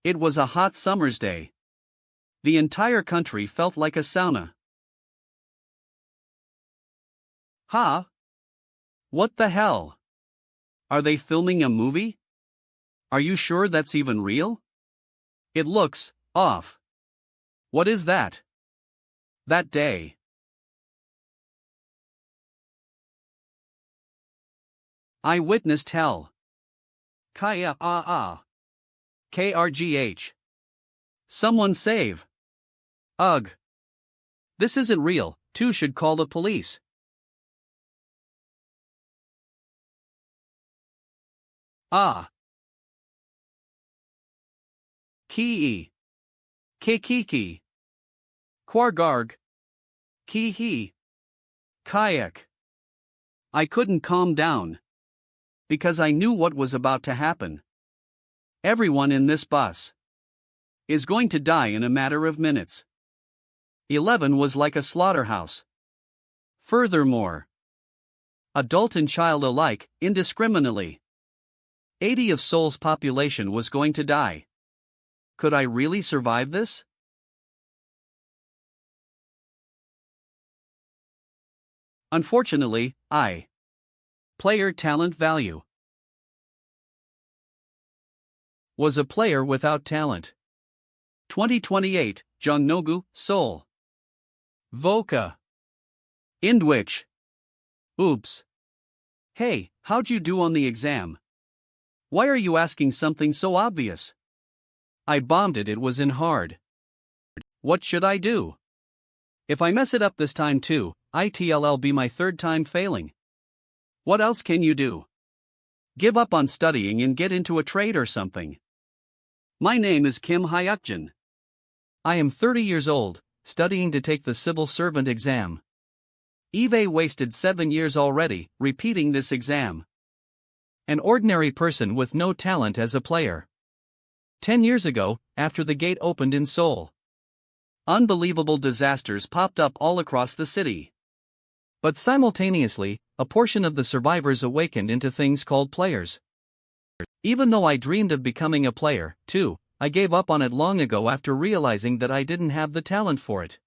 It was a hot summer's day. The entire country felt like a sauna. Huh? What the hell? Are they filming a movie? Are you sure that's even real? It looks off. What is that? That day. I witnessed hell. Kaya KRGH. Someone save. Ugh. This isn't real, two should call the police. Ah. Ki. Kikiki. Kwargarg. Kihi. Kayak. I couldn't calm down. Because I knew what was about to happen. Everyone in this bus is going to die in a matter of minutes. 11 was like a slaughterhouse. Furthermore, adult and child alike, indiscriminately. 80 of Seoul's population was going to die. Could I really survive this? Unfortunately, player talent value was a player without talent. 2028, Jongnogu, Seoul. Voka. Indwich. Oops. Hey, how'd you do on the exam? Why are you asking something so obvious? I bombed it was in hard. What should I do? If I mess it up this time too, it'll be my third time failing. What else can you do? Give up on studying and get into a trade or something. My name is Kim Hayakjin. I am 30 years old, studying to take the civil servant exam. Eve wasted 7 years already, repeating this exam. An ordinary person with no talent as a player. 10 years ago, after the gate opened in Seoul, unbelievable disasters popped up all across the city. But simultaneously, a portion of the survivors awakened into things called players. Even though I dreamed of becoming a player, too, I gave up on it long ago after realizing that I didn't have the talent for it.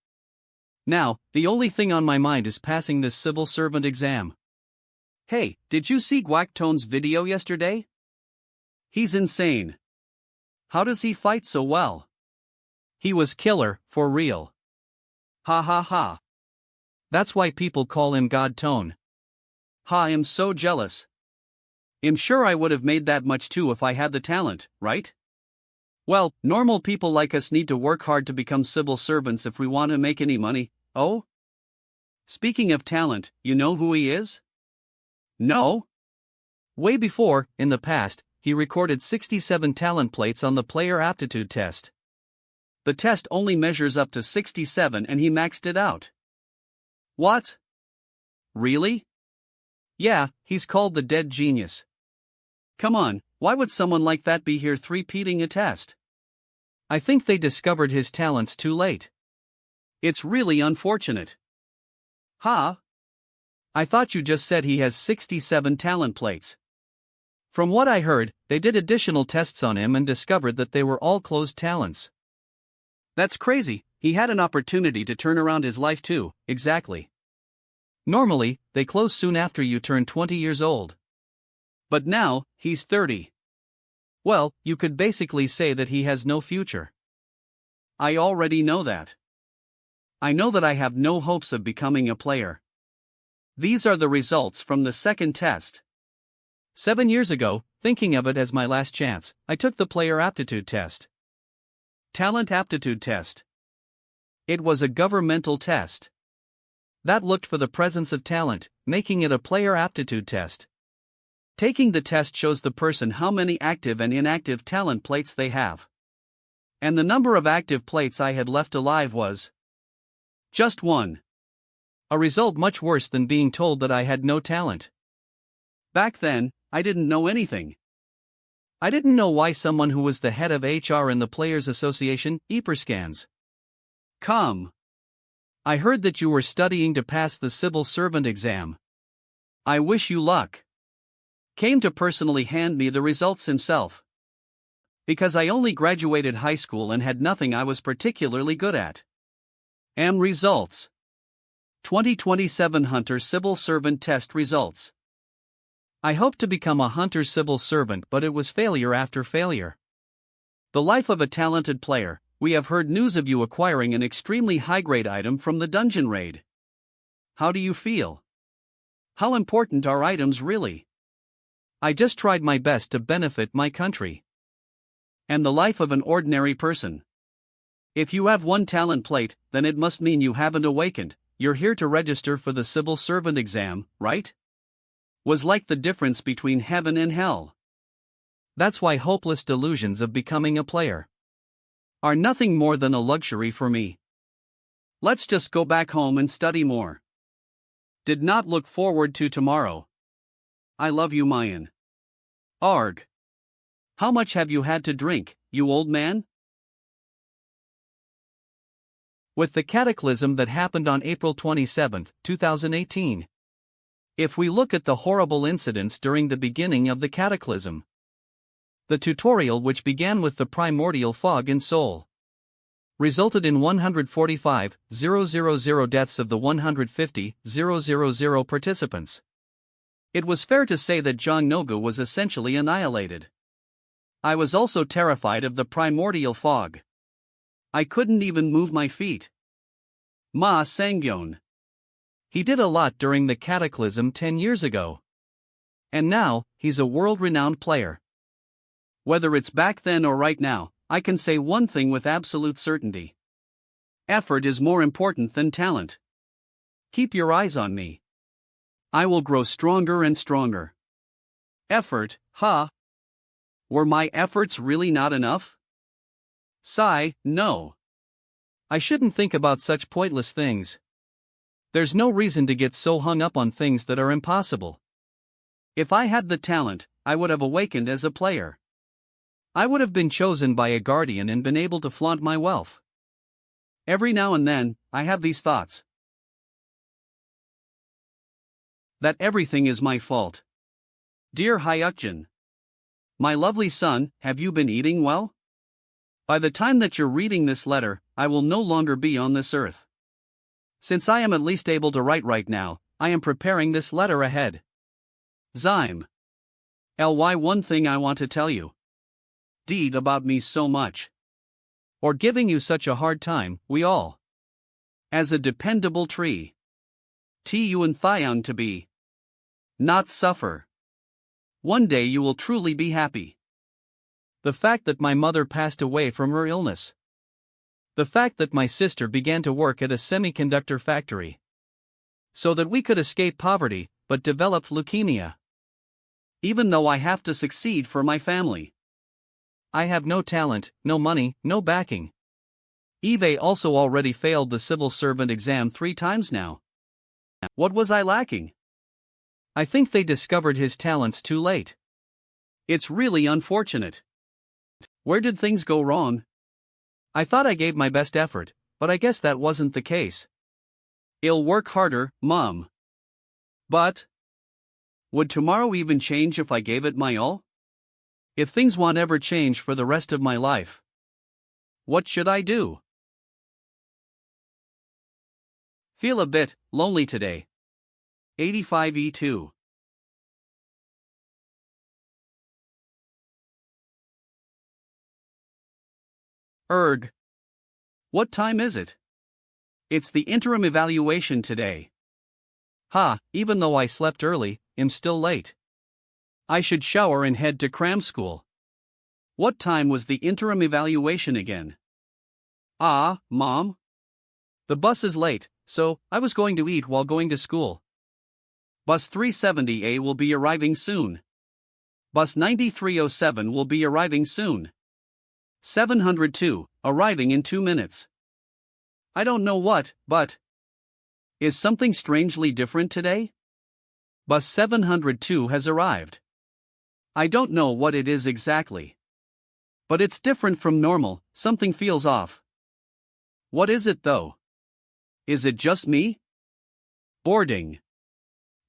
Now, the only thing on my mind is passing this civil servant exam. Hey, did you see Guaktone's video yesterday? He's insane. How does he fight so well? He was killer, for real. Ha ha ha. That's why people call him God Tone. Ha, I'm so jealous. I'm sure I would have made that much too if I had the talent, right? Well, normal people like us need to work hard to become civil servants if we want to make any money. Oh? Speaking of talent, you know who he is? No? Way before, in the past, he recorded 67 talent plates on the player aptitude test. The test only measures up to 67 and he maxed it out. What? Really? Yeah, he's called the dead genius. Come on, why would someone like that be here repeating a test? I think they discovered his talents too late. It's really unfortunate. Huh? I thought you just said he has 67 talent plates. From what I heard, they did additional tests on him and discovered that they were all closed talents. That's crazy, he had an opportunity to turn around his life too, exactly. Normally, they close soon after you turn 20 years old. But now, he's 30. Well, you could basically say that he has no future. I already know that. I know that I have no hopes of becoming a player. These are the results from the second test. 7 years ago, thinking of it as my last chance, I took the player aptitude test. Talent aptitude test. It was a governmental test that looked for the presence of talent, making it a player aptitude test. Taking the test shows the person how many active and inactive talent plates they have. And the number of active plates I had left alive was just 1. A result much worse than being told that I had no talent. Back then, I didn't know anything. I didn't know why someone who was the head of HR in the Players Association, Eperscans. Come. I heard that you were studying to pass the civil servant exam. I wish you luck. Came to personally hand me the results himself. Because I only graduated high school and had nothing I was particularly good at. Results. 2027 Hunter Civil Servant Test Results. I hoped to become a Hunter Civil Servant, but it was failure after failure. The life of a talented player. We have heard news of you acquiring an extremely high-grade item from the dungeon raid. How do you feel? How important are items really? I just tried my best to benefit my country. And the life of an ordinary person. If you have one talent plate, then it must mean you haven't awakened. You're here to register for the civil servant exam, right? Was like the difference between heaven and hell. That's why hopeless delusions of becoming a player are nothing more than a luxury for me. Let's just go back home and study more. Did not look forward to tomorrow. I love you, Mayan. Arg. How much have you had to drink, you old man? With the cataclysm that happened on April 27, 2018. If we look at the horrible incidents during the beginning of the cataclysm, the tutorial, which began with the primordial fog in Seoul, resulted in 145,000 deaths of the 150,000 participants. It was fair to say that Jongnogu was essentially annihilated. I was also terrified of the primordial fog. I couldn't even move my feet. Ma Sangyeon. He did a lot during the cataclysm 10 years ago. And now, he's a world-renowned player. Whether it's back then or right now, I can say one thing with absolute certainty. Effort is more important than talent. Keep your eyes on me. I will grow stronger and stronger. Effort, huh? Were my efforts really not enough? Sigh, no. I shouldn't think about such pointless things. There's no reason to get so hung up on things that are impossible. If I had the talent, I would have awakened as a player. I would have been chosen by a guardian and been able to flaunt my wealth. Every now and then, I have these thoughts. That everything is my fault. Dear Hayakjin. My lovely son, have you been eating well? By the time that you're reading this letter, I will no longer be on this earth. Since I am at least able to write right now, I am preparing this letter ahead. Zyme. Ly, one thing I want to tell you. Deed about me so much. Or giving you such a hard time, we all. As a dependable tree. Tu and Thion to be. Not suffer. One day you will truly be happy. The fact that my mother passed away from her illness. The fact that my sister began to work at a semiconductor factory. So that we could escape poverty, but developed leukemia. Even though I have to succeed for my family. I have no talent, no money, no backing. Eve also already failed the civil servant exam 3 times now. What was I lacking? I think they discovered his talents too late. It's really unfortunate. Where did things go wrong? I thought I gave my best effort, but I guess that wasn't the case. I'll work harder, Mom. But would tomorrow even change if I gave it my all? If things won't ever change for the rest of my life, what should I do? Feel a bit lonely today. 85E2. What time is it? It's the interim evaluation today. Even though I slept early, I'm still late. I should shower and head to cram school. What time was the interim evaluation again? Mom? The bus is late, so I was going to eat while going to school. Bus 370A will be arriving soon. Bus 9307 will be arriving soon. 702, arriving in 2 minutes. I don't know what, but is something strangely different today? Bus 702 has arrived. I don't know what it is exactly. But it's different from normal, something feels off. What is it though? Is it just me? Boarding.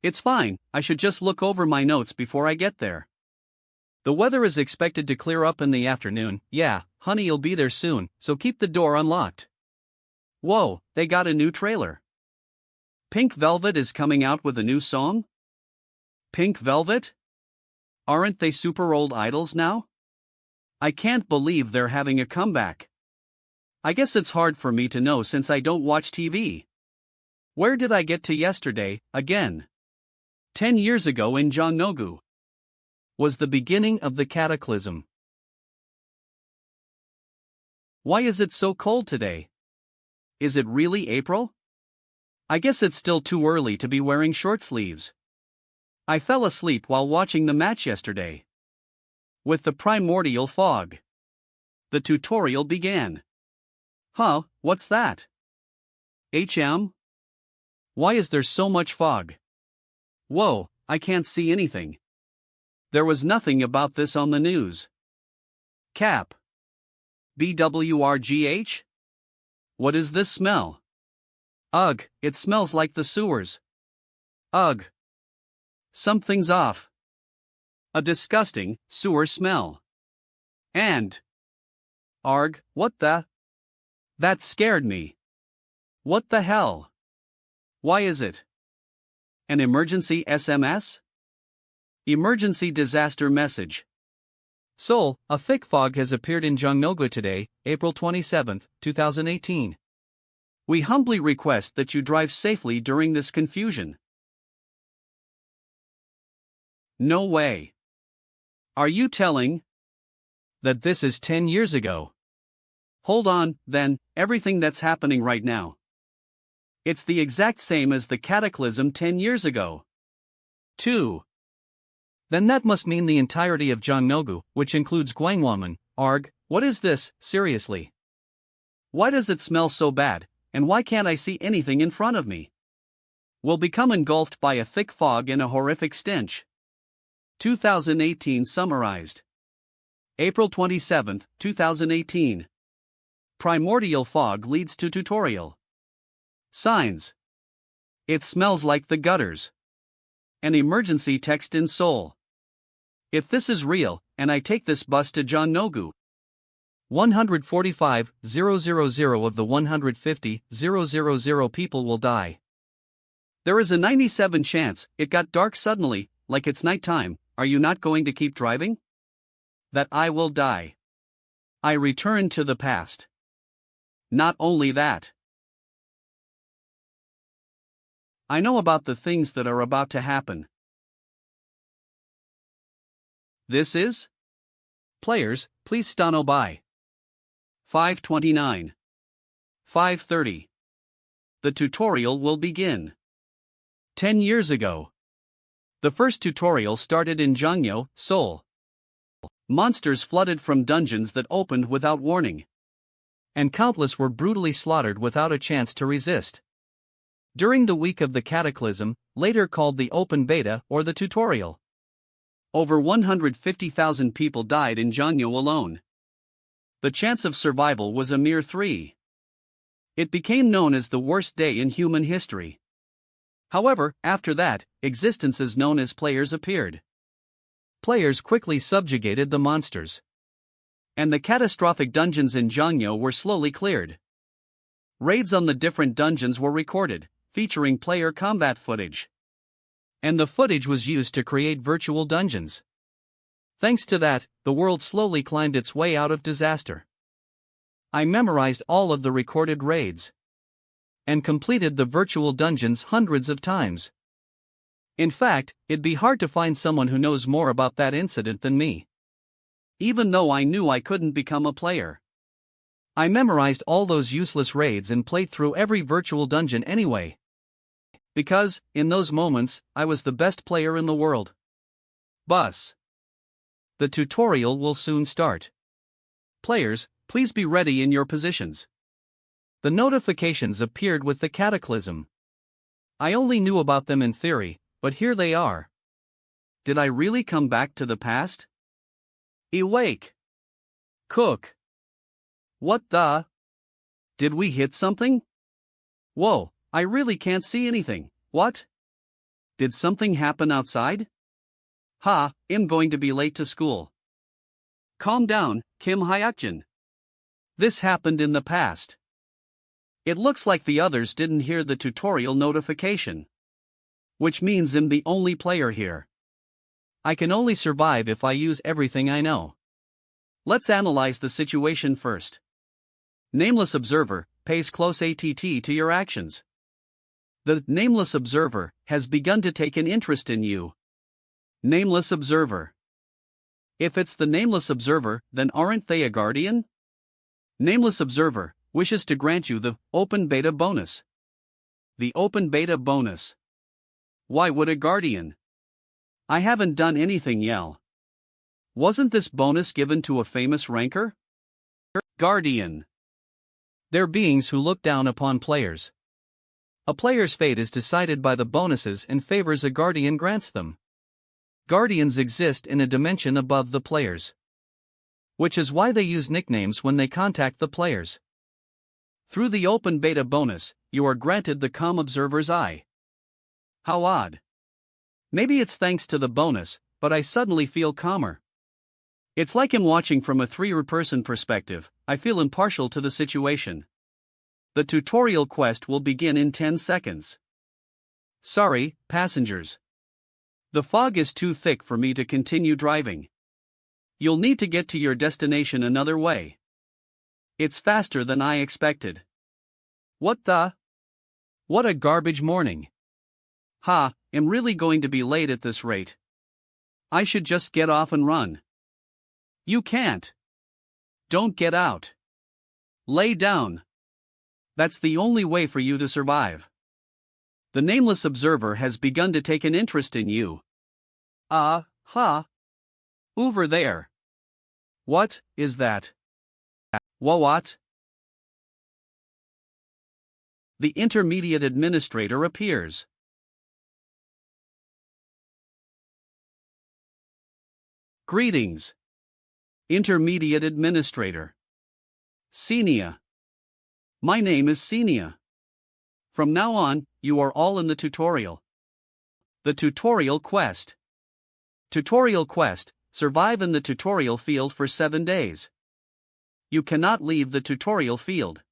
It's fine, I should just look over my notes before I get there. The weather is expected to clear up in the afternoon. Yeah, honey'll be there soon, so keep the door unlocked. Whoa, they got a new trailer. Pink Velvet is coming out with a new song? Pink Velvet? Aren't they super old idols now? I can't believe they're having a comeback. I guess it's hard for me to know since I don't watch TV. Where did I get to yesterday, again? 10 years ago in Jongnogu was the beginning of the cataclysm. Why is it so cold today? Is it really April? I guess it's still too early to be wearing short sleeves. I fell asleep while watching the match yesterday. With the primordial fog. The tutorial began. Huh, what's that? Why is there so much fog? Whoa, I can't see anything. There was nothing about this on the news. Cap. BWRGH? What is this smell? Ugh, it smells like the sewers. Ugh. Something's off. A disgusting, sewer smell. And. Arg, what the? That scared me. What the hell? Why is it? An emergency SMS? Emergency disaster message. Seoul, a thick fog has appeared in Jongnogu today, April 27, 2018. We humbly request that you drive safely during this confusion. No way. Are you telling that this is 10 years ago? Hold on, then, everything that's happening right now. It's the exact same as the cataclysm 10 years ago. 2. Then that must mean the entirety of Jongnogu, which includes Gwanghwamun. Arg, what is this, seriously? Why does it smell so bad, and why can't I see anything in front of me? We'll become engulfed by a thick fog and a horrific stench. 2018 summarized. April 27, 2018. Primordial fog leads to tutorial. Signs. It smells like the gutters. An emergency text in Seoul. If this is real, and I take this bus to Jongnogu, 145,000 of the 150,000 people will die. There is a 97% chance it got dark suddenly, like it's nighttime. Are you not going to keep driving? That I will die. I return to the past. Not only that, I know about the things that are about to happen. This is? Players, please stand by. 5:29. 5:30. The tutorial will begin. 10 years ago. The first tutorial started in Jongno, Seoul. Monsters flooded from dungeons that opened without warning. And countless were brutally slaughtered without a chance to resist. During the week of the cataclysm, later called the open beta or the tutorial, over 150,000 people died in Jongno alone. The chance of survival was a mere 3. It became known as the worst day in human history. However, after that, existences known as players appeared. Players quickly subjugated the monsters. And the catastrophic dungeons in Jongno were slowly cleared. Raids on the different dungeons were recorded, featuring player combat footage. And the footage was used to create virtual dungeons. Thanks to that, the world slowly climbed its way out of disaster. I memorized all of the recorded raids. And completed the virtual dungeons hundreds of times. In fact, it'd be hard to find someone who knows more about that incident than me. Even though I knew I couldn't become a player. I memorized all those useless raids and played through every virtual dungeon anyway. Because, in those moments, I was the best player in the world. Bus. The tutorial will soon start. Players, please be ready in your positions. The notifications appeared with the cataclysm. I only knew about them in theory, but here they are. Did I really come back to the past? Awake. Cook. What the? Did we hit something? Whoa, I really can't see anything. What? Did something happen outside? Ha, I'm going to be late to school. Calm down, Kim Hayakjin. This happened in the past. It looks like the others didn't hear the tutorial notification. Which means I'm the only player here. I can only survive if I use everything I know. Let's analyze the situation first. Nameless observer pays close attention to your actions. The nameless observer has begun to take an interest in you. Nameless observer. If it's the nameless observer, then aren't they a guardian? Nameless observer wishes to grant you the open beta bonus. The open beta bonus. Why would a guardian? I haven't done anything yet. Wasn't this bonus given to a famous ranker? Guardian. They're beings who look down upon players. A player's fate is decided by the bonuses and favors a guardian grants them. Guardians exist in a dimension above the players. Which is why they use nicknames when they contact the players. Through the open beta bonus, you are granted the calm observer's eye. How odd. Maybe it's thanks to the bonus, but I suddenly feel calmer. It's like I'm watching from a third-person perspective. I feel impartial to the situation. The tutorial quest will begin in 10 seconds. Sorry, passengers. The fog is too thick for me to continue driving. You'll need to get to your destination another way. It's faster than I expected. What the? What a garbage morning. Ha, I'm really going to be late at this rate. I should just get off and run. You can't. Don't get out. Lay down. That's the only way for you to survive. The nameless observer has begun to take an interest in you. Over there. What is that? What? The intermediate administrator appears. Greetings. Intermediate administrator. Senia. My name is Senia. From now on, you are all in the tutorial. The tutorial quest. Tutorial quest, survive in the tutorial field for 7 days. You cannot leave the tutorial field.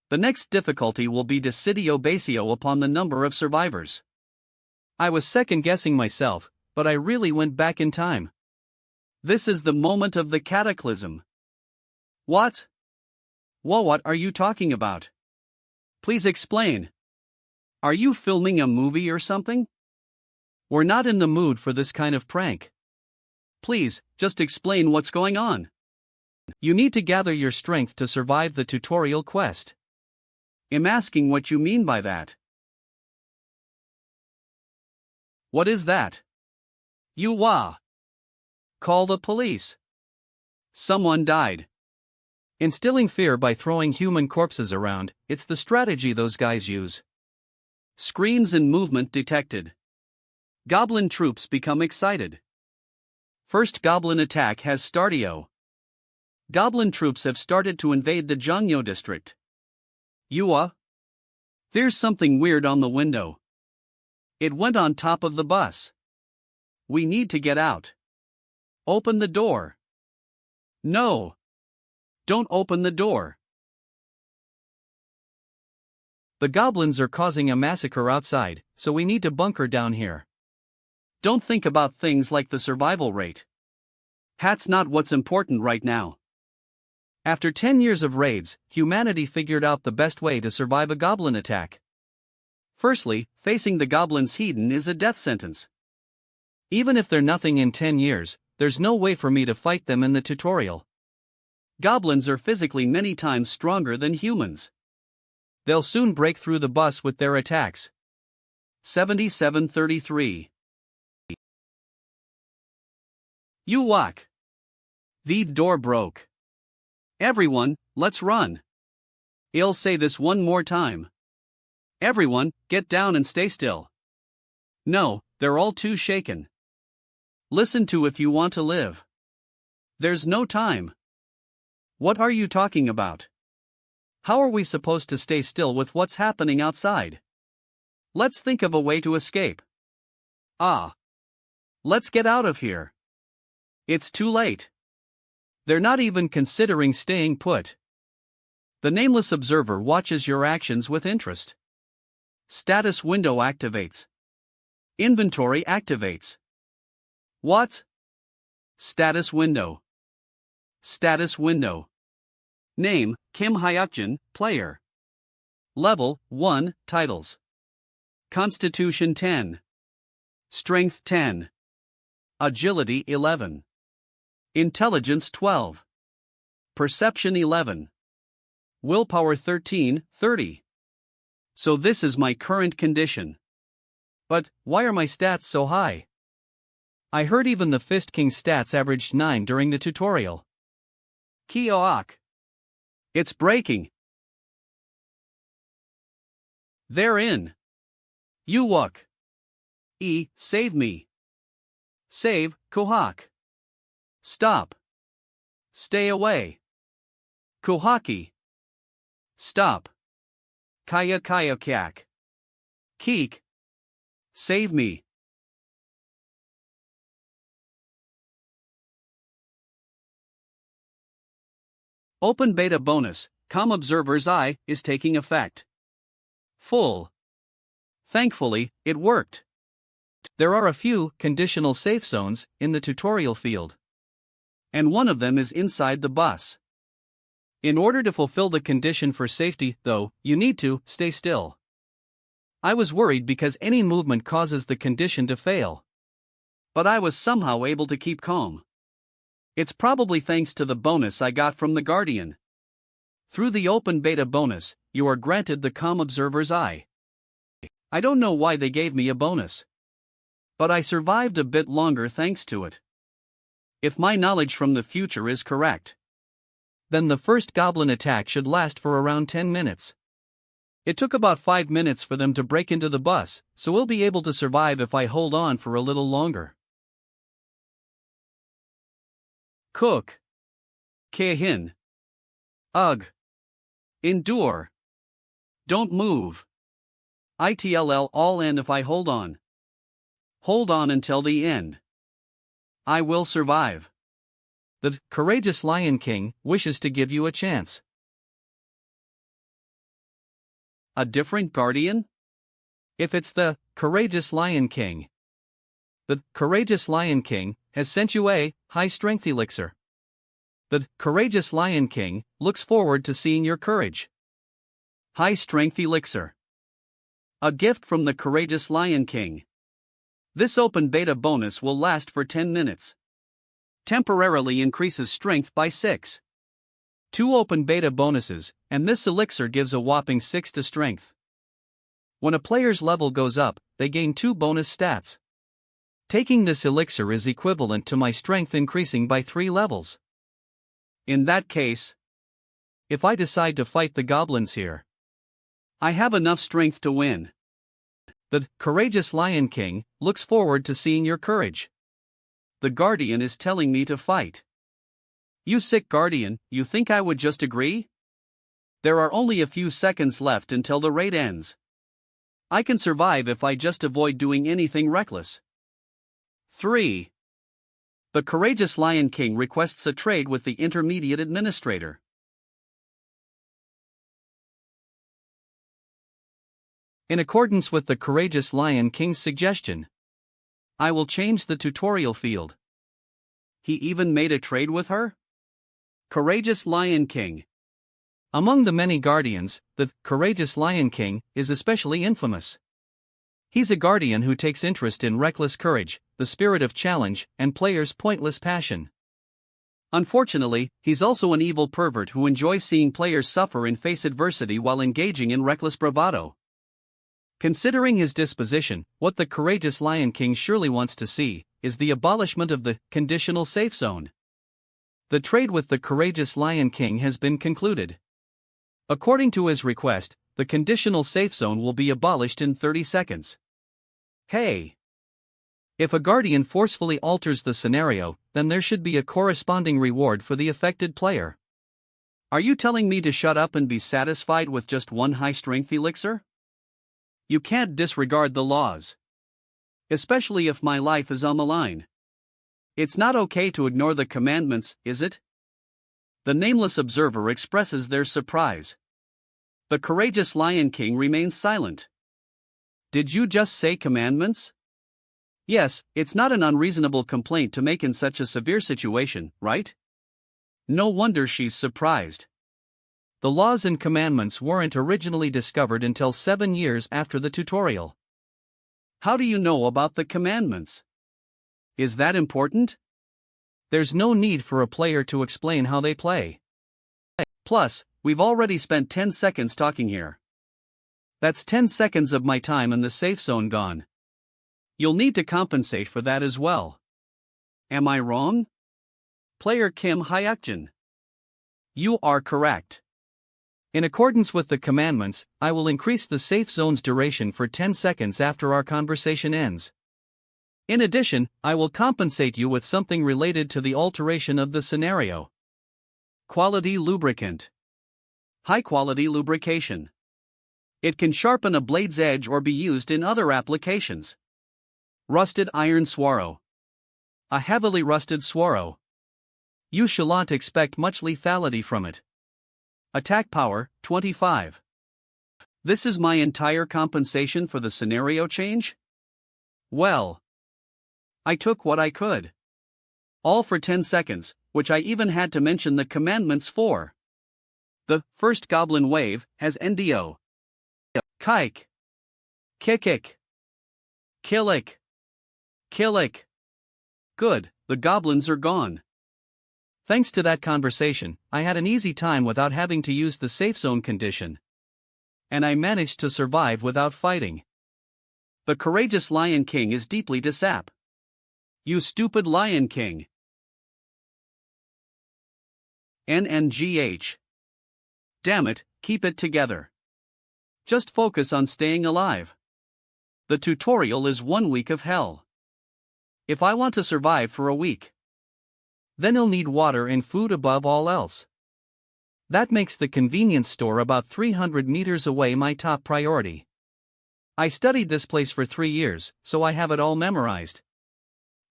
The next difficulty will be Decidio Basio upon the number of survivors. I was second-guessing myself, but I really went back in time. This is the moment of the cataclysm. What? What are you talking about? Please explain. Are you filming a movie or something? We're not in the mood for this kind of prank. Please, just explain what's going on. You need to gather your strength to survive the tutorial quest. I'm asking what you mean by that. What is that? Call the police. Someone died. Instilling fear by throwing human corpses around, it's the strategy those guys use. Screams and movement detected. Goblin troops become excited. First goblin attack has startio. Goblin troops have started to invade the Jongno district. There's something weird on the window. It went on top of the bus. We need to get out. Open the door. No. Don't open the door. The goblins are causing a massacre outside, so we need to bunker down here. Don't think about things like the survival rate. That's not what's important right now. After 10 years of raids, humanity figured out the best way to survive a goblin attack. Firstly, facing the goblins hidden is a death sentence. Even if they're nothing in 10 years, there's no way for me to fight them in the tutorial. Goblins are physically many times stronger than humans. They'll soon break through the bus with their attacks. 7733. You walk. The door broke. Everyone, let's run. I'll say this one more time. Everyone, get down and stay still. No, they're all too shaken. Listen to if you want to live. There's no time. What are you talking about? How are we supposed to stay still with what's happening outside? Let's think of a way to escape. Let's get out of here. It's too late. They're not even considering staying put. The nameless observer watches your actions with interest. Status window activates. Inventory activates. What? Status window. Status window. Name, Kim Hayakjin, player. Level, 1, titles. Constitution 10. Strength 10. Agility 11. Intelligence 12. Perception 11. Willpower 13, 30. So this is my current condition. But, why are my stats so high? I heard even the Fist King's stats averaged 9 during the tutorial. Kioak. It's breaking. They're in. Uwuk. Save me. Save, Kuhak. Stop. Stay away. Kuhaki. Stop. Kaya kyak. Keek. Save me. Open beta bonus, Com Observer's Eye, is taking effect. Full. Thankfully, it worked. There are a few conditional safe zones in the tutorial field. And one of them is inside the bus. In order to fulfill the condition for safety, though, you need to stay still. I was worried because any movement causes the condition to fail. But I was somehow able to keep calm. It's probably thanks to the bonus I got from the Guardian. Through the open beta bonus, you are granted the Com Observer's Eye. I don't know why they gave me a bonus. But I survived a bit longer thanks to it. If my knowledge from the future is correct, then the first goblin attack should last for around 10 minutes. It took about 5 minutes for them to break into the bus, so we'll be able to survive if I hold on for a little longer. Cook. Kehin. Ugh. Endure. Don't move. ITLL all end if I hold on. Hold on until the end. I will survive. The courageous Lion King wishes to give you a chance. A different guardian? If it's the courageous Lion King. The courageous Lion King has sent you a high strength elixir. The courageous Lion King looks forward to seeing your courage. High strength elixir. A gift from the courageous Lion King. This open beta bonus will last for 10 minutes. Temporarily increases strength by 6. 2 open beta bonuses, and this elixir gives a whopping 6 to strength. When a player's level goes up, they gain 2 bonus stats. Taking this elixir is equivalent to my strength increasing by 3 levels. In that case, if I decide to fight the goblins here, I have enough strength to win. The courageous Lion King looks forward to seeing your courage. The Guardian is telling me to fight. You sick Guardian, you think I would just agree? There are only a few seconds left until the raid ends. I can survive if I just avoid doing anything reckless. 3. The courageous Lion King requests a trade with the intermediate administrator. In accordance with the courageous Lion King's suggestion, I will change the tutorial field. He even made a trade with her? Courageous Lion King. Among the many guardians, the courageous Lion King is especially infamous. He's a guardian who takes interest in reckless courage, the spirit of challenge, and players' pointless passion. Unfortunately, he's also an evil pervert who enjoys seeing players suffer and face adversity while engaging in reckless bravado. Considering his disposition, what the courageous Lion King surely wants to see is the abolishment of the conditional safe zone. The trade with the courageous Lion King has been concluded. According to his request, the conditional safe zone will be abolished in 30 seconds. Hey! If a guardian forcefully alters the scenario, then there should be a corresponding reward for the affected player. Are you telling me to shut up and be satisfied with just one high-strength elixir? You can't disregard the laws. Especially if my life is on the line. It's not okay to ignore the commandments, is it? The nameless observer expresses their surprise. The courageous Lion King remains silent. Did you just say commandments? Yes, it's not an unreasonable complaint to make in such a severe situation, right? No wonder she's surprised. The laws and commandments weren't originally discovered until 7 years after the tutorial. How do you know about the commandments? Is that important? There's no need for a player to explain how they play. Plus, we've already spent 10 seconds talking here. That's 10 seconds of my time in the safe zone gone. You'll need to compensate for that as well. Am I wrong? Player Kim Hayakjin. You are correct. In accordance with the commandments, I will increase the safe zone's duration for 10 seconds after our conversation ends. In addition, I will compensate you with something related to the alteration of the scenario. Quality lubricant. High quality lubrication. It can sharpen a blade's edge or be used in other applications. Rusted iron swaro. A heavily rusted swaro. You shall not expect much lethality from it. Attack power, 25. This is my entire compensation for the scenario change? Well, I took what I could. All for 10 seconds, which I even had to mention the commandments for. The first goblin wave has NDO. Kike. Kikik. Killik. Killik. Good, the goblins are gone. Thanks to that conversation, I had an easy time without having to use the safe zone condition. And I managed to survive without fighting. The courageous Lion King is deeply disap. You stupid Lion King. NNGH. Damn it, keep it together. Just focus on staying alive. The tutorial is 1 week of hell. If I want to survive for a week, then I'll need water and food above all else. That makes the convenience store about 300 meters away my top priority. I studied this place for 3 years, so I have it all memorized.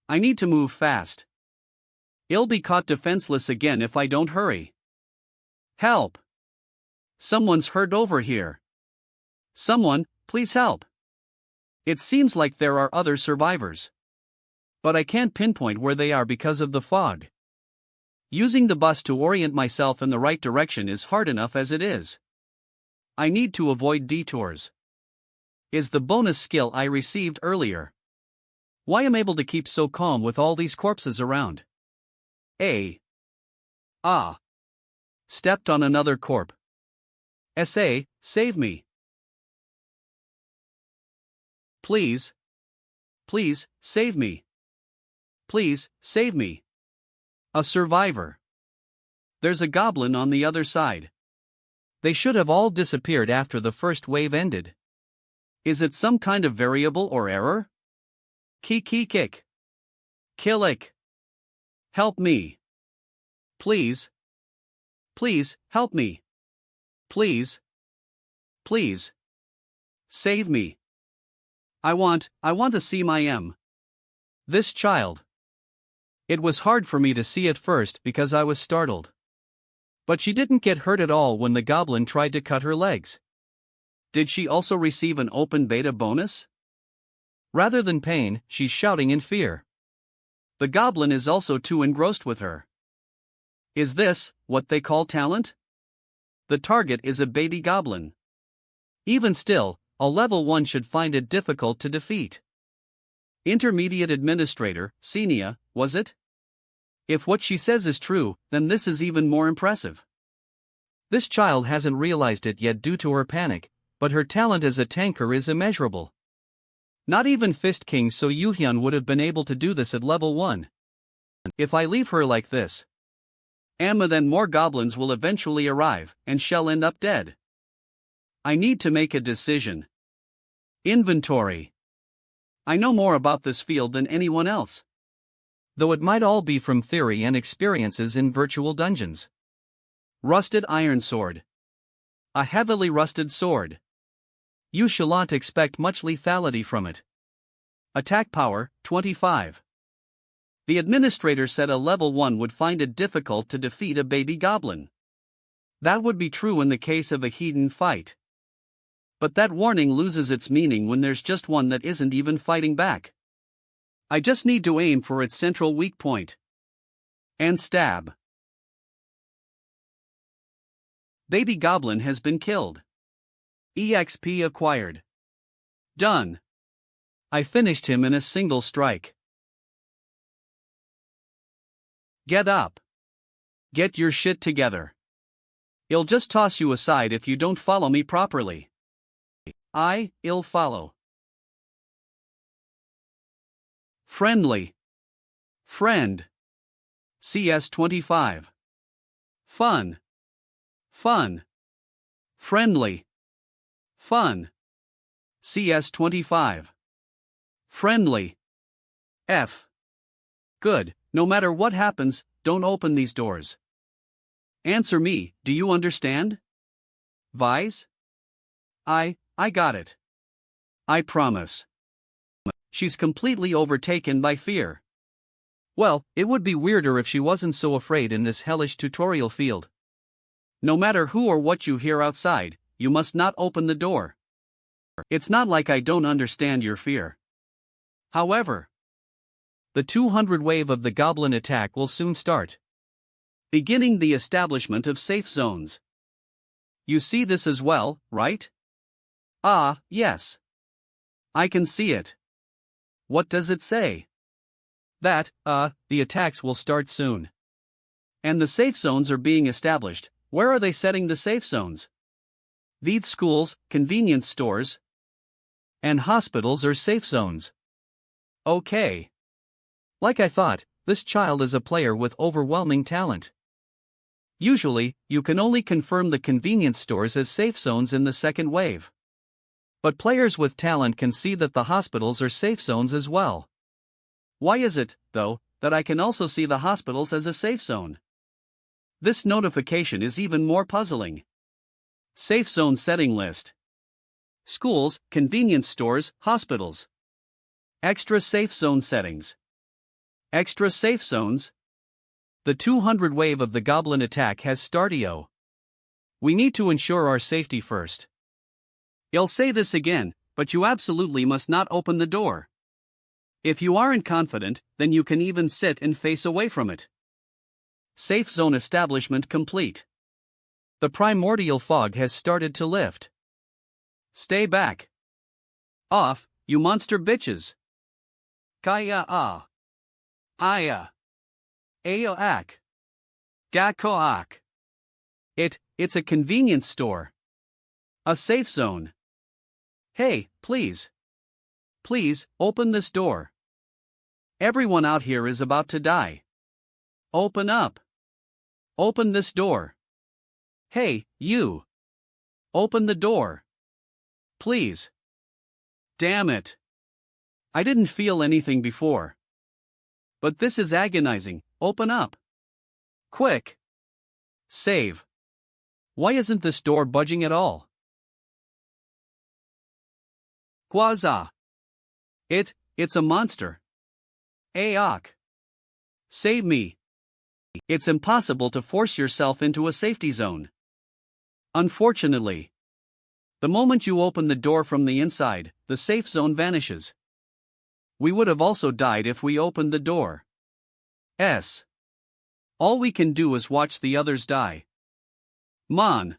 I need to move fast. I'll be caught defenseless again if I don't hurry. Help! Someone's hurt over here. Someone, please help. It seems like there are other survivors. But I can't pinpoint where they are because of the fog. Using the bus to orient myself in the right direction is hard enough as it is. I need to avoid detours. Is the bonus skill I received earlier. Why am I able to keep so calm with all these corpses around? Stepped on another corp. Save me. Please. Please, save me. Please, save me. A survivor. There's a goblin on the other side. They should have all disappeared after the first wave ended. Is it some kind of variable or error? Kick. Killik. Help me. Please. Please, help me. Please. Please. Save me. I want to see my M. This child. It was hard for me to see at first because I was startled. But she didn't get hurt at all when the goblin tried to cut her legs. Did she also receive an open beta bonus? Rather than pain, she's shouting in fear. The goblin is also too engrossed with her. Is this what they call talent? The target is a baby goblin. Even still, a level 1 should find it difficult to defeat. Intermediate Administrator, Senia, was it? If what she says is true, then this is even more impressive. This child hasn't realized it yet due to her panic, but her talent as a tanker is immeasurable. Not even Fist King So Yuhyun would have been able to do this at level 1. If I leave her like this, then more goblins will eventually arrive, and shall end up dead. I need to make a decision. Inventory. I know more about this field than anyone else. Though it might all be from theory and experiences in virtual dungeons. Rusted iron sword. A heavily rusted sword. You shall not expect much lethality from it. Attack power, 25. The administrator said a level 1 would find it difficult to defeat a baby goblin. That would be true in the case of a hidden fight. But that warning loses its meaning when there's just one that isn't even fighting back. I just need to aim for its central weak point. And stab. Baby goblin has been killed. EXP acquired. Done. I finished him in a single strike. Get up. Get your shit together. I'll just toss you aside if you don't follow me properly. I'll follow. Friendly. Friend. CS 25. Fun. Fun. Friendly. Fun. CS 25. Friendly. F. Good, no matter what happens, don't open these doors. Answer me, do you understand? Vise? I got it. I promise. She's completely overtaken by fear. Well, it would be weirder if she wasn't so afraid in this hellish tutorial field. No matter who or what you hear outside, you must not open the door. It's not like I don't understand your fear. However, the 200 wave of the goblin attack will soon start, beginning the establishment of safe zones. You see this as well, right? Ah, yes. I can see it. What does it say? That, the attacks will start soon. And the safe zones are being established. Where are they setting the safe zones? These schools, convenience stores, and hospitals are safe zones. Okay. Like I thought, this child is a player with overwhelming talent. Usually, you can only confirm the convenience stores as safe zones in the second wave. But players with talent can see that the hospitals are safe zones as well. Why is it, though, that I can also see the hospitals as a safe zone? This notification is even more puzzling. Safe zone setting list. Schools, convenience stores, hospitals. Extra safe zone settings. Extra safe zones. The 200 wave of the goblin attack has started. We need to ensure our safety first. I'll say this again, but you absolutely must not open the door. If you aren't confident, then you can even sit and face away from it. Safe zone establishment complete. The primordial fog has started to lift. Stay back. Off, you monster bitches. Kaya ah. Aya. Aoak. Gakoak. It's a convenience store. A safe zone. Hey, please. Please, open this door. Everyone out here is about to die. Open up. Open this door. Hey, you. Open the door. Please. Damn it. I didn't feel anything before. But this is agonizing. Open up. Quick. Save. Why isn't this door budging at all? Quaza. It's a monster. Aok. Save me. It's impossible to force yourself into a safety zone. Unfortunately. The moment you open the door from the inside, the safe zone vanishes. We would have also died if we opened the door. All we can do is watch the others die. Mon.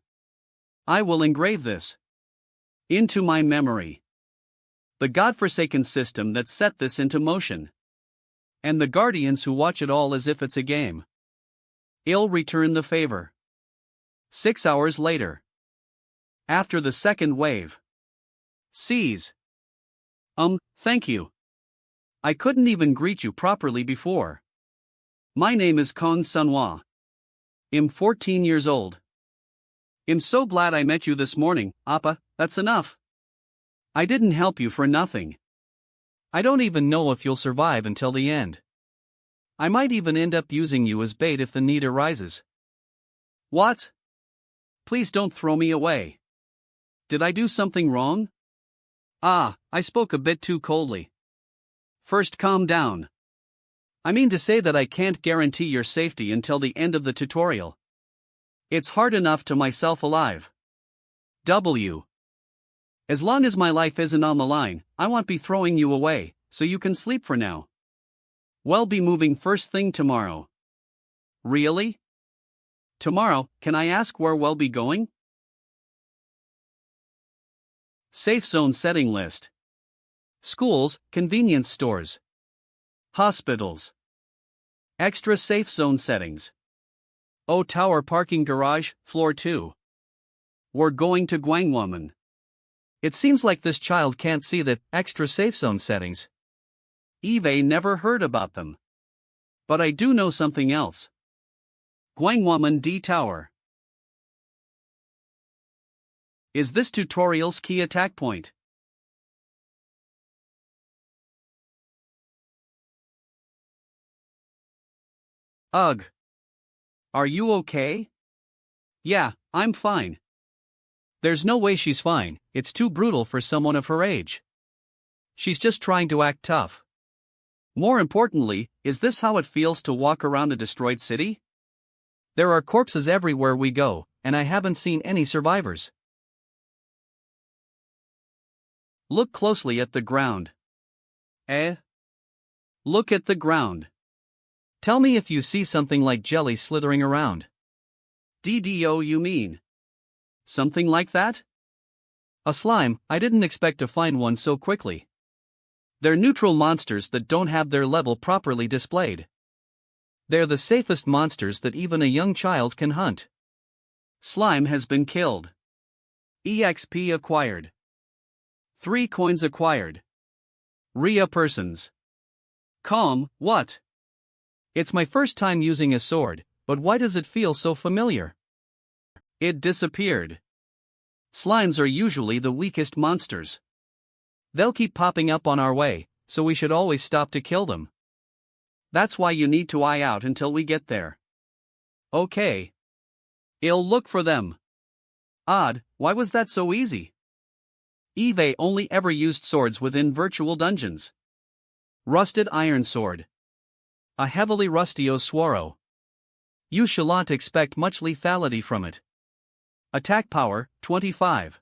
I will engrave this into my memory. The godforsaken system that set this into motion. And the guardians who watch it all as if it's a game. I'll return the favor. 6 hours later. After the second wave. Seize. Thank you. I couldn't even greet you properly before. My name is Kong Sunhwa. I'm 14 years old. I'm so glad I met you this morning, Appa, that's enough. I didn't help you for nothing. I don't even know if you'll survive until the end. I might even end up using you as bait if the need arises. What? Please don't throw me away. Did I do something wrong? I spoke a bit too coldly. First calm down. I mean to say that I can't guarantee your safety until the end of the tutorial. It's hard enough to myself alive. W. As long as my life isn't on the line, I won't be throwing you away, so you can sleep for now. We'll be moving first thing tomorrow. Really? Tomorrow, can I ask where we'll be going? Safe zone setting list. Schools, convenience stores. Hospitals. Extra safe zone settings. O Tower parking garage, floor 2. We're going to Gwangwaman. It seems like this child can't see the extra safe zone settings. Eve never heard about them. But I do know something else. Gwangwaman D Tower. Is this tutorial's key attack point? Ugh. Are you okay? Yeah, I'm fine. There's no way she's fine, it's too brutal for someone of her age. She's just trying to act tough. More importantly, is this how it feels to walk around a destroyed city? There are corpses everywhere we go, and I haven't seen any survivors. Look closely at the ground. Look at the ground. Tell me if you see something like jelly slithering around. DDO you mean? Something like that? A slime, I didn't expect to find one so quickly. They're neutral monsters that don't have their level properly displayed. They're the safest monsters that even a young child can hunt. Slime has been killed. EXP acquired. 3 coins acquired. Rhea persons. Calm, what? It's my first time using a sword, but why does it feel so familiar? It disappeared. Slimes are usually the weakest monsters. They'll keep popping up on our way, so we should always stop to kill them. That's why you need to eye out until we get there. Okay. I'll look for them. Odd, why was that so easy? Eve only ever used swords within virtual dungeons. Rusted iron sword. A heavily rustio swaro. You shall not expect much lethality from it. Attack power, 25.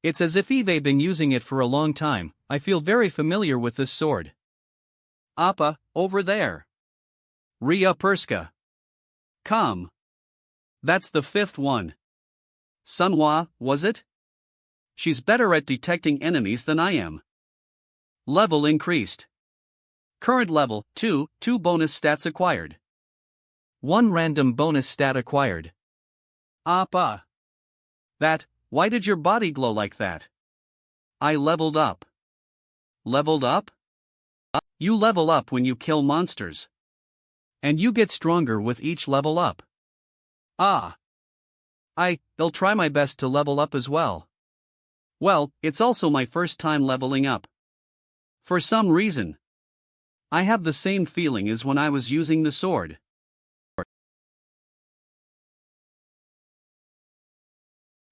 It's as if Eve been using it for a long time. I feel very familiar with this sword. Appa, over there. Rhea Perska. Come. That's the 5th one. Manhwa, was it? She's better at detecting enemies than I am. Level increased. Current level, 2 bonus stats acquired. 1 random bonus stat acquired. Appa. Why did your body glow like that? I leveled up. Leveled up? You level up when you kill monsters. And you get stronger with each level up. Ah. I'll try my best to level up as well. Well, it's also my first time leveling up. For some reason. I have the same feeling as when I was using the sword.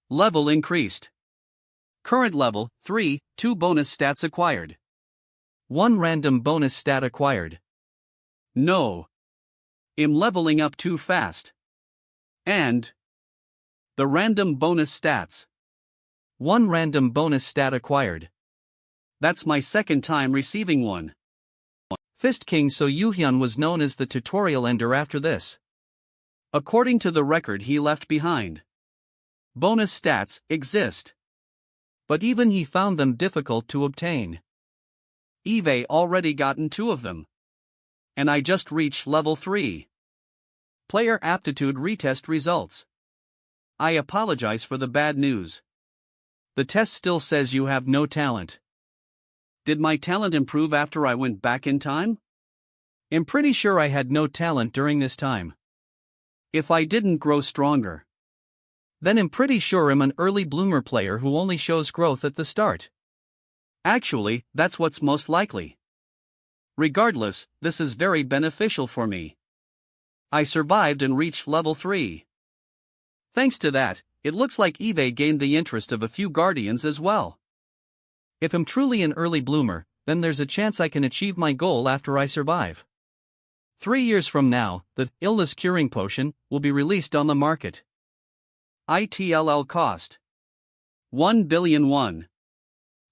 Level increased. Current level, 3 bonus stats acquired. 1 random bonus stat acquired. No. I'm leveling up too fast. And the random bonus stats. 1 random bonus stat acquired. That's my second time receiving one. Fist King So Yuhyun was known as the tutorial ender after this. According to the record he left behind. Bonus stats exist. But even he found them difficult to obtain. Eve already gotten 2 of them. And I just reached level 3. Player aptitude retest results. I apologize for the bad news. The test still says you have no talent. Did my talent improve after I went back in time? I'm pretty sure I had no talent during this time. If I didn't grow stronger, then I'm pretty sure I'm an early bloomer player who only shows growth at the start. Actually, that's what's most likely. Regardless, this is very beneficial for me. I survived and reached level 3. Thanks to that, it looks like Eve gained the interest of a few guardians as well. If I'm truly an early bloomer, then there's a chance I can achieve my goal after I survive. 3 years from now, the illness curing potion will be released on the market. ITLL cost 1 billion won.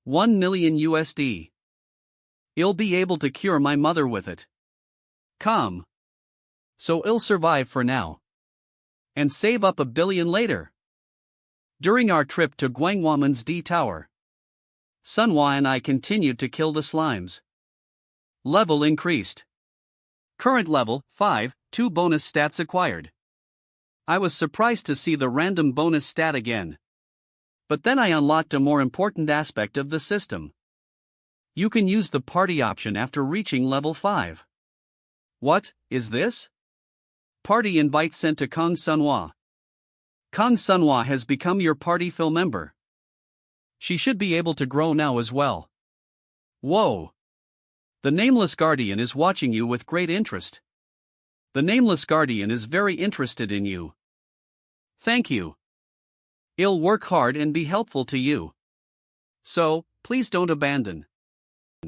1 million USD. I'll be able to cure my mother with it. Come. So I'll survive for now. And save up 1 billion later. During our trip to Gwangwaman's D Tower, Sunhwa and I continued to kill the slimes. Level increased. Current level 5, 2 bonus stats acquired. I was surprised to see the random bonus stat again. But then I unlocked a more important aspect of the system. You can use the party option after reaching level 5. What is this? Party invite sent to Kang Sunhwa. Kang Sunhwa has become your party fill member. She should be able to grow now as well. Whoa! The Nameless Guardian is watching you with great interest. The Nameless Guardian is very interested in you. Thank you. I'll work hard and be helpful to you. So, please don't abandon.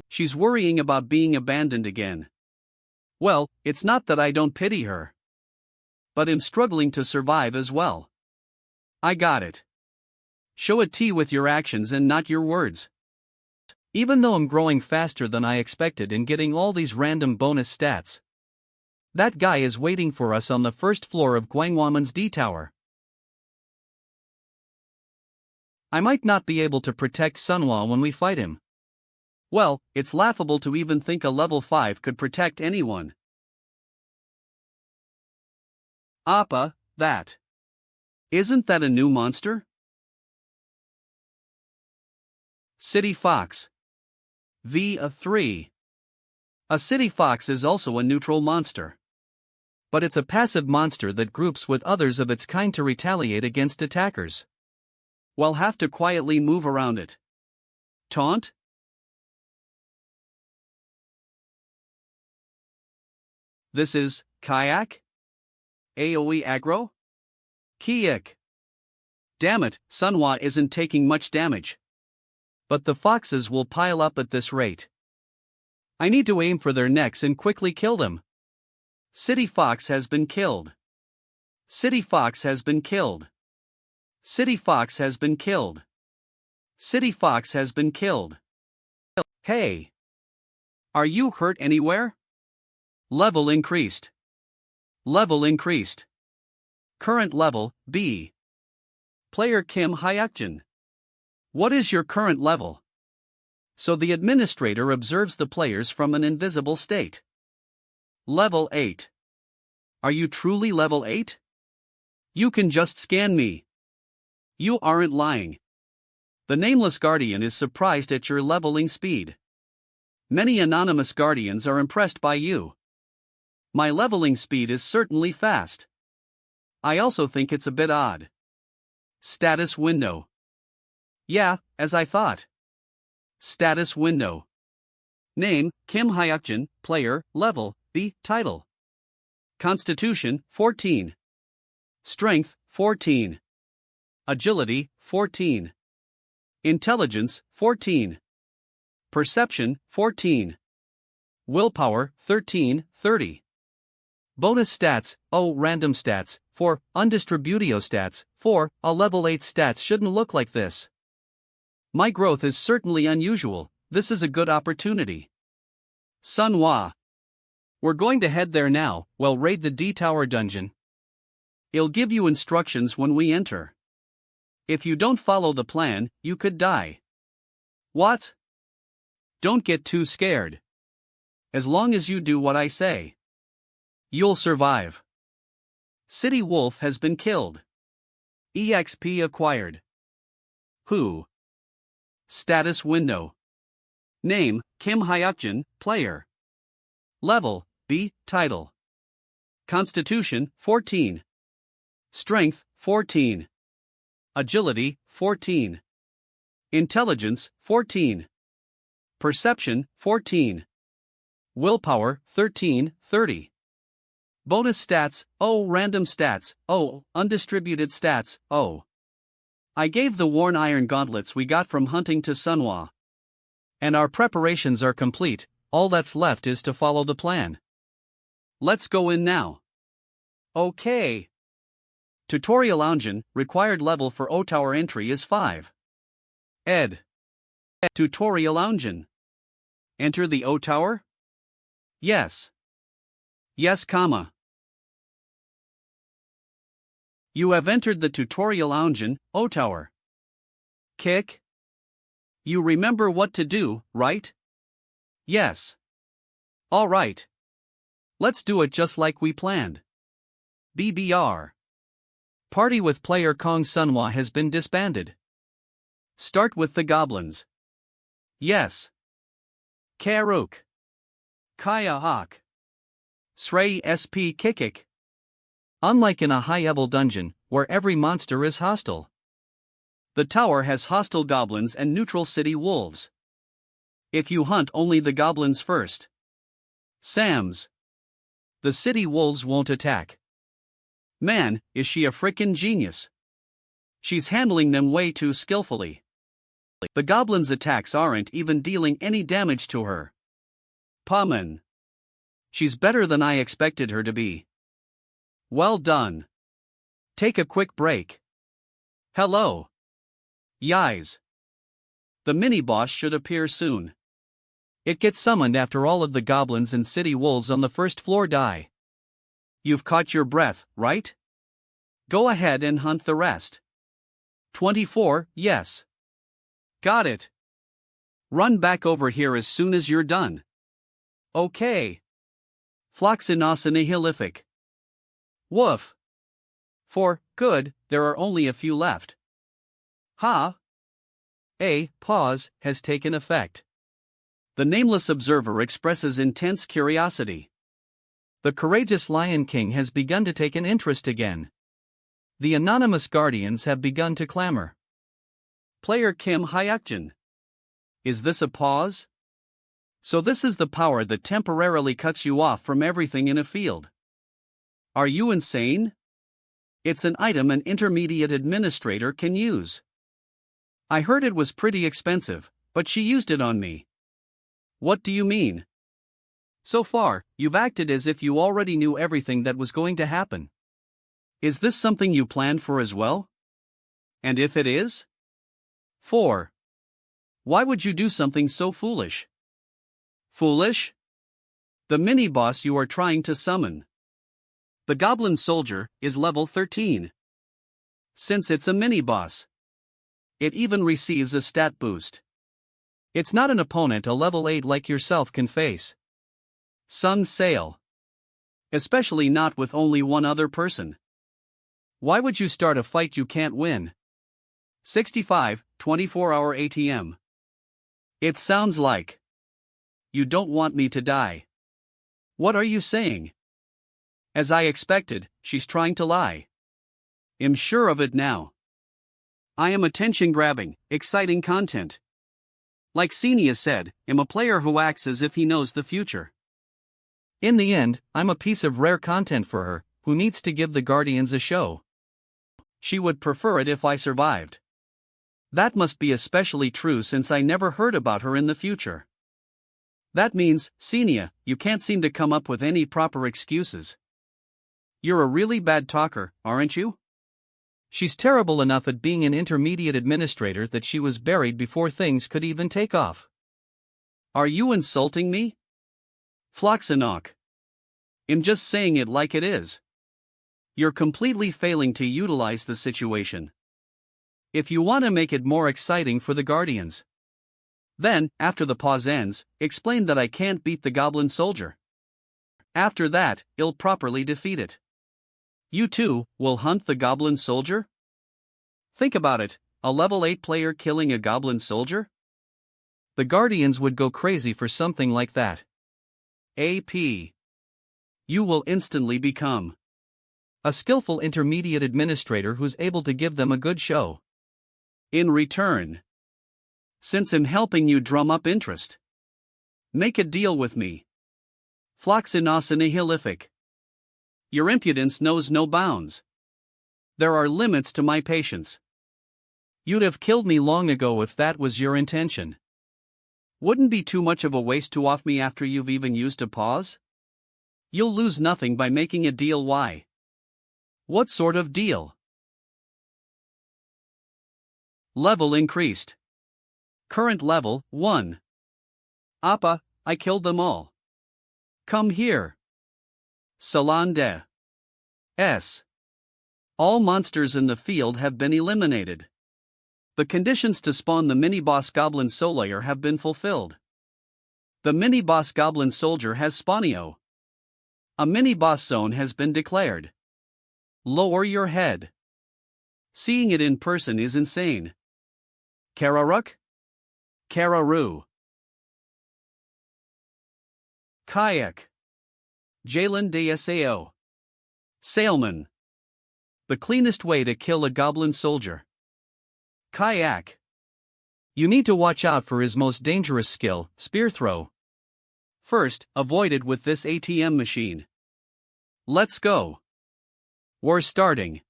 She's worrying about being abandoned again. Well, it's not that I don't pity her. But I'm struggling to survive as well. I got it. Show a T with your actions and not your words. Even though I'm growing faster than I expected and getting all these random bonus stats, that guy is waiting for us on the first floor of Gwangwaman's D Tower. I might not be able to protect Sunhwa when we fight him. Well, it's laughable to even think a level 5 could protect anyone. Appa, that. Isn't that a new monster? City Fox. V3. A city fox is also a neutral monster. But it's a passive monster that groups with others of its kind to retaliate against attackers. We'll have to quietly move around it. Taunt? This is Kayak? AoE aggro? Kiak. Damn it, Sunhwa isn't taking much damage. But the foxes will pile up at this rate. I need to aim for their necks and quickly kill them. City Fox has been killed. City Fox has been killed. City Fox has been killed. City Fox has been killed. Hey! Are you hurt anywhere? Level increased. Level increased. Current level, B. Player Kim Hayakjin. What is your current level? So the administrator observes the players from an invisible state. Level 8. Are you truly level 8? You can just scan me. You aren't lying. The Nameless Guardian is surprised at your leveling speed. Many anonymous guardians are impressed by you. My leveling speed is certainly fast. I also think it's a bit odd. Status window. Yeah, as I thought. Status window. Name, Kim Hayakjin, player, level, B, title. Constitution, 14. Strength, 14. Agility, 14. Intelligence, 14. Perception, 14. Willpower, 13, 30. Bonus stats, random stats, 4, undistributio stats, 4, a level 8 stats shouldn't look like this. My growth is certainly unusual, this is a good opportunity. Sunhwa. We're going to head there now, raid the D Tower dungeon. I'll give you instructions when we enter. If you don't follow the plan, you could die. What? Don't get too scared. As long as you do what I say, you'll survive. City Wolf has been killed. EXP acquired. Who? Status window. Name, Kim Hayakjin, player. Level, B, title. Constitution, 14. Strength, 14. Agility, 14. Intelligence, 14. Perception, 14. Willpower, 13, 30. Bonus stats, random stats, undistributed stats, I gave the worn iron gauntlets we got from hunting to Sunhwa. And our preparations are complete, all that's left is to follow the plan. Let's go in now. Okay. Tutorial Engine, required level for O Tower entry is 5. Ed. Tutorial Engine. Enter the O Tower? Yes. Yes, comma. You have entered the Tutorial Engine, O Tower. Kick. You remember what to do, right? Yes. All right. Let's do it just like we planned. BBR. Party with player Kong Sunhwa has been disbanded. Start with the goblins. Yes. Karuk. Kaya Hak. Srei SP Kikik. Unlike in a high-level dungeon, where every monster is hostile, the tower has hostile goblins and neutral city wolves. If you hunt only the goblins first, Sams, the city wolves won't attack. Man, is she a frickin' genius. She's handling them way too skillfully. The goblins' attacks aren't even dealing any damage to her. Paman. She's better than I expected her to be. Well done. Take a quick break. Hello. Yais. The mini-boss should appear soon. It gets summoned after all of the goblins and city wolves on the first floor die. You've caught your breath, right? Go ahead and hunt the rest. 24, yes. Got it. Run back over here as soon as you're done. Okay. Floxinocinihific. Woof. Good, there are only a few left. Ha! A pause has taken effect. The nameless observer expresses intense curiosity. The courageous Lion King has begun to take an interest again. The anonymous guardians have begun to clamor. Player Kim Hayakjin. Is this a pause? So this is the power that temporarily cuts you off from everything in a field. Are you insane? It's an item an intermediate administrator can use. I heard it was pretty expensive, but she used it on me. What do you mean? So far, you've acted as if you already knew everything that was going to happen. Is this something you planned for as well? And if it is? 4. Why would you do something so foolish? Foolish? The mini-boss you are trying to summon, the goblin soldier, is level 13. Since it's a mini-boss, it even receives a stat boost. It's not an opponent a level 8 like yourself can face. Sun Sail. Especially not with only one other person. Why would you start a fight you can't win? 65, 24-hour ATM. It sounds like you don't want me to die. What are you saying? As I expected, she's trying to lie. I'm sure of it now. I am attention-grabbing, exciting content. Like Xenia said, I'm a player who acts as if he knows the future. In the end, I'm a piece of rare content for her, who needs to give the Guardians a show. She would prefer it if I survived. That must be especially true since I never heard about her in the future. That means, Xenia, you can't seem to come up with any proper excuses. You're a really bad talker, aren't you? She's terrible enough at being an intermediate administrator that she was buried before things could even take off. Are you insulting me? Floxinok. I'm just saying it like it is. You're completely failing to utilize the situation. If you want to make it more exciting for the Guardians, then, after the pause ends, explain that I can't beat the goblin soldier. After that, I'll properly defeat it. You too will hunt the goblin soldier? Think about it, a level 8 player killing a goblin soldier? The Guardians would go crazy for something like that. AP. You will instantly become a skillful intermediate administrator who's able to give them a good show. In return, since I'm helping you drum up interest, make a deal with me. Floxinocinihific. Your impudence knows no bounds. There are limits to my patience. You'd have killed me long ago if that was your intention. Wouldn't be too much of a waste to off me after you've even used a pause? You'll lose nothing by making a deal. Why? What sort of deal? Level increased. Current level 1. Appa, I killed them all. Come here. Salon de S. All monsters in the field have been eliminated. The conditions to spawn the mini-boss Goblin Soldier have been fulfilled. The mini-boss Goblin Soldier has spawnio. A mini-boss zone has been declared. Lower your head. Seeing it in person is insane. Kararuk? Kararu. Kayak. Jalen DSAO. Sailman. The cleanest way to kill a goblin soldier. Kayak. You need to watch out for his most dangerous skill, spear throw. First, avoid it with this ATM machine. Let's go. We're starting.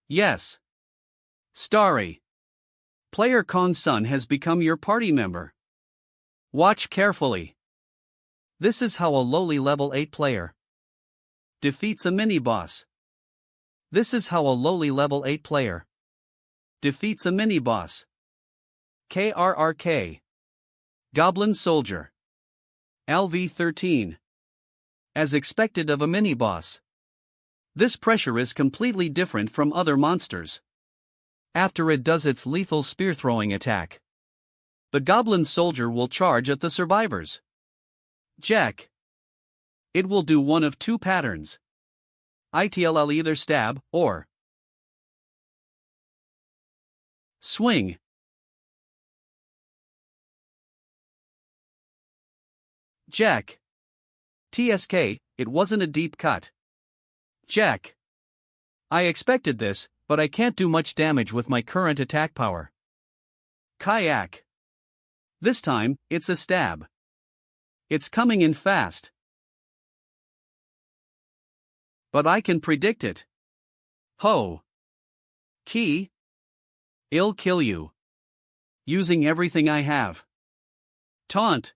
Yes. Starry. Player Kong's son has become your party member. Watch carefully. This is how a lowly level 8 player defeats a mini-boss. This is how a lowly level 8 player defeats a mini-boss. KRRK. Goblin Soldier. LV13. As expected of a mini-boss. This pressure is completely different from other monsters. After it does its lethal spear-throwing attack, the Goblin Soldier will charge at the survivors. Jack. It will do one of two patterns. It'll either stab, or swing. Jack. TSK, it wasn't a deep cut. Jack. I expected this, but I can't do much damage with my current attack power. Kayak. This time, it's a stab. It's coming in fast. But I can predict it. Ho. Ki. I'll kill you. Using everything I have. Taunt.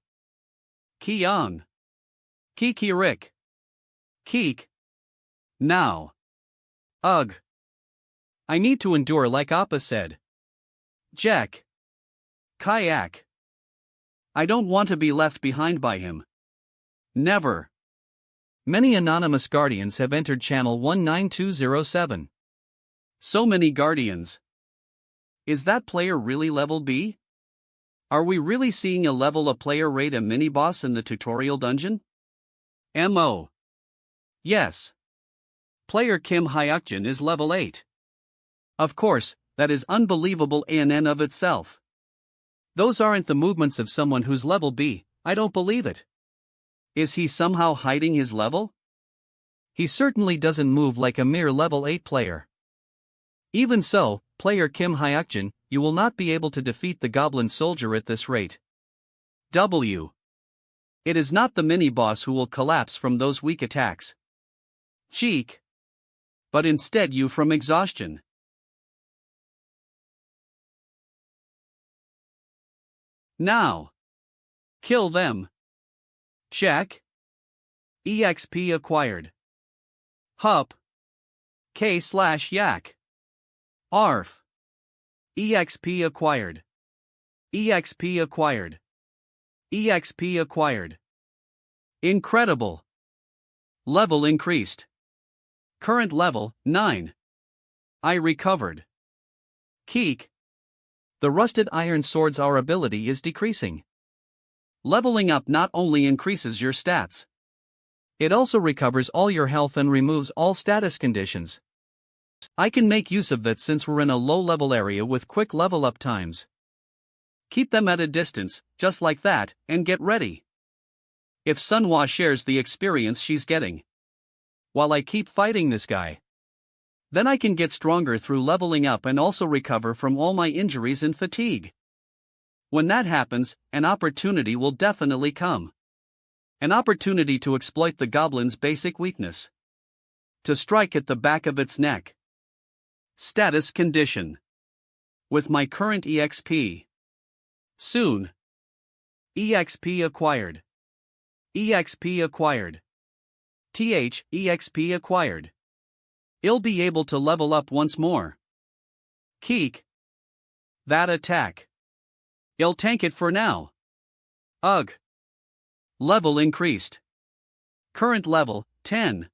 Kiyang. Kikirik. Keek. Now. Ugh. I need to endure like Appa said. Jack. Kayak. I don't want to be left behind by him. Never. Many anonymous guardians have entered channel 19207. So many guardians. Is that player really level B? Are we really seeing a level a player raid a mini-boss in the tutorial dungeon? MO. Yes. Player Kim Hayakjin is level 8. Of course, that is unbelievable in and of itself. Those aren't the movements of someone who's level B, I don't believe it. Is he somehow hiding his level? He certainly doesn't move like a mere level 8 player. Even so, player Kim Hayakjin, you will not be able to defeat the Goblin Soldier at this rate. W. It is not the mini-boss who will collapse from those weak attacks. Cheek. But instead you from exhaustion. Now. Kill them. Check. EXP acquired. Hup. K/yak. ARF. EXP acquired. EXP acquired. EXP acquired. Incredible. Level increased. Current level 9. I recovered. Keek. The rusted iron sword's our ability is decreasing. Leveling up not only increases your stats, it also recovers all your health and removes all status conditions. I can make use of that since we're in a low-level area with quick level-up times. Keep them at a distance, just like that, and get ready. If Sunhwa shares the experience she's getting while I keep fighting this guy, then I can get stronger through leveling up and also recover from all my injuries and fatigue. When that happens, an opportunity will definitely come. An opportunity to exploit the goblin's basic weakness. To strike at the back of its neck. Status condition. With my current EXP. Soon. EXP acquired. EXP acquired. EXP acquired. I'll be able to level up once more. Keek. That attack. I'll tank it for now. Ugh. Level increased. Current level, 10.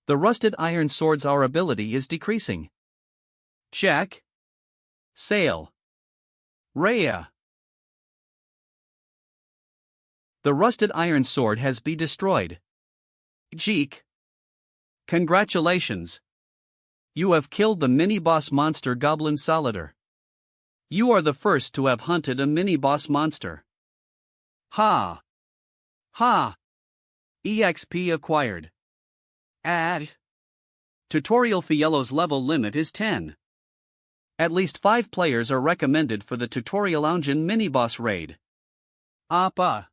The rusted iron swords our ability is decreasing. Check. Sale. Rhea. The rusted iron sword has been destroyed. Jeek. Congratulations. You have killed the mini-boss monster Goblin Solitaire. You are the first to have hunted a mini-boss monster. Ha. Ha. EXP acquired. Add. Tutorial Fiello's level limit is 10. At least 5 players are recommended for the Tutorial Engine mini-boss raid. Appa.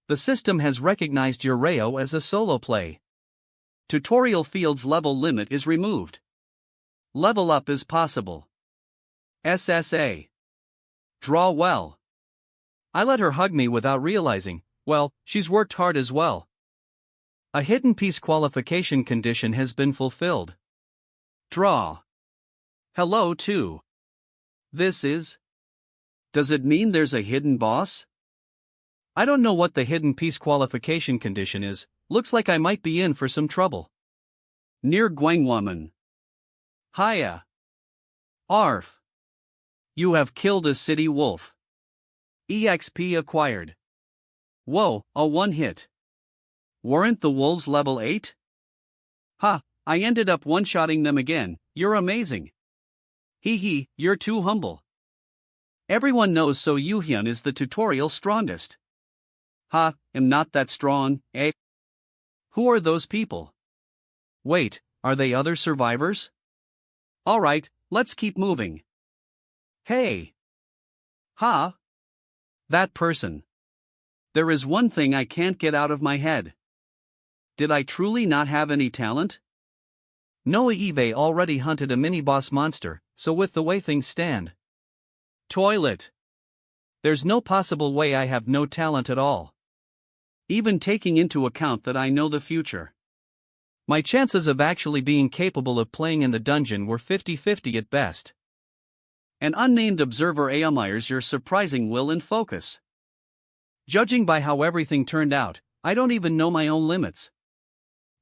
The system has recognized your Rayo as a solo play. Tutorial Field's level limit is removed. Level up is possible. SSA. Draw well. I let her hug me without realizing, well, she's worked hard as well. A hidden piece qualification condition has been fulfilled. Draw. Hello too. This is. Does it mean there's a hidden boss? I don't know what the hidden piece qualification condition is, looks like I might be in for some trouble. Near Guangwoman. Hiya. Arf. You have killed a city wolf. EXP acquired. Whoa, a one-hit. Weren't the wolves level 8? Ha, I ended up one-shotting them again, you're amazing. Hee, you're too humble. Everyone knows So Yuhyun is the tutorial strongest. Ha, am not that strong, eh? Who are those people? Wait, are they other survivors? Alright, let's keep moving. Hey! Ha! That person. There is one thing I can't get out of my head. Did I truly not have any talent? Noah Eve already hunted a mini-boss monster, so with the way things stand. Toilet. There's no possible way I have no talent at all. Even taking into account that I know the future. My chances of actually being capable of playing in the dungeon were 50-50 at best. An unnamed observer admires your surprising will and focus. Judging by how everything turned out, I don't even know my own limits.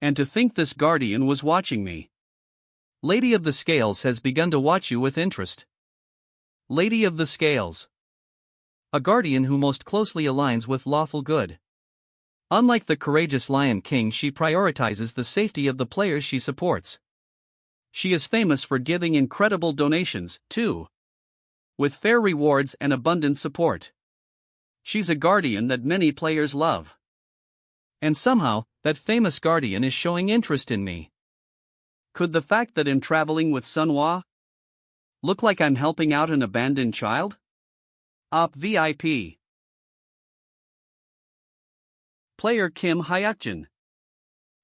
And to think this guardian was watching me. Lady of the Scales has begun to watch you with interest. Lady of the Scales. A guardian who most closely aligns with lawful good. Unlike the courageous Lion King, she prioritizes the safety of the players she supports. She is famous for giving incredible donations, too. With fair rewards and abundant support. She's a guardian that many players love. And somehow, that famous guardian is showing interest in me. Could the fact that I'm traveling with Manhwa look like I'm helping out an abandoned child? Op VIP. Player Kim Hayakjin.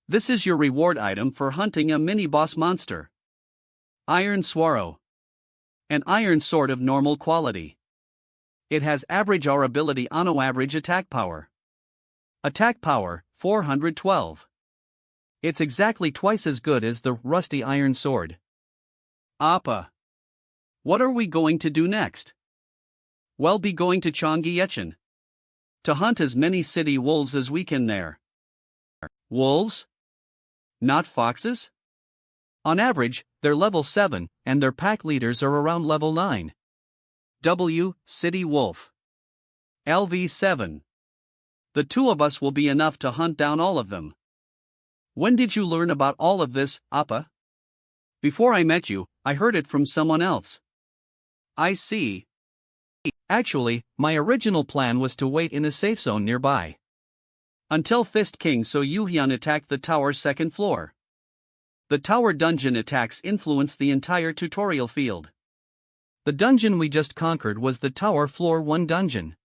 This is your reward item for hunting a mini-boss monster. Iron Swaro. An iron sword of normal quality. It has average R ability on average attack power. Attack power, 412. It's exactly twice as good as the rusty iron sword. Appa. What are we going to do next? Well, be going to Cheonggyecheon. To hunt as many city wolves as we can there. Wolves? Not foxes? On average, they're level 7, and their pack leaders are around level 9. City Wolf. LV7. The two of us will be enough to hunt down all of them. When did you learn about all of this, Appa? Before I met you, I heard it from someone else. I see. Actually, my original plan was to wait in a safe zone nearby. Until Fist King So Yuhyun attacked the tower's second floor. The tower dungeon attacks influenced the entire tutorial field. The dungeon we just conquered was the Tower Floor 1 dungeon.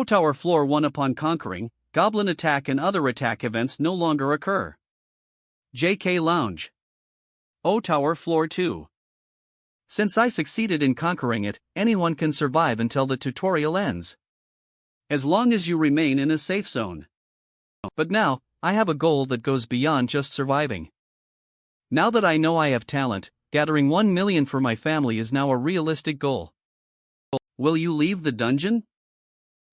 Tower Floor 1 upon conquering, Goblin attack and other attack events no longer occur. JK Lounge. Tower Floor 2. Since I succeeded in conquering it, anyone can survive until the tutorial ends. as long as you remain in a safe zone. But now, I have a goal that goes beyond just surviving. Now that I know I have talent, gathering 1 million for my family is now a realistic goal. Will you leave the dungeon?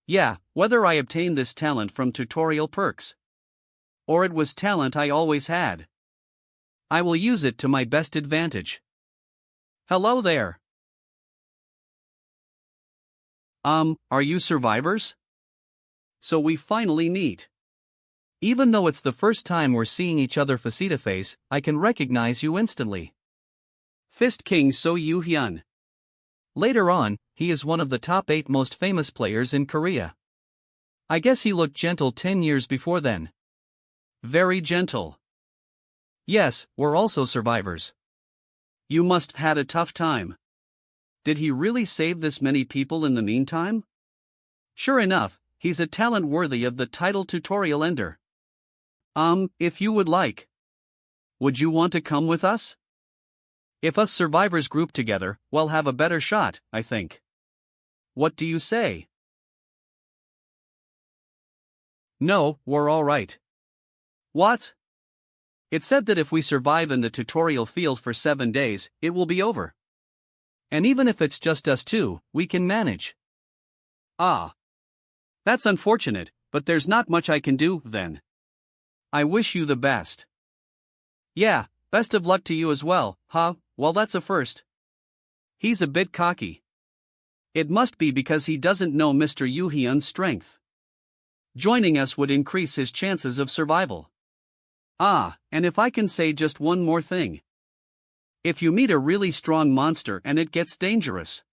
Yeah, whether I obtain this talent from tutorial perks, or it was talent I always had, I will use it to my best advantage. Hello there. Are you survivors? So we finally meet. Even though it's the first time we're seeing each other face to face, I can recognize you instantly. Fist King So Yoo-hyun. Later on, he is one of the top 8 most famous players in Korea. I guess he looked gentle 10 years before then. Very gentle. Yes, we're also survivors. You must have had a tough time. Did he really save this many people in the meantime? Sure enough, he's a talent worthy of the title tutorial ender. If you would like. Would you want to come with us? If us survivors group together, we'll have a better shot, I think. What do you say? No, we're alright. What? It said that if we survive in the tutorial field for 7 days, it will be over. And even if it's just us two, we can manage. Ah. That's unfortunate, but there's not much I can do, then. I wish you the best. Yeah, best of luck to you as well, huh? Well, that's a first. He's a bit cocky. It must be because he doesn't know Mr. Yoo-hyun's strength. Joining us would increase his chances of survival. Ah, and if I can say just one more thing. If you meet a really strong monster and it gets dangerous,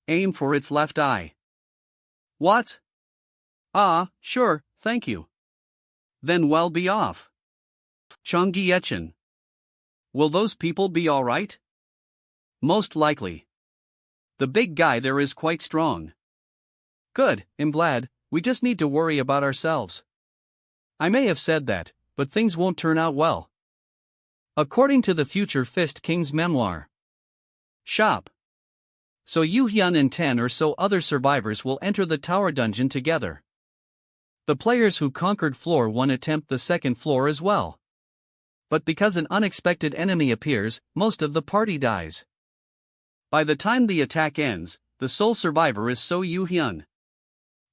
aim for its left eye. What? Ah, sure, thank you. Then well be off. Chongyecheon. Will those people be alright? Most likely. The big guy there is quite strong. Good, I'm glad, we just need to worry about ourselves. I may have said that, but things won't turn out well. According to the future Fist King's memoir. Shop. So Yoo-hyun and 10 or so other survivors will enter the tower dungeon together. The players who conquered floor 1 attempt the second floor as well. But because an unexpected enemy appears, most of the party dies. By the time the attack ends, the sole survivor is So Yoo-hyun.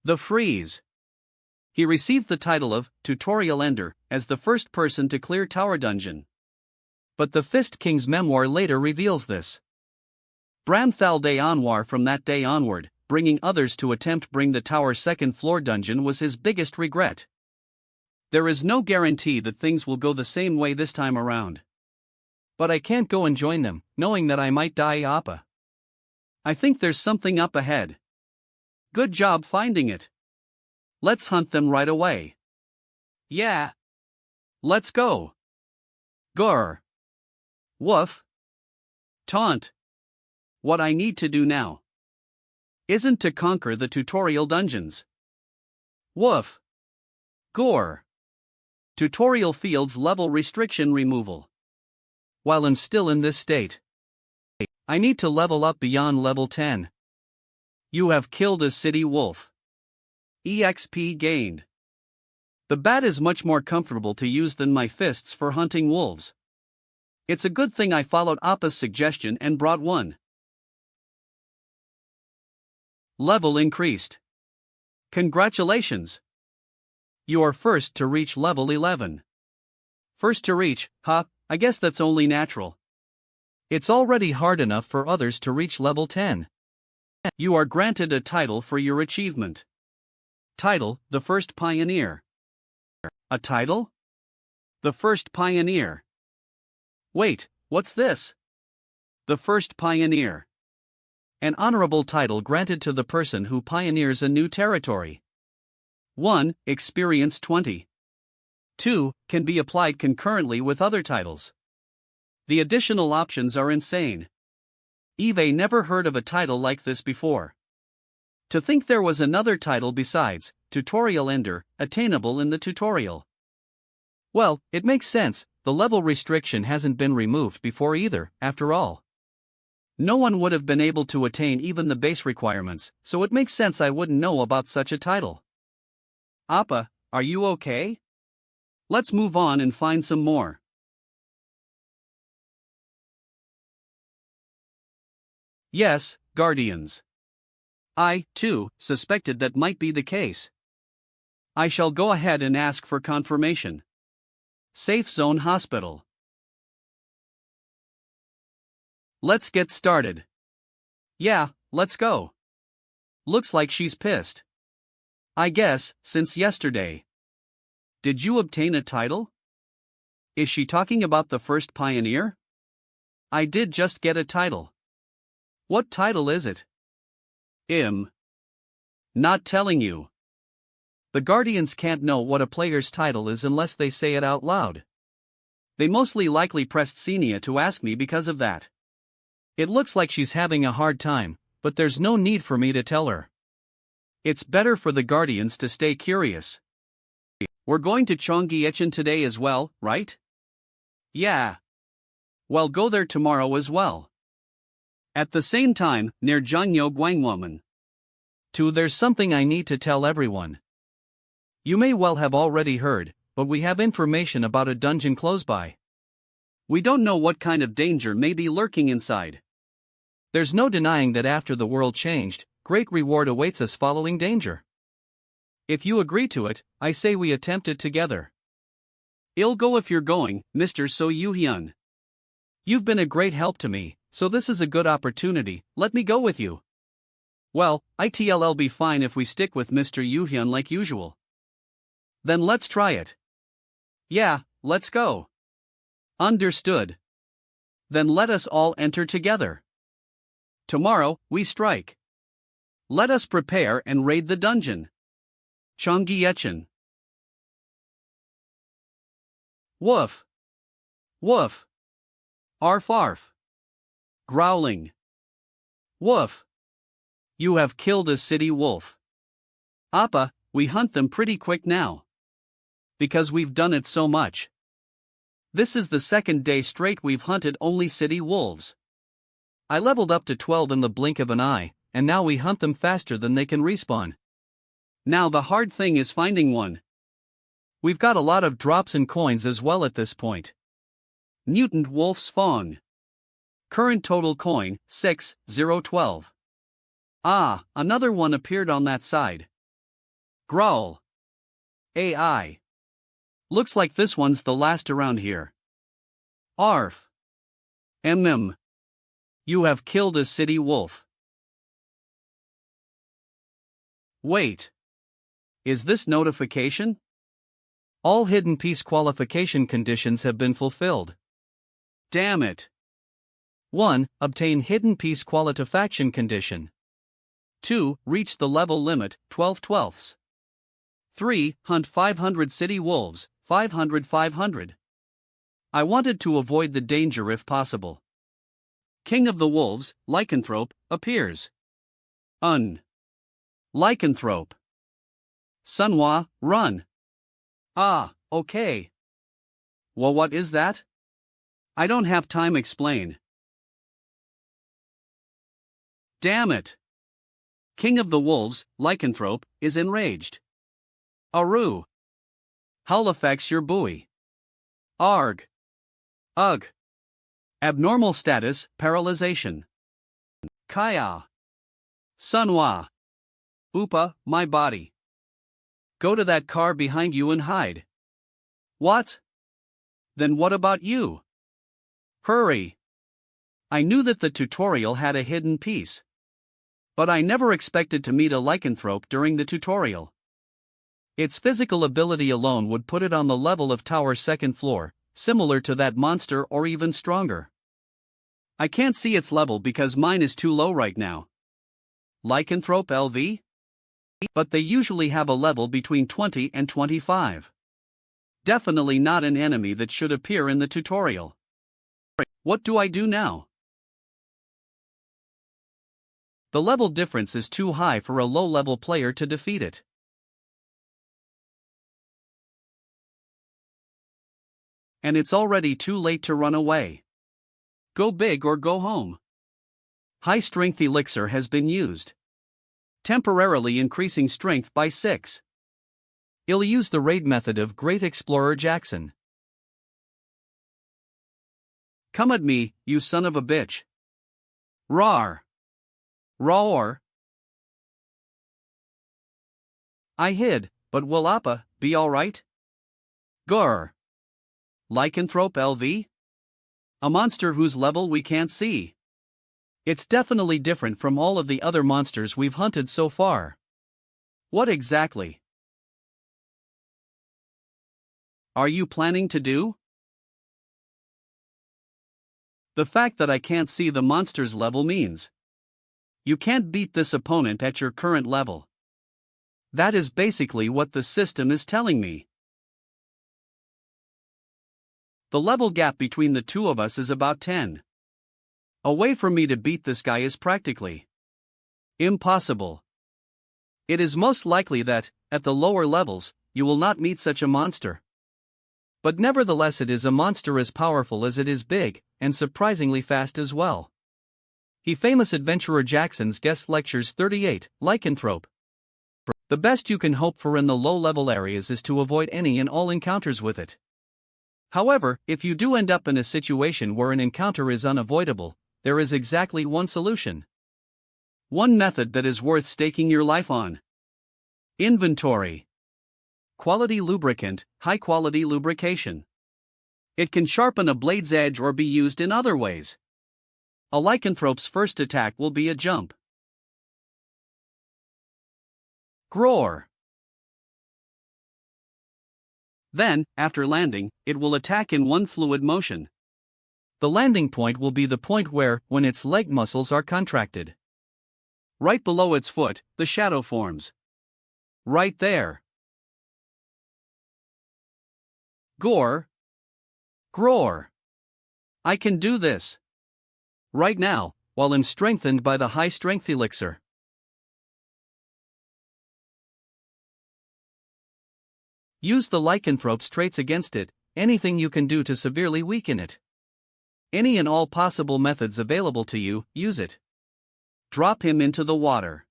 The freeze. He received the title of Tutorial Ender as the first person to clear tower dungeon. But the Fist King's memoir later reveals this. Bramthal day onwar from that day onward, bringing others to attempt bring the tower second floor dungeon was his biggest regret. There is no guarantee that things will go the same way this time around. But I can't go and join them, knowing that I might die Appa. I think there's something up ahead. Good job finding it. Let's hunt them right away. Yeah. Let's go. Grr. Woof. Taunt. What I need to do now isn't to conquer the tutorial dungeons. Woof. Gore. Tutorial fields level restriction removal. While I'm still in this state, I need to level up beyond level 10. You have killed a city wolf. EXP gained. The bat is much more comfortable to use than my fists for hunting wolves. It's a good thing I followed Appa's suggestion and brought one. Level increased. Congratulations! You are first to reach level 11. First to reach, I guess that's only natural. It's already hard enough for others to reach level 10. You are granted a title for your achievement. Title, the First Pioneer. A title? The First Pioneer. Wait, what's this? The First Pioneer. An honorable title granted to the person who pioneers a new territory. 1. Experience 20. 2. Can be applied concurrently with other titles. The additional options are insane. Eve never heard of a title like this before. To think there was another title besides Tutorial Ender, attainable in the tutorial. Well, it makes sense, the level restriction hasn't been removed before either, after all. No one would have been able to attain even the base requirements, so it makes sense I wouldn't know about such a title. Appa, are you okay? Let's move on and find some more. Yes, Guardians. I, too, suspected that might be the case. I shall go ahead and ask for confirmation. Safe Zone Hospital. Let's get started. Yeah, let's go. Looks like she's pissed. I guess, since yesterday. Did you obtain a title? Is she talking about the first pioneer? I did just get a title. What title is it? Not telling you. The Guardians can't know what a player's title is unless they say it out loud. They mostly likely pressed Xenia to ask me because of that. It looks like she's having a hard time, but there's no need for me to tell her. It's better for the Guardians to stay curious. We're going to Chonggyecheon today as well, right? Yeah. Well, go there tomorrow as well. At the same time, near Jangyo Gwangwoman. 2. There's something I need to tell everyone. You may well have already heard, but we have information about a dungeon close by. We don't know what kind of danger may be lurking inside. There's no denying that after the world changed, great reward awaits us following danger. If you agree to it, I say we attempt it together. I'll go if you're going, Mr. So Yoo-hyun. You've been a great help to me, so this is a good opportunity, let me go with you. Well, it'll be fine if we stick with Mr. Yoo-hyun like usual. Then let's try it. Yeah, let's go. Understood. Then let us all enter together. Tomorrow, we strike. Let us prepare and raid the dungeon. Chonggyecheon. Woof. Woof. Arf arf. Growling. Woof. You have killed a city wolf. Appa, we hunt them pretty quick now. Because we've done it so much. This is the second day straight we've hunted only city wolves. I leveled up to 12 in the blink of an eye, and now we hunt them faster than they can respawn. Now the hard thing is finding one. We've got a lot of drops and coins as well at this point. Mutant Wolf's Fong. Current total coin, 6,012. Ah, another one appeared on that side. Growl. AI. Looks like this one's the last around here. Arf. You have killed a city wolf. Wait. Is this notification? All hidden piece qualification conditions have been fulfilled. Damn it. 1. Obtain hidden piece qualification condition. 2. Reach the level limit, 12/12. 3. Hunt 500 city wolves, 500. I wanted to avoid the danger if possible. King of the Wolves, Lyanthrope, appears. Lyanthrope. Manhwa, run. Ah, okay. Well, what is that? I don't have time explain. Damn it. King of the Wolves, Lyanthrope, is enraged. Aru. Hull affects your buoy. Arg. Ugh. Abnormal status, paralyzation. Kaya. Sunwa. Upa, my body. Go to that car behind you and hide. What? Then what about you? Hurry. I knew that the tutorial had a hidden piece. But I never expected to meet a Lyanthrope during the tutorial. Its physical ability alone would put it on the level of tower second floor, similar to that monster or even stronger. I can't see its level because mine is too low right now. Lyanthrope LV? But they usually have a level between 20 and 25. Definitely not an enemy that should appear in the tutorial. What do I do now? The level difference is too high for a low-level player to defeat it. And it's already too late to run away. Go big or go home. High strength elixir has been used. Temporarily increasing strength by 6. I'll use the raid method of Great Explorer Jackson. Come at me, you son of a bitch. Rawr. Rawr. I hid, but will Appa be alright? Grr. Lyanthrope LV? A monster whose level we can't see. It's definitely different from all of the other monsters we've hunted so far. What exactly are you planning to do? The fact that I can't see the monster's level means you can't beat this opponent at your current level. That is basically what the system is telling me. The level gap between the two of us is about 10. A way for me to beat this guy is practically impossible. It is most likely that, at the lower levels, you will not meet such a monster. But nevertheless, it is a monster as powerful as it is big, and surprisingly fast as well. He famous adventurer Jackson's guest lectures 38, Lyanthrope. The best you can hope for in the low-level areas is to avoid any and all encounters with it. However, if you do end up in a situation where an encounter is unavoidable, there is exactly one solution. One method that is worth staking your life on. Inventory. Quality lubricant, high-quality lubrication. It can sharpen a blade's edge or be used in other ways. A Lyanthrope's first attack will be a jump. Groar. Then, after landing, it will attack in one fluid motion. The landing point will be the point where, when its leg muscles are contracted. Right below its foot, the shadow forms. Right there. Gore. Groar. I can do this. Right now, while I'm strengthened by the high strength elixir. Use the Lyanthrope's traits against it, anything you can do to severely weaken it. Any and all possible methods available to you, use it. Drop him into the water.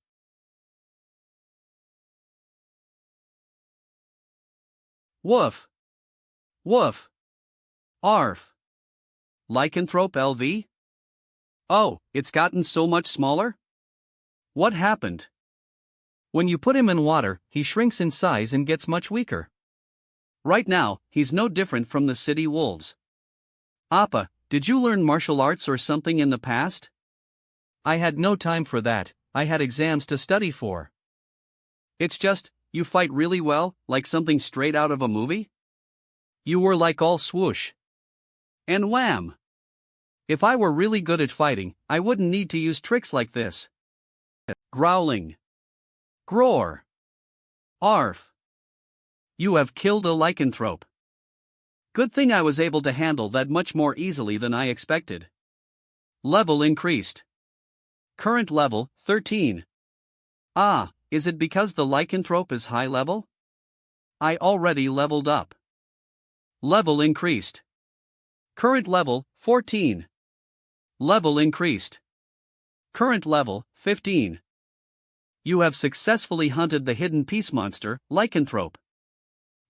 Woof. Woof. Arf. Lyanthrope LV? Oh, it's gotten so much smaller? What happened? When you put him in water, he shrinks in size and gets much weaker. Right now, he's no different from the city wolves. Appa, did you learn martial arts or something in the past? I had no time for that, I had exams to study for. It's just, you fight really well, like something straight out of a movie? You were like all swoosh. And wham! If I were really good at fighting, I wouldn't need to use tricks like this. Growling. Groar. Arf. You have killed a Lyanthrope. Good thing I was able to handle that much more easily than I expected. Level increased. Current level, 13. Ah, is it because the Lyanthrope is high level? I already leveled up. Level increased. Current level, 14. Level increased. Current level, 15. You have successfully hunted the hidden peace monster, Lyanthrope.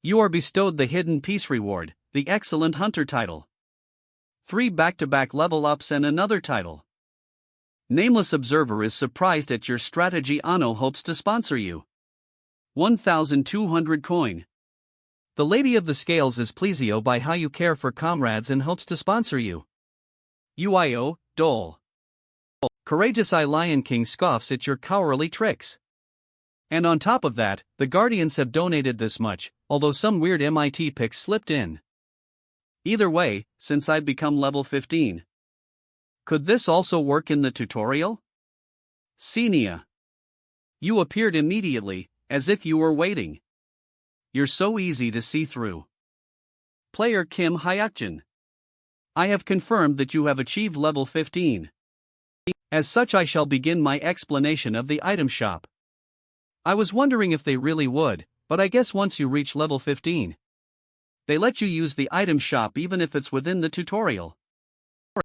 You are bestowed the hidden peace reward, the excellent hunter title. 3 back-to-back level ups and another title. Nameless Observer is surprised at your strategy. Ano hopes to sponsor you. 1,200 coin. The Lady of the Scales is pleasio by how you care for comrades and hopes to sponsor you. UIO, Dole. Courageous I Lion King scoffs at your cowardly tricks. And on top of that, the Guardians have donated this much, although some weird MIT picks slipped in. Either way, since I've become level 15. Could this also work in the tutorial? Xenia. You appeared immediately, as if you were waiting. You're so easy to see through. Player Kim Hayakjin. I have confirmed that you have achieved level 15. As such, I shall begin my explanation of the item shop. I was wondering if they really would, but I guess once you reach level 15, they let you use the item shop even if it's within the tutorial.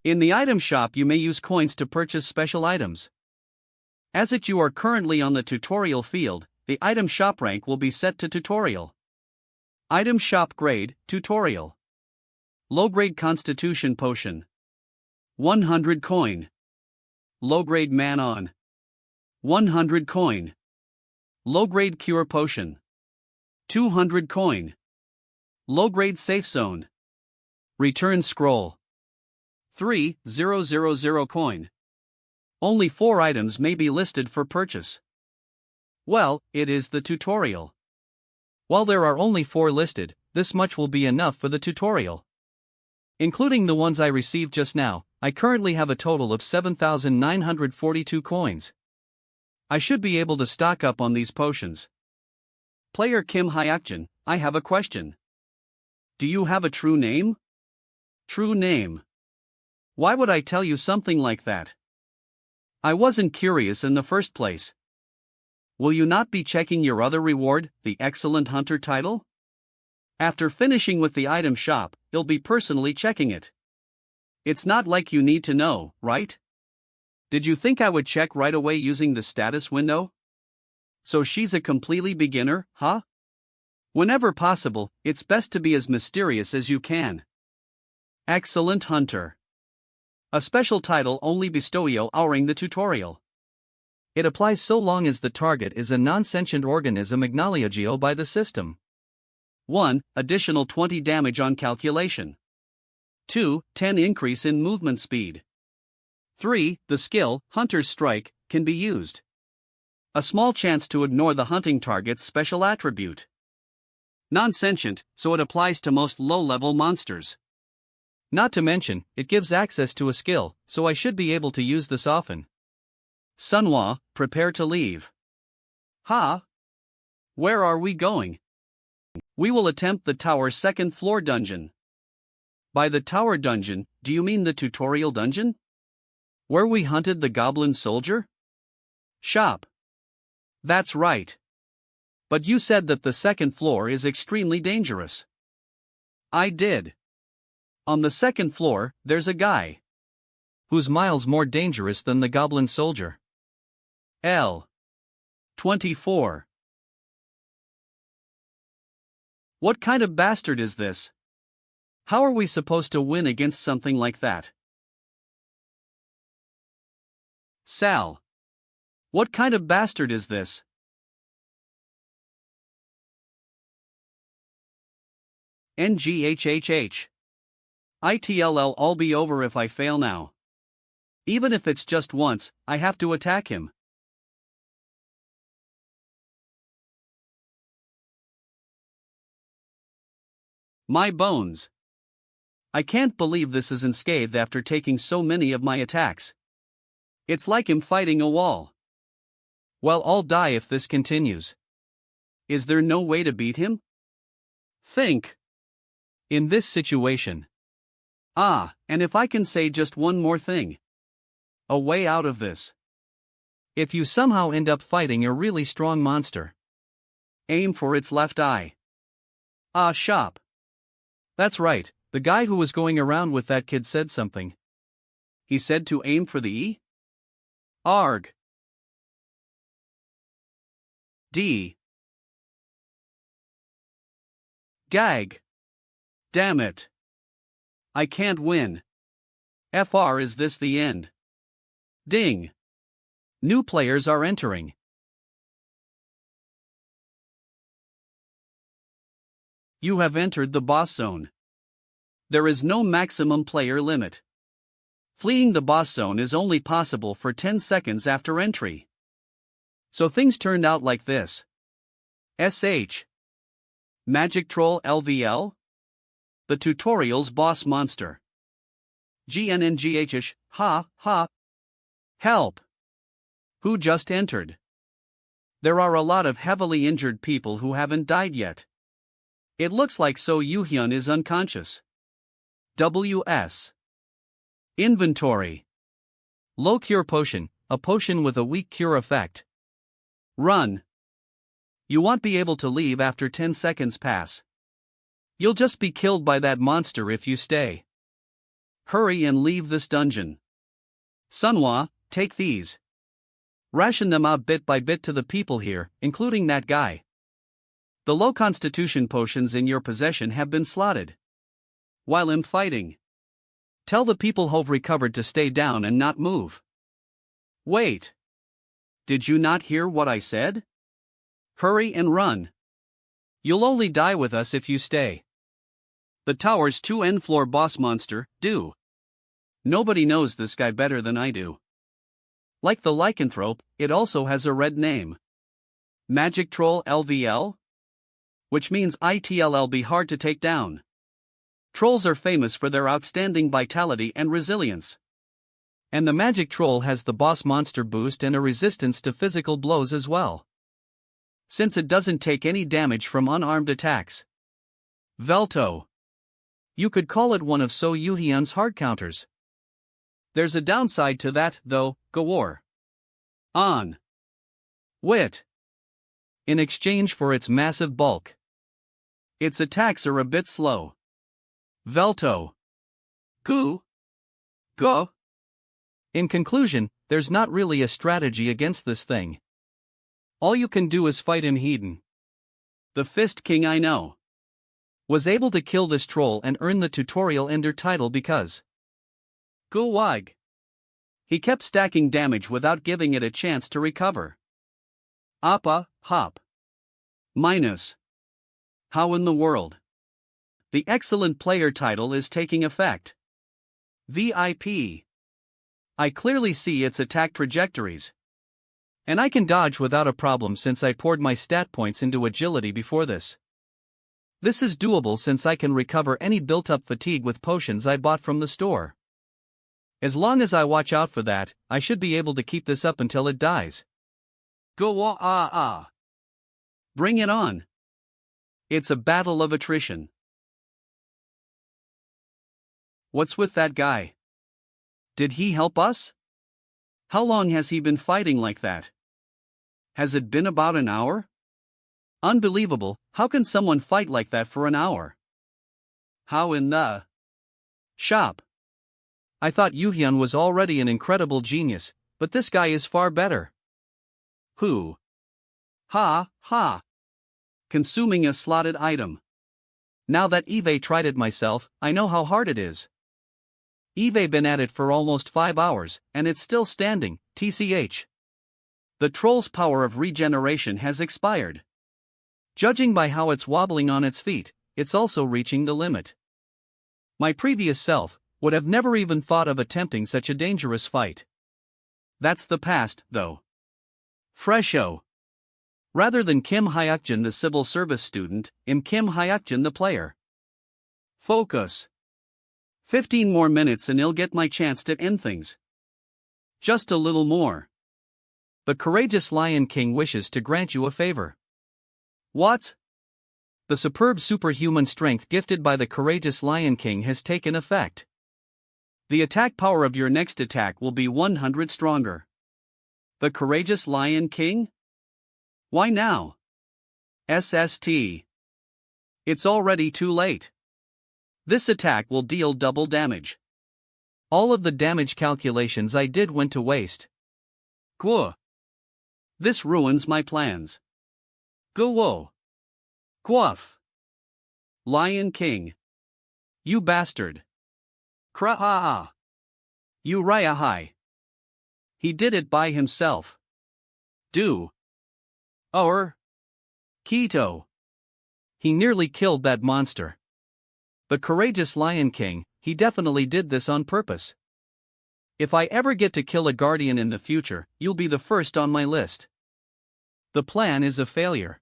In the item shop you may use coins to purchase special items. As you are currently on the tutorial field, the item shop rank will be set to tutorial. Item shop grade, tutorial. Low grade constitution potion. 100 coin. Low grade man on. 100 coin. Low grade cure potion. 200 coin. Low grade safe zone. Return scroll. 3000 coin. Only 4 items may be listed for purchase. Well, it is the tutorial. While there are only 4 listed, this much will be enough for the tutorial. Including the ones I received just now, I currently have a total of 7,942 coins. I should be able to stock up on these potions. Player Kim Hayakjin, I have a question. Do you have a true name? True name. Why would I tell you something like that? I wasn't curious in the first place. Will you not be checking your other reward, the Excellent Hunter title? After finishing with the item shop, you'll be personally checking it. It's not like you need to know, right? Did you think I would check right away using the status window? So she's a completely beginner, huh? Whenever possible, it's best to be as mysterious as you can. Excellent Hunter. A special title only bestowed during the tutorial. It applies so long as the target is a non-sentient organism acknowledged by the system. 1. Additional 20 damage on calculation. 2. 10 increase in movement speed. 3. The skill, Hunter's Strike, can be used. A small chance to ignore the hunting target's special attribute. Non-sentient, so it applies to most low-level monsters. Not to mention, it gives access to a skill, so I should be able to use this often. Manhwa, prepare to leave. Ha! Where are we going? We will attempt the tower's 2nd floor dungeon. By the tower dungeon, do you mean the tutorial dungeon? Where we hunted the goblin soldier? Shop. That's right. But you said that the 2nd floor is extremely dangerous. I did. On the 2nd floor, there's a guy. Who's miles more dangerous than the goblin soldier. L. 24. What kind of bastard is this? How are we supposed to win against something like that? Sal. What kind of bastard is this? NGHHH. ITLL, all be over if I fail now. Even if it's just once, I have to attack him. My bones. I can't believe this is unscathed after taking so many of my attacks. It's like him fighting a wall. Well, I'll die if this continues. Is there no way to beat him? Think. In this situation. And if I can say just one more thing. A way out of this. If you somehow end up fighting a really strong monster, aim for its left eye. Shop. That's right, the guy who was going around with that kid said something. He said to aim for the E? Arg. D. Gag. Damn it. I can't win. FR, is this the end? Ding. New players are entering. You have entered the boss zone. There is no maximum player limit. Fleeing the boss zone is only possible for 10 seconds after entry. So things turned out like this. SH. Magic Troll LVL? The tutorial's boss monster. GNNGHH, ha. Help. Who just entered? There are a lot of heavily injured people who haven't died yet. It looks like So Yuhyun is unconscious. WS. Inventory. Low cure potion, a potion with a weak cure effect. Run. You won't be able to leave after 10 seconds pass. You'll just be killed by that monster if you stay. Hurry and leave this dungeon. Sunhwa, take these. Ration them out bit by bit to the people here, including that guy. The low constitution potions in your possession have been slotted. While I'm fighting. Tell the people who've recovered to stay down and not move. Wait. Did you not hear what I said? Hurry and run. You'll only die with us if you stay. The tower's 2 floor boss monster, do. Nobody knows this guy better than I do. Like the Lyanthrope, it also has a red name. Magic Troll LVL? Which means it'll be hard to take down. Trolls are famous for their outstanding vitality and resilience. And the Magic Troll has the boss monster boost and a resistance to physical blows as well. Since it doesn't take any damage from unarmed attacks. Velto. You could call it one of So Yuhyun's hard counters. There's a downside to that, though, Gawar. On. Wit. In exchange for its massive bulk. Its attacks are a bit slow. Velto. Go. In conclusion, there's not really a strategy against this thing. All you can do is fight him Hedon. The Fist King I know. Was able to kill this troll and earn the tutorial ender title because Go Wag. He kept stacking damage without giving it a chance to recover. Appa, hop. Minus. How in the world? The excellent player title is taking effect. VIP. I clearly see its attack trajectories. And I can dodge without a problem since I poured my stat points into agility before this. This is doable since I can recover any built-up fatigue with potions I bought from the store. As long as I watch out for that, I should be able to keep this up until it dies. Go Bring it on. It's a battle of attrition. What's with that guy? Did he help us? How long has he been fighting like that? Has it been about an hour? Unbelievable, how can someone fight like that for an hour? How in the shop? I thought Yuhyun was already an incredible genius, but this guy is far better. Who? Ha. Consuming a slotted item. Now that Eve tried it myself, I know how hard it is. Eve been at it for almost 5 hours, and it's still standing, tch. The troll's power of regeneration has expired. Judging by how it's wobbling on its feet, it's also reaching the limit. My previous self would have never even thought of attempting such a dangerous fight. That's the past, though. Fresho. Rather than Kim Hayakjin the civil service student, I'm Kim Hayakjin the player. Focus. 15 more minutes and I'll get my chance to end things. Just a little more. The courageous Lion King wishes to grant you a favor. What? The superb superhuman strength gifted by the courageous Lion King has taken effect. The attack power of your next attack will be 100 stronger. The courageous Lion King? Why now? SST. It's already too late. This attack will deal double damage. All of the damage calculations I did went to waste. Guo. This ruins my plans. Guo. Guaf. Lion King. You bastard. Kra'a. You Rayahai. He did it by himself. Do. Keto. He nearly killed that monster. The courageous Lion King, he definitely did this on purpose. If I ever get to kill a guardian in the future, you'll be the first on my list. The plan is a failure.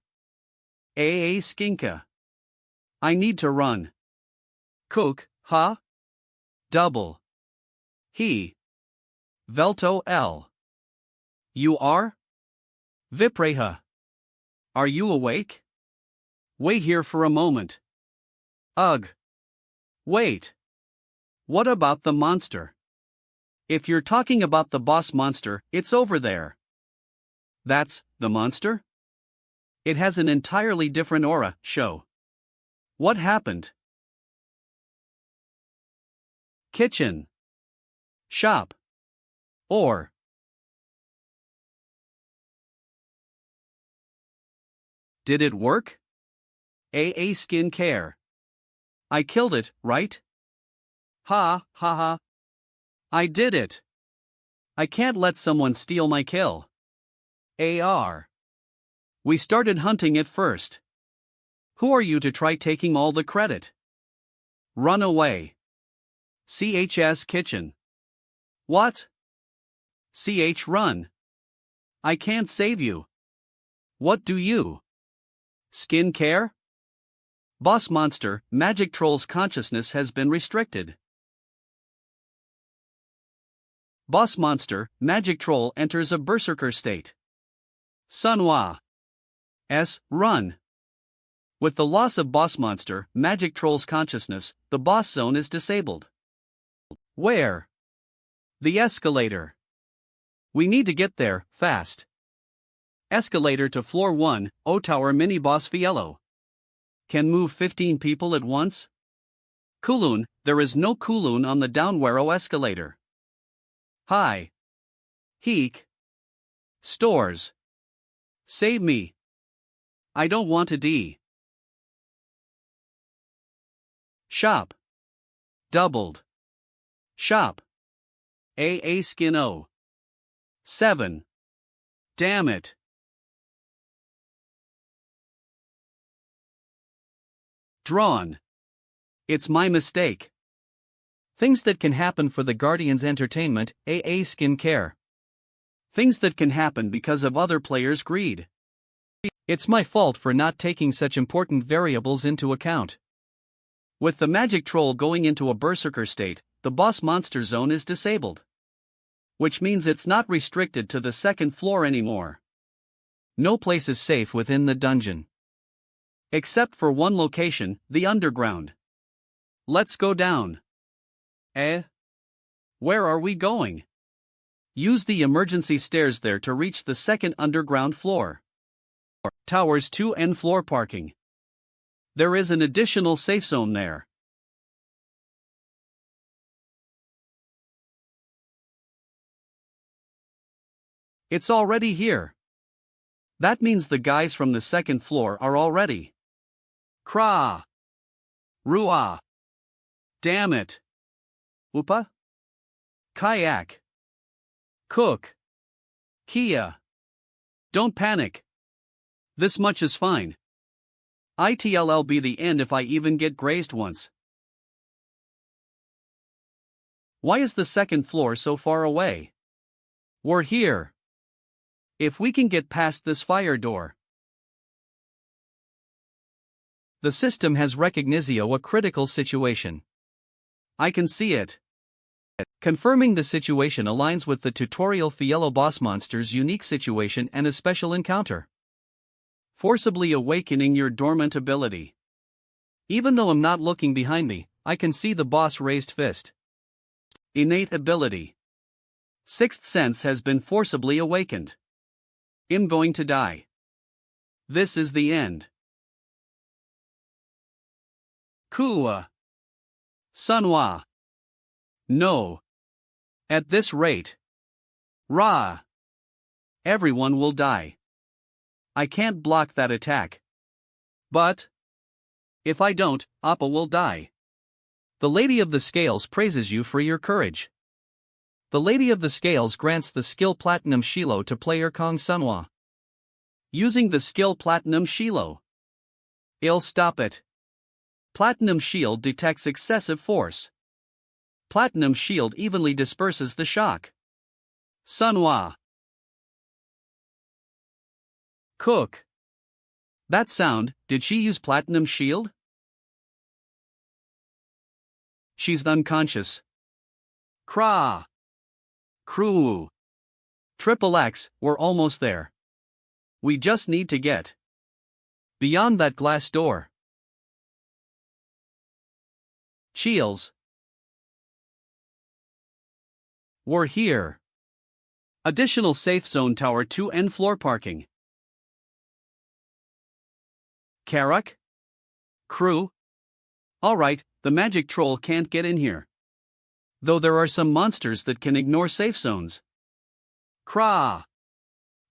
Skinka. I need to run. Cook, huh? Double. He. Velto L. You are? Vipreha. Are you awake? Wait here for a moment. Ugh. Wait. What about the monster? If you're talking about the boss monster, it's over there. That's the monster? It has an entirely different aura, show. What happened? kitchen, shop, or did it work? AA skin care. I killed it, right? Ha ha ha. I did it. I can't let someone steal my kill. AR. We started hunting it first. Who are you to try taking all the credit? Run away. CHS kitchen. What? CH run. I can't save you. What do you? Skin care? Boss monster, magic troll's consciousness has been restricted. Boss monster, magic troll enters a berserker state. Manhwa. S. Run. With the loss of boss monster, magic troll's consciousness, the boss zone is disabled. Where? The escalator. We need to get there, fast. Escalator to floor 1, O Tower miniboss Fiello. Can move 15 people at once? Kulun, there is no Kulun on the downwarrow escalator. Hi. Heek. Stores. Save me. I don't want to D. Shop. Doubled. Shop. AA skin O. 7. Damn it. Drawn. It's my mistake. Things that can happen for the Guardian's entertainment, AA skin care. Things that can happen because of other players' greed. It's my fault for not taking such important variables into account. With the magic troll going into a berserker state, the boss monster zone is disabled. Which means it's not restricted to the second floor anymore. No place is safe within the dungeon. Except for one location, the underground. Let's go down. Where are we going? Use the emergency stairs there to reach the second underground floor. Towers 2 and floor parking. There is an additional safe zone there. It's already here. That means the guys from the second floor are already. Kra. Rua. Damn it. Upa. Kayak. Cook. Kia. Don't panic. This much is fine. It'll be the end if I even get grazed once. Why is the second floor so far away? We're here. If we can get past this fire door. The system has recognizio a critical situation. I can see it. Confirming the situation aligns with the tutorial Fiello boss monster's unique situation and a special encounter. Forcibly awakening your dormant ability. Even though I'm not looking behind me, I can see the boss raised fist. Innate ability. Sixth sense has been forcibly awakened. I'm going to die. This is the end. Kua. Manhwa. No. At this rate. Ra. Everyone will die. I can't block that attack. But if I don't, Appa will die. The Lady of the Scales praises you for your courage. The Lady of the Scales grants the skill Platinum Shilo to player Kong Manhwa. Using the skill Platinum Shilo. I'll stop it. Platinum Shield detects excessive force. Platinum Shield evenly disperses the shock. Manhwa. Cook. That sound, did she use Platinum Shield? She's unconscious. Kra. Crew. Triple X, we're almost there. We just need to get beyond that glass door. Chills. We're here. Additional safe zone tower 2 and floor parking. Karak? Crew? Alright, the magic troll can't get in here. Though there are some monsters that can ignore safe zones. Krah!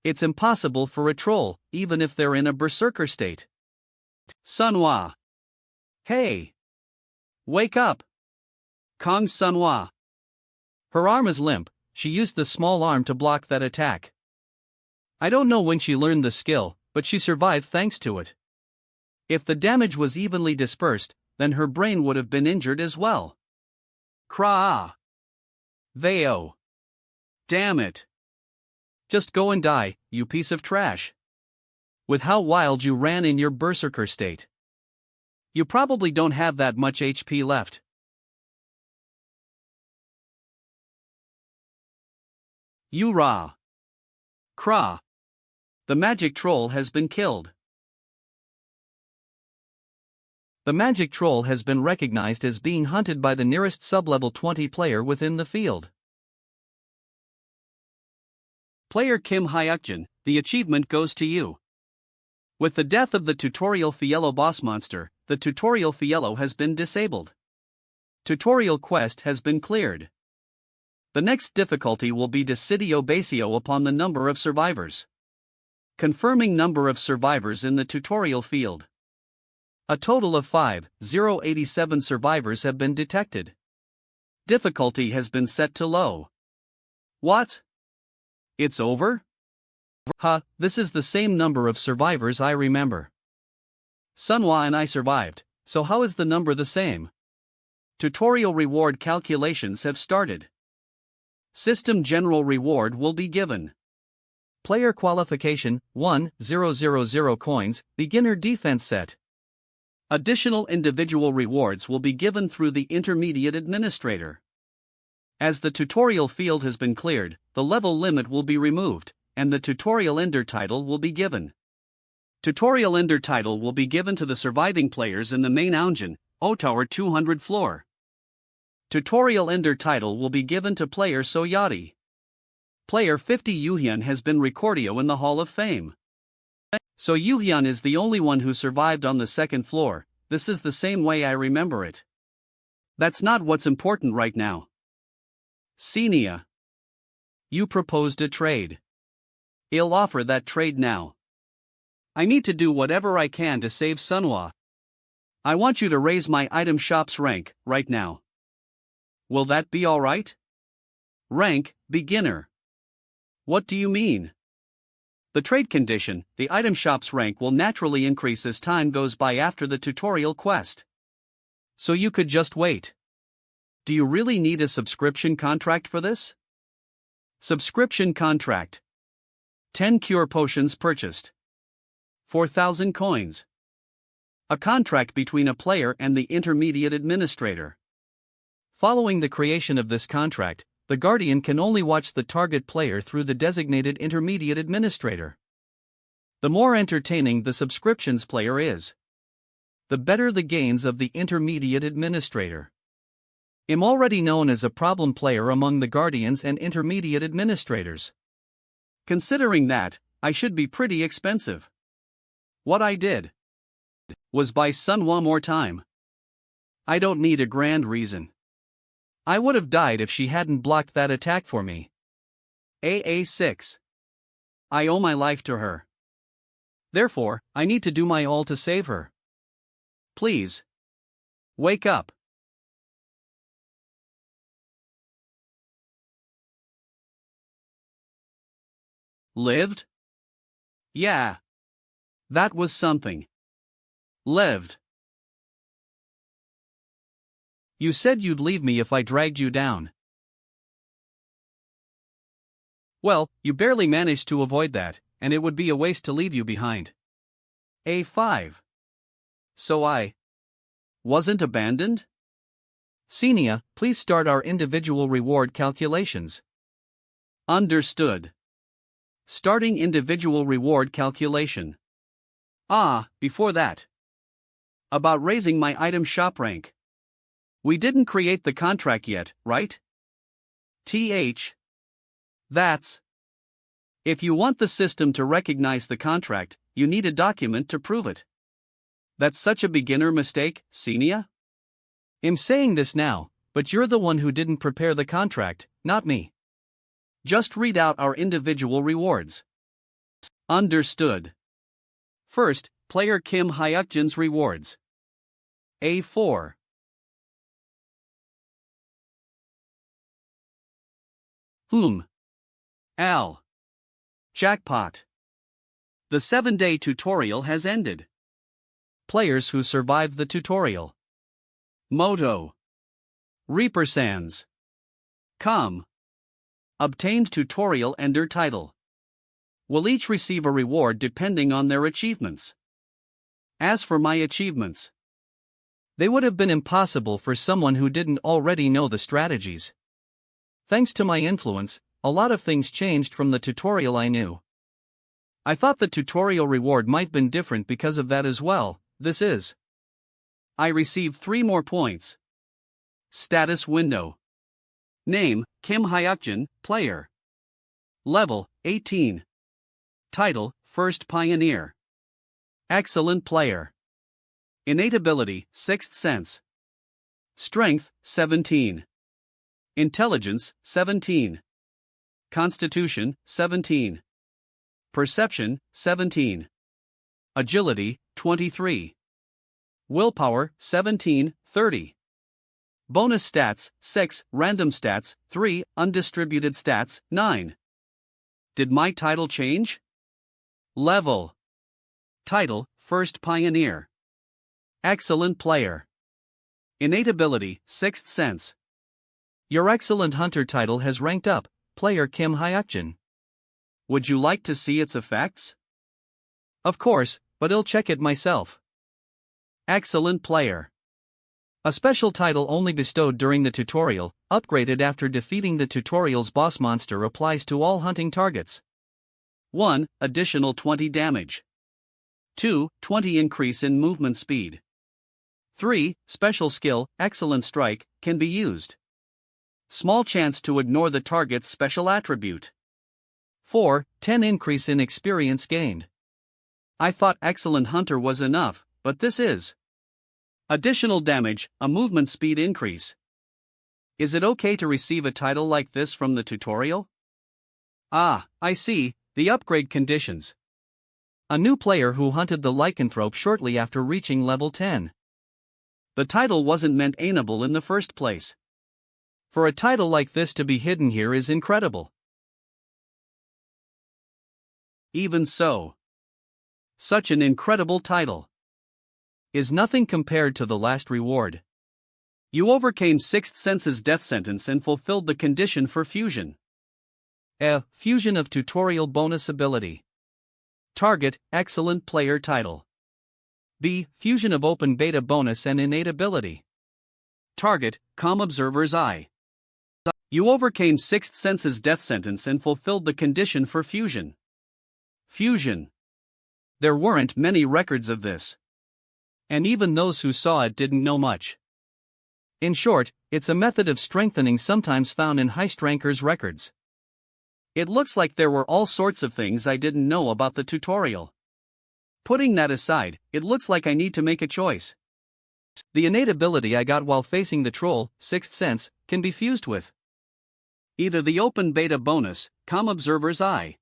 It's impossible for a troll, even if they're in a berserker state. Sunhwa! Hey! Wake up! Kong's Sunhwa! Her arm is limp, she used the small arm to block that attack. I don't know when she learned the skill, but she survived thanks to it. If the damage was evenly dispersed, then her brain would have been injured as well. Krah! Veo! Damn it! Just go and die, you piece of trash. With how wild you ran in your berserker state. You probably don't have that much HP left. Yura! Krah! The magic troll has been killed. The magic troll has been recognized as being hunted by the nearest sub-level 20 player within the field. Player Kim Hayakjin, the achievement goes to you. With the death of the tutorial Fiello boss monster, the tutorial Fiello has been disabled. Tutorial quest has been cleared. The next difficulty will be Decidio Basio upon the number of survivors. Confirming number of survivors in the tutorial field. A total of 5,087 survivors have been detected. Difficulty has been set to low. What? It's over? This is the same number of survivors I remember. Sunhwa and I survived, so how is the number the same? Tutorial reward calculations have started. System general reward will be given. Player qualification, 1,000 coins, beginner defense set. Additional individual rewards will be given through the intermediate administrator. As the tutorial field has been cleared, the level limit will be removed, and the tutorial ender title will be given. Tutorial ender title will be given to the surviving players in the main engine, O-Tower 200 floor. Tutorial ender title will be given to player Soyati. Player 50 Yuhyun has been Recordio in the Hall of Fame. So Yuhyun is the only one who survived on the second floor. This is the same way I remember it. That's not what's important right now. Senia. You proposed a trade. I'll offer that trade now. I need to do whatever I can to save Sunhwa. I want you to raise my item shop's rank, right now. Will that be alright? Rank, beginner. What do you mean? The trade condition, the item shop's rank will naturally increase as time goes by after the tutorial quest. So you could just wait. Do you really need a subscription contract for this? Subscription contract. 10 cure potions purchased. 4,000 coins. A contract between a player and the intermediate administrator. Following the creation of this contract, the Guardian can only watch the target player through the designated intermediate administrator. The more entertaining the subscriptions player is, the better the gains of the intermediate administrator. I'm already known as a problem player among the Guardians and intermediate administrators. Considering that, I should be pretty expensive. What I did was buy Sunhwa more time. I don't need a grand reason. I would have died if she hadn't blocked that attack for me. AA6. I owe my life to her. Therefore, I need to do my all to save her. Please. Wake up. Lived? Yeah. That was something. Lived. You said you'd leave me if I dragged you down. Well, you barely managed to avoid that, and it would be a waste to leave you behind. A5. So I wasn't abandoned? Senia, please start our individual reward calculations. Understood. Starting individual reward calculation. Before that. About raising my item shop rank. We didn't create the contract yet, right? That's. If you want the system to recognize the contract, you need a document to prove it. That's such a beginner mistake, Senia? I'm saying this now, But you're the one who didn't prepare the contract, not me. Just read out our individual rewards. Understood. First, player Kim Hayakjin's rewards. A4. Al. Jackpot. The 7-day tutorial has ended. Players who survived the tutorial. Moto. Reaper Sands. Obtained tutorial ender title. Will each receive a reward depending on their achievements. As for my achievements, they would have been impossible for someone who didn't already know the strategies. Thanks to my influence, a lot of things changed from the tutorial I knew. I thought the tutorial reward might been different because of that as well. This is. I received 3 more points. Status window. Name, Kim Hayakjin, player. Level, 18. Title, First Pioneer. Excellent player. Innate ability, Sixth Sense. Strength, 17. Intelligence, 17. Constitution, 17. Perception, 17. Agility, 23. Willpower, 17, 30. Bonus stats, 6, random stats, 3, undistributed stats, 9. Did my title change? Level. Title, First Pioneer. Excellent player. Innate ability, Sixth Sense. Your excellent hunter title has ranked up, player Kim Hayakjin. Would you like to see its effects? Of course, but I'll check it myself. Excellent player. A special title only bestowed during the tutorial, upgraded after defeating the tutorial's boss monster, applies to all hunting targets. 1. Additional 20 damage. 2. 20 increase in movement speed. 3. Special skill, Excellent Strike, can be used. Small chance to ignore the target's special attribute. 4. 10 increase in experience gained. I thought Excellent Hunter was enough, but this is. Additional damage, a movement speed increase. Is it okay to receive a title like this from the tutorial? Ah, I see, the upgrade conditions. A new player who hunted the Lyanthrope shortly after reaching level 10. The title wasn't maintainable in the first place. For a title like this to be hidden here is incredible. Even so, such an incredible title is nothing compared to the last reward. You overcame Sixth Sense's death sentence and fulfilled the condition for fusion. A. Fusion of tutorial bonus ability. Target, Excellent Player title. B. Fusion of open beta bonus and innate ability. Target, Calm Observer's Eye. You overcame Sixth Sense's death sentence and fulfilled the condition for fusion. Fusion. There weren't many records of this. And even those who saw it didn't know much. In short, it's a method of strengthening sometimes found in Heistranker's records. It looks like there were all sorts of things I didn't know about the tutorial. Putting that aside, it looks like I need to make a choice. The innate ability I got while facing the troll, Sixth Sense, can be fused with either the open beta bonus, Calm Observer's Eye,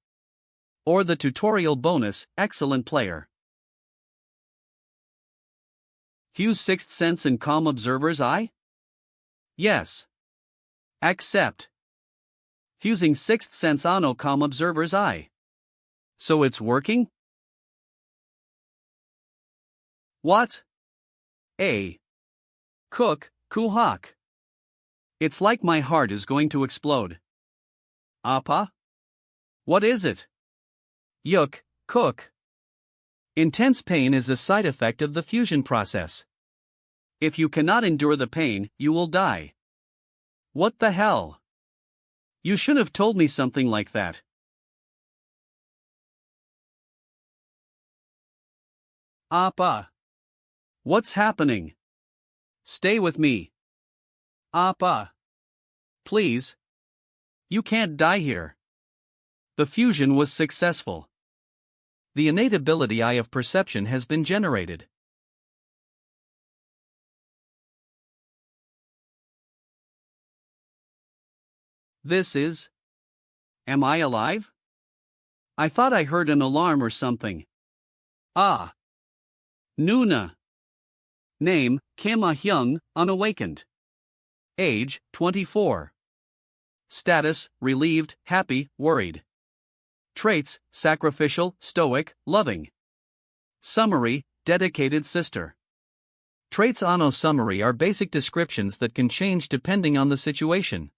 or the tutorial bonus, Excellent Player. Fuse Sixth Sense and Calm Observer's Eye? Yes. Accept. Fusing Sixth Sense on Calm Observer's Eye. So it's working? What? A. Cook, Kuhak. It's like my heart is going to explode. Appa? What is it? Yuk, Cook. Intense pain is a side effect of the fusion process. If you cannot endure the pain, you will die. What the hell? You should have told me something like that. Appa. What's happening? Stay with me. Appa. Please. You can't die here. The fusion was successful. The innate ability Eye of Perception has been generated. This is. Am I alive? I thought I heard an alarm or something. Ah. Nuna. Name, Kim Hayakjin, unawakened. Age, 24. Status, relieved, happy, worried. Traits, sacrificial, stoic, loving. Summary, dedicated sister. Traits Ano summary are basic descriptions that can change depending on the situation.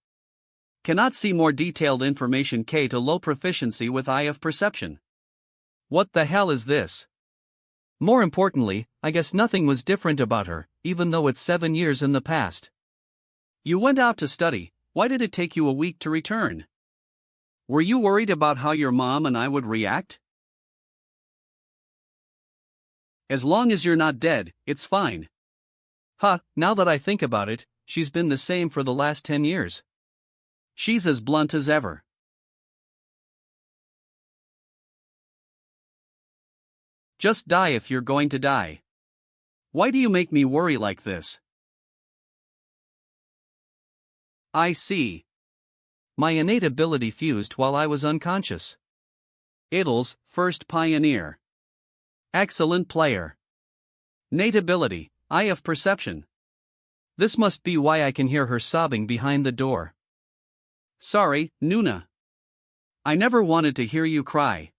Cannot see more detailed information. K to low proficiency with eye of perception. What the hell is this? More importantly, I guess nothing was different about her, even though it's 7 years in the past. You went out to study, why did it take you a week to return? Were you worried about how your mom and I would react? As long as you're not dead, it's fine. Now that I think about it, she's been the same for the last 10 years. She's as blunt as ever. Just die if you're going to die. Why do you make me worry like this? I see. My innate ability fused while I was unconscious. Idles, first pioneer. Excellent player. Innate ability, eye of perception. This must be why I can hear her sobbing behind the door. Sorry, Nuna. I never wanted to hear you cry.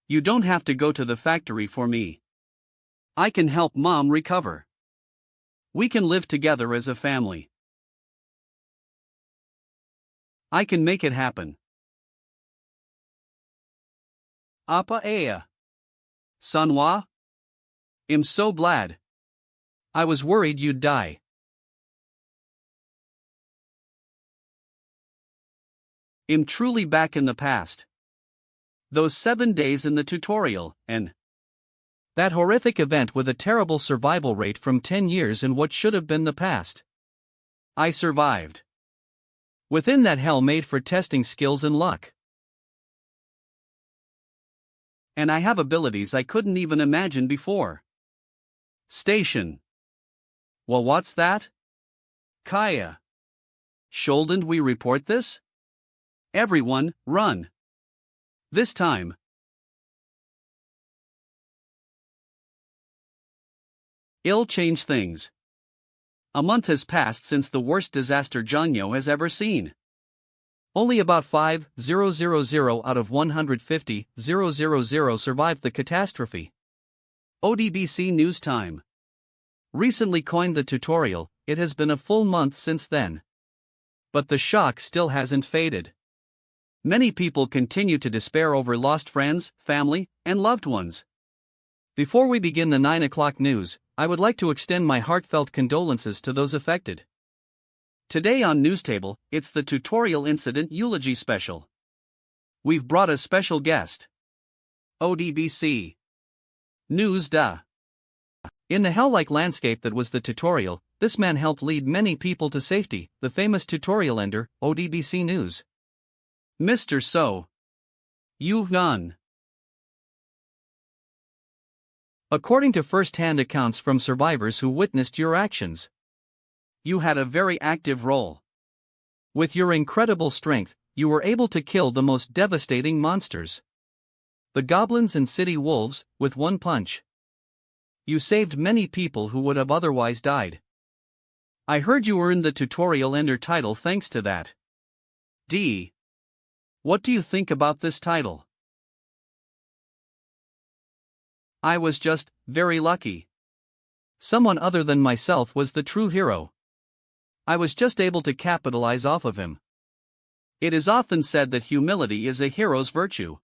You don't have to go to the factory for me. I can help Mom recover. We can live together as a family. I can make it happen. Apa Aya. Sanwa? I'm so glad. I was worried you'd die. I'm truly back in the past. Those 7 days in the tutorial, and that horrific event with a terrible survival rate from 10 years in what should have been the past. I survived. Within that hell made for testing skills and luck. And I have abilities I couldn't even imagine before. Station. Well, what's that? Kaya. Shouldn't we report this? Everyone, run. This time. It'll change things. A month has passed since the worst disaster Jonyo has ever seen. Only about 5,000 out of 150,000 survived the catastrophe. ODBC News Time. Recently coined the tutorial, it has been a full month since then. But the shock still hasn't faded. Many people continue to despair over lost friends, family, and loved ones. Before we begin the 9 o'clock news, I would like to extend my heartfelt condolences to those affected. Today on News Table, it's the Tutorial Incident Eulogy Special. We've brought a special guest. ODBC. News. In the hell-like landscape that was the tutorial, this man helped lead many people to safety, the famous tutorial ender, ODBC News. Mr. So. You've gone. According to first-hand accounts from survivors who witnessed your actions, you had a very active role. With your incredible strength, you were able to kill the most devastating monsters. The goblins and city wolves, with one punch. You saved many people who would have otherwise died. I heard you earned the tutorial ender title thanks to that. What do you think about this title? I was just very lucky. Someone other than myself was the true hero. I was just able to capitalize off of him. It is often said that humility is a hero's virtue.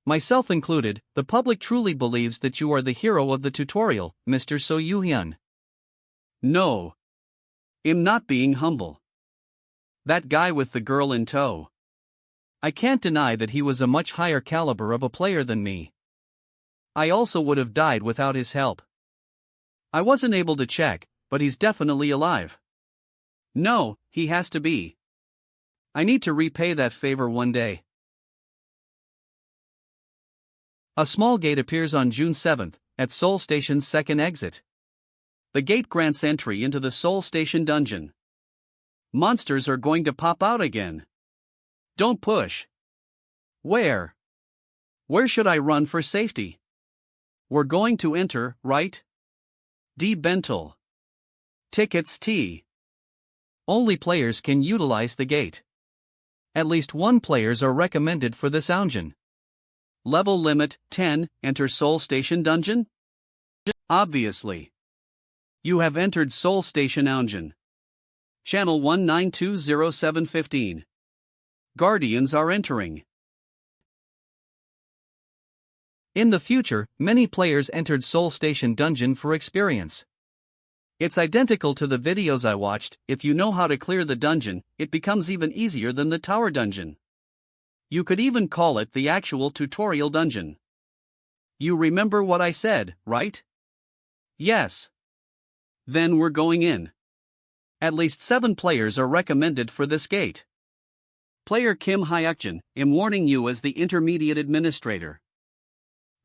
Myself included, the public truly believes that you are the hero of the tutorial, Mr. So Yoo-hyun. No. I'm not being humble. That guy with the girl in tow. I can't deny that he was a much higher caliber of a player than me. I also would have died without his help. I wasn't able to check, but he's definitely alive. No, he has to be. I need to repay that favor one day. A small gate appears on June 7th, at Seoul Station's second exit. The gate grants entry into the Seoul Station dungeon. Monsters are going to pop out again. Don't push. Where? Where should I run for safety? We're going to enter, right? D. Bentel. Tickets T. Only players can utilize the gate. At least one players are recommended for this dungeon. Level limit 10. Enter Soul Station Dungeon? Obviously. You have entered Soul Station Dungeon. Channel 19200715. Guardians are entering. In the future, many players entered Soul Station Dungeon for experience. It's identical to the videos I watched. If you know how to clear the dungeon, it becomes even easier than the tower dungeon. You could even call it the actual tutorial dungeon. You remember what I said, right? Yes. Then we're going in. At least 7 players are recommended for this gate. Player Kim Hayakjin, I'm warning you as the intermediate administrator.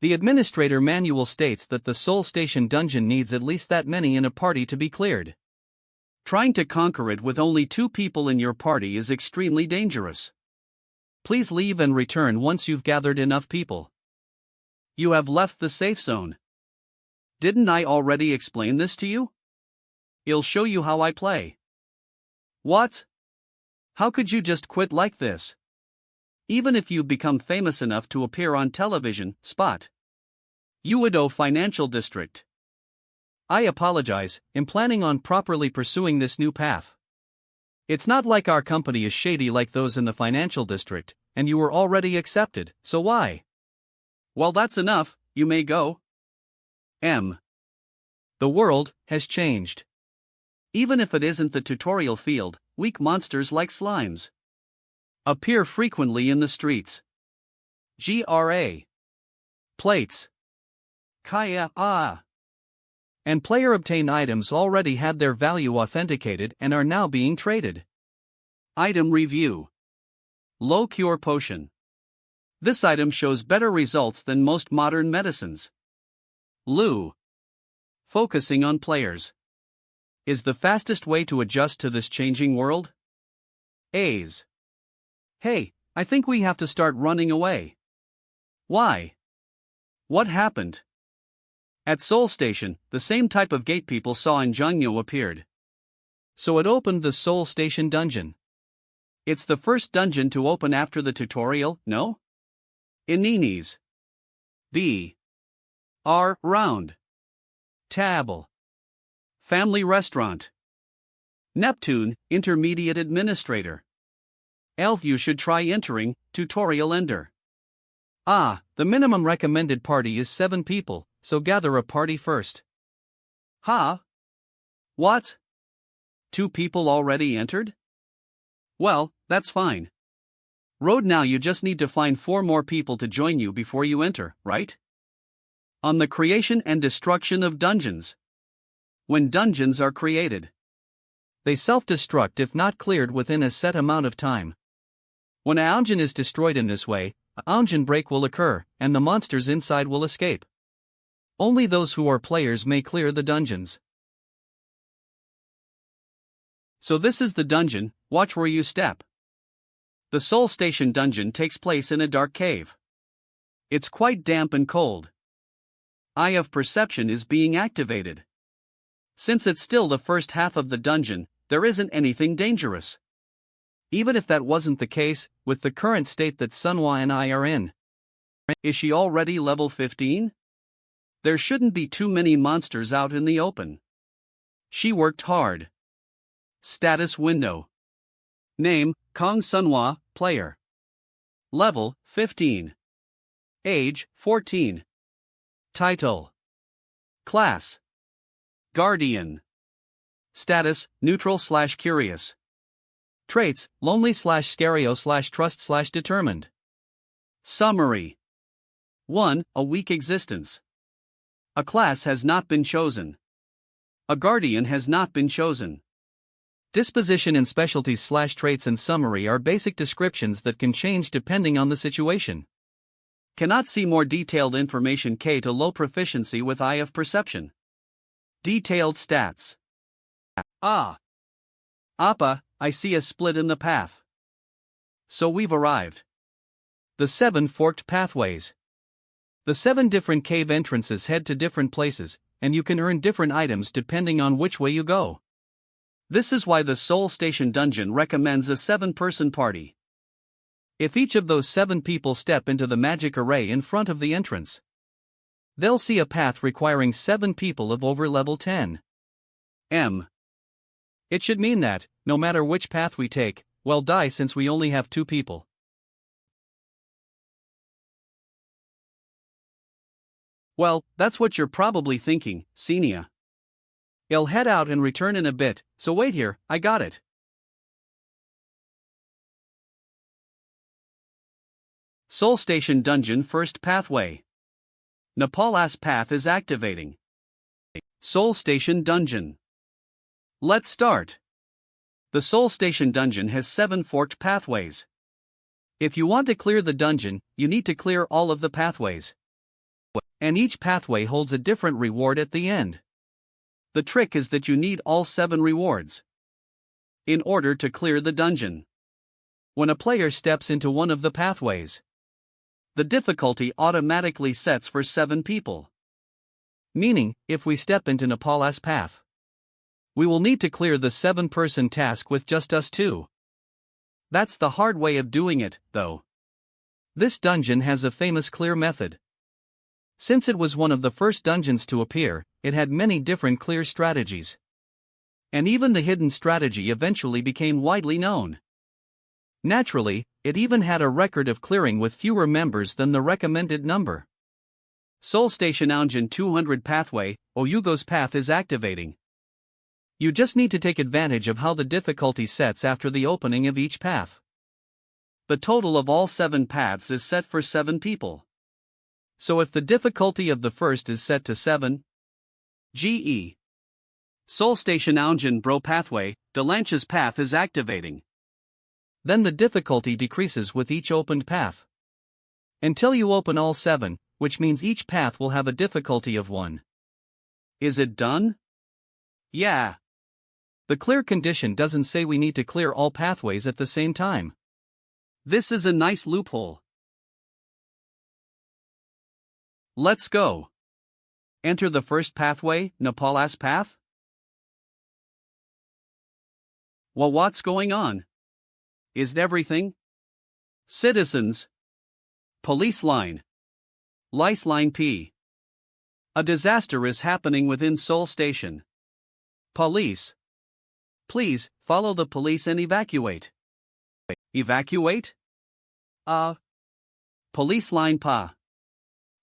The administrator manual states that the Soul Station dungeon needs at least that many in a party to be cleared. Trying to conquer it with only 2 people in your party is extremely dangerous. Please leave and return once you've gathered enough people. You have left the safe zone. Didn't I already explain this to you? I'll show you how I play. What? How could you just quit like this? Even if you've become famous enough to appear on television, spot. Uedo Financial District. I apologize, I'm planning on properly pursuing this new path. It's not like our company is shady like those in the financial district, and you were already accepted, so why? Well, that's enough, you may go. M. The world has changed. Even if it isn't the tutorial field, weak monsters like slimes appear frequently in the streets. GRA. Plates. Kaya and player obtain items already had their value authenticated and are now being traded. Item review. Low cure potion. This item shows better results than most modern medicines. Lu. Focusing on players. Is the fastest way to adjust to this changing world? A's. Hey, I think we have to start running away. Why? What happened? At Soul Station, the same type of gate people saw in Jungyo appeared. So it opened the Soul Station dungeon. It's the first dungeon to open after the tutorial, no? Inini's. B. R. Round. Table. Family Restaurant. Neptune, Intermediate Administrator. Elf, you should try entering, tutorial ender. The minimum recommended party is 7 people, so gather a party first. What? 2 people already entered? Well, that's fine. Road, now you just need to find 4 more people to join you before you enter, right? On the creation and destruction of dungeons. When dungeons are created, they self-destruct if not cleared within a set amount of time. When a dungeon is destroyed in this way, a dungeon break will occur, and the monsters inside will escape. Only those who are players may clear the dungeons. So this is the dungeon, watch where you step. The Soul Station dungeon takes place in a dark cave. It's quite damp and cold. Eye of Perception is being activated. Since it's still the first half of the dungeon, there isn't anything dangerous. Even if that wasn't the case, with the current state that Sunhwa and I are in. Is she already level 15? There shouldn't be too many monsters out in the open. She worked hard. Status window. Name, Kong Sunhwa, player. Level, 15. Age, 14. Title. Class. Guardian. Status, neutral/curious. Traits, lonely/scario/trust/determined. Summary. 1. A weak existence. A class has not been chosen. A guardian has not been chosen. Disposition and specialties/traits and summary are basic descriptions that can change depending on the situation. Cannot see more detailed information. K to low proficiency with Eye of Perception. Detailed stats. Appa, I see a split in the path. So we've arrived. The 7 forked pathways. The 7 different cave entrances head to different places, and you can earn different items depending on which way you go. This is why the Soul Station dungeon recommends a 7-person party. If each of those 7 people step into the magic array in front of the entrance, they'll see a path requiring 7 people of over level 10. It should mean that, no matter which path we take, we'll die since we only have 2 people. Well, that's what you're probably thinking, Senia. I'll head out and return in a bit, so wait here, I got it. Soul Station Dungeon First Pathway. Nepal's path is activating. Soul Station Dungeon. Let's start. The Soul Station Dungeon has 7 forked pathways. If you want to clear the dungeon, you need to clear all of the pathways. And each pathway holds a different reward at the end. The trick is that you need all 7 rewards in order to clear the dungeon. When a player steps into one of the pathways, the difficulty automatically sets for 7 people. Meaning, if we step into Nepal's path, we will need to clear the 7-person task with just us 2. That's the hard way of doing it, though. This dungeon has a famous clear method. Since it was one of the first dungeons to appear, it had many different clear strategies. And even the hidden strategy eventually became widely known. Naturally, it even had a record of clearing with fewer members than the recommended number. Soul Station Dungeon 200 Pathway, Oyugo's path is activating. You just need to take advantage of how the difficulty sets after the opening of each path. The total of all 7 paths is set for 7 people. So if the difficulty of the first is set to 7 GE, Soul Station Dungeon Bro Pathway, Delancha's path is activating. Then the difficulty decreases with each opened path, until you open all 7, which means each path will have a difficulty of 1. Is it done? Yeah. The clear condition doesn't say we need to clear all pathways at the same time. This is a nice loophole. Let's go. Enter the first pathway, Nepal's path. Well, what's going on? Is everything? Citizens. Police line. Lice line P. A disaster is happening within Soul Station. Police. Please, follow the police and evacuate. Evacuate? Police line Pa.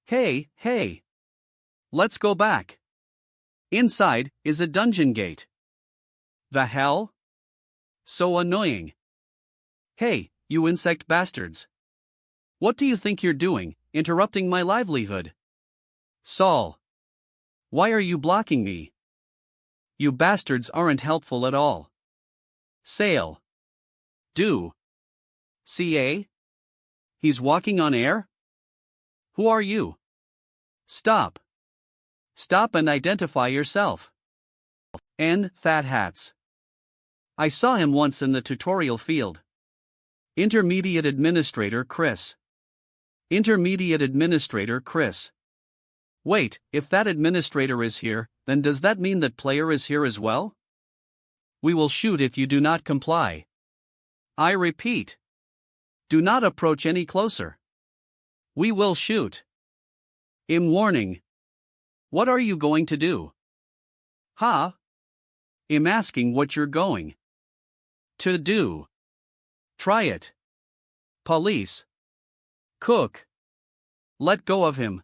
Hey. Let's go back. Inside is a dungeon gate. The hell? So annoying. Hey, you insect bastards. What do you think you're doing, interrupting my livelihood? Saul. Why are you blocking me? You bastards aren't helpful at all. Sail. Do. CA? He's walking on air? Who are you? Stop. Stop and identify yourself. N. Fat Hats. I saw him once in the tutorial field. Intermediate Administrator Chris. Intermediate Administrator Chris. Wait, if that administrator is here, then does that mean that player is here as well? We will shoot if you do not comply. I repeat. Do not approach any closer. We will shoot. Warning. What are you going to do? I'm asking what you're going to do. Try it. Police. Cook. Let go of him.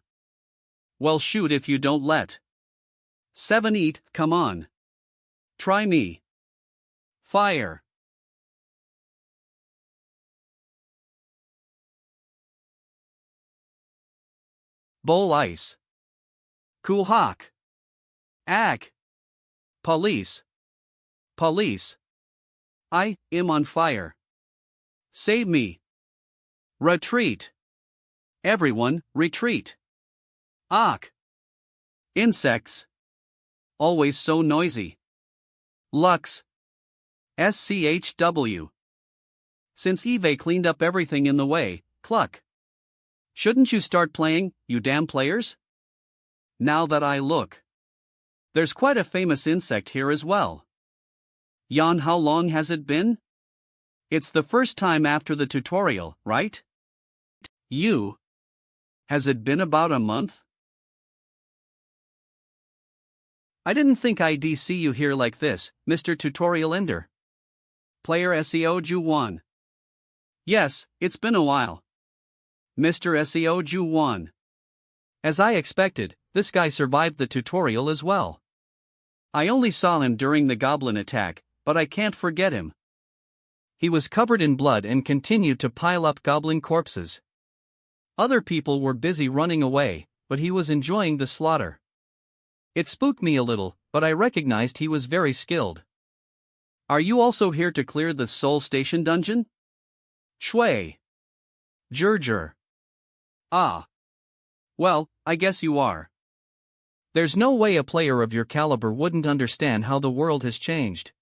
Well, shoot if you don't let. 7 Eat, come on. Try me. Fire. Bowl ice. Kuhak. Ag. Police. Police. I am on fire. Save me. Retreat. Everyone, retreat. Ak. Insects. Always so noisy. Lux. SCHW. Since Eve cleaned up everything in the way, cluck. Shouldn't you start playing, you damn players? Now that I look. There's quite a famous insect here as well. Jan, how long has it been? It's the first time after the tutorial, right? You. Has it been about a month? I didn't think I'd see you here like this, Mr. Tutorial Ender. Player SEO Ju1. Yes, it's been a while. Mr. SEO Ju1. As I expected, this guy survived the tutorial as well. I only saw him during the goblin attack, but I can't forget him. He was covered in blood and continued to pile up goblin corpses. Other people were busy running away, but he was enjoying the slaughter. It spooked me a little, but I recognized he was very skilled. Are you also here to clear the Soul Station dungeon? Shui. Jurjur. Ah. Well, I guess you are. There's no way a player of your caliber wouldn't understand how the world has changed.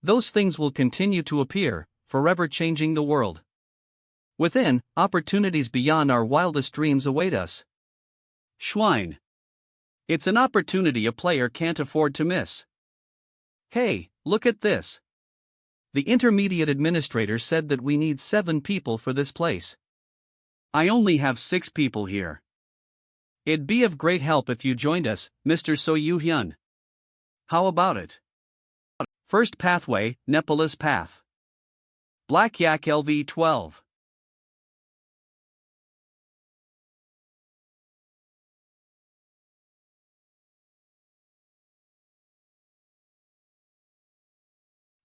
Those things will continue to appear, forever changing the world. Within, opportunities beyond our wildest dreams await us. Schwein. It's an opportunity a player can't afford to miss. Hey, look at this. The intermediate administrator said that we need 7 people for this place. I only have 6 people here. It'd be of great help if you joined us, Mr. So Yu-hyun. How about it? First pathway, Nepal's Path. Black Yak LV12.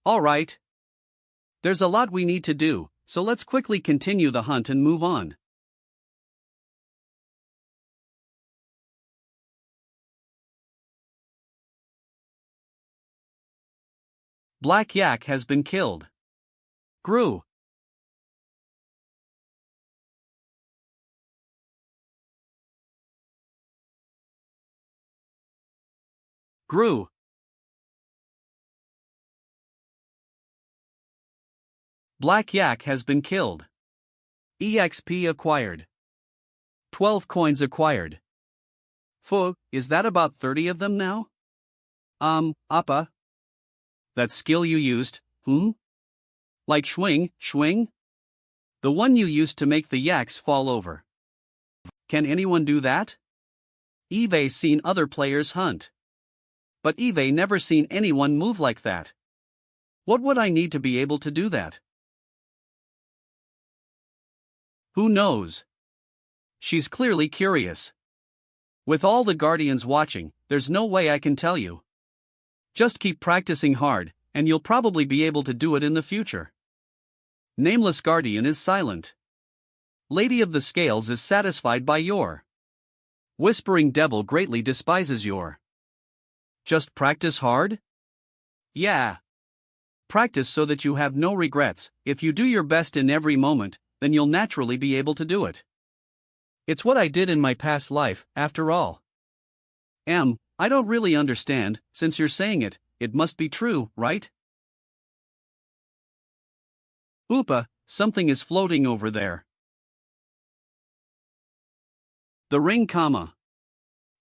Alright. There's a lot we need to do, so let's quickly continue the hunt and move on. Black Yak has been killed. Grew. Grew. Black Yak has been killed. EXP acquired. 12 coins acquired. Fu, is that about 30 of them now? Appa? That skill you used, Like swing? The one you used to make the yaks fall over. Can anyone do that? Eve seen other players hunt. But Eve never seen anyone move like that. What would I need to be able to do that? Who knows? She's clearly curious. With all the guardians watching, there's no way I can tell you. Just keep practicing hard, and you'll probably be able to do it in the future. Nameless Guardian is silent. Lady of the Scales is satisfied by your. Whispering Devil greatly despises your. Just practice hard? Yeah. Practice so that you have no regrets. If you do your best in every moment, then you'll naturally be able to do it. It's what I did in my past life, after all. I don't really understand, since you're saying it, it must be true, right? Oopa, something is floating over there. The ring,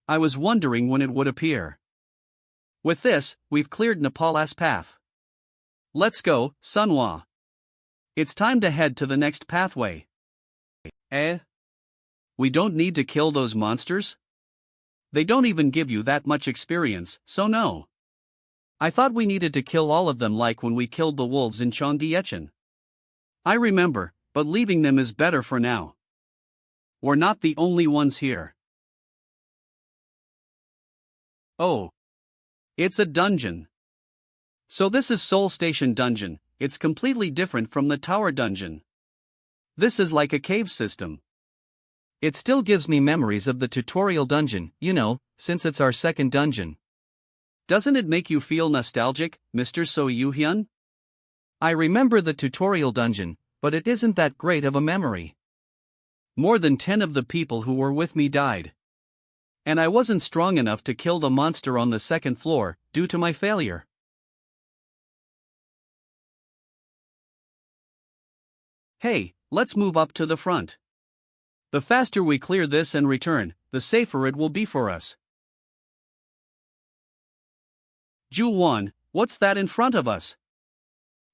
I was wondering when it would appear. With this, we've cleared Nepal's path. Let's go, Sunhwa. It's time to head to the next pathway. We don't need to kill those monsters? They don't even give you that much experience, so no. I thought we needed to kill all of them like when we killed the wolves in Cheonggyecheon. I remember, but leaving them is better for now. We're not the only ones here. Oh. It's a dungeon. So this is Soul Station Dungeon. It's completely different from the Tower Dungeon. This is like a cave system. It still gives me memories of the tutorial dungeon, since it's our second dungeon. Doesn't it make you feel nostalgic, Mr. So Yu-hyun? I remember the tutorial dungeon, but it isn't that great of a memory. More than 10 of the people who were with me died. And I wasn't strong enough to kill the monster on the second floor, due to my failure. Hey, let's move up to the front. The faster we clear this and return, the safer it will be for us. Ju 1, what's that in front of us?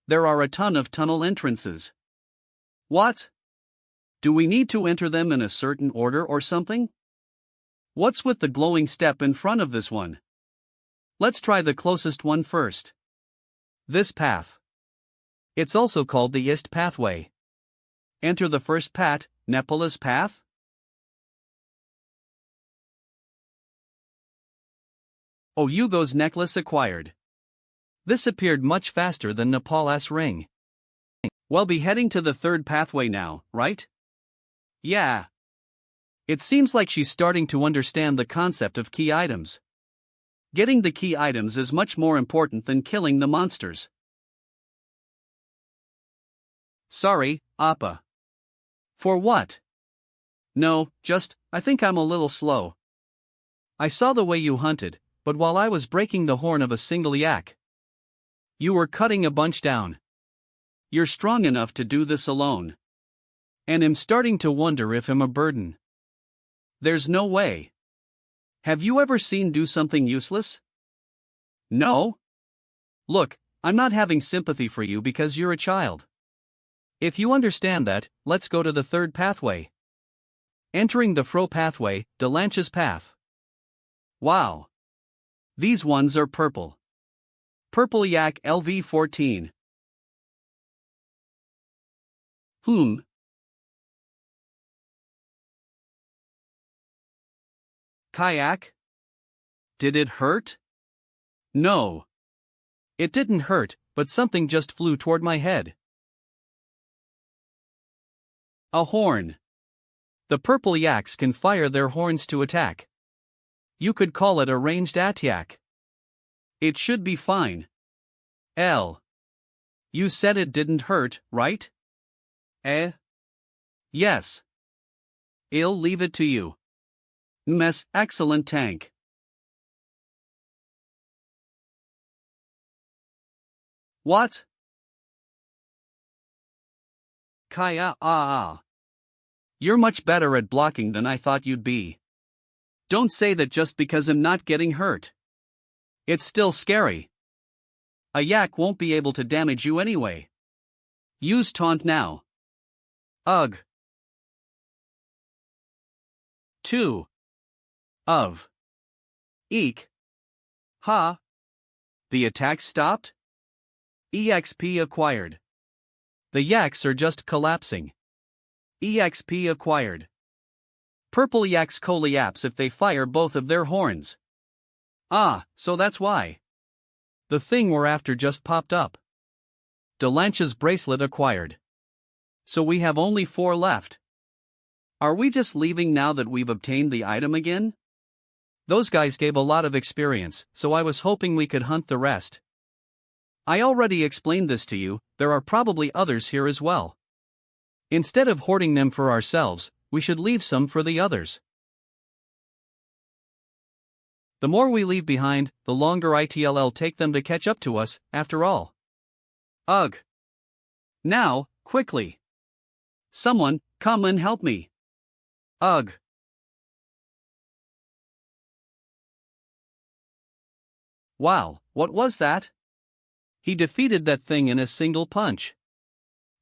There are a ton of tunnel entrances. What? Do we need to enter them in a certain order or something? What's with the glowing step in front of this one? Let's try the closest one first. This path. It's also called the Ist pathway. Enter the first path, Nepala's path. Oh, Yugo's necklace acquired. This appeared much faster than Nepal's ring. We'll be heading to the third pathway now, right? Yeah. It seems like she's starting to understand the concept of key items. Getting the key items is much more important than killing the monsters. Sorry, Appa. For what? No, I think I'm a little slow. I saw the way you hunted, but while I was breaking the horn of a single yak, you were cutting a bunch down. You're strong enough to do this alone. And I'm starting to wonder if I'm a burden. There's no way. Have you ever seen do something useless? No? Look, I'm not having sympathy for you because you're a child. If you understand that, let's go to the third pathway. Entering the Fro pathway, Delanch's path. Wow. These ones are purple. Purple Yak LV14. Kayak? Did it hurt? No. It didn't hurt, but something just flew toward my head. A horn. The purple yaks can fire their horns to attack. You could call it a ranged attack. It should be fine. L. You said it didn't hurt, right? Yes. I'll leave it to you. Mess, excellent tank. What? Kaya You're much better at blocking than I thought you'd be. Don't say that just because I'm not getting hurt. It's still scary. A yak won't be able to damage you anyway. Use taunt now. Ugh. 2. Of. Eek. Ha. The attack stopped? EXP acquired. The yaks are just collapsing. EXP acquired. Purple yaks collapse if they fire both of their horns. Ah, so that's why. The thing we're after just popped up. Delanch's bracelet acquired. So we have only 4 left. Are we just leaving now that we've obtained the item again? Those guys gave a lot of experience, so I was hoping we could hunt the rest. I already explained this to you, there are probably others here as well. Instead of hoarding them for ourselves, we should leave some for the others. The more we leave behind, the longer it'll take them to catch up to us, after all. Ugh. Now, quickly. Someone, come and help me. Ugh. Wow, what was that? He defeated that thing in a single punch.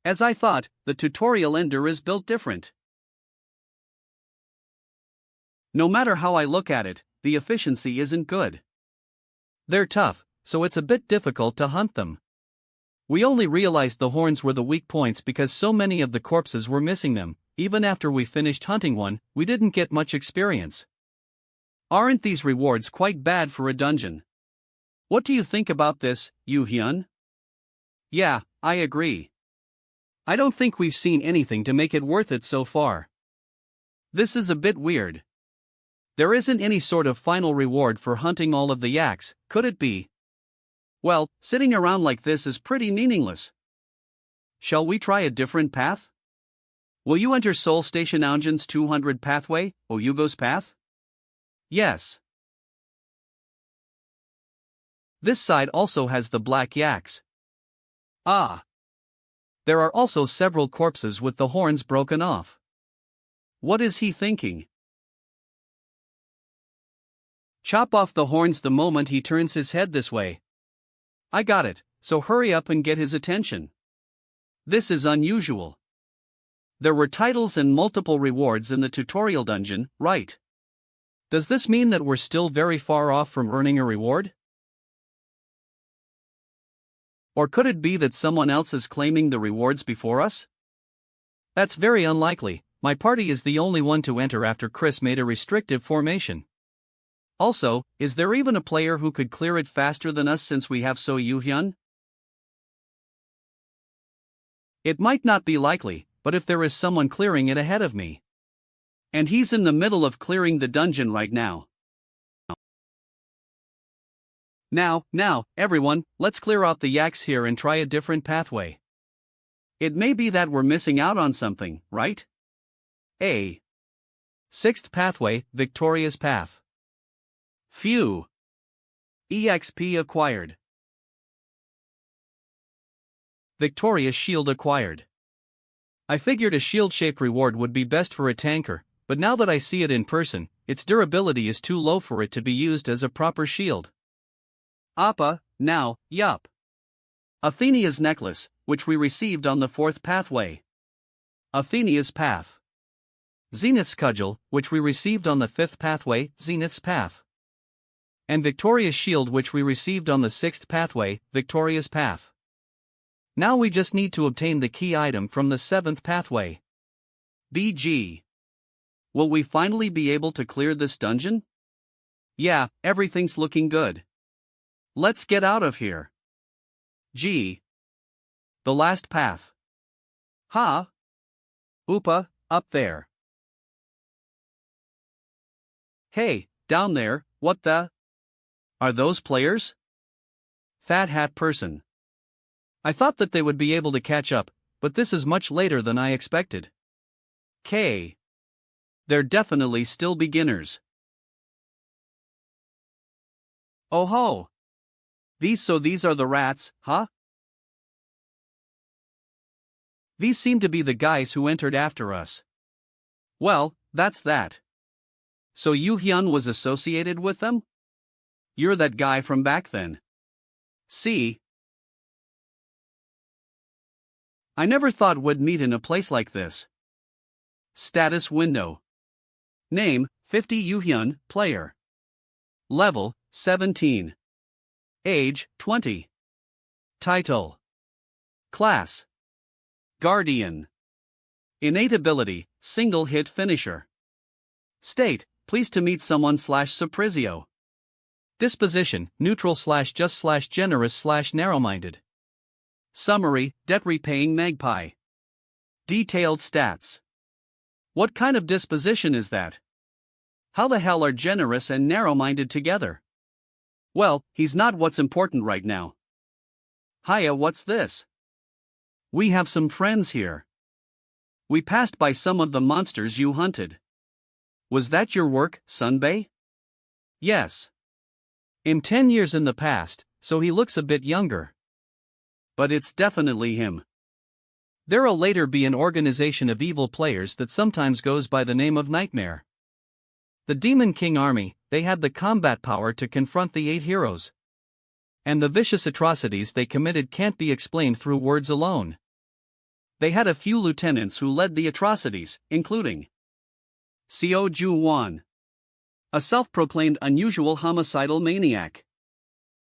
As I thought, the tutorial ender is built different. No matter how I look at it, the efficiency isn't good. They're tough, so it's a bit difficult to hunt them. We only realized the horns were the weak points because so many of the corpses were missing them. Even after we finished hunting one, we didn't get much experience. Aren't these rewards quite bad for a dungeon? What do you think about this, Yu Hyun? Yeah, I agree. I don't think we've seen anything to make it worth it so far. This is a bit weird. There isn't any sort of final reward for hunting all of the yaks, could it be? Well, sitting around like this is pretty meaningless. Shall we try a different path? Will you enter Seoul Station Aunjan's 200 pathway, Oyugo's path? Yes. This side also has the black yaks. Ah. There are also several corpses with the horns broken off. What is he thinking? Chop off the horns the moment he turns his head this way. I got it, so hurry up and get his attention. This is unusual. There were titles and multiple rewards in the tutorial dungeon, right? Does this mean that we're still very far off from earning a reward? Or could it be that someone else is claiming the rewards before us? That's very unlikely. My party is the only one to enter after Chris made a restrictive formation. Also, is there even a player who could clear it faster than us since we have So Yu-hyun? It might not be likely, but if there is someone clearing it ahead of me. And he's in the middle of clearing the dungeon right now. Now, everyone, let's clear out the yaks here and try a different pathway. It may be that we're missing out on something, right? A. Sixth pathway, Victoria's Path. Phew. EXP acquired. Victoria's Shield acquired. I figured a shield-shaped reward would be best for a tanker, but now that I see it in person, its durability is too low for it to be used as a proper shield. Appa, now, yup. Athena's necklace, which we received on the fourth pathway. Athena's Path. Zenith's cudgel, which we received on the fifth pathway, Zenith's Path. And Victoria's shield, which we received on the sixth pathway, Victoria's Path. Now we just need to obtain the key item from the seventh pathway. BG. Will we finally be able to clear this dungeon? Yeah, everything's looking good. Let's get out of here. G. The last path. Ha! Oopa, up there. Hey, down there, what the? Are those players? Fat hat person. I thought that they would be able to catch up, but this is much later than I expected. K. They're definitely still beginners. Oh ho! These are the rats, huh? These seem to be the guys who entered after us. Well, that's that. So Yu-hyun was associated with them? You're that guy from back then. See? I never thought we'd meet in a place like this. Status window. Name, 50 Yu-hyun, player. Level, 17. Age, 20. Title. Class. Guardian. Innate ability, single hit finisher. State, pleased to meet someone / Suprizio. Disposition, neutral / just / generous / narrow-minded. Summary, debt-repaying magpie. Detailed stats. What kind of disposition is that? How the hell are generous and narrow-minded together? Well, he's not what's important right now. Hiya, what's this? We have some friends here. We passed by some of the monsters you hunted. Was that your work, Sunbae? Yes. I'm 10 years in the past, so he looks a bit younger. But it's definitely him. There'll later be an organization of evil players that sometimes goes by the name of Nightmare. The Demon King Army, they had the combat power to confront the 8 heroes. And the vicious atrocities they committed can't be explained through words alone. They had a few lieutenants who led the atrocities, including Seo Ju-won, a self-proclaimed unusual homicidal maniac.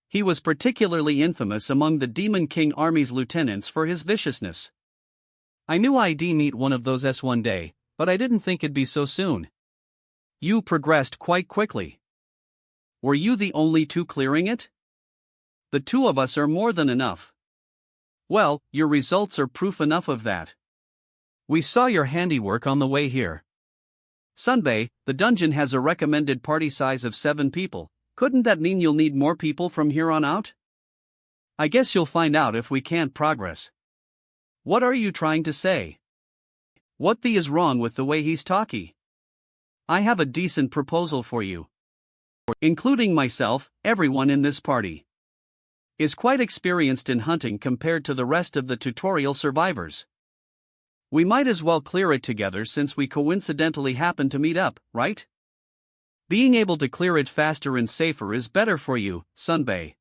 He was particularly infamous among the Demon King Army's lieutenants for his viciousness. I knew I'd meet one of those one day, but I didn't think it'd be so soon. You progressed quite quickly. Were you the only two clearing it? The 2 of us are more than enough. Well, your results are proof enough of that. We saw your handiwork on the way here. Sunbae, the dungeon has a recommended party size of 7 people. Couldn't that mean you'll need more people from here on out? I guess you'll find out if we can't progress. What are you trying to say? What the is wrong with the way he's talking? I have a decent proposal for you. Including myself, everyone in this party. is quite experienced in hunting compared to the rest of the tutorial survivors. We might as well clear it together since we coincidentally happen to meet up, right? Being able to clear it faster and safer is better for you, Sunbae.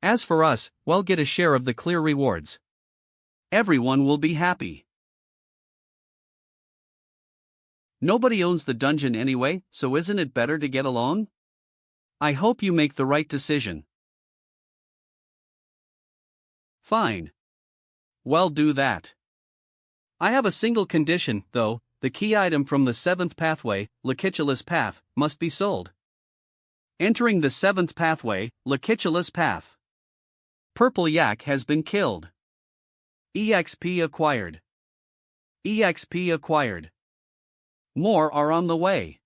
As for us, we'll get a share of the clear rewards. Everyone will be happy. Nobody owns the dungeon anyway, so isn't it better to get along? I hope you make the right decision. Fine. Well, do that. I have a single condition, though: the key item from the 7th pathway, Lachicula's Path, must be sold. Entering the 7th pathway, Lachicula's Path. Purple Yak has been killed. EXP acquired. EXP acquired. More are on the way.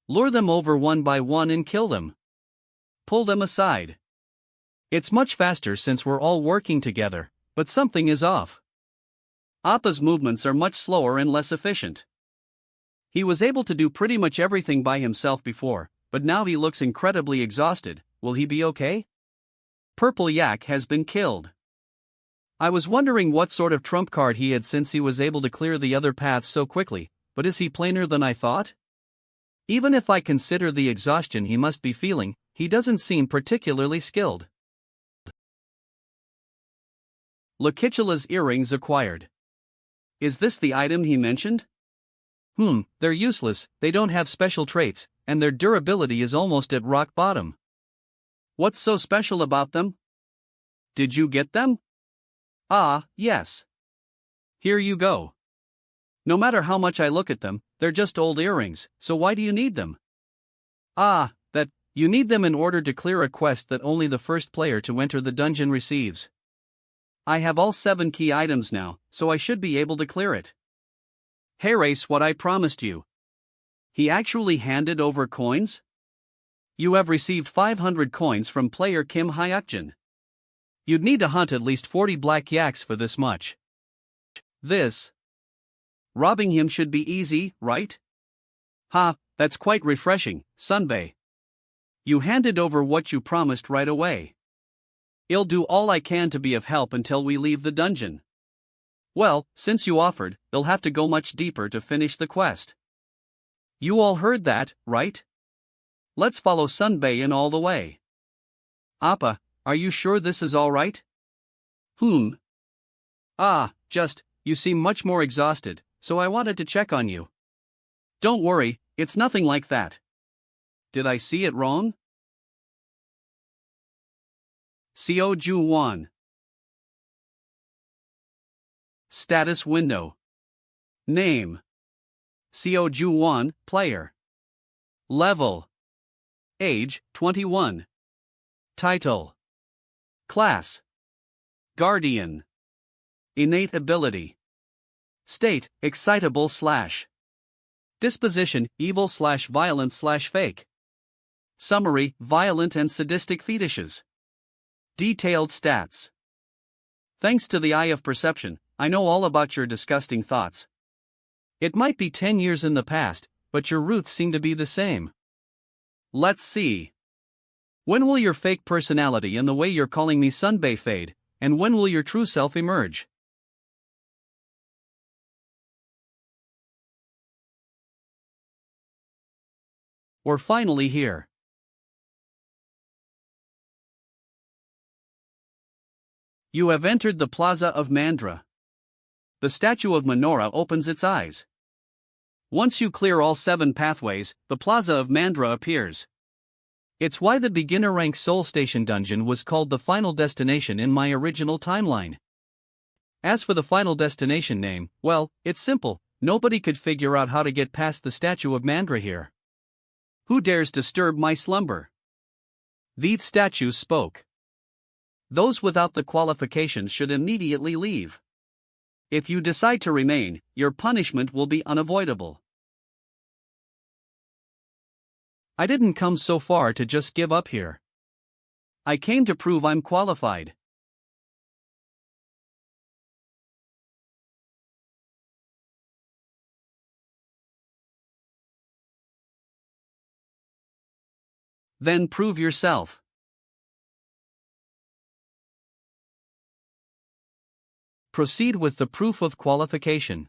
Lure them over one by one and kill them. Pull them aside. It's much faster since we're all working together, but something is off. Appa's movements are much slower and less efficient. He was able to do pretty much everything by himself before, but now he looks incredibly exhausted. Will he be okay? Purple Yak has been killed. I was wondering what sort of trump card he had since he was able to clear the other paths so quickly, but is he plainer than I thought? Even if I consider the exhaustion he must be feeling, he doesn't seem particularly skilled. Lachicula's earrings acquired. Is this the item he mentioned? They're useless, they don't have special traits, and their durability is almost at rock bottom. What's so special about them? Did you get them? Ah, yes. Here you go. No matter how much I look at them, they're just old earrings, so why do you need them? Ah, that, you need them in order to clear a quest that only the first player to enter the dungeon receives. I have all 7 key items now, so I should be able to clear it. Erase what I promised you. He actually handed over coins? You have received 500 coins from player Kim Hayakjin. You'd need to hunt at least 40 black yaks for this much. Robbing him should be easy, right? Ha, that's quite refreshing, Sunbae. You handed over what you promised right away. I'll do all I can to be of help until we leave the dungeon. Well, since you offered, they'll have to go much deeper to finish the quest. You all heard that, right? Let's follow Sunbae in all the way. Appa, are you sure this is all right? You seem much more exhausted, so I wanted to check on you. Don't worry, it's nothing like that. Did I see it wrong? Seoju 1. Status window. Name: Seoju 1, player. Level: Age: 21. Title: Class: Guardian. Innate ability: State: excitable / Disposition: evil/violent / fake. Summary: violent and sadistic fetishes. Detailed stats. Thanks to the eye of perception, I know all about your disgusting thoughts. It might be 10 years in the past, but your roots seem to be the same. Let's see. When will your fake personality and the way you're calling me Sunbae fade, and when will your true self emerge? We're finally here. You have entered the Plaza of Mandra. The statue of Menorah opens its eyes. Once you clear all 7 pathways, the Plaza of Mandra appears. It's why the beginner rank Soul Station dungeon was called the final destination in my original timeline. As for the final destination name, well, it's simple: nobody could figure out how to get past the statue of Mandra here. Who dares disturb my slumber? The statue spoke. Those without the qualifications should immediately leave. If you decide to remain, your punishment will be unavoidable. I didn't come so far to just give up here. I came to prove I'm qualified. Then prove yourself. Proceed with the proof of qualification.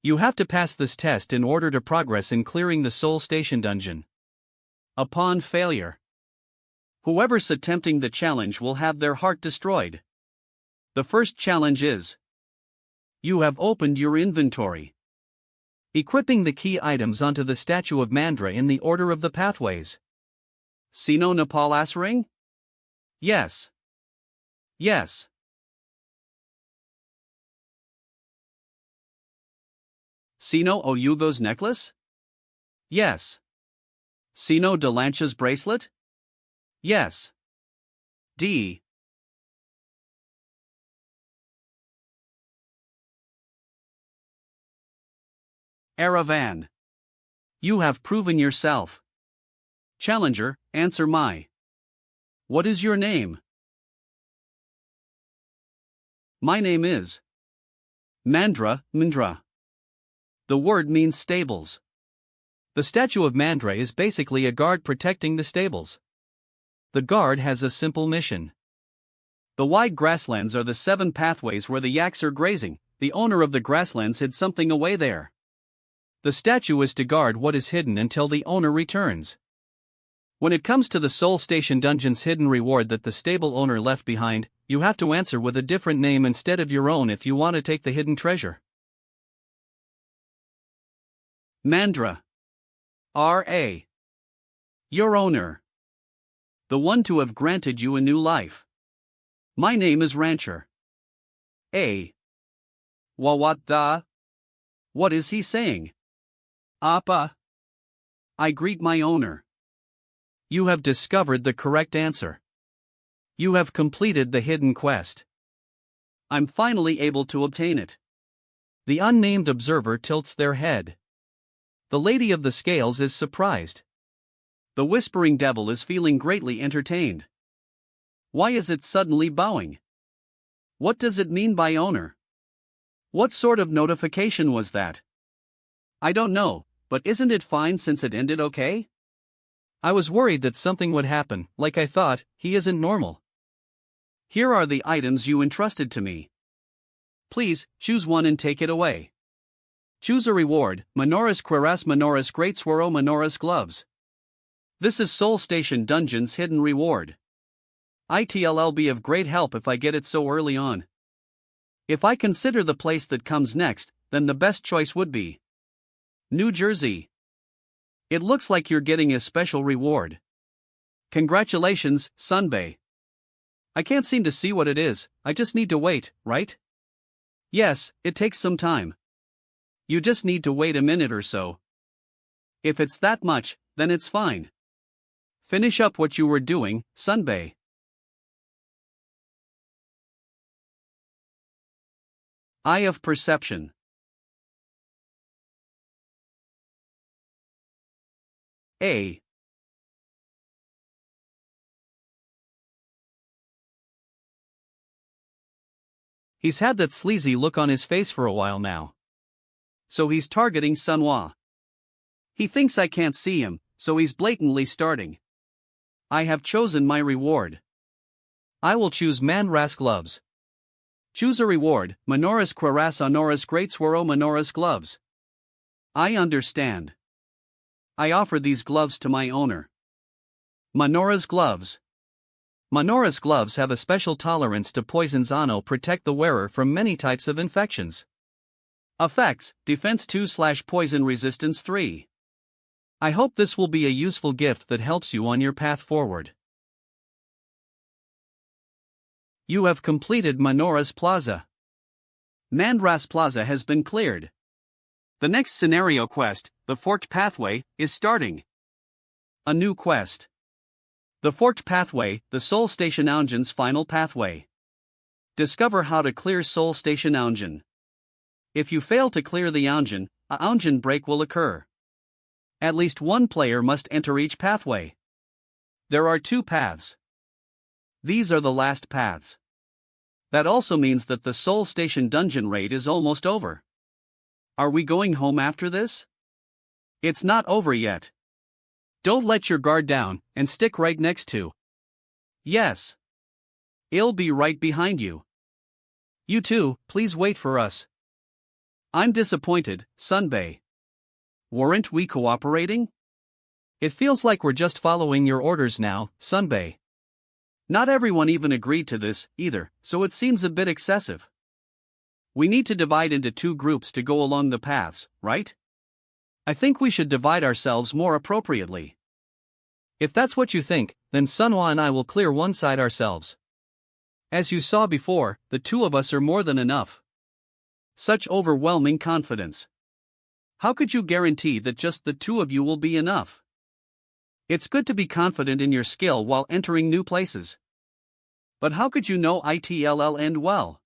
You have to pass this test in order to progress in clearing the Soul Station dungeon. Upon failure, whoever's attempting the challenge will have their heart destroyed. The first challenge is: you have opened your inventory. Equipping the key items onto the statue of Mandra in the order of the pathways. Sino Napalas ring? Yes. Yes. Sino Oyugo's necklace? Yes. Sino Delancha's bracelet? Yes. D. Aravan. You have proven yourself. Challenger, answer my. What is your name? My name is Mandra. The word means stables. The statue of Mandra is basically a guard protecting the stables. The guard has a simple mission. The wide grasslands are the 7 pathways where the yaks are grazing. The owner of the grasslands hid something away there. The statue is to guard what is hidden until the owner returns. When it comes to the Soul Station dungeon's hidden reward that the stable owner left behind, you have to answer with a different name instead of your own if you want to take the hidden treasure. Mandra. R.A. Your owner. The one to have granted you a new life. My name is Rancher. A. What the? What is he saying? Appa. I greet my owner. You have discovered the correct answer. You have completed the hidden quest. I'm finally able to obtain it. The unnamed observer tilts their head. The Lady of the Scales is surprised. The Whispering Devil is feeling greatly entertained. Why is it suddenly bowing? What does it mean by owner? What sort of notification was that? I don't know, but isn't it fine since it ended okay? I was worried that something would happen, like I thought, he isn't normal. Here are the items you entrusted to me. Please, choose one and take it away. Choose a reward, Minoris Cuirass Minoris Great Swirl Minoris Gloves. This is Soul Station Dungeon's hidden reward. It'll be of great help if I get it so early on. If I consider the place that comes next, then the best choice would be New Jersey. It looks like you're getting a special reward. Congratulations, Sunbay. I can't seem to see what it is, I just need to wait, right? Yes, it takes some time. You just need to wait a minute or so. If it's that much, then it's fine. Finish up what you were doing, Sunbay. Eye of Perception. A. He's had that sleazy look on his face for a while now. So he's targeting Manhwa. He thinks I can't see him, so he's blatantly starting. I have chosen my reward. I will choose Manhwa's Gloves. Choose a reward, Minoris Cuirass Honoris Great Swirl Minoris Gloves. I understand. I offer these gloves to my owner. Minora's Gloves. Minora's gloves have a special tolerance to poisons. Protect the wearer from many types of infections. Effects, Defense 2/Poison Resistance 3. I hope this will be a useful gift that helps you on your path forward. You have completed Minora's Plaza. Mandra's Plaza has been cleared. The next scenario quest, the Forked Pathway, is starting. A new quest. The Forked Pathway, the Soul Station Dungeon's final pathway. Discover how to clear Soul Station Dungeon. If you fail to clear the dungeon, a dungeon break will occur. At least one player must enter each pathway. There are 2 paths. These are the last paths. That also means that the Soul Station dungeon raid is almost over. Are we going home after this? It's not over yet. Don't let your guard down, and stick right next to. Yes. I'll be right behind you. You two, please wait for us. I'm disappointed, Sunbae. Weren't we cooperating? It feels like we're just following your orders now, Sunbae. Not everyone even agreed to this, either, so it seems a bit excessive. We need to divide into two groups to go along the paths, right? I think we should divide ourselves more appropriately. If that's what you think, then Sunhwa and I will clear one side ourselves. As you saw before, the two of us are more than enough. Such overwhelming confidence. How could you guarantee that just the two of you will be enough? It's good to be confident in your skill while entering new places. But how could you know it'll end well?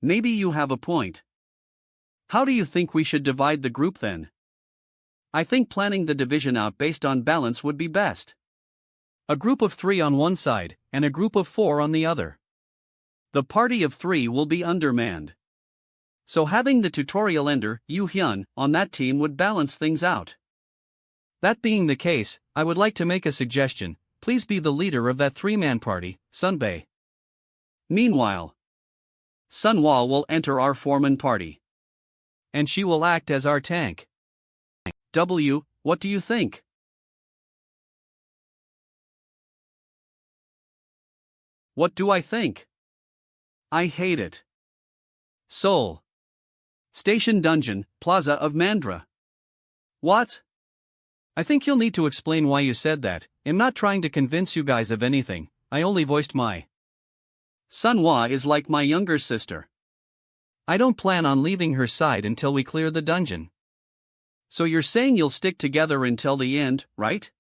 Maybe you have a point. How do you think we should divide the group then? I think planning the division out based on balance would be best. A group of 3 on one side, and a group of 4 on the other. The party of 3 will be undermanned. So having the tutorial ender, Yu Hyun, on that team would balance things out. That being the case, I would like to make a suggestion. Please be the leader of that 3-man party, Sunbae. Meanwhile, Sunhwa will enter our foreman party. And she will act as our tank. What do you think? What do I think? I hate it. Seoul. Station Dungeon, Plaza of Mandra. What? I think you'll need to explain why you said that. I'm not trying to convince you guys of anything, I only voiced my. Sunhwa is like my younger sister. I don't plan on leaving her side until we clear the dungeon. So you're saying you'll stick together until the end, right?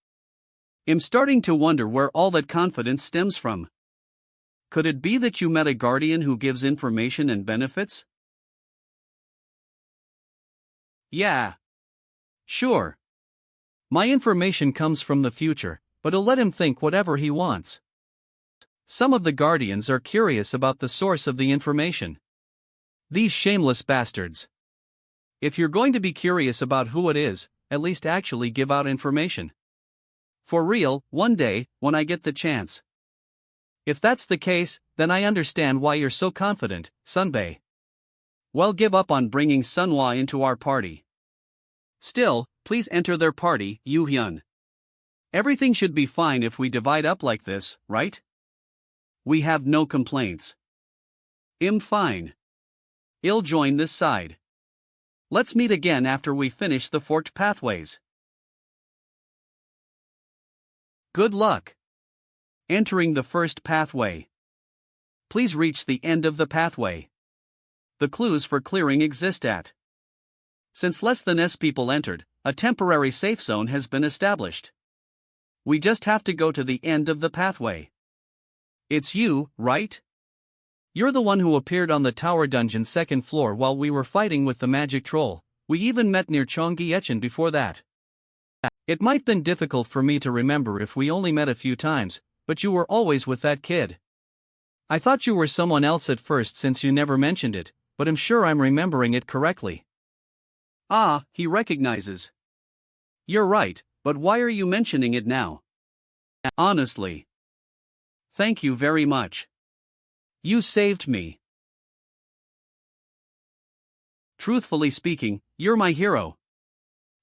I'm starting to wonder where all that confidence stems from. Could it be that you met a guardian who gives information and benefits? Yeah. Sure. My information comes from the future, but I'll let him think whatever he wants. Some of the guardians are curious about the source of the information. These shameless bastards. If you're going to be curious about who it is, at least actually give out information. For real, one day, when I get the chance. If that's the case, then I understand why you're so confident, Sunbae. Well, give up on bringing Sunhwa into our party. Still, please enter their party, Yu Hyun. Everything should be fine if we divide up like this, right? We have no complaints. Fine. I'll join this side. Let's meet again after we finish the forked pathways. Good luck. Entering the first pathway. Please reach the end of the pathway. The clues for clearing exist at. Since less than S people entered, a temporary safe zone has been established. We just have to go to the end of the pathway. It's you, right? You're the one who appeared on the tower dungeon second floor while we were fighting with the magic troll. We even met near Cheonggyecheon before that. It might been difficult for me to remember if we only met a few times, but you were always with that kid. I thought you were someone else at first since you never mentioned it, but I'm sure I'm remembering it correctly. Ah, he recognizes. You're right, but why are you mentioning it now? Honestly. Thank you very much. You saved me. Truthfully speaking, you're my hero.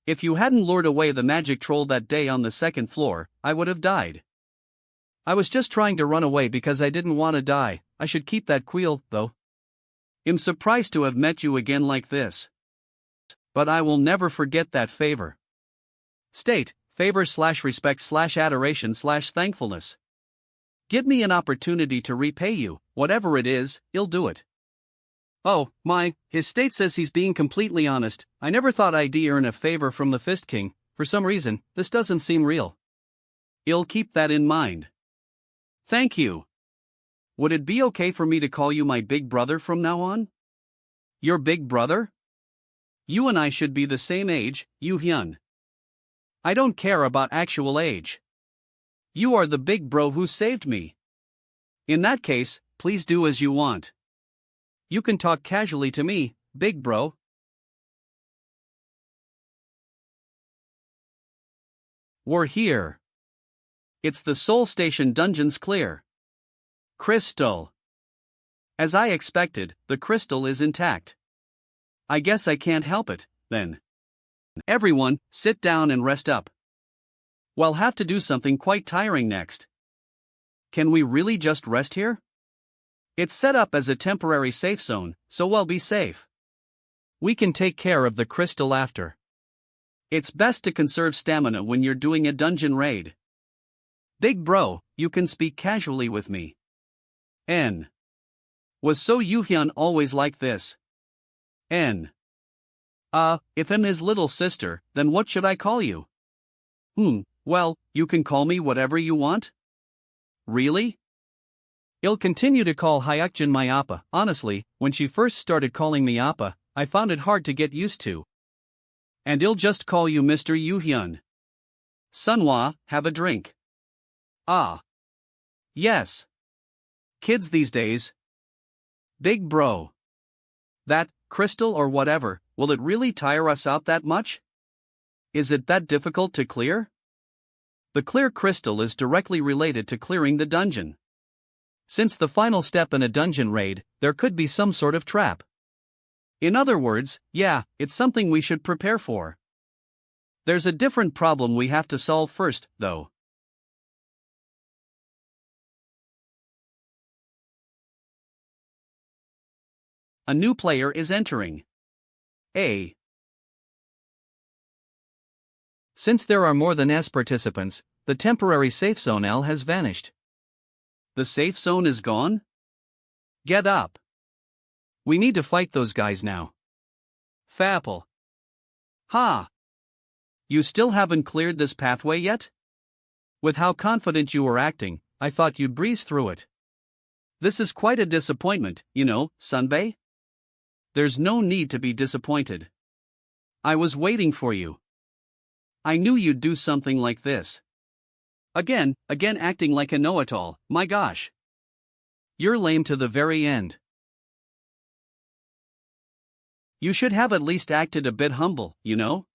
If you hadn't lured away the magic troll that day on the second floor, I would have died. I was just trying to run away because I didn't want to die. I should keep that queel, though. I'm surprised to have met you again like this. But I will never forget that favor. State, favor/respect/adoration/thankfulness. Give me an opportunity to repay you, whatever it is, I'll do it. Oh, his state says he's being completely honest. I never thought I'd earn a favor from the Fist King. For some reason, this doesn't seem real. I'll keep that in mind. Thank you. Would it be okay for me to call you my big brother from now on? Your big brother? You and I should be the same age, Yu Hyun. I don't care about actual age. You are the big bro who saved me. In that case, please do as you want. You can talk casually to me, big bro. We're here. It's the Seoul Station dungeons clear. Crystal. As I expected, the crystal is intact. I guess I can't help it, then. Everyone, sit down and rest up. We'll have to do something quite tiring next. Can we really just rest here? It's set up as a temporary safe zone, so we'll be safe. We can take care of the crystal after. It's best to conserve stamina when you're doing a dungeon raid. Big bro, you can speak casually with me. N. Was so Yuhyun always like this? N. If I'm his little sister, then what should I call you? Well, you can call me whatever you want. Really? I'll continue to call Hayakjin my appa. Honestly, when she first started calling me appa, I found it hard to get used to. And I'll just call you Mr. Yuhyun. Sunhwa, have a drink. Ah. Yes. Kids these days. Big bro. That, crystal or whatever, will it really tire us out that much? Is it that difficult to clear? The clear crystal is directly related to clearing the dungeon. Since the final step in a dungeon raid, there could be some sort of trap. In other words, yeah, it's something we should prepare for. There's a different problem we have to solve first, though. A new player is entering. A. Since there are more than S participants, the temporary safe zone L has vanished. The safe zone is gone? Get up. We need to fight those guys now. Fapple. Ha! You still haven't cleared this pathway yet? With how confident you were acting, I thought you'd breeze through it. This is quite a disappointment, you know, Sunbae? There's no need to be disappointed. I was waiting for you. I knew you'd do something like this. Again acting like a know-it-all, my gosh. You're lame to the very end. You should have at least acted a bit humble, you know?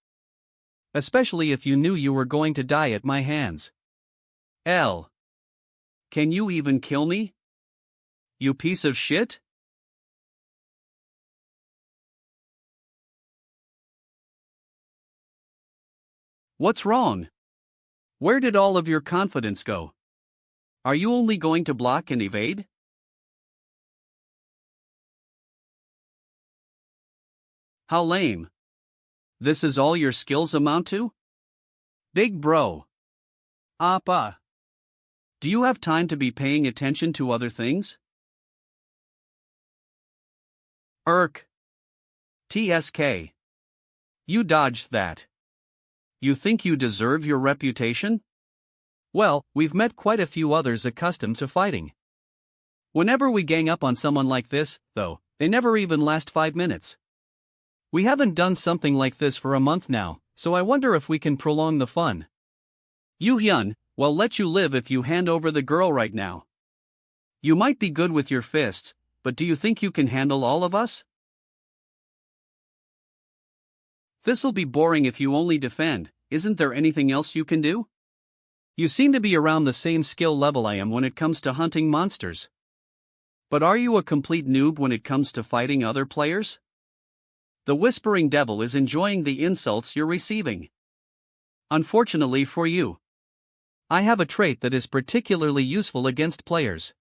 Especially if you knew you were going to die at my hands. L. Can you even kill me? You piece of shit? What's wrong? Where did all of your confidence go? Are you only going to block and evade? How lame. This is all your skills amount to? Big bro. Appa. Do you have time to be paying attention to other things? TSK. You dodged that. You think you deserve your reputation? Well, we've met quite a few others accustomed to fighting. Whenever we gang up on someone like this, though, they never even last 5 minutes. We haven't done something like this for a month now, so I wonder if we can prolong the fun. Yuhyun, we'll let you live if you hand over the girl right now. You might be good with your fists, but do you think you can handle all of us? This'll be boring if you only defend. Isn't there anything else you can do? You seem to be around the same skill level I am when it comes to hunting monsters. But are you a complete noob when it comes to fighting other players? The Whispering Devil is enjoying the insults you're receiving. Unfortunately for you, I have a trait that is particularly useful against players.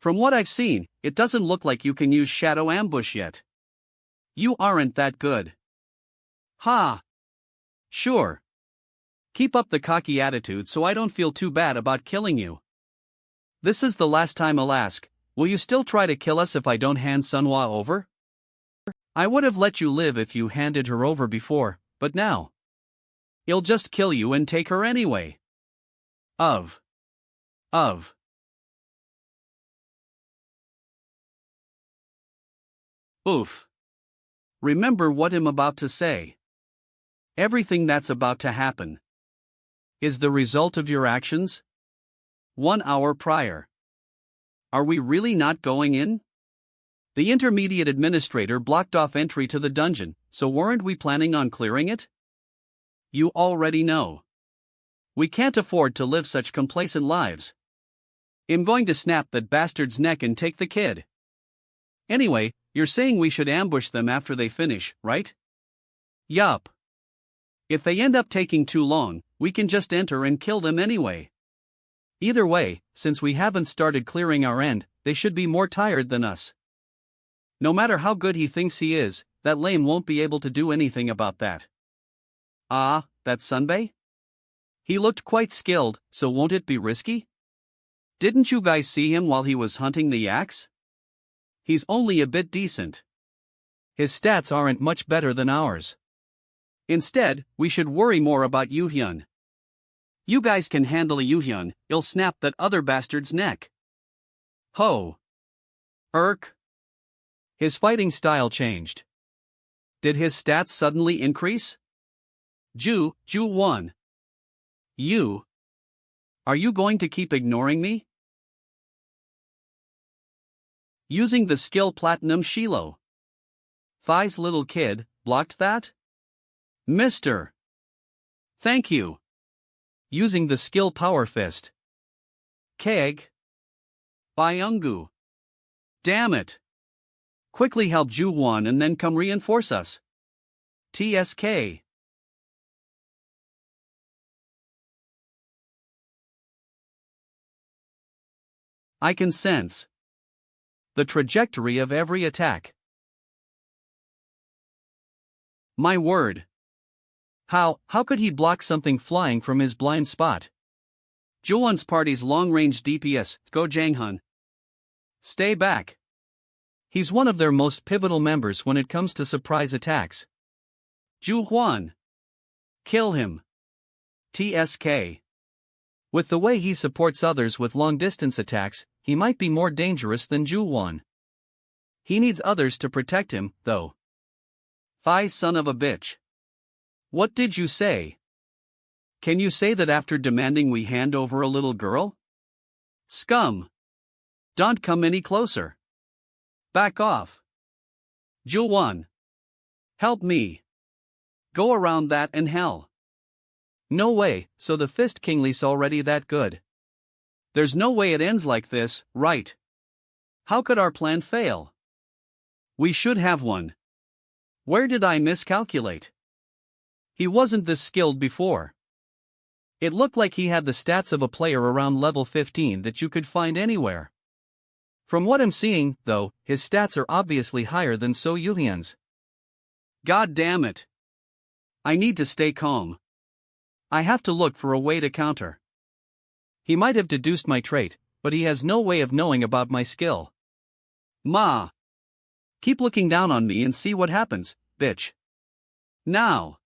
From what I've seen, it doesn't look like you can use Shadow Ambush yet. You aren't that good. Ha! Sure. Keep up the cocky attitude so I don't feel too bad about killing you. This is the last time I'll ask, will you still try to kill us if I don't hand Sunhwa over? I would have let you live if you handed her over before, but now I'll just kill you and take her anyway. Oof. Remember what I'm about to say. Everything that's about to happen is the result of your actions 1 hour prior. Are we really not going in? The intermediate administrator blocked off entry to the dungeon, so weren't we planning on clearing it? You already know. We can't afford to live such complacent lives. I'm going to snap that bastard's neck and take the kid. Anyway, you're saying we should ambush them after they finish, right? Yup. If they end up taking too long, we can just enter and kill them anyway. Either way, since we haven't started clearing our end, they should be more tired than us. No matter how good he thinks he is, that lame won't be able to do anything about that. Ah, that Sunbae? He looked quite skilled, so won't it be risky? Didn't you guys see him while he was hunting the yaks? He's only a bit decent. His stats aren't much better than ours. Instead, we should worry more about Yuhyun. You guys can handle a Yuhyun, he'll snap that other bastard's neck. Ho! Irk! His fighting style changed. Did his stats suddenly increase? Ju 1. You. Are you going to keep ignoring me? Using the skill Platinum Shilo. Thigh's little kid, blocked that? Mister. Thank you. Using the skill Power Fist. Keg. Byungu. Damn it. Quickly help Ju-Hwan and then come reinforce us. TSK. I can sense the trajectory of every attack. My word. How could he block something flying from his blind spot? Ju-Hwan's party's long-range DPS, Go Jang-hun. Stay back. He's one of their most pivotal members when it comes to surprise attacks. Ju-Hwan. Kill him. TSK. With the way he supports others with long-distance attacks, he might be more dangerous than Ju-Hwan. He needs others to protect him, though. Thigh son of a bitch. What did you say? Can you say that after demanding we hand over a little girl? Scum. Don't come any closer. Back off. Ju-Hwan. Help me. Go around that in hell. No way, so the Fist Kingly's already that good. There's no way it ends like this, right? How could our plan fail? We should have one. Where did I miscalculate? He wasn't this skilled before. It looked like he had the stats of a player around level 15 that you could find anywhere. From what I'm seeing, though, his stats are obviously higher than So Yuhyun's. God damn it. I need to stay calm. I have to look for a way to counter. He might have deduced my trait, but he has no way of knowing about my skill. Ma. Keep looking down on me and see what happens, bitch. Now.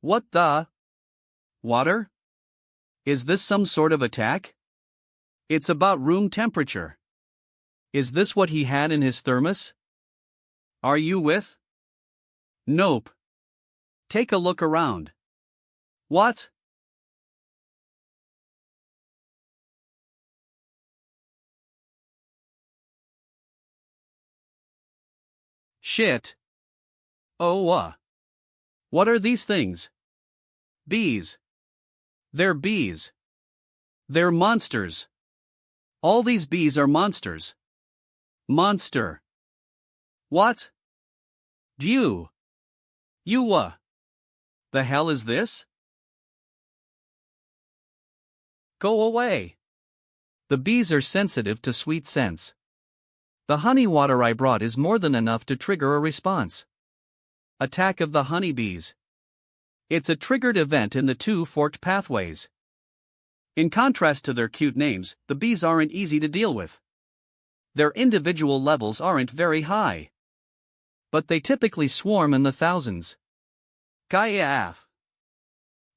What the? Water? Is this some sort of attack? It's about room temperature. Is this what he had in his thermos? Are you with? Nope. Take a look around. What? Shit. Oh, what are these things? Bees. They're bees. They're monsters. All these bees are monsters. Monster. What? You. The hell is this? Go away. The bees are sensitive to sweet scents. The honey water I brought is more than enough to trigger a response. Attack of the honeybees. It's a triggered event in the two forked pathways. In contrast to their cute names, the bees aren't easy to deal with. Their individual levels aren't very high. But they typically swarm in the thousands. Kayaf.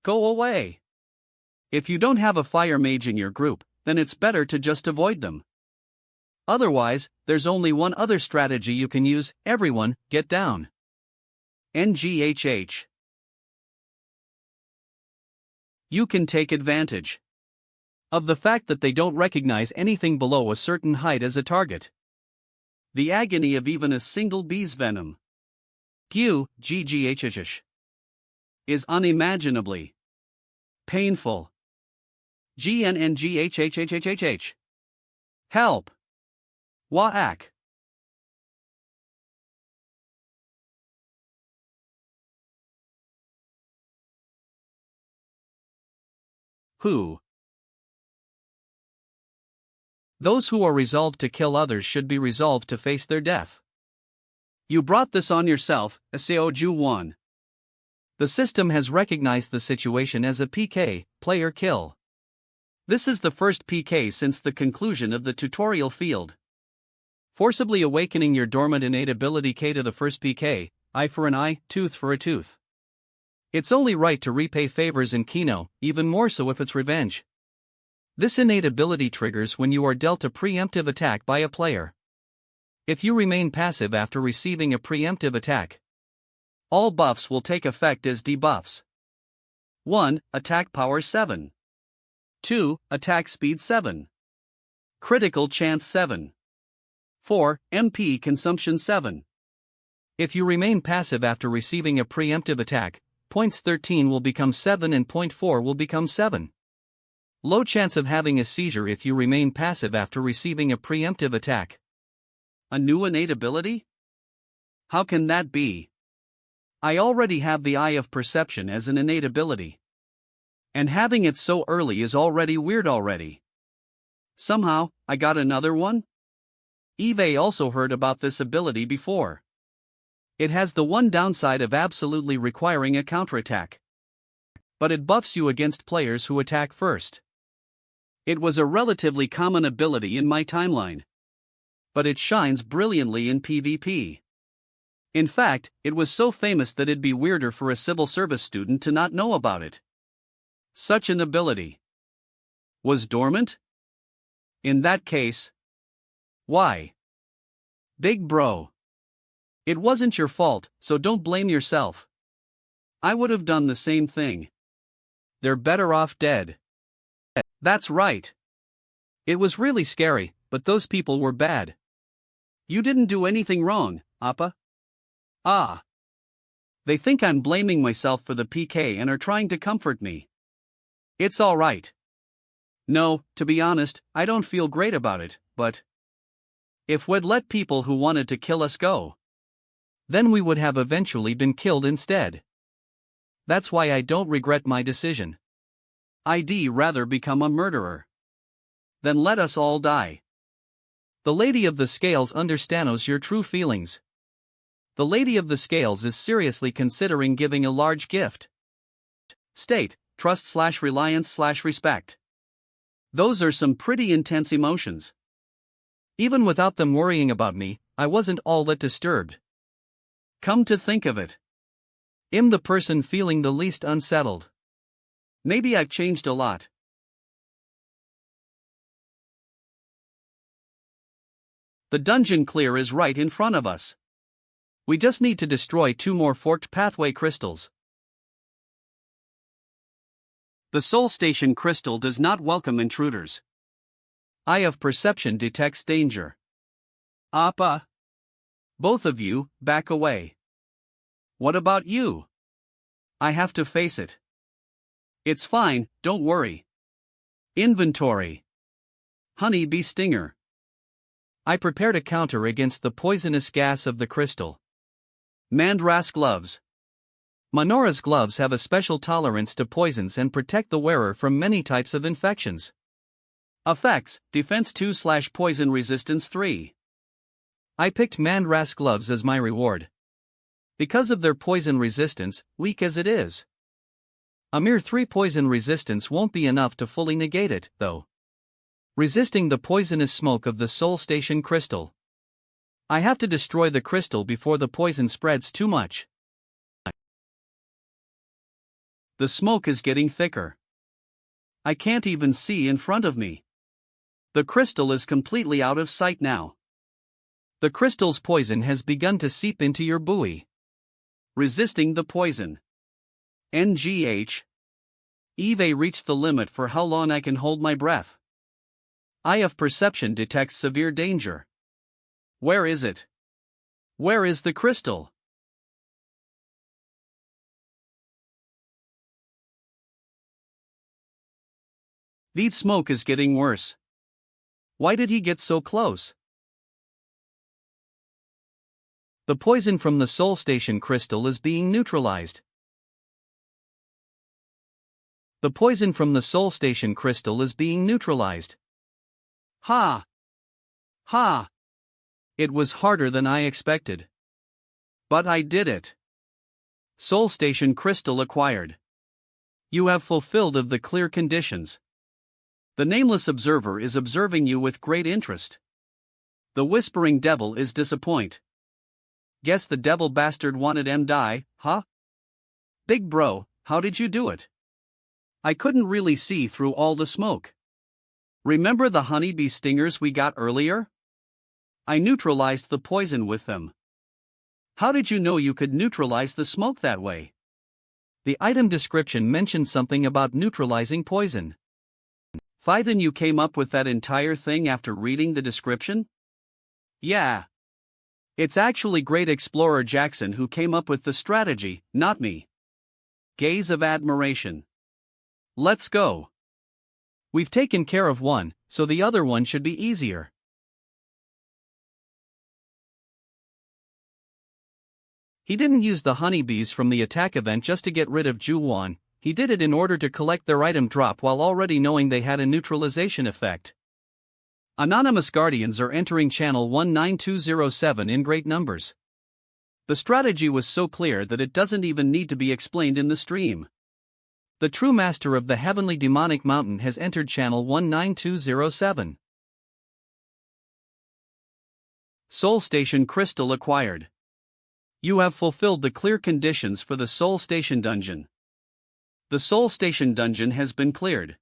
Go away. If you don't have a fire mage in your group, then it's better to just avoid them. Otherwise, there's only one other strategy you can use. Everyone, get down. NGHH. You can take advantage of the fact that they don't recognize anything below a certain height as a target. The agony of even a single bee's venom. GGHH. Is unimaginably painful. GNNGHHHHHH. Help. Wa-ak. Who? Those who are resolved to kill others should be resolved to face their death. You brought this on yourself, Seoju 1. The system has recognized the situation as a PK, player kill. This is the first PK since the conclusion of the tutorial field. Forcibly awakening your dormant innate ability K to the first PK, eye for an eye, tooth for a tooth. It's only right to repay favors in Kino, even more so if it's revenge. This innate ability triggers when you are dealt a preemptive attack by a player. If you remain passive after receiving a preemptive attack, all buffs will take effect as debuffs. 1. Attack power 7. 2. Attack speed 7. Critical chance 7. 4. MP consumption 7. If you remain passive after receiving a preemptive attack, points 13 will become 7 and point 4 will become 7. Low chance of having a seizure if you remain passive after receiving a preemptive attack. A new innate ability? How can that be? I already have the Eye of Perception as an innate ability. And having it so early is already weird already. Somehow, I got another one? Eve also heard about this ability before. It has the one downside of absolutely requiring a counterattack. But it buffs you against players who attack first. It was a relatively common ability in my timeline. But it shines brilliantly in PvP. In fact, it was so famous that it'd be weirder for a civil service student to not know about it. Such an ability was dormant? In that case, why? Big bro. It wasn't your fault, so don't blame yourself. I would have done the same thing. They're better off dead. That's right. It was really scary, but those people were bad. You didn't do anything wrong, Appa. Ah. They think I'm blaming myself for the PK and are trying to comfort me. It's alright. No, to be honest, I don't feel great about it, but if we'd let people who wanted to kill us go, then we would have eventually been killed instead. That's why I don't regret my decision. I'd rather become a murderer. Then let us all die. The Lady of the Scales understands your true feelings. The Lady of the Scales is seriously considering giving a large gift. State, trust/reliance/respect. Those are some pretty intense emotions. Even without them worrying about me, I wasn't all that disturbed. Come to think of it, I'm the person feeling the least unsettled. Maybe I've changed a lot. The dungeon clear is right in front of us. We just need to destroy 2 more forked pathway crystals. The Soul Station crystal does not welcome intruders. Eye of Perception detects danger. Appa. Both of you, back away. What about you? I have to face it. It's fine, don't worry. Inventory. Honey bee stinger. I prepared a counter against the poisonous gas of the crystal. Mandra's gloves. Minora's gloves have a special tolerance to poisons and protect the wearer from many types of infections. Effects, Defense 2/Poison Resistance 3. I picked Mandra's gloves as my reward. Because of their poison resistance, weak as it is. A mere 3 poison resistance won't be enough to fully negate it, though. Resisting the poisonous smoke of the Soul Station crystal. I have to destroy the crystal before the poison spreads too much. The smoke is getting thicker. I can't even see in front of me. The crystal is completely out of sight now. The crystal's poison has begun to seep into your buoy. Resisting the poison. NGH. Eve reached the limit for how long I can hold my breath. Eye of Perception detects severe danger. Where is it? Where is the crystal? The smoke is getting worse. Why did he get so close? The poison from the Soul Station crystal is being neutralized. The poison from the Soul Station crystal is being neutralized. Ha! Ha! It was harder than I expected. But I did it. Soul Station crystal acquired. You have fulfilled of the clear conditions. The nameless observer is observing you with great interest. The whispering devil is disappointed. Guess the devil bastard wanted die, huh? Big bro, how did you do it? I couldn't really see through all the smoke. Remember the honeybee stingers we got earlier? I neutralized the poison with them. How did you know you could neutralize the smoke that way? The item description mentioned something about neutralizing poison. Then you came up with that entire thing after reading the description? Yeah. It's actually great explorer Jackson who came up with the strategy, not me. Gaze of admiration. Let's go. We've taken care of one, so the other one should be easier. He didn't use the honeybees from the attack event just to get rid of Ju-won, he did it in order to collect their item drop while already knowing they had a neutralization effect. Anonymous Guardians are entering channel 19207 in great numbers. The strategy was so clear that it doesn't even need to be explained in the stream. The true master of the heavenly demonic mountain has entered channel 19207. Soul Station crystal acquired. You have fulfilled the clear conditions for the Soul Station dungeon. The Soul Station dungeon has been cleared.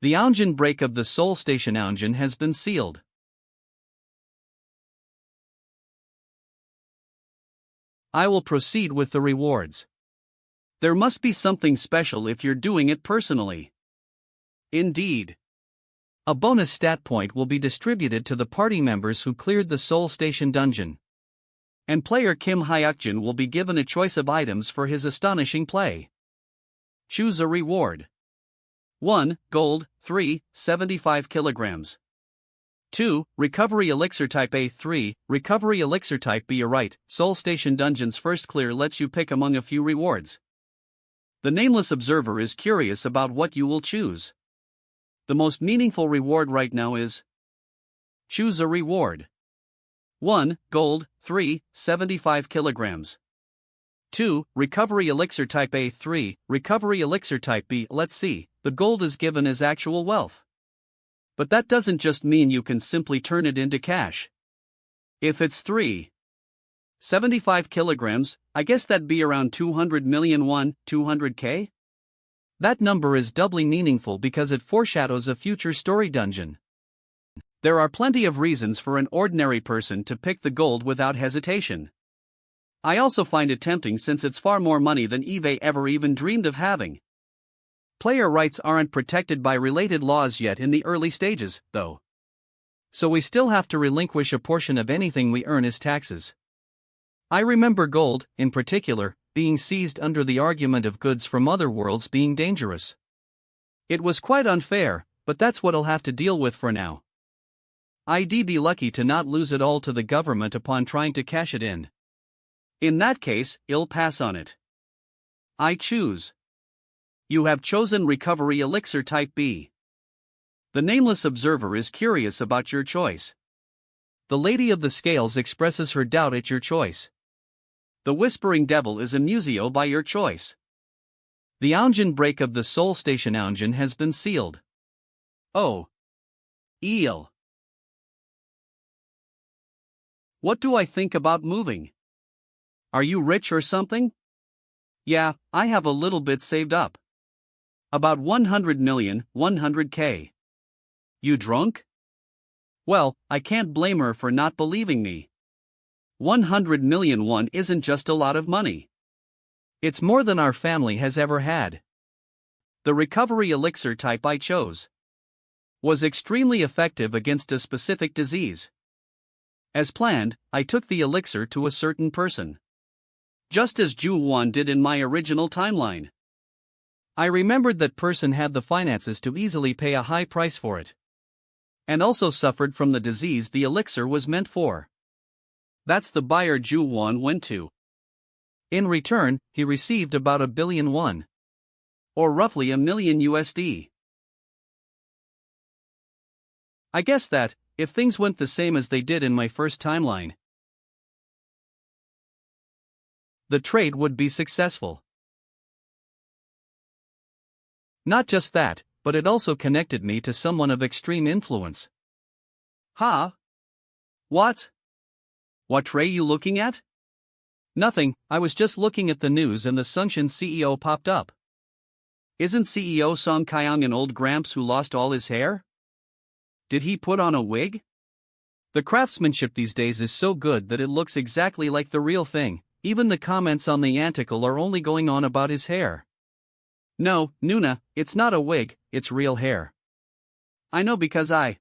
The Aunjin break of the Soul Station Aunjin has been sealed. I will proceed with the rewards. There must be something special if you're doing it personally. Indeed. A bonus stat point will be distributed to the party members who cleared the Soul Station dungeon. And player Kim Hayakjin will be given a choice of items for his astonishing play. Choose a reward. 1. Gold, 3, 75 kilograms. 2. Recovery Elixir Type A. 3. Recovery Elixir Type B. Right, Soul Station Dungeon's first clear lets you pick among a few rewards. The nameless observer is curious about what you will choose. The most meaningful reward right now is choose a reward. 1. Gold, 3, 75 kilograms. 2. Recovery Elixir Type A. 3. Recovery Elixir Type B. Let's see, the gold is given as actual wealth. But that doesn't just mean you can simply turn it into cash. If it's 75 kilograms, I guess that'd be around 200 million won, 200k? That number is doubly meaningful because it foreshadows a future story dungeon. There are plenty of reasons for an ordinary person to pick the gold without hesitation. I also find it tempting since it's far more money than Eve ever even dreamed of having. Player rights aren't protected by related laws yet in the early stages, though. So we still have to relinquish a portion of anything we earn as taxes. I remember gold, in particular, being seized under the argument of goods from other worlds being dangerous. It was quite unfair, but that's what I'll have to deal with for now. I'd be lucky to not lose it all to the government upon trying to cash it in. In that case, I'll pass on it. I choose. You have chosen Recovery Elixir Type B. The nameless observer is curious about your choice. The Lady of the Scales expresses her doubt at your choice. The Whispering Devil is amusio by your choice. The Aunjin break of the Soul Station Aunjin has been sealed. Oh. Eel. What do I think about moving? Are you rich or something? Yeah, I have a little bit saved up. About 100 million, 100k. You drunk? Well, I can't blame her for not believing me. 100 million won isn't just a lot of money. It's more than our family has ever had. The recovery elixir type I chose was extremely effective against a specific disease. As planned, I took the elixir to a certain person. Just as Ju-won did in my original timeline. I remembered that person had the finances to easily pay a high price for it. And also suffered from the disease the elixir was meant for. That's the buyer Ju Won went to. In return, he received about 1 billion won. Or roughly $1 million. I guess that, if things went the same as they did in my first timeline, the trade would be successful. Not just that, but it also connected me to someone of extreme influence. Huh? What? What tray you looking at? Nothing, I was just looking at the news and the Sunshin CEO popped up. Isn't CEO Song Kyung an old gramps who lost all his hair? Did he put on a wig? The craftsmanship these days is so good that it looks exactly like the real thing, even the comments on the article are only going on about his hair. No, Nuna, it's not a wig, it's real hair. I know because I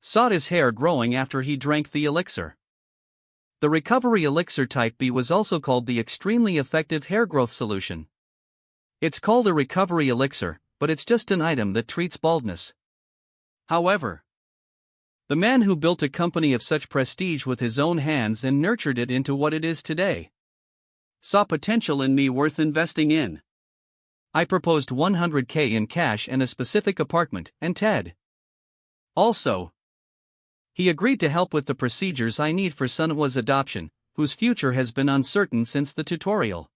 saw his hair growing after he drank the elixir. The recovery elixir type B was also called the extremely effective hair growth solution. It's called a recovery elixir, but it's just an item that treats baldness. However, the man who built a company of such prestige with his own hands and nurtured it into what it is today saw potential in me worth investing in. I proposed 100K in cash and a specific apartment, and Ted also. He agreed to help with the procedures I need for Sunhwa's adoption, whose future has been uncertain since the tutorial.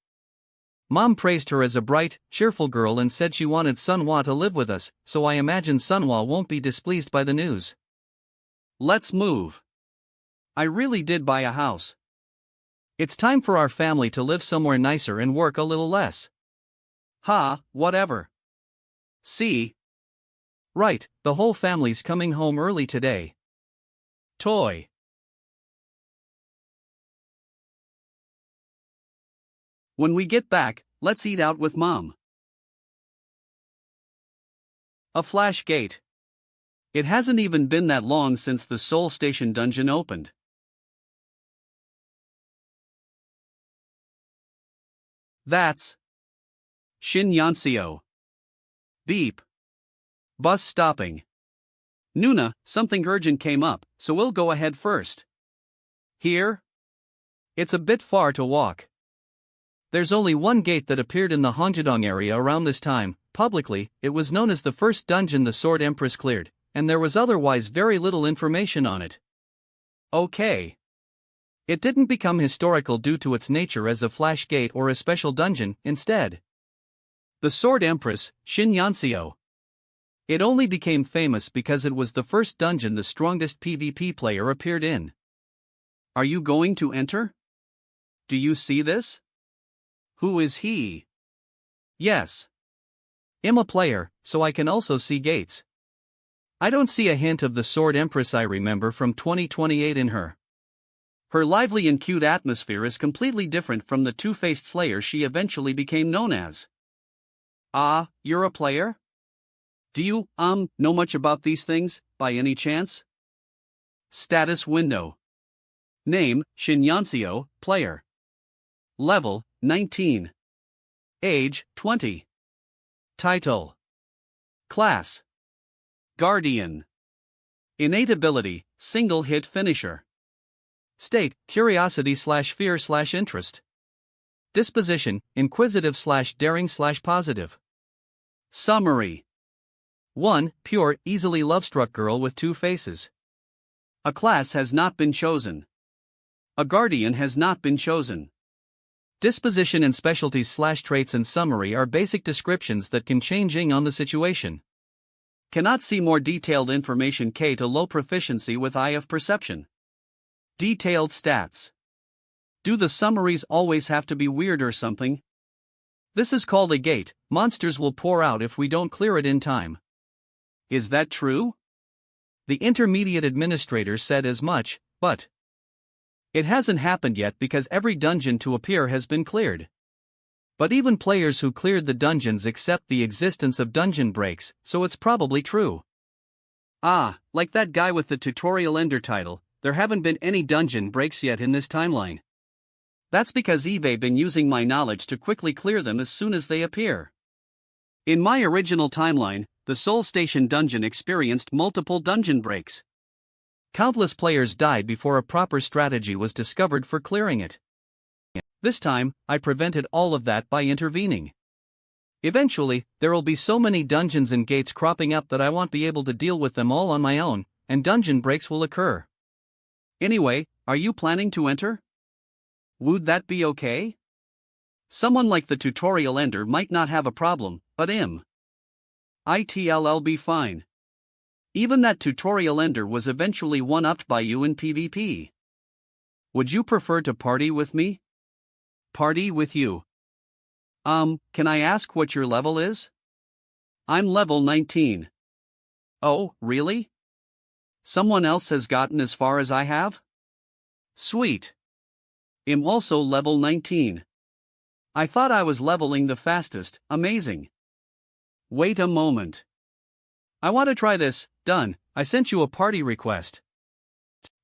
Mom praised her as a bright, cheerful girl and said she wanted Sunhwa to live with us, so I imagine Sunhwa won't be displeased by the news. Let's move. I really did buy a house. It's time for our family to live somewhere nicer and work a little less. Whatever. See? Right, the whole family's coming home early today. Toy. When we get back, let's eat out with Mom. A flash gate. It hasn't even been that long since the Seoul Station dungeon opened. That's Shin Yanseo. Beep. Bus stopping. Nuna, something urgent came up, so we'll go ahead first. Here? It's a bit far to walk. There's only one gate that appeared in the Honjidong area around this time. Publicly, it was known as the first dungeon the Sword Empress cleared, and there was otherwise very little information on it. Okay. It didn't become historical due to its nature as a flash gate or a special dungeon, instead. The Sword Empress, Shin Yanseo. It only became famous because it was the first dungeon the strongest PvP player appeared in. Are you going to enter? Do you see this? Who is he? Yes. I'm a player, so I can also see gates. I don't see a hint of the Sword Empress I remember from 2028 in her. Her lively and cute atmosphere is completely different from the two-faced slayer she eventually became known as. Ah, you're a player? Do you, know much about these things, by any chance? Status window. Name, Shin Yanseo, player. Level, 19. Age, 20. Title. Class. Guardian. Innate ability, single hit finisher. State, curiosity/fear/interest. Disposition, inquisitive/daring/positive. Summary. 1. Pure, easily love-struck girl with two faces. A class has not been chosen. A guardian has not been chosen. Disposition and specialties/traits and summary are basic descriptions that can change on the situation. Cannot see more detailed information. K to low proficiency with eye of perception. Detailed stats. Do the summaries always have to be weird or something? This is called a gate. Monsters will pour out if we don't clear it in time. Is that true? The intermediate administrator said as much, but it hasn't happened yet because every dungeon to appear has been cleared. But even players who cleared the dungeons accept the existence of dungeon breaks, so it's probably true. Ah, like that guy with the tutorial ender title, there haven't been any dungeon breaks yet in this timeline. That's because I've been using my knowledge to quickly clear them as soon as they appear. In my original timeline, the Seoul Station dungeon experienced multiple dungeon breaks. Countless players died before a proper strategy was discovered for clearing it. This time, I prevented all of that by intervening. Eventually, there'll be so many dungeons and gates cropping up that I won't be able to deal with them all on my own, and dungeon breaks will occur. Anyway, are you planning to enter? Would that be okay? Someone like the tutorial ender might not have a problem, but it'll be fine. Even that tutorial ender was eventually one-upped by you in PvP. Would you prefer to party with me? Party with you. Can I ask what your level is? I'm level 19. Oh, really? Someone else has gotten as far as I have? Sweet. I'm also level 19. I thought I was leveling the fastest, amazing. Wait a moment. I want to try this. Done, I sent you a party request.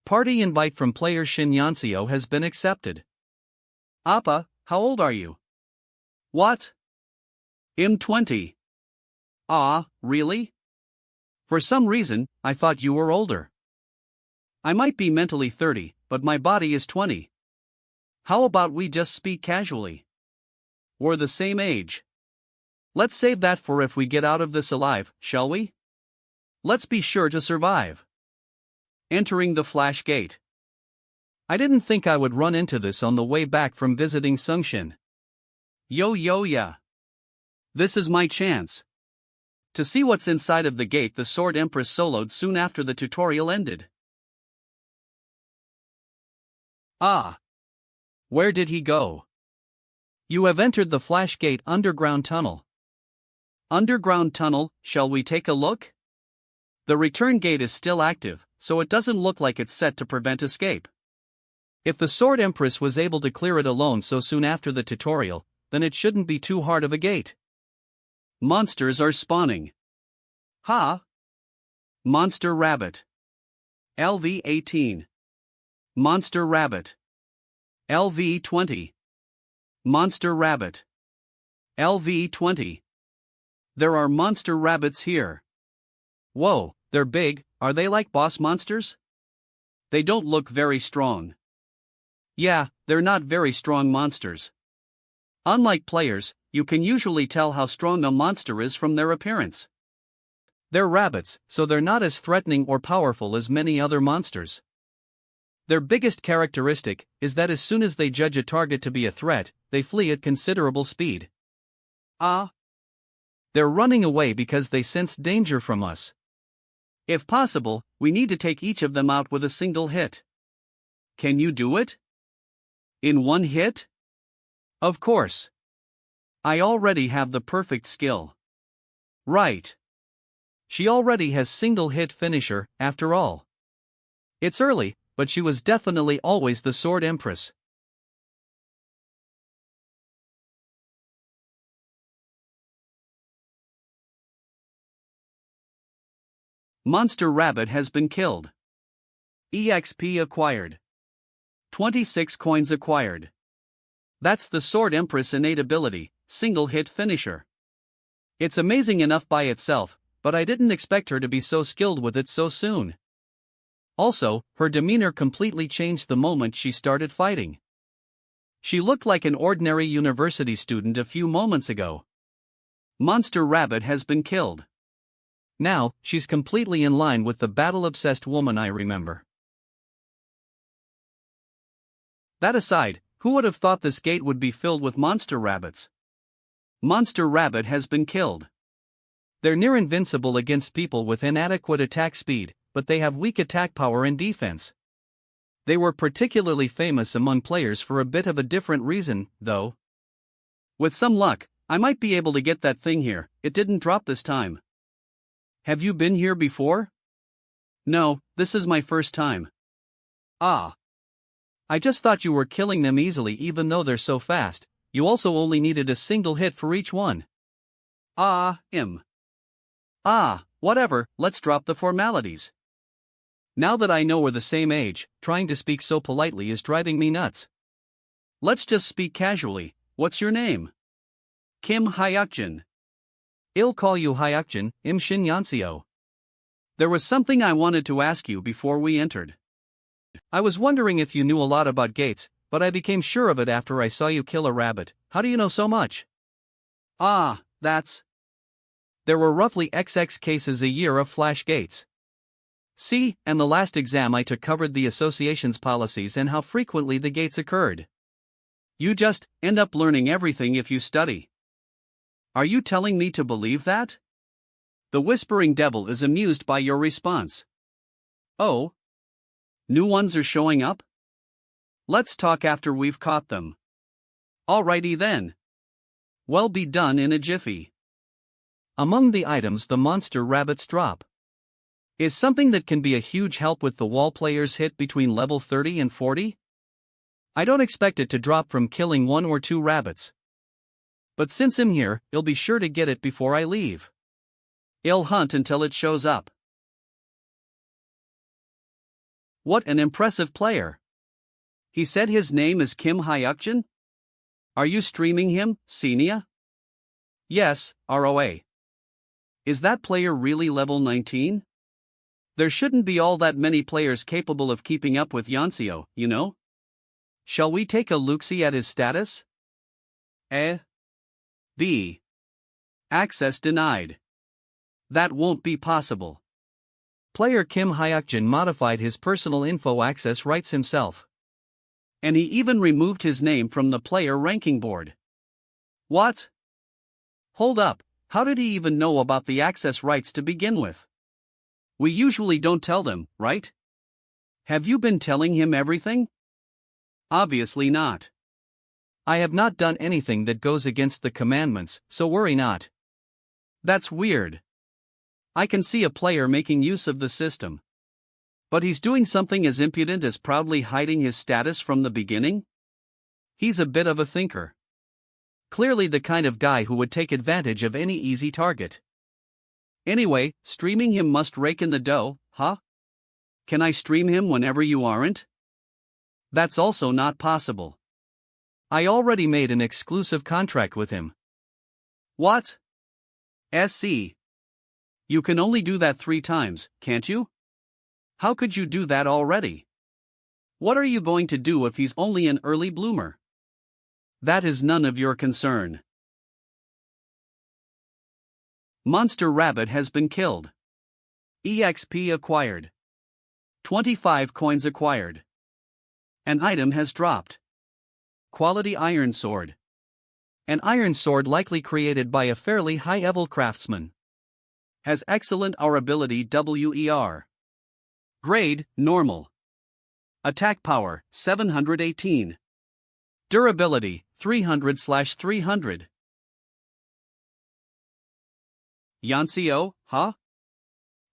Party invite from player Shinyanseo has been accepted. Appa, how old are you? What? I'm 20. Ah, really? For some reason, I thought you were older. I might be mentally 30, but my body is 20. How about we just speak casually? We're the same age. Let's save that for if we get out of this alive, shall we? Let's be sure to survive. Entering the flash gate. I didn't think I would run into this on the way back from visiting Sungshin. Yeah. This is my chance. To see what's inside of the gate, the Sword Empress soloed soon after the tutorial ended. Ah. Where did he go? You have entered the Flash Gate underground tunnel. Underground tunnel, shall we take a look? The return gate is still active, so it doesn't look like it's set to prevent escape. If the Sword Empress was able to clear it alone so soon after the tutorial, then it shouldn't be too hard of a gate. Monsters are spawning. Ha! Monster Rabbit. LV18. Monster Rabbit. LV20. Monster Rabbit. LV20. There are monster rabbits here. Whoa, they're big. Are they like boss monsters? They don't look very strong. Yeah, they're not very strong monsters. Unlike players, you can usually tell how strong a monster is from their appearance. They're rabbits, so they're not as threatening or powerful as many other monsters. Their biggest characteristic is that as soon as they judge a target to be a threat, they flee at considerable speed. Ah! They're running away because they sense danger from us. If possible, we need to take each of them out with a single hit. Can you do it? In one hit? Of course. I already have the perfect skill. Right. She already has single hit finisher, after all. It's early, but she was definitely always the Sword Empress. Monster Rabbit has been killed. EXP acquired. 26 coins acquired. That's the Sword Empress innate ability, single hit finisher. It's amazing enough by itself, but I didn't expect her to be so skilled with it so soon. Also, her demeanor completely changed the moment she started fighting. She looked like an ordinary university student a few moments ago. Monster Rabbit has been killed. Now, she's completely in line with the battle-obsessed woman I remember. That aside, who would have thought this gate would be filled with monster rabbits? Monster Rabbit has been killed. They're near invincible against people with inadequate attack speed, but they have weak attack power and defense. They were particularly famous among players for a bit of a different reason, though. With some luck, I might be able to get that thing here. It didn't drop this time. Have you been here before? No, this is my first time. Ah. I just thought you were killing them easily even though they're so fast. You also only needed a single hit for each one. Ah, whatever, let's drop the formalities. Now that I know we're the same age, trying to speak so politely is driving me nuts. Let's just speak casually. What's your name? Kim Hayakjin. I'll call you Hayakjin, Im Shinyanseo. There was something I wanted to ask you before we entered. I was wondering if you knew a lot about gates, but I became sure of it after I saw you kill a rabbit. How do you know so much? Ah, that's... There were roughly XX cases a year of flash gates. See, and the last exam I took covered the association's policies and how frequently the gates occurred. You just end up learning everything if you study. Are you telling me to believe that? The Whispering Devil is amused by your response. Oh? New ones are showing up? Let's talk after we've caught them. Alrighty then. Well, be done in a jiffy. Among the items the monster rabbits drop is something that can be a huge help with the wall players hit between level 30 and 40. I don't expect it to drop from killing 1 or 2 rabbits. But since I'm here, I'll be sure to get it before I leave. I'll hunt until it shows up. What an impressive player. He said his name is Kim Hayakjin? Are you streaming him, Senia? Yes, ROA. Is that player really level 19? There shouldn't be all that many players capable of keeping up with Yancio, you know? Shall we take a look-see at his status? B. Access denied. That won't be possible. Player Kim Hayakjin modified his personal info access rights himself. And he even removed his name from the player ranking board. What? Hold up, how did he even know about the access rights to begin with? We usually don't tell them, right? Have you been telling him everything? Obviously not. I have not done anything that goes against the commandments, so worry not. That's weird. I can see a player making use of the system. But he's doing something as impudent as proudly hiding his status from the beginning? He's a bit of a thinker. Clearly the kind of guy who would take advantage of any easy target. Anyway, streaming him must rake in the dough, huh? Can I stream him whenever you aren't? That's also not possible. I already made an exclusive contract with him. What? SC. You can only do that 3 times, can't you? How could you do that already? What are you going to do if he's only an early bloomer? That is none of your concern. Monster Rabbit has been killed. EXP acquired. 25 coins acquired. An item has dropped. Quality Iron Sword. An iron sword likely created by a fairly high-level craftsman. Has excellent ability WER. Grade, normal. Attack power, 718. Durability, 300/300. Yancio, huh?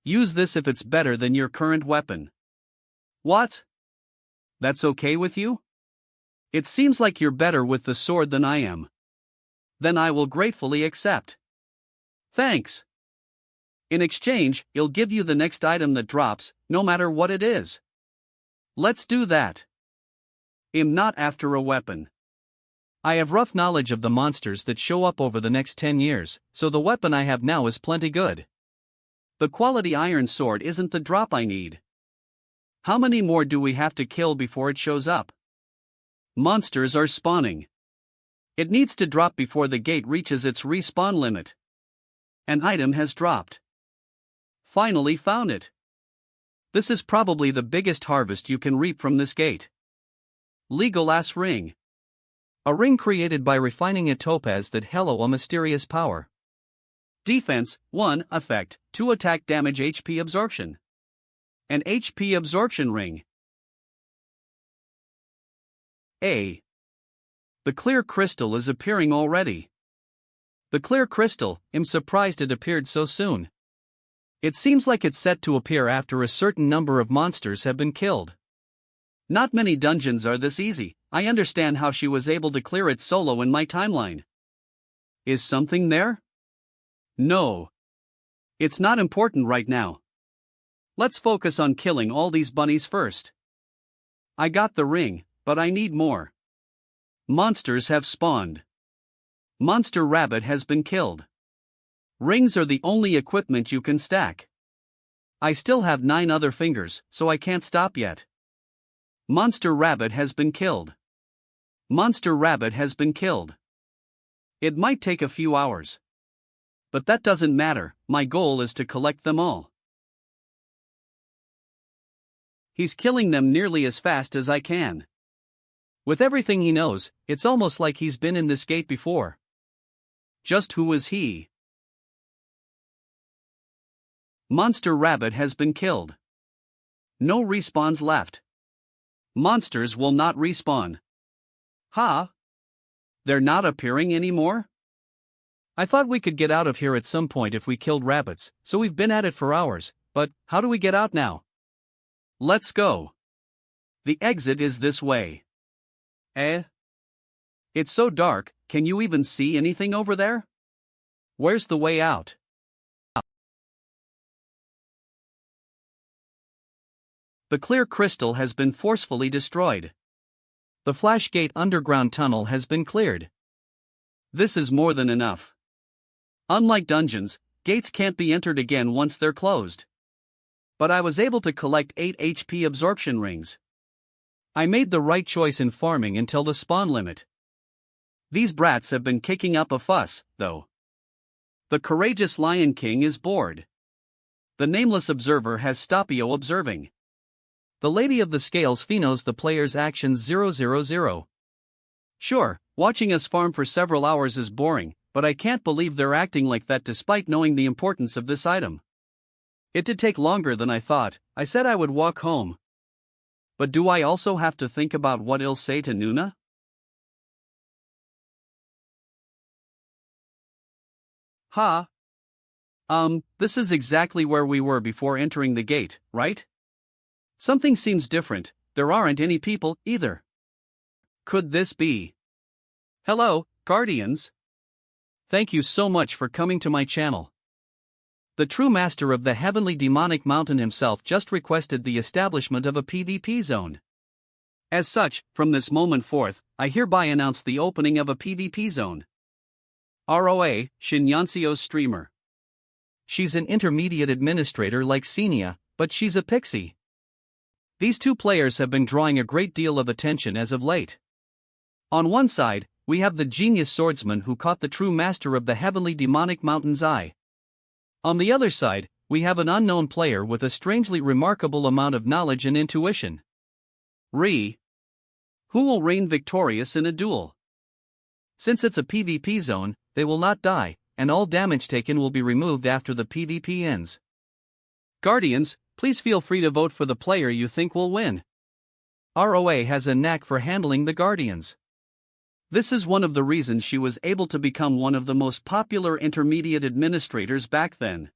Use this if it's better than your current weapon. What? That's okay with you? It seems like you're better with the sword than I am. Then I will gratefully accept. Thanks. In exchange, I'll give you the next item that drops, no matter what it is. Let's do that. I'm not after a weapon. I have rough knowledge of the monsters that show up over the next 10 years, so the weapon I have now is plenty good. The quality iron sword isn't the drop I need. How many more do we have to kill before it shows up? Monsters are spawning. It needs to drop before the gate reaches its respawn limit. An item has dropped. Finally found it. This is probably the biggest harvest you can reap from this gate. Legolas Ring. A ring created by refining a topaz that held a mysterious power. Defense, 1 effect, 2 attack damage HP absorption. An HP absorption ring. A. The clear crystal is appearing already. The clear crystal, I'm surprised it appeared so soon. It seems like it's set to appear after a certain number of monsters have been killed. Not many dungeons are this easy. I understand how she was able to clear it solo in my timeline. Is something there? No. It's not important right now. Let's focus on killing all these bunnies first. I got the ring, but I need more. Monsters have spawned. Monster Rabbit has been killed. Rings are the only equipment you can stack. I still have 9 other fingers, so I can't stop yet. Monster rabbit has been killed. Monster rabbit has been killed. It might take a few hours. But that doesn't matter, my goal is to collect them all. He's killing them nearly as fast as I can. With everything he knows, it's almost like he's been in this gate before. Just who is he? Monster rabbit has been killed. No respawns left. Monsters will not respawn. Huh? They're not appearing anymore? I thought we could get out of here at some point if we killed rabbits, so we've been at it for hours, but how do we get out now? Let's go. The exit is this way. It's so dark, can you even see anything over there? Where's the way out? The clear crystal has been forcefully destroyed. The Flashgate underground tunnel has been cleared. This is more than enough. Unlike dungeons, gates can't be entered again once they're closed. But I was able to collect 8 HP absorption rings. I made the right choice in farming until the spawn limit. These brats have been kicking up a fuss, though. The courageous Lion King is bored. The nameless observer has Stopio observing. The Lady of the Scales phenos the player's actions 000. Sure, watching us farm for several hours is boring, but I can't believe they're acting like that despite knowing the importance of this item. It did take longer than I thought. I said I would walk home. But do I also have to think about what he'll say to Nuna? This is exactly where we were before entering the gate, right? Something seems different, there aren't any people, either. Could this be? Hello, Guardians. Thank you so much for coming to my channel. The true master of the heavenly demonic mountain himself just requested the establishment of a PvP zone. As such, from this moment forth, I hereby announce the opening of a PvP zone. ROA, Shinyanseo's streamer. She's an intermediate administrator like Xenia, but she's a pixie. These two players have been drawing a great deal of attention as of late. On one side, we have the genius swordsman who caught the true master of the heavenly demonic mountain's eye. On the other side, we have an unknown player with a strangely remarkable amount of knowledge and intuition. Who will reign victorious in a duel? Since it's a PvP zone, they will not die, and all damage taken will be removed after the PvP ends. Guardians, please feel free to vote for the player you think will win. ROA has a knack for handling the Guardians. This is one of the reasons she was able to become one of the most popular intermediate administrators back then.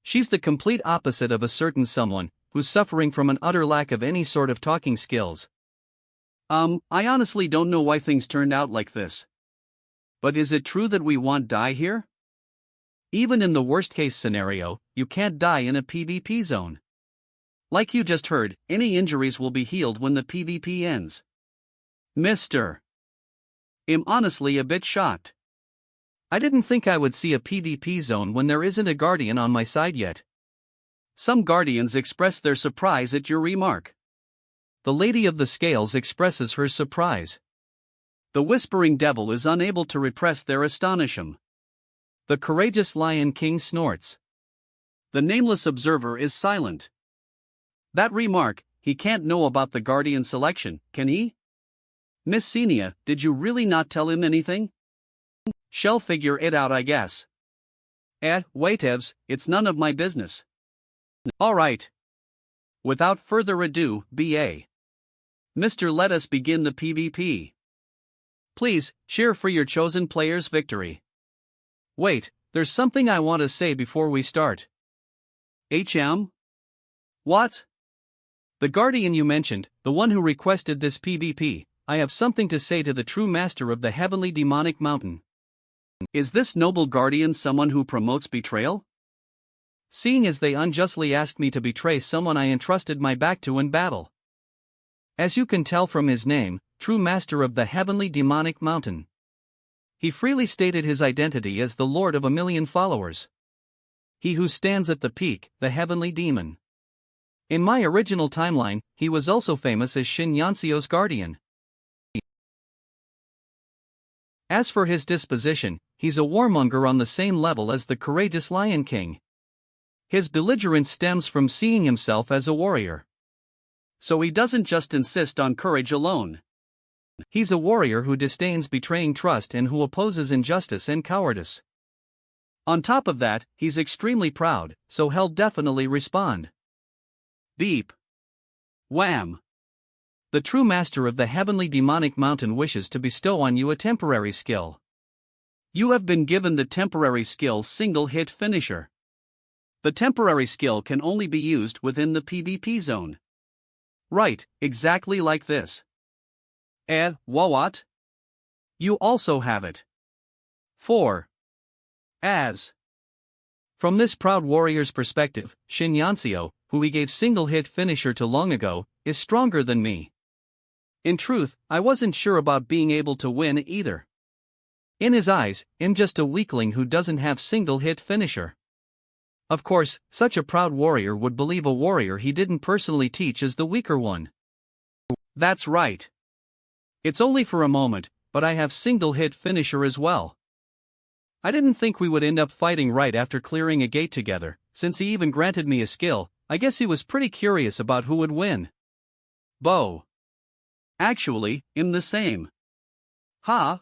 She's the complete opposite of a certain someone who's suffering from an utter lack of any sort of talking skills. I honestly don't know why things turned out like this. But is it true that we won't die here? Even in the worst case scenario, you can't die in a PvP zone. Like you just heard, any injuries will be healed when the PvP ends. Mr. I'm honestly a bit shocked. I didn't think I would see a PvP zone when there isn't a guardian on my side yet. Some guardians express their surprise at your remark. The Lady of the Scales expresses her surprise. The Whispering Devil is unable to repress their astonishment. The courageous Lion King snorts. The nameless observer is silent. That remark, he can't know about the guardian selection, can he? Miss Xenia, did you really not tell him anything? She'll figure it out, I guess. Waitevs, it's none of my business. Alright. Without further ado, BA. Mr. Let us begin the PvP. Please, cheer for your chosen player's victory. Wait, there's something I want to say before we start. What? The guardian you mentioned, the one who requested this PvP, I have something to say to the true master of the heavenly demonic mountain. Is this noble guardian someone who promotes betrayal? Seeing as they unjustly asked me to betray someone I entrusted my back to in battle. As you can tell from his name, true master of the heavenly demonic mountain. He freely stated his identity as the lord of a million followers. he who stands at the peak, the heavenly demon. In my original timeline, he was also famous as Shin Yanseo's guardian. As for his disposition, he's a warmonger on the same level as the courageous Lion King. His belligerence stems from seeing himself as a warrior. So he doesn't just insist on courage alone. He's a warrior who disdains betraying trust and who opposes injustice and cowardice. On top of that, he's extremely proud, so he'll definitely respond. Beep. Wham. The true master of the heavenly demonic mountain wishes to bestow on you a temporary skill. You have been given the temporary skill single-hit finisher. The temporary skill can only be used within the PvP zone. Right, exactly like this. What? You also have it. 4. As. From this proud warrior's perspective, Shin Yanseo, who he gave single-hit finisher to long ago, is stronger than me. In truth, I wasn't sure about being able to win either. In his eyes, I'm just a weakling who doesn't have single-hit finisher. Of course, such a proud warrior would believe a warrior he didn't personally teach is the weaker one. That's right. It's only for a moment, but I have single-hit finisher as well. I didn't think we would end up fighting right after clearing a gate together. Since he even granted me a skill, I guess he was pretty curious about who would win. Bo. Actually, I'm the same. Ha?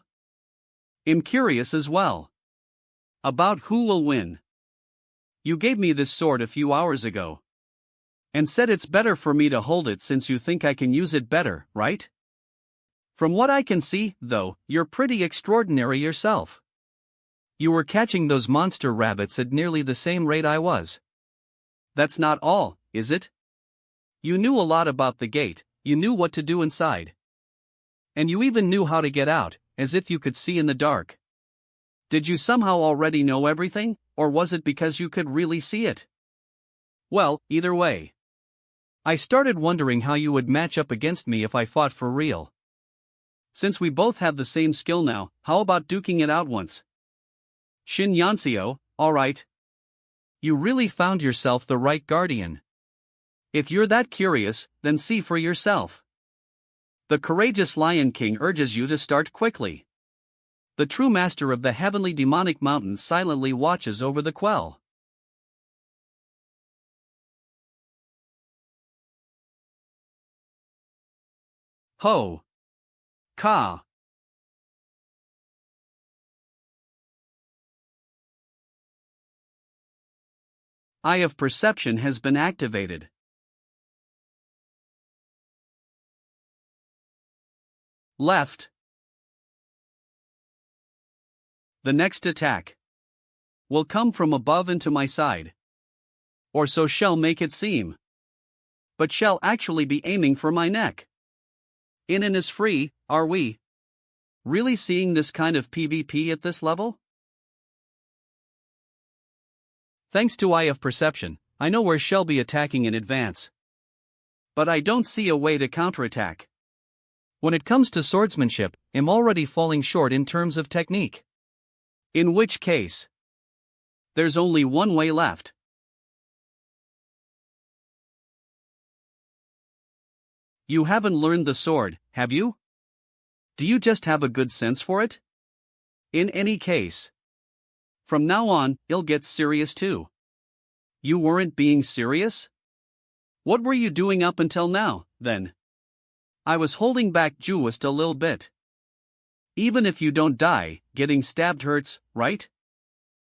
I'm curious as well. About who will win. You gave me this sword a few hours ago. And said it's better for me to hold it since you think I can use it better, right? From what I can see, though, you're pretty extraordinary yourself. You were catching those monster rabbits at nearly the same rate I was. That's not all, is it? You knew a lot about the gate, you knew what to do inside. And you even knew how to get out, as if you could see in the dark. Did you somehow already know everything, or was it because you could really see it? Well, either way. I started wondering how you would match up against me if I fought for real. Since we both have the same skill now, how about duking it out once? Shin Yanseo, alright. You really found yourself the right guardian. If you're that curious, then see for yourself. The courageous Lion King urges you to start quickly. The true master of the heavenly demonic mountains silently watches over the quell. Ho. Ka. Eye of perception has been activated. Left. The next attack will come from above and to my side. Or so shall make it seem. But shall actually be aiming for my neck. In and is free, are we? Really seeing this kind of PvP at this level? Thanks to Eye of Perception, I know where shall be attacking in advance. But I don't see a way to counterattack. When it comes to swordsmanship, I'm already falling short in terms of technique. In which case, there's only one way left. You haven't learned the sword, have you? Do you just have a good sense for it? In any case, from now on, it'll get serious too. You weren't being serious? What were you doing up until now, then? I was holding back just a little bit. Even if you don't die, getting stabbed hurts, right?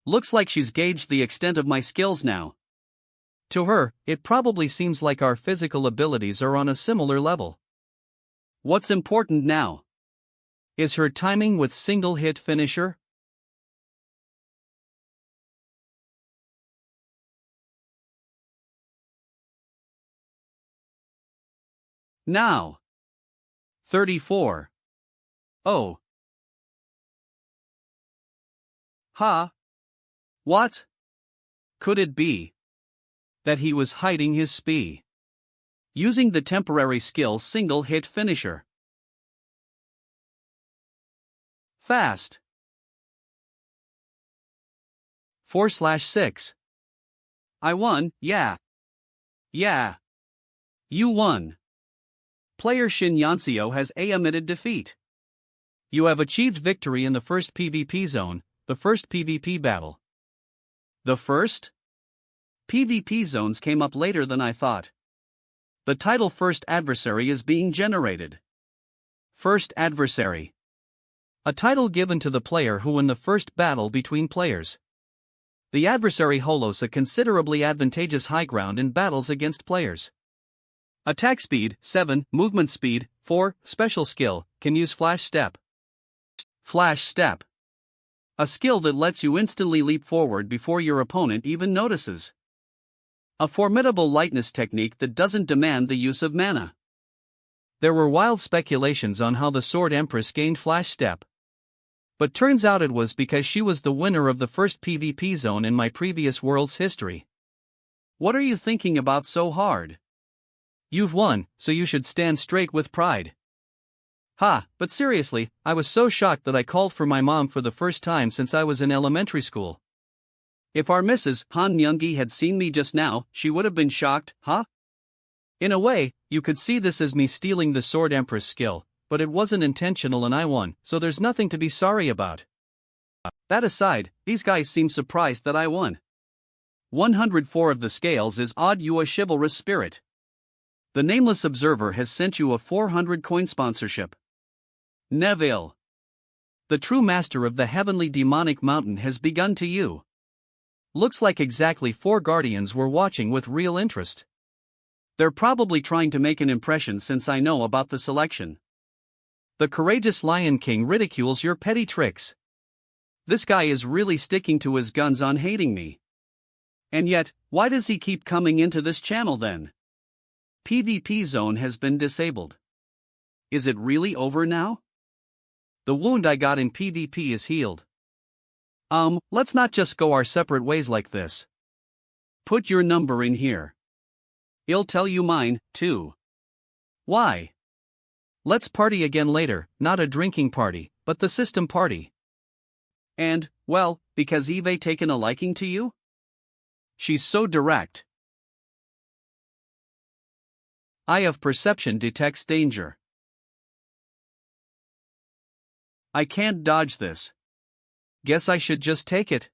Looks like she's gauged the extent of my skills now. To her, it probably seems like our physical abilities are on a similar level. What's important now? Is her timing with single-hit finisher? Now. 34. Oh. Ha. What? Could it be that he was hiding his spee? Using the temporary skill single-hit finisher. Fast. 4/6. I won, yeah. Yeah. You won. Player Shin Yanseo has admitted defeat. You have achieved victory in the first PvP zone, the first PvP battle. The first? PvP zones came up later than I thought. The title First Adversary is being generated. First Adversary. A title given to the player who won the first battle between players. The adversary holds a considerably advantageous high ground in battles against players. Attack speed 7, movement speed 4, special skill, can use flash step. Flash step. A skill that lets you instantly leap forward before your opponent even notices. A formidable lightness technique that doesn't demand the use of mana. There were wild speculations on how the Sword Empress gained flash step. But turns out it was because she was the winner of the first PvP zone in my previous world's history. What are you thinking about so hard? You've won, so you should stand straight with pride. Ha, but seriously, I was so shocked that I called for my mom for the first time since I was in elementary school. If our Mrs. Han Myungi had seen me just now, she would have been shocked, huh? In a way, you could see this as me stealing the Sword Empress skill, but it wasn't intentional and I won, so there's nothing to be sorry about. That aside, these guys seem surprised that I won. 104 of the scales is odd you a chivalrous spirit. The Nameless Observer has sent you a 400 coin sponsorship. Neville. The true master of the heavenly demonic mountain has begun to you. Looks like exactly 4 guardians were watching with real interest. They're probably trying to make an impression since I know about the selection. The courageous Lion King ridicules your petty tricks. This guy is really sticking to his guns on hating me. And yet, why does he keep coming into this channel then? PvP zone has been disabled. Is it really over now? The wound I got in PvP is healed. Let's not just go our separate ways like this. Put your number in here. I'll tell you mine, too. Why? Let's party again later, not a drinking party, but the system party. And, well, because Eve taken a liking to you? She's so direct. Eye of perception detects danger. I can't dodge this. Guess I should just take it.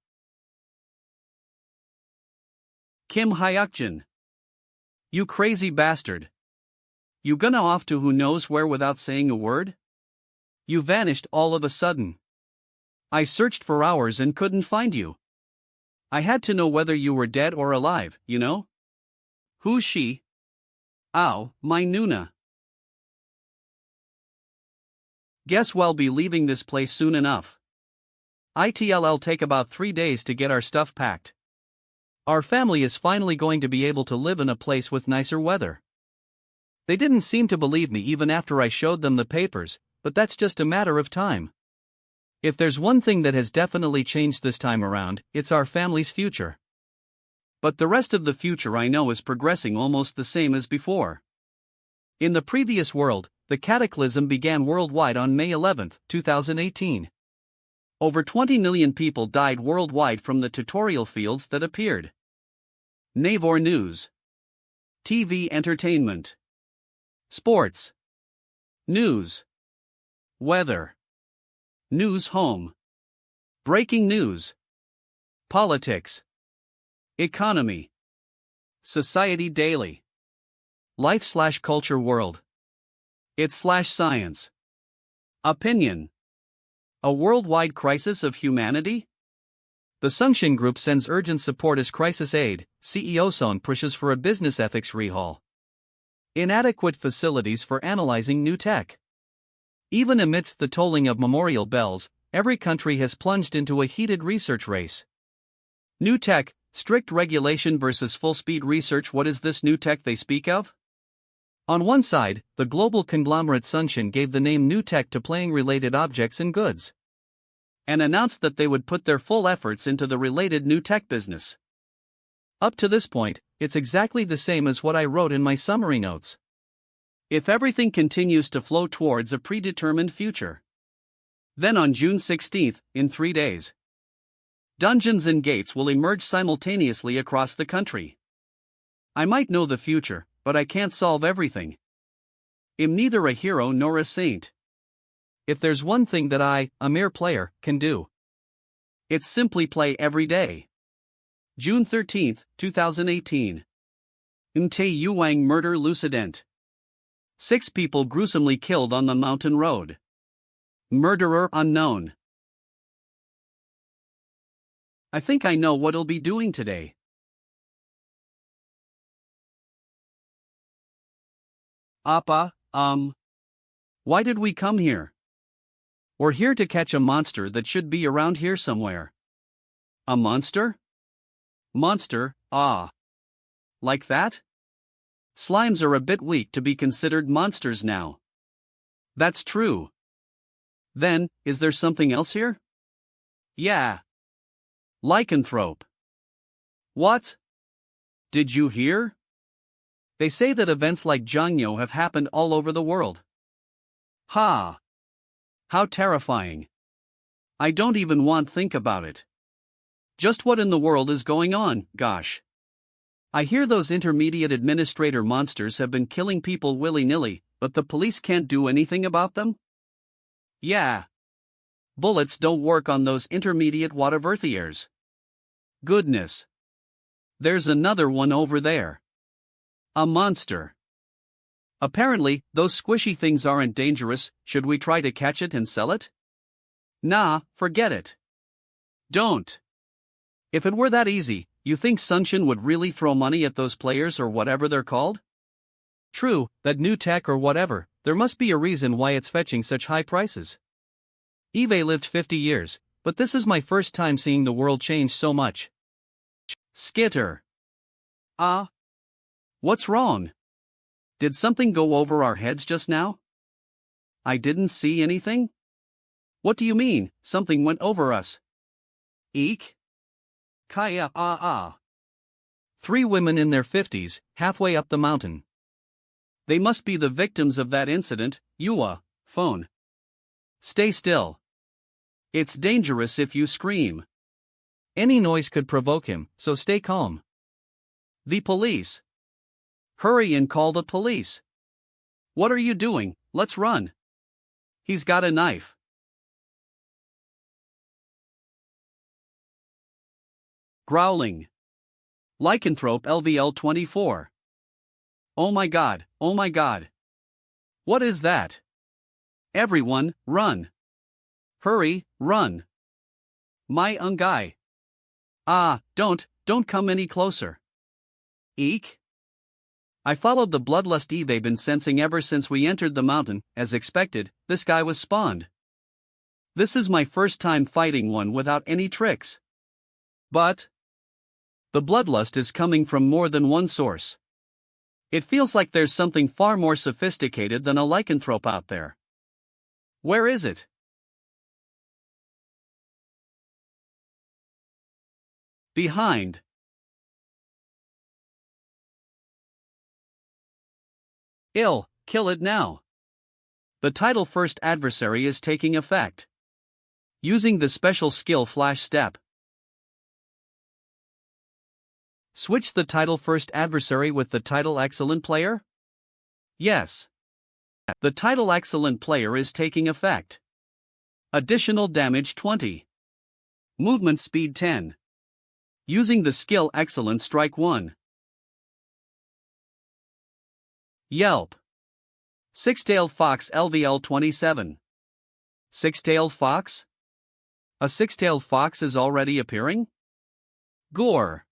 Kim Hayakjin. You crazy bastard. You gonna off to who knows where without saying a word? You vanished all of a sudden. I searched for hours and couldn't find you. I had to know whether you were dead or alive, you know? Who's she? Ow, my Nuna. Guess we'll be leaving this place soon enough. It'll take about 3 days to get our stuff packed. Our family is finally going to be able to live in a place with nicer weather. They didn't seem to believe me even after I showed them the papers, but that's just a matter of time. If there's one thing that has definitely changed this time around, it's our family's future. But the rest of the future I know is progressing almost the same as before. In the previous world, the cataclysm began worldwide on May 11, 2018. Over 20 million people died worldwide from the tutorial fields that appeared. Navor News. TV Entertainment. Sports. News. Weather. News Home. Breaking news. Politics. Economy. Society Daily. Life/culture world. It/science. Opinion. A worldwide crisis of humanity? The Sungshin Group sends urgent support as crisis aid. CEO Son pushes for a business ethics rehaul. Inadequate facilities for analyzing new tech. Even amidst the tolling of memorial bells, every country has plunged into a heated research race. New tech, strict regulation versus full-speed research. What is this new tech they speak of? On one side, the global conglomerate Sungshin gave the name new tech to playing-related objects and goods, and announced that they would put their full efforts into the related new tech business. Up to this point, it's exactly the same as what I wrote in my summary notes. If everything continues to flow towards a predetermined future. Then on June 16, in 3 days, Dungeons and gates will emerge simultaneously across the country. I might know the future, but I can't solve everything. I'm neither a hero nor a saint. If there's one thing that I, a mere player, can do, it's simply play every day. June 13, 2018. Nte Yuang murder lucident. 6 people gruesomely killed on the mountain road. Murderer unknown. I think I know what I'll be doing today. Appa, why did we come here? We're here to catch a monster that should be around here somewhere. A monster? Monster, ah. Like that? Slimes are a bit weak to be considered monsters now. That's true. Then, is there something else here? Yeah. Lyanthrope. What? Did you hear? They say that events like Jongno have happened all over the world. Ha! How terrifying. I don't even want to think about it. Just what in the world is going on, gosh? I hear those intermediate administrator monsters have been killing people willy-nilly, but the police can't do anything about them? Yeah. Bullets don't work on those intermediate Whateverthiers. Goodness. There's another one over there. A monster. Apparently, those squishy things aren't dangerous. Should we try to catch it and sell it? Nah, forget it. Don't. If it were that easy, you think Sunshin would really throw money at those players or whatever they're called? True, that new tech or whatever, there must be a reason why it's fetching such high prices. Eve lived 50 years, but this is my first time seeing the world change so much. Skitter. Ah. What's wrong? Did something go over our heads just now? I didn't see anything? What do you mean, something went over us? Eek? Kaya 3 women in their 50s, halfway up the mountain. They must be the victims of that incident. Yua, phone. Stay still. It's dangerous if you scream. Any noise could provoke him, so stay calm. The police. Hurry and call the police. What are you doing? Let's run. He's got a knife. Growling. Lyanthrope LVL 24. Oh my god, oh my god. What is that? Everyone, run. Hurry, run. My ungai. Ah, don't come any closer. Eek? I followed the bloodlust Eve been sensing ever since we entered the mountain. As expected, this guy was spawned. This is my first time fighting one without any tricks. But the bloodlust is coming from more than one source. It feels like there's something far more sophisticated than a lycanthrope out there. Where is it? Behind. Kill it now. The title first adversary is taking effect. Using the special skill flash step. Switch the title first adversary with the title excellent player? Yes. The title excellent player is taking effect. Additional damage 20. Movement speed 10. Using the skill excellent strike 1. Yelp. Six-tailed fox LVL 27. Six-tailed fox? A six-tailed fox is already appearing? Gore.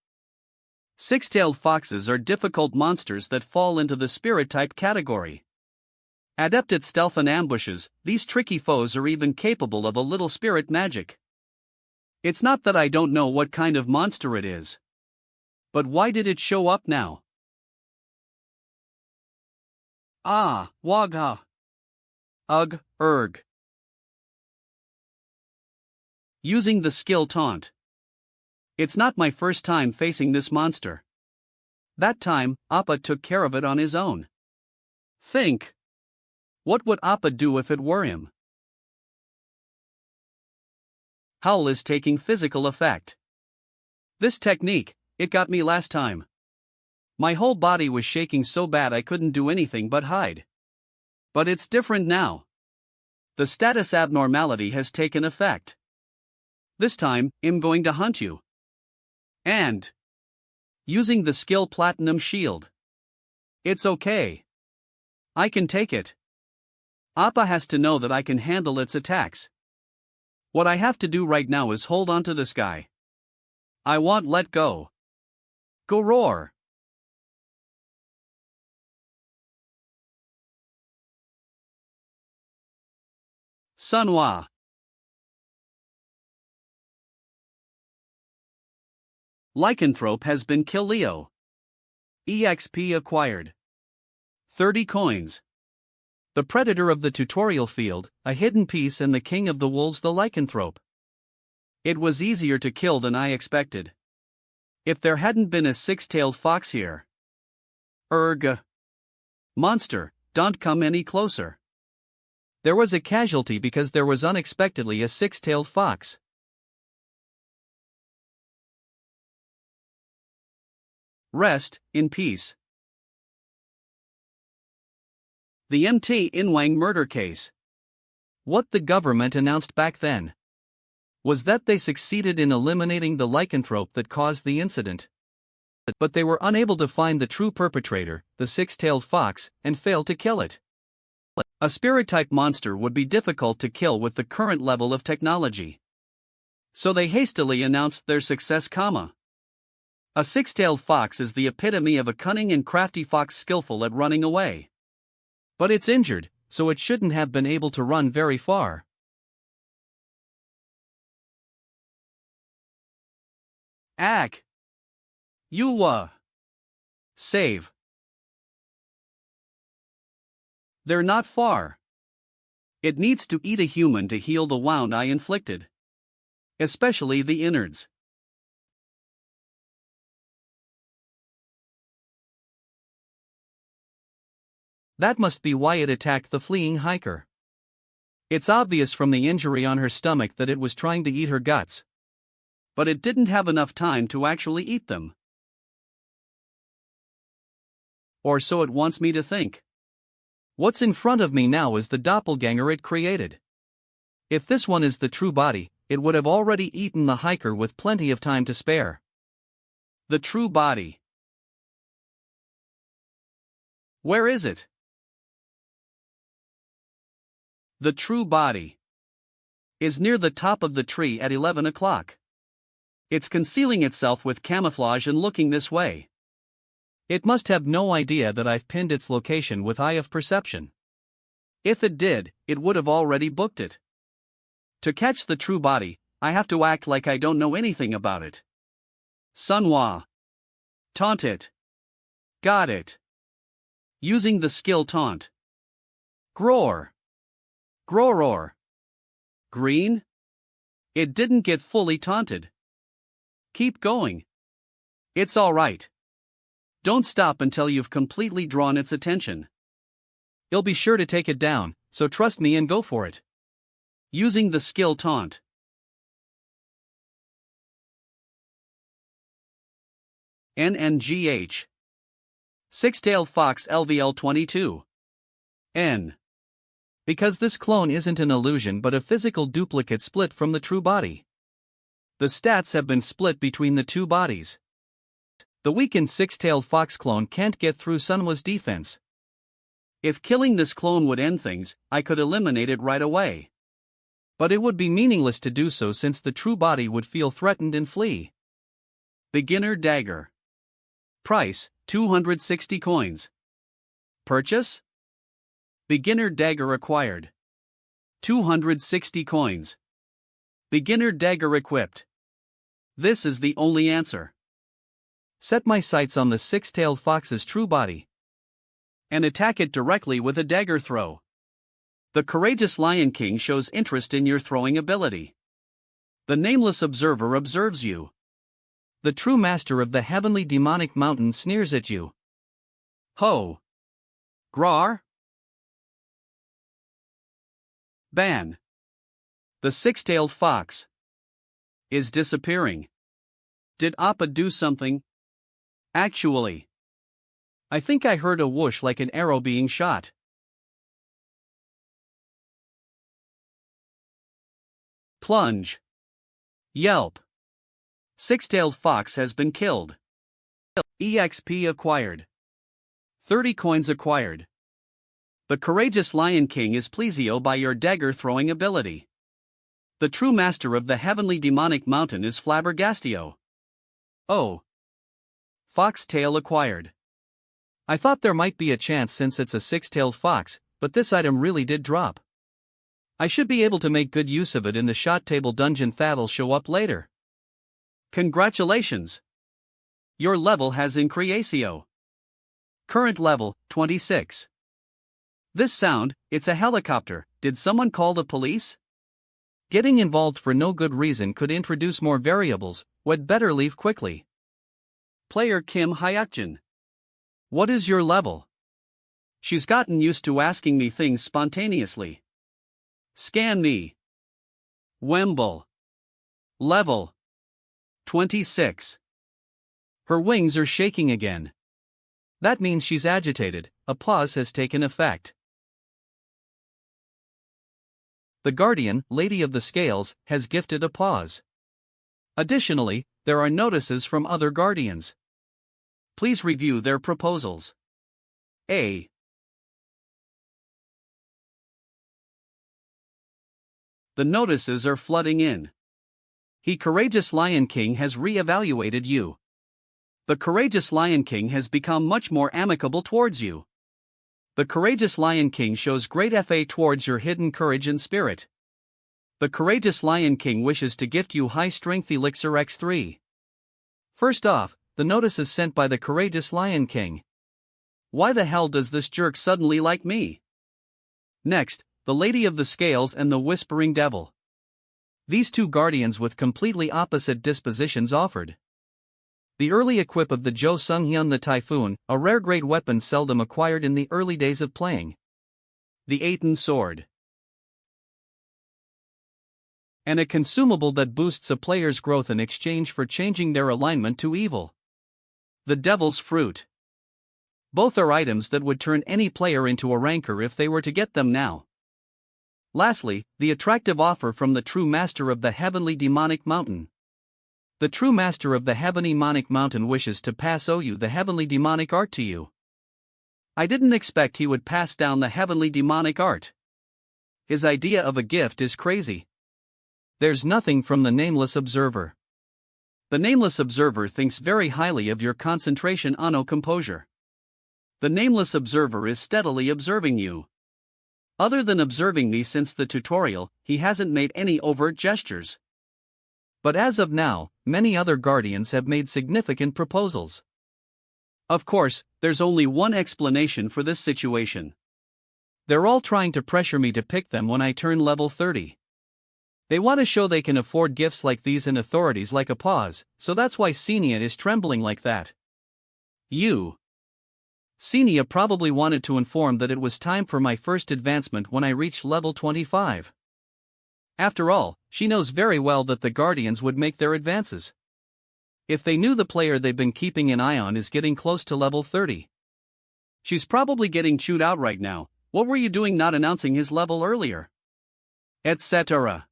Six-tailed foxes are difficult monsters that fall into the spirit type category. Adept at stealth and ambushes, these tricky foes are even capable of a little spirit magic. It's not that I don't know what kind of monster it is. But why did it show up now? Ah, wagha. Ugh, erg. Using the skill taunt. It's not my first time facing this monster. That time, Appa took care of it on his own. Think. What would Appa do if it were him? Howl is taking physical effect. This technique, it got me last time. My whole body was shaking so bad I couldn't do anything but hide. But it's different now. The status abnormality has taken effect. This time, I'm going to hunt you. And using the skill Platinum Shield. It's okay. I can take it. Appa has to know that I can handle its attacks. What I have to do right now is hold on to this guy. I won't let go. Go roar. Manhwa. Lyanthrope has been kill Leo. EXP acquired. 30 coins. The predator of the tutorial field, a hidden piece and the king of the wolves the Lyanthrope. It was easier to kill than I expected. If there hadn't been a six-tailed fox here. Erg. Monster, don't come any closer. There was a casualty because there was unexpectedly a six-tailed fox. Rest in peace. The MT Inwang murder case. What the government announced back then was that they succeeded in eliminating the lycanthrope that caused the incident. But they were unable to find the true perpetrator, the six-tailed fox, and failed to kill it. A spirit-type monster would be difficult to kill with the current level of technology. So they hastily announced their success, A six-tailed fox is the epitome of a cunning and crafty fox skillful at running away. But it's injured, so it shouldn't have been able to run very far. Ack. Save. They're not far. It needs to eat a human to heal the wound I inflicted. Especially the innards. That must be why it attacked the fleeing hiker. It's obvious from the injury on her stomach that it was trying to eat her guts. But it didn't have enough time to actually eat them. Or so it wants me to think. What's in front of me now is the doppelganger it created. If this one is the true body, it would have already eaten the hiker with plenty of time to spare. The true body. Where is it? The true body is near the top of the tree at 11 o'clock. It's concealing itself with camouflage and looking this way. It must have no idea that I've pinned its location with Eye of Perception. If it did, it would have already booked it. To catch the true body, I have to act like I don't know anything about it. Manhwa. Taunt it. Got it. Using the skill taunt. Groar. Groror. Green? It didn't get fully taunted. Keep going. It's alright. Don't stop until you've completely drawn its attention. You'll be sure to take it down, so trust me and go for it. Using the skill taunt. NNGH. Six-tailed fox LVL 22. N. Because this clone isn't an illusion but a physical duplicate split from the true body. The stats have been split between the two bodies. The weakened six-tailed fox clone can't get through Manhwa's defense. If killing this clone would end things, I could eliminate it right away. But it would be meaningless to do so since the true body would feel threatened and flee. Beginner Dagger. Price, 260 coins. Purchase? Beginner Dagger acquired. 260 coins. Beginner Dagger equipped. This is the only answer. Set my sights on the six-tailed fox's true body and attack it directly with a dagger throw. The courageous Lion King shows interest in your throwing ability. The nameless observer observes you. The true master of the heavenly demonic mountain sneers at you. Ho! Grar? Ban. The six-tailed fox. is disappearing. Did Appa do something? Actually, I think I heard a whoosh like an arrow being shot. Plunge. Yelp. Six-tailed fox has been killed. EXP acquired. 30 coins acquired. The courageous Lion King is Plesio by your dagger-throwing ability. The true master of the heavenly demonic mountain is Flabbergastio. Oh. Fox tail acquired. I thought there might be a chance since it's a six-tailed fox, but this item really did drop. I should be able to make good use of it in the shot table dungeon that'll show up later. Congratulations! Your level has increasio. Current level, 26. This sound, it's a helicopter. Did someone call the police? Getting involved for no good reason could introduce more variables. We'd better leave quickly. Player Kim Hayakjin. What is your level? She's gotten used to asking me things spontaneously. Scan me. Wemble. Level 26. Her wings are shaking again. That means she's agitated. Applause has taken effect. The Guardian, Lady of the Scales, has gifted a pause. Additionally, there are notices from other Guardians. Please review their proposals. A. The notices are flooding in. He Courageous Lion King has re-evaluated you. The Courageous Lion King has become much more amicable towards you. The Courageous Lion King shows great FA towards your hidden courage and spirit. The Courageous Lion King wishes to gift you High Strength Elixir X3. First off, the notice is sent by the Courageous Lion King. Why the hell does this jerk suddenly like me? Next, the Lady of the Scales and the Whispering Devil. These two guardians with completely opposite dispositions offered. The early equip of the Jo Sunghyun the Typhoon, a rare great weapon seldom acquired in the early days of playing. The Aten Sword. And a consumable that boosts a player's growth in exchange for changing their alignment to evil. The Devil's Fruit. Both are items that would turn any player into a ranker if they were to get them now. Lastly, the attractive offer from the true master of the heavenly demonic mountain. The true master of the heavenly demonic mountain wishes to pass you the heavenly demonic art to you. I didn't expect he would pass down the heavenly demonic art. His idea of a gift is crazy. There's nothing from the Nameless Observer. The Nameless Observer thinks very highly of your concentration on composure. The Nameless Observer is steadily observing you. Other than observing me since the tutorial, he hasn't made any overt gestures. But as of now, many other guardians have made significant proposals. Of course, there's only one explanation for this situation. They're all trying to pressure me to pick them when I turn level 30. They want to show they can afford gifts like these and authorities like a pause, so that's why Senia is trembling like that. Senia probably wanted to inform that it was time for my first advancement when I reached level 25. After all, she knows very well that the Guardians would make their advances. If they knew the player they've been keeping an eye on is getting close to level 30. She's probably getting chewed out right now. What were you doing not announcing his level earlier? Etc.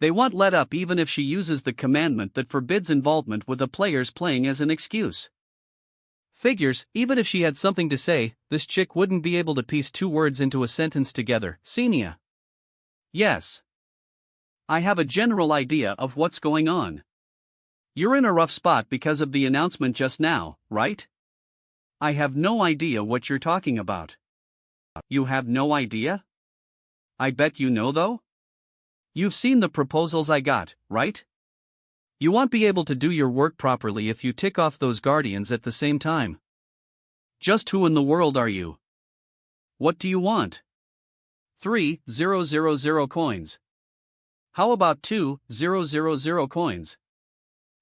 They won't let up even if she uses the commandment that forbids involvement with the players playing as an excuse. Figures, even if she had something to say, this chick wouldn't be able to piece two words into a sentence together. Senia. Yes. I have a general idea of what's going on. You're in a rough spot because of the announcement just now, right? I have no idea what you're talking about. You have no idea? I bet you know though? You've seen the proposals I got, right? You won't be able to do your work properly if you tick off those guardians at the same time. Just who in the world are you? What do you want? 3,000 coins. How about 2,000 coins?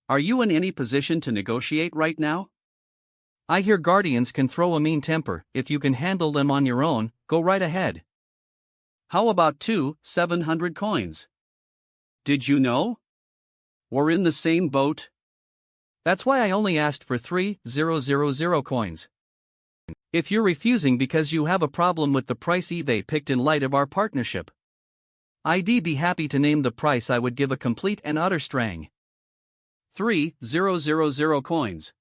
Are you in any position to negotiate right now? I hear guardians can throw a mean temper. If you can handle them on your own, go right ahead. How about 2,700 coins? Did you know? We're in the same boat. That's why I only asked for 3,000 coins. If you're refusing because you have a problem with the price Eve picked in light of our partnership, I'd be happy to name the price I would give a complete and utter strang. 3,000 coins.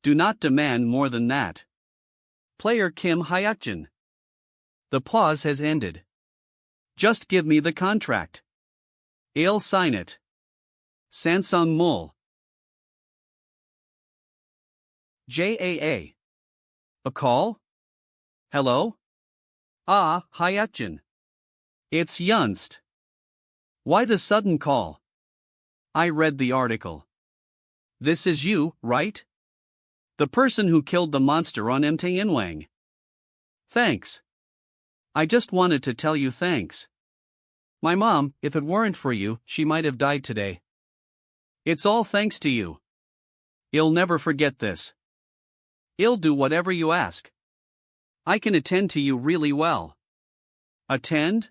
Do not demand more than that. Player Kim Hayakjin. The pause has ended. Just give me the contract. I'll sign it. Sansung Mul. JAA. A call? Hello? Ah, Hayakjin. It's Yunst. Why the sudden call? I read the article. This is you, right? The person who killed the monster on MT Inwang. Thanks. I just wanted to tell you thanks. My mom, if it weren't for you, she might have died today. It's all thanks to you. I'll never forget this. I'll do whatever you ask. I can attend to you really well. Attend?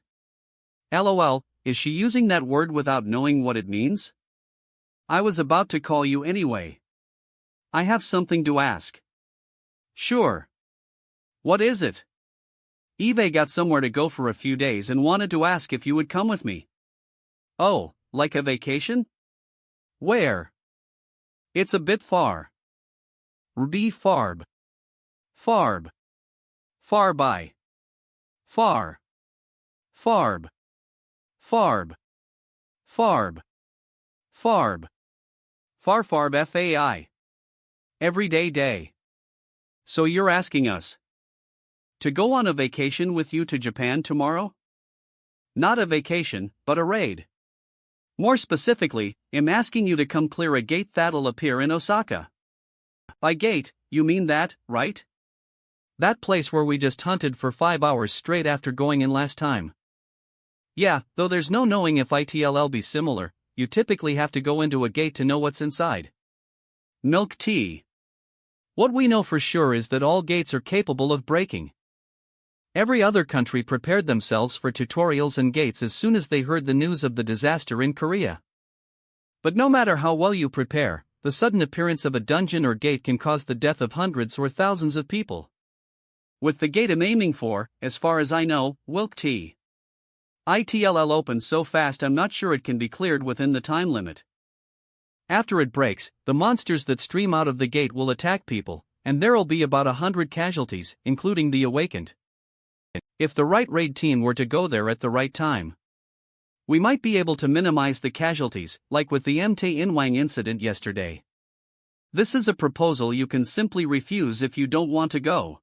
LOL, is she using that word without knowing what it means? I was about to call you anyway. I have something to ask. Sure. What is it? Eve got somewhere to go for a few days and wanted to ask if you would come with me. Oh, like a vacation? Where? It's a bit far. Rb farb. Farb. Far by. Far. Farb. Farb. Farb. Farb. Farfarb FAI. Everyday day. So you're asking us to go on a vacation with you to Japan tomorrow? Not a vacation, but a raid. More specifically, I'm asking you to come clear a gate that'll appear in Osaka. By gate, you mean that, right? That place where we just hunted for 5 hours straight after going in last time. Yeah, though there's no knowing if it'll be similar, you typically have to go into a gate to know what's inside. Milk tea. What we know for sure is that all gates are capable of breaking. Every other country prepared themselves for tutorials and gates as soon as they heard the news of the disaster in Korea. But no matter how well you prepare, the sudden appearance of a dungeon or gate can cause the death of hundreds or thousands of people. With the gate I'm aiming for, as far as I know, Wilk T. ITLL opens so fast I'm not sure it can be cleared within the time limit. After it breaks, the monsters that stream out of the gate will attack people, and there'll be about 100 casualties, including the awakened. If the right raid team were to go there at the right time, we might be able to minimize the casualties, like with the MT Inwang incident yesterday. This is a proposal you can simply refuse if you don't want to go.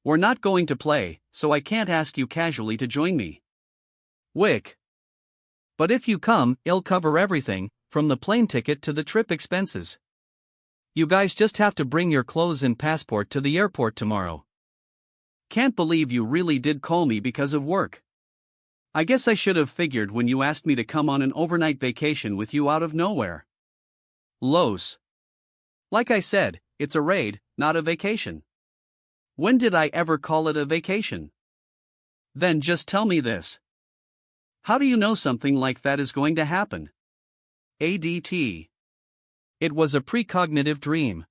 We're not going to play, so I can't ask you casually to join me. Wick. But if you come, I'll cover everything, from the plane ticket to the trip expenses. You guys just have to bring your clothes and passport to the airport tomorrow. Can't believe you really did call me because of work. I guess I should have figured when you asked me to come on an overnight vacation with you out of nowhere. Los. Like I said, it's a raid, not a vacation. When did I ever call it a vacation? Then just tell me this. How do you know something like that is going to happen? ADT. It was a precognitive dream.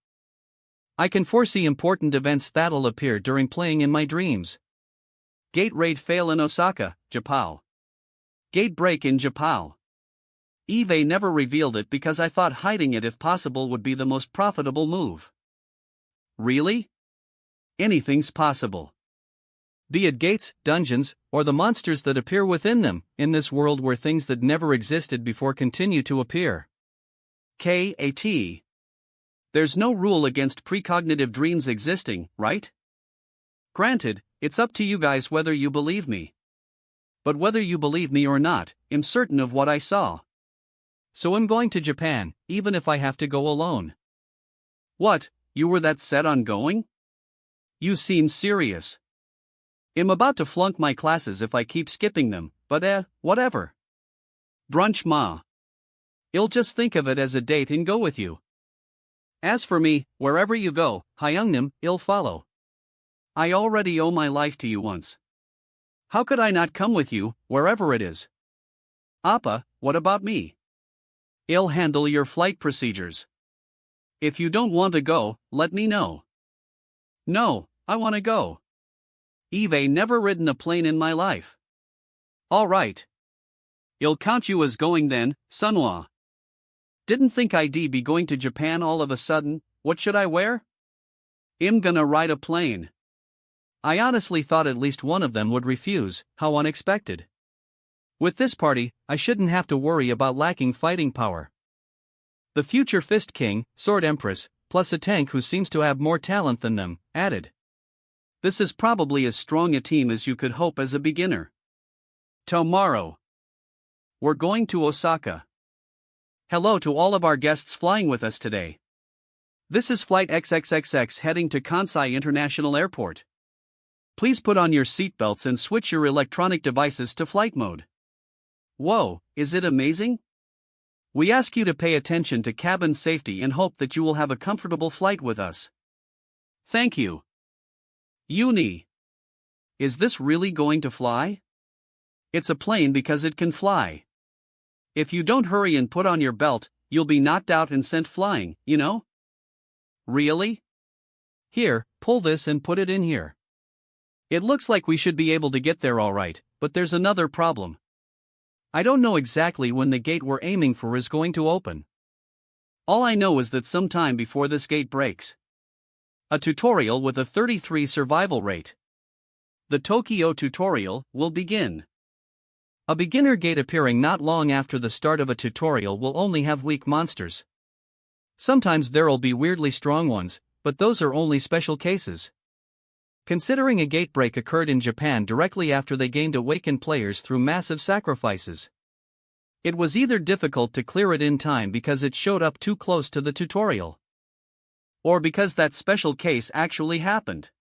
I can foresee important events that'll appear during playing in my dreams. Gate raid fail in Osaka, Japan. Gate break in Japan. Eve never revealed it because I thought hiding it if possible would be the most profitable move. Really? Anything's possible. Be it gates, dungeons, or the monsters that appear within them, in this world where things that never existed before continue to appear. KAT. There's no rule against precognitive dreams existing, right? Granted, it's up to you guys whether you believe me. But whether you believe me or not, I'm certain of what I saw. So I'm going to Japan, even if I have to go alone. What, you were that set on going? You seem serious. I'm about to flunk my classes if I keep skipping them, but whatever. Brunch ma. I'll just think of it as a date and go with you. As for me, wherever you go, Hyungnam, I'll follow. I already owe my life to you once. How could I not come with you, wherever it is? Appa, what about me? I'll handle your flight procedures. If you don't want to go, let me know. No, I want to go. I've never ridden a plane in my life. Alright. I'll count you as going then, Sunhwa. Didn't think I'd be going to Japan all of a sudden. What should I wear? I'm gonna ride a plane. I honestly thought at least one of them would refuse. How unexpected. With this party, I shouldn't have to worry about lacking fighting power. The future Fist King, Sword Empress, plus a tank who seems to have more talent than them, added. This is probably as strong a team as you could hope as a beginner. Tomorrow. We're going to Osaka. Hello to all of our guests flying with us today. This is Flight XXXX heading to Kansai International Airport. Please put on your seatbelts and switch your electronic devices to flight mode. Whoa, is it amazing? We ask you to pay attention to cabin safety and hope that you will have a comfortable flight with us. Thank you. Uni. Is this really going to fly? It's a plane because it can fly. If you don't hurry and put on your belt, you'll be knocked out and sent flying, you know? Really? Here, pull this and put it in here. It looks like we should be able to get there all right, but there's another problem. I don't know exactly when the gate we're aiming for is going to open. All I know is that sometime before this gate breaks. A tutorial with a 33 survival rate. The Tokyo tutorial will begin. A beginner gate appearing not long after the start of a tutorial will only have weak monsters. Sometimes there'll be weirdly strong ones, but those are only special cases. Considering a gate break occurred in Japan directly after they gained awakened players through massive sacrifices. It was either difficult to clear it in time because it showed up too close to the tutorial, or because that special case actually happened.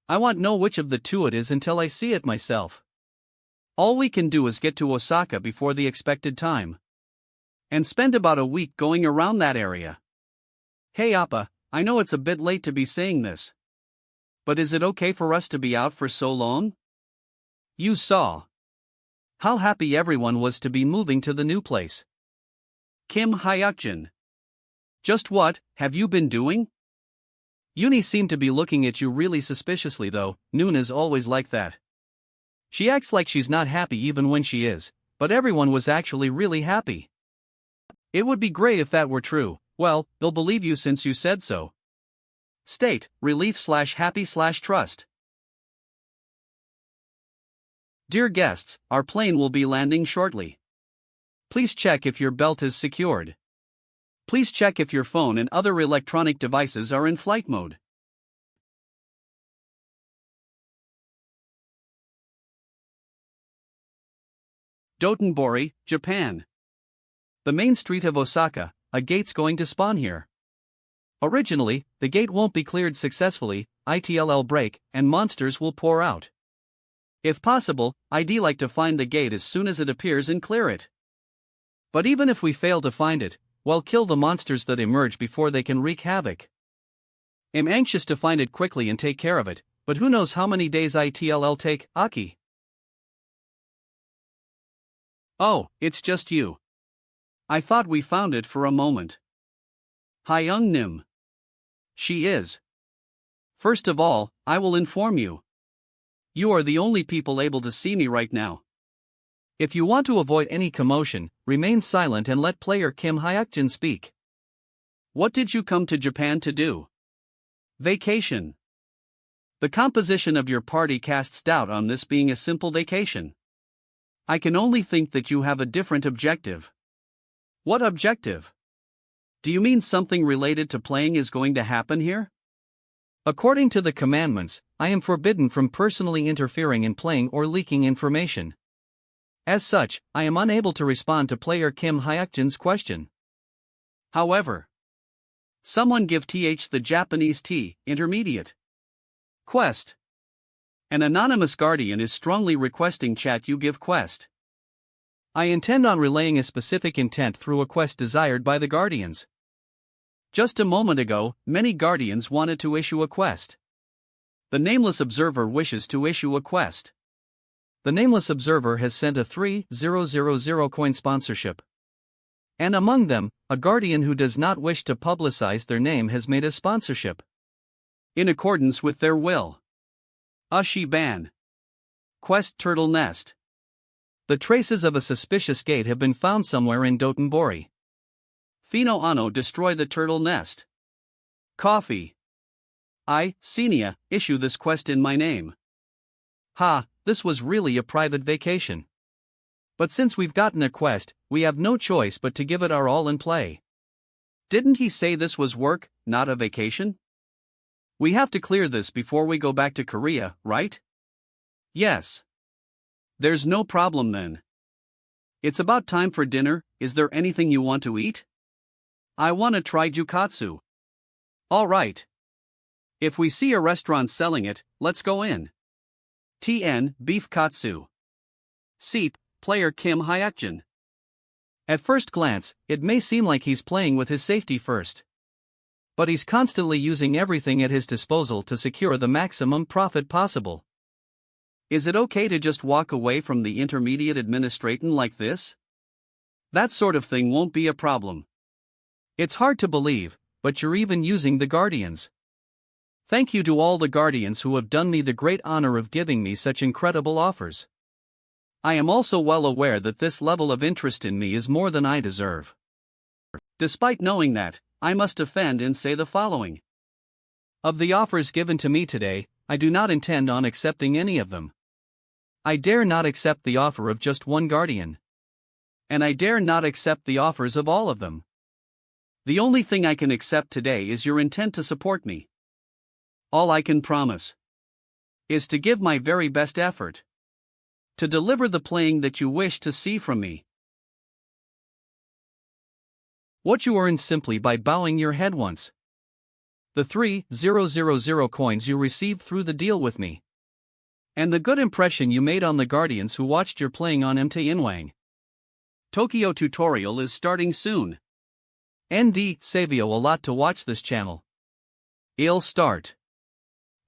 I won't know which of the two it is until I see it myself. All we can do is get to Osaka before the expected time. And spend about a week going around that area. Hey Appa, I know it's a bit late to be saying this. But is it okay for us to be out for so long? You saw how happy everyone was to be moving to the new place. Kim Hayakjin. Just what have you been doing? Uni seemed to be looking at you really suspiciously though. Noon is always like that. She acts like she's not happy even when she is, but everyone was actually really happy. It would be great if that were true. Well, they'll believe you since you said so. State, relief/happy/trust. Dear guests, our plane will be landing shortly. Please check if your belt is secured. Please check if your phone and other electronic devices are in flight mode. Dotonbori, Japan. The main street of Osaka, a gate's going to spawn here. Originally, the gate won't be cleared successfully, it'll break, and monsters will pour out. If possible, I'd like to find the gate as soon as it appears and clear it. But even if we fail to find it, we'll kill the monsters that emerge before they can wreak havoc. I'm anxious to find it quickly and take care of it, but who knows how many days it'll take, Aki. Oh, it's just you. I thought we found it for a moment. Hyung Nim. She is. First of all, I will inform you. You are the only people able to see me right now. If you want to avoid any commotion, remain silent and let player Kim Hayakjin speak. What did you come to Japan to do? Vacation. The composition of your party casts doubt on this being a simple vacation. I can only think that you have a different objective. What objective? Do you mean something related to playing is going to happen here? According to the commandments, I am forbidden from personally interfering in playing or leaking information. As such, I am unable to respond to player Kim Hayakjin's question. However, someone give the Japanese T, intermediate quest. An anonymous guardian is strongly requesting chat you give quest. I intend on relaying a specific intent through a quest desired by the guardians. Just a moment ago, many guardians wanted to issue a quest. The nameless observer wishes to issue a quest. The nameless observer has sent a 3000 coin sponsorship. And among them, a guardian who does not wish to publicize their name has made a sponsorship in accordance with their will. Ban. Quest Turtle Nest. The traces of a suspicious gate have been found somewhere in Dotonbori. Fino Ano destroy the turtle nest. Coffee. I, Senia, issue this quest in my name. Ha, this was really a private vacation. But since we've gotten a quest, we have no choice but to give it our all and play. Didn't he say this was work, not a vacation? We have to clear this before we go back to Korea, right? Yes. There's no problem then. It's about time for dinner. Is there anything you want to eat? I want to try jukatsu. All right. If we see a restaurant selling it, let's go in. TN Beef Katsu. Seep, player Kim Hayakjin. At first glance, it may seem like he's playing with his safety first. But he's constantly using everything at his disposal to secure the maximum profit possible. Is it okay to just walk away from the intermediate administration like this? That sort of thing won't be a problem. It's hard to believe, but you're even using the guardians. Thank you to all the guardians who have done me the great honor of giving me such incredible offers. I am also well aware that this level of interest in me is more than I deserve. Despite knowing that, I must offend and say the following. Of the offers given to me today, I do not intend on accepting any of them. I dare not accept the offer of just one guardian. And I dare not accept the offers of all of them. The only thing I can accept today is your intent to support me. All I can promise is to give my very best effort to deliver the playing that you wish to see from me. What you earn simply by bowing your head once. The 3,000 coins you received through the deal with me. And the good impression you made on the guardians who watched your playing on MT Inwang. Tokyo tutorial is starting soon. ND Savio a lot to watch this channel. I'll start.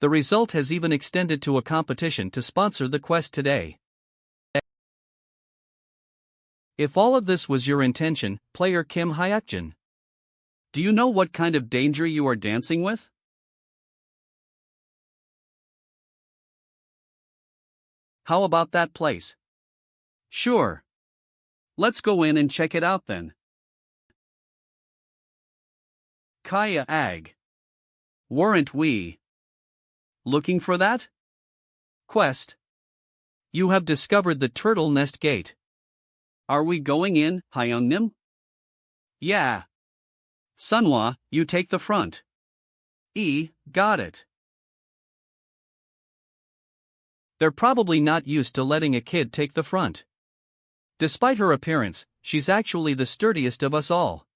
The result has even extended to a competition to sponsor the quest today. If all of this was your intention, player Kim Hayakjin, do you know what kind of danger you are dancing with? How about that place? Sure. Let's go in and check it out then. Kaya Ag. Weren't we looking for that quest? You have discovered the turtle nest gate. Are we going in, Hyungnim? Yeah. Sunhwa, you take the front. Got it. They're probably not used to letting a kid take the front. Despite her appearance, she's actually the sturdiest of us all.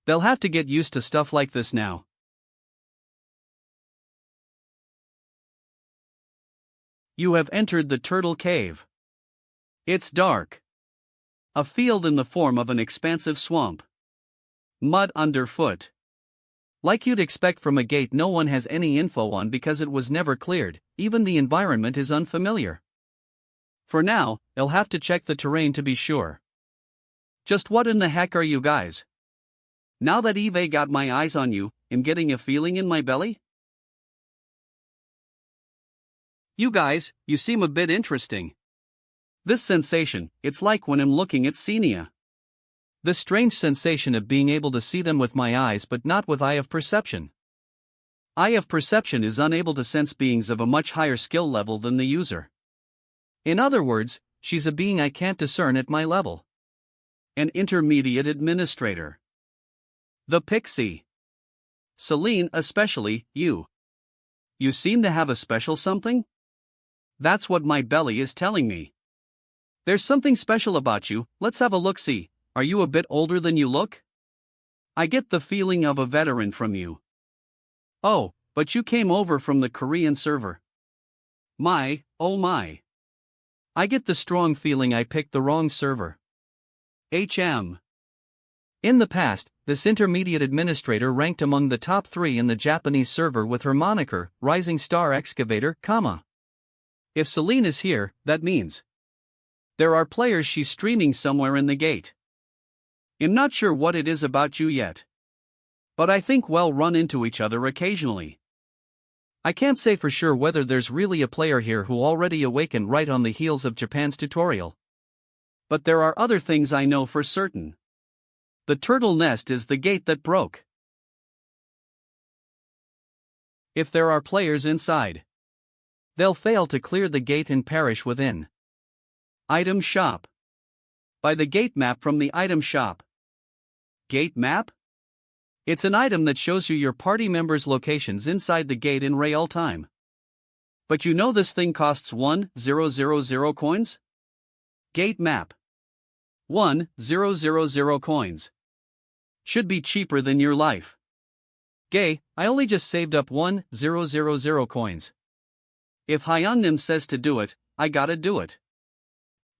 They'll have to get used to stuff like this now. You have entered the turtle cave. It's dark. A field in the form of an expansive swamp. Mud underfoot. Like you'd expect from a gate no one has any info on because it was never cleared, even the environment is unfamiliar. For now, I'll have to check the terrain to be sure. Just what in the heck are you guys? Now that Eve got my eyes on you, I'm getting a feeling in my belly? You guys, you seem a bit interesting. This sensation, it's like when I'm looking at Senia. The strange sensation of being able to see them with my eyes but not with eye of perception. Eye of perception is unable to sense beings of a much higher skill level than the user. In other words, she's a being I can't discern at my level. An intermediate administrator. The pixie. Celine, especially, you. You seem to have a special something? That's what my belly is telling me. There's something special about you. Let's have a look-see. Are you a bit older than you look? I get the feeling of a veteran from you. Oh, but you came over from the Korean server. My, oh my. I get the strong feeling I picked the wrong server. HM. In the past, this intermediate administrator ranked among the top 3 in the Japanese server with her moniker, Rising Star Excavator, If Celine is here, that means there are players she's streaming somewhere in the gate. I'm not sure what it is about you yet. But I think we'll run into each other occasionally. I can't say for sure whether there's really a player here who already awakened right on the heels of Japan's tutorial. But there are other things I know for certain. The turtle nest is the gate that broke. If there are players inside, they'll fail to clear the gate and perish within. Item shop. Buy the gate map from the item shop. Gate map? It's an item that shows you your party members' locations inside the gate in real time. But you know this thing costs 1,000 coins? Gate map. 1,000 coins. Should be cheaper than your life. Gay, I only just saved up 1,000 coins. If Hyunnim says to do it, I gotta do it.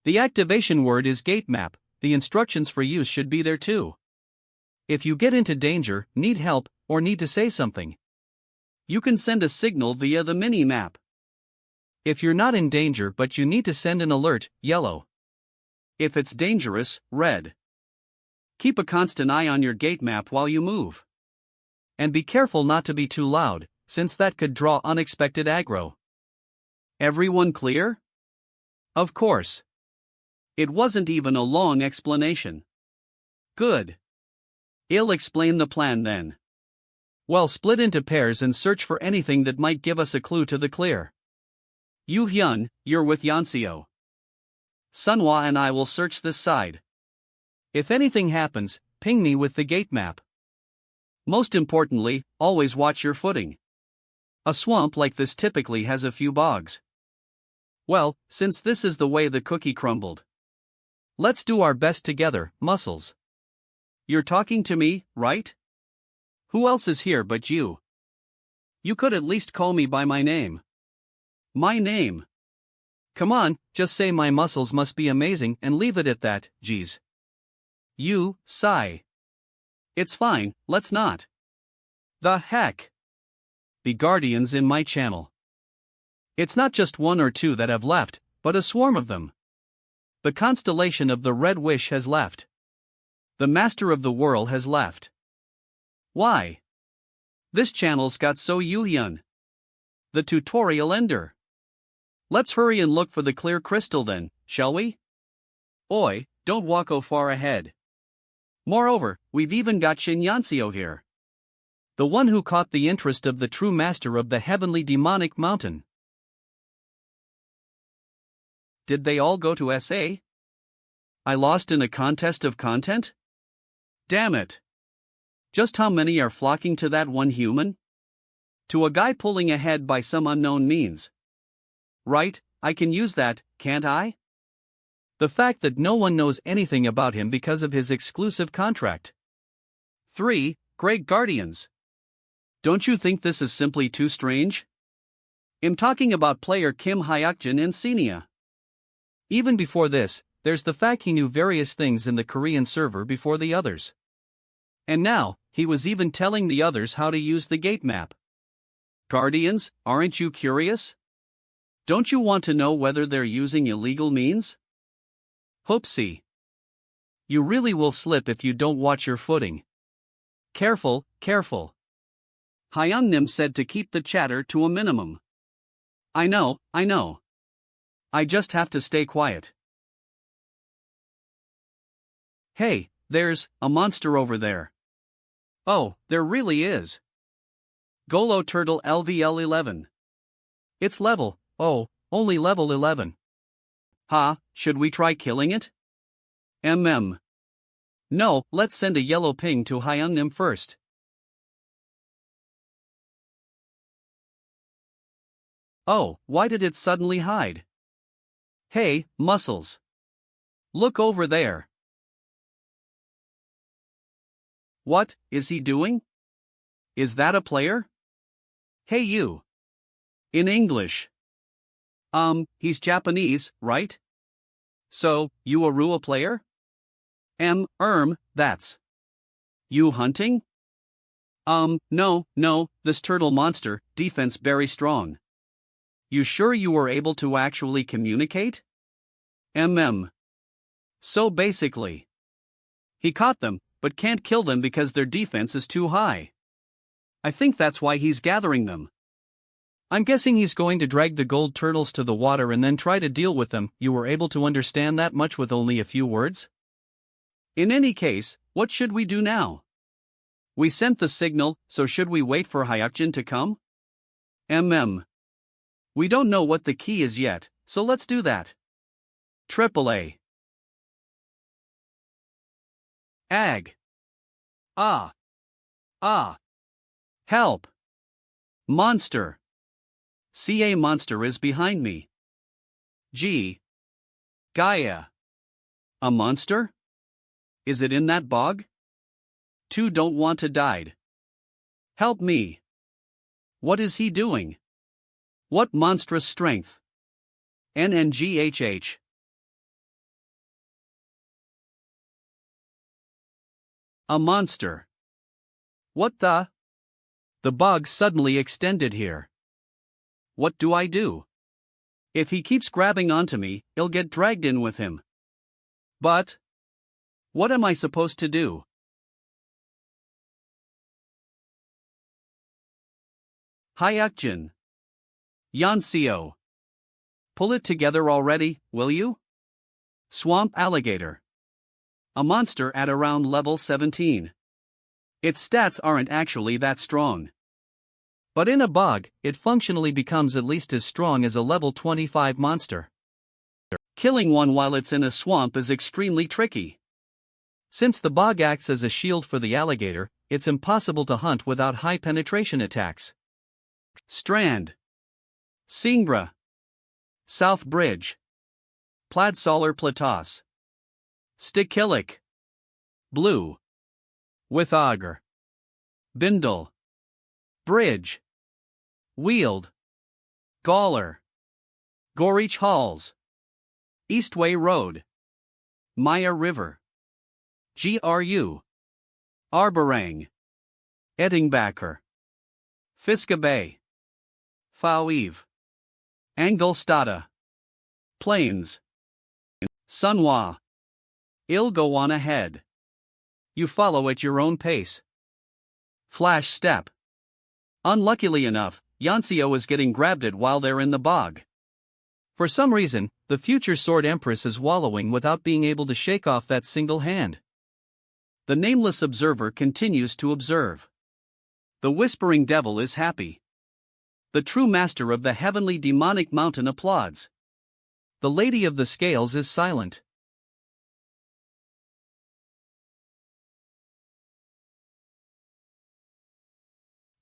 The activation word is gate map, the instructions for use should be there too. If you get into danger, need help, or need to say something, you can send a signal via the mini-map. If you're not in danger but you need to send an alert, yellow. If it's dangerous, red. Keep a constant eye on your gate map while you move. And be careful not to be too loud, since that could draw unexpected aggro. Everyone clear? Of course. It wasn't even a long explanation. Good. I'll explain the plan then. Well, split into pairs and search for anything that might give us a clue to the clear. You Hyun, you're with Yanseo. Sunhwa and I will search this side. If anything happens, ping me with the gate map. Most importantly, always watch your footing. A swamp like this typically has a few bogs. Well, since this is the way the cookie crumbled, let's do our best together, muscles. You're talking to me, right? Who else is here but you? You could at least call me by my name. My name. Come on, just say my muscles must be amazing and leave it at that, geez. You, sigh. It's fine, let's not. The heck? Be guardians in my channel. It's not just one or two that have left, but a swarm of them. The constellation of the Red Wish has left. The Master of the Whirl has left. Why? This channel's got so Yuhyun. The tutorial ender. Let's hurry and look for the clear crystal then, shall we? Oi, don't walk far ahead. Moreover, we've even got Shin Yanseo here. The one who caught the interest of the true master of the heavenly demonic mountain. Did they all go to SA? I lost in a contest of content? Damn it. Just how many are flocking to that one human? To a guy pulling ahead by some unknown means. Right, I can use that, can't I? The fact that no one knows anything about him because of his exclusive contract. 3. Great Guardians. Don't you think this is simply too strange? I'm talking about player Kim Hayakjin in Senia. Even before this, there's the fact he knew various things in the Korean server before the others. And now, he was even telling the others how to use the gate map. Guardians, aren't you curious? Don't you want to know whether they're using illegal means? Hoopsie. You really will slip if you don't watch your footing. Careful, careful. Hyunnim said to keep the chatter to a minimum. I know. I just have to stay quiet. Hey, there's a monster over there. Oh, there really is. Golo Turtle LVL 11. It's level, only level 11. Should we try killing it? No, let's send a yellow ping to Hyunnim first. Oh, why did it suddenly hide? Hey, muscles. Look over there. What is he doing? Is that a player? Hey you. In English. He's Japanese, right? So, you a Rua player? That's. You hunting? No, this turtle monster, defense very strong. You sure you were able to actually communicate? So basically. He caught them, but can't kill them because their defense is too high. I think that's why he's gathering them. I'm guessing he's going to drag the gold turtles to the water and then try to deal with them. You were able to understand that much with only a few words? In any case, what should we do now? We sent the signal, so should we wait for Hayakjin to come? We don't know what the key is yet, so let's do that. AAA. Ag. Ah. Help. Monster. CA monster is behind me. G. Gaia. A monster? Is it in that bog? 2 don't want to died. Help me. What is he doing? What monstrous strength? NNGHH. A monster. What the? The bog suddenly extended here. What do I do? If he keeps grabbing onto me, I'll get dragged in with him. But what am I supposed to do? Hayakjin. Yanseo. Pull it together already, will you? Swamp alligator. A monster at around level 17. Its stats aren't actually that strong. But in a bog, it functionally becomes at least as strong as a level 25 monster. Killing one while it's in a swamp is extremely tricky. Since the bog acts as a shield for the alligator, it's impossible to hunt without high penetration attacks. Strand. Singra. South Bridge. Pladsolar Platos. Stikillik. Blue. Withauger. Bindle. Bridge. Weald. Gawler. Gorich Halls. Eastway Road. Maya River. GRU. Arborang. Eddingbacher. Fiska Bay. Fauive. Angelstadta. Plains. Manhwa. I'll go on ahead. You follow at your own pace. Flash step. Unluckily enough, Yanseo is getting grabbed at while they're in the bog. For some reason, the future Sword Empress is wallowing without being able to shake off that single hand. The nameless observer continues to observe. The Whispering Devil is happy. The true master of the heavenly demonic mountain applauds. The Lady of the Scales is silent.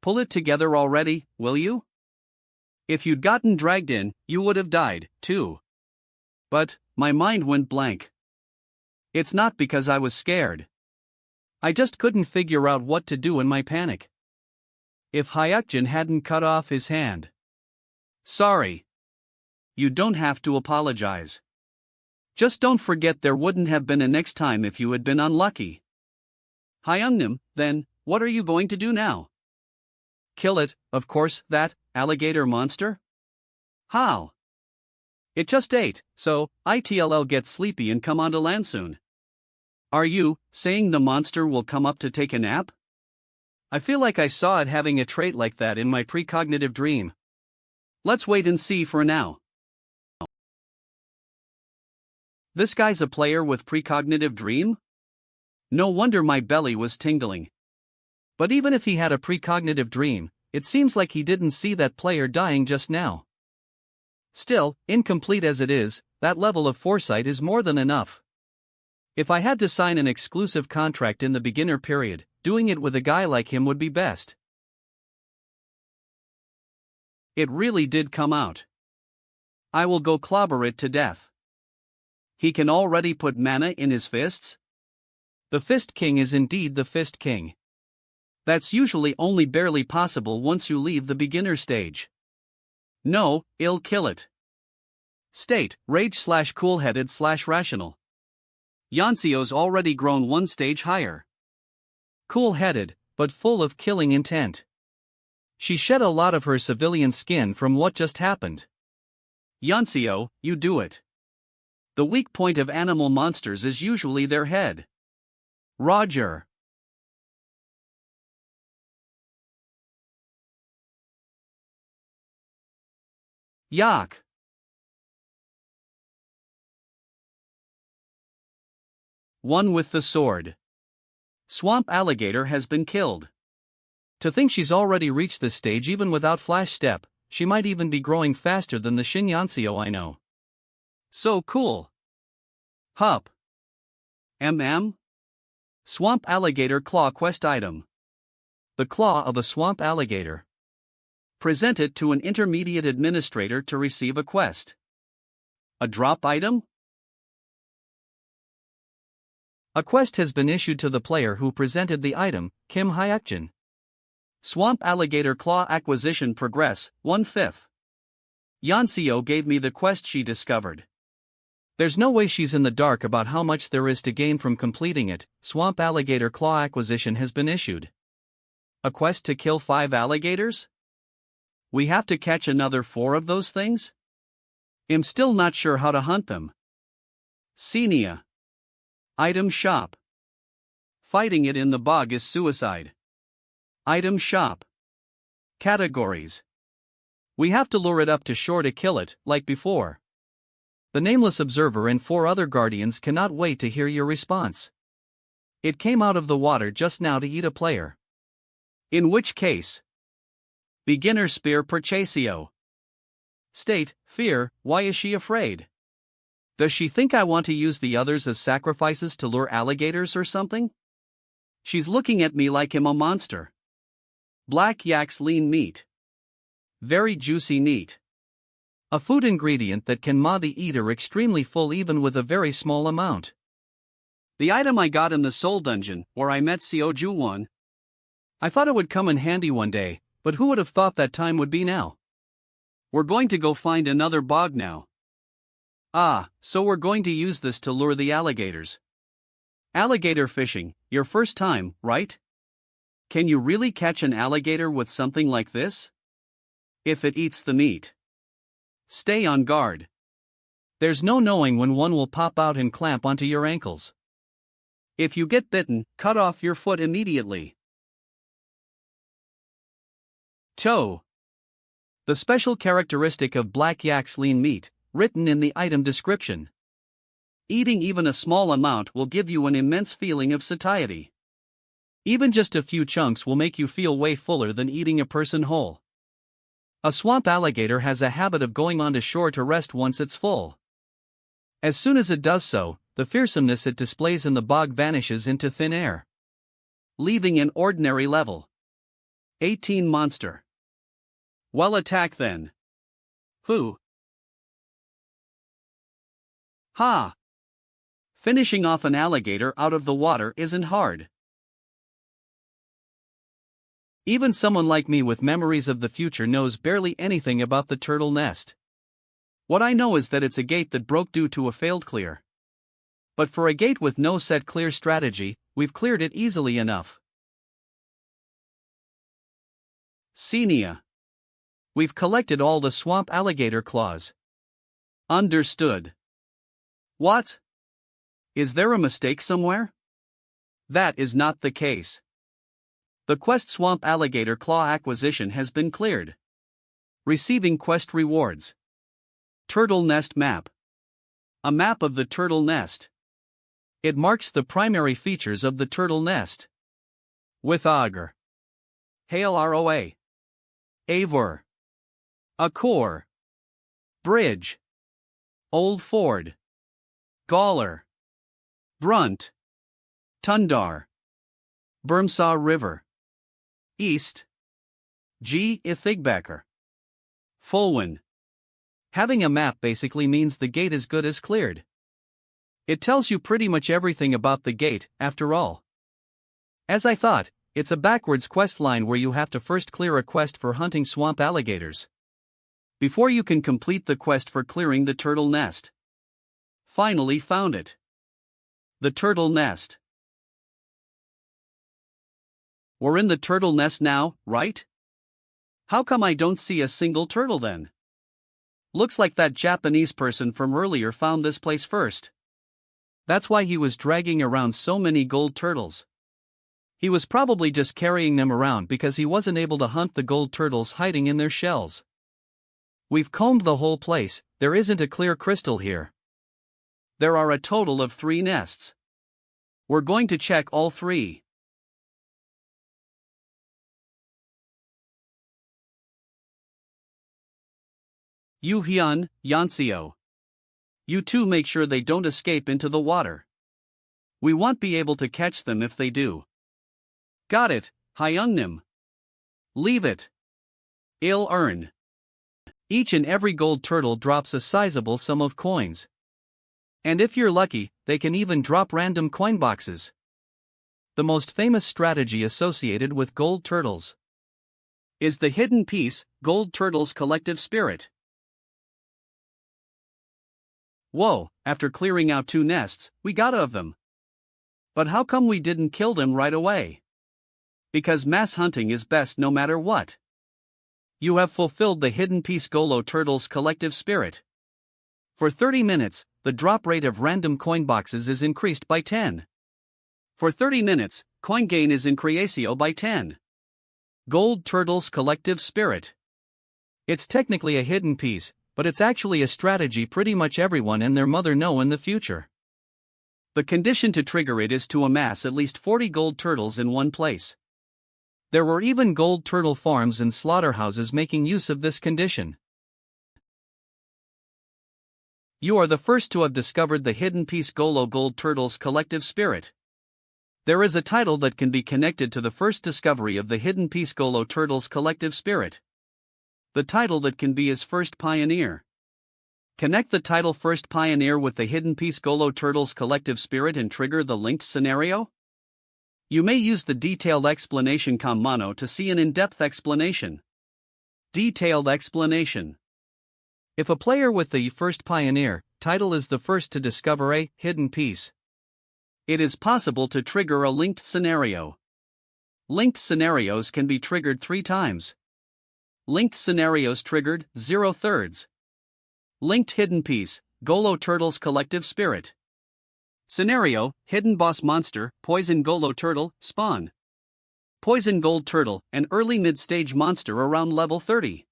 Pull it together already, will you? If you'd gotten dragged in, you would have died, too. But my mind went blank. It's not because I was scared. I just couldn't figure out what to do in my panic. If Hayakjin hadn't cut off his hand. Sorry. You don't have to apologize. Just don't forget there wouldn't have been a next time if you had been unlucky. Hyungnim, then, what are you going to do now? Kill it, of course, that alligator monster? How? It just ate, so it'll get sleepy and come onto land soon. Are you saying the monster will come up to take a nap? I feel like I saw it having a trait like that in my precognitive dream. Let's wait and see for now. This guy's a player with precognitive dream? No wonder my belly was tingling. But even if he had a precognitive dream, it seems like he didn't see that player dying just now. Still, incomplete as it is, that level of foresight is more than enough. If I had to sign an exclusive contract in the beginner period, doing it with a guy like him would be best. It really did come out. I will go clobber it to death. He can already put mana in his fists? The Fist King is indeed the Fist King. That's usually only barely possible once you leave the beginner stage. No, I'll kill it. State, rage/cool-headed/rational. Yanseo's already grown one stage higher. Cool-headed, but full of killing intent. She shed a lot of her civilian skin from what just happened. Yanseo, you do it. The weak point of animal monsters is usually their head. Roger. Yak. One with the sword. Swamp alligator has been killed. To think she's already reached this stage even without flash step, she might even be growing faster than the Shinyanseo I know. So cool. Hup. Swamp alligator claw quest item. The claw of a swamp alligator. Present it to an intermediate administrator to receive a quest. A drop item? A quest has been issued to the player who presented the item, Kim Hayakjin. Swamp alligator claw acquisition progress, 1/5. Yanseo gave me the quest she discovered. There's no way she's in the dark about how much there is to gain from completing it. Swamp alligator claw acquisition has been issued. A quest to kill 5 alligators? We have to catch another 4 of those things? I'm still not sure how to hunt them. Senia. Item shop. Fighting it in the bog is suicide. Item shop. Categories. We have to lure it up to shore to kill it, like before. The nameless observer and 4 other guardians cannot wait to hear your response. It came out of the water just now to eat a player. In which case? Beginner spear purchaseo. State, fear, why is she afraid? Does she think I want to use the others as sacrifices to lure alligators or something? She's looking at me like I'm a monster. Black yak's lean meat. Very juicy meat. A food ingredient that can ma the eater extremely full even with a very small amount. The item I got in the Soul Dungeon, where I met Seoju-won. I thought it would come in handy one day, but who would have thought that time would be now? We're going to go find another bog now. Ah, so we're going to use this to lure the alligators. Alligator fishing, your first time, right? Can you really catch an alligator with something like this? If it eats the meat. Stay on guard. There's no knowing when one will pop out and clamp onto your ankles. If you get bitten, cut off your foot immediately. Toe. The special characteristic of black yak's lean meat, written in the item description. Eating even a small amount will give you an immense feeling of satiety. Even just a few chunks will make you feel way fuller than eating a person whole. A swamp alligator has a habit of going onto shore to rest once it's full. As soon as it does so, the fearsomeness it displays in the bog vanishes into thin air, leaving an ordinary level 18 monster. Well, attack then. Who? Ha! Finishing off an alligator out of the water isn't hard. Even someone like me with memories of the future knows barely anything about the turtle nest. What I know is that it's a gate that broke due to a failed clear. But for a gate with no set clear strategy, we've cleared it easily enough. Senia. We've collected all the swamp alligator claws. Understood. What? Is there a mistake somewhere? That is not the case. The quest swamp alligator claw acquisition has been cleared. Receiving quest rewards. Turtle nest map. A map of the turtle nest. It marks the primary features of the turtle nest. With auger. Hail ROA. Avor. Accor. Bridge. Old Ford. Gawler. Brunt. Tundar. Bermsaw River. East. G. Ithigbacker. Fulwin. Having a map basically means the gate is good as cleared. It tells you pretty much everything about the gate, after all. As I thought, it's a backwards quest line where you have to first clear a quest for hunting swamp alligators before you can complete the quest for clearing the turtle nest. Finally found it. The turtle nest. We're in the turtle nest now, right? How come I don't see a single turtle then? Looks like that Japanese person from earlier found this place first. That's why he was dragging around so many gold turtles. He was probably just carrying them around because he wasn't able to hunt the gold turtles hiding in their shells. We've combed the whole place, there isn't a clear crystal here. There are a total of 3 nests. We're going to check all 3. Yu Hyun, Yanseo. You two make sure they don't escape into the water. We won't be able to catch them if they do. Got it, Hyungnim. Leave it. I'll earn. Each and every gold turtle drops a sizable sum of coins. And if you're lucky, they can even drop random coin boxes. The most famous strategy associated with gold turtles is the hidden piece, gold turtles' collective spirit. Whoa, after clearing out 2 nests, we got of them. But how come we didn't kill them right away? Because mass hunting is best no matter what. You have fulfilled the hidden piece Golo turtles' collective spirit. For 30 minutes, the drop rate of random coin boxes is increased by 10. For 30 minutes, coin gain is increasio by 10. Gold turtles' collective spirit. It's technically a hidden piece, but it's actually a strategy pretty much everyone and their mother know in the future. The condition to trigger it is to amass at least 40 gold turtles in one place. There were even gold turtle farms and slaughterhouses making use of this condition. You are the first to have discovered the hidden piece Golo gold turtles' collective spirit. There is a title that can be connected to the first discovery of the hidden piece Golo turtles' collective spirit. The title that can be is First Pioneer. Connect the title First Pioneer with the hidden piece Golo turtles' collective spirit and trigger the linked scenario. You may use the detailed explanation Mano to see an in-depth explanation. Detailed explanation. If a player with the First Pioneer title is the first to discover a hidden piece, it is possible to trigger a linked scenario. Linked scenarios can be triggered 3 times. Linked scenarios triggered 0/3. Linked hidden piece, Golo turtles' collective spirit. Scenario, hidden boss monster, poison Golo turtle, spawn. Poison gold turtle, an early mid-stage monster around level 30.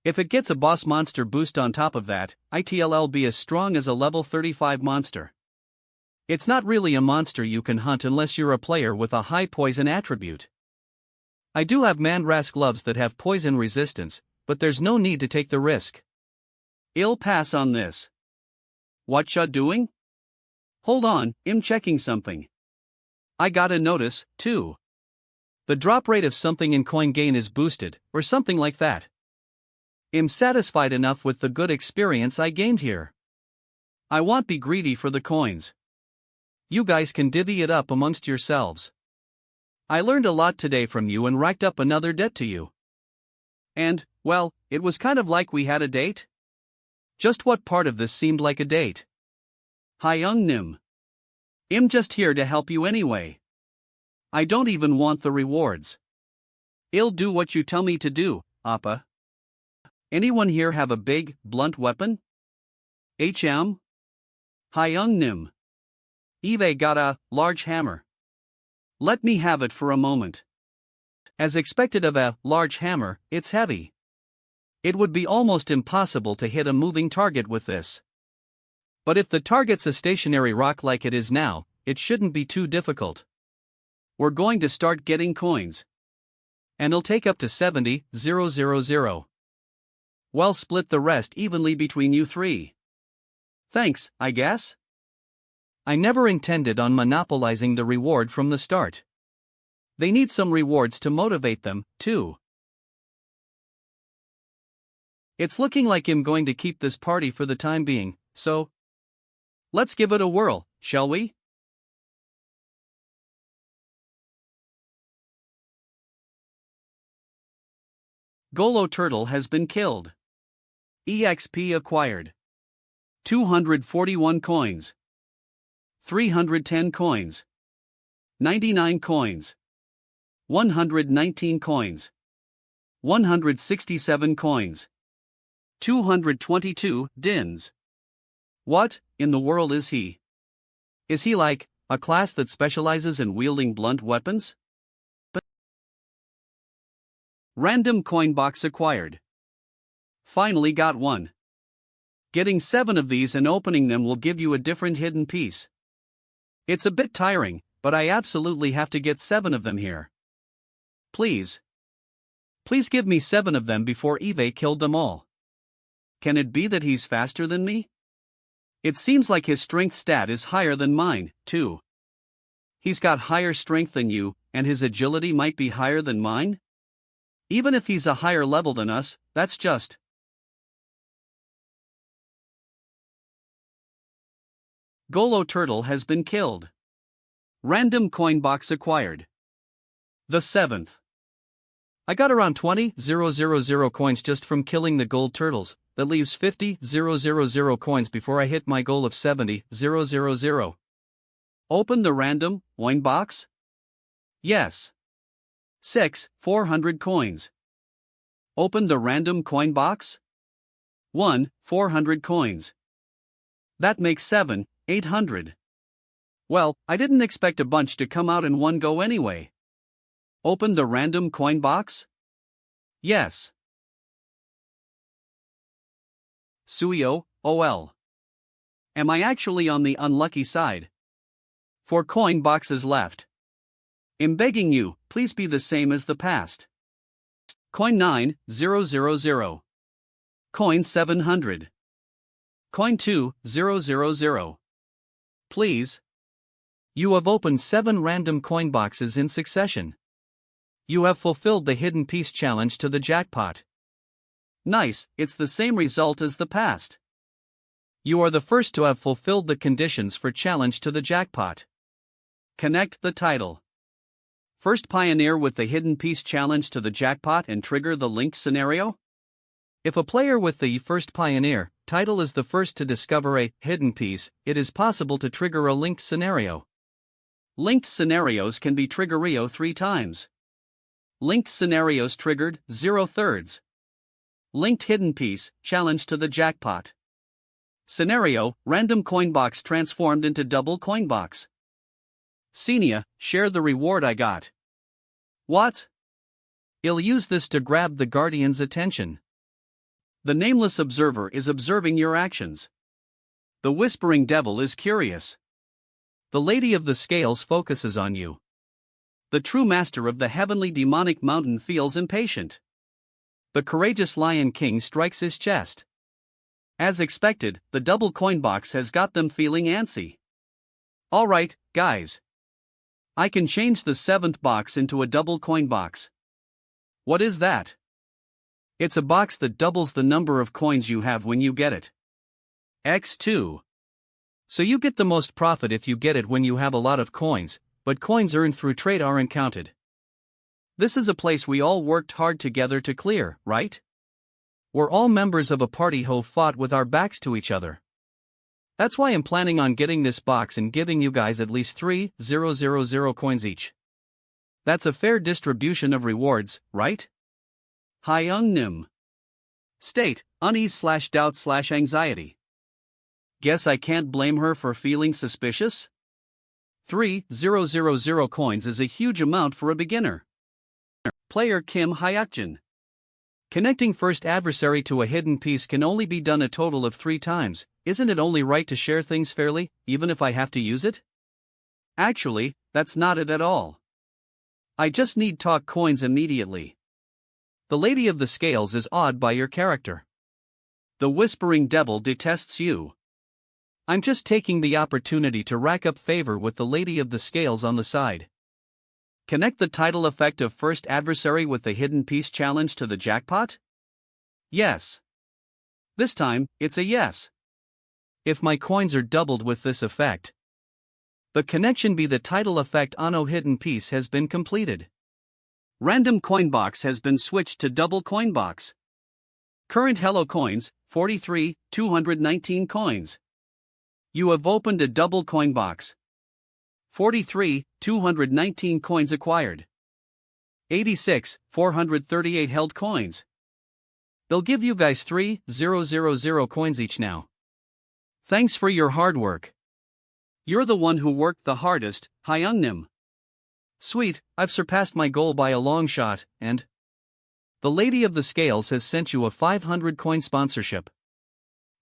If it gets a boss monster boost on top of that, it'll be as strong as a level 35 monster. It's not really a monster you can hunt unless you're a player with a high poison attribute. I do have Manhwa's gloves that have poison resistance, but there's no need to take the risk. I'll pass on this. What ya doing? Hold on, I'm checking something. I got a notice, too. The drop rate of something in coin gain is boosted, or something like that. I'm satisfied enough with the good experience I gained here. I won't be greedy for the coins. You guys can divvy it up amongst yourselves. I learned a lot today from you and racked up another debt to you. And, well, it was kind of like we had a date? Just what part of this seemed like a date? Hyungnim. I'm just here to help you anyway. I don't even want the rewards. I'll do what you tell me to do, Appa. Anyone here have a big, blunt weapon? HM? Hyungnim. Eve got a large hammer. Let me have it for a moment. As expected of a large hammer, it's heavy. It would be almost impossible to hit a moving target with this. But if the target's a stationary rock like it is now, it shouldn't be too difficult. We're going to start getting coins. And it'll take up to 70,000. Well, split the rest evenly between you 3. Thanks, I guess? I never intended on monopolizing the reward from the start. They need some rewards to motivate them, too. It's looking like I'm going to keep this party for the time being, so let's give it a whirl, shall we? Golo turtle has been killed. EXP acquired. 241 coins. 310 coins. 99 coins. 119 coins. 167 coins. 222 dins. What in the world is he? Is he like a class that specializes in wielding blunt weapons? But random coin box acquired. Finally got one. Getting 7 of these and opening them will give you a different hidden piece. It's a bit tiring, but I absolutely have to get 7 of them here. Please. Please give me 7 of them before Eve killed them all. Can it be that he's faster than me? It seems like his strength stat is higher than mine, too. He's got higher strength than you, and his agility might be higher than mine? Even if he's a higher level than us, that's just. Golo turtle has been killed. Random coin box acquired. The 7th. I got around 20,000 coins just from killing the gold turtles. That leaves 50,000 coins before I hit my goal of 70,000. Open the random coin box? Yes. 400 coins. Open the random coin box? 400 coins. That makes 800. Well, I didn't expect a bunch to come out in one go anyway. Open the random coin box? Yes. Suyo, OL. Am I actually on the unlucky side? 4 coin boxes left. I'm begging you, please be the same as the past. Coin 9,000. Coin 700. Coin 2,000. Please. You have opened 7 random coin boxes in succession. You have fulfilled the hidden piece challenge to the jackpot. Nice, it's the same result as the past. You are the first to have fulfilled the conditions for challenge to the jackpot. Connect the title. First pioneer with the hidden piece challenge to the jackpot and trigger the linked scenario? If a player with the first pioneer title is the first to discover a hidden piece, it is possible to trigger a linked scenario. Linked scenarios can be triggerio 3 times. Linked scenarios triggered 0/3. Linked hidden piece, challenge to the jackpot. Scenario, random coin box transformed into double coin box. Senia, share the reward I got. What? I'll use this to grab the Guardian's attention. The nameless observer is observing your actions. The whispering devil is curious. The Lady of the Scales focuses on you. The true master of the heavenly demonic mountain feels impatient. The courageous Lion King strikes his chest. As expected, the double coin box has got them feeling antsy. Alright, guys. I can change the 7th box into a double coin box. What is that? It's a box that doubles the number of coins you have when you get it. X2. So you get the most profit if you get it when you have a lot of coins, but coins earned through trade aren't counted. This is a place we all worked hard together to clear, right? We're all members of a party who fought with our backs to each other. That's why I'm planning on getting this box and giving you guys at least 3,000 coins each. That's a fair distribution of rewards, right? Hyung Nim. State, unease/doubt/anxiety. Guess I can't blame her for feeling suspicious? 3,000 coins is a huge amount for a beginner. Player Kim Hayakjin. Connecting first adversary to a hidden piece can only be done a total of 3 times. Isn't it only right to share things fairly, even if I have to use it? Actually, that's not it at all. I just need talk coins immediately. The Lady of the Scales is awed by your character. The whispering devil detests you. I'm just taking the opportunity to rack up favor with the Lady of the Scales on the side. Connect the title effect of first adversary with the hidden piece challenge to the jackpot? Yes. This time, it's a yes. If my coins are doubled with this effect, the connection be the title effect Ano hidden piece has been completed. Random coin box has been switched to double coin box. Current Hello coins, 43,219 coins. You have opened a double coin box. 43,219 coins acquired. 86,438 held coins. They'll give you guys 3,000 coins each now. Thanks for your hard work. You're the one who worked the hardest, Hyungnim. Sweet, I've surpassed my goal by a long shot, and the Lady of the Scales has sent you a 500 coin sponsorship.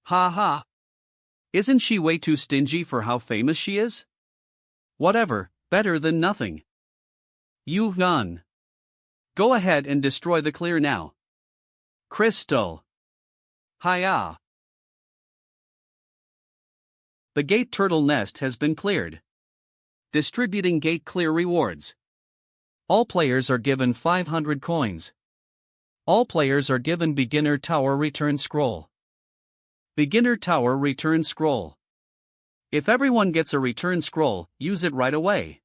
Ha ha. Isn't she way too stingy for how famous she is? Whatever, better than nothing. You've won. Go ahead and destroy the clear now. Crystal. Hiya. The gate turtle nest has been cleared. Distributing gate clear rewards. All players are given 500 coins. All players are given beginner tower return scroll. Beginner tower return scroll. If everyone gets a return scroll, use it right away.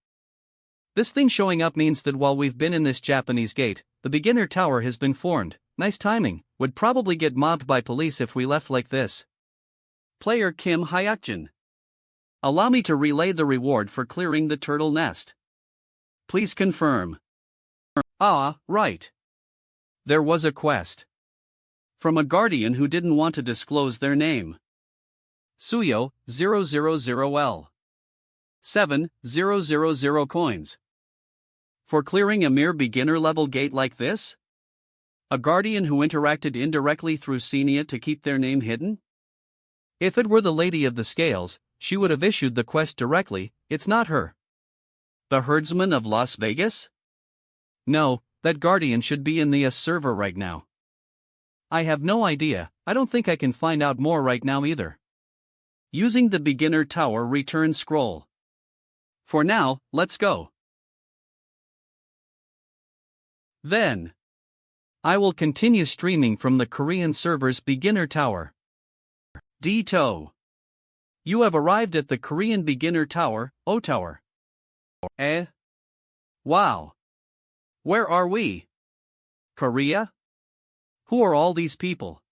This thing showing up means that while we've been in this Japanese gate, the beginner tower has been formed. Nice timing. Would probably get mobbed by police if we left like this. Player Kim Hayakjin. Allow me to relay the reward for clearing the turtle nest. Please confirm. Ah, right. There was a quest. From a guardian who didn't want to disclose their name. Suyo, 000L. 7,000 coins. For clearing a mere beginner-level gate like this? A guardian who interacted indirectly through Senia to keep their name hidden? If it were the Lady of the Scales, she would have issued the quest directly. It's not her. The herdsman of Las Vegas? No, that guardian should be in the S server right now. I have no idea. I don't think I can find out more right now either. Using the beginner tower return scroll. For now, let's go. Then I will continue streaming from the Korean server's beginner tower. D-To. You have arrived at the Korean beginner tower, O-Tower. Wow. Where are we? Korea? Who are all these people?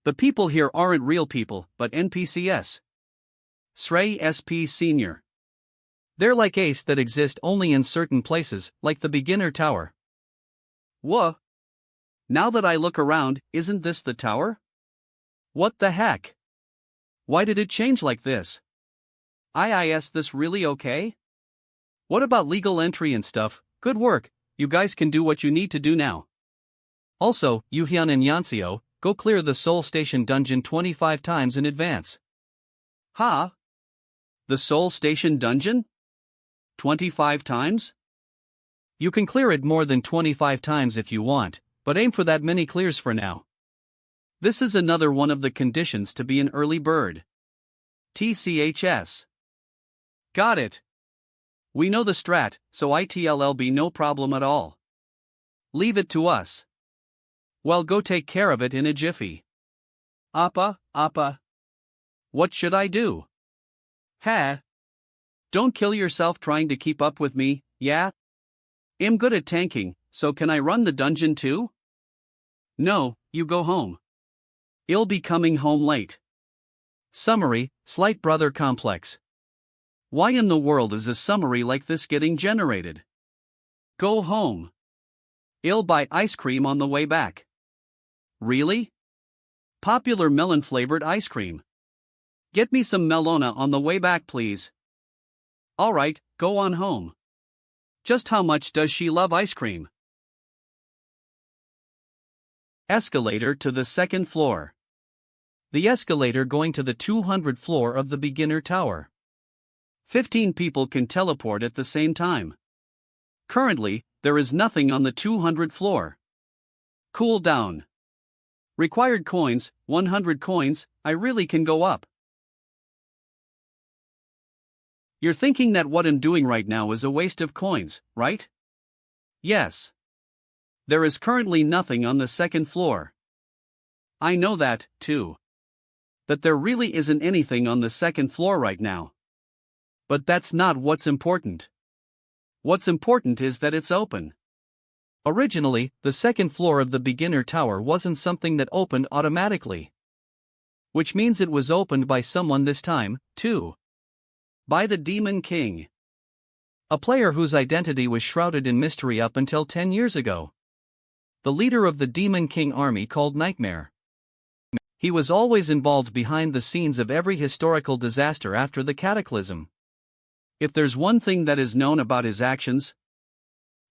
The people here aren't real people, but NPCs. Srey SP Senior. They're like Ace that exist only in certain places, like the beginner tower. Whoa. Now that I look around, isn't this the tower? What the heck? Why did it change like this? Is this really okay? What about legal entry and stuff? Good work, you guys can do what you need to do now. Also, Yuhyun and Yanseo, go clear the Seoul Station dungeon 25 times in advance. Ha? The Seoul Station dungeon? 25 times? You can clear it more than 25 times if you want, but aim for that many clears for now. This is another one of the conditions to be an early bird. TCHS. Got it. We know the strat, so it'll be no problem at all. Leave it to us. Well, go take care of it in a jiffy. Appa. What should I do? Ha. Don't kill yourself trying to keep up with me, yeah? I'm good at tanking, so can I run the dungeon too? No, you go home. I'll be coming home late. Summary, Slight Brother Complex. Why in the world is a summary like this getting generated? Go home. I'll buy ice cream on the way back. Really? Popular melon-flavored ice cream. Get me some melona on the way back, please. Alright, go on home. Just how much does she love ice cream? Escalator to the second floor. The escalator going to the 200th floor of the beginner tower. 15 people can teleport at the same time. Currently, there is nothing on the 200th floor. Cool down. Required coins, 100 coins, I really can go up. You're thinking that what I'm doing right now is a waste of coins, right? Yes. There is currently nothing on the second floor. I know that, too. That there really isn't anything on the second floor right now. But that's not what's important. What's important is that it's open. Originally, the second floor of the beginner tower wasn't something that opened automatically. Which means it was opened by someone this time, too. By the Demon King. A player whose identity was shrouded in mystery up until 10 years ago. The leader of the Demon King army called Nightmare. He was always involved behind the scenes of every historical disaster after the cataclysm. If there's one thing that is known about his actions,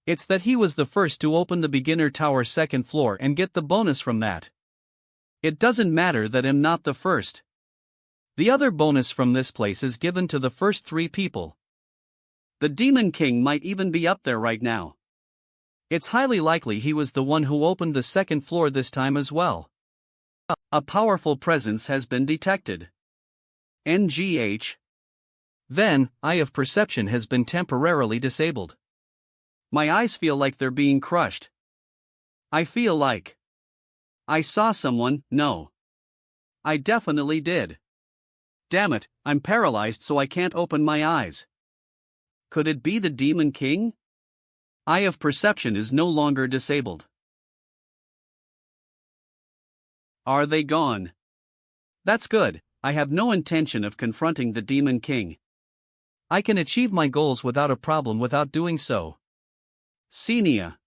it's that he was the first to open the beginner tower second floor and get the bonus from that. It doesn't matter that I'm not the first. The other bonus from this place is given to the first 3 people. The Demon King might even be up there right now. It's highly likely he was the one who opened the second floor this time as well. A powerful presence has been detected. NGH. Then, Eye of Perception has been temporarily disabled. My eyes feel like they're being crushed. I feel like I saw someone. No. I definitely did. Damn it, I'm paralyzed so I can't open my eyes. Could it be the Demon King? Eye of Perception is no longer disabled. Are they gone? That's good. I have no intention of confronting the Demon King. I can achieve my goals without a problem without doing so. Xenia.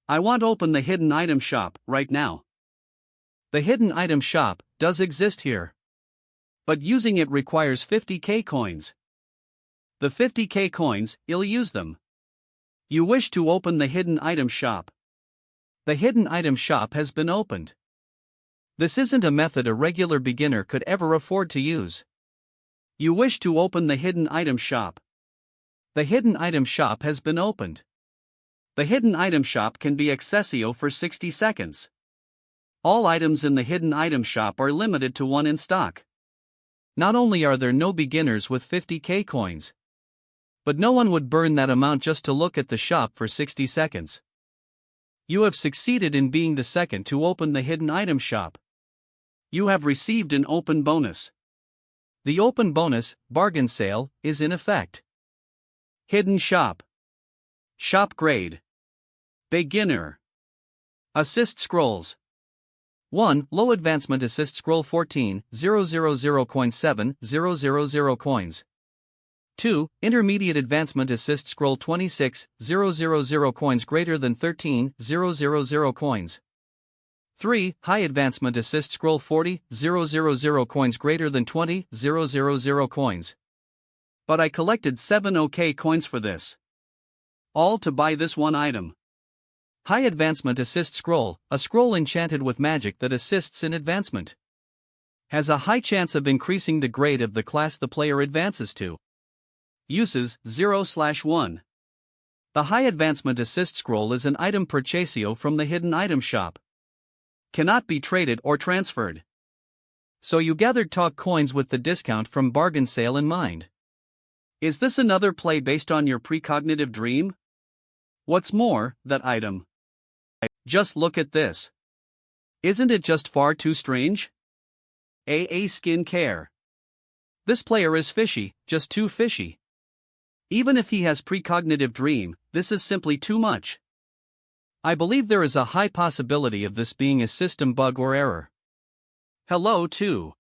I want to open the hidden item shop right now. The hidden item shop does exist here. But using it requires 50k coins. The 50k coins, you'll use them. You wish to open the hidden item shop. The hidden item shop has been opened. This isn't a method a regular beginner could ever afford to use. You wish to open the hidden item shop. The hidden item shop has been opened. The hidden item shop can be accessio for 60 seconds. All items in the hidden item shop are limited to 1 in stock. Not only are there no beginners with 50k coins, but no one would burn that amount just to look at the shop for 60 seconds. You have succeeded in being the second to open the hidden item shop. You have received an open bonus. The open bonus, bargain sale, is in effect. Hidden shop. Shop grade. Beginner. Assist scrolls. 1. Low advancement assist scroll 14, 000 coins 7, 000 coins. 2. Intermediate advancement assist scroll 26, 000 coins greater than 13, 000 coins. 3. High advancement assist scroll 40, 000 coins greater than 20, 000 coins. But I collected 7 OK coins for this. All to buy this one item. High advancement assist scroll, a scroll enchanted with magic that assists in advancement. Has a high chance of increasing the grade of the class the player advances to. Uses 0/1. The high advancement assist scroll is an item purchasio from the hidden item shop. Cannot be traded or transferred. So you gathered TOG coins with the discount from bargain sale in mind. Is this another play based on your precognitive dream? What's more, that item. Just look at this. Isn't it just far too strange? AA Skin Care. This player is fishy, just too fishy. Even if he has precognitive dream, this is simply too much. I believe there is a high possibility of this being a system bug or error. Hello 2.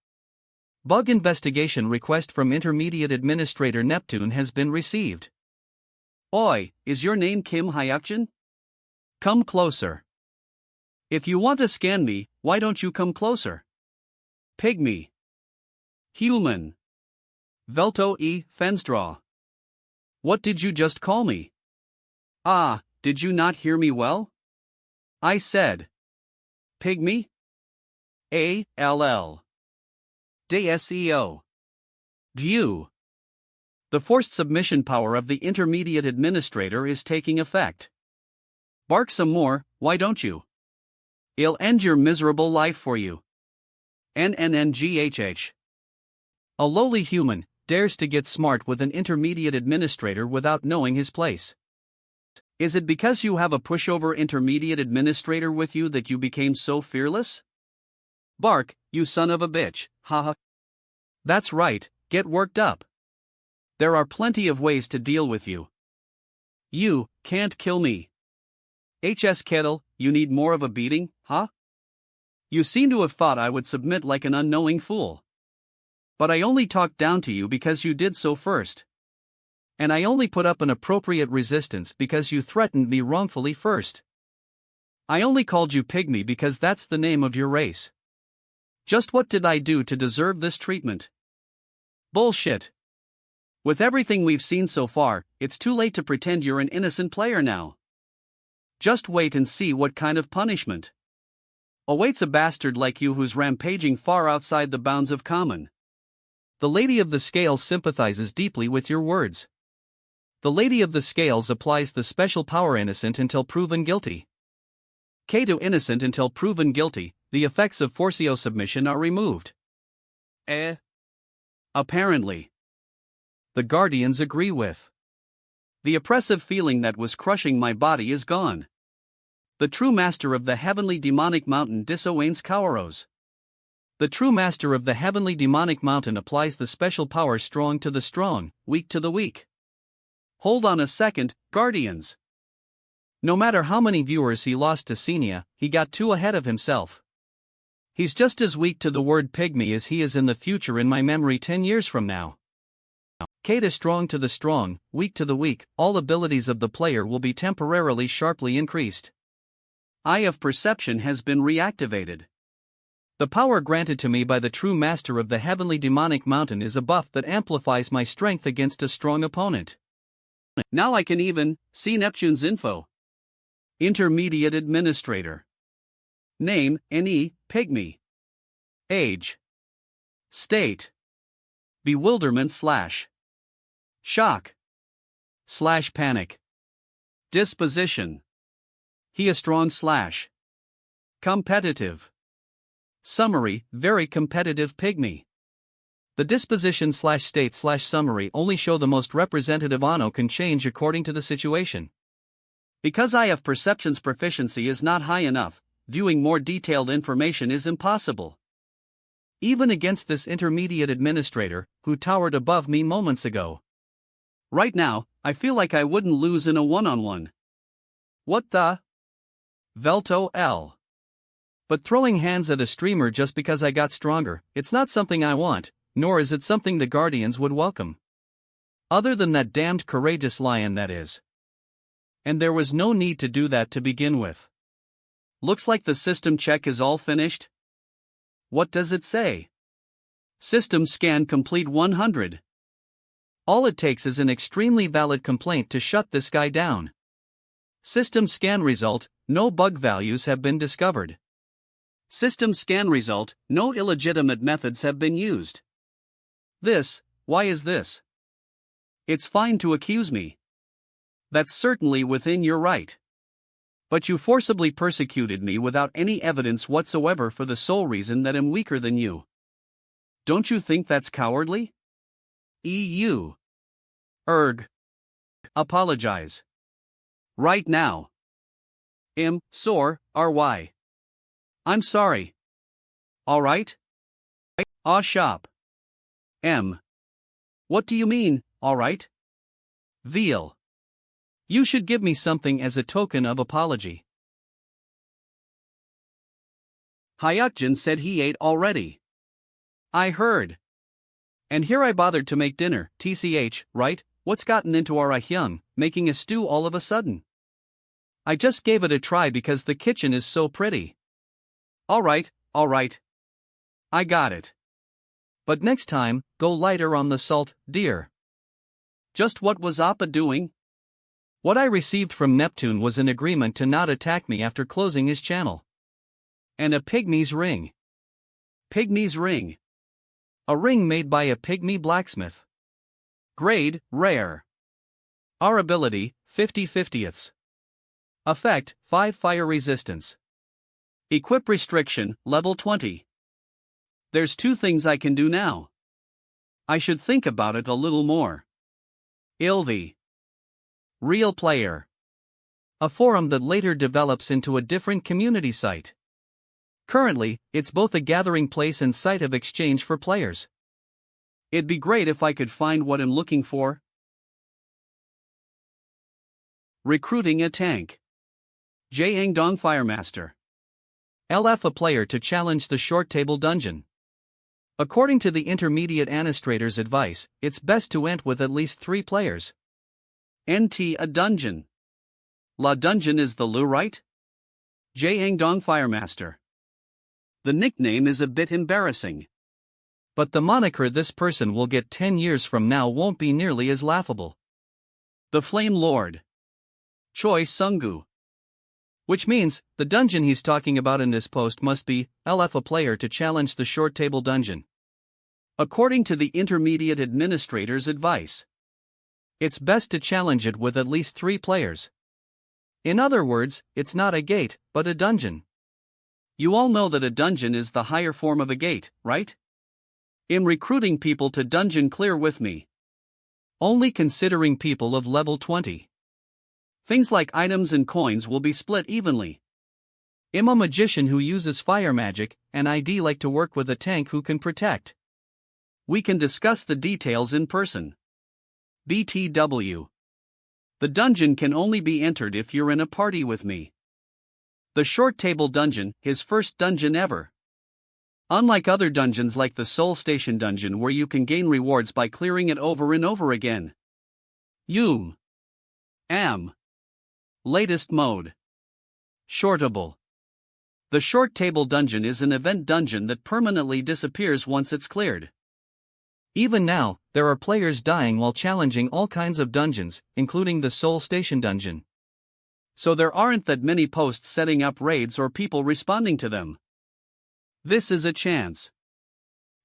Bug investigation request from Intermediate Administrator Neptune has been received. Oi, is your name Kim Hayakjin? Come closer. If you want to scan me, why don't you come closer? Pygmy. Human. Velto e Fensdraw. What did you just call me? Ah, did you not hear me well? I said. Pygmy? ALL. DSEO. View. The forced submission power of the Intermediate Administrator is taking effect. Bark some more, why don't you? It'll end your miserable life for you. NNNGHH. A lowly human dares to get smart with an Intermediate Administrator without knowing his place. Is it because you have a pushover Intermediate Administrator with you that you became so fearless? Bark, you son of a bitch, haha. That's right, get worked up. There are plenty of ways to deal with you. You can't kill me. HS Kettle, you need more of a beating, huh? You seem to have thought I would submit like an unknowing fool. But I only talked down to you because you did so first. And I only put up an appropriate resistance because you threatened me wrongfully first. I only called you Pygmy because that's the name of your race. Just what did I do to deserve this treatment? Bullshit. With everything we've seen so far, it's too late to pretend you're an innocent player now. Just wait and see what kind of punishment awaits a bastard like you who's rampaging far outside the bounds of common. The Lady of the Scales sympathizes deeply with your words. The Lady of the Scales applies the special power innocent until proven guilty. K to innocent until proven guilty, the effects of forcio submission are removed. Apparently. The Guardians agree with. The oppressive feeling that was crushing my body is gone. The true master of the heavenly demonic mountain disowains Kauros. The true master of the heavenly demonic mountain applies the special power strong to the strong, weak to the weak. Hold on a second, Guardians. No matter how many viewers he lost to Senia, he got too ahead of himself. He's just as weak to the word pygmy as he is in the future in my memory 10 years from now. Kata strong to the strong, weak to the weak, all abilities of the player will be temporarily sharply increased. Eye of Perception has been reactivated. The power granted to me by the true master of the heavenly demonic mountain is a buff that amplifies my strength against a strong opponent. Now I can even see Neptune's info. Intermediate Administrator. Name, NE, Pygmy. Age. State. Bewilderment / shock / panic. Disposition. He a strong / competitive. Summary, very competitive pygmy. The disposition / state / summary only show the most representative Ano can change according to the situation. Because Eye of Perception's proficiency is not high enough, viewing more detailed information is impossible. Even against this intermediate administrator, who towered above me moments ago. Right now, I feel like I wouldn't lose in a one-on-one. What the? Velto L. But throwing hands at a streamer just because I got stronger, it's not something I want, nor is it something the Guardians would welcome. Other than that damned courageous lion, that is. And there was no need to do that to begin with. Looks like the system check is all finished. What does it say? System scan complete 100. All it takes is an extremely valid complaint to shut this guy down. System scan result, no bug values have been discovered. System scan result, no illegitimate methods have been used. Why is this? It's fine to accuse me. That's certainly within your right. But you forcibly persecuted me without any evidence whatsoever for the sole reason that I'm weaker than you. Don't you think that's cowardly? EU. Apologize. Right now. RY. I'm sorry. Alright? Shop. What do you mean, alright? Veal. You should give me something as a token of apology. Hayakjin said he ate already. I heard. And here I bothered to make dinner, TCH, right? What's gotten into our Hyung, making a stew all of a sudden? I just gave it a try because the kitchen is so pretty. Alright. I got it. But next time, go lighter on the salt, dear. Just what was Appa doing? What I received from Neptune was an agreement to not attack me after closing his channel. And a pygmy's ring. Pygmy's ring. A ring made by a pygmy blacksmith. Grade, rare. Our ability, 50/50ths. Effect, 5 fire resistance. Equip restriction, level 20. There's 2 things I can do now. I should think about it a little more. Ilvi. Real Player. A forum that later develops into a different community site. Currently, it's both a gathering place and site of exchange for players. It'd be great if I could find what I'm looking for. Recruiting a tank. Jaengdong Firemaster. LF a player to challenge the short table dungeon. According to the intermediate administrator's advice, it's best to ent with at least 3 players. NT a dungeon. La dungeon is the Lu, right? Jaengdong Firemaster. The nickname is a bit embarrassing. But the moniker this person will get 10 years from now won't be nearly as laughable. The Flame Lord. Choi Sung-gu. Which means, the dungeon he's talking about in this post must be LF a player to challenge the short table dungeon. According to the intermediate administrator's advice, it's best to challenge it with at least 3 players. In other words, it's not a gate, but a dungeon. You all know that a dungeon is the higher form of a gate, right? I'm recruiting people to dungeon clear with me. Only considering people of level 20. Things like items and coins will be split evenly. I'm a magician who uses fire magic, and I'd like to work with a tank who can protect. We can discuss the details in person. BTW. The dungeon can only be entered if you're in a party with me. The short table dungeon, his first dungeon ever. Unlike other dungeons like the Soul Station dungeon where you can gain rewards by clearing it over and over again. Am. Latest mode. Shortable. The short table dungeon is an event dungeon that permanently disappears once it's cleared. Even now, there are players dying while challenging all kinds of dungeons, including the Soul Station dungeon. So there aren't that many posts setting up raids or people responding to them. This is a chance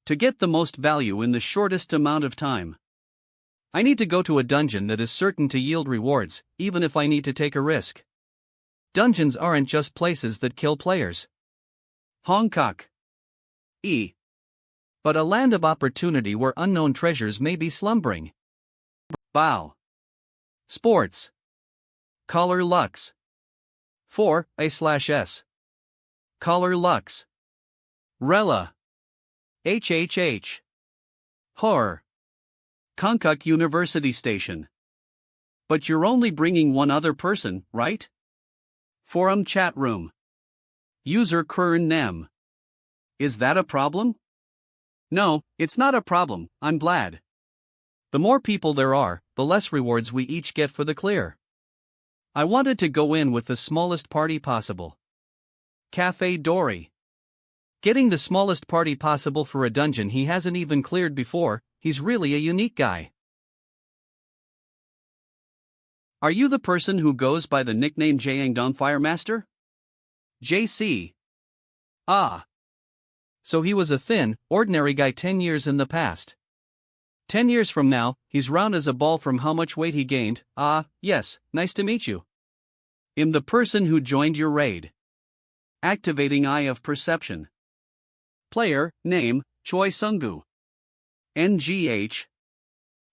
to get the most value in the shortest amount of time. I need to go to a dungeon that is certain to yield rewards, even if I need to take a risk. Dungeons aren't just places that kill players. Hong Kong. But a land of opportunity where unknown treasures may be slumbering. Bow. Sports. Collar Lux. 4A/S. Collar Lux. Rella. HHH. Horror. Konkuk University Station. But you're only bringing one other person, right? Forum chat room. User Kern Nem. Is that a problem? No, it's not a problem, I'm glad. The more people there are, the less rewards we each get for the clear. I wanted to go in with the smallest party possible. Cafe Dory. Getting the smallest party possible for a dungeon he hasn't even cleared before, he's really a unique guy. Are you the person who goes by the nickname Jangdong Firemaster? JC. Ah. So he was a thin, ordinary guy 10 years in the past. 10 years from now, he's round as a ball from how much weight he gained. Ah, yes, nice to meet you. I'm the person who joined your raid. Activating Eye of Perception. Player, name, Choi Sung-gu. NGH.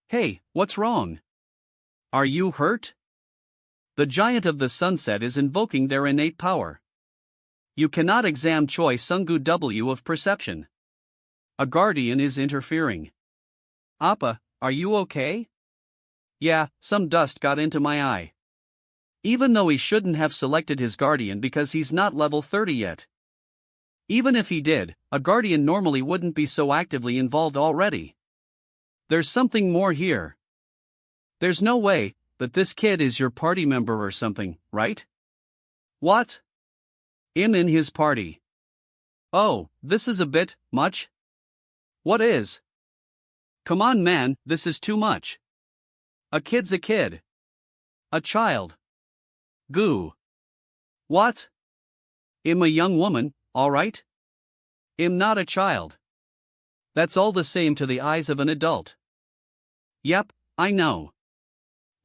Hey, what's wrong? Are you hurt? The Giant of the Sunset is invoking their innate power. You cannot exam Choi Sung-gu W of Perception. A guardian is interfering. Appa, are you okay? Yeah, some dust got into my eye. Even though he shouldn't have selected his guardian because he's not level 30 yet. Even if he did, a guardian normally wouldn't be so actively involved already. There's something more here. There's no way that this kid is your party member or something, right? What? I'm in his party. Oh, this is a bit much? What is? Come on, man, this is too much. A kid's a kid. A child. Goo. What? I'm a young woman, alright? I'm not a child. That's all the same to the eyes of an adult. Yep, I know.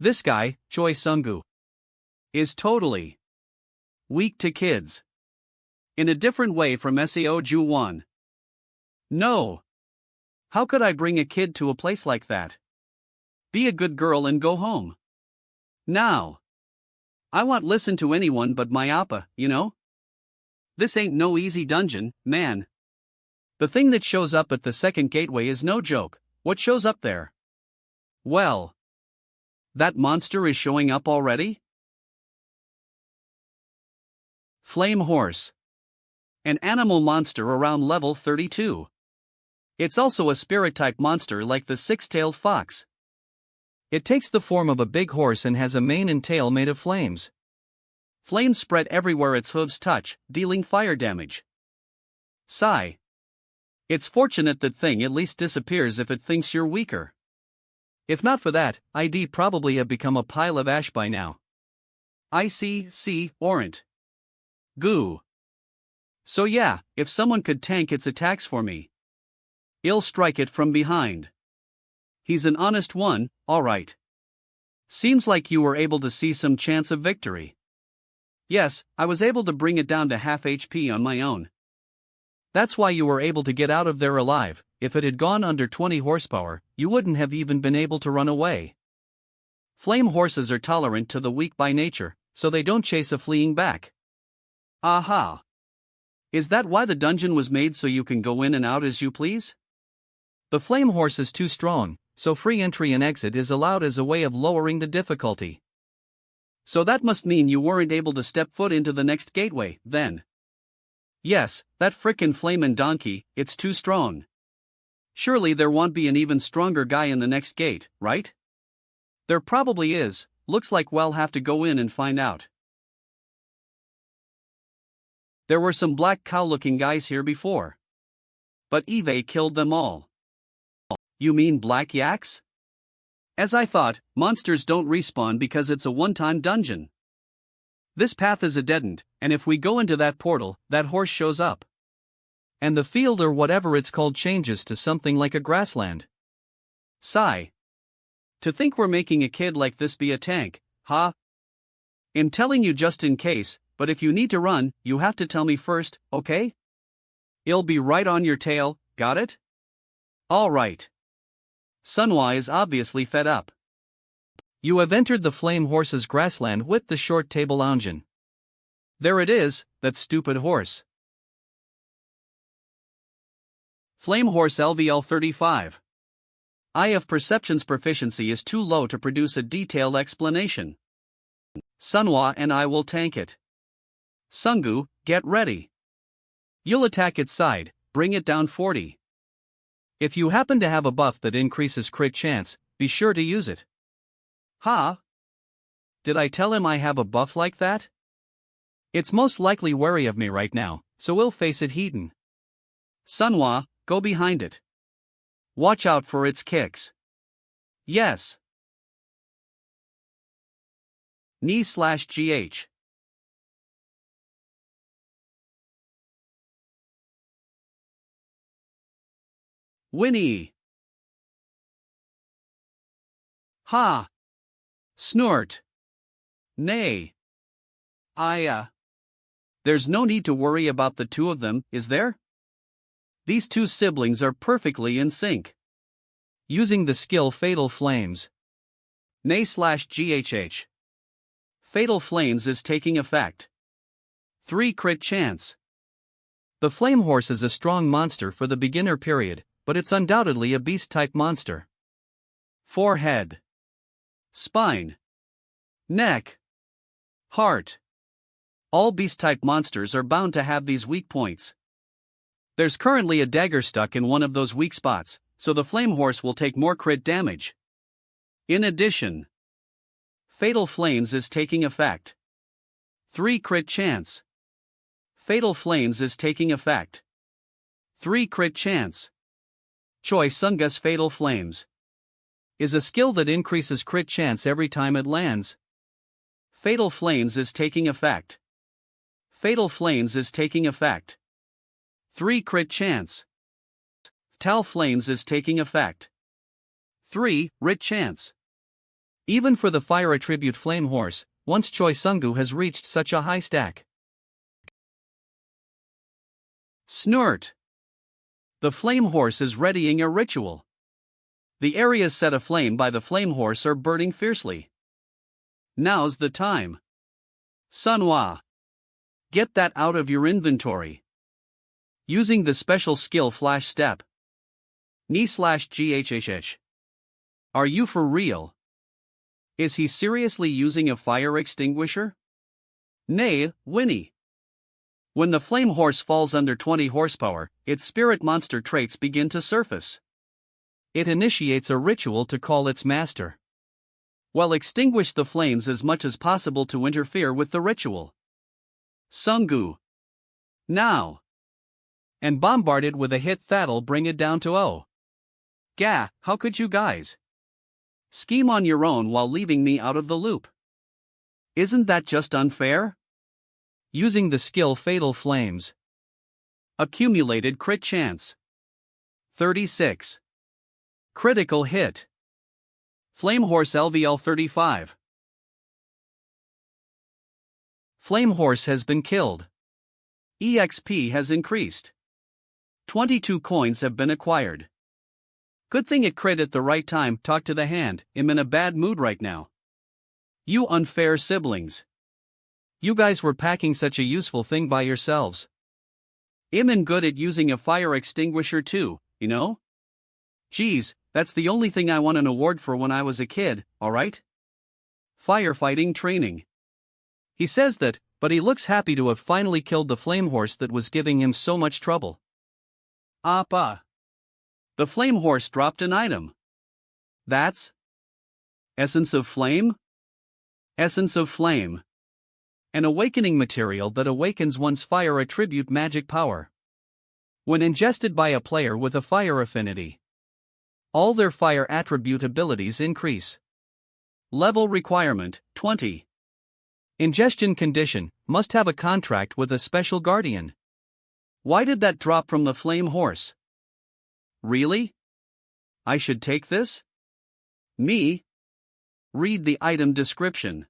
This guy, Choi Sung-gu, is totally weak to kids. In a different way from Seo Ju-won. No. How could I bring a kid to a place like that? Be a good girl and go home. Now. I won't listen to anyone but my appa, you know? This ain't no easy dungeon, man. The thing that shows up at the second gateway is no joke. What shows up there? Well. That monster is showing up already? Flame Horse. An animal monster around level 32. It's also a spirit-type monster like the six-tailed fox. It takes the form of a big horse and has a mane and tail made of flames. Flames spread everywhere its hooves touch, dealing fire damage. Sigh. It's fortunate that thing at least disappears if it thinks you're weaker. If not for that, I'd probably have become a pile of ash by now. I see, oran't. Goo. So yeah, if someone could tank its attacks for me, I'll strike it from behind. He's an honest one, alright. Seems like you were able to see some chance of victory. Yes, I was able to bring it down to half HP on my own. That's why you were able to get out of there alive. If it had gone under 20 horsepower, you wouldn't have even been able to run away. Flame horses are tolerant to the weak by nature, so they don't chase a fleeing back. Aha! Is that why the dungeon was made, so you can go in and out as you please? The flame horse is too strong, so free entry and exit is allowed as a way of lowering the difficulty. So that must mean you weren't able to step foot into the next gateway, then. Yes, that frickin' flamin' donkey, it's too strong. Surely there won't be an even stronger guy in the next gate, right? There probably is, looks like we'll have to go in and find out. There were some black cow-looking guys here before. But Eve killed them all. You mean black yaks? As I thought, monsters don't respawn because it's a one-time dungeon. This path is a dead end, and if we go into that portal, that horse shows up. And the field or whatever it's called changes to something like a grassland. Sigh. To think we're making a kid like this be a tank, huh? I'm telling you just in case, but if you need to run, you have to tell me first, okay? I'll be right on your tail, got it? Alright. Manhwa is obviously fed up. You have entered the flame horse's grassland with the short table engine. There it is, that stupid horse. Flame horse LVL 35. Eye of perception's proficiency is too low to produce a detailed explanation. Manhwa and I will tank it. Sungu, get ready. You'll attack its side, bring it down 40. If you happen to have a buff that increases crit chance, be sure to use it. Ha! Did I tell him I have a buff like that? It's most likely wary of me right now, so we'll face it heatin'. Manhwa, go behind it. Watch out for its kicks. Yes. Knee/GH. Whinny. Ha. Snort. Nay. There's no need to worry about the two of them, is there? These two siblings are perfectly in sync. Using the skill Fatal Flames. Nay/GHH. Fatal Flames is taking effect. 3 crit chance. The Flame Horse is a strong monster for the beginner period, but it's undoubtedly a beast-type monster. Forehead. Spine. Neck. Heart. All beast-type monsters are bound to have these weak points. There's currently a dagger stuck in one of those weak spots, so the flame horse will take more crit damage. In addition, Fatal Flames is taking effect. 3 crit chance. Fatal Flames is taking effect. 3 crit chance. Choi Sunga's Fatal Flames is a skill that increases crit chance every time it lands. Fatal Flames is taking effect. Fatal Flames is taking effect. 3 crit chance. Tal Flames is taking effect. 3 writ chance. Even for the fire attribute Flame Horse, once Choi Sungu has reached such a high stack. Snort. The Flame Horse is readying a ritual. The areas set aflame by the Flame Horse are burning fiercely. Now's the time. Manhwa. Get that out of your inventory. Using the special skill Flash Step. Knee/GHHH. Are you for real? Is he seriously using a fire extinguisher? Nay, Winnie. When the Flame Horse falls under 20 horsepower, its spirit monster traits begin to surface. It initiates a ritual to call its master. Well, extinguish the flames as much as possible to interfere with the ritual. Sungu. Now. and bombard it with a hit that'll bring it down to 0. Gah, how could you guys scheme on your own while leaving me out of the loop? Isn't that just unfair? Using the skill Fatal Flames. Accumulated crit chance 36. Critical hit. Flame Horse LVL 35. Flame Horse has been killed. EXP has increased. 22 coins have been acquired. Good thing it crit at the right time. Talk to the hand, I'm in a bad mood right now. You unfair siblings. You guys were packing such a useful thing by yourselves. I'm good at using a fire extinguisher too, you know? Geez, that's the only thing I won an award for when I was a kid, alright? Firefighting training. He says that, but he looks happy to have finally killed the flame horse that was giving him so much trouble. Appa. The flame horse dropped an item. That's Essence of Flame? Essence of Flame. An awakening material that awakens one's fire attribute magic power. When ingested by a player with a fire affinity, all their fire attribute abilities increase. Level requirement 20. Ingestion condition, must have a contract with a special guardian. Why did that drop from the flame horse? Really? I should take this? Me? Read the item description.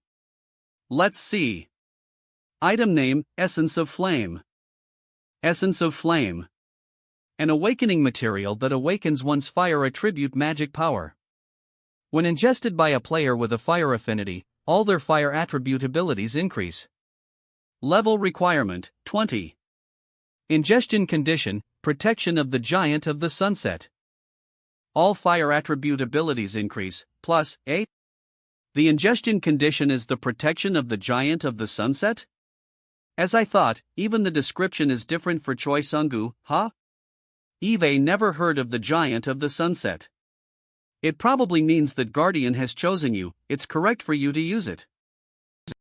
Let's see. Item name, Essence of Flame. Essence of Flame. An awakening material that awakens one's fire attribute magic power. When ingested by a player with a fire affinity, all their fire attribute abilities increase. Level requirement 20. Ingestion condition, protection of the Giant of the Sunset. All fire attribute abilities increase, plus 8. The ingestion condition is the protection of the Giant of the Sunset? As I thought, even the description is different for Choi Sung-gu, huh? Eve never heard of the Giant of the Sunset. It probably means that Guardian has chosen you, it's correct for you to use it.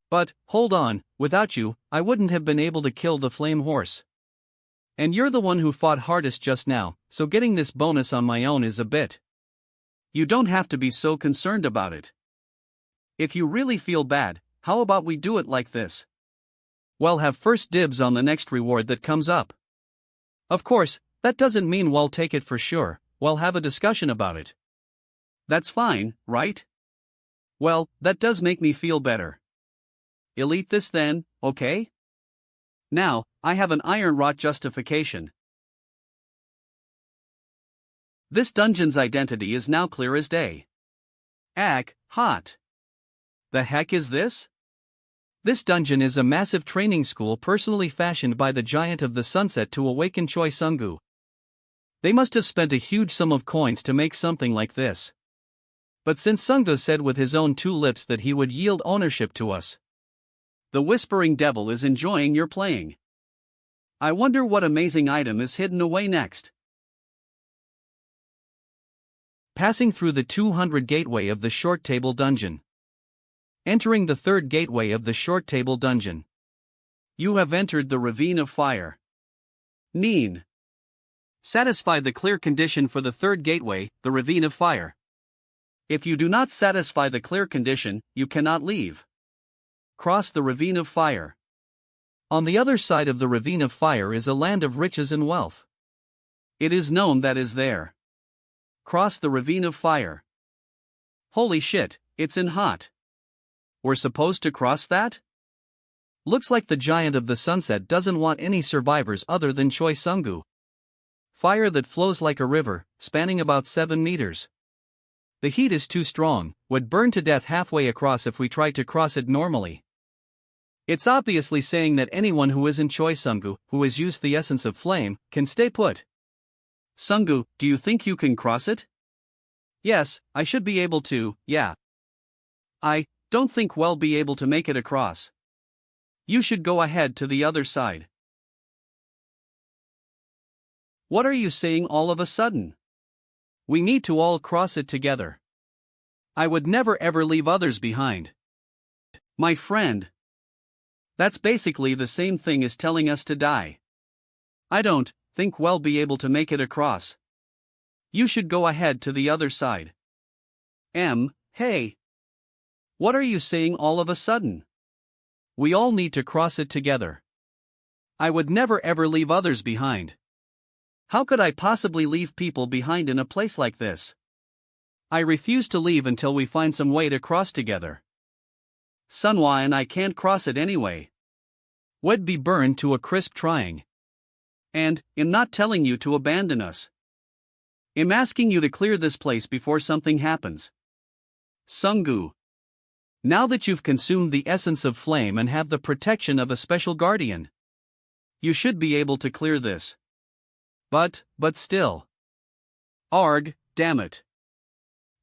But, hold on, without you, I wouldn't have been able to kill the flame horse. And you're the one who fought hardest just now, so getting this bonus on my own is a bit. You don't have to be so concerned about it. If you really feel bad, how about we do it like this? We'll have first dibs on the next reward that comes up. Of course, that doesn't mean we'll take it for sure, we'll have a discussion about it. That's fine, right? Well, that does make me feel better. Elite this then, okay? Now, I have an iron rot justification. This dungeon's identity is now clear as day. Hot. The heck is this? This dungeon is a massive training school personally fashioned by the Giant of the Sunset to awaken Choi Sung-gu. They must have spent a huge sum of coins to make something like this. But since Sung-gu said with his own two lips that he would yield ownership to us, the Whispering Devil is enjoying your playing. I wonder what amazing item is hidden away next. Passing through the 200 gateway of the Short Table Dungeon. Entering the third gateway of the Short Table Dungeon. You have entered the Ravine of Fire. Neen. Satisfy the clear condition for the third gateway, the Ravine of Fire. If you do not satisfy the clear condition, you cannot leave. Cross the Ravine of Fire. On the other side of the Ravine of Fire is a land of riches and wealth. It is known that is there. Cross the Ravine of Fire. Holy shit, it's in hot. We're supposed to cross that? Looks like the Giant of the Sunset doesn't want any survivors other than Choi Sung-gu. Fire that flows like a river, spanning about 7 meters. The heat is too strong, would burn to death halfway across if we tried to cross it normally. It's obviously saying that anyone who isn't Choi Sung-gu, who has used the Essence of Flame, can stay put. Sung-gu, do you think you can cross it? Yes, I should be able to, yeah. I don't think we'll be able to make it across. You should go ahead to the other side. What are you saying all of a sudden? We need to all cross it together. I would never ever leave others behind. My friend. That's basically the same thing as telling us to die. I don't think we'll be able to make it across. You should go ahead to the other side. Hey. What are you saying all of a sudden? We all need to cross it together. I would never ever leave others behind. How could I possibly leave people behind in a place like this? I refuse to leave until we find some way to cross together. Manhwa and I can't cross it anyway. We'd be burned to a crisp trying. And, I'm not telling you to abandon us. I'm asking you to clear this place before something happens. Sungu. Now that you've consumed the essence of flame and have the protection of a special guardian, you should be able to clear this. But still. Arg, damn it.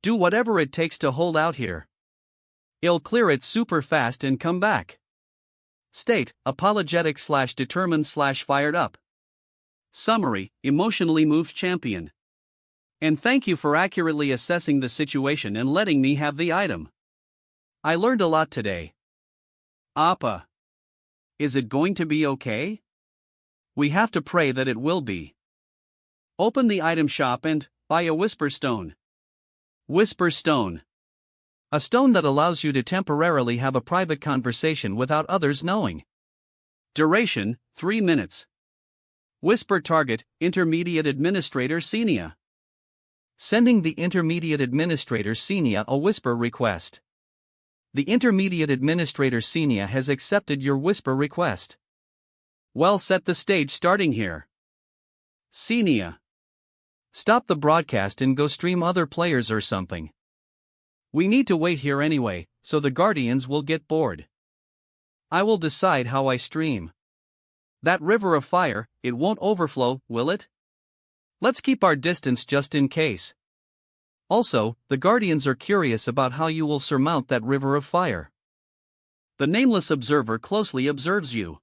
Do whatever it takes to hold out here. I'll clear it super fast and come back. State, apologetic / determined / fired up. Summary, emotionally moved champion. And thank you for accurately assessing the situation and letting me have the item. I learned a lot today. Appa. Is it going to be okay? We have to pray that it will be. Open the item shop and buy a Whisper Stone. Whisper Stone. A stone that allows you to temporarily have a private conversation without others knowing. Duration, 3 minutes. Whisper target, Intermediate Administrator Senior. Sending the Intermediate Administrator Senior a whisper request. The Intermediate Administrator Senior has accepted your whisper request. Well, set the stage starting here. Senior. Stop the broadcast and go stream other players or something. We need to wait here anyway, so the Guardians will get bored. I will decide how I stream. That river of fire, it won't overflow, will it? Let's keep our distance just in case. Also, the Guardians are curious about how you will surmount that river of fire. The nameless observer closely observes you.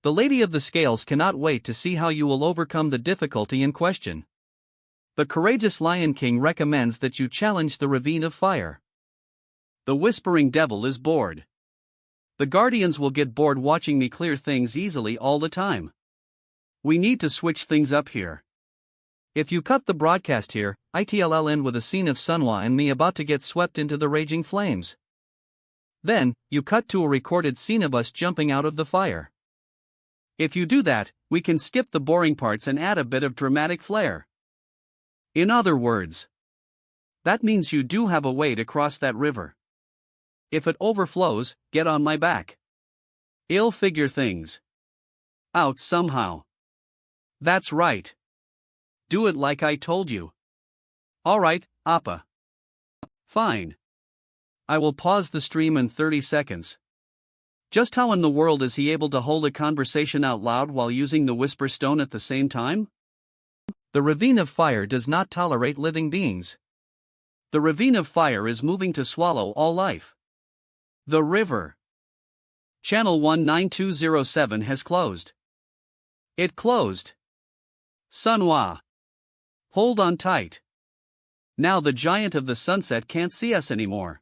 The Lady of the Scales cannot wait to see how you will overcome the difficulty in question. The courageous Lion King recommends that you challenge the ravine of fire. The Whispering Devil is bored. The Guardians will get bored watching me clear things easily all the time. We need to switch things up here. If you cut the broadcast here, it'll end with a scene of Manhwa and me about to get swept into the raging flames. Then, you cut to a recorded scene of us jumping out of the fire. If you do that, we can skip the boring parts and add a bit of dramatic flair. In other words, that means you do have a way to cross that river. If it overflows, get on my back. I'll figure things out somehow. That's right. Do it like I told you. Alright, Appa. Fine. I will pause the stream in 30 seconds. Just how in the world is he able to hold a conversation out loud while using the Whisper Stone at the same time? The ravine of fire does not tolerate living beings. The ravine of fire is moving to swallow all life. The river. Channel 19207 has closed. It closed. Manhwa. Hold on tight. Now the giant of the sunset can't see us anymore.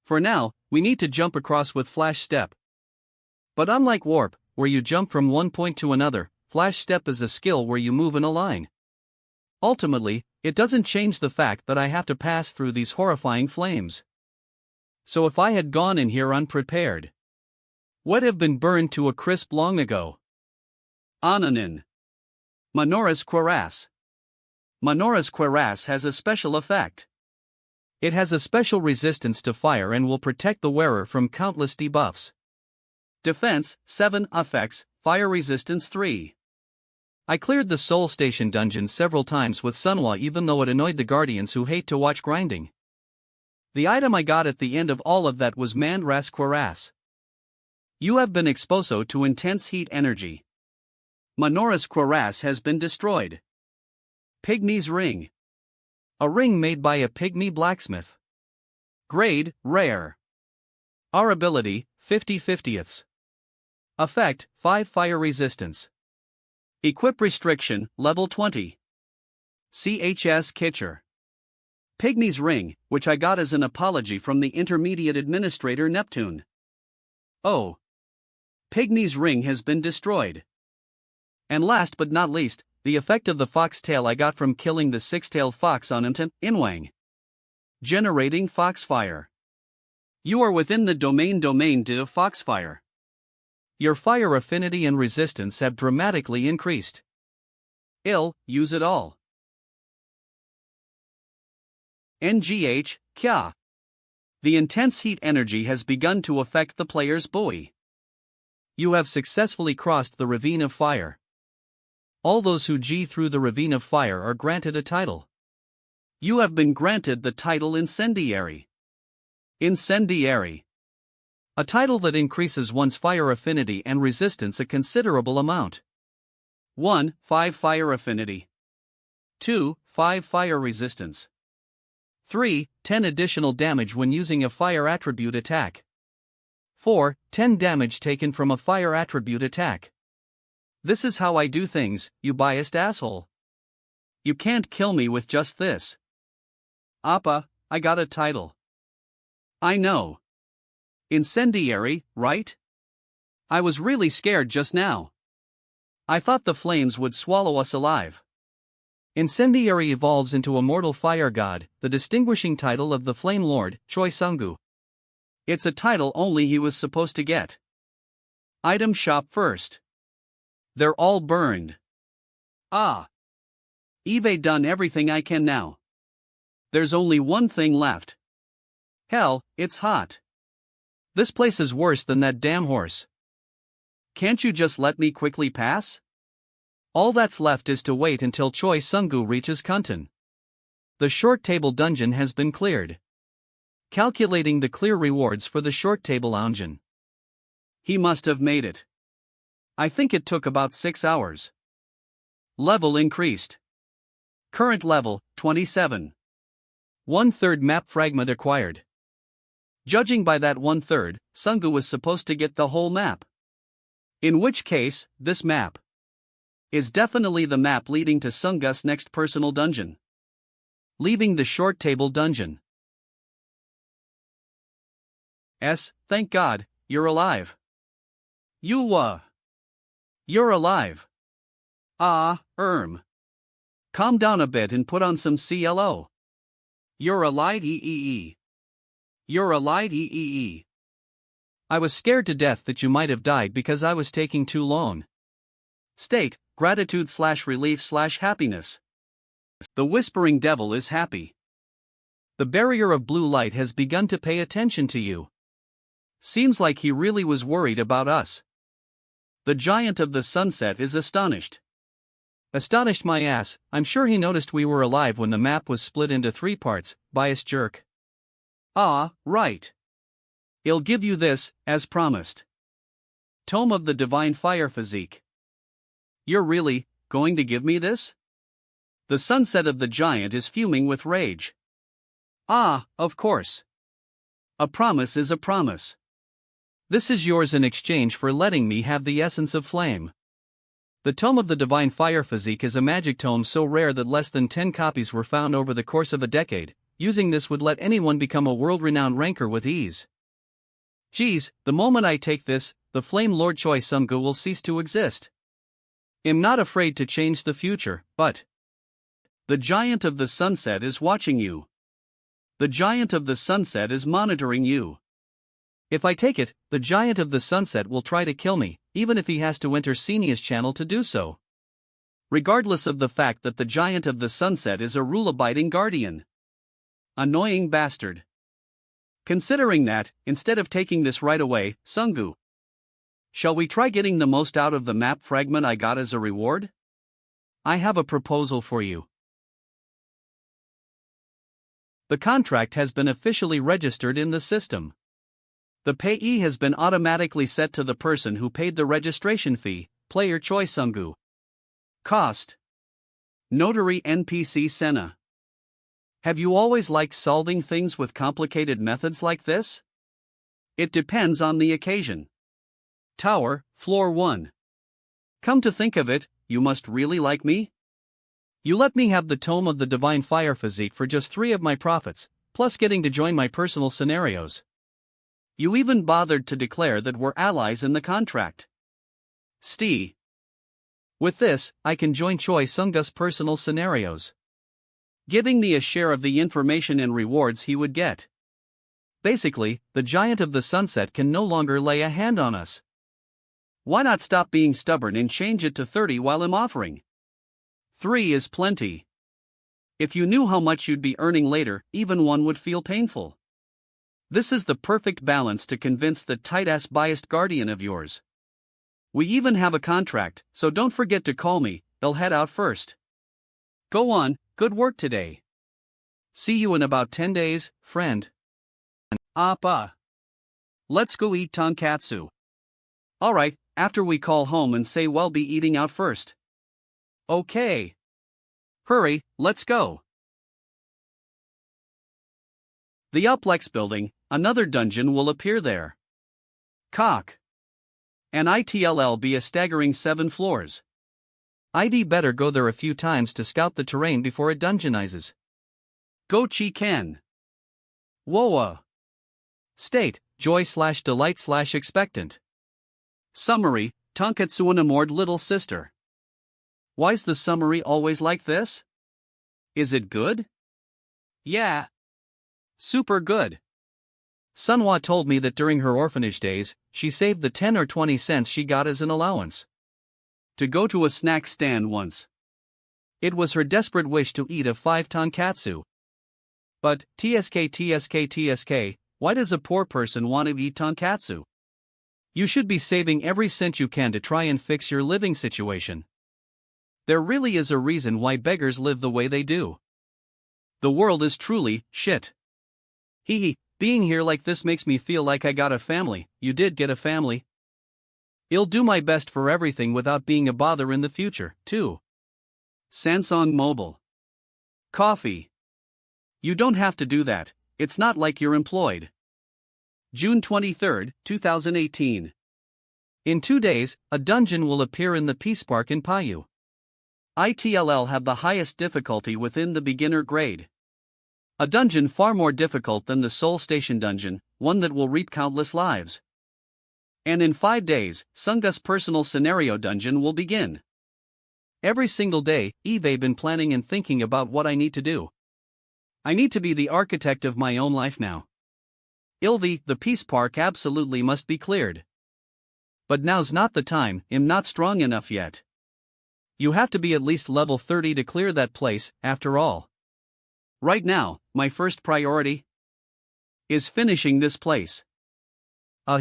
For now, we need to jump across with Flash Step. But unlike Warp, where you jump from one point to another, Flash Step is a skill where you move in a line. Ultimately, it doesn't change the fact that I have to pass through these horrifying flames. So if I had gone in here unprepared, would have been burned to a crisp long ago. Ananin. Minora's Cuirass. Minora's Cuirass has a special effect. It has a special resistance to fire and will protect the wearer from countless debuffs. Defense, 7, effects, fire resistance 3. I cleared the Soul Station dungeon several times with Manhwa even though it annoyed the Guardians who hate to watch grinding. The item I got at the end of all of that was Minora's Cuirass. You have been exposed to intense heat energy. Minora's Cuirass has been destroyed. Pygmy's Ring. A ring made by a pygmy blacksmith. Grade, rare. Our ability, 50/50ths. Effect, 5 fire resistance. Equip restriction, level 20. CHS Kitcher. Pygmy's Ring, which I got as an apology from the Intermediate Administrator Neptune. Oh. Pygmy's Ring has been destroyed. And last but not least, the effect of the foxtail I got from killing the six-tailed fox on Inwang. Generating foxfire. You are within the domain of foxfire. Your fire affinity and resistance have dramatically increased. Use it all. NGH, Kya. The intense heat energy has begun to affect the player's buoy. You have successfully crossed the ravine of fire. All those who G through the ravine of fire are granted a title. You have been granted the title Incendiary. Incendiary. A title that increases one's fire affinity and resistance a considerable amount. 1. 5 fire affinity. 2. 5 fire resistance. 3. 10 additional damage when using a fire attribute attack. 4. 10 damage taken from a fire attribute attack. This is how I do things, you biased asshole. You can't kill me with just this. Appa, I got a title. I know. Incendiary, right? I was really scared just now. I thought the flames would swallow us alive. Incendiary evolves into Immortal Fire God, the distinguishing title of the Flame Lord, Choi Sungu. It's a title only he was supposed to get. Item shop first. They're all burned. Ah. I've done everything I can now. There's only one thing left. Hell, it's hot. This place is worse than that damn horse. Can't you just let me quickly pass? All that's left is to wait until Choi Sungu reaches Kuntan. The short table dungeon has been cleared. Calculating the clear rewards for the short table dungeon. He must have made it. I think it took about 6 hours. Level increased. Current level, 27. 1/3 map fragment acquired. Judging by that 1/3, Sungu was supposed to get the whole map. In which case, this map is definitely the map leading to Sungu's next personal dungeon. Leaving the short table dungeon. Thank God, you're alive. You're alive. Calm down a bit and put on some CLO. You're alive. You're alive. I was scared to death that you might have died because I was taking too long. State, gratitude/relief/happiness. The Whispering Devil is happy. The barrier of blue light has begun to pay attention to you. Seems like he really was worried about us. The Giant of the Sunset is astonished. Astonished my ass, I'm sure he noticed we were alive when the map was split into 3 parts, biased jerk. Right. I'll give you this, as promised. Tome of the Divine Fire Physique. You're really going to give me this? The Sunset of the Giant is fuming with rage. Of course. A promise is a promise. This is yours in exchange for letting me have the essence of flame. The Tome of the Divine Fire Physique is a magic tome so rare that less than 10 copies were found over the course of a decade. Using this would let anyone become a world-renowned ranker with ease. Geez, the moment I take this, the Flame Lord Choi Sungu will cease to exist. I'm not afraid to change the future, but the Giant of the Sunset is watching you. The Giant of the Sunset is monitoring you. If I take it, the Giant of the Sunset will try to kill me, even if he has to enter Senia's channel to do so. Regardless of the fact that the Giant of the Sunset is a rule-abiding guardian. Annoying bastard. Considering that, instead of taking this right away, Sungu, shall we try getting the most out of the map fragment I got as a reward? I have a proposal for you. The contract has been officially registered in the system. The payee has been automatically set to the person who paid the registration fee, player Choi Sungu. Cost. Notary NPC Senna. Have you always liked solving things with complicated methods like this? It depends on the occasion. Tower, floor 1. Come to think of it, you must really like me? You let me have the Tome of the Divine Fire Physique for just 3 of my profits, plus getting to join my personal scenarios. You even bothered to declare that we're allies in the contract. With this, I can join Choi Sung-gus personal scenarios, giving me a share of the information and rewards he would get. Basically, the giant of the sunset can no longer lay a hand on us. Why not stop being stubborn and change it to 30 while I'm offering? 3 is plenty. If you knew how much you'd be earning later, even 1 would feel painful. This is the perfect balance to convince the tight-ass biased guardian of yours. We even have a contract, so don't forget to call me. I'll head out first. Go on, good work today. See you in about 10 days, friend. Appa. Let's go eat tonkatsu. Alright, after we call home and say we'll be eating out first. Okay. Hurry, let's go. The Uplex building, another dungeon will appear there. Cock. And it'll be a staggering 7 floors. I'd better go there a few times to scout the terrain before it dungeonizes. Go Chi Ken. Woa. State, joy/delight/expectant. Summary, Tonkatsu enamored little sister. Why's the summary always like this? Is it good? Yeah. Super good. Sunhwa told me that during her orphanage days, she saved the 10 or 20 cents she got as an allowance to go to a snack stand once. It was her desperate wish to eat a 5 tonkatsu. But, TSK, why does a poor person want to eat tonkatsu? You should be saving every cent you can to try and fix your living situation. There really is a reason why beggars live the way they do. The world is truly shit. Hee, being here like this makes me feel like I got a family. You did get a family. I'll do my best for everything without being a bother in the future, too. Samsung Mobile. Coffee. You don't have to do that, it's not like you're employed. June 23, 2018. In 2 days, a dungeon will appear in the Peace Park in Payu. It'll have the highest difficulty within the beginner grade. A dungeon far more difficult than the Seoul Station dungeon, one that will reap countless lives. And in 5 days, Sung's personal scenario dungeon will begin. Every single day, I've been planning and thinking about what I need to do. I need to be the architect of my own life now. The Peace Park absolutely must be cleared. But now's not the time, I'm not strong enough yet. You have to be at least level 30 to clear that place, after all. Right now, my first priority is finishing this place.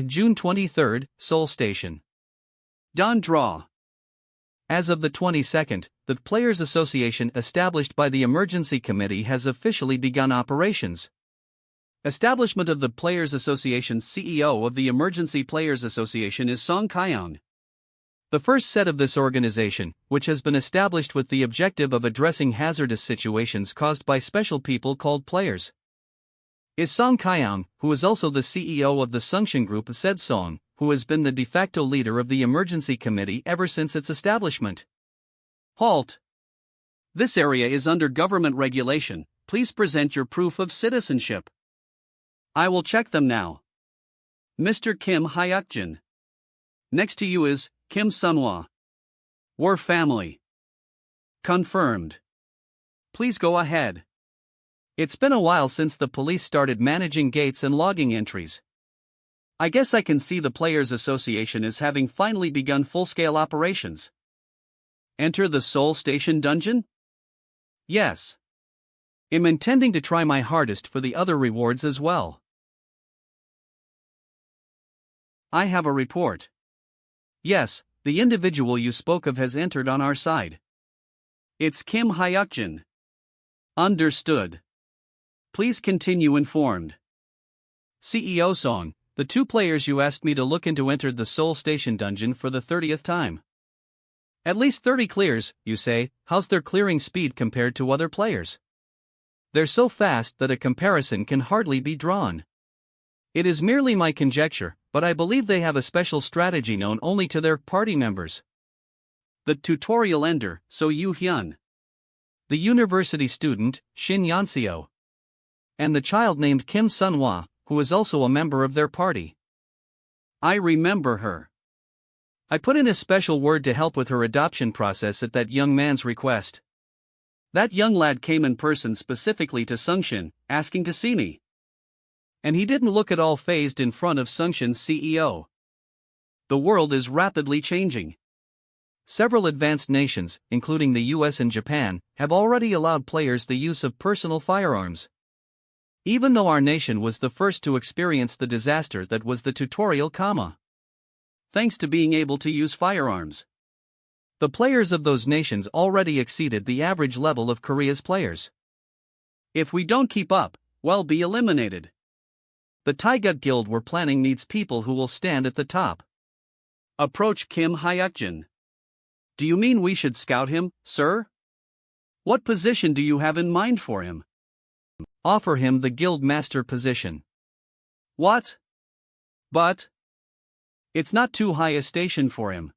June 23, Seoul Station. Dawn Draw. As of the 22nd, the Players Association established by the Emergency Committee has officially begun operations. Establishment of the Players Association. CEO of the Emergency Players Association is Song Kol. The first set of this organization, which has been established with the objective of addressing hazardous situations caused by special people called players, is Son Kol, who is also the CEO of the Sungshin Group, said Song, who has been the de facto leader of the Emergency Committee ever since its establishment. Halt! This area is under government regulation, please present your proof of citizenship. I will check them now. Mr. Kim Hayakjin. Next to you is Kim Sunhwa. We're family. Confirmed. Please go ahead. It's been a while since the police started managing gates and logging entries. I guess I can see the Players Association as having finally begun full-scale operations. Enter the Seoul Station dungeon? Yes. I'm intending to try my hardest for the other rewards as well. I have a report. Yes, the individual you spoke of has entered on our side. It's Kim Hayakjin. Understood. Please continue informed. CEO Song, the 2 players you asked me to look into entered the Seoul Station dungeon for the 30th time. At least 30 clears, you say. How's their clearing speed compared to other players? They're so fast that a comparison can hardly be drawn. It is merely my conjecture, but I believe they have a special strategy known only to their party members. The tutorial ender, So Yu Hyun. The university student, Shin Yanseo. And the child named Kim Sunhwa, who is also a member of their party. I remember her. I put in a special word to help with her adoption process at that young man's request. That young lad came in person specifically to Sungshin, asking to see me. And he didn't look at all fazed in front of Sungshin's CEO. The world is rapidly changing. Several advanced nations, including the US and Japan, have already allowed players the use of personal firearms. Even though our nation was the first to experience the disaster that was the tutorial comma. Thanks to being able to use firearms. The players of those nations already exceeded the average level of Korea's players. If we don't keep up, we'll be eliminated. The Taegeuk Guild we're planning needs people who will stand at the top. Approach Kim Hayakjin. Do you mean we should scout him, sir? What position do you have in mind for him? Offer him the guild master position. What? But it's not too high a station for him.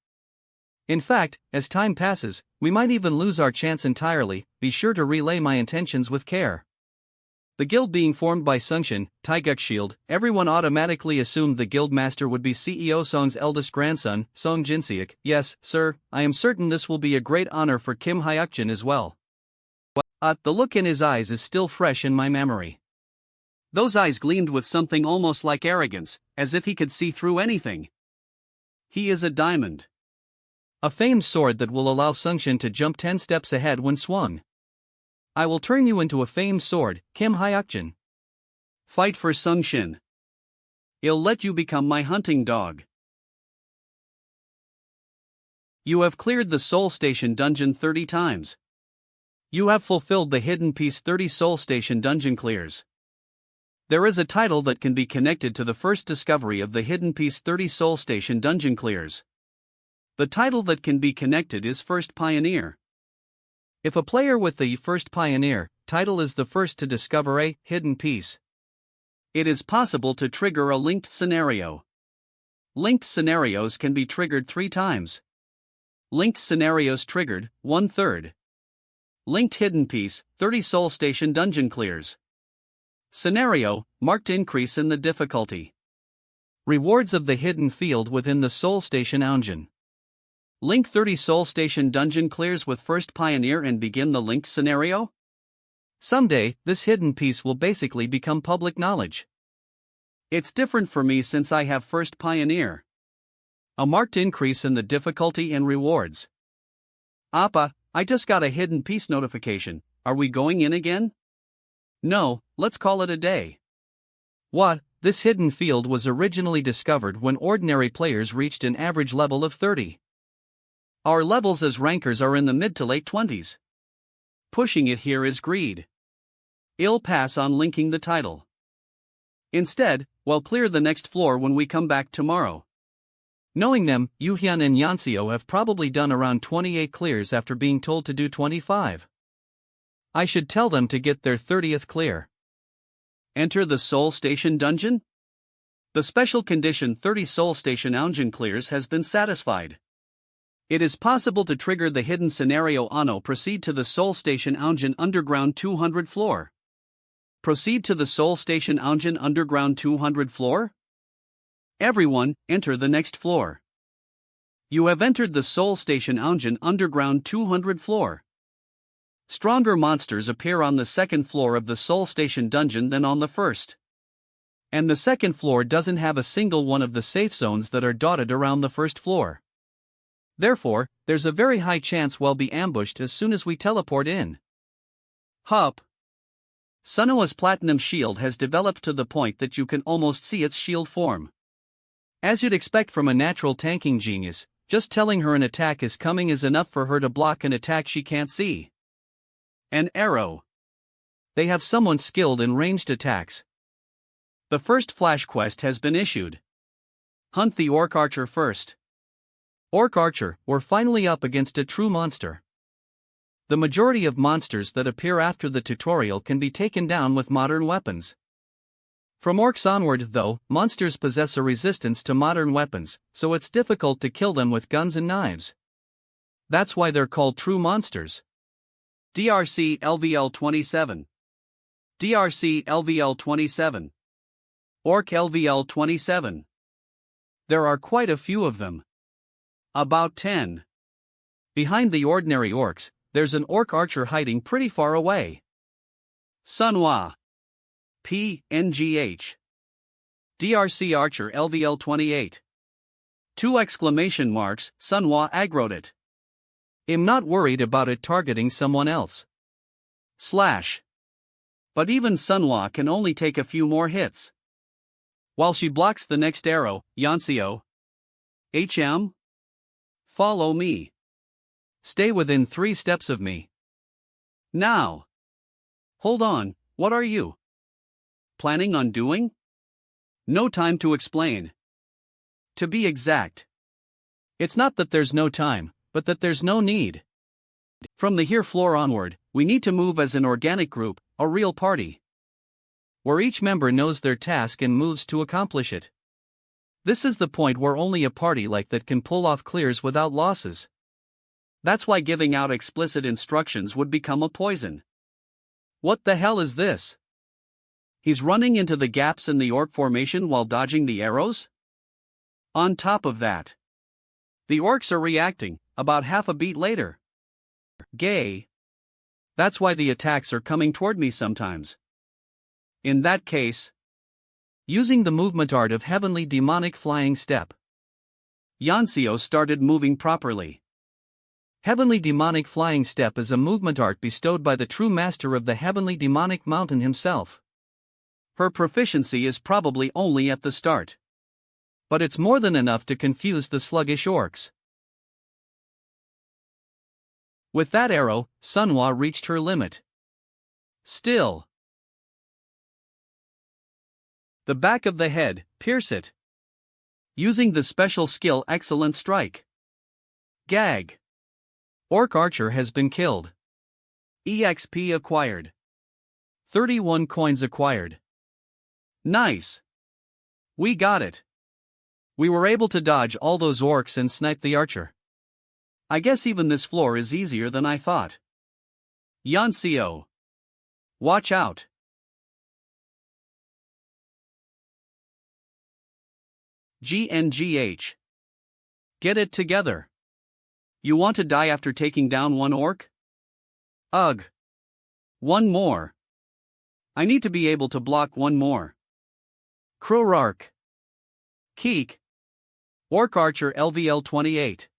In fact, as time passes, we might even lose our chance entirely. Be sure to relay my intentions with care. The guild being formed by Sungshin, Taegeuk Shield, everyone automatically assumed the guild master would be CEO Song's eldest grandson, Song Jinseok. Yes, sir, I am certain this will be a great honor for Kim Hayakjin as well. The look in his eyes is still fresh in my memory. Those eyes gleamed with something almost like arrogance, as if he could see through anything. He is a diamond. A famed sword that will allow Sungshin to jump 10 steps ahead when swung. I will turn you into a famed sword, Kim Hayakjin. Fight for Sungshin. I'll let you become my hunting dog. You have cleared the Soul Station dungeon 30 times. You have fulfilled the Hidden Piece 30 Soul Station dungeon clears. There is a title that can be connected to the first discovery of the Hidden Piece 30 Soul Station dungeon clears. The title that can be connected is First Pioneer. If a player with the First Pioneer title is the first to discover a hidden piece, it is possible to trigger a linked scenario. Linked scenarios can be triggered 3 times. Linked scenarios triggered, 1/3. Linked hidden piece, 30 Soul Station dungeon clears. Scenario, marked increase in the difficulty. Rewards of the hidden field within the Soul Station dungeon. Link 30 Soul Station dungeon clears with First Pioneer and begin the linked scenario? Someday, this hidden piece will basically become public knowledge. It's different for me since I have First Pioneer. A marked increase in the difficulty and rewards. Appa, I just got a hidden piece notification. Are we going in again? No, let's call it a day. What? This hidden field was originally discovered when ordinary players reached an average level of 30. Our levels as rankers are in the mid to late 20s. Pushing it here is greed. I'll pass on linking the title. Instead, we'll clear the next floor when we come back tomorrow. Knowing them, Yuhyun and Yanseo have probably done around 28 clears after being told to do 25. I should tell them to get their 30th clear. Enter the Soul Station dungeon? The special condition 30 Soul Station dungeon clears has been satisfied. It is possible to trigger the hidden scenario Ano. Proceed to the Soul Station dungeon underground 200 floor. Proceed to the Soul Station dungeon underground 200 floor? Everyone, enter the next floor. You have entered the Soul Station dungeon underground 200 floor. Stronger monsters appear on the second floor of the Soul Station dungeon than on the first. And the second floor doesn't have a single one of the safe zones that are dotted around the first floor. Therefore, there's a very high chance we'll be ambushed as soon as we teleport in. Hup. Sunoa's platinum shield has developed to the point that you can almost see its shield form. As you'd expect from a natural tanking genius, just telling her an attack is coming is enough for her to block an attack she can't see. An arrow. They have someone skilled in ranged attacks. The first flash quest has been issued. Hunt the Orc Archer first. Orc Archer, we're finally up against a true monster. The majority of monsters that appear after the tutorial can be taken down with modern weapons. From orcs onward, though, monsters possess a resistance to modern weapons, so it's difficult to kill them with guns and knives. That's why they're called true monsters. DRC LVL 27. DRC LVL 27. Orc LVL 27. There are quite a few of them. About 10. Behind the ordinary orcs, there's an orc archer hiding pretty far away. Manhwa. PNGH. DRC Archer LVL 28. 2 exclamation marks, Manhwa aggroed it. I'm not worried about it targeting someone else. Slash. But even Manhwa can only take a few more hits. While she blocks the next arrow, Yancio. HM? Follow me. Stay within 3 steps of me. Now. Hold on, what are you planning on doing? No time to explain. To be exact. It's not that there's no time, but that there's no need. From the here floor onward, we need to move as an organic group, a real party. Where each member knows their task and moves to accomplish it. This is the point where only a party like that can pull off clears without losses. That's why giving out explicit instructions would become a poison. What the hell is this? He's running into the gaps in the orc formation while dodging the arrows? On top of that, the orcs are reacting, about half a beat later. Gay. That's why the attacks are coming toward me sometimes. In that case, using the movement art of heavenly demonic flying step, Yancio started moving properly. Heavenly demonic flying step is a movement art bestowed by the true master of the heavenly demonic mountain himself. Her proficiency is probably only at the start. But it's more than enough to confuse the sluggish orcs. With that arrow, Manhwa reached her limit. Still. The back of the head, pierce it. Using the special skill Excellent Strike. Gag. Orc Archer has been killed. EXP acquired. 31 coins acquired. Nice. We got it. We were able to dodge all those orcs and snipe the archer. I guess even this floor is easier than I thought. Yancio. Watch out. GNGH. Get it together. You want to die after taking down one orc? Ugh. One more. I need to be able to block one more. Crowrark. Keek. Orc Archer LVL 28.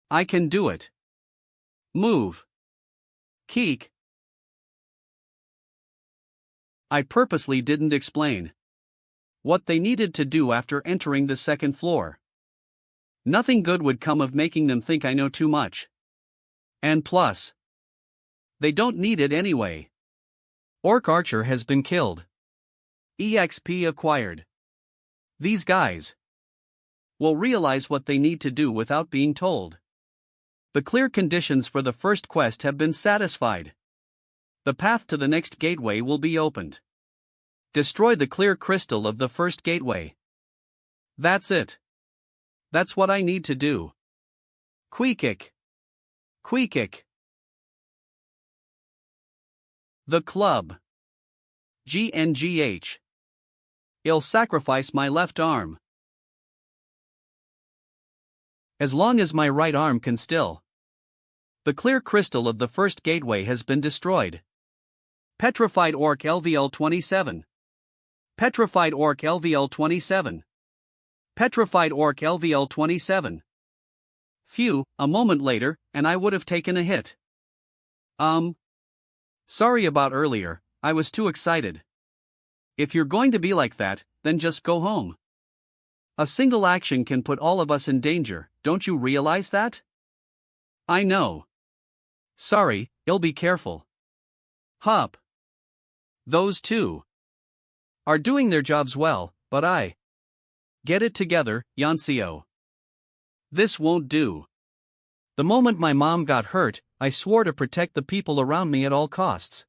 I can do it. Move. Keek. I purposely didn't explain what they needed to do after entering the second floor. Nothing good would come of making them think I know too much. And plus, they don't need it anyway. Orc Archer has been killed. EXP acquired. These guys will realize what they need to do without being told. The clear conditions for the first quest have been satisfied. The path to the next gateway will be opened. Destroy the clear crystal of the first gateway. That's it. That's what I need to do. Queekik. Queekik. The club. GNGH. I'll sacrifice my left arm. As long as my right arm can still. The clear crystal of the first gateway has been destroyed. Petrified Orc LVL 27. Petrified Orc LVL 27. Petrified Orc LVL 27. Phew, a moment later, and I would have taken a hit. Sorry about earlier, I was too excited. If you're going to be like that, then just go home. A single action can put all of us in danger, don't you realize that? I know. Sorry, I'll be careful. Hup. Those two are doing their jobs well, but I get it together, Yancio. This won't do. The moment my mom got hurt, I swore to protect the people around me at all costs.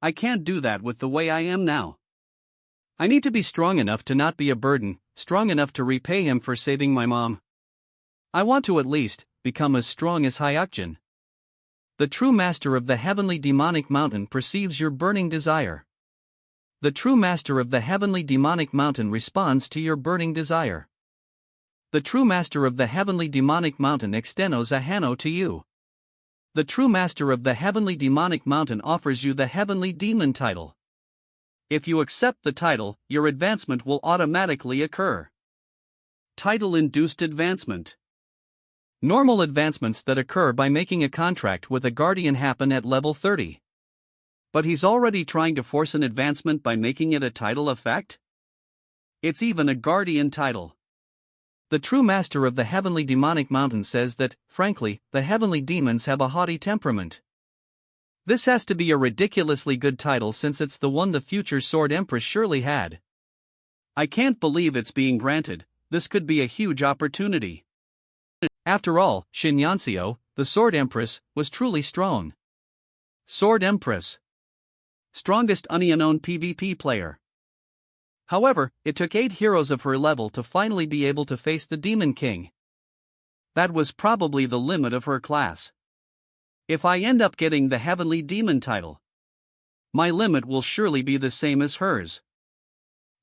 I can't do that with the way I am now. I need to be strong enough to not be a burden, strong enough to repay him for saving my mom. I want to at least become as strong as Hayakjin. The true master of the heavenly demonic mountain perceives your burning desire. The true master of the heavenly demonic mountain responds to your burning desire. The true master of the heavenly demonic mountain extends a hano to you. The true master of the heavenly demonic mountain offers you the heavenly demon title. If you accept the title, your advancement will automatically occur. Title-induced advancement. Normal advancements that occur by making a contract with a guardian happen at level 30. But he's already trying to force an advancement by making it a title effect? It's even a guardian title. The true master of the heavenly demonic mountain says that, frankly, the heavenly demons have a haughty temperament. This has to be a ridiculously good title since it's the one the future Sword Empress surely had. I can't believe it's being granted. This could be a huge opportunity. After all, Shinyanseo, the Sword Empress, was truly strong. Sword Empress. Strongest unknown PvP player. However, it took 8 heroes of her level to finally be able to face the Demon King. That was probably the limit of her class. If I end up getting the Heavenly Demon title, my limit will surely be the same as hers.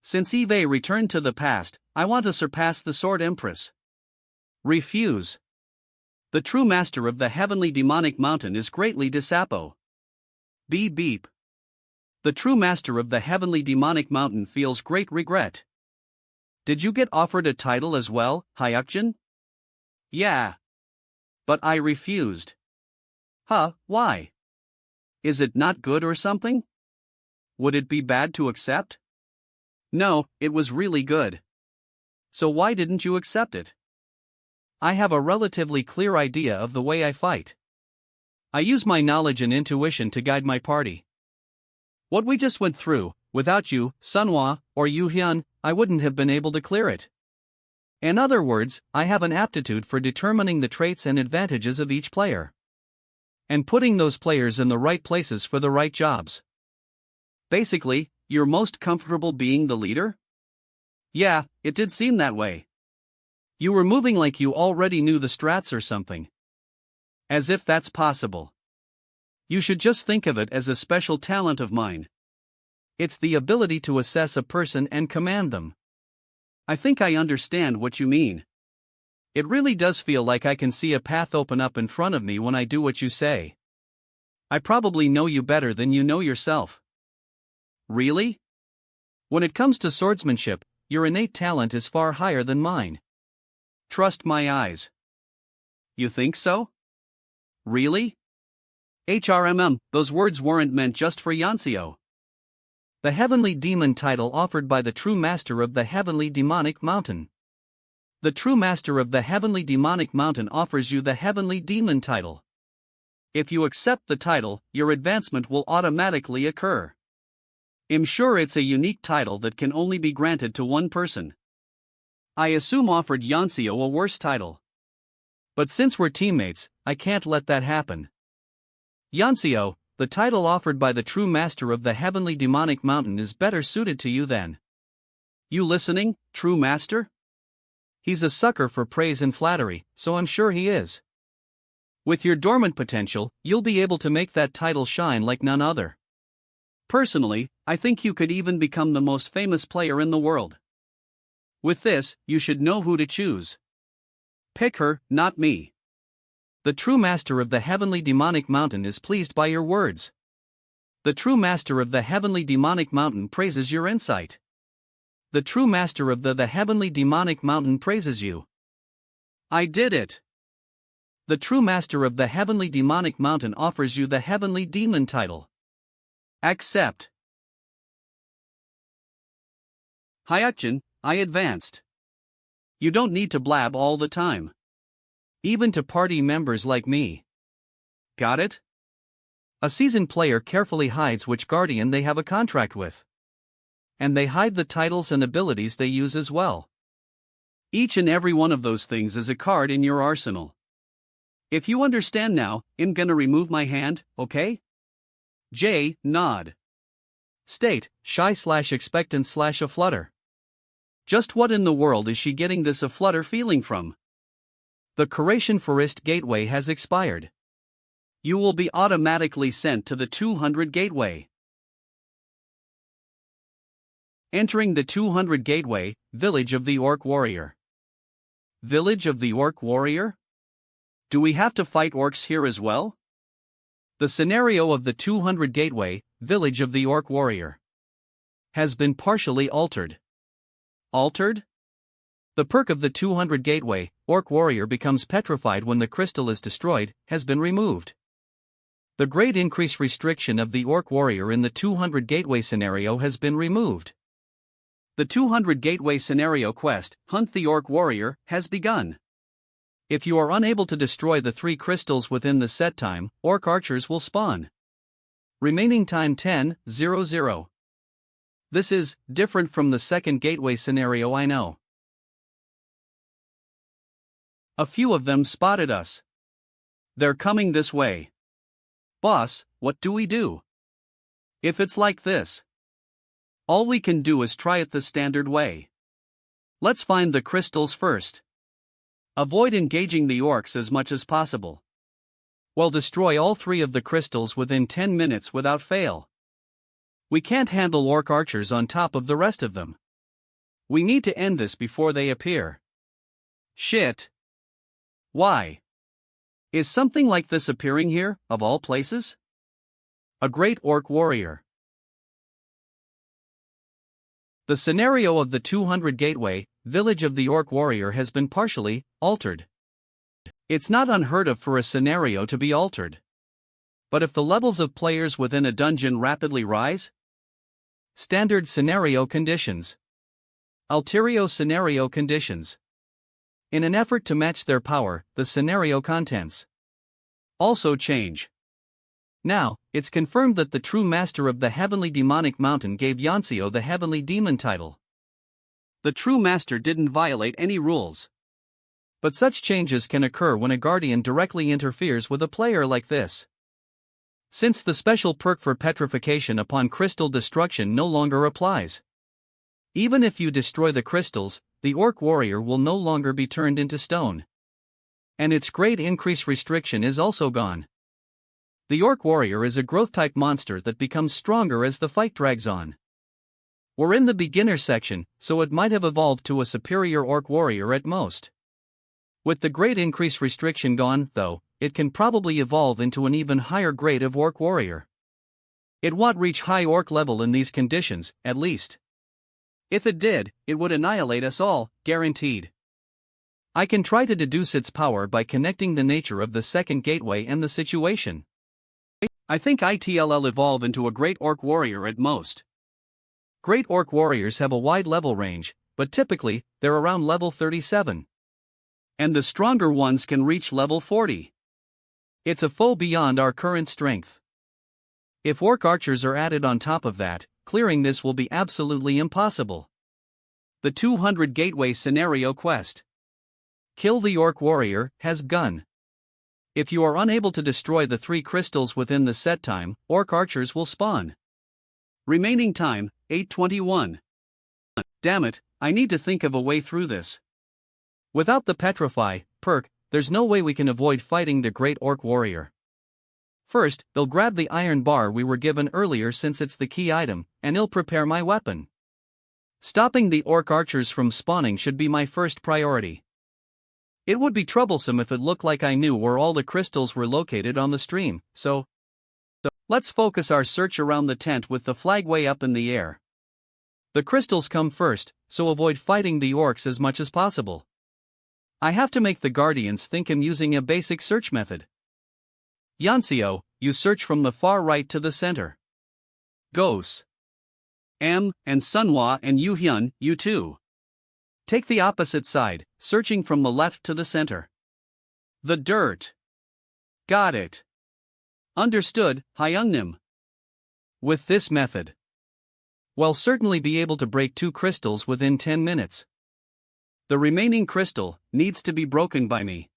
Since Eve returned to the past, I want to surpass the Sword Empress. Refuse. The true master of the Heavenly Demonic Mountain is greatly disapo. Beep beep. The true master of the Heavenly Demonic Mountain feels great regret. Did you get offered a title as well, Hayakjin? Yeah. But I refused. Huh, why? Is it not good or something? Would it be bad to accept? No, it was really good. So why didn't you accept it? I have a relatively clear idea of the way I fight. I use my knowledge and intuition to guide my party. What we just went through, without you, Sunhwa, or Yu Hyun, I wouldn't have been able to clear it. In other words, I have an aptitude for determining the traits and advantages of each player. And putting those players in the right places for the right jobs. Basically, you're most comfortable being the leader? Yeah, it did seem that way. You were moving like you already knew the strats or something. As if that's possible. You should just think of it as a special talent of mine. It's the ability to assess a person and command them. I think I understand what you mean. It really does feel like I can see a path open up in front of me when I do what you say. I probably know you better than you know yourself. Really? When it comes to swordsmanship, your innate talent is far higher than mine. Trust my eyes. You think so? Really? Those words weren't meant just for Yanseo. The heavenly demon title offered by the true master of the heavenly demonic mountain. The true master of the heavenly demonic mountain offers you the heavenly demon title. If you accept the title, your advancement will automatically occur. I'm sure it's a unique title that can only be granted to one person. I assume offered Yanseo a worse title. But since we're teammates, I can't let that happen. Yanseo, the title offered by the true master of the heavenly demonic mountain is better suited to you than. You listening, true master? He's a sucker for praise and flattery, so I'm sure he is. With your dormant potential, you'll be able to make that title shine like none other. Personally, I think you could even become the most famous player in the world. With this, you should know who to choose. Pick her, not me. The true master of the heavenly demonic mountain is pleased by your words. The true master of the heavenly demonic mountain praises your insight. The true master of the heavenly demonic mountain praises you. I did it. The true master of the heavenly demonic mountain offers you the heavenly demon title. Accept. Hayakjin, I advanced. You don't need to blab all the time. Even to party members like me. Got it? A seasoned player carefully hides which guardian they have a contract with. And they hide the titles and abilities they use as well. Each and every one of those things is a card in your arsenal. If you understand now, I'm gonna remove my hand, okay? J, nod. State, shy/expectant/aflutter. Just what in the world is she getting this aflutter feeling from? The Curation Forest Gateway has expired. You will be automatically sent to the 200 Gateway. Entering the 200 Gateway, Village of the Orc Warrior. Village of the Orc Warrior? Do we have to fight orcs here as well? The scenario of the 200 Gateway, Village of the Orc Warrior, has been partially altered. Altered? The perk of the 200 Gateway, Orc Warrior becomes petrified when the crystal is destroyed, has been removed. The great increase restriction of the Orc Warrior in the 200 Gateway scenario has been removed. The 200 Gateway scenario quest, Hunt the Orc Warrior, has begun. If you are unable to destroy the 3 crystals within the set time, Orc Archers will spawn. Remaining time 10:00. This is different from the second Gateway scenario, I know. A few of them spotted us. They're coming this way. Boss, what do we do? If it's like this, all we can do is try it the standard way. Let's find the crystals first. Avoid engaging the orcs as much as possible. Well, destroy all 3 of the crystals within 10 minutes without fail. We can't handle orc archers on top of the rest of them. We need to end this before they appear. Shit. Why? Is something like this appearing here, of all places? A great orc warrior. The scenario of the 200 Gateway, Village of the Orc Warrior has been partially altered. It's not unheard of for a scenario to be altered. But if the levels of players within a dungeon rapidly rise? Standard scenario conditions. Ulterior scenario conditions. In an effort to match their power, the scenario contents also change. Now, it's confirmed that the true master of the Heavenly Demonic Mountain gave Yancio the Heavenly Demon title. The true master didn't violate any rules. But such changes can occur when a guardian directly interferes with a player like this. Since the special perk for petrification upon crystal destruction no longer applies. Even if you destroy the crystals, the Orc Warrior will no longer be turned into stone. And its great increase restriction is also gone. The Orc Warrior is a growth-type monster that becomes stronger as the fight drags on. We're in the beginner section, so it might have evolved to a superior Orc Warrior at most. With the great increase restriction gone, though, it can probably evolve into an even higher grade of Orc Warrior. It won't reach high Orc level in these conditions, at least. If it did, it would annihilate us all, guaranteed. I can try to deduce its power by connecting the nature of the second gateway and the situation. I think it'll evolve into a great Orc Warrior at most. Great Orc Warriors have a wide level range, but typically, they're around level 37. And the stronger ones can reach level 40. It's a foe beyond our current strength. If Orc Archers are added on top of that, clearing this will be absolutely impossible. The 200 Gateway Scenario Quest. Kill the Orc Warrior, has gun. If you are unable to destroy the 3 crystals within the set time, Orc Archers will spawn. Remaining time, 8:21. Damn it, I need to think of a way through this. Without the Petrify perk, there's no way we can avoid fighting the Great Orc Warrior. First, they'll grab the iron bar we were given earlier since it's the key item, and he'll prepare my weapon. Stopping the Orc Archers from spawning should be my first priority. It would be troublesome if it looked like I knew where all the crystals were located on the stream, so let's focus our search around the tent with the flag way up in the air. The crystals come first, so avoid fighting the orcs as much as possible. I have to make the guardians think I'm using a basic search method. Yancio, you search from the far right to the center. Gos. And Sunhwa and Yuhyun, you too. Take the opposite side, searching from the left to the center. The dirt. Got it. Understood, Hyungnim. With this method, we'll certainly be able to break 2 crystals within 10 minutes. The remaining crystal needs to be broken by me.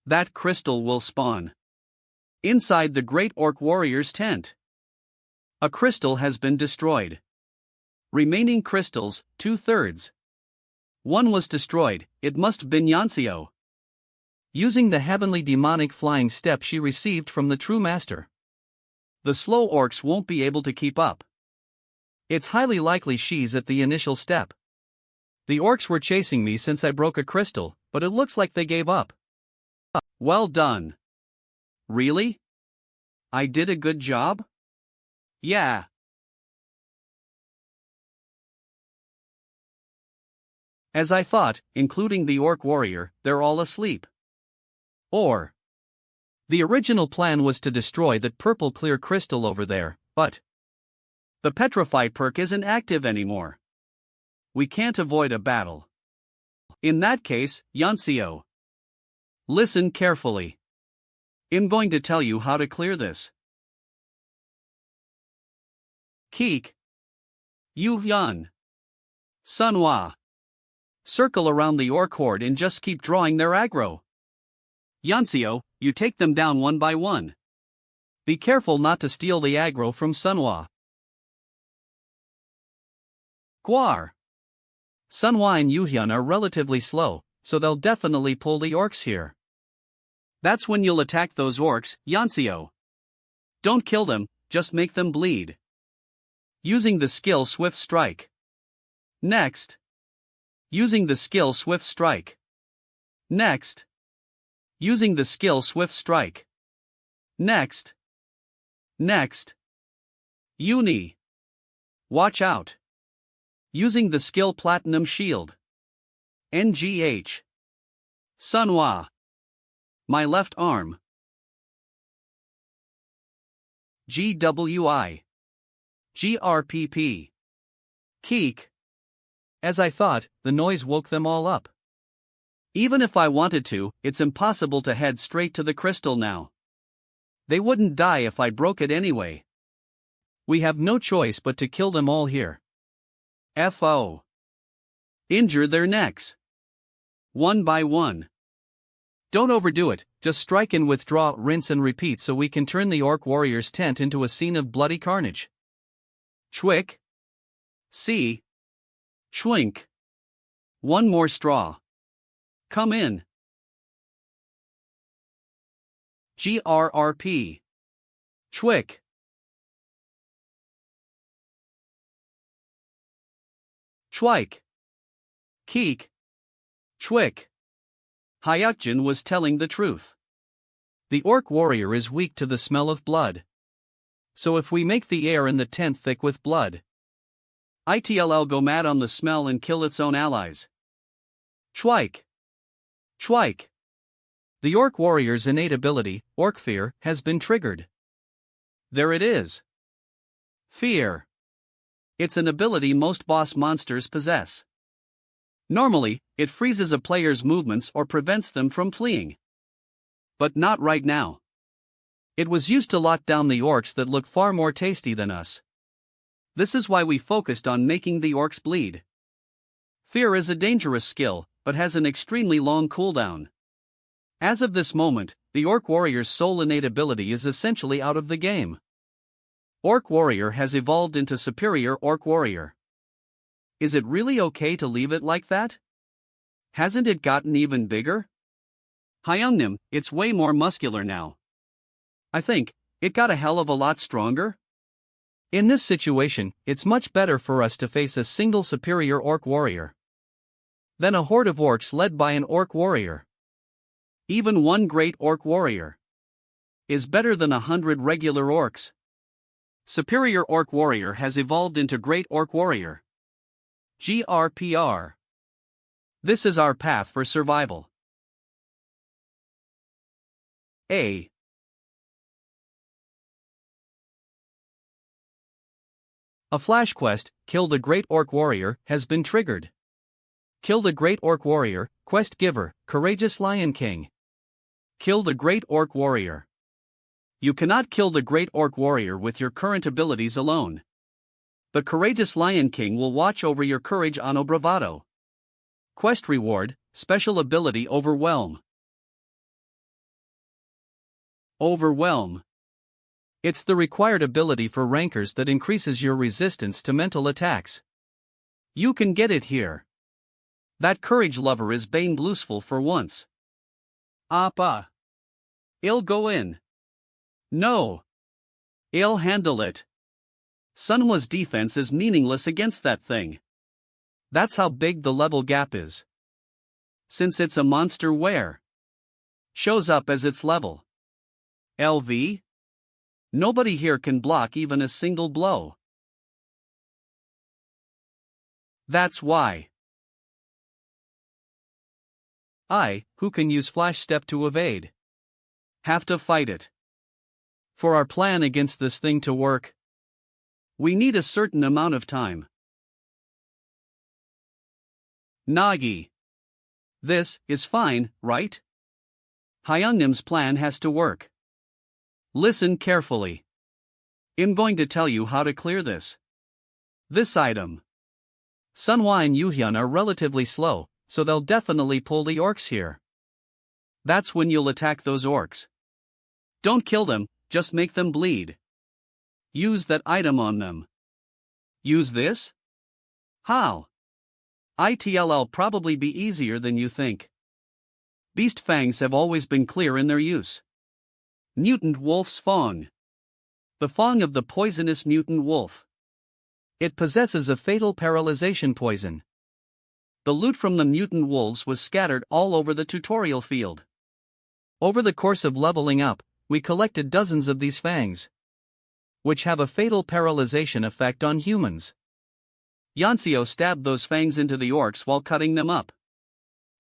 That crystal will spawn inside the Great Orc Warrior's tent. A crystal has been destroyed. Remaining crystals, 2/3. One was destroyed, it must have been Yancio. Using the heavenly demonic flying step she received from the true master. The slow orcs won't be able to keep up. It's highly likely she's at the initial step. The orcs were chasing me since I broke a crystal, but it looks like they gave up. Well done. Really? I did a good job? Yeah. As I thought, including the orc warrior, they're all asleep. Or the original plan was to destroy that purple clear crystal over there, but the petrify perk isn't active anymore. We can't avoid a battle. In that case, Yansio, listen carefully. I'm going to tell you how to clear this. Keek. Yuvyan. Sunhwa. Circle around the orc horde and just keep drawing their aggro. Yansio, you take them down one by one. Be careful not to steal the aggro from Sunhwa. Guar. Sunhwa and Yuhyun are relatively slow, so they'll definitely pull the orcs here. That's when you'll attack those orcs, Yansio. Don't kill them, just make them bleed. Using the skill Swift Strike. Next. Using the skill Swift Strike. Next. Using the skill Swift Strike. Next. Next. Uni. Watch out. Using the skill Platinum Shield. NGH. Sunhwa. My left arm. GWI. GRPP. Keek. As I thought, the noise woke them all up. Even if I wanted to, it's impossible to head straight to the crystal now. They wouldn't die if I broke it anyway. We have no choice but to kill them all here. FO. Injure their necks. One by one. Don't overdo it, just strike and withdraw, rinse and repeat so we can turn the orc warrior's tent into a scene of bloody carnage. Chwick. See. Chwink. One more straw. Come in. GRRP. Chwick. Chwike. Keek. Chwick. Hayakjin was telling the truth. The orc warrior is weak to the smell of blood. So if we make the air in the tent thick with blood, it'll go mad on the smell and kill its own allies. Chwike. Chwike. The orc warrior's innate ability, Orc Fear, has been triggered. There it is. Fear. It's an ability most boss monsters possess. Normally, it freezes a player's movements or prevents them from fleeing. But not right now. It was used to lock down the orcs that look far more tasty than us. This is why we focused on making the orcs bleed. Fear is a dangerous skill, but has an extremely long cooldown. As of this moment, the orc warrior's sole innate ability is essentially out of the game. Orc warrior has evolved into superior orc warrior. Is it really okay to leave it like that? Hasn't it gotten even bigger? Hyungnim, it's way more muscular now. I think, it got a hell of a lot stronger. In this situation, it's much better for us to face a single superior orc warrior than a horde of orcs led by an orc warrior. Even one great orc warrior is better than 100 regular orcs. Superior orc warrior has evolved into great orc warrior. GRPR. This is our path for survival. A. A flash quest, Kill the Great Orc Warrior, has been triggered. Kill the Great Orc Warrior, Quest Giver, Courageous Lion King. Kill the Great Orc Warrior. You cannot kill the Great Orc Warrior with your current abilities alone. The Courageous Lion King will watch over your courage Ano Bravado. Quest Reward, Special Ability Overwhelm. Overwhelm. It's the required ability for rankers that increases your resistance to mental attacks. You can get it here. That courage lover is Bane Bluesful for once. Appa. I'll go in. No. I'll handle it. Sunhwa's defense is meaningless against that thing. That's how big the level gap is. Since it's a monster where shows up as its level LV, nobody here can block even a single blow. That's why I, who can use flash step to evade, have to fight it. For our plan against this thing to work, we need a certain amount of time. Nagi. This is fine, right? Hyungnim's plan has to work. Listen carefully. I'm going to tell you how to clear this. This item. Sunhwa and Yuhyun are relatively slow, so they'll definitely pull the orcs here. That's when you'll attack those orcs. Don't kill them, just make them bleed. Use that item on them. Use this? How? It'll probably be easier than you think. Beast fangs have always been clear in their use. Mutant wolf's fang. The fang of the poisonous mutant wolf. It possesses a fatal paralyzation poison. The loot from the mutant wolves was scattered all over the tutorial field. Over the course of leveling up, we collected dozens of these fangs, which have a fatal paralyzation effect on humans. Yanseo stabbed those fangs into the orcs while cutting them up.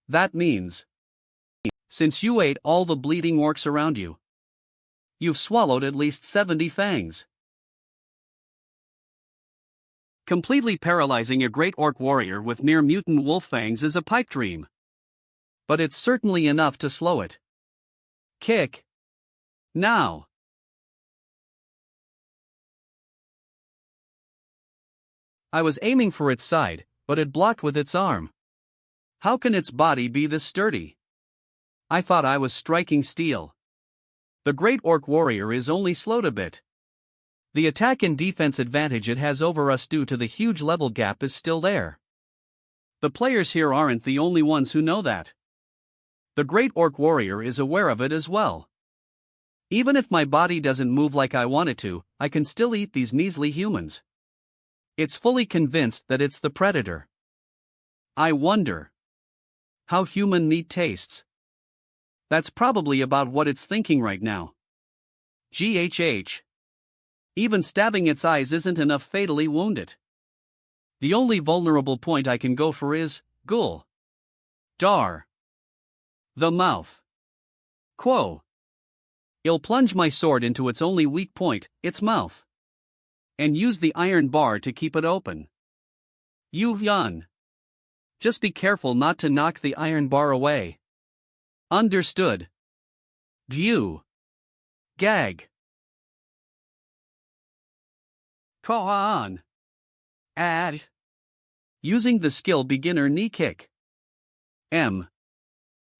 That means, since you ate all the bleeding orcs around you, you've swallowed at least 70 fangs. Completely paralyzing a great orc warrior with mere mutant wolf fangs is a pipe dream. But it's certainly enough to slow it. Kick. Now. I was aiming for its side, but it blocked with its arm. How can its body be this sturdy? I thought I was striking steel. The great orc warrior is only slowed a bit. The attack and defense advantage it has over us due to the huge level gap is still there. The players here aren't the only ones who know that. The great orc warrior is aware of it as well. Even if my body doesn't move like I want it to, I can still eat these measly humans. It's fully convinced that it's the predator. I wonder how human meat tastes. That's probably about what it's thinking right now. GHH. Even stabbing its eyes isn't enough fatally wound it. The only vulnerable point I can go for is ghoul. Dar. The mouth. Quo. I'll plunge my sword into its only weak point, its mouth, and use the iron bar to keep it open. Yuhyun. Just be careful not to knock the iron bar away. Understood. View. Gag. Kohan. Add. Using the skill beginner knee kick. M.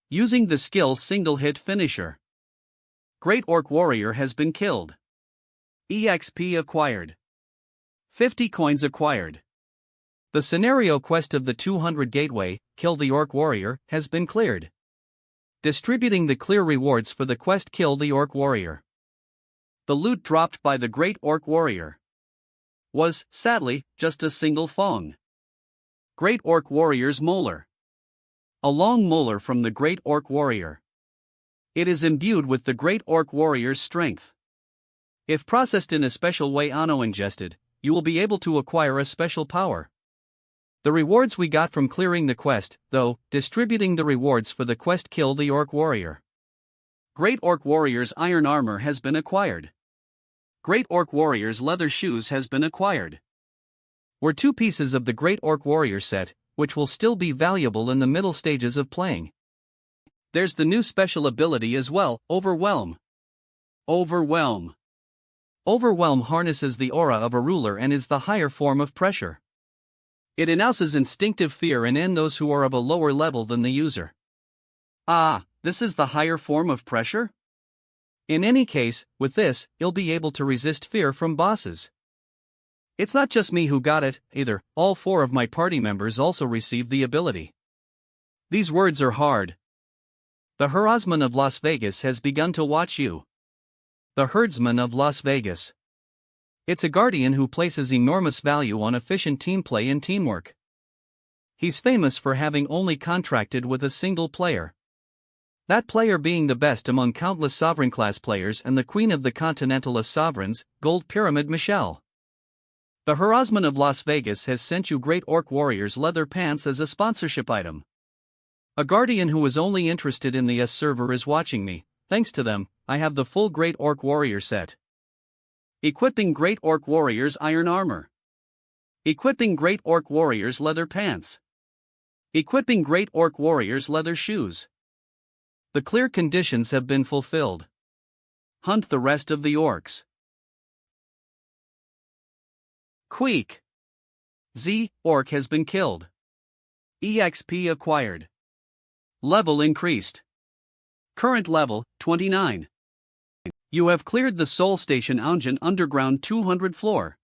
Using the skill single hit finisher. Great Orc Warrior has been killed. EXP acquired. 50 coins acquired. The scenario quest of the 200 Gateway, Kill the Orc Warrior, has been cleared. Distributing the clear rewards for the quest Kill the Orc Warrior. The loot dropped by the Great Orc Warrior was, sadly, just a single fong. Great Orc Warrior's molar. A long molar from the Great Orc Warrior. It is imbued with the Great Orc Warrior's strength. If processed in a special way ingested, you will be able to acquire a special power. The rewards we got from clearing the quest, though, distributing the rewards for the quest Kill the Orc Warrior. Great Orc Warrior's iron armor has been acquired. Great Orc Warrior's leather shoes has been acquired. Were 2 pieces of the Great Orc Warrior set, which will still be valuable in the middle stages of playing. There's the new special ability as well, Overwhelm. Overwhelm. Overwhelm harnesses the aura of a ruler and is the higher form of pressure. It announces instinctive fear in those who are of a lower level than the user. Ah, this is the higher form of pressure? In any case, with this, you'll be able to resist fear from bosses. It's not just me who got it, either, all 4 of my party members also received the ability. These words are hard. The herdsman of Las Vegas has begun to watch you. The herdsman of Las Vegas. It's a guardian who places enormous value on efficient team play and teamwork. He's famous for having only contracted with a single player. That player being the best among countless sovereign-class players and the queen of the continentalist sovereigns, Gold Pyramid Michelle. The Harassment of Las Vegas has sent you Great Orc Warriors leather pants as a sponsorship item. A guardian who is only interested in the S server is watching me. Thanks to them, I have the full Great Orc Warrior set. Equipping Great Orc Warriors iron armor. Equipping Great Orc Warriors leather pants. Equipping Great Orc Warriors leather shoes. The clear conditions have been fulfilled. Hunt the rest of the orcs. Queek. Z. Orc has been killed. EXP acquired. Level increased. Current level, 29. You have cleared the Soul Station Aunjin Underground 200 floor.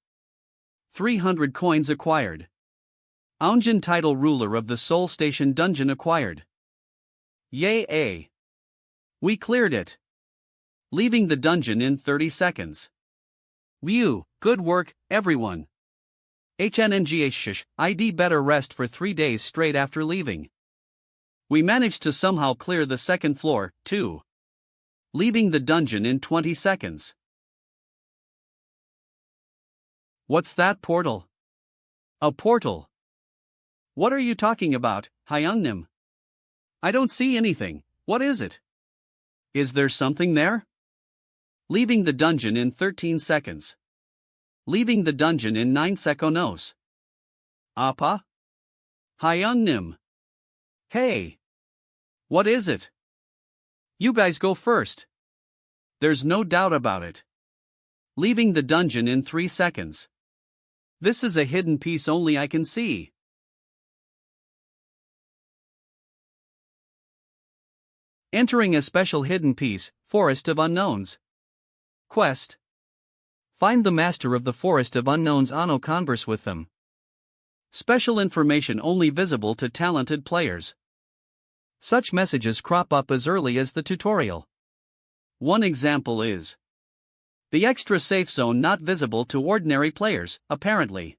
300 coins acquired. Aunjin title ruler of the Soul Station dungeon acquired. Yay! We cleared it. Leaving the dungeon in 30 seconds. View, good work, everyone. HNNGH ID better rest for 3 days straight after leaving. We managed to somehow clear the second floor, too. Leaving the dungeon in 20 seconds. What's that portal? A portal. What are you talking about, Hyungnim? I don't see anything. What is it? Is there something there? Leaving the dungeon in 13 seconds. Leaving the dungeon in 9 seconds. Appa? Hyungnim. Hey! What is it? You guys go first. There's no doubt about it. Leaving the dungeon in 3 seconds. This is a hidden piece only I can see. Entering a special hidden piece, Forest of Unknowns. Quest. Find the master of the Forest of Unknowns. Anno converse with them. Special information only visible to talented players. Such messages crop up as early as the tutorial. One example is the extra safe zone not visible to ordinary players, apparently.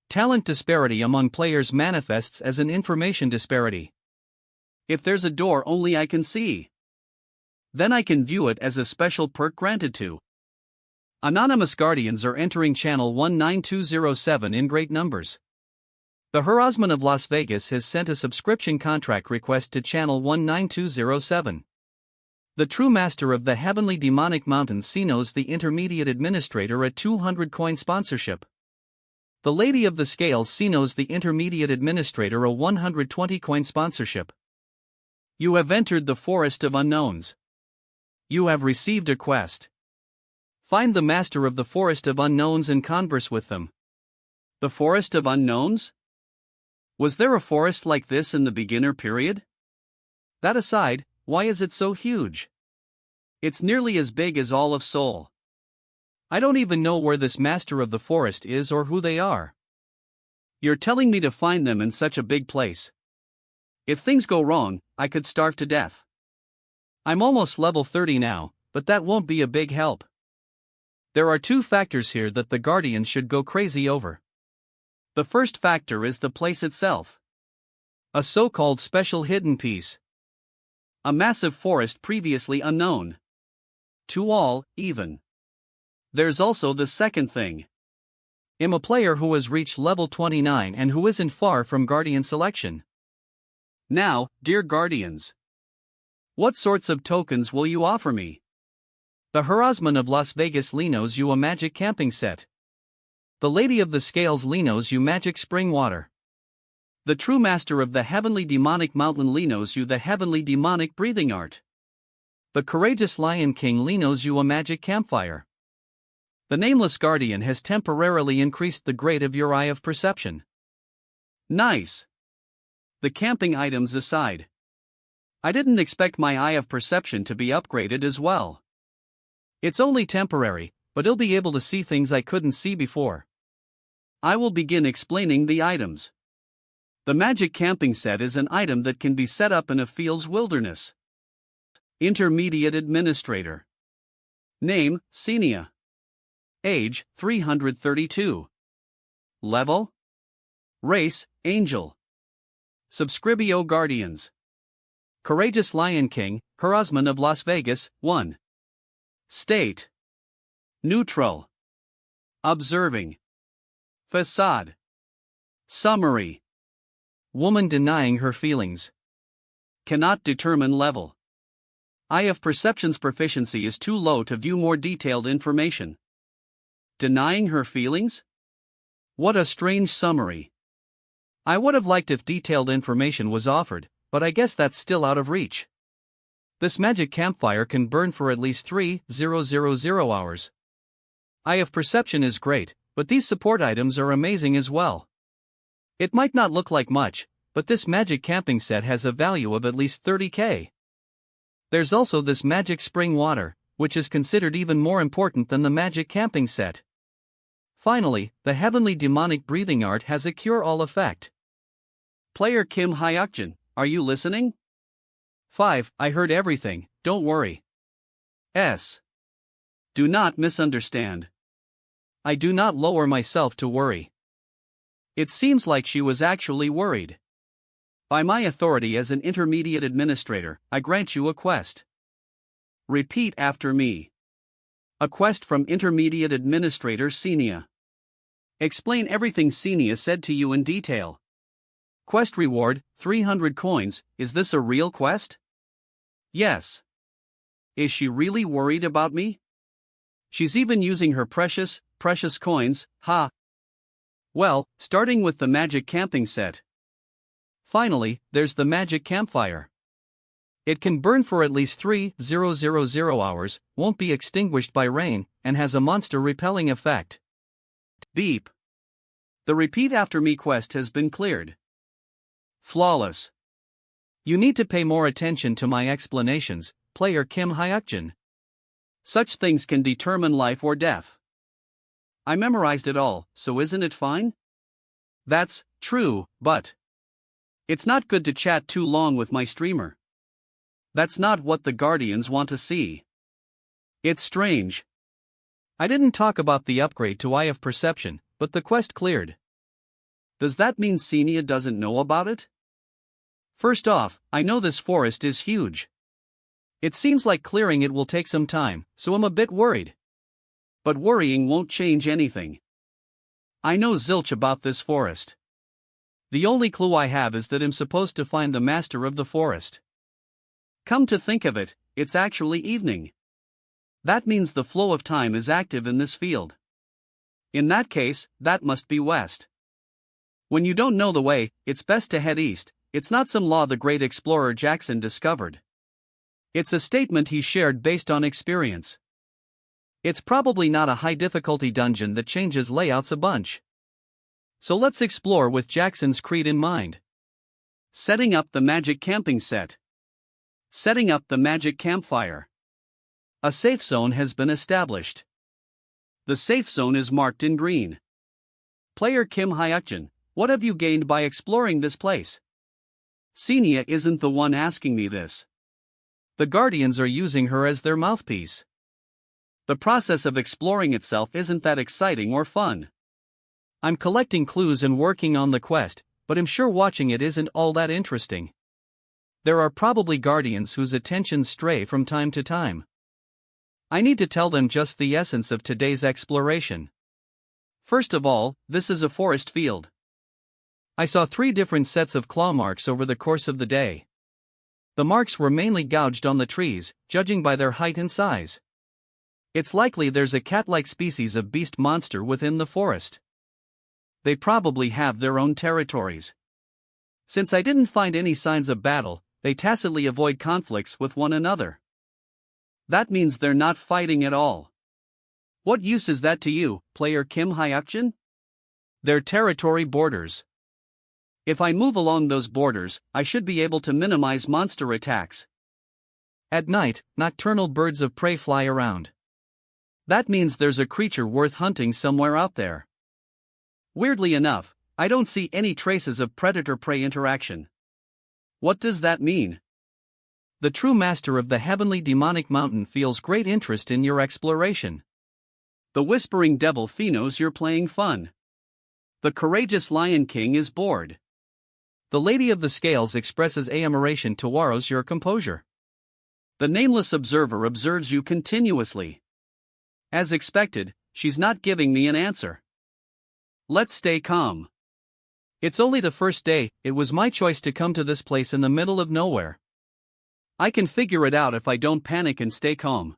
Talent disparity among players manifests as an information disparity. If there's a door only I can see, then I can view it as a special perk granted to. Anonymous guardians are entering channel 19207 in great numbers. The Harassment of Las Vegas has sent a subscription contract request to channel 19207. The true master of the heavenly demonic mountains knows the intermediate administrator a 200 coin sponsorship. The lady of the scales knows the intermediate administrator a 120 coin sponsorship. You have entered the Forest of Unknowns. You have received a quest. Find the master of the Forest of Unknowns and converse with them. The Forest of Unknowns? Was there a forest like this in the beginner period? That aside, why is it so huge? It's nearly as big as all of Seoul. I don't even know where this master of the forest is or who they are. You're telling me to find them in such a big place. If things go wrong, I could starve to death. I'm almost level 30 now, but that won't be a big help. There are 2 factors here that the Guardians should go crazy over. The first factor is the place itself. A so-called special hidden piece. A massive forest previously unknown. To all, even. There's also the second thing. I'm a player who has reached level 29 and who isn't far from Guardian selection. Now, dear Guardians, what sorts of tokens will you offer me? The Harassment of Las Vegas knows you a magic camping set. The Lady of the Scales knows you magic spring water. The true master of the heavenly demonic mountain knows you the heavenly demonic breathing art. The courageous Lion King knows you a magic campfire. The nameless guardian has temporarily increased the grade of your eye of perception. Nice. The camping items aside, I didn't expect my eye of perception to be upgraded as well. It's only temporary, but I'll be able to see things I couldn't see before. I will begin explaining the items. The magic camping set is an item that can be set up in a field's wilderness. Intermediate administrator. Name, Xenia. Age, 332. Level? Race, Angel. Subscribio Guardians. Courageous Lion King, Harassman of Las Vegas, 1. State. Neutral. Observing. Facade. Summary. Woman denying her feelings. Cannot determine level. Eye of Perception's proficiency is too low to view more detailed information. Denying her feelings? What a strange summary. I would have liked if detailed information was offered, but I guess that's still out of reach. This magic campfire can burn for at least 3,000 hours. Eye of Perception is great, but these support items are amazing as well. It might not look like much, but this magic camping set has a value of at least 30k. There's also this magic spring water, which is considered even more important than the magic camping set. Finally, the heavenly demonic breathing art has a cure-all effect. Player Kim Hayakjin, are you listening? 5. I heard everything, don't worry. S. Do not misunderstand. I do not lower myself to worry. It seems like she was actually worried. By my authority as an intermediate administrator, I grant you a quest. Repeat after me. A quest from Intermediate Administrator Senia. Explain everything Senia said to you in detail. Quest reward, 300 coins, is this a real quest? Yes. Is she really worried about me? She's even using her precious coins, ha. Well, starting with the magic camping set. Finally, there's the magic campfire. It can burn for at least 3,000 hours, won't be extinguished by rain, and has a monster repelling effect. Beep. The repeat after me quest has been cleared. Flawless. You need to pay more attention to my explanations, player Kim Hayakjin. Such things can determine life or death. I memorized it all, so isn't it fine? That's true, but it's not good to chat too long with my streamer. That's not what the Guardians want to see. It's strange. I didn't talk about the upgrade to Eye of Perception, but the quest cleared. Does that mean Senia doesn't know about it? First off, I know this forest is huge. It seems like clearing it will take some time, so I'm a bit worried. But worrying won't change anything. I know zilch about this forest. The only clue I have is that I'm supposed to find the master of the forest. Come to think of it, it's actually evening. That means the flow of time is active in this field. In that case, that must be west. When you don't know the way, it's best to head east. It's not some law the great explorer Jackson discovered. It's a statement he shared based on experience. It's probably not a high difficulty dungeon that changes layouts a bunch. So let's explore with Jackson's creed in mind. Setting up the magic camping set. Setting up the magic campfire. A safe zone has been established. The safe zone is marked in green. Player Kim Hayakjin, what have you gained by exploring this place? Senia isn't the one asking me this. The Guardians are using her as their mouthpiece. The process of exploring itself isn't that exciting or fun. I'm collecting clues and working on the quest, but I'm sure watching it isn't all that interesting. There are probably Guardians whose attentions stray from time to time. I need to tell them just the essence of today's exploration. First of all, this is a forest field. I saw 3 different sets of claw marks over the course of the day. The marks were mainly gouged on the trees, judging by their height and size. It's likely there's a cat-like species of beast monster within the forest. They probably have their own territories. Since I didn't find any signs of battle, they tacitly avoid conflicts with one another. That means they're not fighting at all. What use is that to you, player Kim Hayakjin? Their territory borders. If I move along those borders, I should be able to minimize monster attacks. At night, nocturnal birds of prey fly around. That means there's a creature worth hunting somewhere out there. Weirdly enough, I don't see any traces of predator-prey interaction. What does that mean? The true master of the heavenly demonic mountain feels great interest in your exploration. The whispering devil fee knows you're playing fun. The courageous lion king is bored. The lady of the scales expresses admiration towards your composure. The nameless observer observes you continuously. As expected, she's not giving me an answer. Let's stay calm. It's only the first day, it was my choice to come to this place in the middle of nowhere. I can figure it out if I don't panic and stay calm.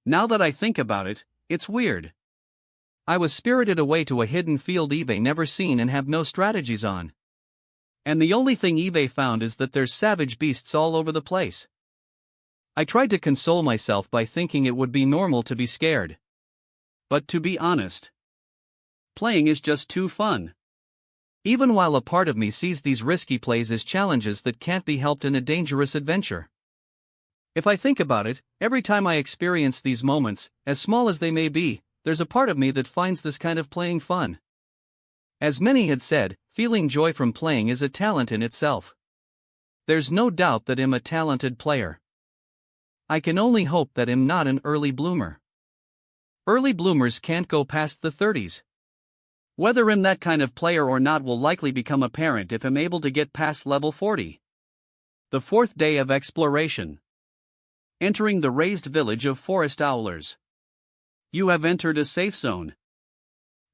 Now that I think about it, it's weird. I was spirited away to a hidden field Eve never seen and have no strategies on. And the only thing Eve found is that there's savage beasts all over the place. I tried to console myself by thinking it would be normal to be scared. But to be honest, playing is just too fun. Even while a part of me sees these risky plays as challenges that can't be helped in a dangerous adventure. If I think about it, every time I experience these moments, as small as they may be, there's a part of me that finds this kind of playing fun. As many had said, feeling joy from playing is a talent in itself. There's no doubt that I'm a talented player. I can only hope that I'm not an early bloomer. Early bloomers can't go past the 30s. Whether I'm that kind of player or not will likely become apparent if I'm able to get past level 40. The fourth day of exploration. Entering the raised village of forest owlers. You have entered a safe zone.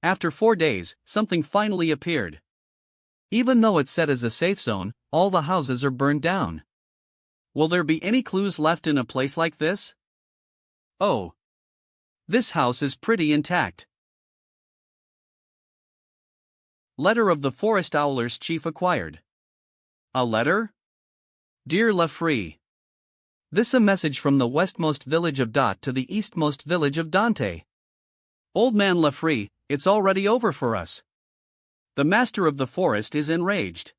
After 4 days, something finally appeared. Even though it's set as a safe zone, all the houses are burned down. Will there be any clues left in a place like this? Oh. This house is pretty intact. Letter of the Forest Owlers Chief acquired. A letter? Dear Lefree. This a message from the westmost village of Dot to the eastmost village of Dante. Old man Lefree, it's already over for us. The master of the forest is enraged.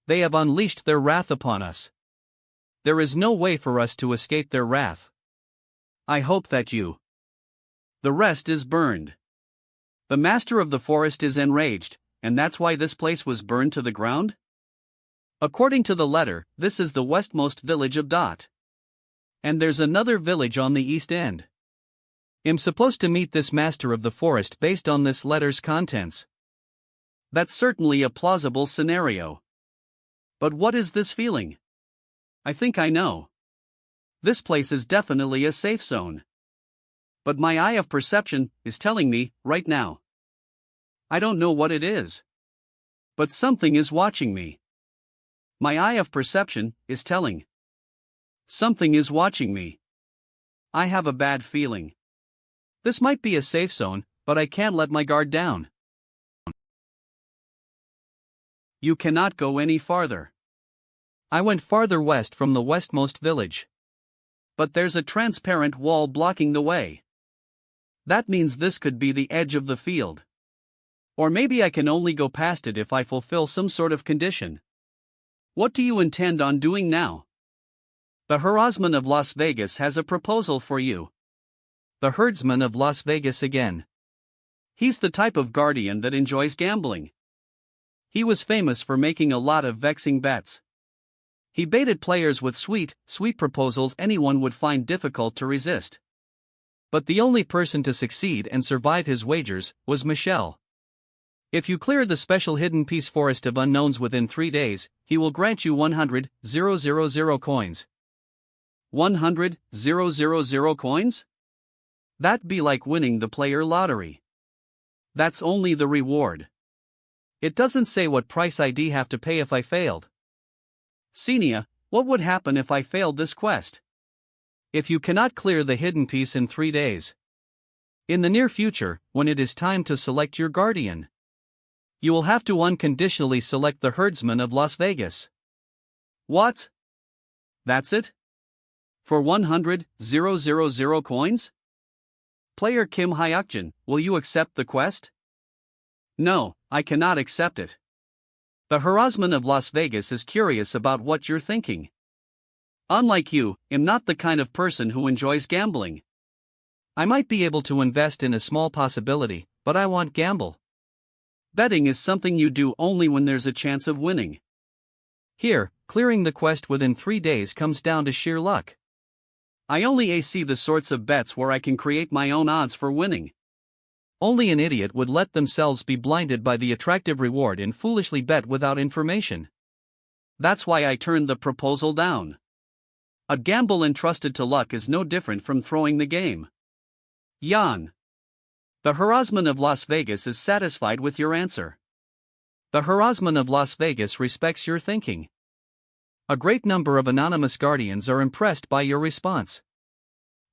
They have unleashed their wrath upon us. There is no way for us to escape their wrath. I hope that you. The rest is burned. The master of the forest is enraged, and that's why this place was burned to the ground? According to the letter, this is the westmost village of Dot. And there's another village on the east end. I'm supposed to meet this master of the forest based on this letter's contents. That's certainly a plausible scenario. But what is this feeling? I think I know. This place is definitely a safe zone. But my eye of perception is telling me, right now. I don't know what it is. But something is watching me. My eye of perception is telling. Something is watching me. I have a bad feeling. This might be a safe zone, but I can't let my guard down. You cannot go any farther. I went farther west from the westmost village. But there's a transparent wall blocking the way. That means this could be the edge of the field. Or maybe I can only go past it if I fulfill some sort of condition. What do you intend on doing now? The herdsman of Las Vegas has a proposal for you. The herdsman of Las Vegas again. He's the type of guardian that enjoys gambling. He was famous for making a lot of vexing bets. He baited players with sweet proposals anyone would find difficult to resist. But the only person to succeed and survive his wagers was Michelle. If you clear the special hidden piece forest of unknowns within 3 days, he will grant you 100,000 coins. 100,000 coins? That'd be like winning the player lottery. That's only the reward. It doesn't say what price I'd have to pay if I failed. Senia, what would happen if I failed this quest? If you cannot clear the hidden piece in 3 days. In the near future, when it is time to select your guardian, you will have to unconditionally select the herdsman of Las Vegas. What? That's it? For 100,000 coins? Player Kim Hayakjin, will you accept the quest? No, I cannot accept it. The herdsman of Las Vegas is curious about what you're thinking. Unlike you, I'm not the kind of person who enjoys gambling. I might be able to invest in a small possibility, but I won't gamble. Betting is something you do only when there's a chance of winning. Here, clearing the quest within 3 days comes down to sheer luck. I only see the sorts of bets where I can create my own odds for winning. Only an idiot would let themselves be blinded by the attractive reward and foolishly bet without information. That's why I turned the proposal down. A gamble entrusted to luck is no different from throwing the game. Jan. The Harassman of Las Vegas is satisfied with your answer. The Harassman of Las Vegas respects your thinking. A great number of anonymous guardians are impressed by your response.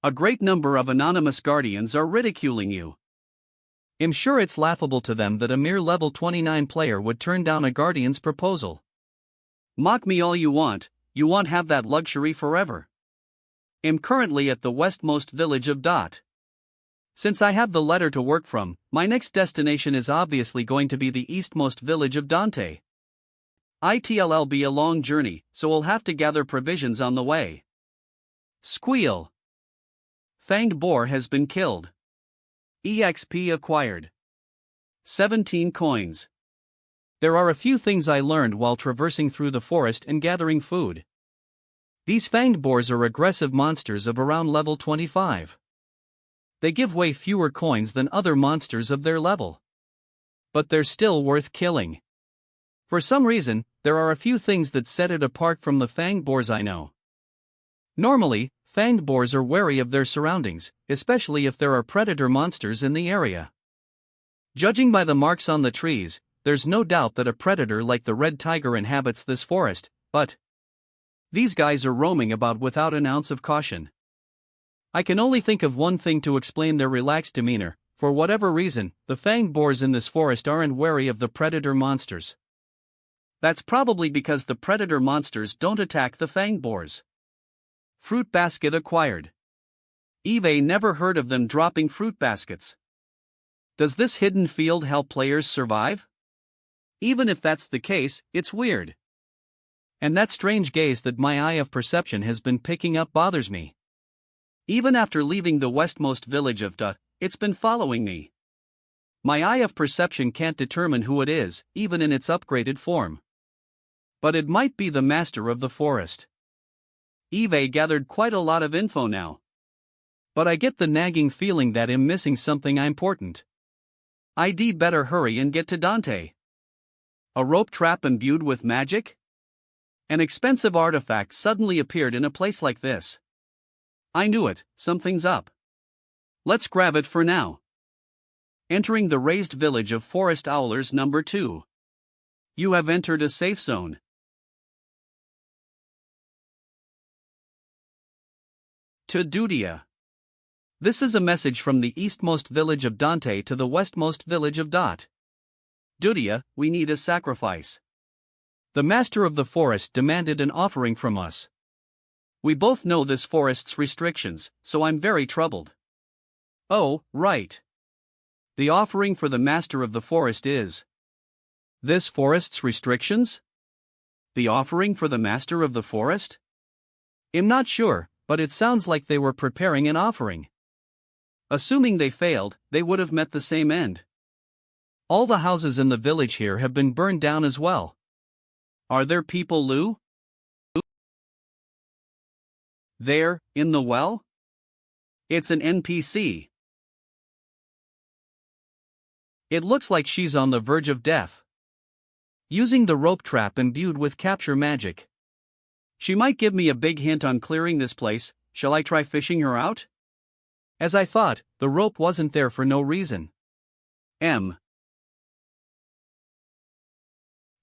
A great number of anonymous guardians are ridiculing you. I'm sure it's laughable to them that a mere level 29 player would turn down a guardian's proposal. Mock me all you won't have that luxury forever. I'm currently at the westmost village of Dot. Since I have the letter to work from, my next destination is obviously going to be the eastmost village of Dante. It'll be a long journey, so we'll have to gather provisions on the way. Squeal. Fanged boar has been killed. EXP acquired. 17 coins. There are a few things I learned while traversing through the forest and gathering food. These fanged boars are aggressive monsters of around level 25. They give way fewer coins than other monsters of their level. But they're still worth killing. For some reason, there are a few things that set it apart from the fanged boars I know. Normally, fanged boars are wary of their surroundings, especially if there are predator monsters in the area. Judging by the marks on the trees, there's no doubt that a predator like the red tiger inhabits this forest, but these guys are roaming about without an ounce of caution. I can only think of one thing to explain their relaxed demeanor. For whatever reason, the fanged boars in this forest aren't wary of the predator monsters. That's probably because the predator monsters don't attack the fanged boars. Fruit basket acquired. Eve never heard of them dropping fruit baskets. Does this hidden field help players survive? Even if that's the case, it's weird. And that strange gaze that my eye of perception has been picking up bothers me. Even after leaving the westmost village of Dut, it's been following me. My eye of perception can't determine who it is, even in its upgraded form. But it might be the master of the forest. Eve gathered quite a lot of info now. But I get the nagging feeling that I'm missing something important. I'd better hurry and get to Dante. A rope trap imbued with magic? An expensive artifact suddenly appeared in a place like this. I knew it, something's up. Let's grab it for now. Entering the raised village of Forest Owlers number 2. You have entered a safe zone. To Dudia. This is a message from the eastmost village of Dante to the westmost village of Dot. Dudia, we need a sacrifice. The master of the forest demanded an offering from us. We both know this forest's restrictions, so I'm very troubled. Oh, right. The offering for the master of the forest is this forest's restrictions? The offering for the master of the forest? I'm not sure, but it sounds like they were preparing an offering. Assuming they failed, they would have met the same end. All the houses in the village here have been burned down as well. Are there people, Lou? There, in the well? It's an NPC. It looks like she's on the verge of death. Using the rope trap imbued with capture magic. She might give me a big hint on clearing this place. Shall I try fishing her out? As I thought, the rope wasn't there for no reason.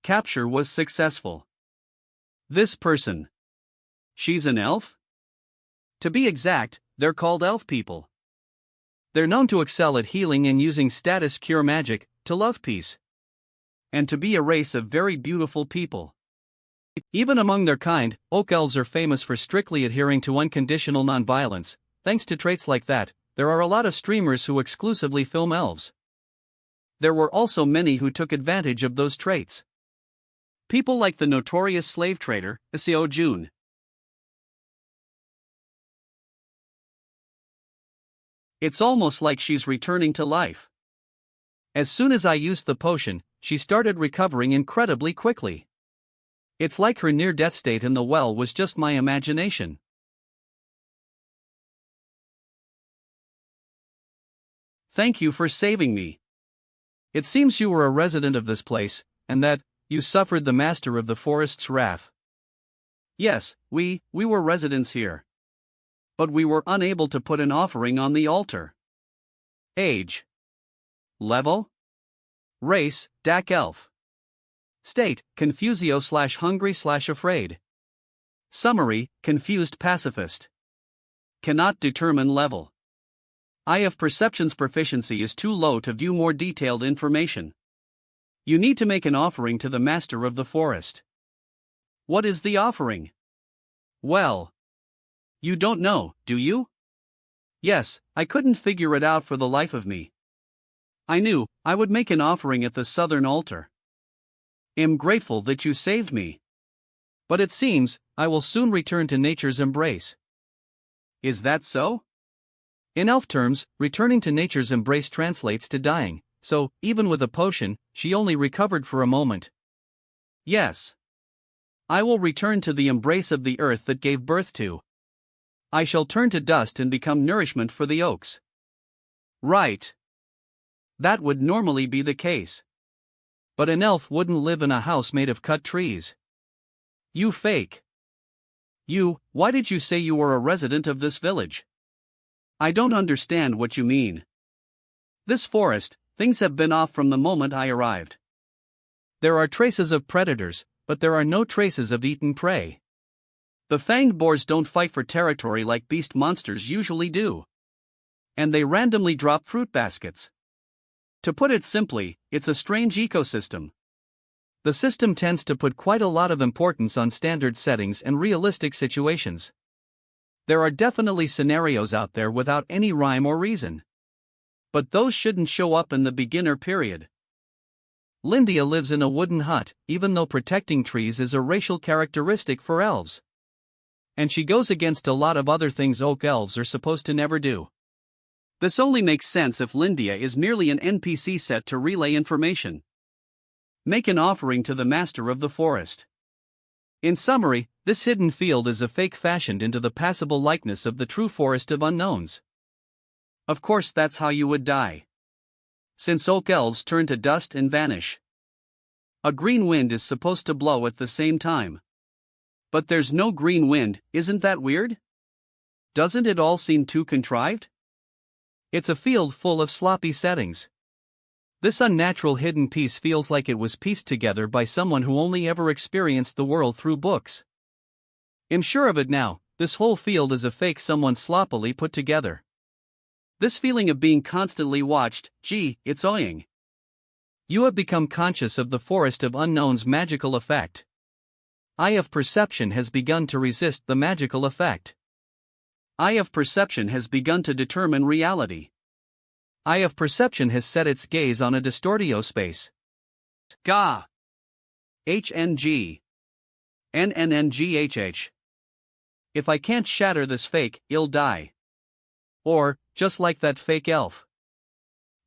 Capture was successful. This person. She's an elf? To be exact, they're called elf people. They're known to excel at healing and using status cure magic to love peace. And to be a race of very beautiful people. Even among their kind, oak elves are famous for strictly adhering to unconditional nonviolence. Thanks to traits like that, there are a lot of streamers who exclusively film elves. There were also many who took advantage of those traits. People like the notorious slave trader, Seo Jun. It's almost like she's returning to life. As soon as I used the potion, she started recovering incredibly quickly. It's like her near-death state in the well was just my imagination. Thank you for saving me. It seems you were a resident of this place, and that you suffered the master of the forest's wrath. Yes, we were residents here. But we were unable to put an offering on the altar. Age. Level. Race, Dak Elf. State, Confusio/hungry/afraid. Summary, confused pacifist. Cannot determine level. Eye of Perception's proficiency is too low to view more detailed information. You need to make an offering to the master of the forest. What is the offering? Well, you don't know, do you? Yes, I couldn't figure it out for the life of me. I knew I would make an offering at the southern altar. Am grateful that you saved me. But it seems I will soon return to nature's embrace. Is that so? In elf terms, returning to nature's embrace translates to dying, so, even with a potion, she only recovered for a moment. Yes. I will return to the embrace of the earth that gave birth to. I shall turn to dust and become nourishment for the oaks. Right. That would normally be the case. But an elf wouldn't live in a house made of cut trees. You fake. Why did you say you were a resident of this village? I don't understand what you mean. This forest, things have been off from the moment I arrived. There are traces of predators, but there are no traces of eaten prey. The fanged boars don't fight for territory like beast monsters usually do. And they randomly drop fruit baskets. To put it simply, it's a strange ecosystem. The system tends to put quite a lot of importance on standard settings and realistic situations. There are definitely scenarios out there without any rhyme or reason. But those shouldn't show up in the beginner period. Lindia lives in a wooden hut, even though protecting trees is a racial characteristic for elves. And she goes against a lot of other things oak elves are supposed to never do. This only makes sense if Lindia is merely an NPC set to relay information. Make an offering to the master of the forest. In summary, this hidden field is a fake fashioned into the passable likeness of the true forest of unknowns. Of course, that's how you would die. Since oak elves turn to dust and vanish. A green wind is supposed to blow at the same time. But there's no green wind, isn't that weird? Doesn't it all seem too contrived? It's a field full of sloppy settings. This unnatural hidden piece feels like it was pieced together by someone who only ever experienced the world through books. I'm sure of it now, this whole field is a fake someone sloppily put together. This feeling of being constantly watched, gee, it's annoying. You have become conscious of the forest of unknown's magical effect. Eye of Perception has begun to resist the magical effect. Eye of Perception has begun to determine reality. Eye of Perception has set its gaze on a distortio space. Ga. HNG. NNNGHH. If I can't shatter this fake, I'll die. Or, just like that fake elf.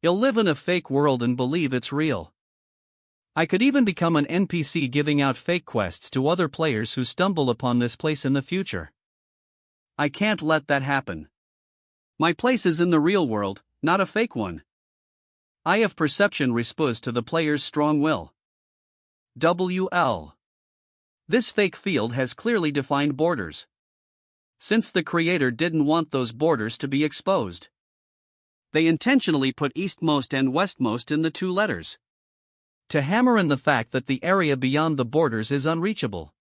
I'll live in a fake world and believe it's real. I could even become an NPC giving out fake quests to other players who stumble upon this place in the future. I can't let that happen. My place is in the real world, not a fake one. Eye of Perception responds to the player's strong will. WL. This fake field has clearly defined borders. Since the creator didn't want those borders to be exposed, they intentionally put eastmost and westmost in the two letters, to hammer in the fact that the area beyond the borders is unreachable.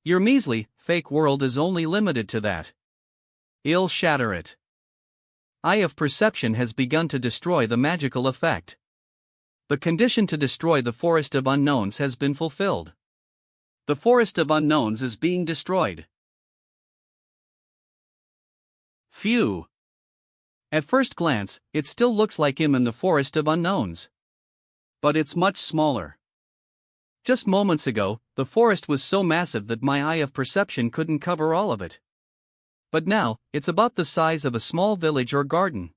Your measly, fake world is only limited to that. I'll shatter it. Eye of Perception has begun to destroy the magical effect. The condition to destroy the Forest of Unknowns has been fulfilled. The Forest of Unknowns is being destroyed. Phew. At first glance, it still looks like him in the Forest of Unknowns. But it's much smaller. Just moments ago, the forest was so massive that my Eye of Perception couldn't cover all of it. But now, it's about the size of a small village or garden.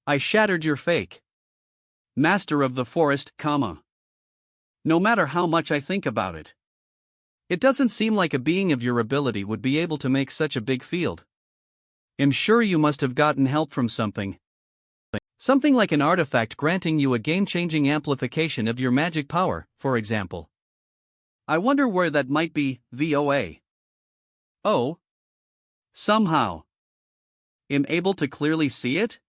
I shattered your fake. Master of the forest, comma. No matter how much I think about it. It doesn't seem like a being of your ability would be able to make such a big field. I'm sure you must have gotten help from something. Something like an artifact granting you a game-changing amplification of your magic power, for example. I wonder where that might be, VOA. Oh. Somehow. I'm able to clearly see it?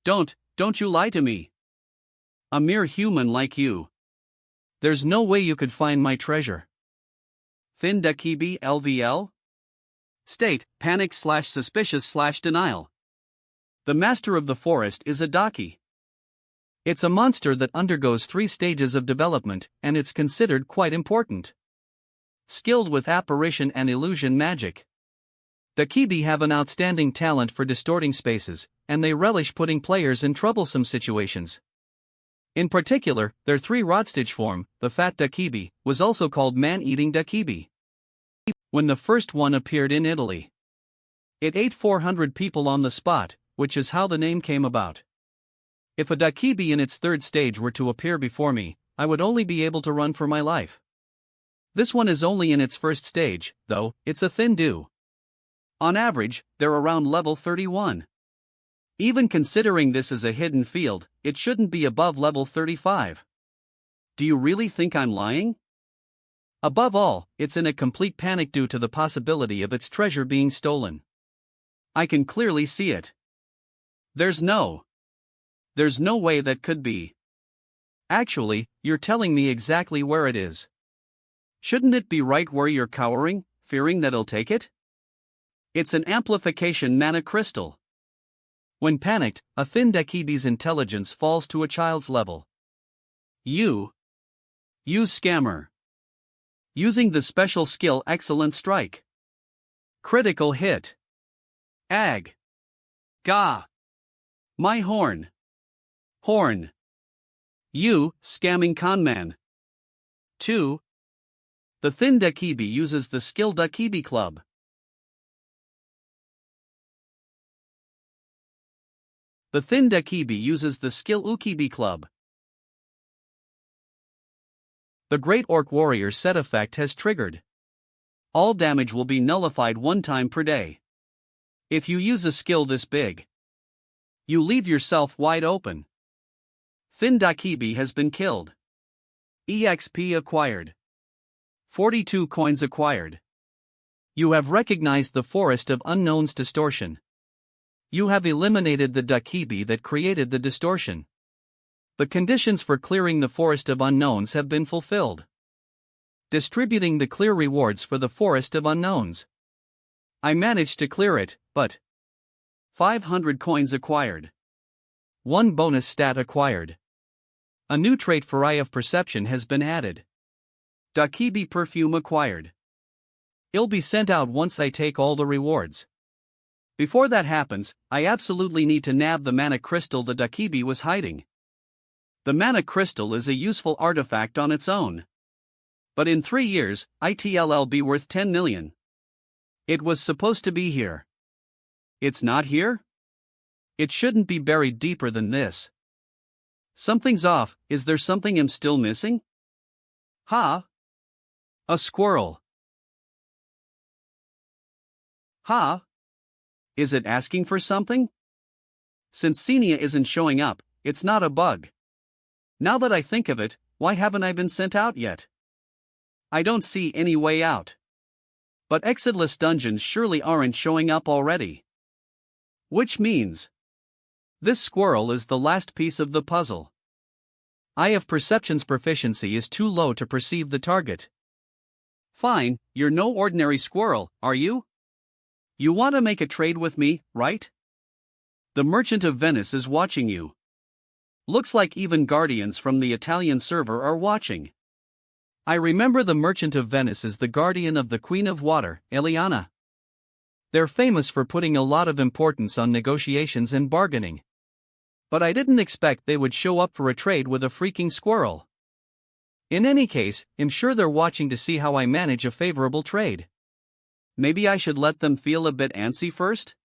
Don't you lie to me. A mere human like you. There's no way you could find my treasure. Thin Dakibi LVL? State, panic/suspicious/denial. The master of the forest is a Daki. It's a monster that undergoes 3 stages of development, and it's considered quite important. Skilled with apparition and illusion magic. Dakibi have an outstanding talent for distorting spaces, and they relish putting players in troublesome situations. In particular, their 3-rod-stage form, the Fat Dakibi, was also called Man-Eating Dakibi. When the first one appeared in Italy, it ate 400 people on the spot, which is how the name came about. If a Dakibi in its 3rd stage were to appear before me, I would only be able to run for my life. This one is only in its 1st stage, though. It's a thin do. On average, they're around level 31. Even considering this is a hidden field, it shouldn't be above level 35. Do you really think I'm lying? Above all, it's in a complete panic due to the possibility of its treasure being stolen. I can clearly see it. There's no way that could be. Actually, you're telling me exactly where it is. Shouldn't it be right where you're cowering, fearing that I'll take it? It's an amplification mana crystal. When panicked, a thin Dakibi's intelligence falls to a child's level. You scammer. Using the special skill Excellent Strike. Critical hit. Ag. Ga. My horn. Horn. You, scamming conman. 2. The thin Dakibi uses the skill Dakibi Club. The thin Dakibi uses the skill Ukibi Club. The Great Orc Warrior set effect has triggered. All damage will be nullified 1 time per day. If you use a skill this big, you leave yourself wide open. Thin Dakibi has been killed. EXP acquired. 42 coins acquired. You have recognized the Forest of Unknown's distortion. You have eliminated the Dakibi that created the distortion. The conditions for clearing the Forest of Unknowns have been fulfilled. Distributing the clear rewards for the Forest of Unknowns. I managed to clear it, but 500 coins acquired. 1 bonus stat acquired. A new trait for Eye of Perception has been added. Dakibi perfume acquired. It'll be sent out once I take all the rewards. Before that happens, I absolutely need to nab the mana crystal the Dakibi was hiding. The mana crystal is a useful artifact on its own. But in 3 years, it'll be worth 10 million. It was supposed to be here. It's not here? It shouldn't be buried deeper than this. Something's off. Is there something I'm still missing? Ha! A squirrel. Ha! Is it asking for something? Since Xenia isn't showing up, it's not a bug. Now that I think of it, why haven't I been sent out yet? I don't see any way out. But exitless dungeons surely aren't showing up already. Which means this squirrel is the last piece of the puzzle. Eye of Perception's proficiency is too low to perceive the target. Fine, you're no ordinary squirrel, are you? You want to make a trade with me, right? The Merchant of Venice is watching you. Looks like even guardians from the Italian server are watching. I remember the Merchant of Venice is the guardian of the Queen of Water, Eliana. They're famous for putting a lot of importance on negotiations and bargaining. But I didn't expect they would show up for a trade with a freaking squirrel. In any case, I'm sure they're watching to see how I manage a favorable trade. Maybe I should let them feel a bit antsy first?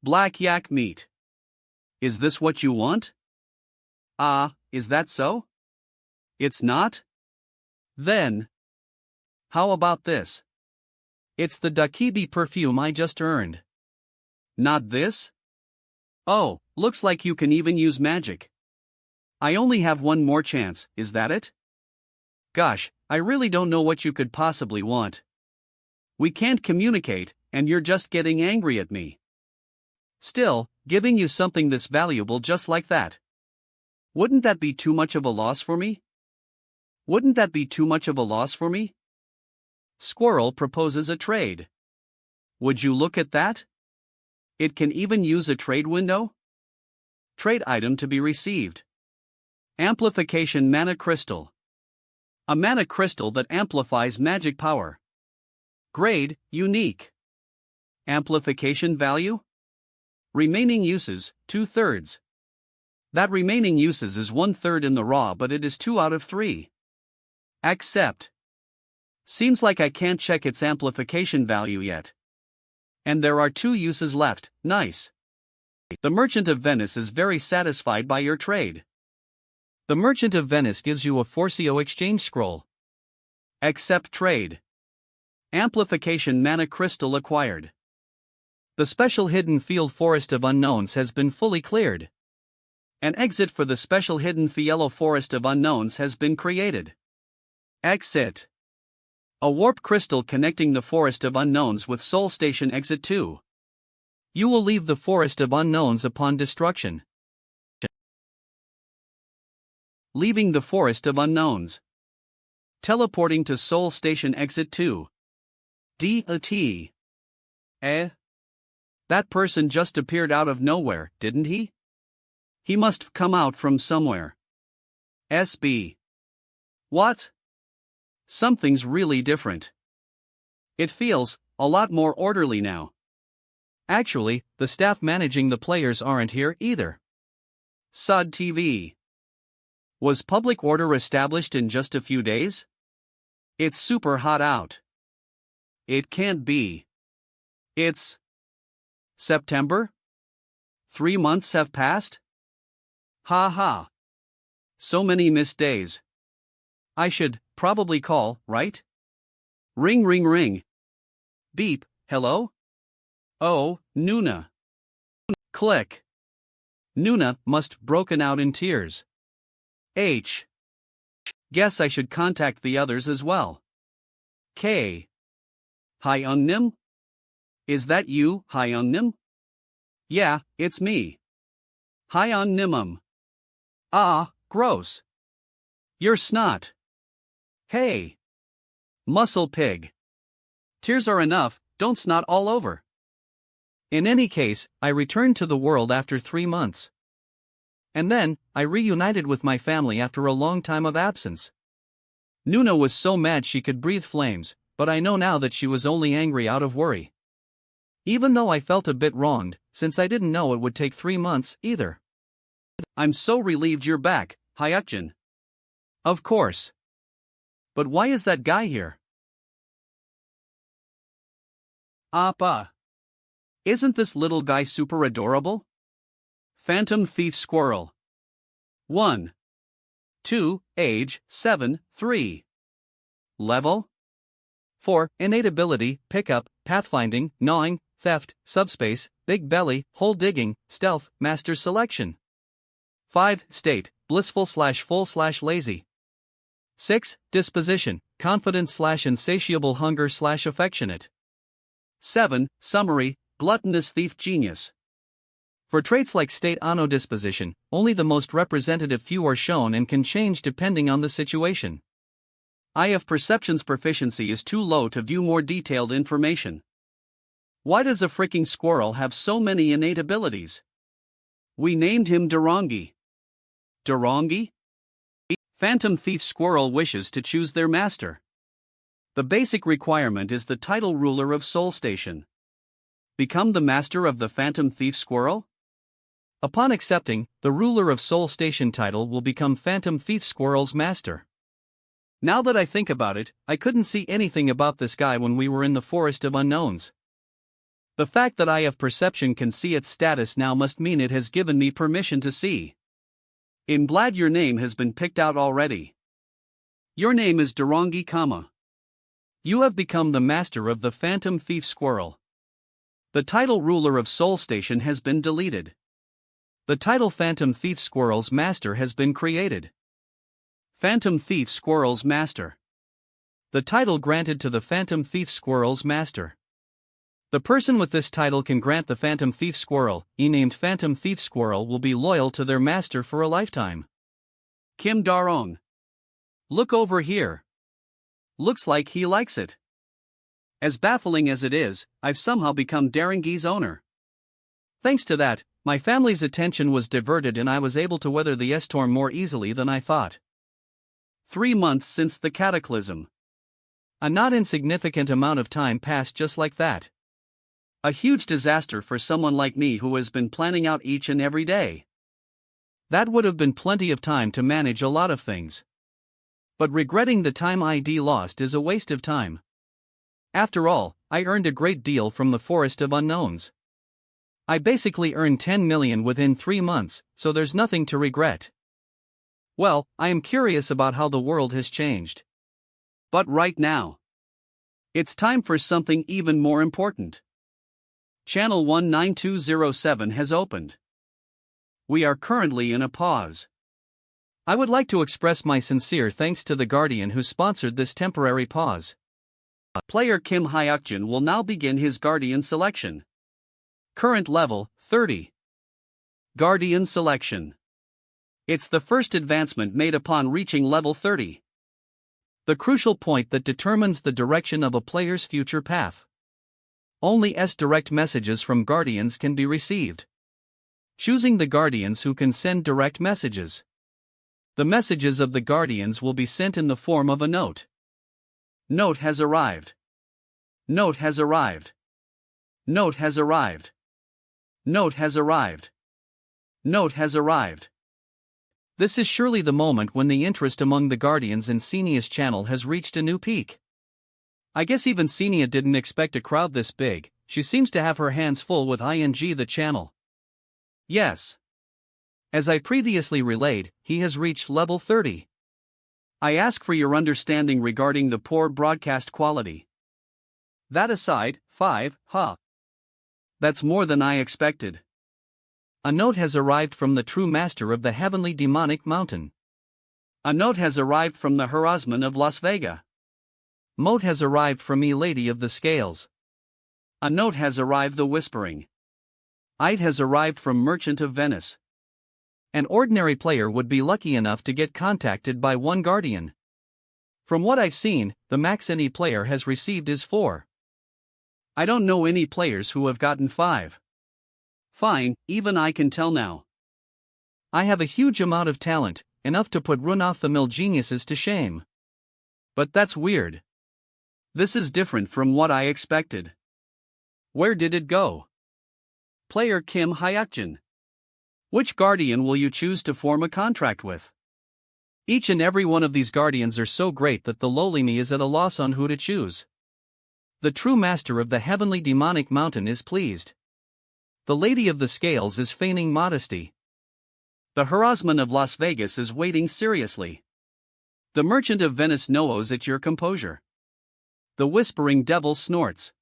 Black yak meat. Is this what you want? Is that so? It's not? Then how about this? It's the Dakibi perfume I just earned. Not this? Oh, looks like you can even use magic. I only have one more chance, is that it? Gosh, I really don't know what you could possibly want. We can't communicate, and you're just getting angry at me. Still, giving you something this valuable just like that. Wouldn't that be too much of a loss for me? Wouldn't that be too much of a loss for me? Squirrel proposes a trade. Would you look at that? It can even use a trade window? Trade item to be received. Amplification mana crystal. A mana crystal that amplifies magic power. Grade, unique. Amplification value? Remaining uses, 2/3. That remaining uses is 1/3 in the raw, but it is 2 out of 3. Accept. Seems like I can't check its amplification value yet. And there are 2 uses left, nice. The Merchant of Venice is very satisfied by your trade. The Merchant of Venice gives you a Forcio exchange scroll. Accept trade. Amplification mana crystal acquired. The special hidden field Forest of Unknowns has been fully cleared. An exit for the special hidden Fiello Forest of Unknowns has been created. Exit. A warp crystal connecting the Forest of Unknowns with Soul Station Exit 2. You will leave the Forest of Unknowns upon destruction. Leaving the Forest of Unknowns. Teleporting to Soul Station Exit 2. D.A.T. That person just appeared out of nowhere, didn't he? He must have come out from somewhere. SB. What? Something's really different. It feels a lot more orderly now. Actually, the staff managing the players aren't here either. SUD TV. Was public order established in just a few days? It's super hot out. It can't be. It's September? 3 months have passed? Ha ha. So many missed days. I should probably call, right? Ring ring ring. Beep, hello? Oh, Nuna. Click. Nuna must have broken out in tears. H. Guess I should contact the others as well. K. Hyunnim? Is that you, Hyunnim? Yeah, it's me. Hyunnimum. Ah, gross. You're snot. Hey. Muscle pig. Tears are enough, don't snot all over. In any case, I returned to the world after 3 months. And then, I reunited with my family after a long time of absence. Nuna was so mad she could breathe flames, but I know now that she was only angry out of worry. Even though I felt a bit wronged, since I didn't know it would take 3 months either. I'm so relieved you're back, Hayakjin. Of course. But why is that guy here? Appa. Isn't this little guy super adorable? Phantom Thief Squirrel. 1. 2. Age, 7, 3. Level? 4. Innate ability, pickup, pathfinding, gnawing, theft, subspace, big belly, hole digging, stealth, master selection. 5. State, blissful/full/lazy. 6. Disposition, confident/insatiable hunger/affectionate. 7. Summary, gluttonous thief genius. For traits like state ano disposition, only the most representative few are shown and can change depending on the situation. IF Perception's proficiency is too low to view more detailed information. Why does a freaking squirrel have so many innate abilities? We named him Durangi. Durangi? Phantom Thief Squirrel wishes to choose their master. The basic requirement is the title ruler of Soul Station. Become the master of the Phantom Thief Squirrel? Upon accepting, the ruler of Soul Station title will become Phantom Thief Squirrel's master. Now that I think about it, I couldn't see anything about this guy when we were in the Forest of Unknowns. The fact that IF Perception can see its status now must mean it has given me permission to see. In Blad, your name has been picked out already. Your name is Durangi, You have become the master of the Phantom Thief Squirrel. The title Ruler of Soul Station has been deleted. The title Phantom Thief Squirrel's Master has been created. Phantom Thief Squirrel's Master. The title granted to the Phantom Thief Squirrel's Master. The person with this title can grant the Phantom Thief Squirrel, named Phantom Thief Squirrel, will be loyal to their master for a lifetime. Kim Darong. Look over here. Looks like he likes it. As baffling as it is, I've somehow become Darangi's owner. Thanks to that, my family's attention was diverted and I was able to weather the storm more easily than I thought. 3 months since the cataclysm. A not insignificant amount of time passed just like that. A huge disaster for someone like me who has been planning out each and every day. That would have been plenty of time to manage a lot of things. But regretting the time ID lost is a waste of time. After all, I earned a great deal from the Forest of Unknowns. I basically earned 10 million within 3 months, so there's nothing to regret. Well, I am curious about how the world has changed. But right now, it's time for something even more important. Channel 19207 has opened. We are currently in a pause. I would like to express my sincere thanks to the Guardian who sponsored this temporary pause. Player Kim Hayakjin will now begin his Guardian selection. Current level, 30. Guardian selection. It's the first advancement made upon reaching level 30. The crucial point that determines the direction of a player's future path. Only direct messages from Guardians can be received. Choosing the Guardians who can send direct messages. The messages of the Guardians will be sent in the form of a note. Note has arrived. Note has arrived. Note has arrived. Note has arrived. Note has arrived. This is surely the moment when the interest among the Guardians in Senia's channel has reached a new peak. I guess even Senia didn't expect a crowd this big. She seems to have her hands full with the channel. Yes. As I previously relayed, he has reached level 30. I ask for your understanding regarding the poor broadcast quality. That aside, 5, That's more than I expected. A note has arrived from the true master of the heavenly demonic mountain. A note has arrived from the harassment of Las Vegas. Note has arrived from Lady of the Scales. A note has arrived the whispering. It has arrived from Merchant of Venice. An ordinary player would be lucky enough to get contacted by one Guardian. From what I've seen, the max any player has received is 4. I don't know any players who have gotten 5. Fine, even I can tell now. I have a huge amount of talent, enough to put run-off-the-mill geniuses to shame. But that's weird. This is different from what I expected. Where did it go? Player Kim Hayakjin. Which Guardian will you choose to form a contract with? Each and every one of these Guardians are so great that the lowly me is at a loss on who to choose. The true master of the heavenly demonic mountain is pleased. The Lady of the Scales is feigning modesty. The harassment of Las Vegas is waiting seriously. The Merchant of Venice knows at your composure. The Whispering Devil snorts.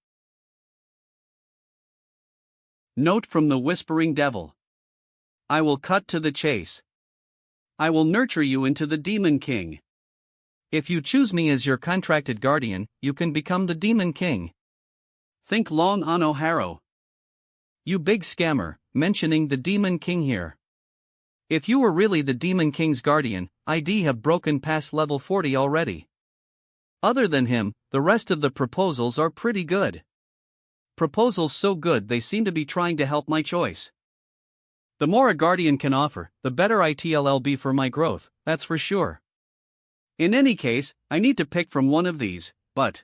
Note from the Whispering Devil. I will cut to the chase. I will nurture you into the Demon King. If you choose me as your contracted Guardian, you can become the Demon King. Think long on O'Haro. You big scammer, mentioning the Demon King here. If you were really the Demon King's Guardian, I'd have broken past level 40 already. Other than him, the rest of the proposals are pretty good. Proposals so good they seem to be trying to help my choice. The more a Guardian can offer, the better it'll be for my growth, that's for sure. In any case, I need to pick from one of these, but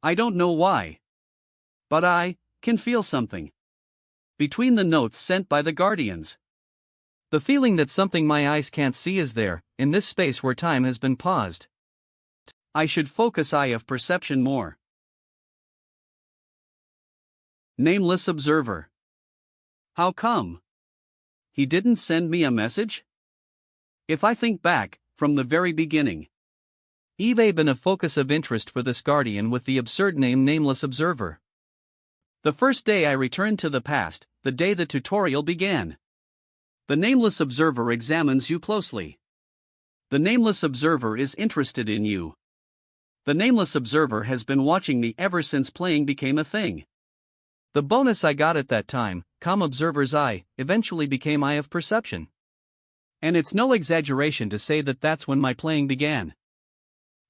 I don't know why. But I can feel something. Between the notes sent by the Guardians. The feeling that something my eyes can't see is there, in this space where time has been paused. I should focus eye of perception more. Nameless Observer. How come? He didn't send me a message? If I think back, from the very beginning, I've been a focus of interest for this Guardian with the absurd name Nameless Observer. The first day I returned to the past, the day the tutorial began. The nameless observer examines you closely. The nameless observer is interested in you. The nameless observer has been watching me ever since playing became a thing. The bonus I got at that time, observer's eye, eventually became eye of perception. And it's no exaggeration to say that that's when my playing began.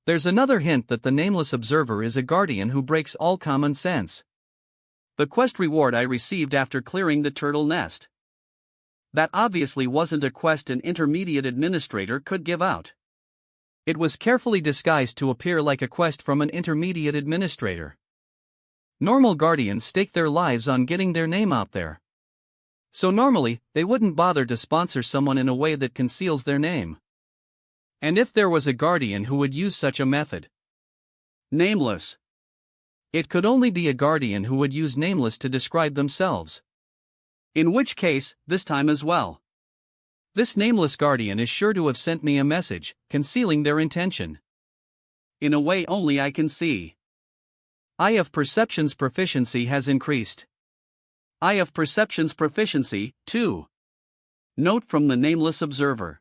There's another hint that the nameless observer is a guardian who breaks all common sense. The quest reward I received after clearing the turtle nest. That obviously wasn't a quest an intermediate administrator could give out. It was carefully disguised to appear like a quest from an intermediate administrator. Normal guardians stake their lives on getting their name out there. So normally, they wouldn't bother to sponsor someone in a way that conceals their name. And if there was a guardian who would use such a method, nameless, it could only be a guardian who would use nameless to describe themselves. In which case, this time as well. This nameless guardian is sure to have sent me a message, concealing their intention. In a way only I can see. Eye of Perception's proficiency has increased. Eye of Perception's proficiency, 2. Note from the nameless observer.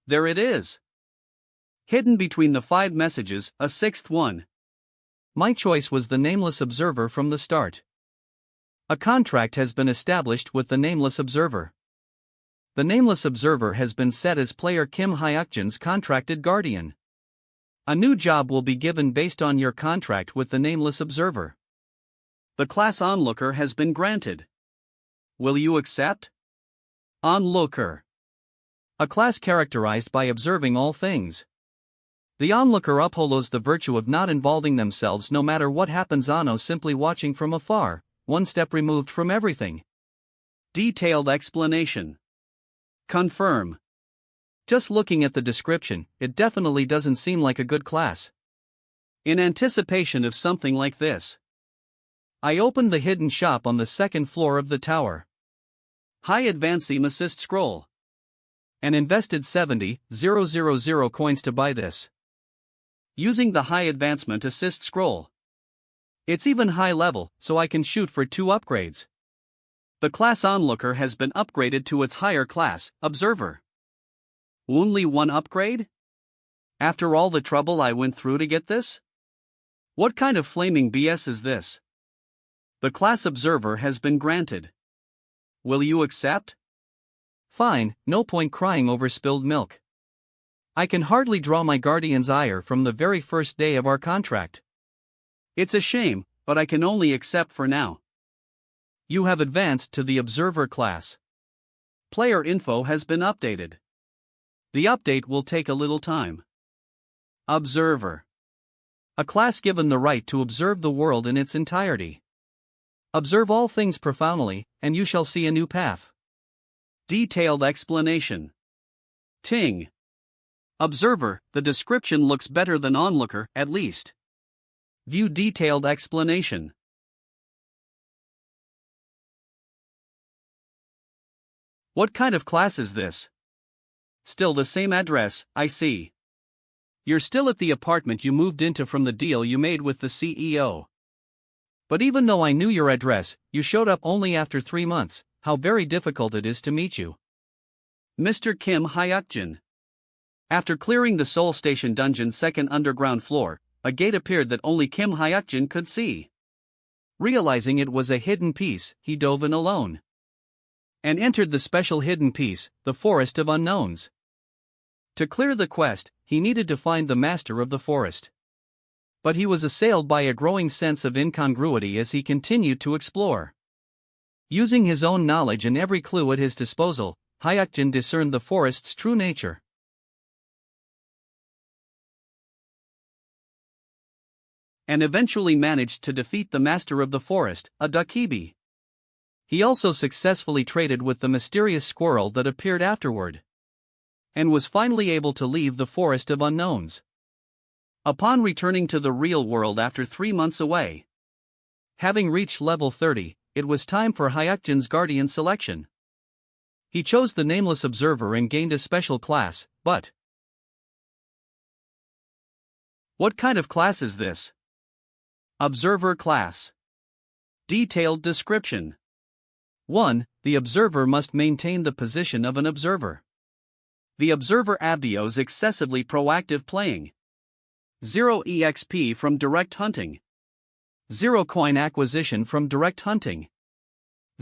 There it is. Hidden between the 5 messages, a 6th one. My choice was the nameless observer from the start. A contract has been established with the nameless observer. The nameless observer has been set as player Kim Hayakjin's contracted guardian. A new job will be given based on your contract with the nameless observer. The class onlooker has been granted. Will you accept? Onlooker. A class characterized by observing all things. The onlooker upholds the virtue of not involving themselves no matter what happens, simply watching from afar, one step removed from everything. Detailed explanation. Confirm. Just looking at the description, it definitely doesn't seem like a good class. In anticipation of something like this, I opened the hidden shop on the 2nd floor of the tower. High Advancing Assist Scroll. And invested 70,000 coins to buy this. Using the High Advancement Assist Scroll. It's even high level, so I can shoot for 2 upgrades. The class onlooker has been upgraded to its higher class, Observer. Only 1 upgrade? After all the trouble I went through to get this? What kind of flaming BS is this? The class Observer has been granted. Will you accept? Fine, no point crying over spilled milk. I can hardly draw my guardian's ire from the very first day of our contract. It's a shame, but I can only accept for now. You have advanced to the Observer class. Player info has been updated. The update will take a little time. Observer. A class given the right to observe the world in its entirety. Observe all things profoundly, and you shall see a new path. Detailed explanation. Ting. Observer, the description looks better than onlooker, at least. View detailed explanation. What kind of class is this? Still the same address, I see. You're still at the apartment you moved into from the deal you made with the CEO. But even though I knew your address, you showed up only after 3 months. How very difficult it is to meet you. Mr. Kim Hayakjin. After clearing the Seoul Station dungeon's 2nd underground floor, a gate appeared that only Kim Hayakjin could see. Realizing it was a hidden piece, he dove in alone. And entered the special hidden piece, the Forest of Unknowns. To clear the quest, he needed to find the master of the forest. But he was assailed by a growing sense of incongruity as he continued to explore. Using his own knowledge and every clue at his disposal, Hayakjin discerned the forest's true nature. And eventually managed to defeat the master of the forest, a Dakibi. He also successfully traded with the mysterious squirrel that appeared afterward. And was finally able to leave the Forest of Unknowns. Upon returning to the real world after 3 months away. Having reached level 30, it was time for Hayakjin's guardian selection. He chose the nameless observer and gained a special class, but what kind of class is this? Observer class. Detailed description. 1. The observer must maintain the position of an observer. The observer abdios excessively proactive playing. 0 EXP from direct hunting. 0 coin acquisition from direct hunting.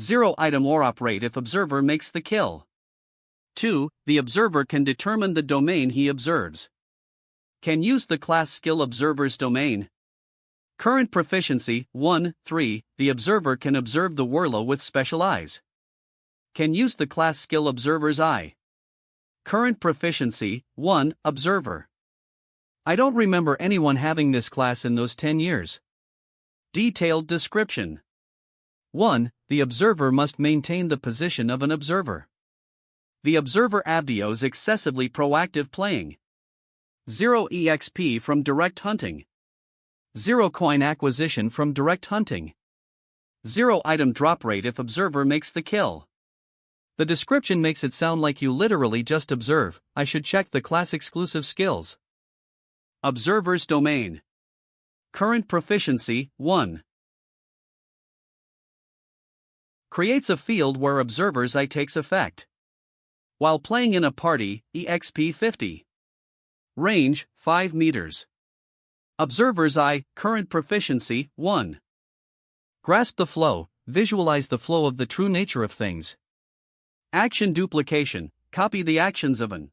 0 item or operate if observer makes the kill. 2. The observer can determine the domain he observes. Can use the class skill observer's domain. Current proficiency 1, 3. The observer can observe the whirlo with special eyes. Can use the class skill observer's eye. Current proficiency 1. Observer. I don't remember anyone having this class in those 10 years. Detailed description. 1. The observer must maintain the position of an observer. The observer abdios excessively proactive playing. 0 EXP from direct hunting. 0 coin acquisition from direct hunting. 0 item drop rate if observer makes the kill. The description makes it sound like you literally just observe. I should check the class exclusive skills. Observer's domain. Current proficiency 1. Creates a field where observer's eye takes effect. While playing in a party, EXP 50. Range 5 meters. Observer's eye, current proficiency 1. Grasp the flow, visualize the flow of the true nature of things. Action duplication, copy the actions of an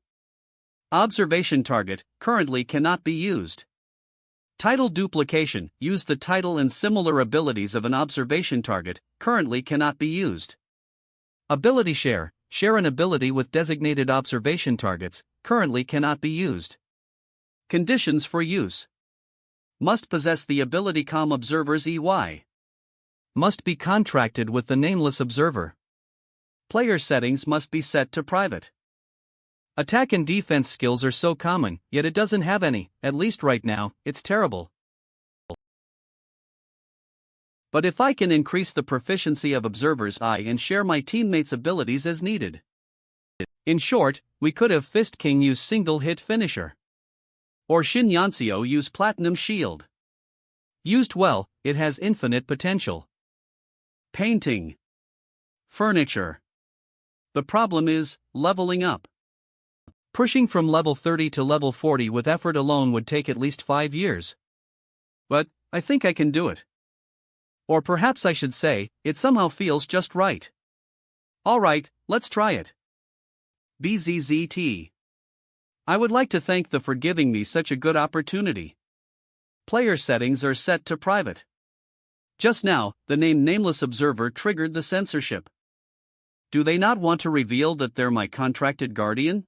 observation target, currently cannot be used. Title duplication, use the title and similar abilities of an observation target, currently cannot be used. Ability share, share an ability with designated observation targets, currently cannot be used. Conditions for use. Must possess the ability com observer's EY. Must be contracted with the nameless observer. Player settings must be set to private. Attack and defense skills are so common, yet it doesn't have any, at least right now. It's terrible. But if I can increase the proficiency of observer's eye and share my teammates' abilities as needed. In short, we could have Fist King use single hit finisher. Or Shin Yanseo use platinum shield. Used well, it has infinite potential. Painting. Furniture. The problem is, leveling up. Pushing from level 30 to level 40 with effort alone would take at least 5 years. But, I think I can do it. Or perhaps I should say, it somehow feels just right. Alright, let's try it. BZZT. I would like to thank them for giving me such a good opportunity. Player settings are set to private. Just now, the name Nameless Observer triggered the censorship. Do they not want to reveal that they're my contracted guardian?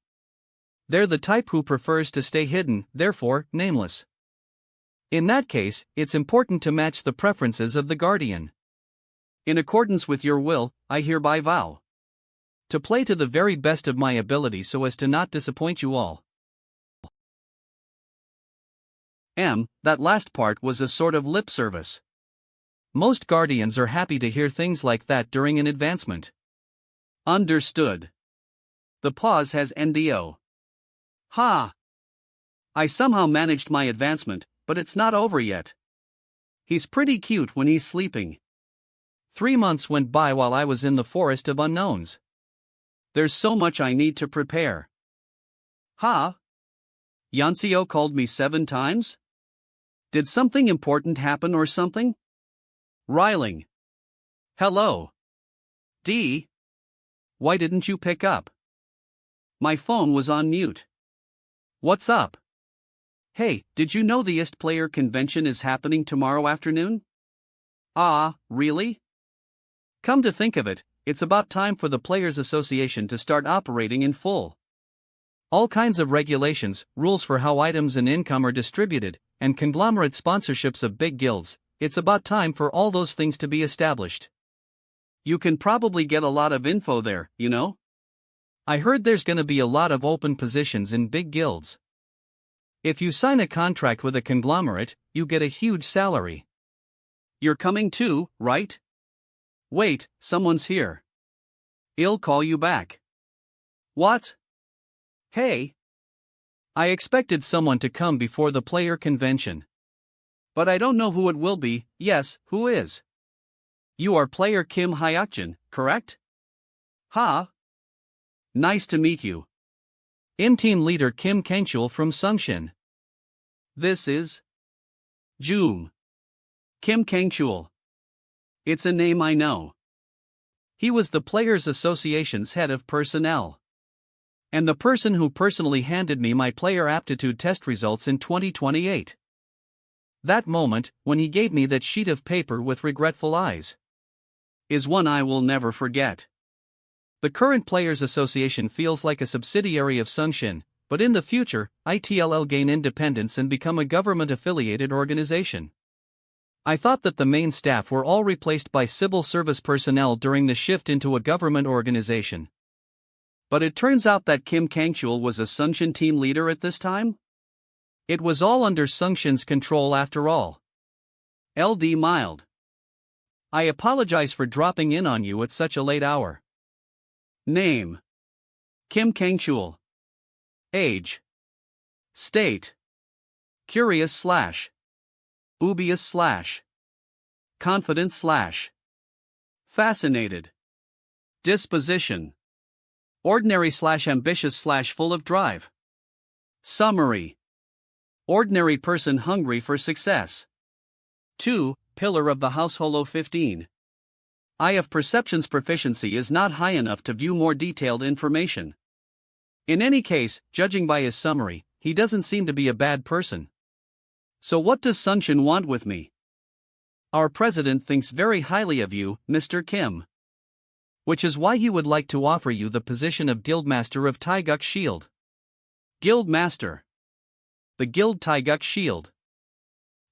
They're the type who prefers to stay hidden, therefore, nameless. In that case, it's important to match the preferences of the guardian. In accordance with your will, I hereby vow to play to the very best of my ability so as to not disappoint you all. That last part was a sort of lip service. Most guardians are happy to hear things like that during an advancement. Understood. The pause has NDO. Ha! I somehow managed my advancement, but it's not over yet. He's pretty cute when he's sleeping. 3 months went by while I was in the forest of unknowns. There's so much I need to prepare. Ha! Yanseo called me 7 times? Did something important happen or something? Riling. Hello. D. Why didn't you pick up? My phone was on mute. What's up? Hey, did you know the IST player convention is happening tomorrow afternoon? Ah, really? Come to think of it, it's about time for the Players Association to start operating in full. All kinds of regulations, rules for how items and income are distributed, and conglomerate sponsorships of big guilds, it's about time for all those things to be established. You can probably get a lot of info there, you know? I heard there's gonna be a lot of open positions in big guilds. If you sign a contract with a conglomerate, you get a huge salary. You're coming too, right? Wait, someone's here. I'll call you back. What? Hey. I expected someone to come before the player convention. But I don't know who it will be. Yes, who is? You are player Kim Hayakjin, correct? Ha! Nice to meet you. I'm team leader Kim Kangchul from Sungshin. This is Joom. Kim Kangchul. It's a name I know. He was the Players Association's head of personnel. And the person who personally handed me my player aptitude test results in 2028. That moment, when he gave me that sheet of paper with regretful eyes, is one I will never forget. The current Players Association feels like a subsidiary of Sungshin, but in the future, it'll gain independence and become a government-affiliated organization. I thought that the main staff were all replaced by civil service personnel during the shift into a government organization. But it turns out that Kim Kangchul was a Sungshin team leader at this time? It was all under Sungshin's control after all. LD mild. I apologize for dropping in on you at such a late hour. Name: Kim Kangchul. Age: State: Curious / Ubious / Confident / Fascinated. Disposition: Ordinary / ambitious / full of drive. Summary: Ordinary person hungry for success. 2. Pillar of the household. 15. Eye of perception's proficiency is not high enough to view more detailed information. In any case, judging by his summary, he doesn't seem to be a bad person. So what does Sungshin want with me? Our president thinks very highly of you, Mr. Kim. Which is why he would like to offer you the position of Guildmaster of Taeguk Shield. Guildmaster. The Guild Taeguk Shield.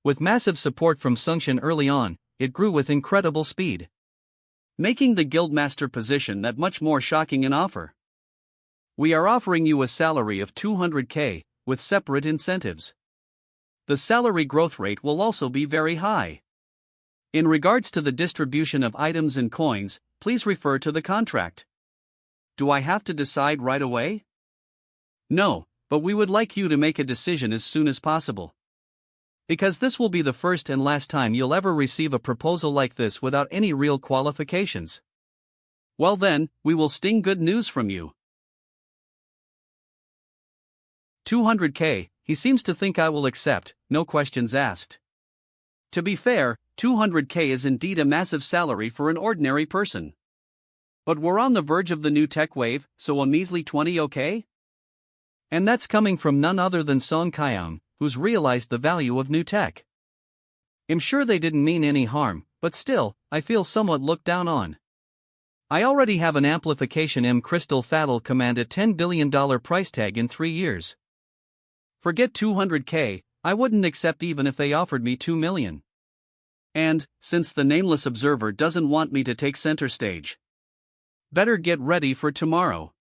With massive support from Sungshin early on, it grew with incredible speed, making the Guildmaster position that much more shocking an offer. We are offering you a salary of 200k, with separate incentives. The salary growth rate will also be very high. In regards to the distribution of items and coins, please refer to the contract. Do I have to decide right away? No, but we would like you to make a decision as soon as possible. Because this will be the first and last time you'll ever receive a proposal like this without any real qualifications. Well then, we will sting good news from you. 200k, he seems to think I will accept, no questions asked. To be fair, 200k is indeed a massive salary for an ordinary person. But we're on the verge of the new tech wave, so a measly 20 okay? And that's coming from none other than Son Kol, who's realized the value of new tech. I'm sure they didn't mean any harm, but still, I feel somewhat looked down on. I already have an amplification M crystal that'll command a $10 billion price tag in 3 years. Forget 200k, I wouldn't accept even if they offered me 2 million. And, since the nameless observer doesn't want me to take center stage, better get ready for tomorrow.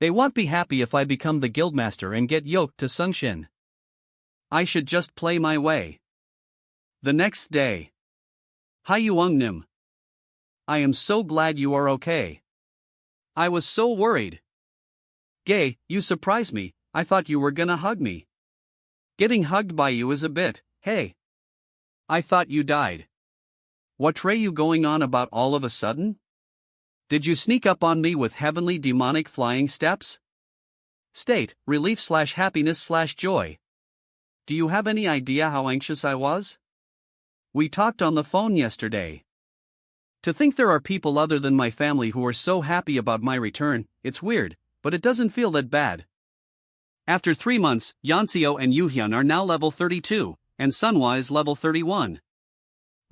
They won't be happy if I become the guildmaster and get yoked to Sungshin. I should just play my way. The next day. Hyuungnim. I am so glad you are okay. I was so worried. Gay, you surprised me, I thought you were gonna hug me. Getting hugged by you is a bit, hey. I thought you died. What are you going on about all of a sudden? Did you sneak up on me with heavenly demonic flying steps? State, relief / happiness / joy. Do you have any idea how anxious I was? We talked on the phone yesterday. To think there are people other than my family who are so happy about my return, it's weird, but it doesn't feel that bad. After 3 months, Yeonseo and Yuhyun are now level 32, and Manhwa is level 31.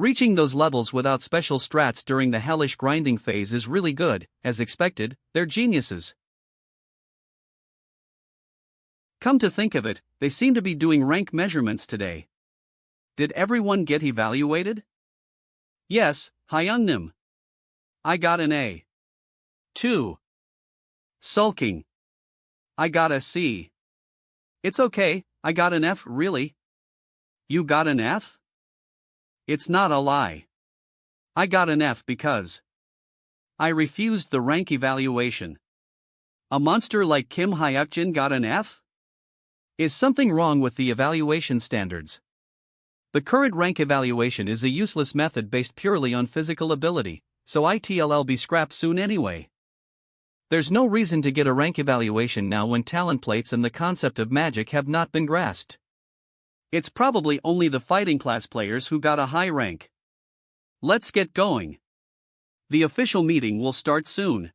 Reaching those levels without special strats during the hellish grinding phase is really good, as expected, they're geniuses. Come to think of it, they seem to be doing rank measurements today. Did everyone get evaluated? Yes, Hyungnim. I got an A. 2. Sulking. I got a C. It's okay, I got an F, really? You got an F? It's not a lie. I got an F because I refused the rank evaluation. A monster like Kim Hayakjin got an F? Is something wrong with the evaluation standards? The current rank evaluation is a useless method based purely on physical ability, so it'll be scrapped soon anyway. There's no reason to get a rank evaluation now when talent plates and the concept of magic have not been grasped. It's probably only the fighting class players who got a high rank. Let's get going. The official meeting will start soon.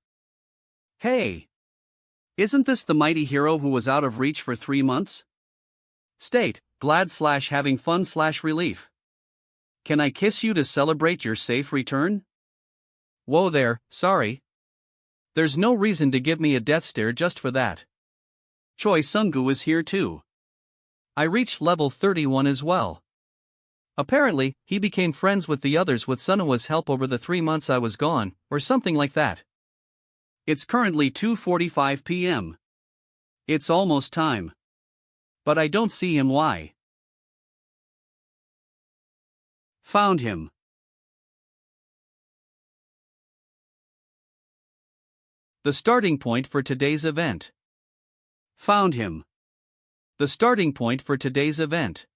Hey! Isn't this the mighty hero who was out of reach for 3 months? State, glad/having fun/relief. Can I kiss you to celebrate your safe return? Whoa there, sorry. There's no reason to give me a death stare just for that. Choi Sung-gu is here too. I reached level 31 as well. Apparently, he became friends with the others with Sunhwa's help over the 3 months I was gone, or something like that. It's currently 2:45 p.m. It's almost time. But I don't see him. Why? Found him. The starting point for today's event. Found him. The starting point for today's event.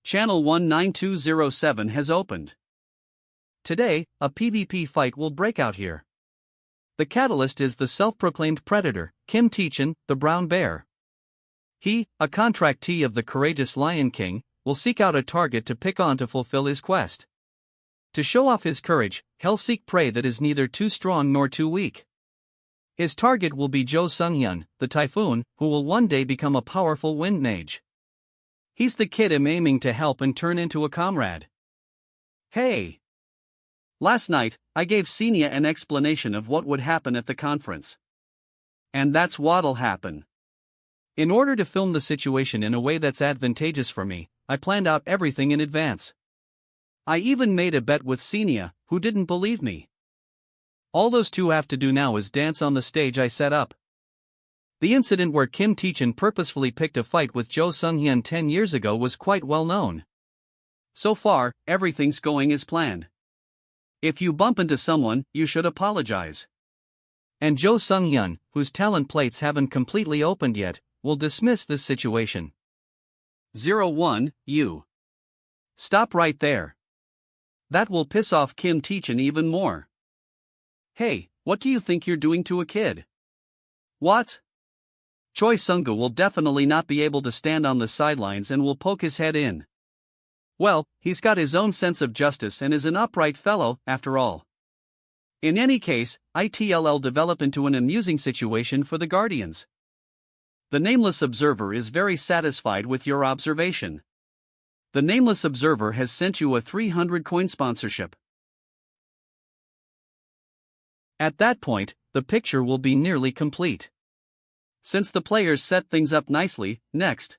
Channel 19207 has opened. Today, a PvP fight will break out here. The catalyst is the self-proclaimed predator, Kim Hayakjin, the brown bear. He, a contractee of the courageous Lion King, will seek out a target to pick on to fulfill his quest. To show off his courage, he'll seek prey that is neither too strong nor too weak. His target will be Jo Sung-hyun, the typhoon, who will one day become a powerful wind mage. He's the kid I'm aiming to help and turn into a comrade. Hey! Last night, I gave Senia an explanation of what would happen at the conference. And that's what'll happen. In order to film the situation in a way that's advantageous for me, I planned out everything in advance. I even made a bet with Senia, who didn't believe me. All those two have to do now is dance on the stage I set up. The incident where Kim Hayakjin purposefully picked a fight with Jo Sung-hyun 10 years ago was quite well known. So far, everything's going as planned. If you bump into someone, you should apologize. And Jo Sung-hyun, whose talent plates haven't completely opened yet, will dismiss this situation. 01, you. Stop right there. That will piss off Kim Hayakjin even more. Hey, what do you think you're doing to a kid? What? Choi Sung-gu will definitely not be able to stand on the sidelines and will poke his head in. Well, he's got his own sense of justice and is an upright fellow, after all. In any case, it'll develop into an amusing situation for the Guardians. The Nameless Observer is very satisfied with your observation. The Nameless Observer has sent you a 300 coin sponsorship. At that point, the picture will be nearly complete. Since the players set things up nicely, next.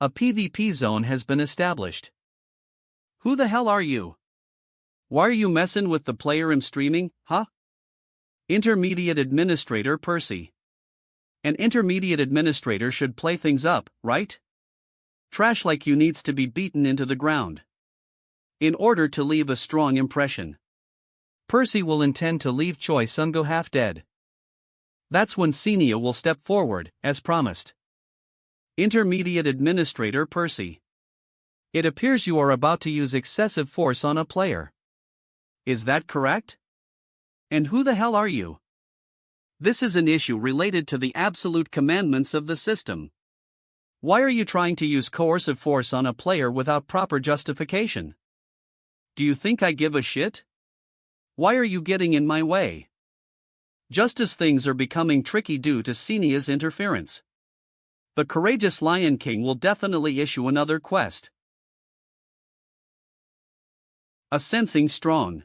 A PvP zone has been established. Who the hell are you? Why are you messin' with the player I'm streaming, huh? Intermediate Administrator Percy. An intermediate administrator should play things up, right? Trash like you needs to be beaten into the ground. In order to leave a strong impression. Percy will intend to leave Choi Sung-gu half dead. That's when Senia will step forward, as promised. Intermediate Administrator Percy. It appears you are about to use excessive force on a player. Is that correct? And who the hell are you? This is an issue related to the absolute commandments of the system. Why are you trying to use coercive force on a player without proper justification? Do you think I give a shit? Why are you getting in my way? Just as things are becoming tricky due to Senia's interference. The courageous Lion King will definitely issue another quest. A sensing strong.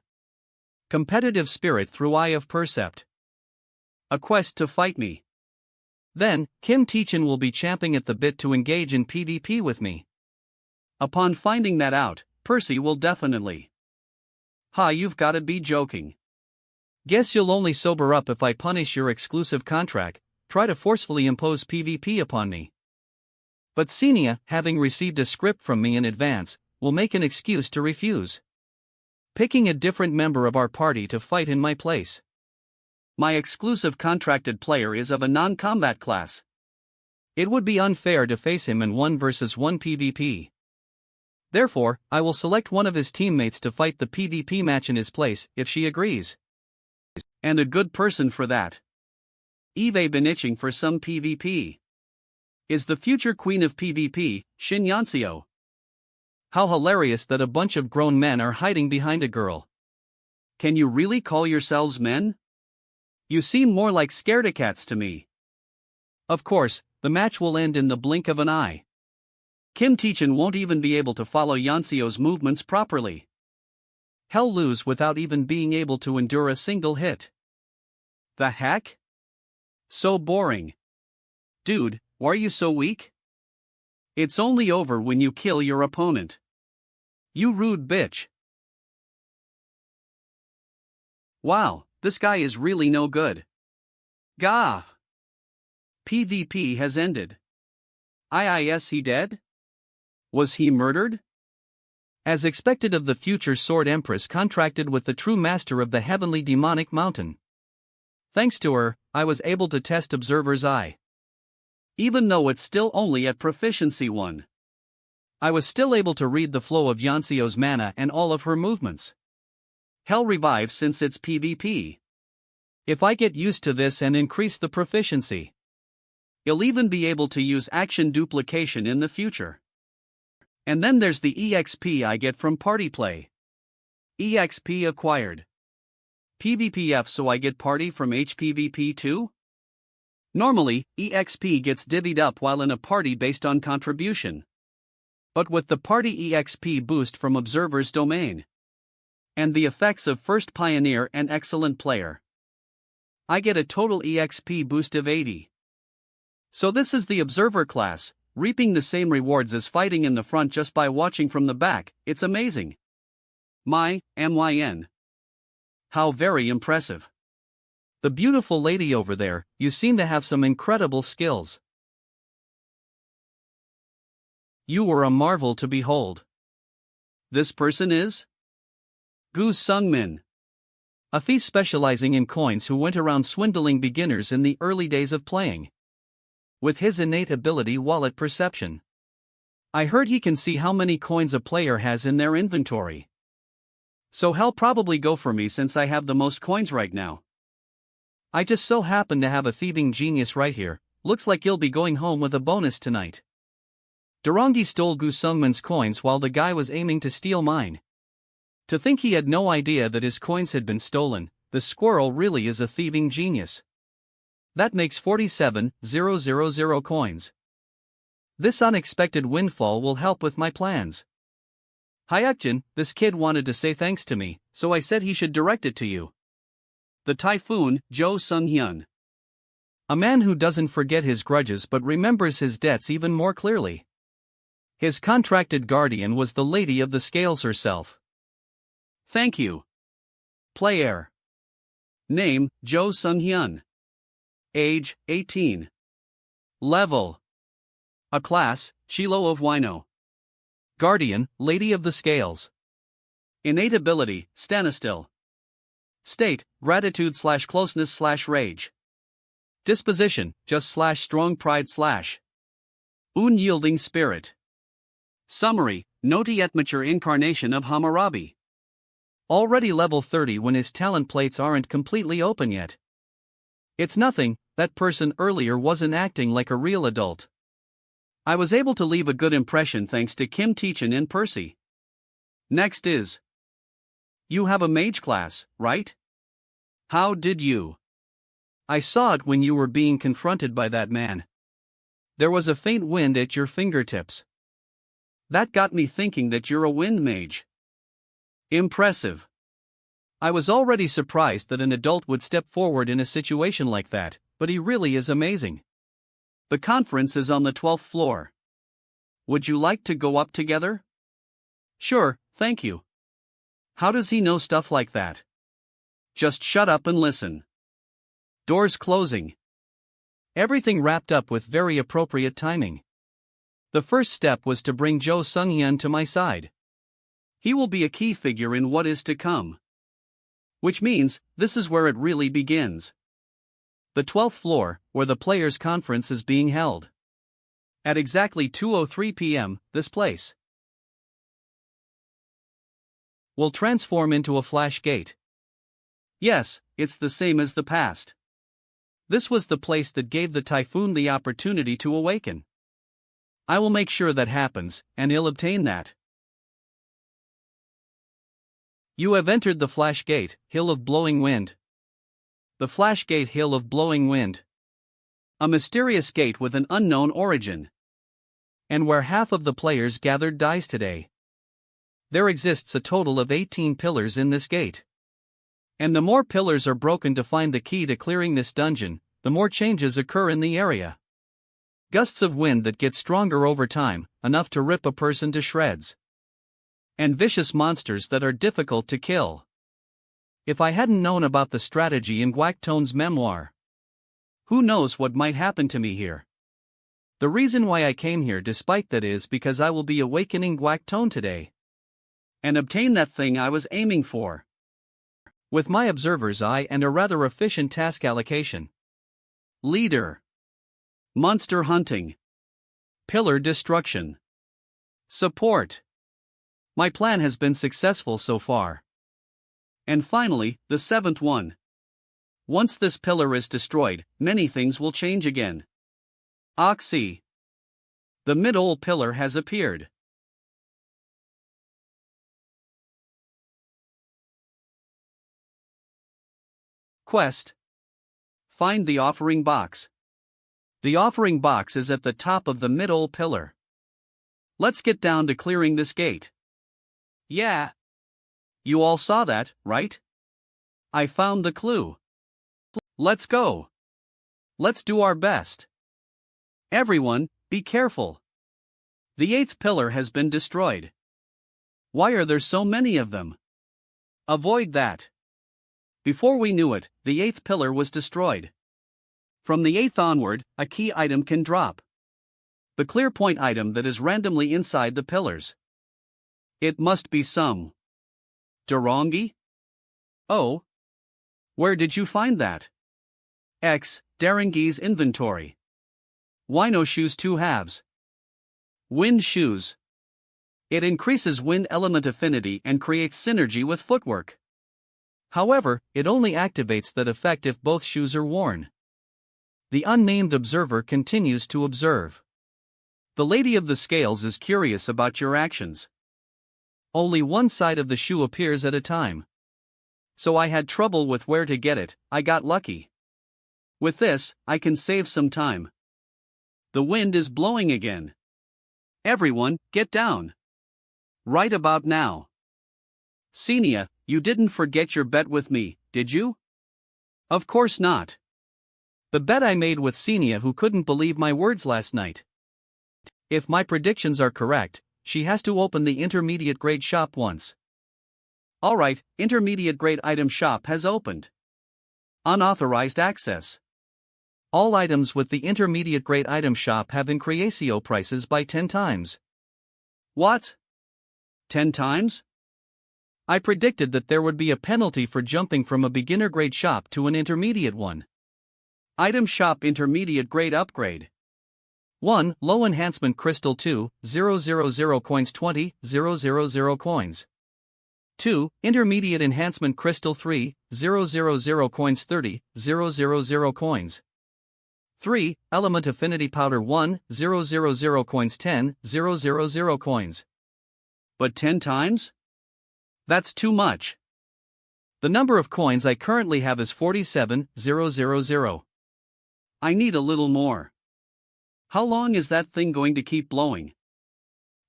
Competitive spirit through Eye of Percept. A quest to fight me. Then, Kim Hayakjin will be champing at the bit to engage in PvP with me. Upon finding that out, Percy will definitely. You've gotta be joking. Guess you'll only sober up if I punish your exclusive contract, try to forcefully impose PvP upon me. But Senia, having received a script from me in advance, will make an excuse to refuse. Picking a different member of our party to fight in my place. My exclusive contracted player is of a non-combat class. It would be unfair to face him in 1 versus 1 PvP. Therefore, I will select one of his teammates to fight the PvP match in his place if she agrees. And a good person for that. Eve been itching for some PvP. Is the future queen of PvP, Shin Yanseo. How hilarious that a bunch of grown men are hiding behind a girl. Can you really call yourselves men? You seem more like scaredy-cats to me. Of course, the match will end in the blink of an eye. Kim Hayakjin won't even be able to follow Yanseo's movements properly. He'll lose without even being able to endure a single hit. The heck? So boring. Dude, why are you so weak? It's only over when you kill your opponent. You rude bitch. Wow, this guy is really no good. Gah! PvP has ended. Is he dead? Was he murdered? As expected of the future Sword Empress contracted with the true master of the heavenly demonic mountain. Thanks to her, I was able to test Observer's Eye. Even though it's still only at Proficiency 1. I was still able to read the flow of Yanseo's mana and all of her movements. Hell revives since it's PvP. If I get used to this and increase the proficiency, you'll even be able to use action duplication in the future. And then there's the EXP I get from party play. EXP acquired. PvPF, so I get party from HPVP too? Normally, EXP gets divvied up while in a party based on contribution. But with the party EXP boost from Observer's Domain, and the effects of First Pioneer and Excellent Player, I get a total EXP boost of 80. So this is the Observer class, reaping the same rewards as fighting in the front just by watching from the back. It's amazing. MYN. How very impressive. The beautiful lady over there, you seem to have some incredible skills. You were a marvel to behold. This person is? Gu Sungmin. A thief specializing in coins who went around swindling beginners in the early days of playing. With his innate ability wallet perception. I heard he can see how many coins a player has in their inventory. So he'll probably go for me since I have the most coins right now. I just so happen to have a thieving genius right here. Looks like he'll be going home with a bonus tonight. Durangi stole Gu Sungmin's coins while the guy was aiming to steal mine. To think he had no idea that his coins had been stolen, the squirrel really is a thieving genius. That makes 47,000 coins. This unexpected windfall will help with my plans. Hayakjin, this kid wanted to say thanks to me, so I said he should direct it to you. The Typhoon, Jo Sung-hyun. A man who doesn't forget his grudges but remembers his debts even more clearly. His contracted guardian was the Lady of the Scales herself. Thank you. Player. Name, Jo Sung-hyun. Age, 18. Level. A class, Chilo of Wino. Guardian, Lady of the Scales. Innate ability, Standstill. State, gratitude/closeness/rage. Disposition, just/strong pride/. Unyielding spirit. Summary, not yet mature incarnation of Hammurabi. Already level 30 when his talent plates aren't completely open yet. It's nothing, that person earlier wasn't acting like a real adult. I was able to leave a good impression thanks to Kim Hayakjin and Percy. Next is. You have a mage class, right? How did you? I saw it when you were being confronted by that man. There was a faint wind at your fingertips. That got me thinking that you're a wind mage. Impressive. I was already surprised that an adult would step forward in a situation like that, but he really is amazing. The conference is on the 12th floor. Would you like to go up together? Sure, thank you. How does he know stuff like that? Just shut up and listen. Doors closing. Everything wrapped up with very appropriate timing. The first step was to bring Jo Sung-hyun to my side. He will be a key figure in what is to come. Which means, this is where it really begins. The 12th floor, where the players' conference is being held. At exactly 2:03 p.m., this place. will transform into a flash gate. Yes, it's the same as the past. This was the place that gave the typhoon the opportunity to awaken. I will make sure that happens, and he'll obtain that. You have entered the Flash Gate, Hill of Blowing Wind. The Flash Gate Hill of Blowing Wind. A mysterious gate with an unknown origin. And where half of the players gathered dies today. There exists a total of 18 pillars in this gate. And the more pillars are broken to find the key to clearing this dungeon, the more changes occur in the area. Gusts of wind that get stronger over time, enough to rip a person to shreds. And vicious monsters that are difficult to kill. If I hadn't known about the strategy in Guactone's memoir, who knows what might happen to me here? The reason why I came here despite that is because I will be awakening Guactone today. And obtain that thing I was aiming for. With my observer's eye and a rather efficient task allocation. Leader. Monster hunting. Pillar destruction. Support. My plan has been successful so far. And finally, the seventh one. Once this pillar is destroyed, many things will change again. Oxy. The mid-ole pillar has appeared. Quest. Find the offering box. The offering box is at the top of the mid-ole pillar. Let's get down to clearing this gate. Yeah. You all saw that, right? I found the clue. Let's go. Let's do our best. Everyone, be careful. The 8th pillar has been destroyed. Why are there so many of them? Avoid that. Before we knew it, the 8th pillar was destroyed. From the 8th onward, a key item can drop. The clear point item that is randomly inside the pillars. It must be some. Darongi? Oh. Where did you find that? X. Darangi's inventory. Wino shoes 2 halves. Wind shoes. It increases wind element affinity and creates synergy with footwork. However, it only activates that effect if both shoes are worn. The unnamed observer continues to observe. The Lady of the Scales is curious about your actions. Only one side of the shoe appears at a time. So I had trouble with where to get it. I got lucky. With this, I can save some time. The wind is blowing again. Everyone, get down. Right about now. Xenia, you didn't forget your bet with me, did you? Of course not. The bet I made with Xenia, who couldn't believe my words last night. If my predictions are correct, she has to open the intermediate grade shop once. Alright, intermediate grade item shop has opened. Unauthorized access. All items with the intermediate grade item shop have increasio prices by 10 times. What? 10 times? I predicted that there would be a penalty for jumping from a beginner grade shop to an intermediate one. Item shop intermediate grade upgrade. 1. Low enhancement crystal 2, 000 coins 20, 000 coins. 2. Intermediate enhancement crystal 3, 000 coins 30, 000 coins. 3. Element affinity powder 1, 000 coins 10, 000 coins. But 10 times? That's too much. The number of coins I currently have is 47,000. I need a little more. How long is that thing going to keep blowing?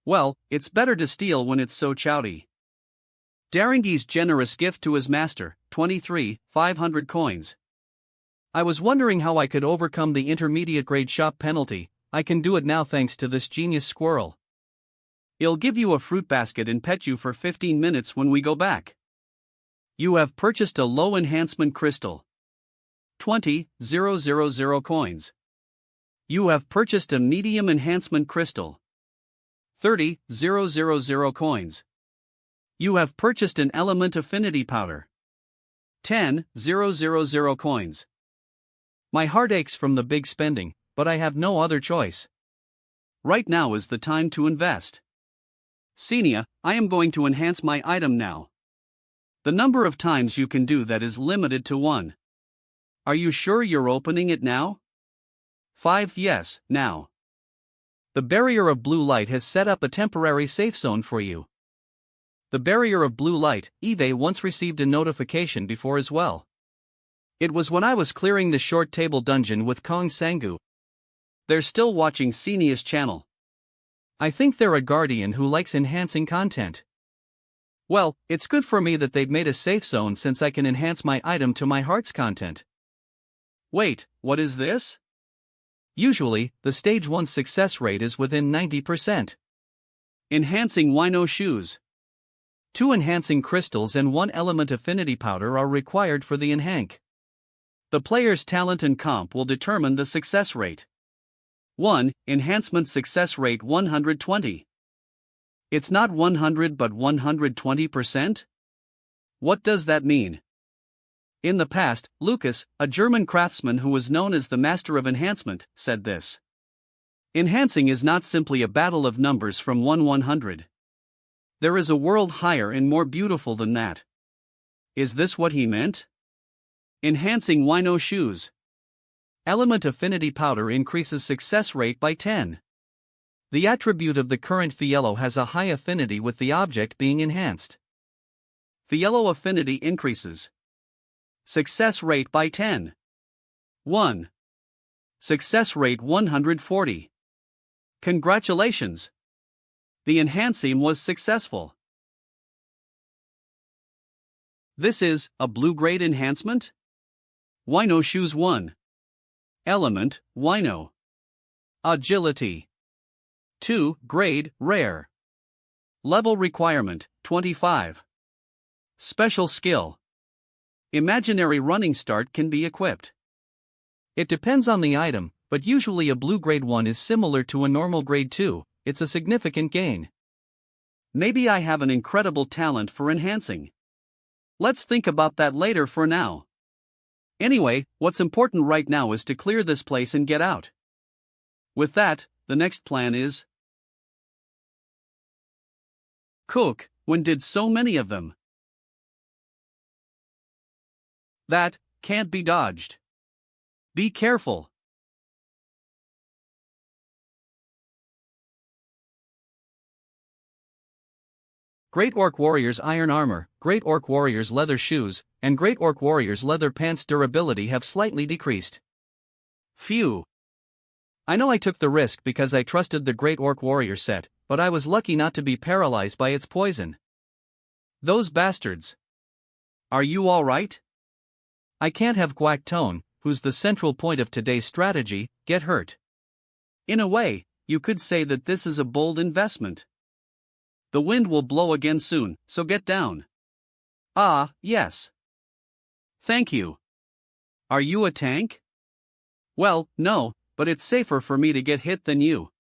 Well, it's better to steal when it's so chowdy. Darangi's generous gift to his master, 23,500 coins. I was wondering how I could overcome the intermediate grade shop penalty. I can do it now thanks to this genius squirrel. He'll give you a fruit basket and pet you for 15 minutes when we go back. You have purchased a low enhancement crystal. 20,000 coins. You have purchased a medium enhancement crystal. 30,000 coins. You have purchased an element affinity powder. 10,000 coins. My heart aches from the big spending, but I have no other choice. Right now is the time to invest. Xenia, I am going to enhance my item now. The number of times you can do that is limited to 1. Are you sure you're opening it now? 5. Yes, now. The barrier of blue light has set up a temporary safe zone for you. The barrier of blue light, Eve once received a notification before as well. It was when I was clearing the short table dungeon with Kong Sangu. They're still watching Senia's channel. I think they're a guardian who likes enhancing content. Well, it's good for me that they've made a safe zone since I can enhance my item to my heart's content. Wait, what is this? Usually, the stage 1 success rate is within 90%. Enhancing Wino shoes. 2 enhancing crystals and 1 element affinity powder are required for the enhank. The player's talent and comp will determine the success rate. 1. Enhancement success rate 120. It's not 100 but 120%? What does that mean? In the past, Lucas, a German craftsman who was known as the master of enhancement, said this. Enhancing is not simply a battle of numbers from 1-100. There is a world higher and more beautiful than that. Is this what he meant? Enhancing Wino shoes. Element affinity powder increases success rate by 10. The attribute of the current Fiello has a high affinity with the object being enhanced. Fiello affinity increases. Success rate by 10. 1. Success rate 140. Congratulations! The enhancing was successful. This is a blue grade enhancement? Wino shoes 1. Element, Wino. Agility. 2. Grade, rare. Level requirement, 25. Special skill. Imaginary running start can be equipped. It depends on the item, but usually a blue grade 1 is similar to a normal grade 2, it's a significant gain. Maybe I have an incredible talent for enhancing. Let's think about that later for now. Anyway, what's important right now is to clear this place and get out. With that, the next plan is cook. When did so many of them? That can't be dodged. Be careful. Great Orc Warrior's iron armor, Great Orc Warrior's leather shoes, and Great Orc Warrior's leather pants durability have slightly decreased. Phew. I know I took the risk because I trusted the Great Orc Warrior set, but I was lucky not to be paralyzed by its poison. Those bastards. Are you alright? I can't have Guac Tone, who's the central point of today's strategy, get hurt. In a way, you could say that this is a bold investment. The wind will blow again soon, so get down. Ah, yes. Thank you. Are you a tank? Well, no, but it's safer for me to get hit than you.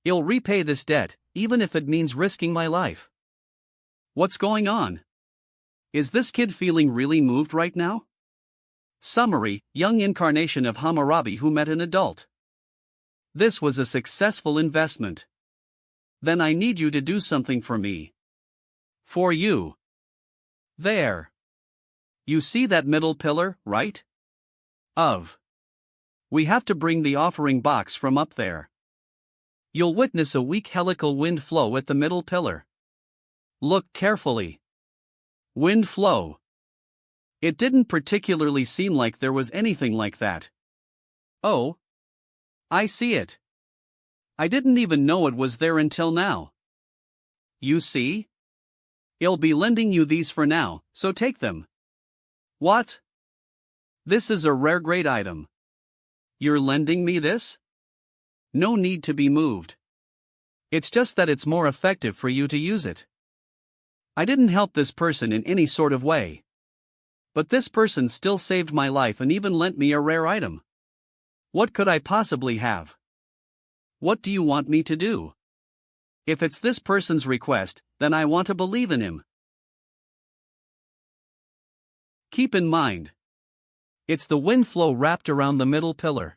I'll repay this debt, even if it means risking my life. What's going on? Is this kid feeling really moved right now? Summary: young incarnation of Hammurabi who met an adult. This was a successful investment. Then I need you to do something for me. For you. There. You see that middle pillar, right? We have to bring the offering box from up there. You'll witness a weak helical wind flow at the middle pillar. Look carefully. Wind flow. It didn't particularly seem like there was anything like that. Oh. I see it. I didn't even know it was there until now. You see? I'll be lending you these for now, so take them. What? This is a rare grade item. You're lending me this? No need to be moved. It's just that it's more effective for you to use it. I didn't help this person in any sort of way. But this person still saved my life and even lent me a rare item. What could I possibly have? What do you want me to do? If it's this person's request, then I want to believe in him. Keep in mind, it's the wind flow wrapped around the middle pillar.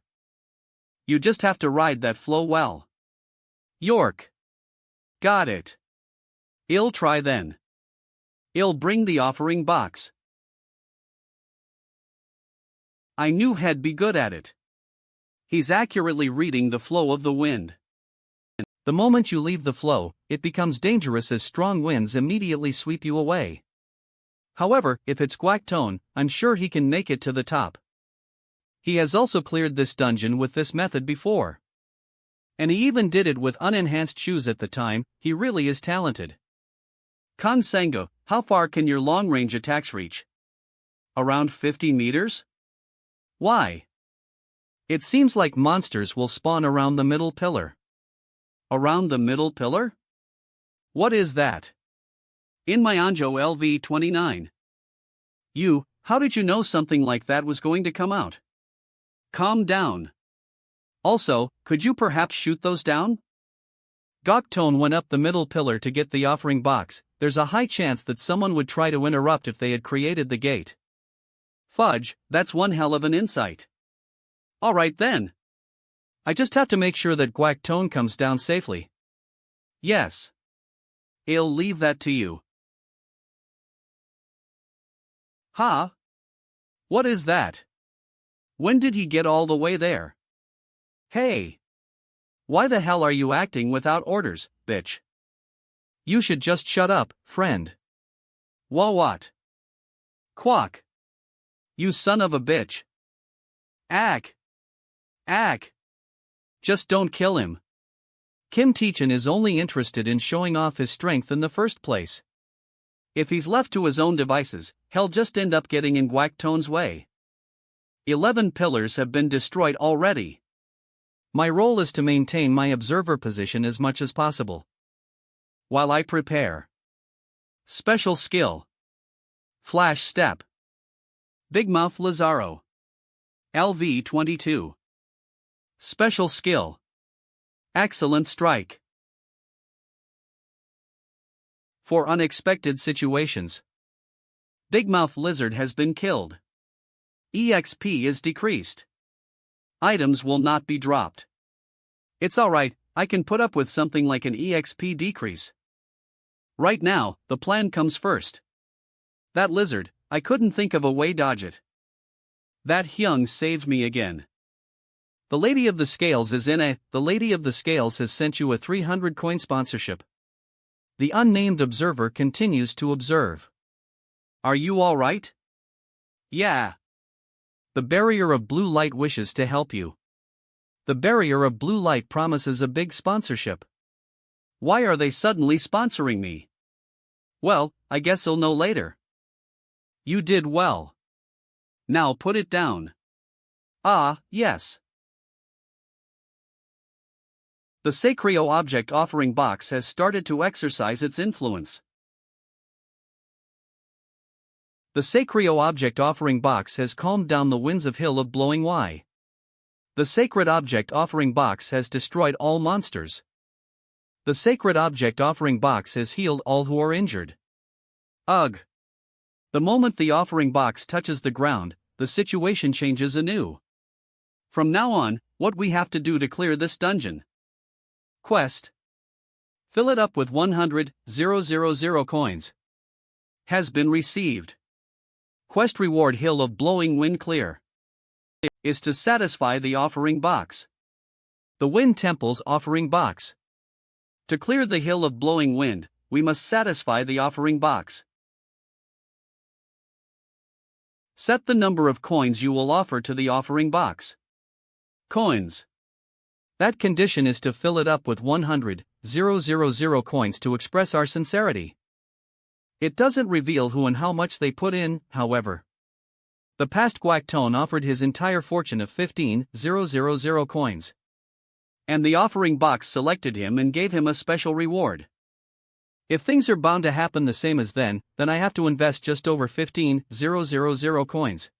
You just have to ride that flow well. York. Got it. I'll try then. I'll bring the offering box. I knew he'd be good at it. He's accurately reading the flow of the wind. The moment you leave the flow, it becomes dangerous as strong winds immediately sweep you away. However, if it's Guactone, I'm sure he can make it to the top. He has also cleared this dungeon with this method before. And he even did it with unenhanced shoes at the time. He really is talented. Kansengo, how far can your long-range attacks reach? Around 50 meters? Why? It seems like monsters will spawn around the middle pillar. Around the middle pillar? What is that? In my Anjo LV29. How did you know something like that was going to come out? Calm down. Also, could you perhaps shoot those down? Gokton went up the middle pillar to get the offering box. There's a high chance that someone would try to interrupt if they had created the gate. Fudge, that's one hell of an insight. Alright then. I just have to make sure that Guactone comes down safely. Yes. I'll leave that to you. Huh? What is that? When did he get all the way there? Hey! Why the hell are you acting without orders, bitch? You should just shut up, friend. What? Quack! You son of a bitch. Ack! Just don't kill him. Kim Teachin is only interested in showing off his strength in the first place. If he's left to his own devices, he'll just end up getting in Guactone's way. 11 pillars have been destroyed already. My role is to maintain my observer position as much as possible. While I prepare. Special skill. Flash step. Big Mouth Lazaro. LV22. Special skill. Excellent strike. For unexpected situations. Big Mouth Lizard has been killed. EXP is decreased. Items will not be dropped. It's alright, I can put up with something like an EXP decrease. Right now, the plan comes first. That lizard, I couldn't think of a way dodge it. That Hyung saved me again. The Lady of the Scales is in a. The Lady of the Scales has sent you a 300 coin sponsorship. The unnamed observer continues to observe. Are you alright? Yeah. The barrier of blue light wishes to help you. The barrier of blue light promises a big sponsorship. Why are they suddenly sponsoring me? Well, I guess I'll know later. You did well. Now put it down. Ah, yes. The Sacrio Object Offering Box has started to exercise its influence. The Sacrio Object Offering Box has calmed down the winds of Hill of Blowing Y. The Sacred Object Offering Box has destroyed all monsters. The Sacred Object Offering Box has healed all who are injured. Ugh! The moment the offering box touches the ground, the situation changes anew. From now on, what we have to do to clear this dungeon? Quest. Fill it up with 100,000 coins. Has been received. Quest reward Hill of Blowing Wind clear. Is to satisfy the offering box. The Wind Temple's offering box. To clear the Hill of Blowing Wind, we must satisfy the offering box. Set the number of coins you will offer to the offering box. Coins. That condition is to fill it up with 100,000 coins to express our sincerity. It doesn't reveal who and how much they put in, however. The past Guactone offered his entire fortune of 15,000 coins. And the offering box selected him and gave him a special reward. If things are bound to happen the same as then I have to invest just over 15,000 coins.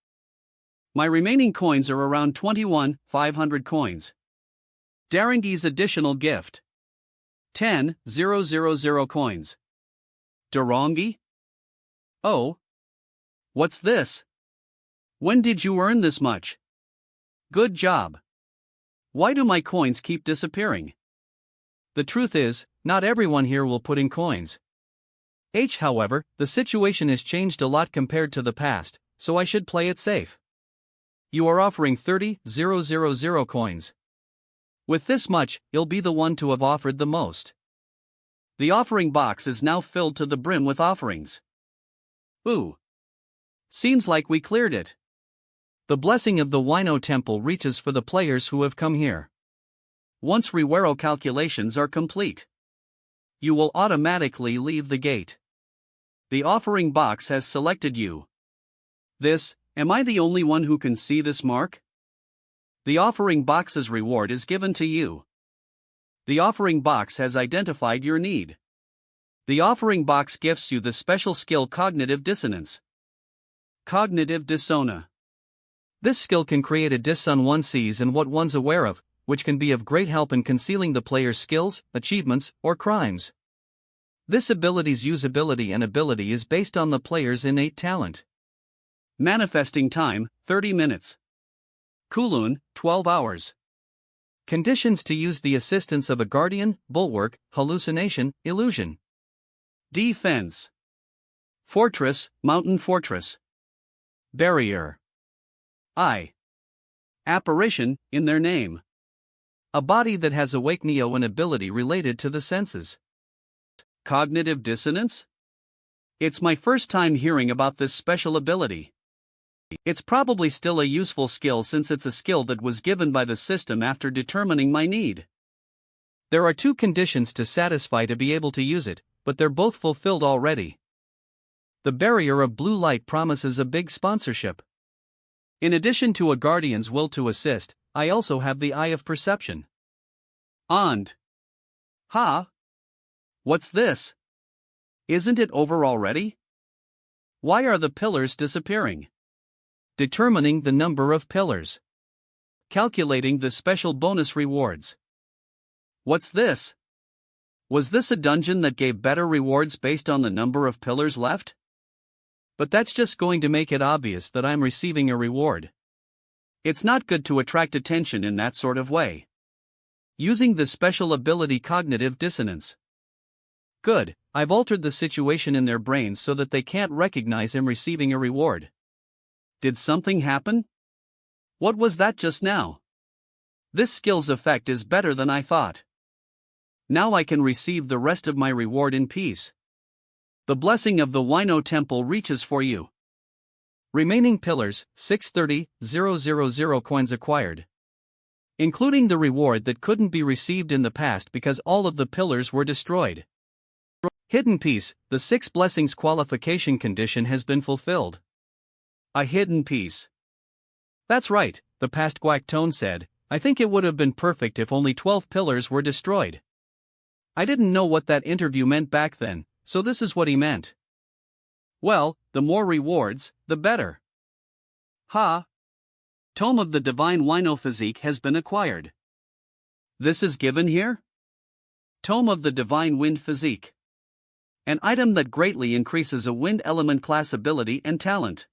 My remaining coins are around 21,500 coins. Darangi's additional gift. 10,000 coins. Darangi? Oh. What's this? When did you earn this much? Good job. Why do my coins keep disappearing? The truth is, not everyone here will put in coins. However, the situation has changed a lot compared to the past, so I should play it safe. You are offering 30,000 coins. With this much, you'll be the one to have offered the most. The offering box is now filled to the brim with offerings. Ooh. Seems like we cleared it. The blessing of the Wino Temple reaches for the players who have come here. Once rewaro calculations are complete, you will automatically leave the gate. The offering box has selected you. Am I the only one who can see this mark? The offering box's reward is given to you. The offering box has identified your need. The offering box gifts you the special skill Cognitive Dissonance. Cognitive Dissona. This skill can create a diss on one sees and what one's aware of, which can be of great help in concealing the player's skills, achievements, or crimes. This ability's usability and ability is based on the player's innate talent. Manifesting time, 30 minutes. Kulun, 12 hours. Conditions to use the assistance of a guardian, bulwark, hallucination, illusion. Defense. Fortress, mountain fortress. Barrier. Apparition, in their name. A body that has awakenio an ability related to the senses. Cognitive dissonance? It's my first time hearing about this special ability. It's probably still a useful skill since it's a skill that was given by the system after determining my need. There are 2 conditions to satisfy to be able to use it, but they're both fulfilled already. The barrier of blue light promises a big sponsorship. In addition to a guardian's will to assist, I also have the eye of perception. What's this? Isn't it over already? Why are the pillars disappearing? Determining the number of pillars. Calculating the special bonus rewards. What's this? Was this a dungeon that gave better rewards based on the number of pillars left? But that's just going to make it obvious that I'm receiving a reward. It's not good to attract attention in that sort of way. Using the special ability Cognitive Dissonance. Good, I've altered the situation in their brains so that they can't recognize him receiving a reward. Did something happen? What was that just now? This skill's effect is better than I thought. Now I can receive the rest of my reward in peace. The blessing of the Wino Temple reaches for you. Remaining pillars, 630,000 coins acquired. Including the reward that couldn't be received in the past because all of the pillars were destroyed. Hidden piece, the 6 blessings qualification condition has been fulfilled. A hidden piece. That's right, the past Guactone said, I think it would have been perfect if only 12 pillars were destroyed. I didn't know what that interview meant back then, so this is what he meant. Well, the more rewards, the better. Tome of the Divine Wino Physique has been acquired. This is given here? Tome of the Divine Wind Physique. An item that greatly increases a wind element class ability and talent.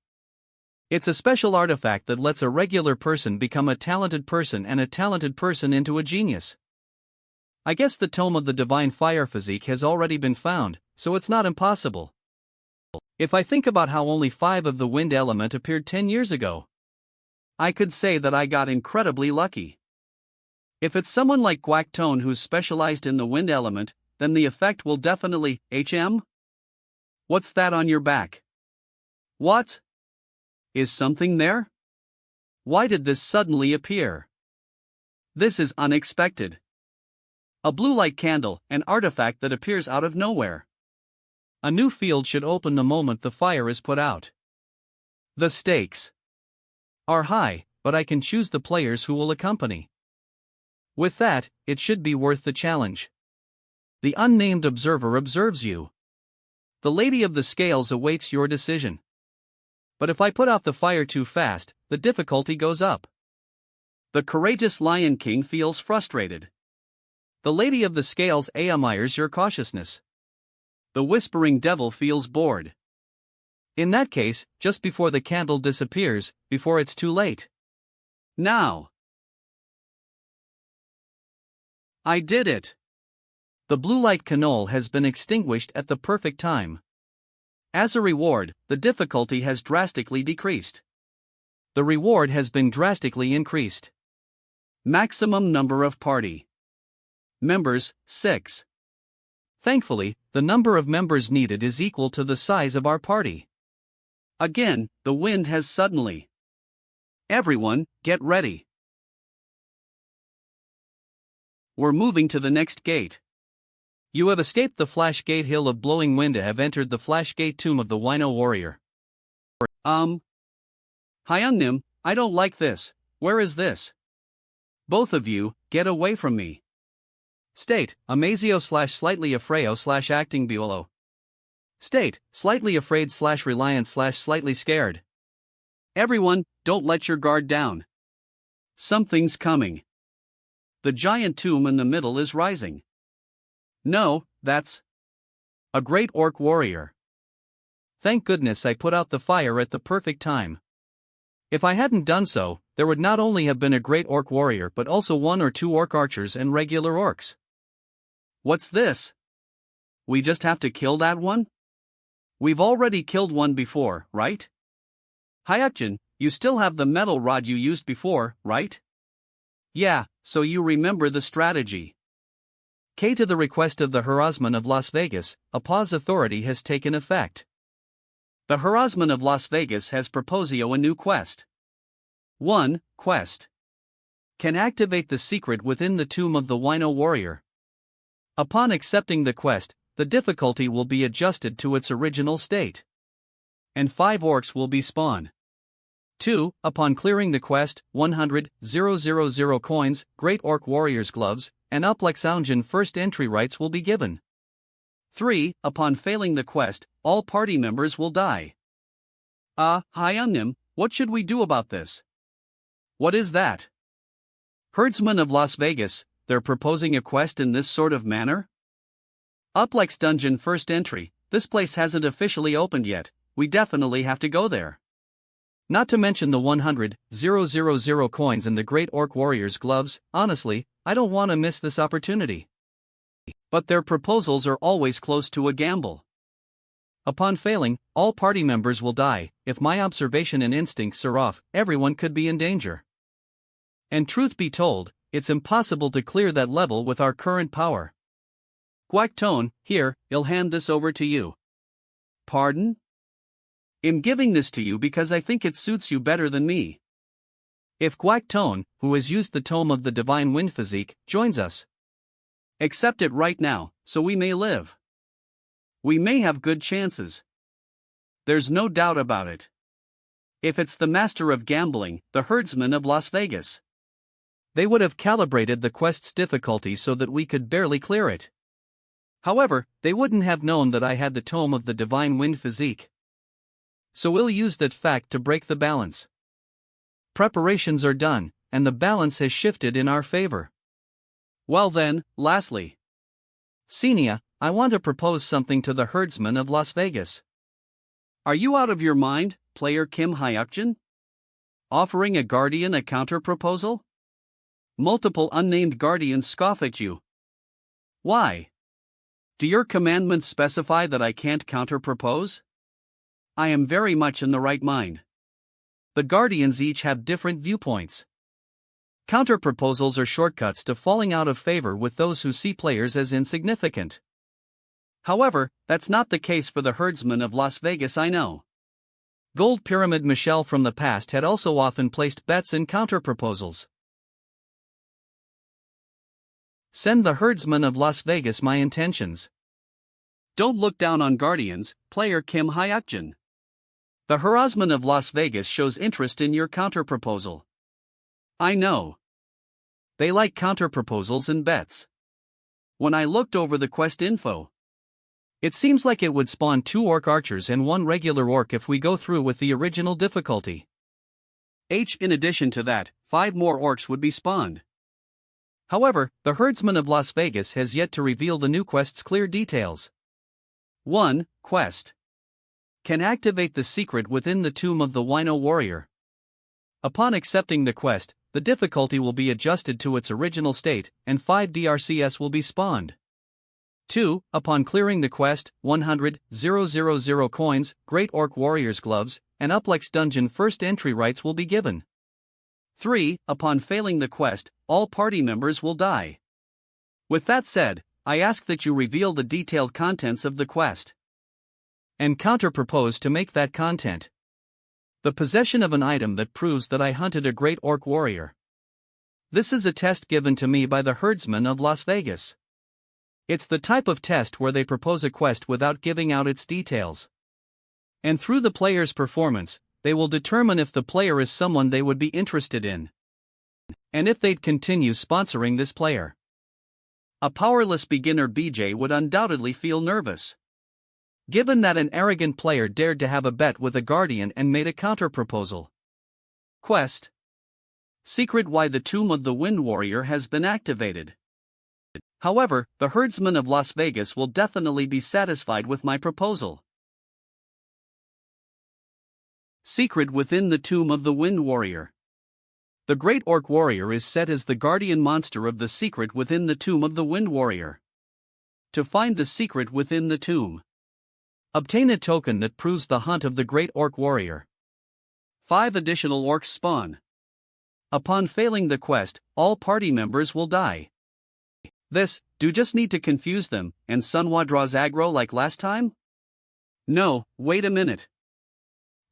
It's a special artifact that lets a regular person become a talented person and a talented person into a genius. I guess the Tome of the Divine Fire Physique has already been found, so it's not impossible. If I think about how only 5 of the wind element appeared 10 years ago, I could say that I got incredibly lucky. If it's someone like Guactone who's specialized in the wind element, then the effect will definitely, What's that on your back? What? Is something there? Why did this suddenly appear? This is unexpected. A blue light candle, an artifact that appears out of nowhere. A new field should open the moment the fire is put out. The stakes are high, but I can choose the players who will accompany. With that, it should be worth the challenge. The unnamed observer observes you. The Lady of the Scales awaits your decision. But if I put out the fire too fast, the difficulty goes up. The courageous Lion King feels frustrated. The Lady of the Scales admires your cautiousness. The Whispering Devil feels bored. In that case, just before the candle disappears, before it's too late. Now. I did it. The blue light canole has been extinguished at the perfect time. As a reward, the difficulty has drastically decreased. The reward has been drastically increased. Maximum number of party members, 6. Thankfully, the number of members needed is equal to the size of our party. Again, the wind has suddenly. Everyone, get ready. We're moving to the next gate. You have escaped the Flash Gate Hill of Blowing Wind and have entered the Flash Gate Tomb of the Wino Warrior. Hyungnim, I don't like this. Where is this? Both of you, get away from me. State, Amazio / slightly afrayo / acting biolo. State, slightly afraid / reliant / slightly scared. Everyone, don't let your guard down. Something's coming. The giant tomb in the middle is rising. No, that's a great orc warrior. Thank goodness I put out the fire at the perfect time. If I hadn't done so, there would not only have been a great orc warrior but also 1 or 2 orc archers and regular orcs. What's this? We just have to kill that one? We've already killed one before, right? Hayakjin, you still have the metal rod you used before, right? Yeah, so you remember the strategy. K to the request of the Harassman of Las Vegas, a pause authority has taken effect. The Harassman of Las Vegas has proposed a new quest. 1. Quest. Can activate the secret within the tomb of the Wino Warrior. Upon accepting the quest, the difficulty will be adjusted to its original state. And 5 orcs will be spawned. 2. Upon clearing the quest, 100,000 coins, Great Orc Warrior's gloves, and Uplexaunjin first entry rights will be given. 3. Upon failing the quest, all party members will die. Hyungnim, what should we do about this? What is that? Herdsman of Las Vegas, they're proposing a quest in this sort of manner? Uplex Dungeon first entry, this place hasn't officially opened yet, we definitely have to go there. Not to mention the 100,000 coins and the Great Orc Warrior's gloves, honestly, I don't want to miss this opportunity. But their proposals are always close to a gamble. Upon failing, all party members will die. If my observation and instincts are off, everyone could be in danger. And truth be told, it's impossible to clear that level with our current power. Guactone, here, I'll hand this over to you. Pardon? I'm giving this to you because I think it suits you better than me. If Guactone, who has used the Tome of the Divine Wind Physique, joins us. Accept it right now, so we may live. We may have good chances. There's no doubt about it. If it's the master of gambling, the herdsman of Las Vegas. They would have calibrated the quest's difficulty so that we could barely clear it. However, they wouldn't have known that I had the Tome of the Divine Wind Physique. So we'll use that fact to break the balance. Preparations are done, and the balance has shifted in our favor. Well then, lastly. Senia, I want to propose something to the herdsman of Las Vegas. Are you out of your mind, player Kim Hayakjin? Offering a guardian a counter-proposal? Multiple unnamed guardians scoff at you. Why? Do your commandments specify that I can't counter-propose? I am very much in the right mind. The guardians each have different viewpoints. Counter-proposals are shortcuts to falling out of favor with those who see players as insignificant. However, that's not the case for the herdsman of Las Vegas I know. Gold Pyramid Michelle from the past had also often placed bets in counter-proposals. Send the herdsman of Las Vegas my intentions. Don't look down on guardians, player Kim Hayakjin. The Harassman of Las Vegas shows interest in your counter-proposal. I know. They like counter-proposals and bets. When I looked over the quest info, it seems like it would spawn 2 orc archers and 1 regular orc if we go through with the original difficulty. In addition to that, 5 more orcs would be spawned. However, the herdsman of Las Vegas has yet to reveal the new quest's clear details. 1. Quest. Can activate the secret within the tomb of the Wino Warrior. Upon accepting the quest, the difficulty will be adjusted to its original state, and 5 DRCS will be spawned. 2. Upon clearing the quest, 100,000 coins, Great Orc Warrior's Gloves, and Uplex Dungeon first entry rights will be given. 3. Upon failing the quest, all party members will die. With that said, I ask that you reveal the detailed contents of the quest. And counter-propose to make that content the possession of an item that proves that I hunted a Great Orc Warrior. This is a test given to me by the herdsmen of Las Vegas. It's the type of test where they propose a quest without giving out its details. And through the player's performance, they will determine if the player is someone they would be interested in, and if they'd continue sponsoring this player. A powerless beginner BJ would undoubtedly feel nervous, given that an arrogant player dared to have a bet with a guardian and made a counter-proposal. Quest: Secret why the Tomb of the Wind Warrior has been activated. However, the herdsmen of Las Vegas will definitely be satisfied with my proposal. Secret within the Tomb of the Wind Warrior. The Great Orc Warrior is set as the guardian monster of the secret within the Tomb of the Wind Warrior. To find the secret within the tomb, obtain a token that proves the hunt of the Great Orc Warrior. 5 additional orcs spawn. Upon failing the quest, all party members will die. Do just need to confuse them, and Manhwa draws aggro like last time? No, wait a minute.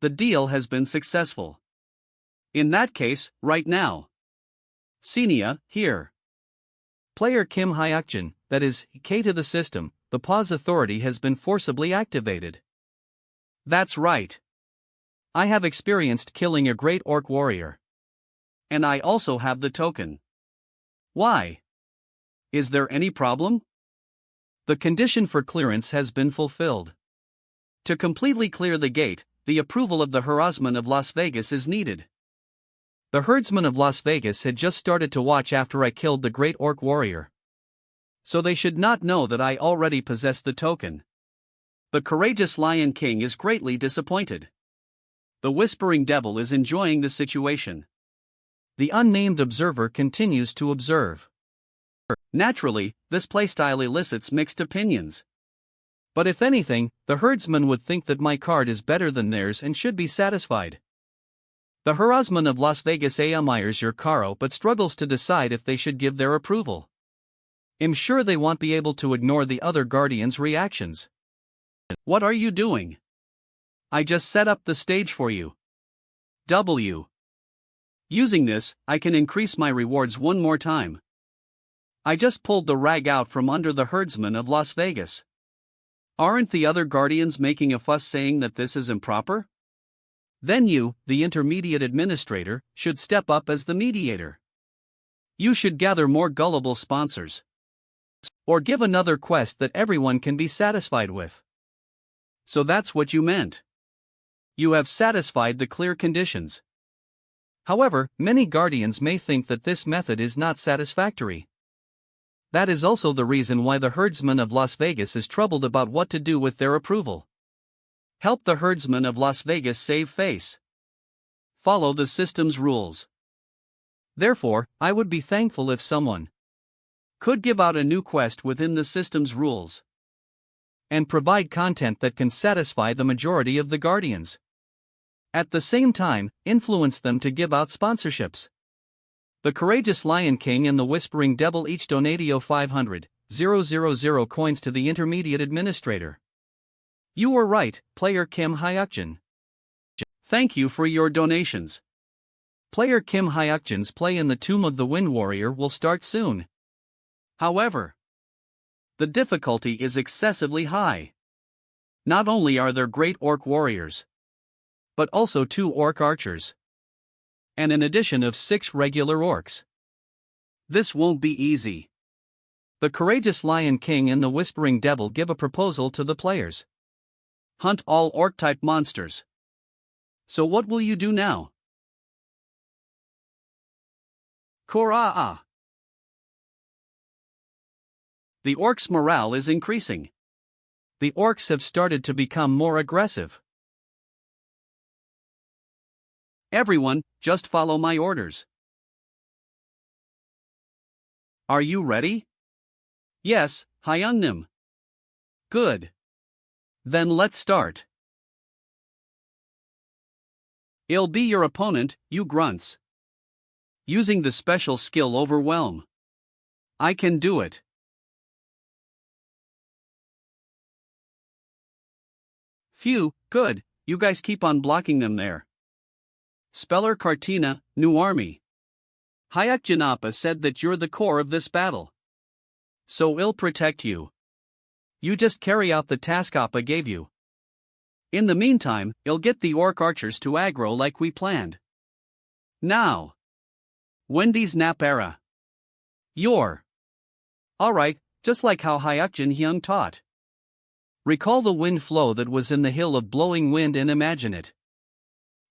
The deal has been successful. In that case, right now. Senia, here. Player Kim Hayakjin, that is, K to the system, the pause authority has been forcibly activated. That's right. I have experienced killing a Great Orc Warrior. And I also have the token. Why? Is there any problem? The condition for clearance has been fulfilled. To completely clear the gate, the approval of the herdsmen of Las Vegas is needed. The herdsmen of Las Vegas had just started to watch after I killed the Great Orc Warrior, so they should not know that I already possess the token. The courageous Lion King is greatly disappointed. The Whispering Devil is enjoying the situation. The unnamed observer continues to observe. Naturally, this playstyle elicits mixed opinions. But if anything, the herdsman would think that my card is better than theirs and should be satisfied. The herdsman of Las Vegas admires your caro but struggles to decide if they should give their approval. I'm sure they won't be able to ignore the other guardians' reactions. What are you doing? I just set up the stage for you. W. Using this, I can increase my rewards one more time. I just pulled the rag out from under the herdsmen of Las Vegas. Aren't the other guardians making a fuss saying that this is improper? Then you, the intermediate administrator, should step up as the mediator. You should gather more gullible sponsors. Or give another quest that everyone can be satisfied with. So that's what you meant. You have satisfied the clear conditions. However, many guardians may think that this method is not satisfactory. That is also the reason why the herdsman of Las Vegas is troubled about what to do with their approval. Help the herdsman of Las Vegas save face. Follow the system's rules. Therefore, I would be thankful if someone could give out a new quest within the system's rules and provide content that can satisfy the majority of the guardians. At the same time, influence them to give out sponsorships. The Courageous Lion King and the Whispering Devil each donatio 500,000 coins to the intermediate administrator. You were right, player Kim Hayakjin. Thank you for your donations. Player Kim Hayakjin's play in the Tomb of the Wind Warrior will start soon. However, the difficulty is excessively high. Not only are there Great Orc Warriors, but also 2 Orc Archers, and an addition of 6 regular Orcs. This won't be easy. The Courageous Lion King and the Whispering Devil give a proposal to the players. Hunt all Orc-type monsters. So what will you do now? Koraa. The Orcs' morale is increasing. The Orcs have started to become more aggressive. Everyone, just follow my orders. Are you ready? Yes, Hyungnim. Good. Then let's start. I'll be your opponent, you grunts. Using the special skill Overwhelm. I can do it. Phew, good, you guys keep on blocking them there. Speller Cartina, new army. Hayakjin Appa said that you're the core of this battle. So I'll protect you. You just carry out the task Appa gave you. In the meantime, I'll get the orc archers to aggro like we planned. Now. Wendy's nap era. You're. Alright, just like how Hayakjin Hyung taught. Recall the wind flow that was in the hill of blowing wind and imagine it.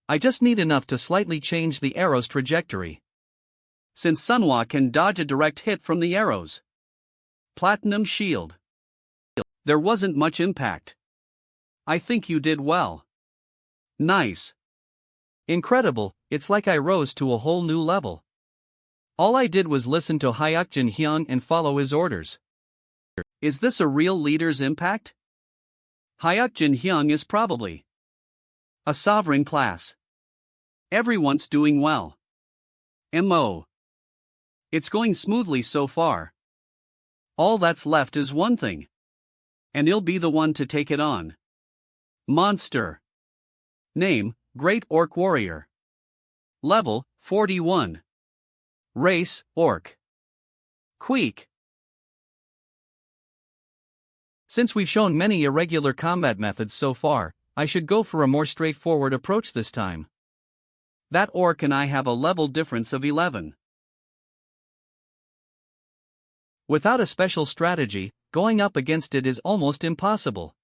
I just need enough to slightly change the arrow's trajectory. Since Manhwa can dodge a direct hit from the arrows. Platinum shield. There wasn't much impact. I think you did well. Nice. Incredible, it's like I rose to a whole new level. All I did was listen to Hayakjin Hyung and follow his orders. Is this a real leader's impact? Hayakjin Hyung is probably a sovereign class. Everyone's doing well. MO. It's going smoothly so far. All that's left is one thing. And I'll be the one to take it on. Monster. Name, Great Orc Warrior. Level, 41. Race, Orc. Queek. Since we've shown many irregular combat methods so far, I should go for a more straightforward approach this time. That orc and I have a level difference of 11. Without a special strategy, going up against it is almost impossible.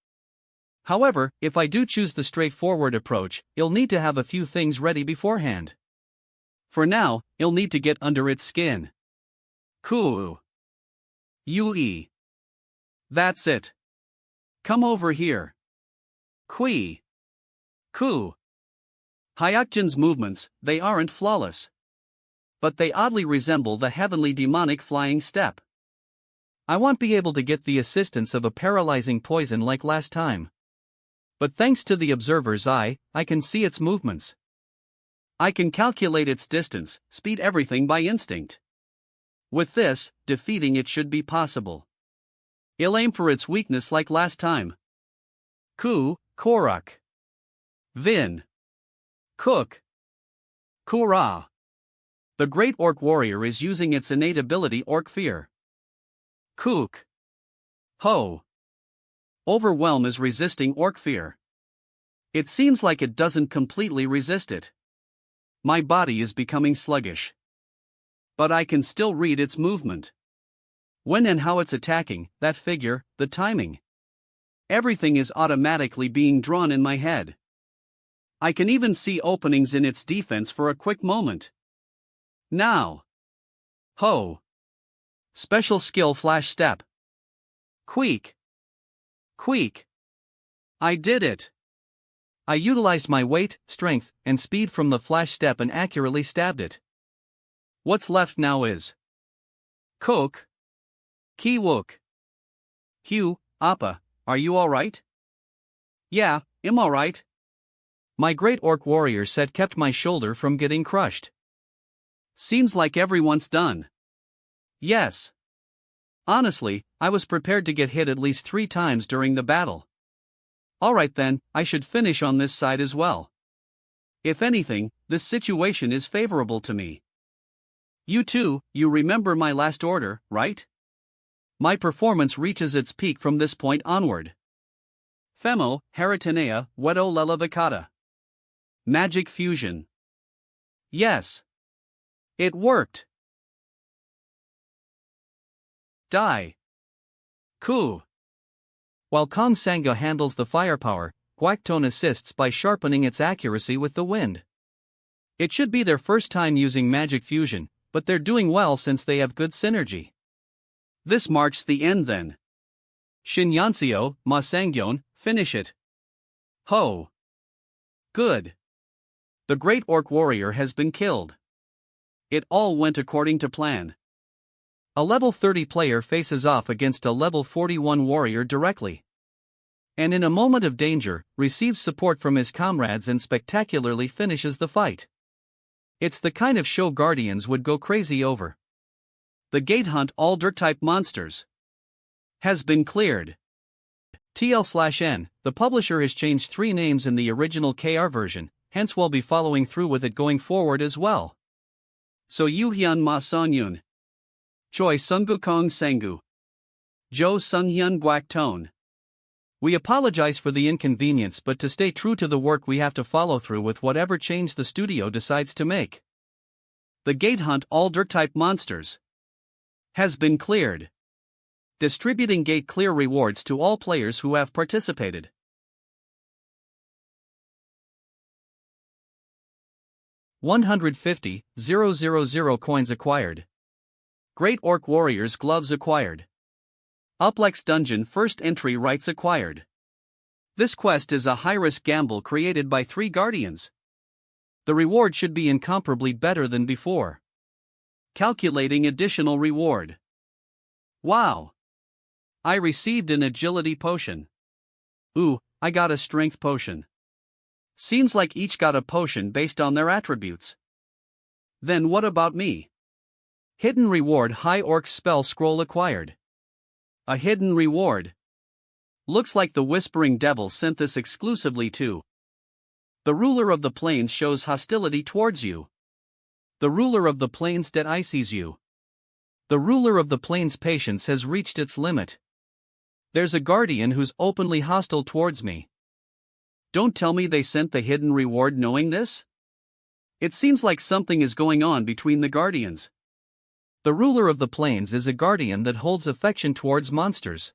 However, if I do choose the straightforward approach, I'll need to have a few things ready beforehand. For now, I'll need to get under its skin. Cool. UE. That's it. Come over here. Kui. Ku. Hayakjin's movements, they aren't flawless. But they oddly resemble the heavenly demonic flying step. I won't be able to get the assistance of a paralyzing poison like last time. But thanks to the observer's eye, I can see its movements. I can calculate its distance, speed, everything by instinct. With this, defeating it should be possible. I'll aim for its weakness like last time. Ku, Korak. Vin. Cook. Kura. The Great Orc Warrior is using its innate ability Orc Fear. Kook. Ho. Overwhelm is resisting Orc Fear. It seems like it doesn't completely resist it. My body is becoming sluggish. But I can still read its movement. When and how it's attacking, that figure, the timing. Everything is automatically being drawn in my head. I can even see openings in its defense for a quick moment. Now. Ho. Special skill flash step. Queek. Queek. I did it. I utilized my weight, strength, and speed from the flash step and accurately stabbed it. What's left now is Cook. Kiwook. Hugh, Appa, are you alright? Yeah, I'm alright. My Great Orc Warrior set kept my shoulder from getting crushed. Seems like everyone's done. Yes. Honestly, I was prepared to get hit at least 3 times during the battle. Alright then, I should finish on this side as well. If anything, this situation is favorable to me. You too, you remember my last order, right? My performance reaches its peak from this point onward. Femo, Heritanea, Wedo Lela Vicata. Magic Fusion. Yes. It worked. Die. Ku. While Kong Sanga handles the firepower, Guactone assists by sharpening its accuracy with the wind. It should be their first time using magic fusion, but they're doing well since they have good synergy. This marks the end then. Shinyanseo, Masangyon, finish it. Ho. Good. The Great Orc Warrior has been killed. It all went according to plan. A level 30 player faces off against a level 41 warrior directly. and in a moment of danger, receives support from his comrades and spectacularly finishes the fight. It's the kind of show Guardians would go crazy over. The gate hunt all dirt-type monsters has been cleared. TL/N, the publisher has changed 3 names in the original KR version, hence we'll be following through with it going forward as well. So Yu Hyun Ma Song Yun. Choi Sungu Kong Sangu. Jo Sung Hyun Guak Tone. We apologize for the inconvenience, but to stay true to the work we have to follow through with whatever change the studio decides to make. The gate hunt all dirt-type monsters has been cleared. Distributing gate clear rewards to all players who have participated. $150,000 coins acquired. Great Orc Warriors gloves acquired. Uplex Dungeon first entry rights acquired. This quest is a high-risk gamble created by 3 Guardians. The reward should be incomparably better than before. Calculating additional reward. Wow! I received an agility potion. Ooh, I got a strength potion. Seems like each got a potion based on their attributes. Then what about me? Hidden reward High Orc spell scroll acquired. A hidden reward. Looks like the Whispering Devil sent this exclusively to. The ruler of the plains shows hostility towards you. The ruler of the plains deices you. The ruler of the plains' patience has reached its limit. There's a guardian who's openly hostile towards me. Don't tell me they sent the hidden reward knowing this? It seems like something is going on between the guardians. The ruler of the plains is a guardian that holds affection towards monsters.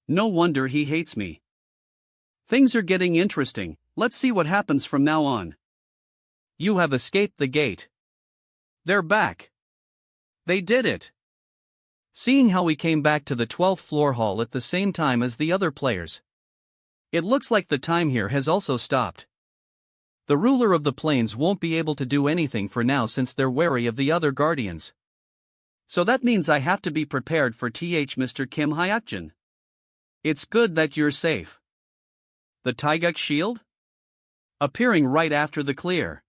No wonder he hates me. Things are getting interesting, let's see what happens from now on. You have escaped the gate. They're back. They did it. Seeing how we came back to the 12th floor hall at the same time as the other players. It looks like the time here has also stopped. The ruler of the plains won't be able to do anything for now since they're wary of the other guardians. So that means I have to be prepared for Mr. Kim Hayakjin. It's good that you're safe. The Taeguk shield? Appearing right after the clear.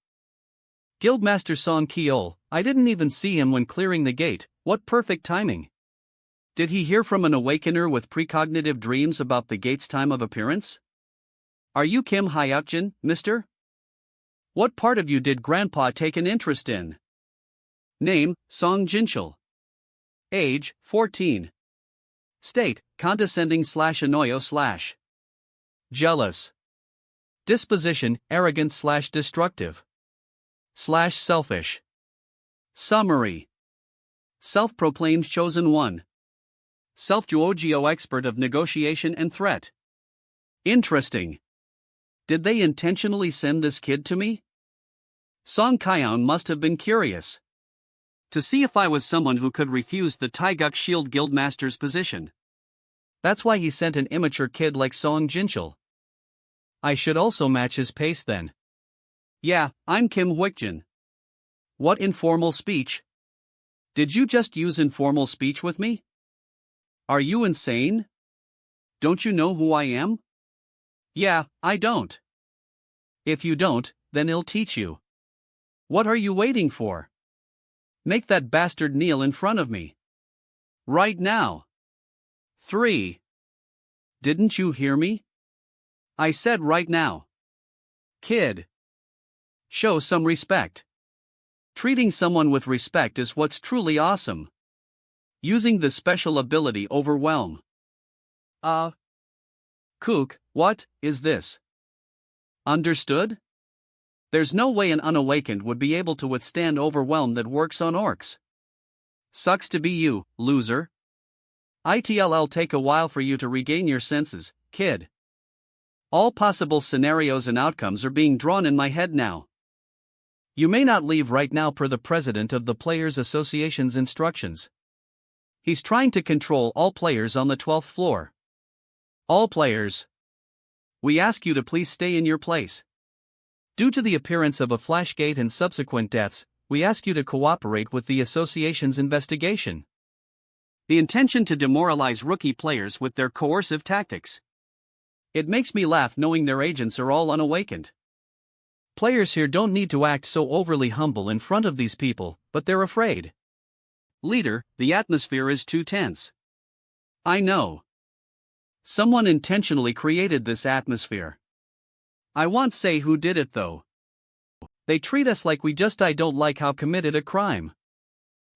Guildmaster Son Kol, I didn't even see him when clearing the gate, what perfect timing. Did he hear from an awakener with precognitive dreams about the gate's time of appearance? Are you Kim Hayakjin, mister? What part of you did Grandpa take an interest in? Name, Song Jinchul. Age, 14. State, condescending/annoyo/. Jealous. Disposition, arrogant/destructive. /selfish. Summary. Self-proclaimed chosen one. Self-Juogyo expert of negotiation and threat. Interesting. Did they intentionally send this kid to me? Song Kyon must have been curious to see if I was someone who could refuse the Taeguk Shield Guildmaster's position. That's why he sent an immature kid like Song Jinchul. I should also match his pace then. Yeah, I'm Kim Hayakjin. What informal speech? Did you just use informal speech with me? Are you insane? Don't you know who I am? Yeah, I don't. If you don't, then I'll teach you. What are you waiting for? Make that bastard kneel in front of me. Right now. 3. Didn't you hear me? I said right now. Kid. Show some respect. Treating someone with respect is what's truly awesome. Using the special ability Overwhelm. Kook, what is this? Understood? There's no way an unawakened would be able to withstand Overwhelm that works on orcs. Sucks to be you, loser. It'll take a while for you to regain your senses, kid. All possible scenarios and outcomes are being drawn in my head now. You may not leave right now per the president of the Players Association's instructions. He's trying to control all players on the 12th floor. All players. We ask you to please stay in your place. Due to the appearance of a flashgate and subsequent deaths, we ask you to cooperate with the association's investigation. The intention to demoralize rookie players with their coercive tactics. It makes me laugh knowing their agents are all unawakened. Players here don't need to act so overly humble in front of these people, but they're afraid. Leader, the atmosphere is too tense. I know. Someone intentionally created this atmosphere. I won't say who did it though. They treat us like we just I don't like how committed a crime.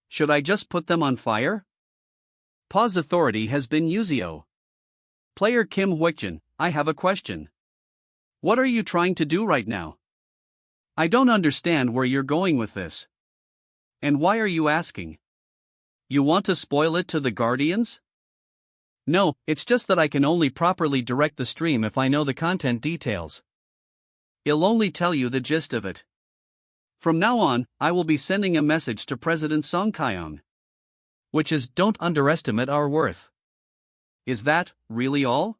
Should I just put them on fire? Pause authority has been Yuzio. Player Kim Hayakjin, I have a question. What are you trying to do right now? I don't understand where you're going with this. And why are you asking? You want to spoil it to the Guardians? No, it's just that I can only properly direct the stream if I know the content details. I'll only tell you the gist of it. From now on, I will be sending a message to President Son Kol. Which is, don't underestimate our worth. Is that really all?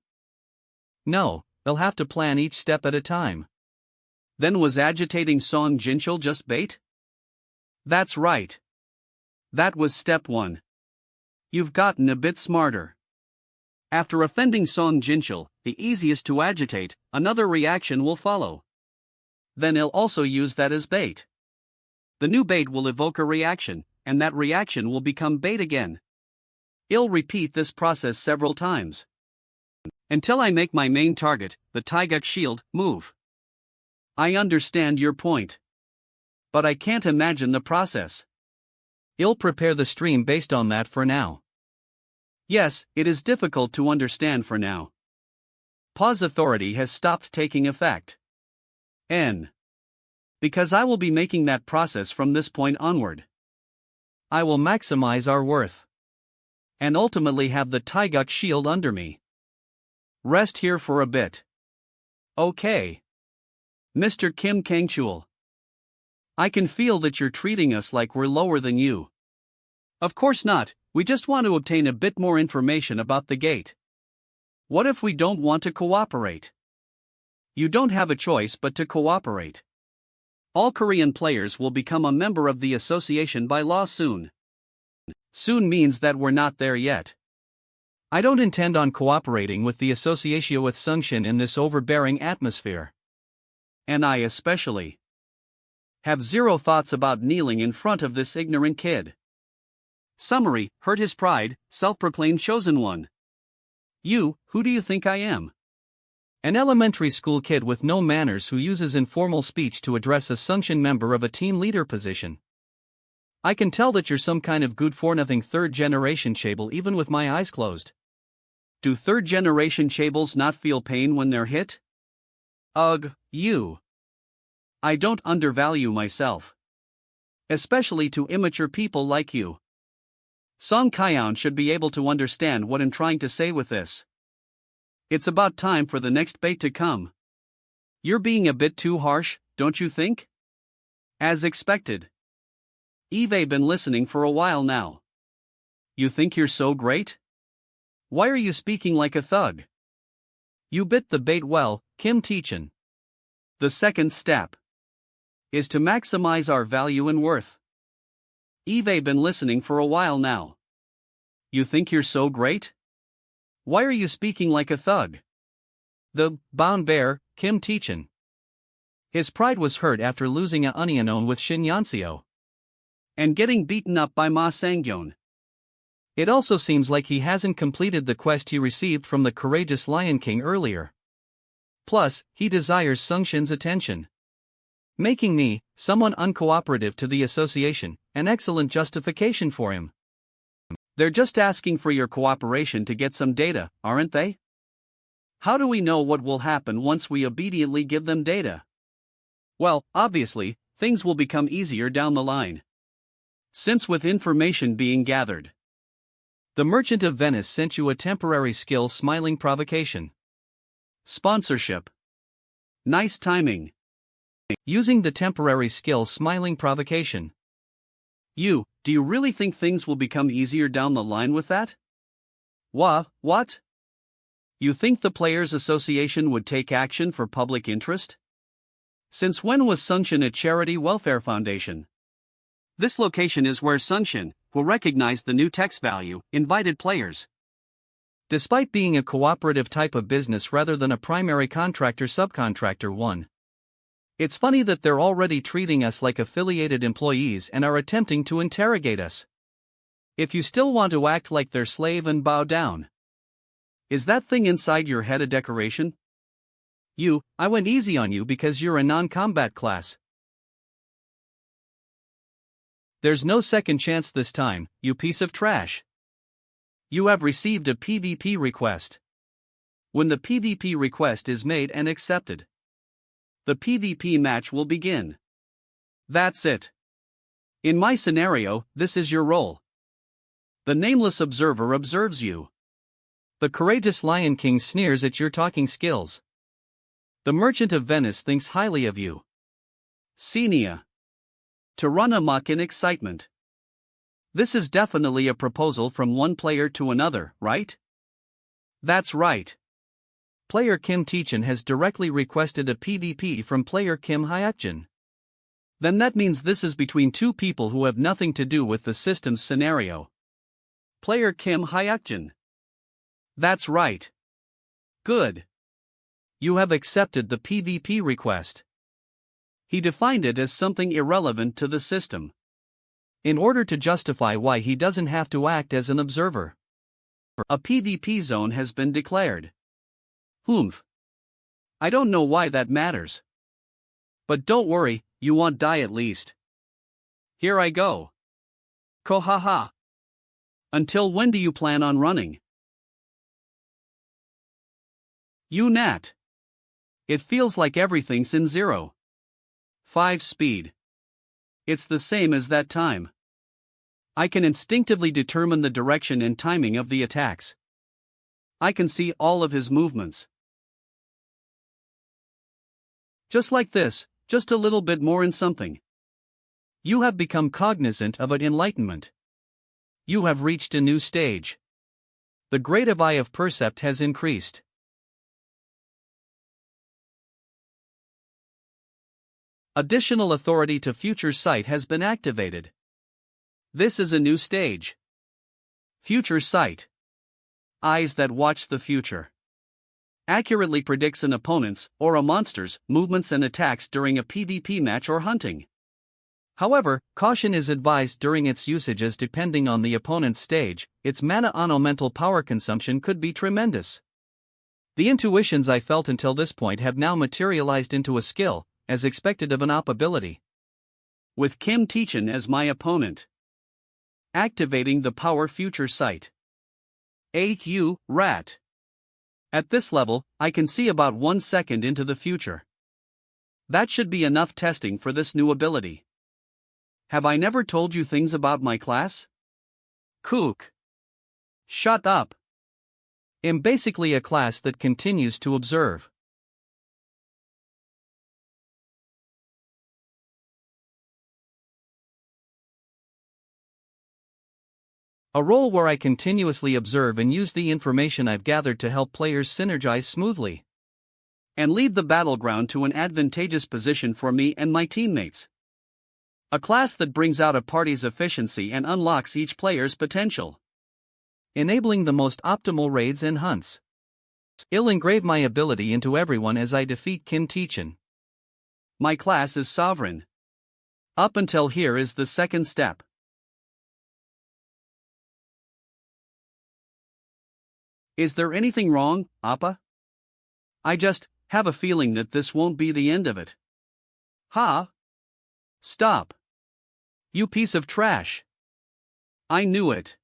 No, they'll have to plan each step at a time. Then was agitating Son Jinchul just bait? That's right. That was step 1. You've gotten a bit smarter. After offending Son Jinchul, the easiest to agitate, another reaction will follow. Then he'll also use that as bait. The new bait will evoke a reaction, and that reaction will become bait again. I'll repeat this process several times. Until I make my main target, the Taeguk shield, move. I understand your point. But I can't imagine the process. I'll prepare the stream based on that for now. Yes, it is difficult to understand for now. Pause authority has stopped taking effect. Because I will be making that process from this point onward. I will maximize our worth. And ultimately have the Taeguk shield under me. Rest here for a bit. Okay. Mr. Kim Kangchul. I can feel that you're treating us like we're lower than you. Of course not, we just want to obtain a bit more information about the gate. What if we don't want to cooperate? You don't have a choice but to cooperate. All Korean players will become a member of the association by law soon. Soon means that we're not there yet. I don't intend on cooperating with the association with Sungshin in this overbearing atmosphere. And I especially have zero thoughts about kneeling in front of this ignorant kid. Summary, hurt his pride, self-proclaimed chosen one. You, who do you think I am? An elementary school kid with no manners who uses informal speech to address a Sungshin member of a team leader position. I can tell that you're some kind of good-for-nothing third-generation chable even with my eyes closed. Do third-generation chables not feel pain when they're hit? Ugh, you. I don't undervalue myself. Especially to immature people like you. Son Kol should be able to understand what I'm trying to say with this. It's about time for the next bait to come. You're being a bit too harsh, don't you think? As expected. I've been listening for a while now. You think you're so great? Why are you speaking like a thug? You bit the bait well, Kim Taechin. The second step is to maximize our value and worth. I've been listening for a while now. You think you're so great? Why are you speaking like a thug? The bound bear, Kim Taechin. His pride was hurt after losing a unknown with Shin Yanseo. And getting beaten up by Ma Sangyeon. It also seems like he hasn't completed the quest he received from the courageous Lion King earlier. Plus, he desires Sungshin's attention. Making me, someone uncooperative to the association, an excellent justification for him. They're just asking for your cooperation to get some data, aren't they? How do we know what will happen once we obediently give them data? Well, obviously, things will become easier down the line. Since with information being gathered, the Merchant of Venice sent you a temporary skill smiling provocation. Sponsorship. Nice timing. Using the temporary skill smiling provocation. Do you really think things will become easier down the line with that? What? You think the Players Association would take action for public interest? Since when was Sungshin a charity welfare foundation? This location is where Sungshin, will recognize the new text value, invited players. despite being a cooperative type of business rather than a primary contractor-subcontractor one. It's funny that they're already treating us like affiliated employees and are attempting to interrogate us. If you still want to act like their slave and bow down. Is that thing inside your head a decoration? I went easy on you because you're a non-combat class. There's no second chance this time, you piece of trash. You have received a PvP request. When the PvP request is made and accepted, the PvP match will begin. That's it. In my scenario, this is your role. The nameless observer observes you. The courageous Lion King sneers at your talking skills. The merchant of Venice thinks highly of you. Senia. To run amok in excitement. This is definitely a proposal from one player to another, right? That's right. Player Kim Hayakjin has directly requested a PvP from player Kim Hayakjin. Then that means this is between two people who have nothing to do with the system's scenario. Player Kim Hayakjin. That's right. Good. You have accepted the PvP request. He defined it as something irrelevant to the system, in order to justify why he doesn't have to act as an observer. A PvP zone has been declared. Humph. I don't know why that matters. But don't worry, you won't die at least. Here I go. Kohaha. Until when do you plan on running? You Nat. It feels like everything's in 0.5 speed. It's the same as that time. I can instinctively determine the direction and timing of the attacks. I can see all of his movements. Just like this, just a little bit more in something. You have become cognizant of an enlightenment. You have reached a new stage. The grade of eye of percept has increased. Additional authority to future sight has been activated. This is a new stage. Future sight. Eyes that watch the future. Accurately predicts an opponent's or a monster's movements and attacks during a PvP match or hunting. However, caution is advised during its usage as depending on the opponent's stage, its mana mental power consumption could be tremendous. The intuitions I felt until this point have now materialized into a skill, as expected of an op ability. With Kim Hayakjin as my opponent. Activating the power future sight. Rat. At this level, I can see about 1 second into the future. That should be enough testing for this new ability. Have I never told you things about my class? Kook. Shut up. I'm basically a class that continues to observe. A role where I continuously observe and use the information I've gathered to help players synergize smoothly and lead the battleground to an advantageous position for me and my teammates. A class that brings out a party's efficiency and unlocks each player's potential, enabling the most optimal raids and hunts. I'll engrave my ability into everyone as I defeat Kim Hayakjin. My class is sovereign. Up until here is the second step. Is there anything wrong, Appa? I just have a feeling that this won't be the end of it. Ha! Stop. You piece of trash. I knew it.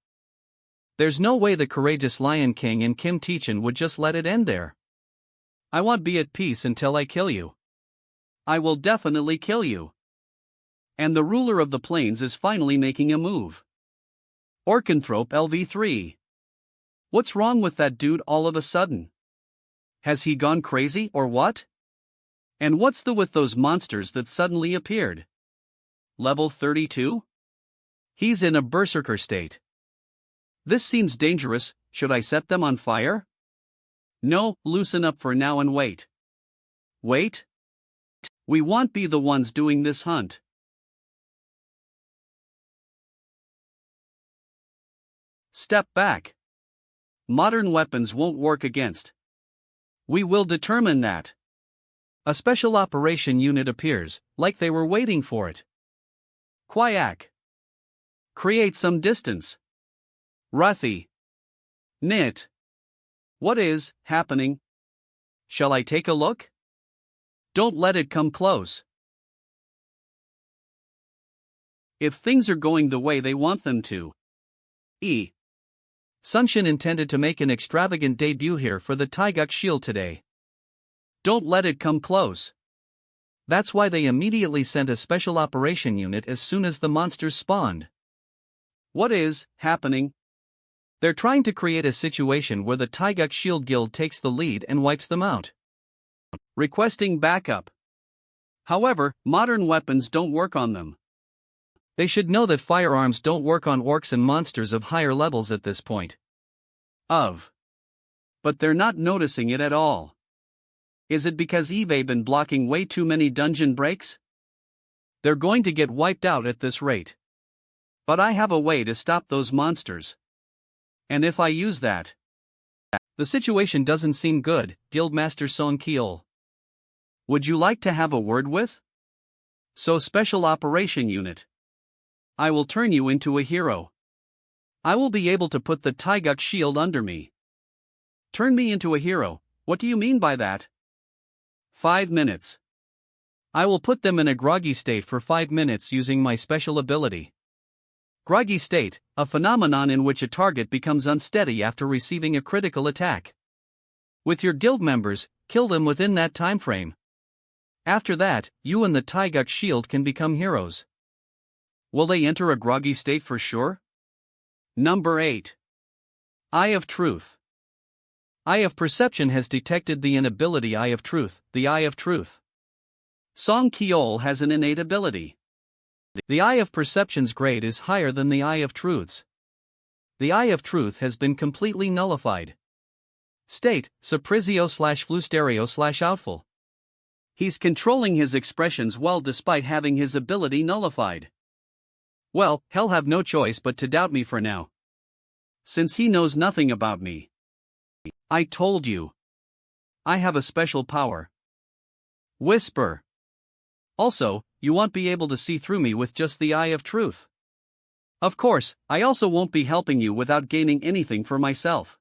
There's no way the courageous Lion King and Kim Hayakjin would just let it end there. I won't be at peace until I kill you. I will definitely kill you. And the ruler of the plains is finally making a move. Lyanthrope LV3. What's wrong with that dude all of a sudden? Has he gone crazy or what? And what's with those monsters that suddenly appeared? Level 32? He's in a berserker state. This seems dangerous. Should I set them on fire? No, loosen up for now and wait. Wait? We won't be the ones doing this hunt. Step back. modern weapons won't work against. We will determine that. A special operation unit appears, like they were waiting for it. Quack. Create some distance. Ruthy. Knit. What is happening? Shall I take a look? Don't let it come close. If things are going the way they want them to. Sunshin intended to make an extravagant debut here for the Taeguk shield today. Don't let it come close. That's why they immediately sent a special operation unit as soon as the monsters spawned. What is happening? They're trying to create a situation where the Taeguk Shield Guild takes the lead and wipes them out. Requesting backup. However, modern weapons don't work on them. They should know that firearms don't work on orcs and monsters of higher levels at this point. But they're not noticing it at all. Is it because Eve been blocking way too many dungeon breaks? They're going to get wiped out at this rate. But I have a way to stop those monsters. And if I use that, the situation doesn't seem good, Guildmaster Son Kol. Would you like to have a word with? So Special Operation Unit. I will turn you into a hero. I will be able to put the Taeguk shield under me. Turn me into a hero, what do you mean by that? 5 minutes. I will put them in a groggy state for 5 minutes using my special ability. Groggy state, a phenomenon in which a target becomes unsteady after receiving a critical attack. With your guild members, kill them within that time frame. After that, you and the Taeguk shield can become heroes. Will they enter a groggy state for sure? Number 8. Eye of Truth. Eye of Perception has detected the inability Eye of Truth, the Eye of Truth. Son Kol has an innate ability. The Eye of Perception's grade is higher than the Eye of Truth's. The Eye of Truth has been completely nullified. State, Suprizio/Flusterio/Outful. He's controlling his expressions well despite having his ability nullified. Well, he'll have no choice but to doubt me for now. Since he knows nothing about me. I told you. I have a special power. Whisper. Also, you won't be able to see through me with just the Eye of Truth. Of course, I also won't be helping you without gaining anything for myself.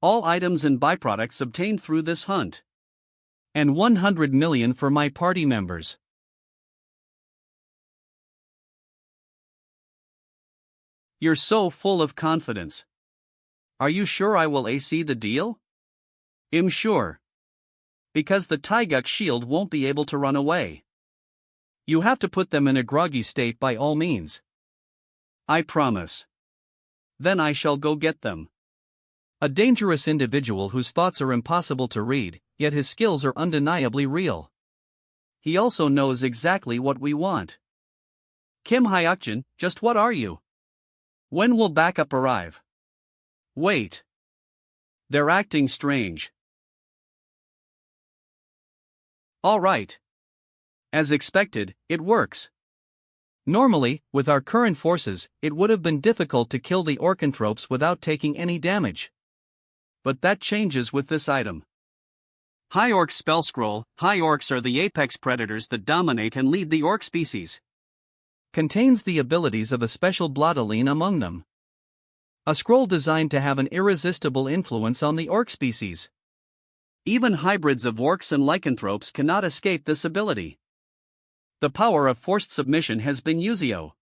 All items and byproducts obtained through this hunt. And 100 million for my party members. You're so full of confidence. Are you sure I will AC the deal? I'm sure. Because the Taeguk shield won't be able to run away. You have to put them in a groggy state by all means. I promise. Then I shall go get them. A dangerous individual whose thoughts are impossible to read, yet his skills are undeniably real. He also knows exactly what we want. Kim Hayakjin, just what are you? When will backup arrive? Wait. They're acting strange. All right. As expected, it works. Normally, with our current forces, it would have been difficult to kill the Orcanthropes without taking any damage. But that changes with this item. High Orc Spell Scroll. High Orcs are the apex predators that dominate and lead the Orc species. Contains the abilities of a special Bloodaline among them. A scroll designed to have an irresistible influence on the Orc species. Even hybrids of Orcs and Lycanthropes cannot escape this ability. The power of forced submission has been Yuzio.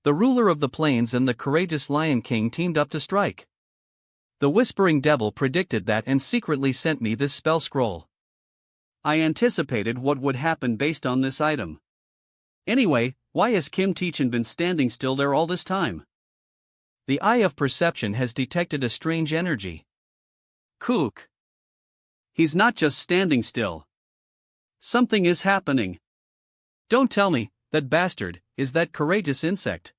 The ruler of the plains and the courageous Lion King teamed up to strike. The Whispering Devil predicted that and secretly sent me this spell scroll. I anticipated what would happen based on this item. Anyway, why has Kim Teachin been standing still there all this time? The Eye of Perception has detected a strange energy. Kook. He's not just standing still. Something is happening. Don't tell me, that bastard, is that courageous insect.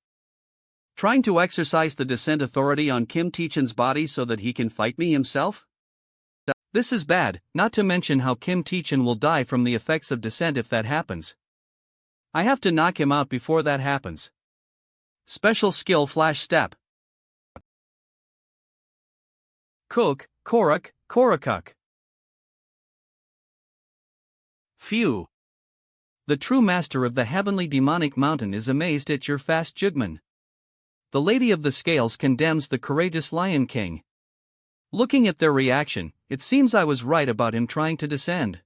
Trying to exercise the descent authority on Kim Teachin's body so that he can fight me himself? This is bad, not to mention how Kim Teachin will die from the effects of descent if that happens. I have to knock him out before that happens. Special skill Flash Step. Cook, Korak, Korakuk. Phew. The true master of the heavenly demonic mountain is amazed at your fast judgment. The Lady of the Scales condemns the courageous Lion King. Looking at their reaction, it seems I was right about him trying to descend.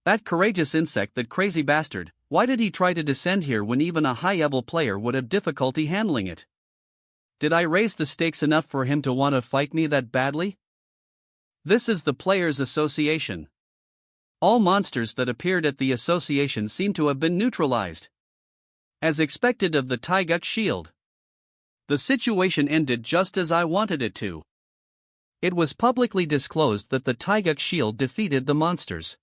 That courageous insect, that crazy bastard, why did he try to descend here when even a high-level player would have difficulty handling it? Did I raise the stakes enough for him to want to fight me that badly? This is the Players' Association. All monsters that appeared at the association seem to have been neutralized. As expected of the Taiguk Shield. The situation ended just as I wanted it to. It was publicly disclosed that the Taiguk Shield defeated the monsters.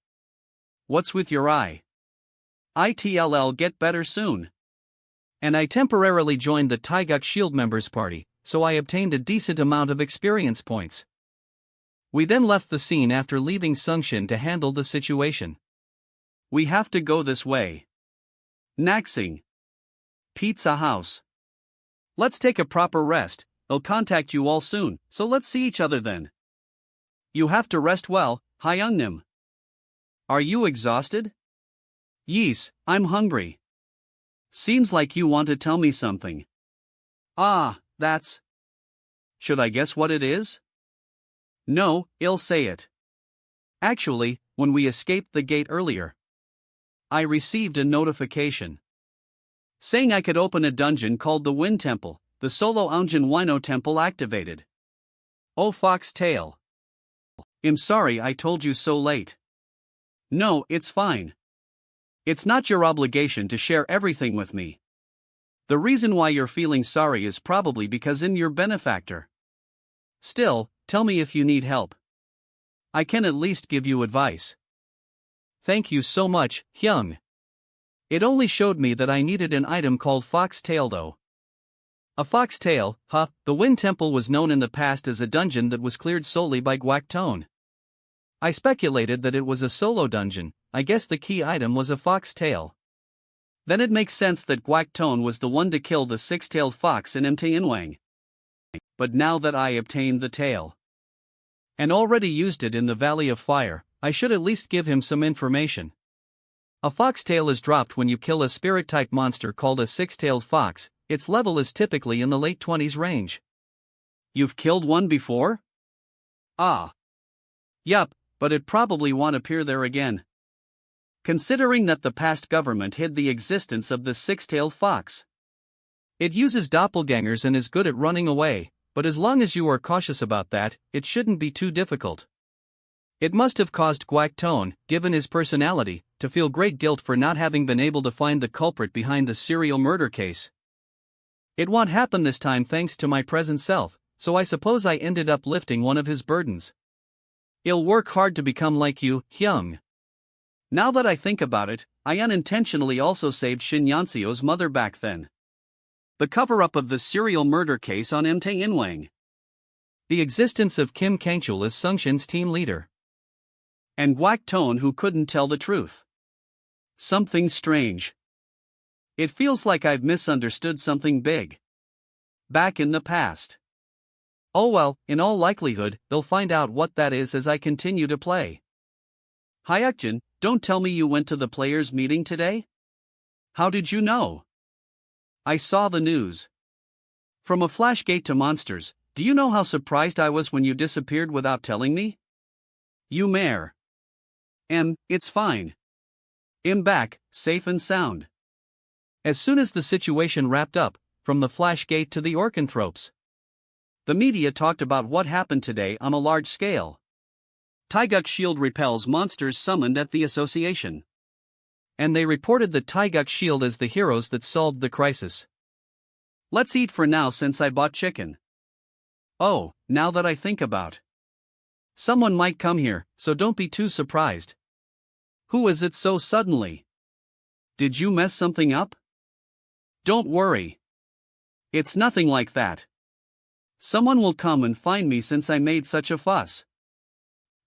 What's with your eye? ITLL, get better soon. And I temporarily joined the Taiguk Shield members party, so I obtained a decent amount of experience points. We then left the scene after leaving Sungshin to handle the situation. We have to go this way. Naxing. Pizza House. Let's take a proper rest. I'll contact you all soon, so let's see each other then. You have to rest well, Hyungnim. Are you exhausted? Yes, I'm hungry. Seems like you want to tell me something. Ah, that's... Should I guess what it is? No, I'll say it. Actually, when we escaped the gate earlier, I received a notification saying I could open a dungeon called the Wind Temple, the Solo Aunjin Wino Temple activated. Oh, fox tail. I'm sorry I told you so late. No, it's fine. It's not your obligation to share everything with me. The reason why you're feeling sorry is probably because I'm your benefactor. Still, tell me if you need help. I can at least give you advice. Thank you so much, Hyung. It only showed me that I needed an item called Foxtail though. A foxtail, huh? The Wind Temple was known in the past as a dungeon that was cleared solely by Guaktone. I speculated that it was a solo dungeon. I guess the key item was a foxtail. Then it makes sense that Guaktone was the one to kill the six-tailed fox in Mtinwang. But now that I obtained the tail and already used it in the Valley of Fire, I should at least give him some information. A foxtail is dropped when you kill a spirit-type monster called a six-tailed fox. Its level is typically in the late 20s range. You've killed one before? Ah. Yup, but it probably won't appear there again. Considering that the past government hid the existence of the six-tailed fox. It uses doppelgangers and is good at running away, but as long as you are cautious about that, it shouldn't be too difficult. It must have caused Guaktone, given his personality, to feel great guilt for not having been able to find the culprit behind the serial murder case. It won't happen this time thanks to my present self, so I suppose I ended up lifting one of his burdens. I'll work hard to become like you, Hyung. Now that I think about it, I unintentionally also saved Shin Yanseo's mother back then. The cover-up of the serial murder case on Mtae Inwang. The existence of Kim Kangchul as Sungshin's team leader. And Guaktone who couldn't tell the truth. Something strange. It feels like I've misunderstood something big. Back in the past. Oh well, in all likelihood, they'll find out what that is as I continue to play. Hayakjin, don't tell me you went to the players' meeting today? How did you know? I saw the news. From a flashgate to monsters, do you know how surprised I was when you disappeared without telling me? You mare. It's fine. I'm back, safe and sound. As soon as the situation wrapped up, from the flashgate to the Orcanthropes, the media talked about what happened today on a large scale. Taiguk Shield repels monsters summoned at the association. And they reported the Taiguk Shield as the heroes that solved the crisis. Let's eat for now since I bought chicken. Oh, now that I think about. Someone might come here, so don't be too surprised. Who is it so suddenly? Did you mess something up? Don't worry. It's nothing like that. Someone will come and find me since I made such a fuss.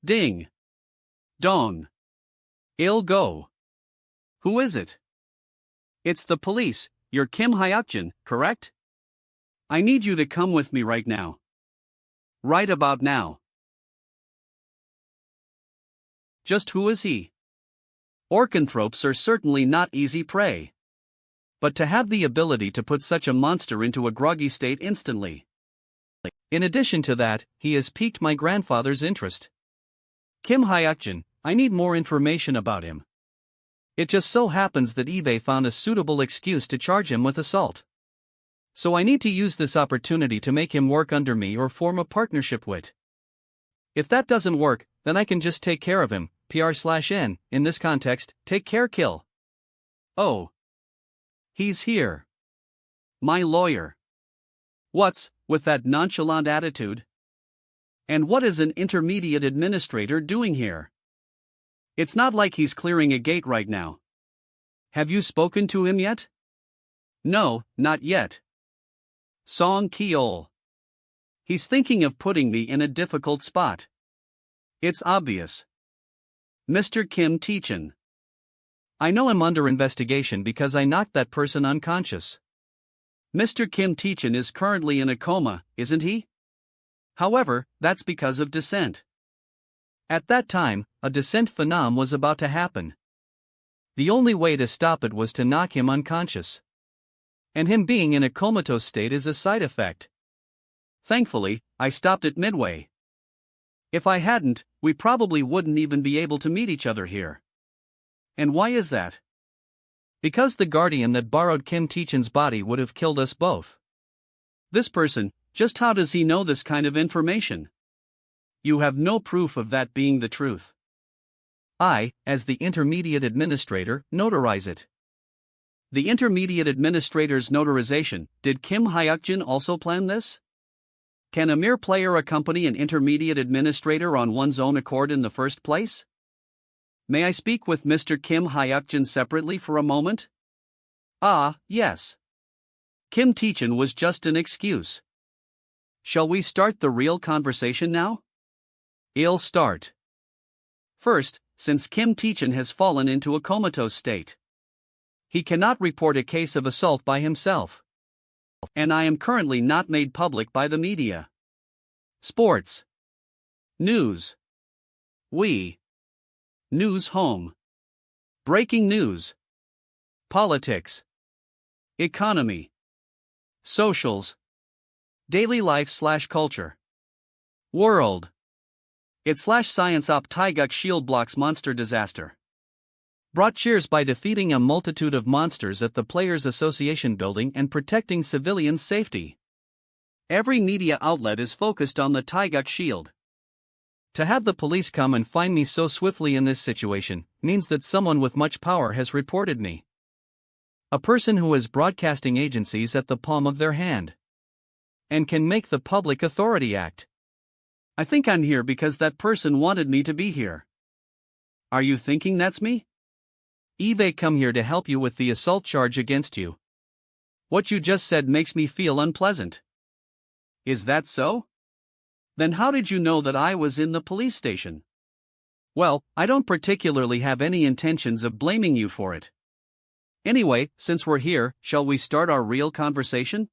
Ding. Dong. I'll go. Who is it? It's the police. You're Kim Hayakjin, correct? I need you to come with me right now. Right about now. Just who is he? Orcanthropes are certainly not easy prey. But to have the ability to put such a monster into a groggy state instantly. In addition to that, he has piqued my grandfather's interest. Kim Hayakjin, I need more information about him. It just so happens that eBay found a suitable excuse to charge him with assault. So I need to use this opportunity to make him work under me or form a partnership with. If that doesn't work, then I can just take care of him, PR/N, in this context, take care kill. Oh. He's here. My lawyer. What's with that nonchalant attitude? And what is an intermediate administrator doing here? It's not like he's clearing a gate right now. Have you spoken to him yet? No, not yet. Son Kol. He's thinking of putting me in a difficult spot. It's obvious. Mr. Kim Hayakjin. I know I'm under investigation because I knocked that person unconscious. Mr. Kim Hayakjin is currently in a coma, isn't he? However, that's because of dissent. At that time, a descent phenom was about to happen. The only way to stop it was to knock him unconscious. And him being in a comatose state is a side effect. Thankfully, I stopped it midway. If I hadn't, we probably wouldn't even be able to meet each other here. And why is that? Because the guardian that borrowed Kim Hayakjin's body would have killed us both. This person, just how does he know this kind of information? You have no proof of that being the truth. I, as the intermediate administrator, notarize it. The intermediate administrator's notarization, did Kim Hayakjin also plan this? Can a mere player accompany an intermediate administrator on one's own accord in the first place? May I speak with Mr. Kim Hayakjin separately for a moment? Ah, yes. Kim Hayakjin was just an excuse. Shall we start the real conversation now? I'll start. First, since Kim Hayakjin has fallen into a comatose state, he cannot report a case of assault by himself. And I am currently not made public by the media. Sports. News. News home. Breaking news. Politics. Economy. Socials. Daily life/culture. World. It/science op Taiguk shield blocks monster disaster. Brought cheers by defeating a multitude of monsters at the Players Association building and protecting civilians' safety. Every media outlet is focused on the Taiguk shield. To have the police come and find me so swiftly in this situation means that someone with much power has reported me. A person who has broadcasting agencies at the palm of their hand. And can make the public authority act. I think I'm here because that person wanted me to be here. Are you thinking that's me? eBay come here to help you with the assault charge against you. What you just said makes me feel unpleasant. Is that so? Then how did you know that I was in the police station? Well, I don't particularly have any intentions of blaming you for it. Anyway, since we're here, shall we start our real conversation?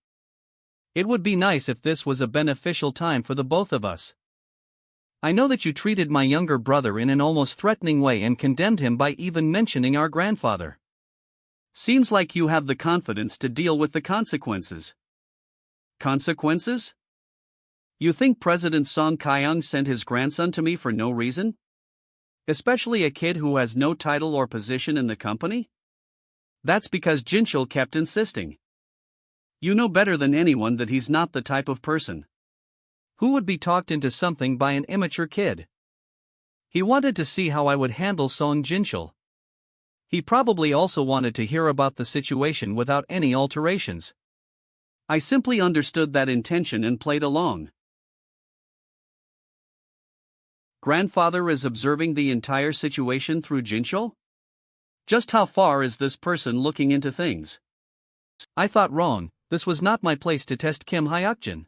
It would be nice if this was a beneficial time for the both of us. I know that you treated my younger brother in an almost threatening way and condemned him by even mentioning our grandfather. Seems like you have the confidence to deal with the consequences. Consequences? You think President Son Kol sent his grandson to me for no reason? Especially a kid who has no title or position in the company? That's because Jinchul kept insisting. You know better than anyone that he's not the type of person who would be talked into something by an immature kid. He wanted to see how I would handle Song Jinchul. He probably also wanted to hear about the situation without any alterations. I simply understood that intention and played along. Grandfather is observing the entire situation through Jinchul? Just how far is this person looking into things? I thought wrong, this was not my place to test Kim Hayakjin.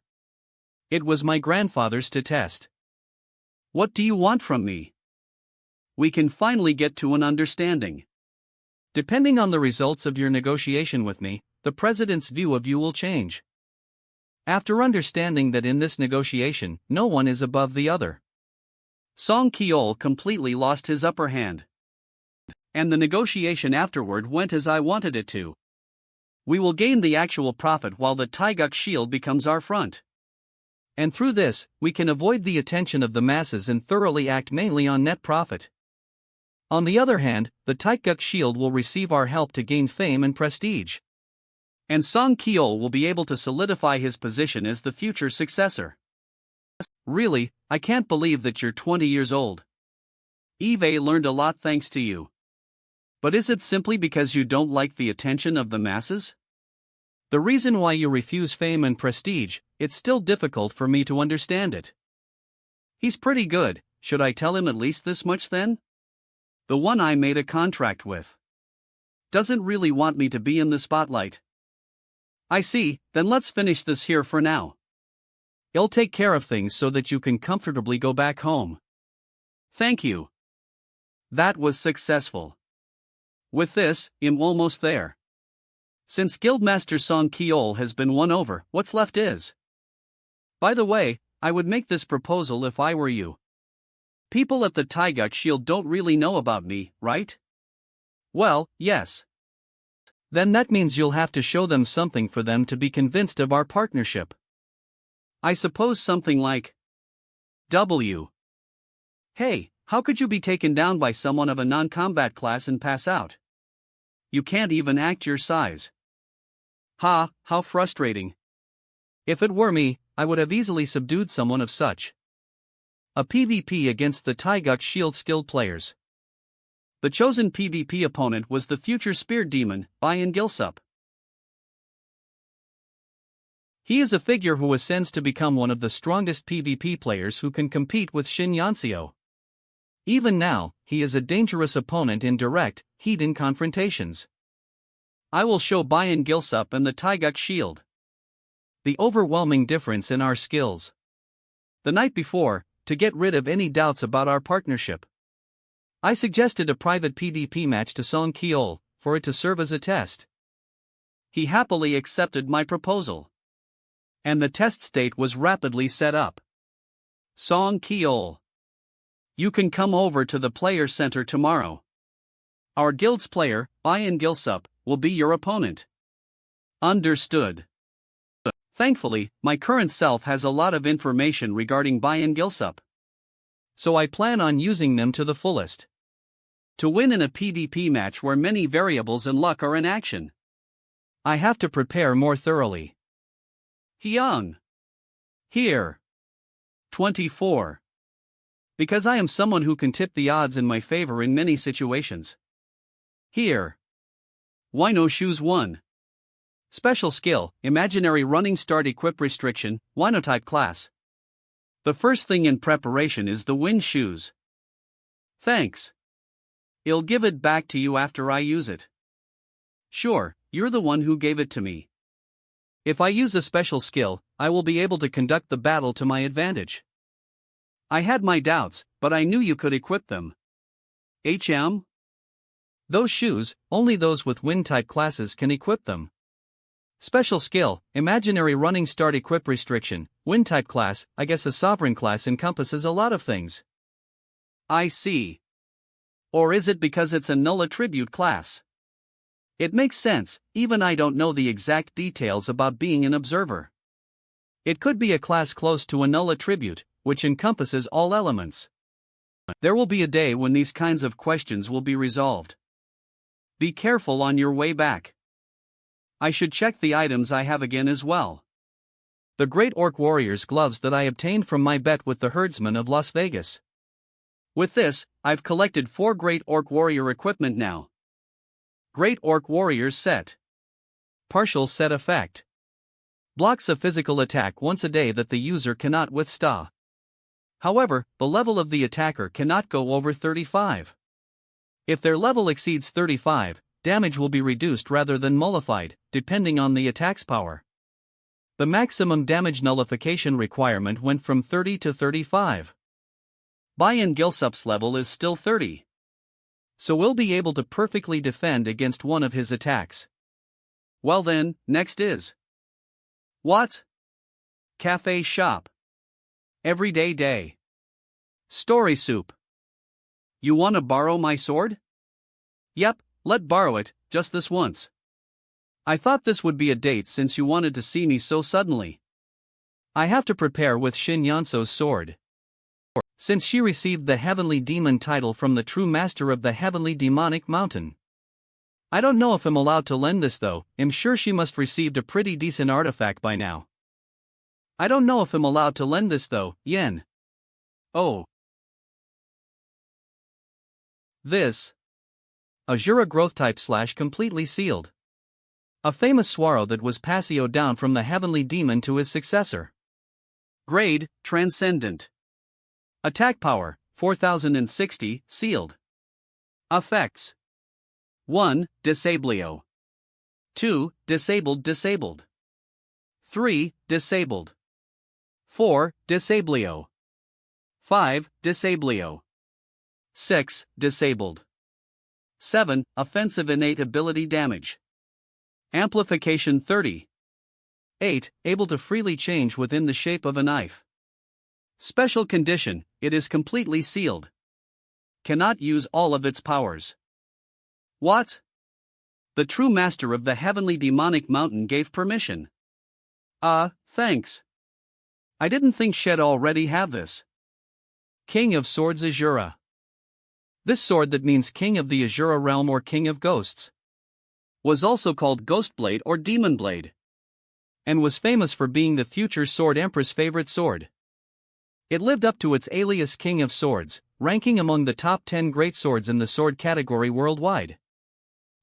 It was my grandfather's to test. What do you want from me? We can finally get to an understanding. Depending on the results of your negotiation with me, the president's view of you will change. after understanding that in this negotiation, no one is above the other. Son Kol completely lost his upper hand. And the negotiation afterward went as I wanted it to. We will gain the actual profit while the Taeguk shield becomes our front. And through this, we can avoid the attention of the masses and thoroughly act mainly on net profit. On the other hand, the Taeguk shield will receive our help to gain fame and prestige. And Son Kol will be able to solidify his position as the future successor. Really, I can't believe that you're 20 years old. Eve learned a lot thanks to you. But is it simply because you don't like the attention of the masses? The reason why you refuse fame and prestige, it's still difficult for me to understand it. He's pretty good, should I tell him at least this much then? The one I made a contract with doesn't really want me to be in the spotlight. I see, then let's finish this here for now. I'll take care of things so that you can comfortably go back home. Thank you. That was successful. With this, I'm almost there. Since Guildmaster Son Kol has been won over, what's left is. By the way, I would make this proposal if I were you. People at the Taeguk Shield don't really know about me, right? Well, yes. Then that means you'll have to show them something for them to be convinced of our partnership. I suppose something like W. Hey, how could you be taken down by someone of a non-combat class and pass out? You can't even act your size. Ha, how frustrating. If it were me, I would have easily subdued someone of such. A PvP against the Taeguk Shield skilled players. The chosen PvP opponent was the future spear demon, Bayan Gilsup. He is a figure who ascends to become one of the strongest PvP players who can compete with Shin Yanseo. Even now, he is a dangerous opponent in direct, heat-in confrontations. I will show Bayan Gilsup and the Taeguk Shield the overwhelming difference in our skills. The night before, to get rid of any doubts about our partnership, I suggested a private PvP match to Son Kol, for it to serve as a test. He happily accepted my proposal. And the test state was rapidly set up. Son Kol, you can come over to the player center tomorrow. Our guild's player, Bayan Gilsup, will be your opponent. Understood. Thankfully, my current self has a lot of information regarding Bayan Gilsup. So I plan on using them to the fullest. To win in a PvP match where many variables and luck are in action, I have to prepare more thoroughly. Hyung. Here. 24. Because I am someone who can tip the odds in my favor in many situations. Here. Wino Shoes 1. Special skill, imaginary running start equip restriction, Wino type class. The first thing in preparation is the wind shoes. Thanks. I'll give it back to you after I use it. Sure, you're the one who gave it to me. If I use a special skill, I will be able to conduct the battle to my advantage. I had my doubts, but I knew you could equip them. HM? Those shoes, only those with wind-type classes can equip them. Special skill, imaginary running start equip restriction, wind-type class. I guess a sovereign class encompasses a lot of things. I see. Or is it because it's a null attribute class? It makes sense, even I don't know the exact details about being an observer. It could be a class close to a null attribute, which encompasses all elements. There will be a day when these kinds of questions will be resolved. Be careful on your way back. I should check the items I have again as well. The Great Orc Warrior's gloves that I obtained from my bet with the herdsman of Las Vegas. With this, I've collected 4 Great Orc Warrior equipment now. Great Orc Warriors set. Partial set effect. Blocks a physical attack once a day that the user cannot withstand. However, the level of the attacker cannot go over 35. If their level exceeds 35, damage will be reduced rather than nullified, depending on the attack's power. The maximum damage nullification requirement went from 30 to 35. Bayan Gilsup's level is still 30. So we'll be able to perfectly defend against one of his attacks. Well then, next is. What? cafe shop. Everyday day. Story soup. You wanna borrow my sword? Yep, let borrow it, just this once. I thought this would be a date since you wanted to see me so suddenly. I have to prepare with Shin Yanso's sword. Since she received the Heavenly Demon title from the true master of the Heavenly Demonic Mountain. I don't know if I'm allowed to lend this though, I'm sure she must received a pretty decent artifact by now. I don't know if I'm allowed to lend this though, yen. Oh. This. Azura growth type / completely sealed. A famous Swaro that was passioed down from the Heavenly Demon to his successor. Grade, Transcendent. Attack power, 4060, sealed. Effects. 1. Disablio. 2. Disabled. 3. Disabled. 4. Disablio. 5. Disablio. 6. Disabled. 7. Offensive innate ability damage. Amplification 30. 8. Able to freely change within the shape of a knife. Special condition, it is completely sealed. Cannot use all of its powers. What? The true master of the Heavenly Demonic Mountain gave permission. Thanks. I didn't think she'd already have this. King of Swords Azura. This sword that means King of the Azura realm or King of Ghosts. Was also called Ghost Blade or Demon Blade. And was famous for being the future Sword Empress' favorite sword. It lived up to its alias King of Swords, ranking among the top 10 great swords in the sword category worldwide.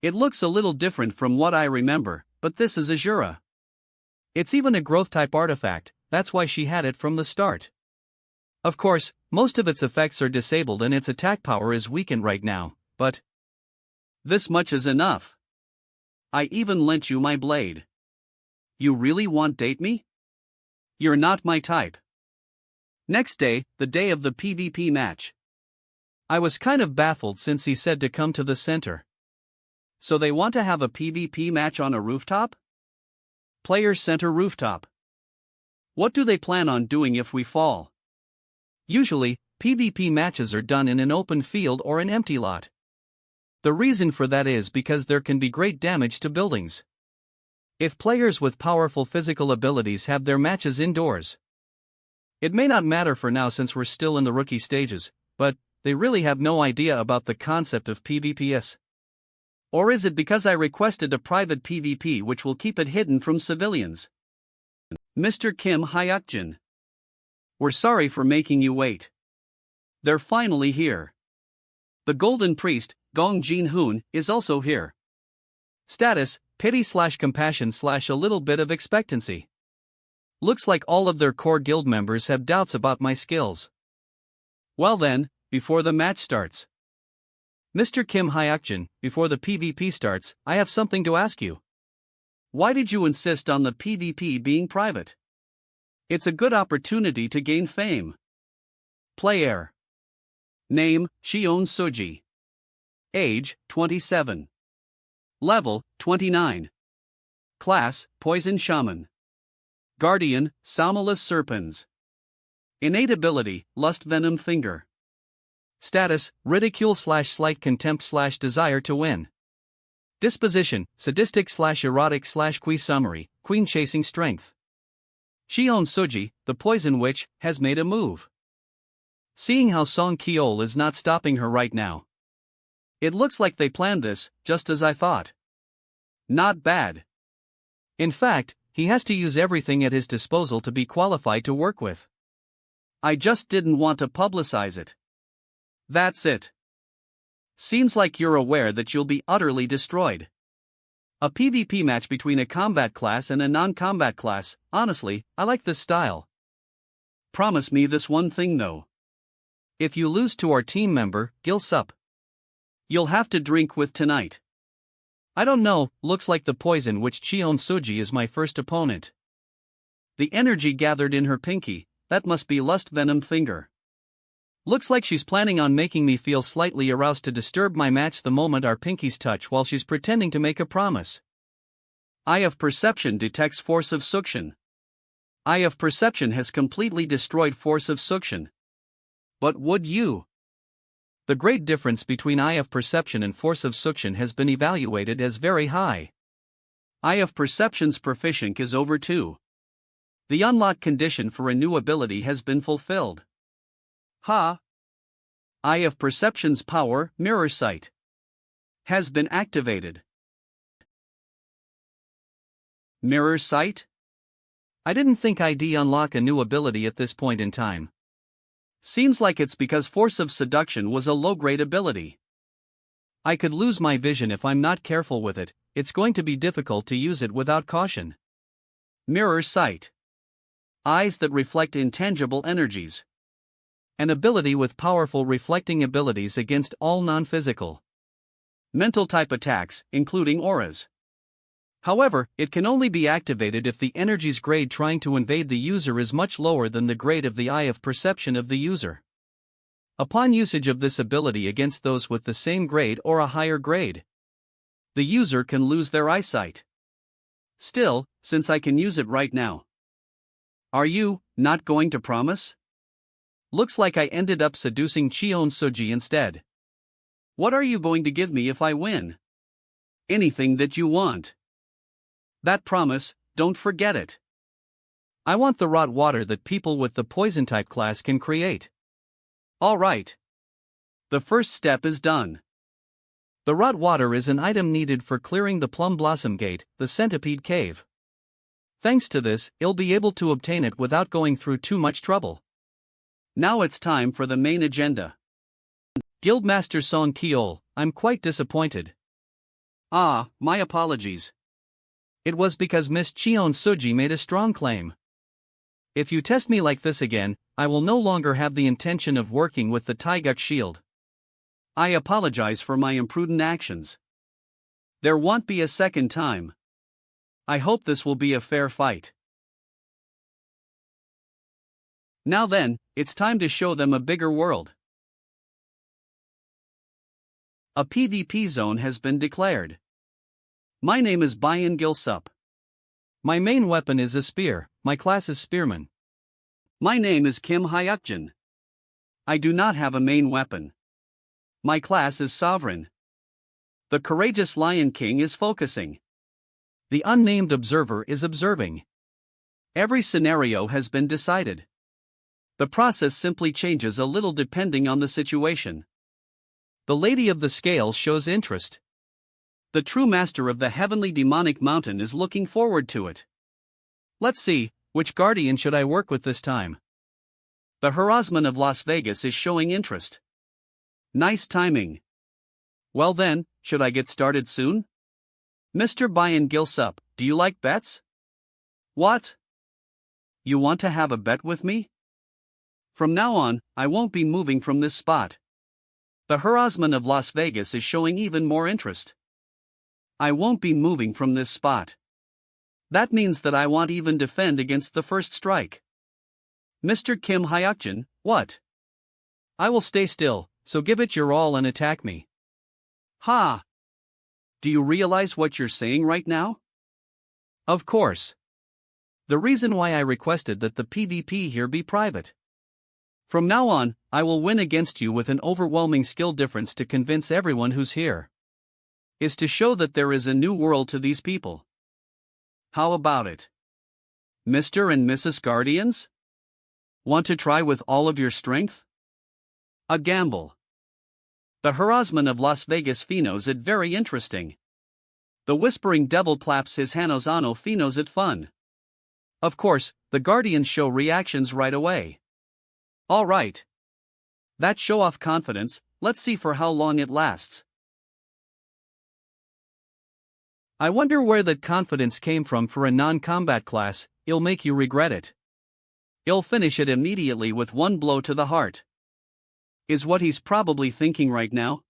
It looks a little different from what I remember, but this is Azura. It's even a growth type artifact, that's why she had it from the start. Of course, most of its effects are disabled and its attack power is weakened right now, but this much is enough. I even lent you my blade. You really want date me? You're not my type. Next day, the day of the PvP match. I was kind of baffled since he said to come to the center. So they want to have a PvP match on a rooftop? Player Center rooftop. What do they plan on doing if we fall? Usually, PvP matches are done in an open field or an empty lot. The reason for that is because there can be great damage to buildings. If players with powerful physical abilities have their matches indoors. It may not matter for now since we're still in the rookie stages, but they really have no idea about the concept of PvPs. Or is it because I requested a private PvP which will keep it hidden from civilians? Mr. Kim Hayakjin. We're sorry for making you wait. They're finally here. The Golden Priest, Gong Jin Hoon, is also here. Status, pity / compassion / a little bit of expectancy. Looks like all of their core guild members have doubts about my skills. Well then, before the match starts. Mr. Kim Hayakjin, before the PvP starts, I have something to ask you. Why did you insist on the PvP being private? It's a good opportunity to gain fame. Player. Name, Shion Suji. Age, 27. Level, 29. Class, Poison Shaman. Guardian, Somalus Serpens. Innate ability, Lust Venom Finger. Status, Ridicule / slight contempt / desire to win. Disposition, sadistic / erotic / qui summary, queen chasing strength. Shion Suji, the poison witch, has made a move. Seeing how Son Kol is not stopping her right now. It looks like they planned this, just as I thought. Not bad. In fact, he has to use everything at his disposal to be qualified to work with. I just didn't want to publicize it. That's it. Seems like you're aware that you'll be utterly destroyed. A PvP match between a combat class and a non-combat class, honestly, I like this style. Promise me this one thing though. If you lose to our team member, Gil Sup. You'll have to drink with tonight. I don't know, looks like the poison witch Shion Suji is my first opponent. The energy gathered in her pinky, that must be Lust Venom Finger. Looks like she's planning on making me feel slightly aroused to disturb my match the moment our pinkies touch while she's pretending to make a promise. Eye of Perception detects force of suction. Eye of Perception has completely destroyed Force of Suction. But would you? The great difference between Eye of Perception and Force of Suction has been evaluated as very high. Eye of Perception's proficiency is over 2. The unlock condition for a new ability has been fulfilled. Ha! Eye of Perception's power, Mirror Sight, has been activated. Mirror Sight? I didn't think I'd unlock a new ability at this point in time. Seems like it's because Force of Seduction was a low-grade ability. I could lose my vision if I'm not careful with it. It's going to be difficult to use it without caution. Mirror Sight. Eyes that reflect intangible energies. An ability with powerful reflecting abilities against all non-physical mental type attacks, including auras. However, it can only be activated if the energy's grade trying to invade the user is much lower than the grade of the Eye of Perception of the user. Upon usage of this ability against those with the same grade or a higher grade, the user can lose their eyesight. Still, since I can use it right now. Are you not going to promise? Looks like I ended up seducing Cheon Suji instead. What are you going to give me if I win? Anything that you want. That promise, don't forget it. I want the rot water that people with the poison type class can create. Alright. The first step is done. The rot water is an item needed for clearing the Plum Blossom Gate, the Centipede Cave. Thanks to this, you'll be able to obtain it without going through too much trouble. Now it's time for the main agenda. Guildmaster Son Kol, I'm quite disappointed. Ah, my apologies. It was because Miss Cheon Suji made a strong claim. If you test me like this again, I will no longer have the intention of working with the Taeguk Shield. I apologize for my imprudent actions. There won't be a second time. I hope this will be a fair fight. Now then, it's time to show them a bigger world. A PvP zone has been declared. My name is Bayan Gilsup. My main weapon is a spear, my class is Spearman. My name is Kim Hayakjin. I do not have a main weapon. My class is Sovereign. The courageous Lion King is focusing. The unnamed observer is observing. Every scenario has been decided. The process simply changes a little depending on the situation. The Lady of the Scales shows interest. The true master of the heavenly demonic mountain is looking forward to it. Let's see, which guardian should I work with this time? The Harassman of Las Vegas is showing interest. Nice timing. Well then, should I get started soon? Mr. Bayan Gilsup, do you like bets? What? You want to have a bet with me? From now on, I won't be moving from this spot. The Harassman of Las Vegas is showing even more interest. I won't be moving from this spot. That means that I won't even defend against the first strike. Mr. Kim Hayakjin, what? I will stay still, so give it your all and attack me. Ha! Do you realize what you're saying right now? Of course. The reason why I requested that the PvP here be private. From now on, I will win against you with an overwhelming skill difference to convince everyone who's here. Is to show that there is a new world to these people. How about it? Mr. and Mrs. Guardians? Want to try with all of your strength? A gamble. The Harassman of Las Vegas finos it very interesting. The Whispering Devil claps his Hanos Ano finos it fun. Of course, the Guardians show reactions right away. Alright. That show off confidence, let's see for how long it lasts. I wonder where that confidence came from for a non-combat class. It'll make you regret it. He'll finish it immediately with one blow to the heart. Is what he's probably thinking right now.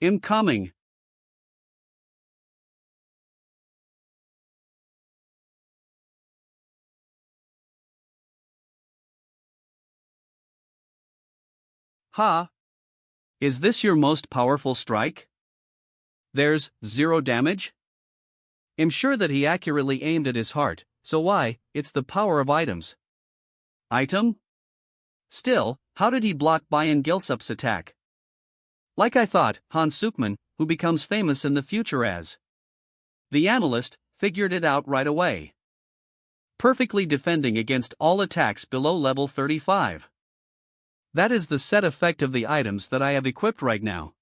I'm coming. Ha! Is this your most powerful strike? There's 0 damage? I'm sure that he accurately aimed at his heart, So why, it's the power of items. Item? Still, how did he block Bayan Gilsup's attack? Like I thought, Han Sukman, who becomes famous in the future as the analyst, figured it out right away. Perfectly defending against all attacks below level 35. That is the set effect of the items that I have equipped right now.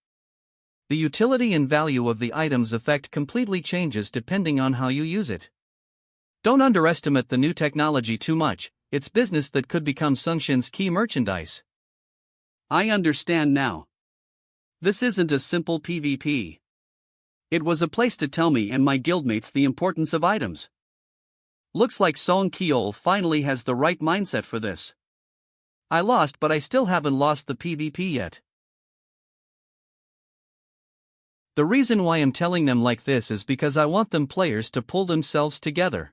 The utility and value of the item's effect completely changes depending on how you use it. Don't underestimate the new technology too much, it's business that could become Sunshin's key merchandise. I understand now. This isn't a simple PvP. It was a place to tell me and my guildmates the importance of items. Looks like Son Kol finally has the right mindset for this. I lost, but I still haven't lost the PvP yet. The reason why I'm telling them like this is because I want them players to pull themselves together.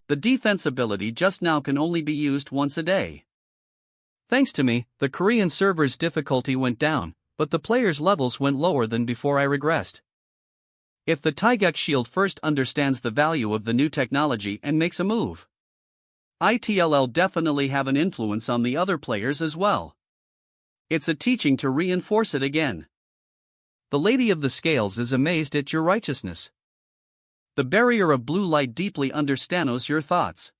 The defense ability just now can only be used once a day. Thanks to me, the Korean server's difficulty went down, but the players' levels went lower than before I regressed. If the Taeguk shield first understands the value of the new technology and makes a move, it'll definitely have an influence on the other players as well. It's a teaching to reinforce it again. The Lady of the Scales is amazed at your righteousness. The barrier of blue light deeply understands your thoughts.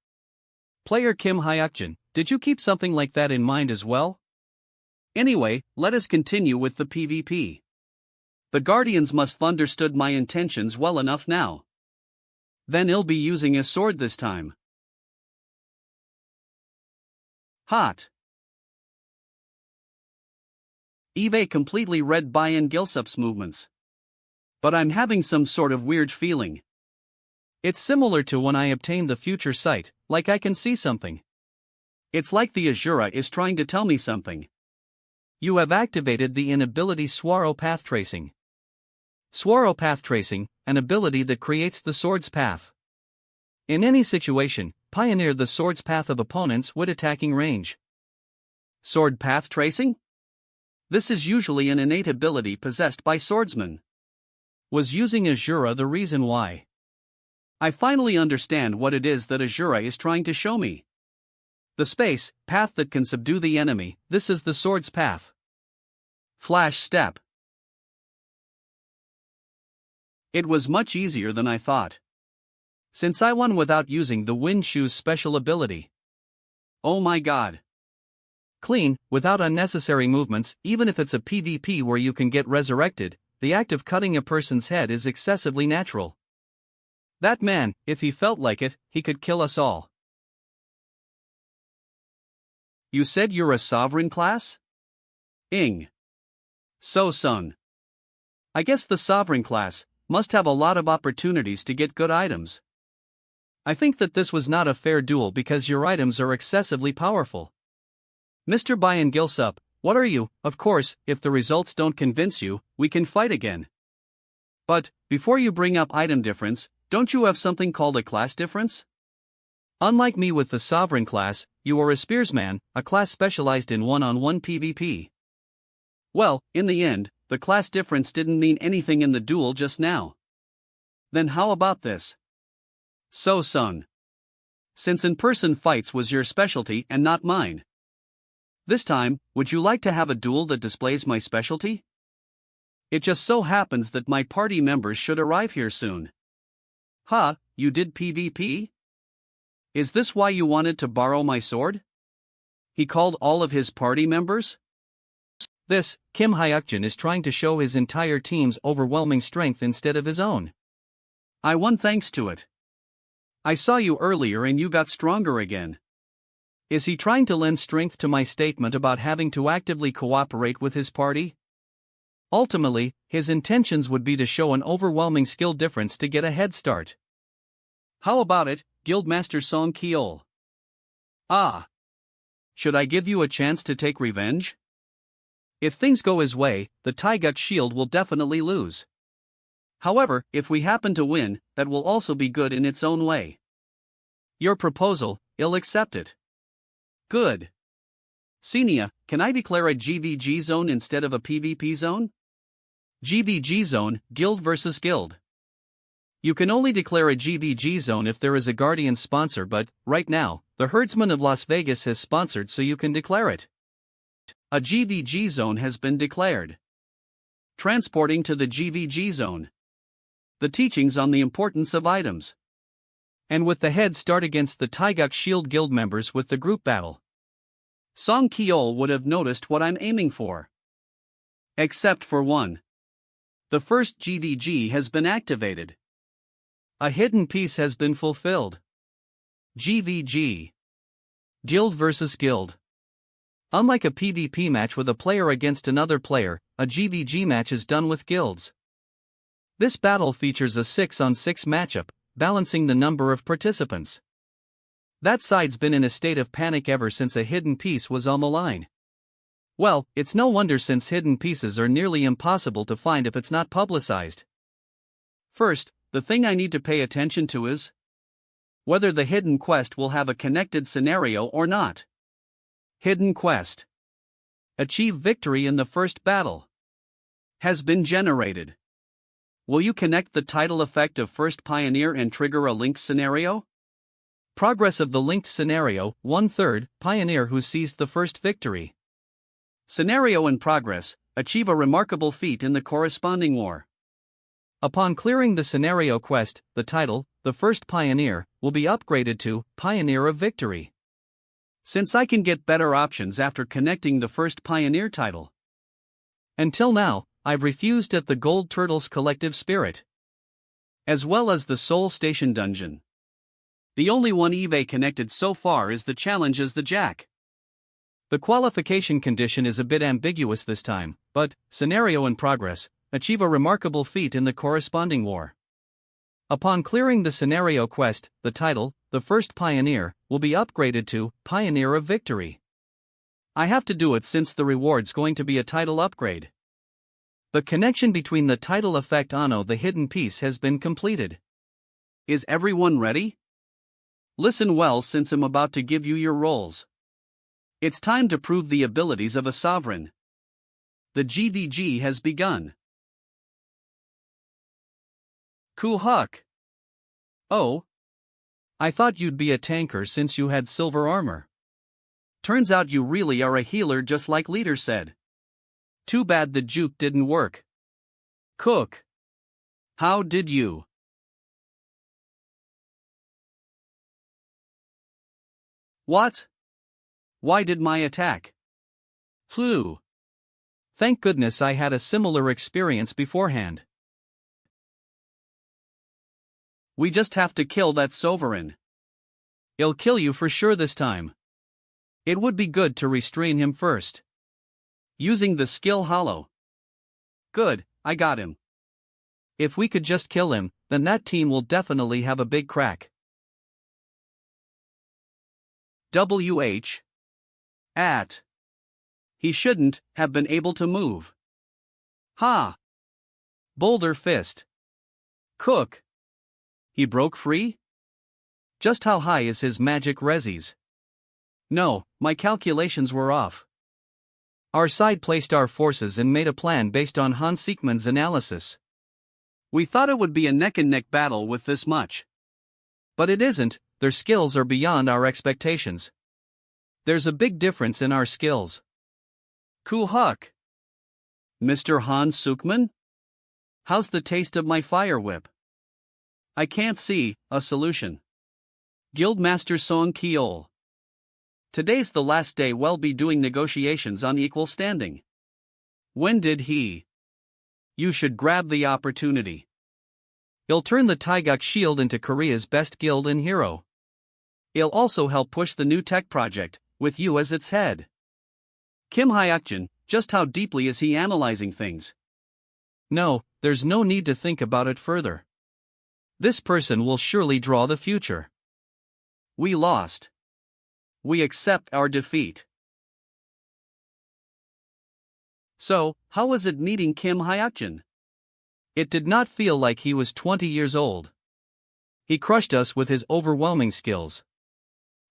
Player Kim Hayakjin, did you keep something like that in mind as well? Anyway, let us continue with the PvP. The Guardians must have understood my intentions well enough now. Then I'll be using a sword this time. Hot. Eve completely read Bayan Gilsup's movements. But I'm having some sort of weird feeling. It's similar to when I obtained the future sight, like I can see something. It's like the Azura is trying to tell me something. You have activated the inability Swaro Path Tracing. Swaro Path Tracing, an ability that creates the sword's path. In any situation, pioneer the sword's path of opponents with attacking range. Sword Path Tracing? This is usually an innate ability possessed by swordsmen. Was using Azura the reason why? I finally understand what it is that Azura is trying to show me. The space, path that can subdue the enemy, this is the sword's path. Flash step. It was much easier than I thought. Since I won without using the Wind Shoe's special ability. Oh my god. Clean, without unnecessary movements, even if it's a PvP where you can get resurrected, the act of cutting a person's head is excessively natural. That man, if he felt like it, he could kill us all. You said you're a sovereign class? Ing. So Son. I guess the sovereign class must have a lot of opportunities to get good items. I think that this was not a fair duel because your items are excessively powerful. Mr. Bayan Gilsup, what are you? Of course, if the results don't convince you, we can fight again. But, before you bring up item difference, don't you have something called a class difference? Unlike me with the sovereign class, you are a spearsman, a class specialized in one-on-one PvP. Well, in the end, the class difference didn't mean anything in the duel just now. Then how about this? So Son. Since in-person fights was your specialty and not mine. This time, would you like to have a duel that displays my specialty? It just so happens that my party members should arrive here soon. Huh, you did PvP? Is this why you wanted to borrow my sword? He called all of his party members? This, Kim Hayakjin is trying to show his entire team's overwhelming strength instead of his own. I won thanks to it. I saw you earlier and you got stronger again. Is he trying to lend strength to my statement about having to actively cooperate with his party? Ultimately, his intentions would be to show an overwhelming skill difference to get a head start. How about it, Guildmaster Son Kol? Ah. Should I give you a chance to take revenge? If things go his way, the Taeguk shield will definitely lose. However, if we happen to win, that will also be good in its own way. Your proposal, I'll accept it. Good. Senia, can I declare a GVG zone instead of a PvP zone? GVG zone, guild versus guild. You can only declare a GVG zone if there is a Guardian sponsor, but, right now, the Herdsman of Las Vegas has sponsored, so you can declare it. A GVG zone has been declared. Transporting to the GVG zone. The teachings on the importance of items. And with the head start against the Taeguk Shield Guild members with the group battle. Son Kol would have noticed what I'm aiming for. Except for one. The first GVG has been activated. A hidden piece has been fulfilled. GVG. Guild versus Guild. Unlike a PvP match with a player against another player, a GVG match is done with guilds. This battle features a 6-on-6 matchup, balancing the number of participants. That side's been in a state of panic ever since a hidden piece was on the line. Well, it's no wonder, since hidden pieces are nearly impossible to find if it's not publicized. First, the thing I need to pay attention to is whether the hidden quest will have a connected scenario or not. Hidden quest. Achieve victory in the first battle. Has been generated. Will you connect the title effect of First Pioneer and trigger a linked scenario? Progress of the linked scenario, 1/3, Pioneer who seized the first victory. Scenario in progress, achieve a remarkable feat in the corresponding war. Upon clearing the scenario quest, the title, the First Pioneer, will be upgraded to Pioneer of Victory. Since I can get better options after connecting the First Pioneer title. Until now, I've refused at the Gold Turtle's Collective Spirit, as well as the Soul Station Dungeon. The only one EVA connected so far is the challenge as the Jack. The qualification condition is a bit ambiguous this time, but, scenario in progress, achieve a remarkable feat in the corresponding war. Upon clearing the scenario quest, the title, the First Pioneer, will be upgraded to Pioneer of Victory. I have to do it since the reward's going to be a title upgrade. The connection between the title effect Anno the hidden piece has been completed. Is everyone ready? Listen well, since I'm about to give you your roles. It's time to prove the abilities of a sovereign. The GVG has begun. Kuhuk. Oh. I thought you'd be a tanker since you had silver armor. Turns out you really are a healer, just like Leader said. Too bad the juke didn't work. Cook. How did you? What? Why did my attack? Flew. Thank goodness I had a similar experience beforehand. We just have to kill that sovereign. He'll kill you for sure this time. It would be good to restrain him first. Using the skill Hollow. Good, I got him. If we could just kill him, then that team will definitely have a big crack. WH. At. He shouldn't have been able to move. Ha! Boulder Fist. Cook. He broke free? Just how high is his magic resis? No, my calculations were off. Our side placed our forces and made a plan based on Hans Siegmund's analysis. We thought it would be a neck-and-neck battle with this much. But it isn't. Their skills are beyond our expectations. There's a big difference in our skills. Kuhuk. Mr. Hans Sukman? How's the taste of my fire whip? I can't see a solution. Guildmaster Son Kol. Today's the last day we'll be doing negotiations on equal standing. When did he? You should grab the opportunity. He'll turn the Taeguk Shield into Korea's best guild and hero. He'll also help push the new tech project, with you as its head. Kim Hayakjin, just how deeply is he analyzing things? No, there's no need to think about it further. This person will surely draw the future. We lost. We accept our defeat. So, how was it meeting Kim Hayakjin? It did not feel like he was 20 years old. He crushed us with his overwhelming skills.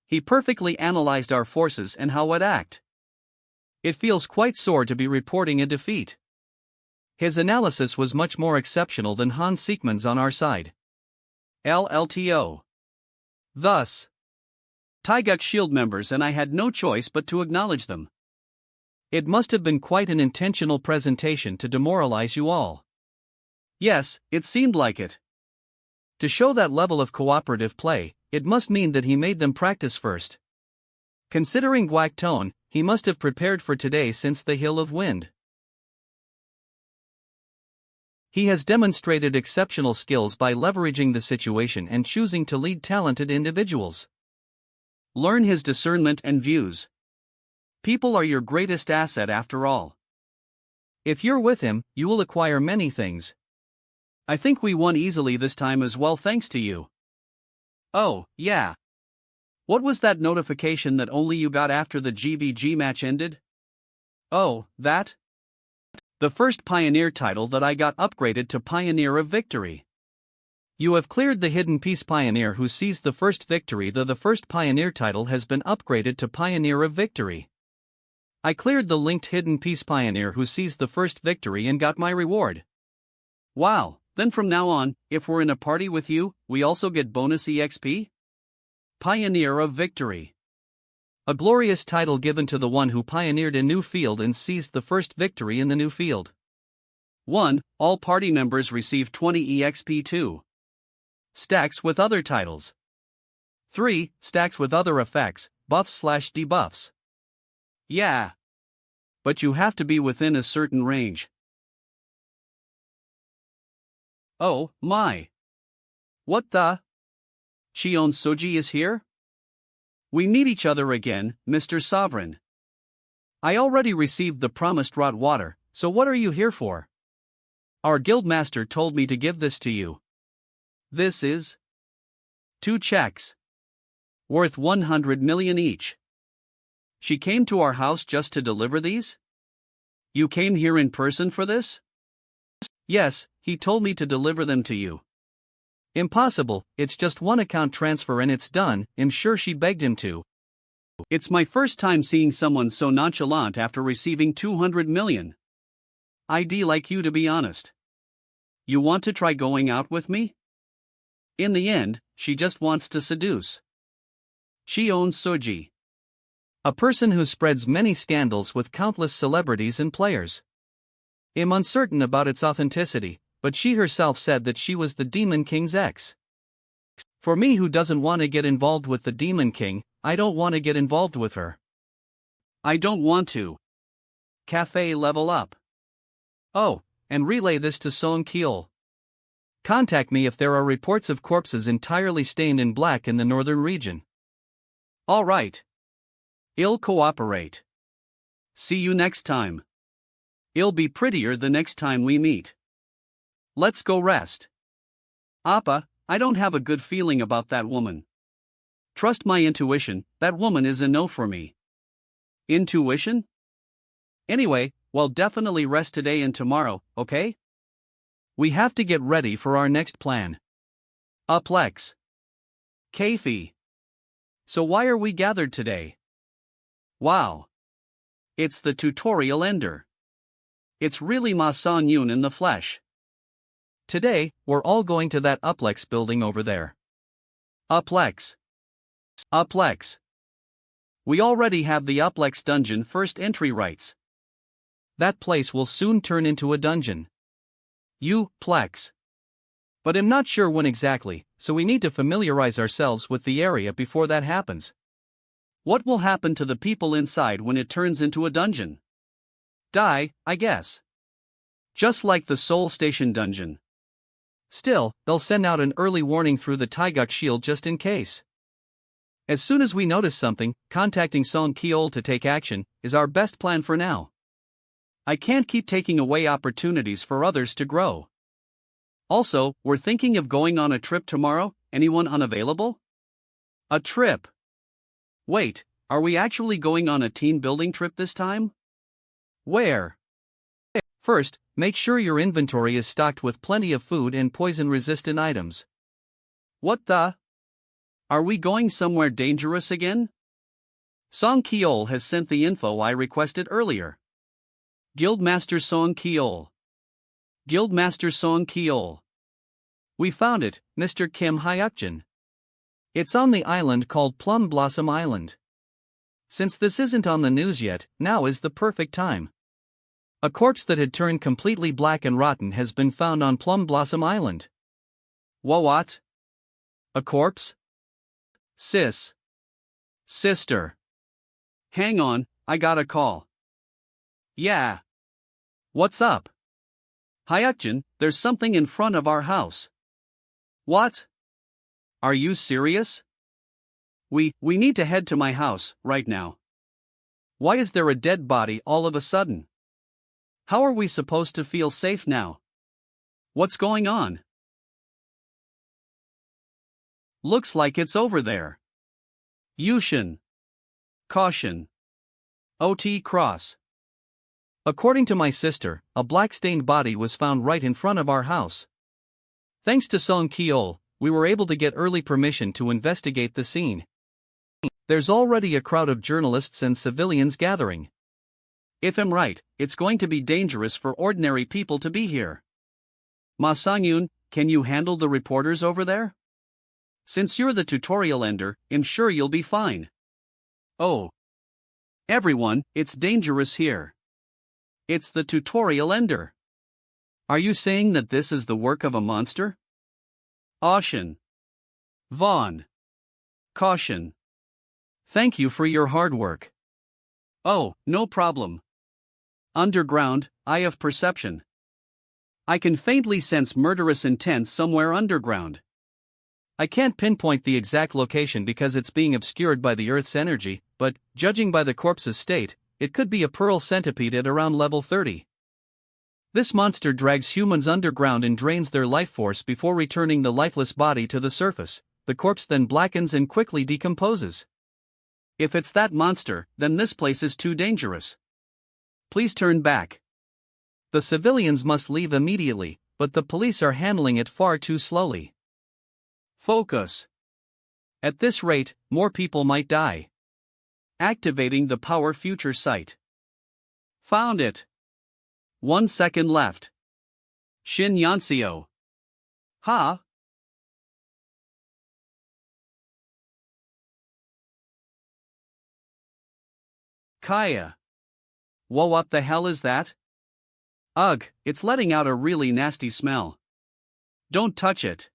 He perfectly analyzed our forces and how it act. It feels quite sore to be reporting a defeat. His analysis was much more exceptional than Hans Siegmund's on our side. LLTO. Thus, Taeguk Shield members and I had no choice but to acknowledge them. It must have been quite an intentional presentation to demoralize you all. Yes, it seemed like it. To show that level of cooperative play, it must mean that he made them practice first. Considering Guak Tone, he must have prepared for today since the Hill of Wind. He has demonstrated exceptional skills by leveraging the situation and choosing to lead talented individuals. Learn his discernment and views. People are your greatest asset after all. If you're with him, you will acquire many things. I think we won easily this time as well thanks to you. Oh, yeah. What was that notification that only you got after the GVG match ended? Oh, that? The first Pioneer title that I got upgraded to Pioneer of Victory. You have cleared the Hidden Peace Pioneer who sees the first victory, though the first Pioneer title has been upgraded to Pioneer of Victory. I cleared the linked Hidden Peace Pioneer who sees the first victory and got my reward. Wow, then from now on, if we're in a party with you, we also get bonus EXP? Pioneer of Victory. A glorious title given to the one who pioneered a new field and seized the first victory in the new field. 1. All party members receive 20 EXP. 2. Stacks with other titles. 3. Stacks with other effects, buffs/debuffs. Yeah. But you have to be within a certain range. Oh, my. What the? Shion Soji is here? We meet each other again, Mr. Sovereign. I already received the promised rot water, so what are you here for? Our guildmaster told me to give this to you. This is 2 checks. Worth 100 million each. She came to our house just to deliver these? You came here in person for this? Yes, he told me to deliver them to you. Impossible, it's just one account transfer and it's done, I'm sure she begged him to. It's my first time seeing someone so nonchalant after receiving 200 million. I'd like you to be honest. You want to try going out with me? In the end, she just wants to seduce. Shion Soji. A person who spreads many scandals with countless celebrities and players. I'm uncertain about its authenticity, but she herself said that she was the Demon King's ex. For me who doesn't want to get involved with the Demon King, I don't want to get involved with her. I don't want to. Cafe level up. Oh, and relay this to Son Kol. Contact me if there are reports of corpses entirely stained in black in the northern region. Alright. I'll cooperate. See you next time. It'll be prettier the next time we meet. Let's go rest. Appa, I don't have a good feeling about that woman. Trust my intuition, that woman is a no for me. Intuition? Anyway, well, definitely rest today and tomorrow, okay? We have to get ready for our next plan. Uplex. Keifi. So why are we gathered today? Wow. It's the tutorial ender. It's really Ma San Yun in the flesh. Today, we're all going to that Uplex building over there. Uplex. Uplex. We already have the Uplex dungeon first entry rights. That place will soon turn into a dungeon. Plex. But I'm not sure when exactly, so we need to familiarize ourselves with the area before that happens. What will happen to the people inside when it turns into a dungeon? Die, I guess. Just like the Seoul Station dungeon. Still, they'll send out an early warning through the Taeguk shield just in case. As soon as we notice something, contacting Son Kol to take action is our best plan for now. I can't keep taking away opportunities for others to grow. Also, we're thinking of going on a trip tomorrow, anyone unavailable? A trip? Wait, are we actually going on a team building trip this time? Where? First, make sure your inventory is stocked with plenty of food and poison-resistant items. What the? Are we going somewhere dangerous again? Son Kol has sent the info I requested earlier. Guildmaster Son Kol. Guildmaster Son Kol. We found it, Mr. Kim Hayakjin. It's on the island called Plum Blossom Island. Since this isn't on the news yet, now is the perfect time. A corpse that had turned completely black and rotten has been found on Plum Blossom Island. What? A corpse? Sister. Hang on, I got a call. Yeah. What's up? Hayakjin, there's something in front of our house. What? Are you serious? We need to head to my house, right now. Why is there a dead body all of a sudden? How are we supposed to feel safe now? What's going on? Looks like it's over there. Yushin. Caution. OT cross. According to my sister, a black-stained body was found right in front of our house. Thanks to Son Kol, we were able to get early permission to investigate the scene. There's already a crowd of journalists and civilians gathering. If I'm right, it's going to be dangerous for ordinary people to be here. Ma Sang-yoon, can you handle the reporters over there? Since you're the tutorial ender, I'm sure you'll be fine. Oh. Everyone, it's dangerous here. It's the tutorial ender. Are you saying that this is the work of a monster? Ocean. Vaughn. Caution. Thank you for your hard work. Oh, no problem. Underground, eye of perception. I can faintly sense murderous intent somewhere underground. I can't pinpoint the exact location because it's being obscured by the Earth's energy, but, judging by the corpse's state, it could be a pearl centipede at around level 30. This monster drags humans underground and drains their life force before returning the lifeless body to the surface. The corpse then blackens and quickly decomposes. If it's that monster, then this place is too dangerous. Please turn back. The civilians must leave immediately, but the police are handling it far too slowly. Focus. At this rate, more people might die. Activating the power future sight. Found it. 1 second left. Shin Yanseo. Ha? Kaya. What the hell is that? Ugh, it's letting out a really nasty smell. Don't touch it.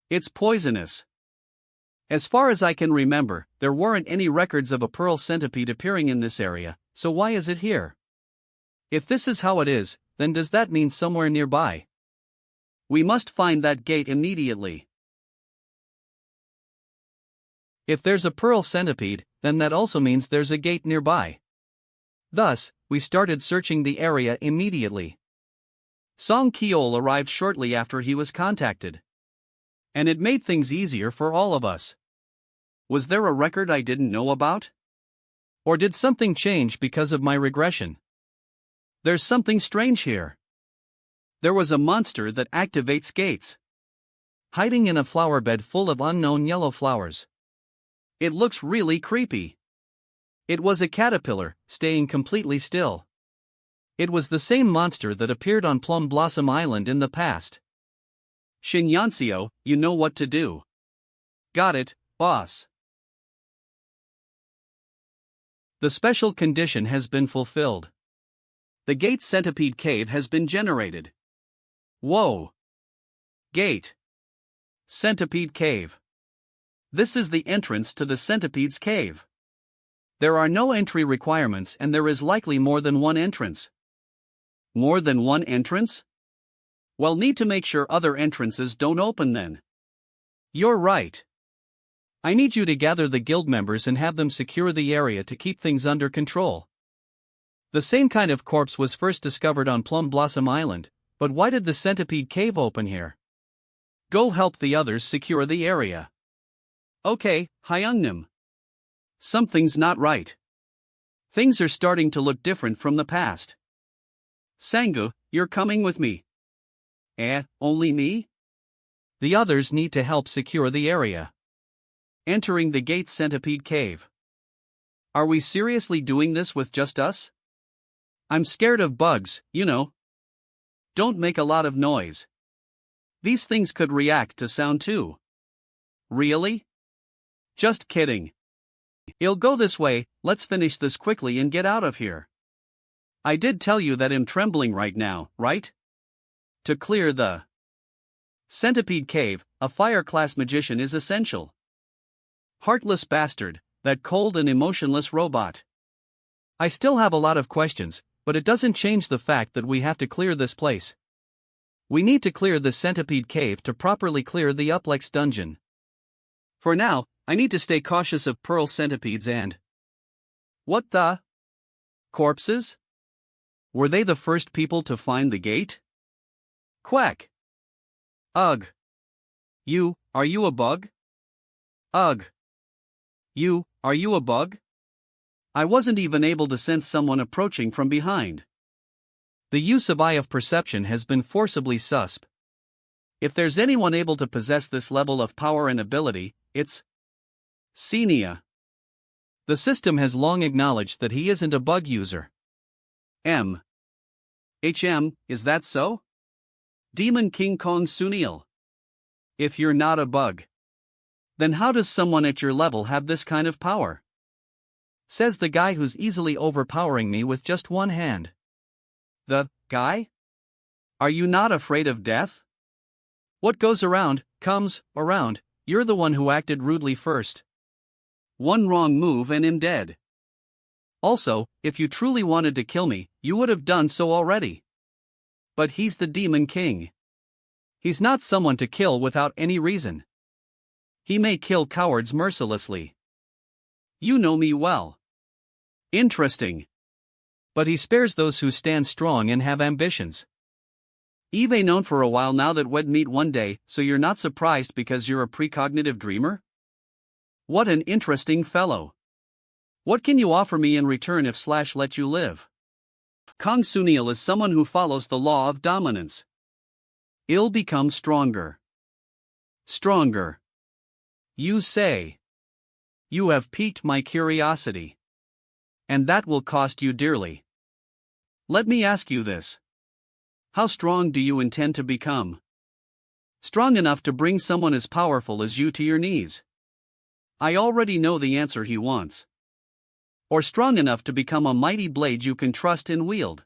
It's poisonous. As far as I can remember, there weren't any records of a pearl centipede appearing in this area, so why is it here? If this is how it is, then does that mean somewhere nearby? We must find that gate immediately. If there's a pearl centipede, then that also means there's a gate nearby. Thus, we started searching the area immediately. Son Kol arrived shortly after he was contacted. And it made things easier for all of us. Was there a record I didn't know about? Or did something change because of my regression? There's something strange here. There was a monster that activates gates. Hiding in a flower bed full of unknown yellow flowers. It looks really creepy. It was a caterpillar, staying completely still. It was the same monster that appeared on Plum Blossom Island in the past. Shin Yanseo, you know what to do. Got it, boss. The special condition has been fulfilled. The gate centipede cave has been generated. Whoa. Gate. Centipede cave. This is the entrance to the centipede's cave. There are no entry requirements and there is likely more than one entrance. More than one entrance? Well, need to make sure other entrances don't open then. You're right. I need you to gather the guild members and have them secure the area to keep things under control. The same kind of corpse was first discovered on Plum Blossom Island, but why did the centipede cave open here? Go help the others secure the area. Okay, Hyungnim. Something's not right. Things are starting to look different from the past. Sangu, you're coming with me. Only me? The others need to help secure the area. Entering the gate centipede cave. Are we seriously doing this with just us? I'm scared of bugs, you know. Don't make a lot of noise. These things could react to sound too. Really? Just kidding. I'll go this way, let's finish this quickly and get out of here. I did tell you that I'm trembling right now, right? To clear the centipede cave, a fire class magician is essential. Heartless bastard, that cold and emotionless robot. I still have a lot of questions, but it doesn't change the fact that we have to clear this place. We need to clear the centipede cave to properly clear the Uplex dungeon. For now, I need to stay cautious of pearl centipedes and... What the? Corpses? Were they the first people to find the gate? Quack. Ugh. Are you a bug? Ugh. Are you a bug? I wasn't even able to sense someone approaching from behind. The use of eye of perception has been forcibly susp. If there's anyone able to possess this level of power and ability, it's Xenia. The system has long acknowledged that he isn't a bug user. Is that so? Demon King Kong Sunil. If you're not a bug, then how does someone at your level have this kind of power? Says the guy who's easily overpowering me with just one hand. The guy? Are you not afraid of death? What goes around, comes around. You're the one who acted rudely first. One wrong move and I'm dead. Also, if you truly wanted to kill me, you would have done so already. But he's the Demon King. He's not someone to kill without any reason. He may kill cowards mercilessly. You know me well. Interesting. But he spares those who stand strong and have ambitions. Eve known for a while now that we'd meet one day, so you're not surprised because you're a precognitive dreamer? What an interesting fellow. What can you offer me in return if / let you live? Kong Sunil is someone who follows the law of dominance. I'll become stronger. Stronger. You say. You have piqued my curiosity. And that will cost you dearly. Let me ask you this. How strong do you intend to become? Strong enough to bring someone as powerful as you to your knees? I already know the answer he wants. Or strong enough to become a mighty blade you can trust and wield?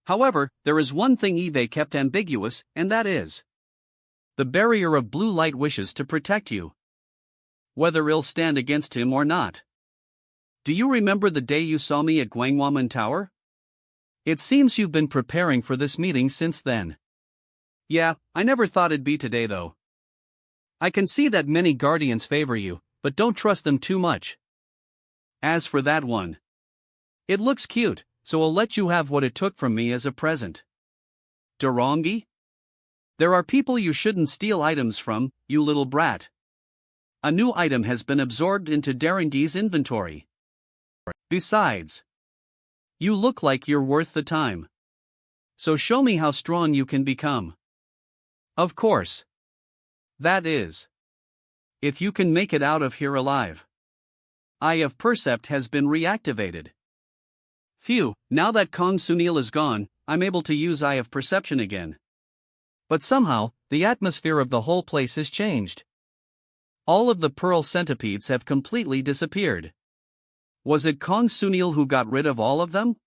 However, there is one thing Eve kept ambiguous, and that is the barrier of blue light wishes to protect you. Whether I'll stand against him or not. Do you remember the day you saw me at Gwangwaman Tower? It seems you've been preparing for this meeting since then. Yeah, I never thought it'd be today though. I can see that many guardians favor you, but don't trust them too much. As for that one, it looks cute, so I'll let you have what it took from me as a present. Dorongi? There are people you shouldn't steal items from, you little brat. A new item has been absorbed into Darangi's inventory. Besides, you look like you're worth the time. So show me how strong you can become. Of course. That is, if you can make it out of here alive. Eye of Percept has been reactivated. Phew, now that Kong Sunil is gone, I'm able to use Eye of Perception again. But somehow, the atmosphere of the whole place has changed. All of the pearl centipedes have completely disappeared. Was it Kong Sunil who got rid of all of them?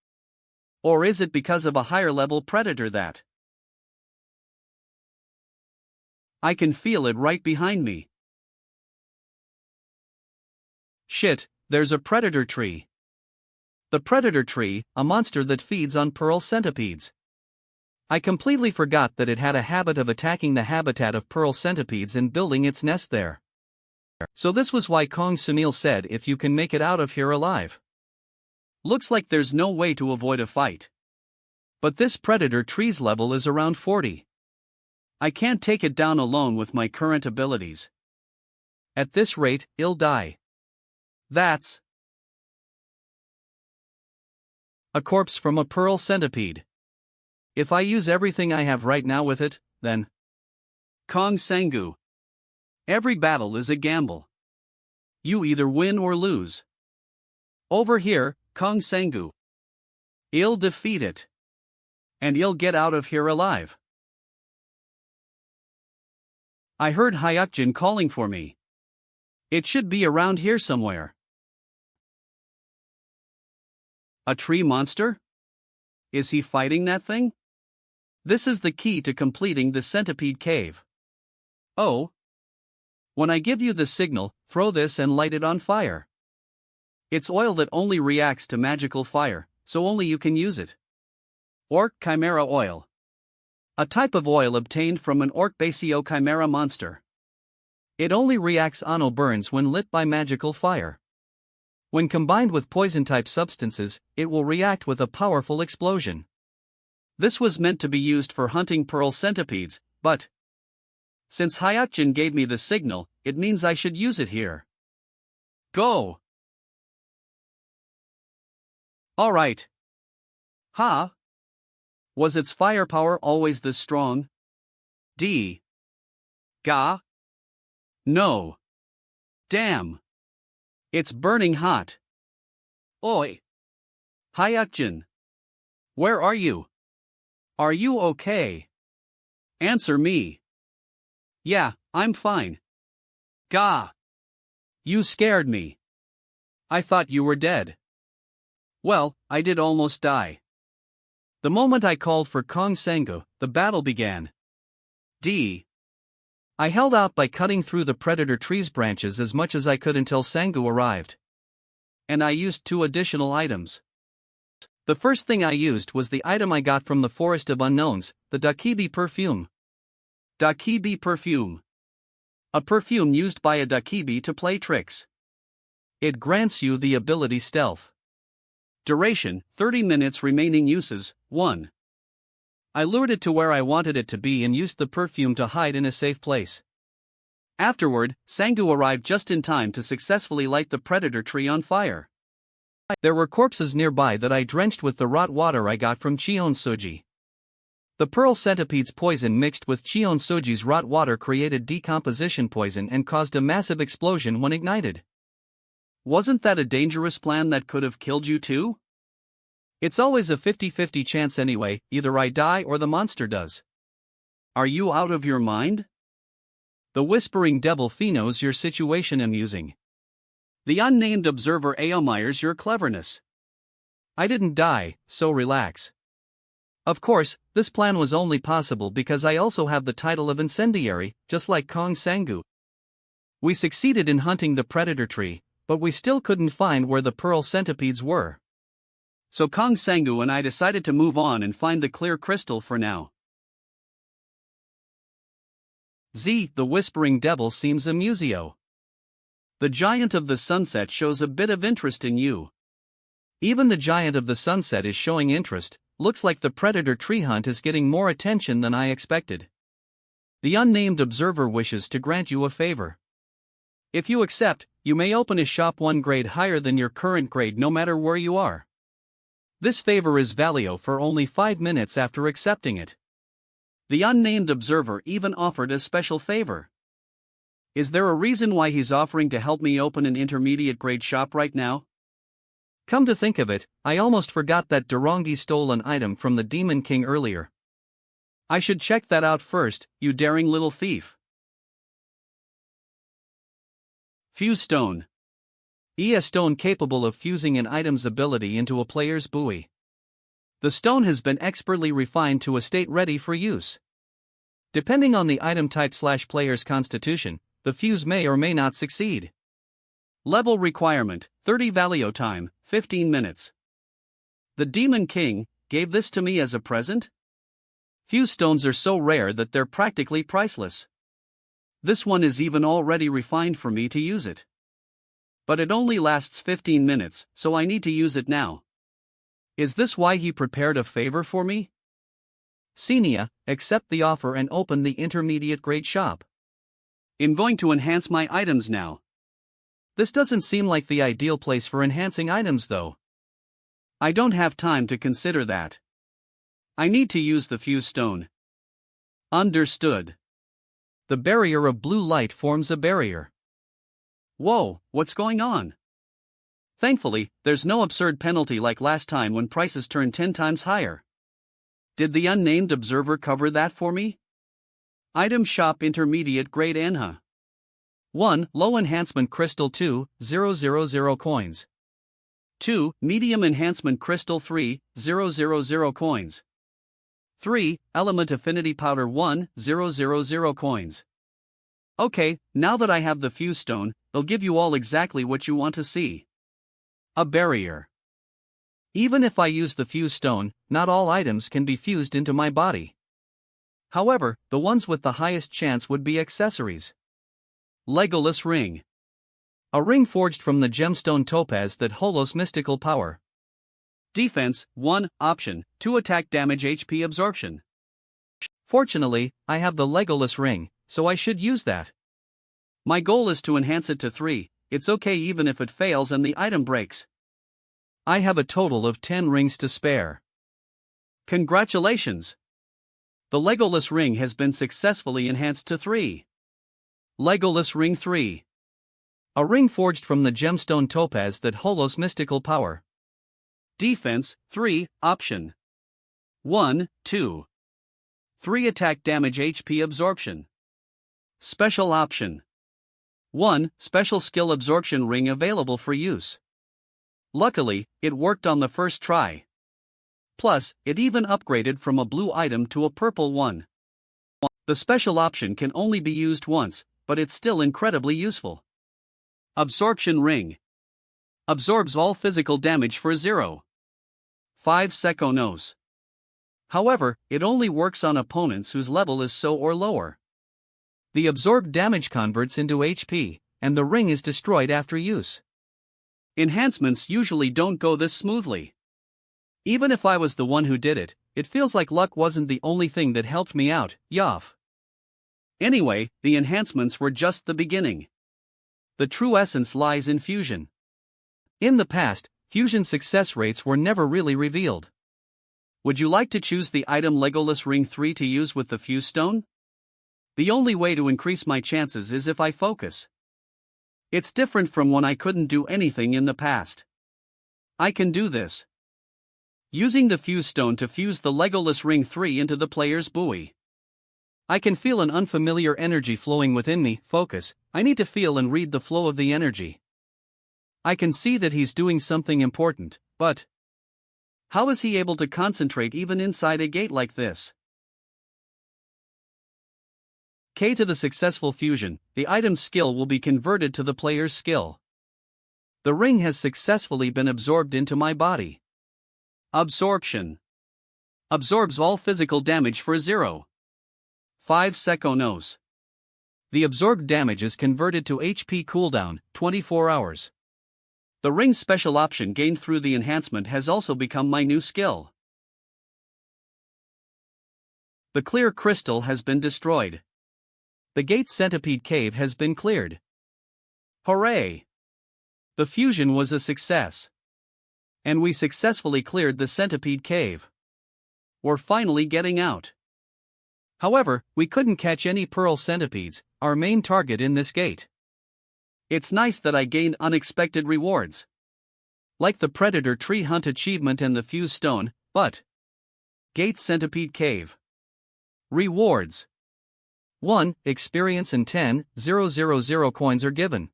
Or is it because of a higher level predator that... I can feel it right behind me. Shit, there's a predator tree. The predator tree, a monster that feeds on pearl centipedes. I completely forgot that it had a habit of attacking the habitat of pearl centipedes and building its nest there. So this was why Kong Sunil said if you can make it out of here alive. Looks like there's no way to avoid a fight. But this predator tree's level is around 40. I can't take it down alone with my current abilities. At this rate, I'll die. That's a corpse from a pearl centipede. If I use everything I have right now with it, then... Kong Sangu. Every battle is a gamble. You either win or lose. Over here, Kong Sangu. I'll defeat it. And you'll get out of here alive. I heard Hayakjin calling for me. It should be around here somewhere. A tree monster? Is he fighting that thing? This is the key to completing the centipede cave. Oh. When I give you the signal, throw this and light it on fire. It's oil that only reacts to magical fire, so only you can use it. Orc Chimera Oil. A type of oil obtained from an Orc Basio Chimera monster. It only reacts on burns when lit by magical fire. When combined with poison-type substances, it will react with a powerful explosion. This was meant to be used for hunting pearl centipedes, but since Hayakjin gave me the signal, it means I should use it here. Go! Alright. Ha! Was its firepower always this strong? D. Ga? No. Damn. It's burning hot. Oi. Hayakjin. Where are you? Are you okay? Answer me. Yeah, I'm fine. Ga. You scared me. I thought you were dead. Well, I did almost die. The moment I called for Kong Sengu, the battle began. D. I held out by cutting through the predator tree's branches as much as I could until Sengu arrived. And I used 2 additional items. The first thing I used was the item I got from the Forest of Unknowns, the Dakibi perfume. Dakibi perfume. A perfume used by a Dakibi to play tricks. It grants you the ability Stealth. Duration, 30 minutes. Remaining uses, 1. I lured it to where I wanted it to be and used the perfume to hide in a safe place. Afterward, Sengu arrived just in time to successfully light the predator tree on fire. There were corpses nearby that I drenched with the rot water I got from Chionsuji. The pearl centipede's poison mixed with Chionsuji's rot water created decomposition poison and caused a massive explosion when ignited. Wasn't that a dangerous plan that could have killed you too? It's always a 50-50 chance anyway, either I die or the monster does. Are you out of your mind? The whispering devil knows your situation amusing. The unnamed observer admires your cleverness. I didn't die, so relax. Of course, this plan was only possible because I also have the title of incendiary, just like Kong Sengu. We succeeded in hunting the predator tree, but we still couldn't find where the pearl centipedes were. So Kong Sengu and I decided to move on and find the clear crystal for now. Z. The Whispering Devil seems amusio. The Giant of the Sunset shows a bit of interest in you. Even the Giant of the Sunset is showing interest. Looks like the predator tree hunt is getting more attention than I expected. The unnamed observer wishes to grant you a favor. If you accept, you may open a shop 1 grade higher than your current grade no matter where you are. This favor is valid for only 5 minutes after accepting it. The unnamed observer even offered a special favor. Is there a reason why he's offering to help me open an intermediate grade shop right now? Come to think of it, I almost forgot that Dorongi stole an item from the Demon King earlier. I should check that out first, you daring little thief. Fuse Stone. A stone capable of fusing an item's ability into a player's buoy. The stone has been expertly refined to a state ready for use. Depending on the item type/player's constitution, the fuse may or may not succeed. Level requirement, 30 valio time, 15 minutes. The Demon King gave this to me as a present? Fuse stones are so rare that they're practically priceless. This one is even already refined for me to use it. But it only lasts 15 minutes, so I need to use it now. Is this why he prepared a favor for me? Senia, accept the offer and open the intermediate grade shop. I'm going to enhance my items now. This doesn't seem like the ideal place for enhancing items though. I don't have time to consider that. I need to use the fuse stone. Understood. The barrier of blue light forms a barrier. Whoa, what's going on? Thankfully, there's no absurd penalty like last time when prices turned 10 times higher. Did the unnamed observer cover that for me? Item Shop Intermediate Grade Enha. 1. Low Enhancement Crystal 2,000 coins. 2. Medium Enhancement Crystal 3,000 coins. 3. Element Affinity Powder 1,000 coins. Okay, now that I have the Fuse Stone, they'll give you all exactly what you want to see. A barrier. Even if I use the Fuse Stone, not all items can be fused into my body. However, the ones with the highest chance would be accessories. Legolas Ring. A ring forged from the gemstone topaz that hollows mystical power. Defense 1, option 2, attack damage HP absorption. Fortunately, I have the Legolas ring, so I should use that. My goal is to enhance it to 3, it's okay even if it fails and the item breaks. I have a total of 10 rings to spare. Congratulations! The Legolas ring has been successfully enhanced to 3. Legolas Ring 3. A ring forged from the gemstone topaz that hollows mystical power. Defense 3, option 1, 2. 3 attack damage HP absorption. Special option 1. Special skill absorption ring available for use. Luckily, it worked on the first try. Plus, it even upgraded from a blue item to a purple one. The special option can only be used once, but it's still incredibly useful. Absorption ring. Absorbs all physical damage for 0.5 seconds. However, it only works on opponents whose level is so or lower. The absorbed damage converts into HP, and the ring is destroyed after use. Enhancements usually don't go this smoothly. Even if I was the one who did it, it feels like luck wasn't the only thing that helped me out, Yoff. Anyway, the enhancements were just the beginning. The true essence lies in fusion. In the past, fusion success rates were never really revealed. Would you like to choose the item Legolas Ring 3 to use with the Fuse Stone? The only way to increase my chances is if I focus. It's different from when I couldn't do anything in the past. I can do this. Using the Fuse Stone to fuse the Legolas Ring 3 into the player's buoy. I can feel an unfamiliar energy flowing within me. Focus, I need to feel and read the flow of the energy. I can see that he's doing something important, but how is he able to concentrate even inside a gate like this? K to the successful fusion, the item's skill will be converted to the player's skill. The ring has successfully been absorbed into my body. Absorption. Absorbs all physical damage for 0.5 seconds. The absorbed damage is converted to HP cooldown, 24 hours. The ring's special option gained through the enhancement has also become my new skill. The clear crystal has been destroyed. The gate centipede cave has been cleared. Hooray! The fusion was a success. And we successfully cleared the centipede cave. We're finally getting out. However, we couldn't catch any pearl centipedes, our main target in this gate. It's nice that I gained unexpected rewards. Like the Predator Tree Hunt achievement and the Fuse Stone, but Gate Centipede Cave. Rewards. 1. Experience and 10,000 coins are given.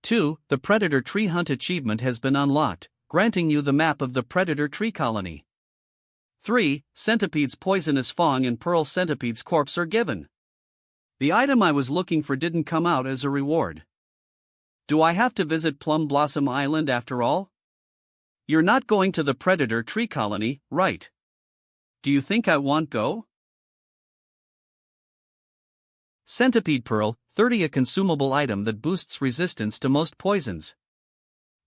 2. The Predator Tree Hunt achievement has been unlocked, granting you the map of the Predator Tree Colony. 3. Centipede's Poisonous Fong and Pearl Centipede's Corpse are given. The item I was looking for didn't come out as a reward. Do I have to visit Plum Blossom Island after all? You're not going to the Predator Tree Colony, right? Do you think I won't go? Centipede Pearl 30, a consumable item that boosts resistance to most poisons.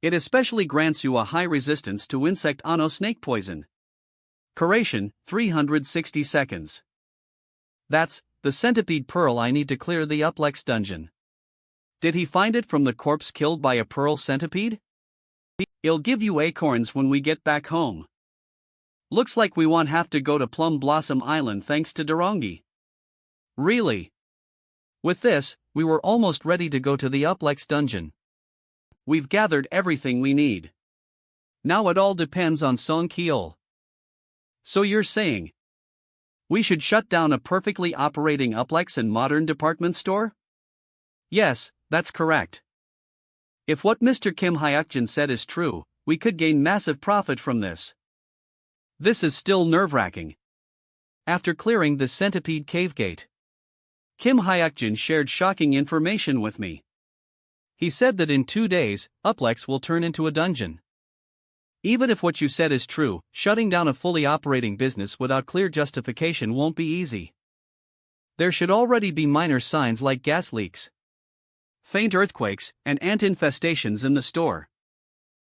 It especially grants you a high resistance to insect snake poison. Curation, 360 seconds. That's the Centipede Pearl I need to clear the Uplex dungeon. Did he find it from the corpse killed by a pearl centipede? It'll give you acorns when we get back home. Looks like we won't have to go to Plum Blossom Island thanks to Dorongi. Really? With this, we were almost ready to go to the Uplex dungeon. We've gathered everything we need. Now it all depends on Son Kol. So you're saying We should shut down a perfectly operating Uplex and modern department store? Yes, that's correct. If what Mr. Kim Hayakjin said is true, we could gain massive profit from this. This is still nerve-wracking. After clearing the Centipede Cave Gate, Kim Hayakjin shared shocking information with me. He said that in 2 days, Uplex will turn into a dungeon. Even if what you said is true, shutting down a fully operating business without clear justification won't be easy. There should already be minor signs like gas leaks, faint earthquakes, and ant infestations in the store.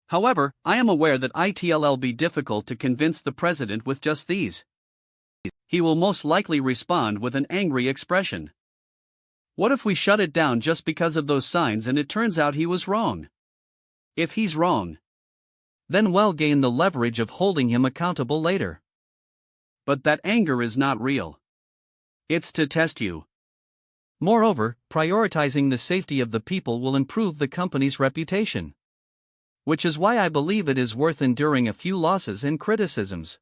However, I am aware that it'll be difficult to convince the president with just these. He will most likely respond with an angry expression. What if we shut it down just because of those signs and it turns out he was wrong? If he's wrong, then we'll gain the leverage of holding him accountable later. But that anger is not real. It's to test you. Moreover, prioritizing the safety of the people will improve the company's reputation. Which is why I believe it is worth enduring a few losses and criticisms.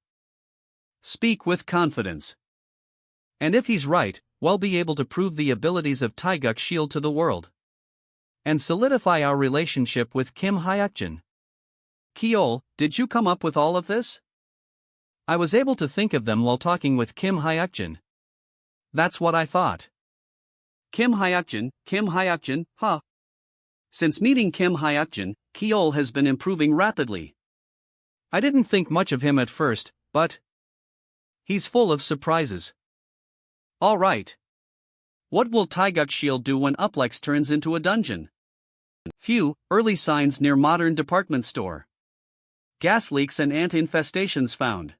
Speak with confidence. And if he's right, we'll be able to prove the abilities of Taeguk Shield to the world. And solidify our relationship with Kim Hayakjin. Kiol, did you come up with all of this? I was able to think of them while talking with Kim Hayakjin. That's what I thought. Kim Hayakjin, huh? Since meeting Kim Hayakjin, Kiol has been improving rapidly. I didn't think much of him at first, but he's full of surprises. Alright. What will Taeguk Shield do when Uplex turns into a dungeon? Few, early signs near modern department store. Gas leaks and ant infestations found.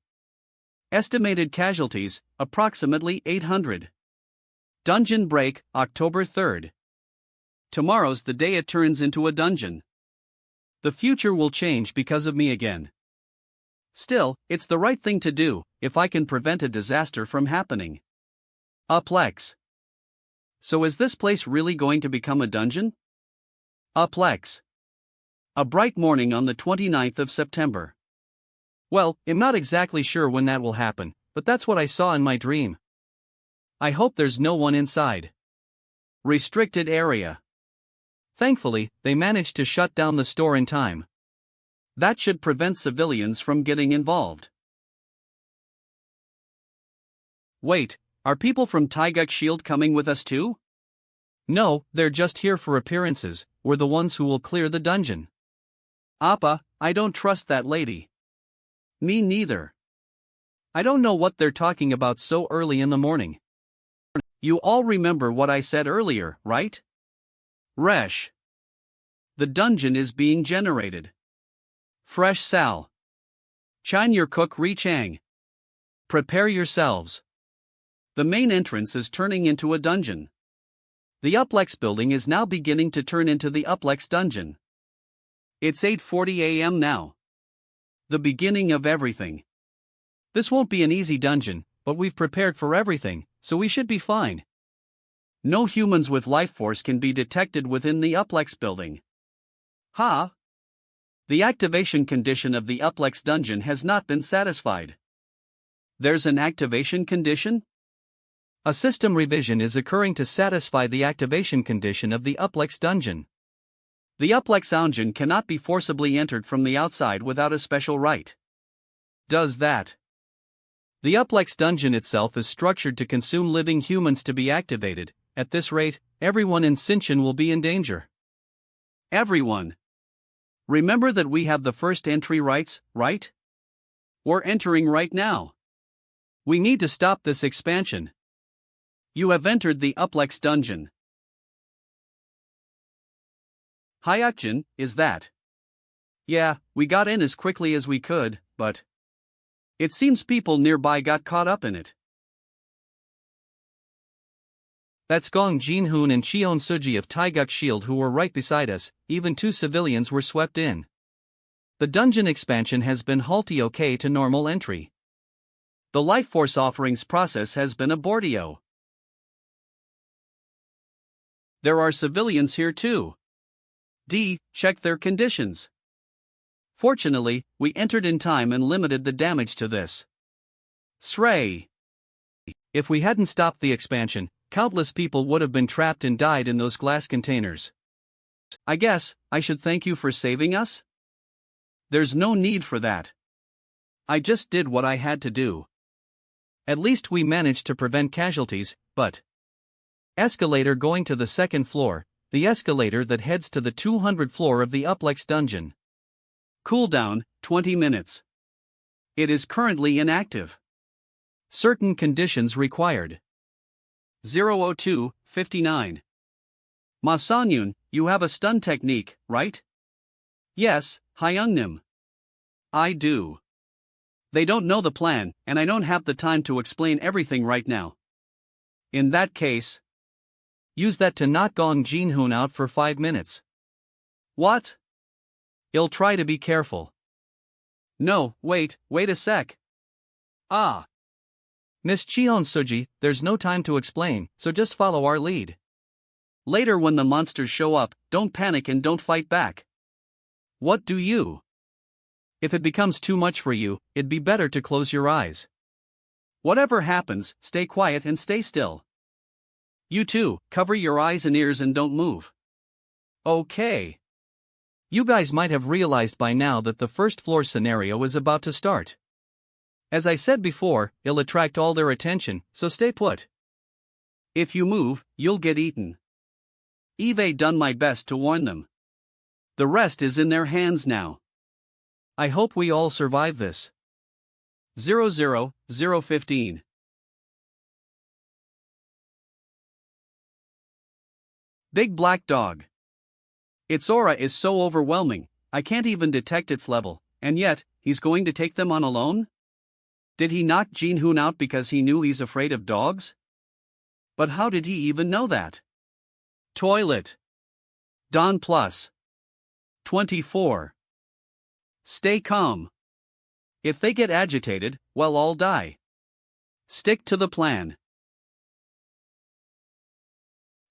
Estimated casualties, approximately 800. Dungeon break, October 3rd. Tomorrow's the day it turns into a dungeon. The future will change because of me again. Still, it's the right thing to do, if I can prevent a disaster from happening. Uplex. So is this place really going to become a dungeon? Uplex. A bright morning on the 29th of September. Well, I'm not exactly sure when that will happen, but that's what I saw in my dream. I hope there's no one inside. Restricted area. Thankfully, they managed to shut down the store in time. That should prevent civilians from getting involved. Wait, are people from Taeguk Shield coming with us too? No, they're just here for appearances. We're the ones who will clear the dungeon. Appa, I don't trust that lady. Me neither. I don't know what they're talking about so early in the morning. You all remember what I said earlier, right? Resh. The dungeon is being generated. Fresh Sal. Chine your cook Ri Chang. Prepare yourselves. The main entrance is turning into a dungeon. The Uplex building is now beginning to turn into the Uplex dungeon. It's 8:40 a.m. now. The beginning of everything. This won't be an easy dungeon, but we've prepared for everything, so we should be fine. No humans with life force can be detected within the Uplex building. Ha! The activation condition of the Uplex dungeon has not been satisfied. There's an activation condition? A system revision is occurring to satisfy the activation condition of the Uplex dungeon. The Uplex dungeon cannot be forcibly entered from the outside without a special right. Does that? The Uplex dungeon itself is structured to consume living humans to be activated. At this rate, everyone in Sinchen will be in danger. Everyone. Remember that we have the first entry rights, right? We're entering right now. We need to stop this expansion. You have entered the Uplex dungeon. Hayakjin, is that? Yeah, we got in as quickly as we could, but it seems people nearby got caught up in it. That's Gong Jinhoon and Cheon Suji of Taeguk Shield who were right beside us. Even 2 civilians were swept in. The dungeon expansion has been halted okay to normal entry. The life force offerings process has been abortio. There are civilians here too. Check their conditions. Fortunately, we entered in time and limited the damage to this. Srey. If we hadn't stopped the expansion, countless people would have been trapped and died in those glass containers. I guess I should thank you for saving us? There's no need for that. I just did what I had to do. At least we managed to prevent casualties, but... Escalator going to the second floor, the escalator that heads to the 200th floor of the Uplex dungeon. Cooldown, 20 minutes. It is currently inactive. Certain conditions required. 002-59. Ma Sonyun, you have a stun technique, right? Yes, Hyungnim. I do. They don't know the plan, and I don't have the time to explain everything right now. In that case, use that to knock Gong Jinhoon out for 5 minutes. What? I'll try to be careful. No, wait a sec. Ah. Miss Cheon Suji, there's no time to explain, so just follow our lead. Later when the monsters show up, don't panic and don't fight back. What do you? If it becomes too much for you, it'd be better to close your eyes. Whatever happens, stay quiet and stay still. You too, cover your eyes and ears and don't move. Okay. You guys might have realized by now that the first floor scenario is about to start. As I said before, it'll attract all their attention, so stay put. If you move, you'll get eaten. I've done my best to warn them. The rest is in their hands now. I hope we all survive this. 00015. Big Black Dog. Its aura is so overwhelming, I can't even detect its level, and yet, he's going to take them on alone? Did he knock Jinhoon out because he knew he's afraid of dogs? But how did he even know that? Toilet. Don Plus. 24. Stay calm. If they get agitated, well, I'll die. Stick to the plan.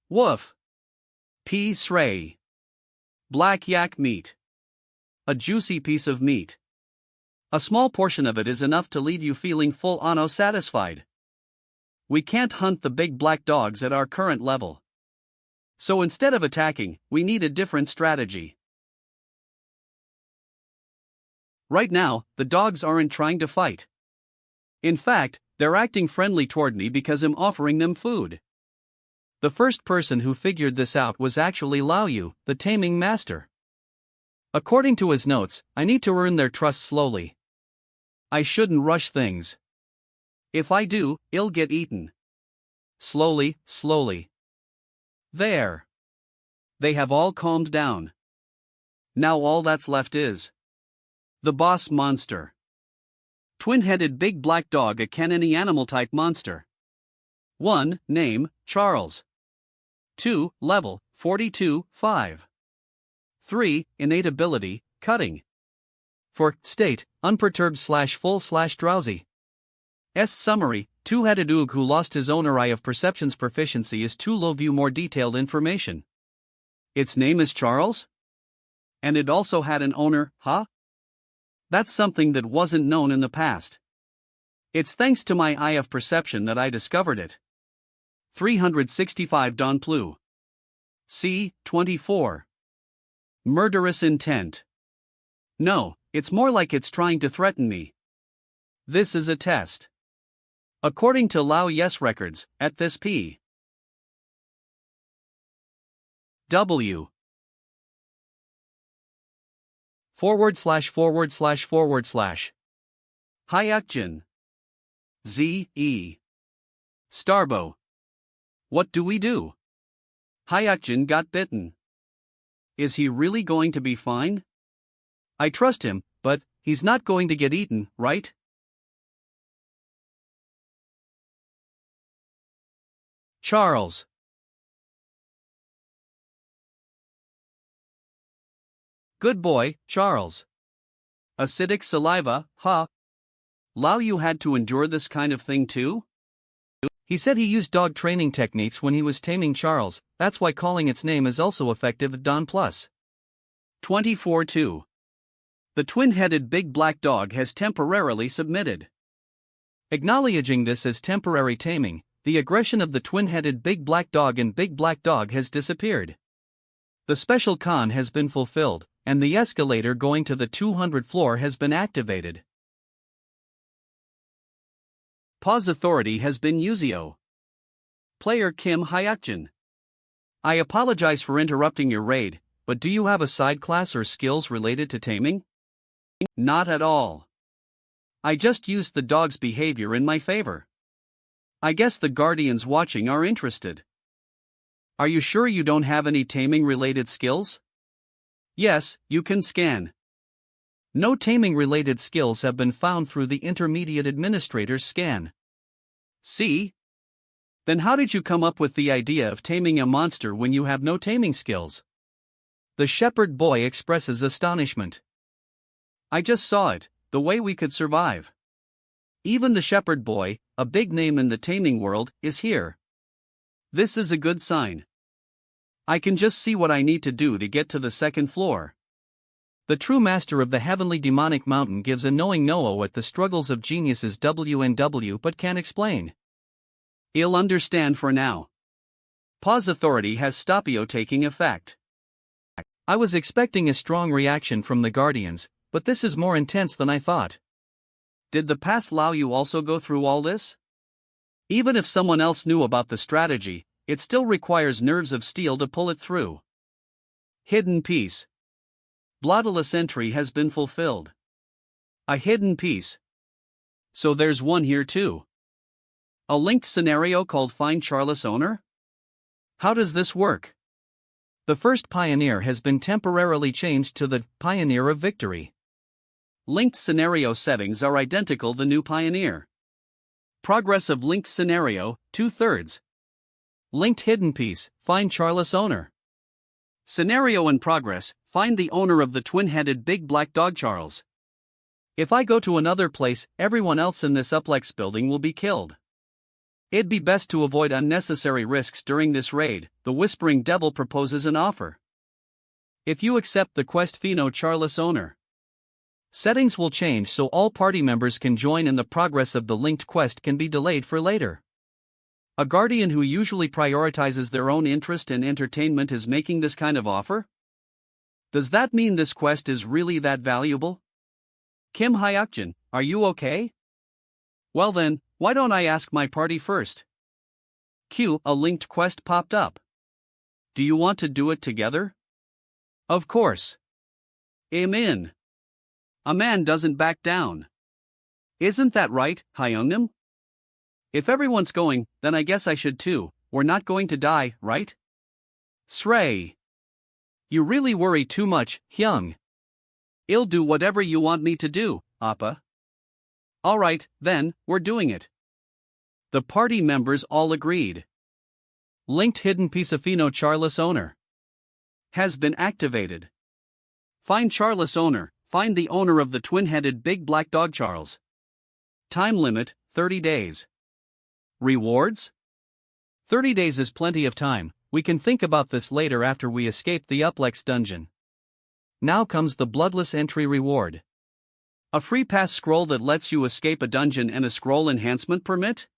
Woof. P. Srey. Black yak meat. A juicy piece of meat. A small portion of it is enough to leave you feeling full on satisfied. We can't hunt the big black dogs at our current level. So instead of attacking, we need a different strategy. Right now, the dogs aren't trying to fight. In fact, they're acting friendly toward me because I'm offering them food. The first person who figured this out was actually Lao Yu, the taming master. According to his notes, I need to earn their trust slowly. I shouldn't rush things. If I do, I'll get eaten. Slowly. There. They have all calmed down. Now all that's left is the boss monster. Twin-headed big black dog, a caniny animal-type monster. 1. Name, Charles. 2. Level, 42, 5. 3. Innate ability, cutting. 4. State, unperturbed / full / drowsy. Summary, two-headed oog who lost his owner. Eye of perception's proficiency is too low. View more detailed information. Its name is Charles? And it also had an owner, huh? That's something that wasn't known in the past. It's thanks to my eye of perception that I discovered it. 365 Don Plu. C. 24. Murderous intent. No, it's more like it's trying to threaten me. This is a test. According to Lao Yes records, at this P. W. / Hayakjin. Z. E. Starbo. What do we do? Hayakjin got bitten. Is he really going to be fine? I trust him, but he's not going to get eaten, right? Charles. Good boy, Charles. Acidic saliva, huh? Lao Yu had to endure this kind of thing too? He said he used dog training techniques when he was taming Charles, that's why calling its name is also effective at Don Plus. 24-2. The twin-headed big black dog has temporarily submitted. Acknowledging this as temporary taming, the aggression of the twin-headed big black dog and big black dog has disappeared. The special con has been fulfilled, and the escalator going to the 200 floor has been activated. Pause authority has been Yuzio. Player Kim Hayakjin. I apologize for interrupting your raid, but do you have a side class or skills related to taming? Not at all. I just used the dog's behavior in my favor. I guess the guardians watching are interested. Are you sure you don't have any taming related skills? Yes, you can scan. No taming related skills have been found through the intermediate administrator's scan. See? Then how did you come up with the idea of taming a monster when you have no taming skills? The shepherd boy expresses astonishment. I just saw it, the way we could survive. Even the shepherd boy, a big name in the taming world, is here. This is a good sign. I can just see what I need to do to get to the second floor. The true master of the heavenly demonic mountain gives a knowing know at the struggles of geniuses WNW but can't explain. He'll understand for now. Pause authority has Stopio taking effect. I was expecting a strong reaction from the guardians, but this is more intense than I thought. Did the past Lao you also go through all this? Even if someone else knew about the strategy, it still requires nerves of steel to pull it through. Hidden piece. Bloodless entry has been fulfilled. A hidden piece. So there's one here too. A linked scenario called Find Charless Owner? How does this work? The first pioneer has been temporarily changed to the Pioneer of Victory. Linked scenario settings are identical to the new pioneer. Progress of linked scenario, 2/3. Linked hidden piece, find Charless Owner. Scenario in progress, find the owner of the twin-headed big black dog Charles. If I go to another place, everyone else in this Uplex building will be killed. It'd be best to avoid unnecessary risks during this raid. The Whispering Devil proposes an offer. If you accept the quest Fino Charless Owner, settings will change so all party members can join and the progress of the linked quest can be delayed for later. A guardian who usually prioritizes their own interest and entertainment is making this kind of offer? Does that mean this quest is really that valuable? Kim Hayakjin, are you okay? Well then, why don't I ask my party first? Q. A linked quest popped up. Do you want to do it together? Of course. I'm in. A man doesn't back down. Isn't that right, Hyungnam? If everyone's going, then I guess I should too. We're not going to die, right? Srey. You really worry too much, Hyung. I'll do whatever you want me to do, Appa. Alright, then, we're doing it. The party members all agreed. Linked hidden piece of Fino Charless Owner has been activated. Find Charless Owner, find the owner of the twin-headed big black dog Charles. Time limit, 30 days. Rewards? 30 days is plenty of time, we can think about this later after we escape the Uplex dungeon. Now comes the bloodless entry reward. A free pass scroll that lets you escape a dungeon and a scroll enhancement permit?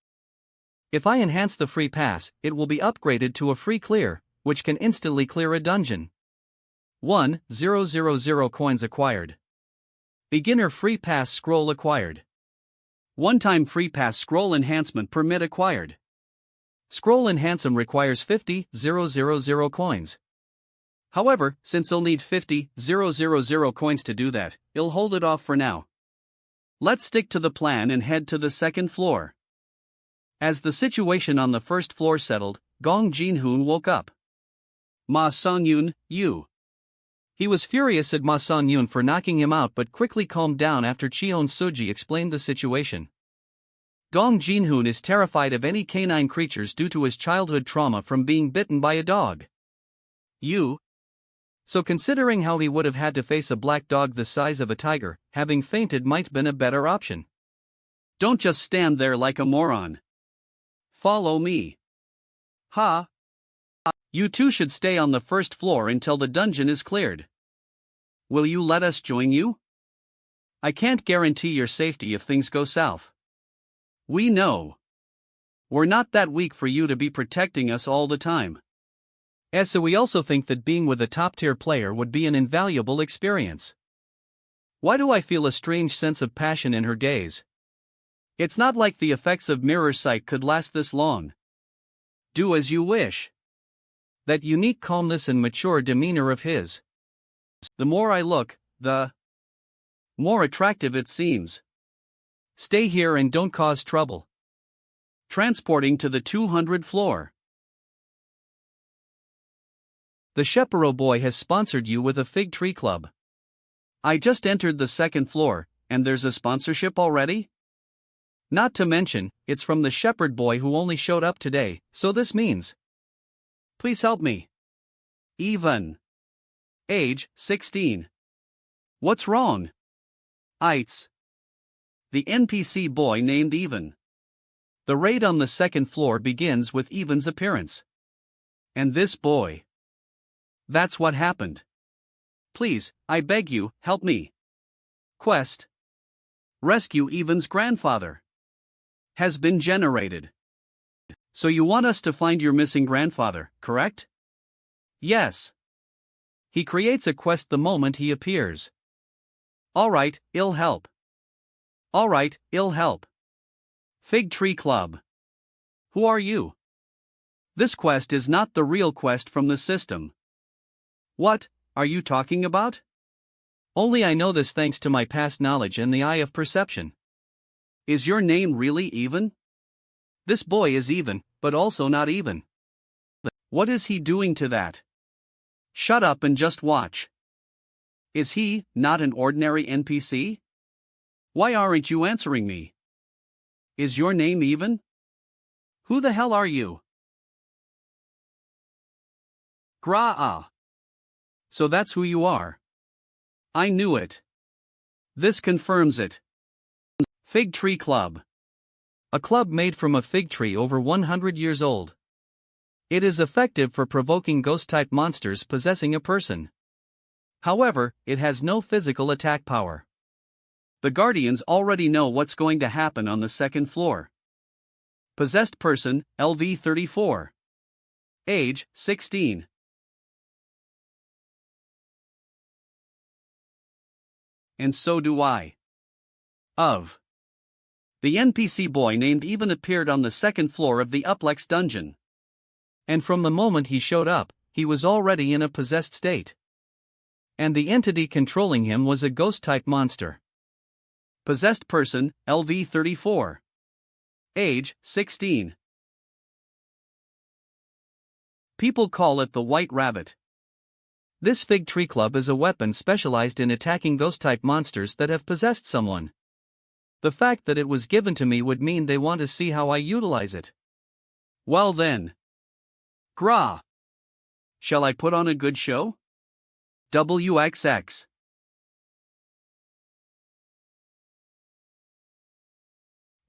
If I enhance the free pass, it will be upgraded to a free clear, which can instantly clear a dungeon. 1,000 coins acquired. Beginner free pass scroll acquired. One-time free pass scroll enhancement permit acquired. Scroll enhancement requires 50,000 coins. However, since I'll need 50,000 coins to do that, I'll hold it off for now. Let's stick to the plan and head to the second floor. As the situation on the first floor settled, Gong Jinhoon woke up. Ma Songyun, you. He was furious at Ma Songyun for knocking him out but quickly calmed down after Cheon Suji explained the situation. Gong Jinhoon is terrified of any canine creatures due to his childhood trauma from being bitten by a dog. You. So considering how he would have had to face a black dog the size of a tiger, having fainted might been a better option. Don't just stand there like a moron. Follow me. Ha. You two should stay on the first floor until the dungeon is cleared. Will you let us join you? I can't guarantee your safety if things go south. We know. We're not that weak for you to be protecting us all the time. So we also think that being with a top-tier player would be an invaluable experience. Why do I feel a strange sense of passion in her gaze? It's not like the effects of mirror sight could last this long. Do as you wish. That unique calmness and mature demeanor of his. The more I look, the more attractive it seems. Stay here and don't cause trouble. Transporting to the 200 floor. The Shepero boy has sponsored you with a fig tree club. I just entered the second floor, and there's a sponsorship already? Not to mention, it's from the shepherd boy who only showed up today, so this means. Please help me. Even. Age, 16. What's wrong? Ites. The NPC boy named Even. The raid on the second floor begins with Even's appearance. And this boy. That's what happened. Please, I beg you, help me. Quest. Rescue Even's grandfather. Has been generated. So you want us to find your missing grandfather, correct? Yes. He creates a quest the moment he appears. Alright, I'll help. Alright, I'll help. Fig Tree Club. Who are you? This quest is not the real quest from the system. What are you talking about? Only I know this thanks to my past knowledge and the eye of perception. Is your name really Even? This boy is even, but also not even. What is he doing to that? Shut up and just watch. Is he not an ordinary NPC? Why aren't you answering me? Is your name Even? Who the hell are you? Gra-ah. So that's who you are. I knew it. This confirms it. Fig Tree Club. A club made from a fig tree over 100 years old. It is effective for provoking ghost-type monsters possessing a person. However, it has no physical attack power. The Guardians already know what's going to happen on the second floor. Possessed person, LV34. Age, 16. And so do I. Of. The NPC boy named Even appeared on the second floor of the Uplex dungeon. And from the moment he showed up, he was already in a possessed state. And the entity controlling him was a ghost-type monster. Possessed person, LV34. Age, 16. People call it the White Rabbit. This Fig Tree Club is a weapon specialized in attacking ghost-type monsters that have possessed someone. The fact that it was given to me would mean they want to see how I utilize it. Well then. Gra. Shall I put on a good show? WXX.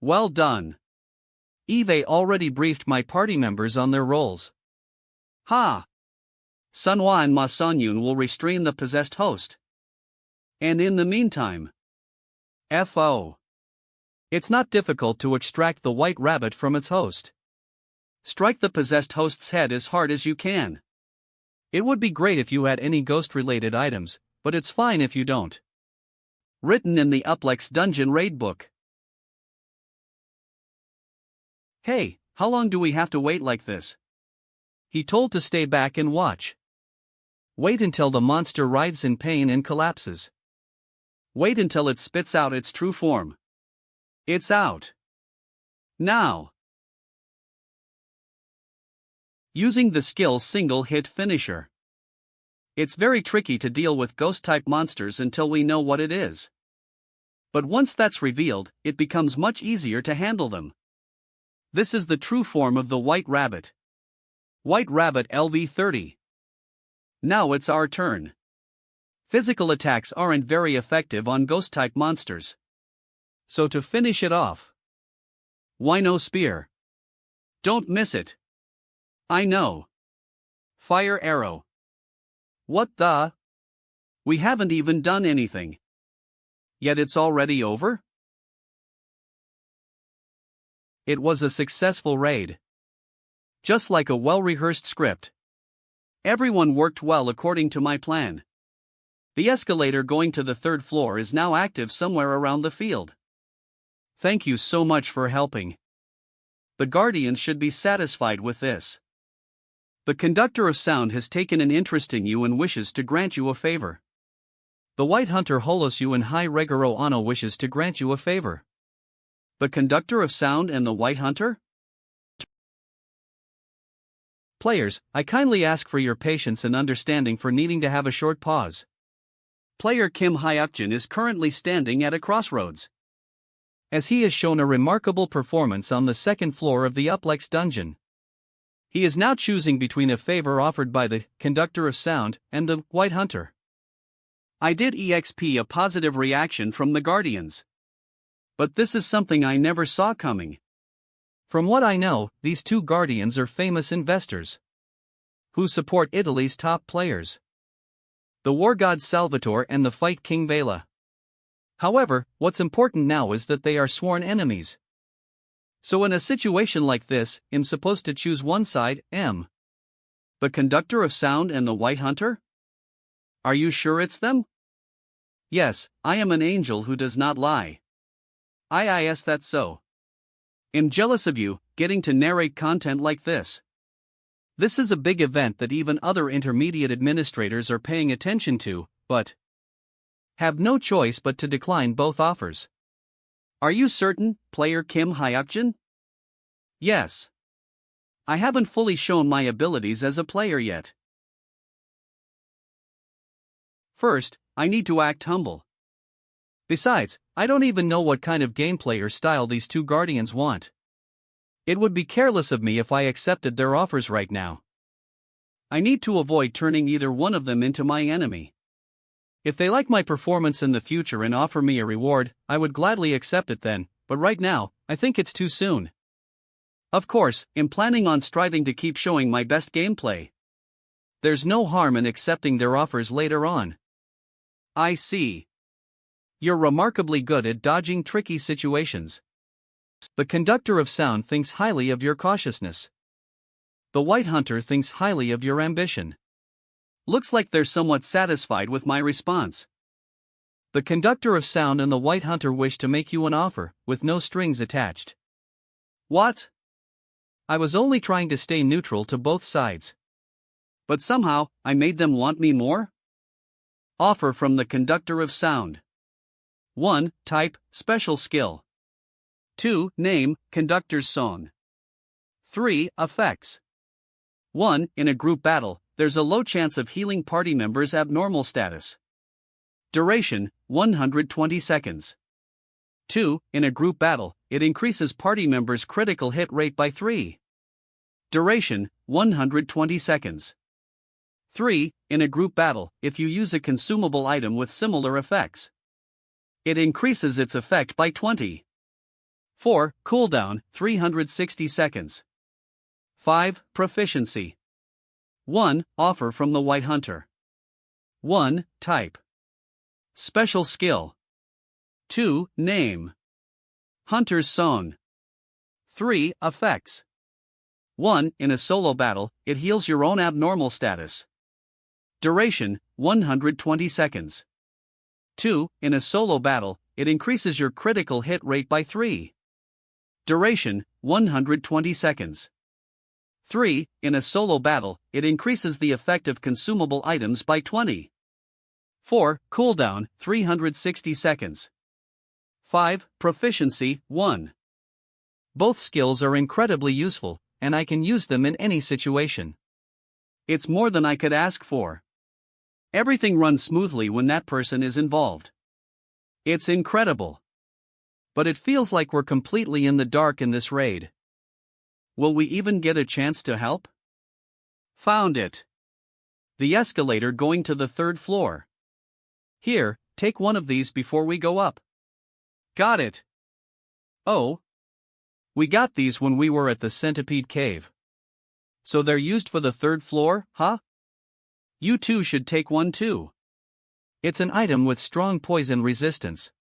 Well done. Eve already briefed my party members on their roles. Ha! Sunhwa and Ma Sonyun will restrain the possessed host. And in the meantime, FO. It's not difficult to extract the white rabbit from its host. Strike the possessed host's head as hard as you can. It would be great if you had any ghost-related items, but it's fine if you don't. Written in the Uplex Dungeon Raid Book. Hey, how long do we have to wait like this? He told to stay back and watch. Wait until the monster writhes in pain and collapses. Wait until it spits out its true form. It's out. Now. Using the skill single-hit finisher. It's very tricky to deal with ghost-type monsters until we know what it is. But once that's revealed, it becomes much easier to handle them. This is the true form of the White Rabbit. White Rabbit LV30. Now it's our turn. Physical attacks aren't very effective on ghost-type monsters. So to finish it off. Wino Spear. Don't miss it. I know. Fire Arrow. What the? We haven't even done anything. Yet it's already over? It was a successful raid. Just like a well-rehearsed script. Everyone worked well according to my plan. The escalator going to the third floor is now active somewhere around the field. Thank you so much for helping. The Guardians should be satisfied with this. The conductor of sound has taken an interest in you and wishes to grant you a favor. The White Hunter Holosu and High Regaro Ano wishes to grant you a favor. The conductor of sound and the White Hunter? Players, I kindly ask for your patience and understanding for needing to have a short pause. Player Kim Hayakjin is currently standing at a crossroads, as he has shown a remarkable performance on the second floor of the Uplex dungeon. He is now choosing between a favor offered by the conductor of sound and the White Hunter. I did EXP a positive reaction from the Guardians. But this is something I never saw coming. From what I know, these two Guardians are famous investors who support Italy's top players, the war god Salvatore and the fight king Vela. However, what's important now is that they are sworn enemies. So in a situation like this, I'm supposed to choose one side, the conductor of sound and the White Hunter? Are you sure it's them? Yes, I am an angel who does not lie. Is that so? I'm jealous of you, getting to narrate content like this. This is a big event that even other intermediate administrators are paying attention to, but have no choice but to decline both offers. Are you certain, player Kim Hayakjin? Yes. I haven't fully shown my abilities as a player yet. First, I need to act humble. Besides, I don't even know what kind of gameplay or style these two Guardians want. It would be careless of me if I accepted their offers right now. I need to avoid turning either one of them into my enemy. If they like my performance in the future and offer me a reward, I would gladly accept it then, but right now, I think it's too soon. Of course, I'm planning on striving to keep showing my best gameplay. There's no harm in accepting their offers later on. I see. You're remarkably good at dodging tricky situations. The conductor of sound thinks highly of your cautiousness. The White Hunter thinks highly of your ambition. Looks like they're somewhat satisfied with my response. The conductor of sound and the White Hunter wish to make you an offer, with no strings attached. What? I was only trying to stay neutral to both sides. But somehow, I made them want me more? Offer from the conductor of sound. 1. Type, special skill. 2. Name, conductor's song. 3. Effects. 1. In a group battle, there's a low chance of healing party members' abnormal status. Duration, 120 seconds. 2. In a group battle, it increases party members' critical hit rate by 3. Duration, 120 seconds. 3. In a group battle, if you use a consumable item with similar effects, it increases its effect by 20. 4. Cooldown, 360 seconds. 5. Proficiency. 1. Offer from the White Hunter. 1. Type. Special skill. 2. Name. Hunter's Song. 3. Effects. 1. In a solo battle, it heals your own abnormal status. Duration, 120 seconds. 2. In a solo battle, it increases your critical hit rate by 3. Duration, 120 seconds. 3. In a solo battle, it increases the effect of consumable items by 20. 4. Cooldown, 360 seconds. 5. Proficiency, 1. Both skills are incredibly useful, and I can use them in any situation. It's more than I could ask for. Everything runs smoothly when that person is involved. It's incredible. But it feels like we're completely in the dark in this raid. Will we even get a chance to help? Found it. The escalator going to the third floor. Here, take one of these before we go up. Got it. Oh. We got these when we were at the Centipede Cave. So they're used for the third floor, huh? You two should take one too. It's an item with strong poison resistance.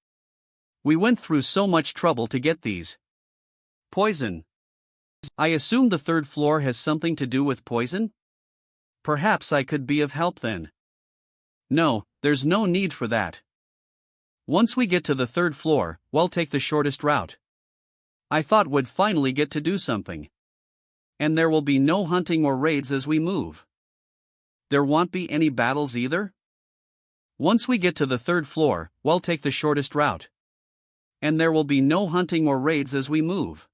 We went through so much trouble to get these. Poison. I assume the third floor has something to do with poison? Perhaps I could be of help then. No, there's no need for that. Once we get to the third floor, we'll take the shortest route. I thought we'd finally get to do something. And there will be no hunting or raids as we move. There won't be any battles either? Once we get to the third floor, we'll take the shortest route. And there will be no hunting or raids as we move.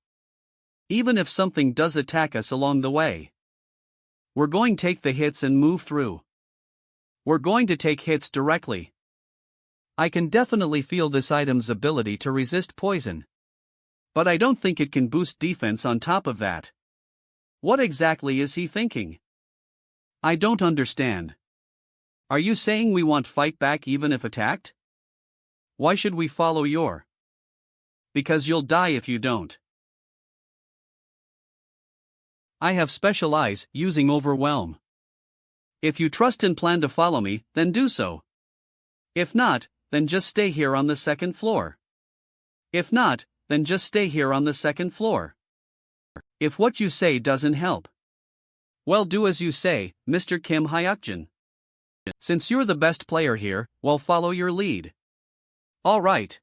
Even if something does attack us along the way. We're going to take the hits and move through. We're going to take hits directly. I can definitely feel this item's ability to resist poison. But I don't think it can boost defense on top of that. What exactly is he thinking? I don't understand. Are you saying we want fight back even if attacked? Why should we follow your? Because you'll die if you don't. I have special eyes using overwhelm. If you trust and plan to follow me, then do so. If not, then just stay here on the second floor. If not, then just stay here on the second floor. If what you say doesn't help, well, do as you say, Mr. Kim Hayakjin. Since you're the best player here, well, follow your lead. All right.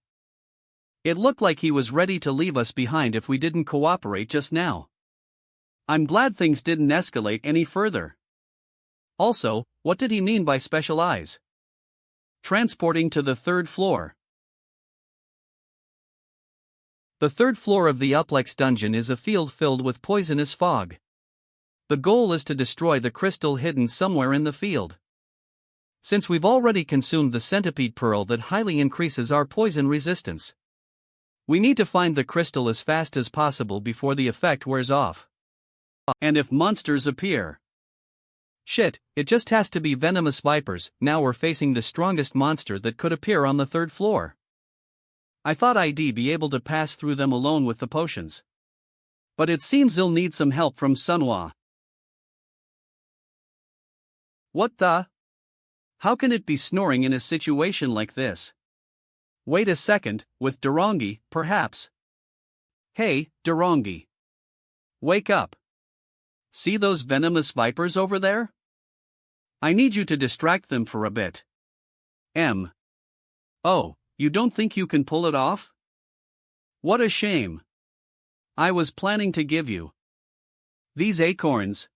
It looked like he was ready to leave us behind if we didn't cooperate just now. I'm glad things didn't escalate any further. Also, what did he mean by special eyes? Transporting to the third floor. The third floor of the Uplex dungeon is a field filled with poisonous fog. The goal is to destroy the crystal hidden somewhere in the field. Since we've already consumed the centipede pearl that highly increases our poison resistance, we need to find the crystal as fast as possible before the effect wears off. And if monsters appear, shit, it just has to be venomous vipers. Now we're facing the strongest monster that could appear on the third floor. I thought I'd be able to pass through them alone with the potions. But it seems they'll need some help from Manhwa. What the? How can it be snoring in a situation like this? Wait a second, with Dorongi, perhaps. Hey, Dorongi. Wake up. See those venomous vipers over there? I need you to distract them for a bit. Oh, you don't think you can pull it off? What a shame. I was planning to give you these acorns.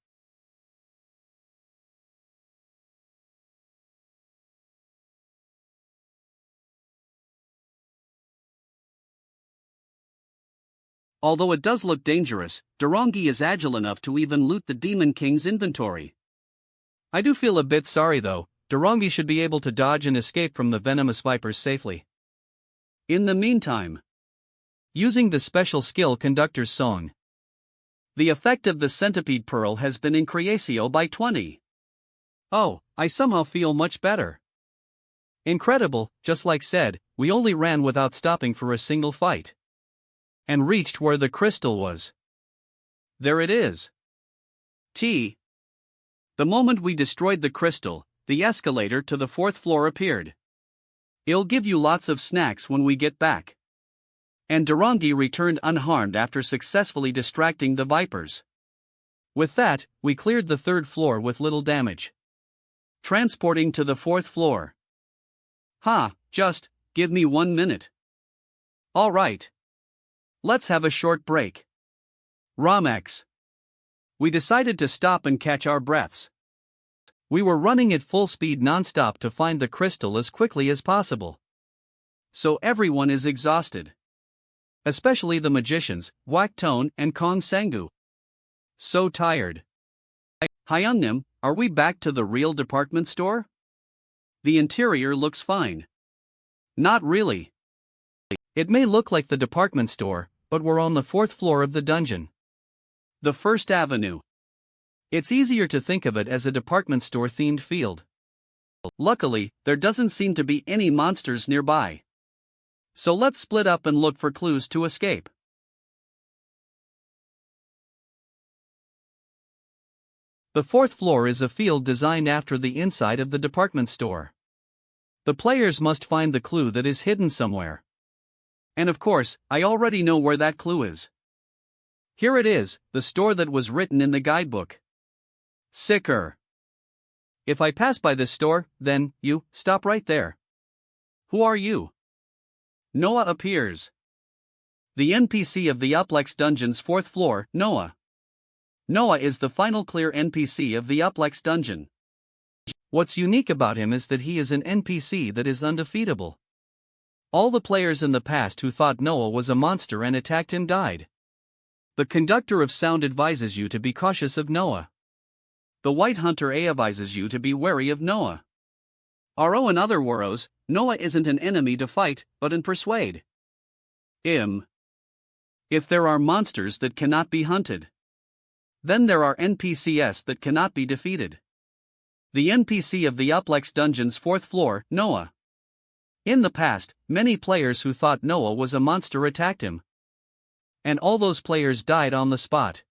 Although it does look dangerous, Dorongi is agile enough to even loot the Demon King's inventory. I do feel a bit sorry though. Dorongi should be able to dodge and escape from the venomous vipers safely. In the meantime, using the special skill Conductor's Song, the effect of the centipede pearl has been increased by 20. Oh, I somehow feel much better. Incredible, just like said, we only ran without stopping for a single fight. And reached where the crystal was. There it is. The moment we destroyed the crystal, the escalator to the fourth floor appeared. It'll give you lots of snacks when we get back. And Dorongi returned unharmed after successfully distracting the vipers. With that, we cleared the third floor with little damage. Transporting to the fourth floor. Just, give me 1 minute. All right. Let's have a short break. Ramex. We decided to stop and catch our breaths. We were running at full speed non-stop to find the crystal as quickly as possible. So everyone is exhausted. Especially the magicians, Waktone and Kong Sangu. So tired. Hyunnim, are we back to the real department store? The interior looks fine. Not really. It may look like the department store, but we're on the fourth floor of the dungeon. The First Avenue. It's easier to think of it as a department store themed field. Luckily, there doesn't seem to be any monsters nearby. So let's split up and look for clues to escape. The fourth floor is a field designed after the inside of the department store. The players must find the clue that is hidden somewhere. And of course, I already know where that clue is. Here it is, the store that was written in the guidebook. Sicker. If I pass by this store, then, you, stop right there. Who are you? Noah appears. The NPC of the Uplex Dungeon's 4th floor, Noah. Noah is the final clear NPC of the Uplex Dungeon. What's unique about him is that he is an NPC that is undefeatable. All the players in the past who thought Noah was a monster and attacked him died. The conductor of sound advises you to be cautious of Noah. The White Hunter advises you to be wary of Noah. RO in other words, Noah isn't an enemy to fight, but an persuade. If there are monsters that cannot be hunted, then there are NPCs that cannot be defeated. The NPC of the Uplex Dungeon's 4th floor, Noah. In the past, many players who thought Noah was a monster attacked him. And all those players died on the spot.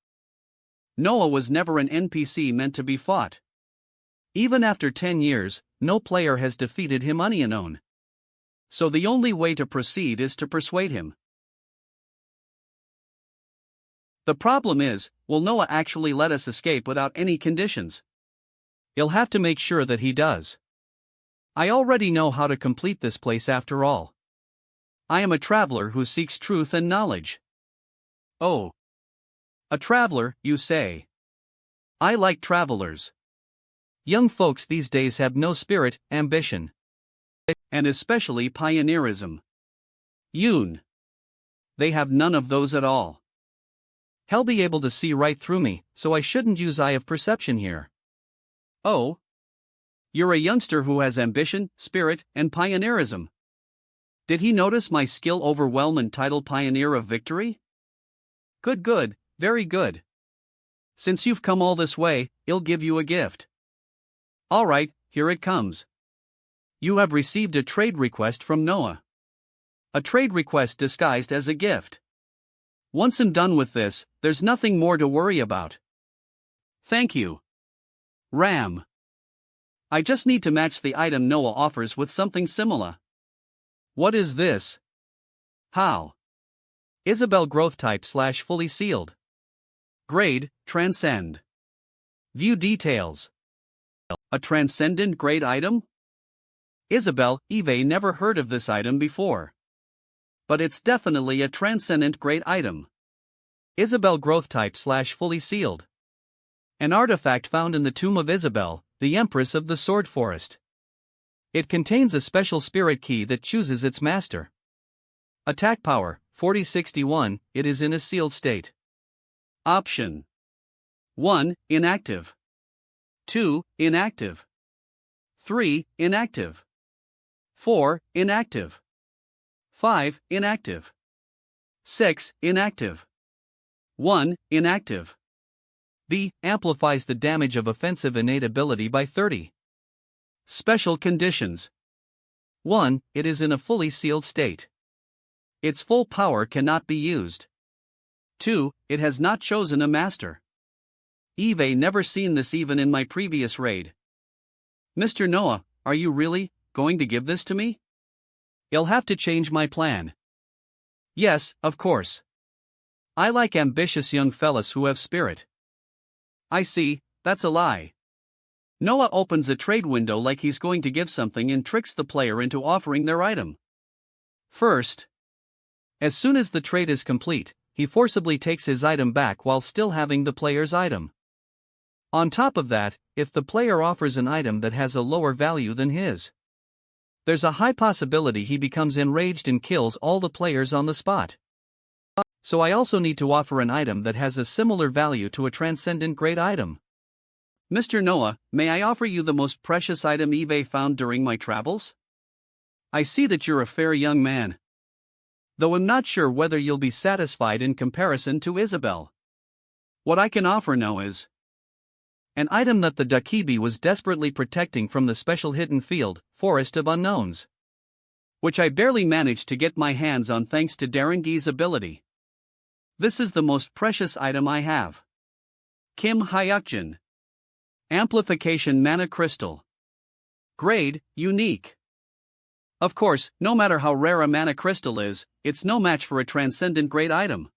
Noah was never an NPC meant to be fought. Even after 10 years, no player has defeated him unknown. So the only way to proceed is to persuade him. The problem is, will Noah actually let us escape without any conditions? You'll have to make sure that he does. I already know how to complete this place after all. I am a traveler who seeks truth and knowledge. Oh. A traveler, you say? I like travelers. Young folks these days have no spirit, ambition. And especially pioneerism. They have none of those at all. He'll be able to see right through me, so I shouldn't use eye of perception here. Oh? You're a youngster who has ambition, spirit, and pioneerism. Did he notice my skill overwhelm and title Pioneer of Victory? Good, very good. Since you've come all this way, I'll give you a gift. Alright, here it comes. You have received a trade request from Noah. A trade request disguised as a gift. Once I'm done with this, there's nothing more to worry about. Thank you. Ram. I just need to match the item Noah offers with something similar. What is this? How? Isabel growth type / fully sealed. Grade, Transcend. View details. A transcendent grade item? Isabel, Eve never heard of this item before. But it's definitely a transcendent grade item. Isabel growth type / fully sealed. An artifact found in the tomb of Isabel, the Empress of the Sword Forest. It contains a special spirit key that chooses its master. Attack power, 4061, it is in a sealed state. Option 1. Inactive. 2. Inactive. 3. Inactive. 4. Inactive. 5. Inactive. 6. Inactive. 1. Inactive. B. Amplifies the damage of offensive innate ability by 30. Special conditions. 1. It is in a fully sealed state. Its full power cannot be used. 2. It has not chosen a master. Eve never seen this even in my previous raid. Mr. Noah, are you really going to give this to me? I'll have to change my plan. Yes, of course. I like ambitious young fellas who have spirit. I see, that's a lie. Noah opens a trade window like he's going to give something and tricks the player into offering their item. First, as soon as the trade is complete, he forcibly takes his item back while still having the player's item. On top of that, if the player offers an item that has a lower value than his, there's a high possibility he becomes enraged and kills all the players on the spot. So I also need to offer an item that has a similar value to a transcendent grade item. Mr. Noah, may I offer you the most precious item Eve found during my travels? I see that you're a fair young man. Though I'm not sure whether you'll be satisfied in comparison to Isabel. What I can offer now is an item that the Dakibi was desperately protecting from the special hidden field, Forest of Unknowns, which I barely managed to get my hands on thanks to Darengi's ability. This is the most precious item I have. Kim Hayakjin. Amplification Mana Crystal. Grade, Unique. Of course, no matter how rare a mana crystal is, it's no match for a transcendent grade item.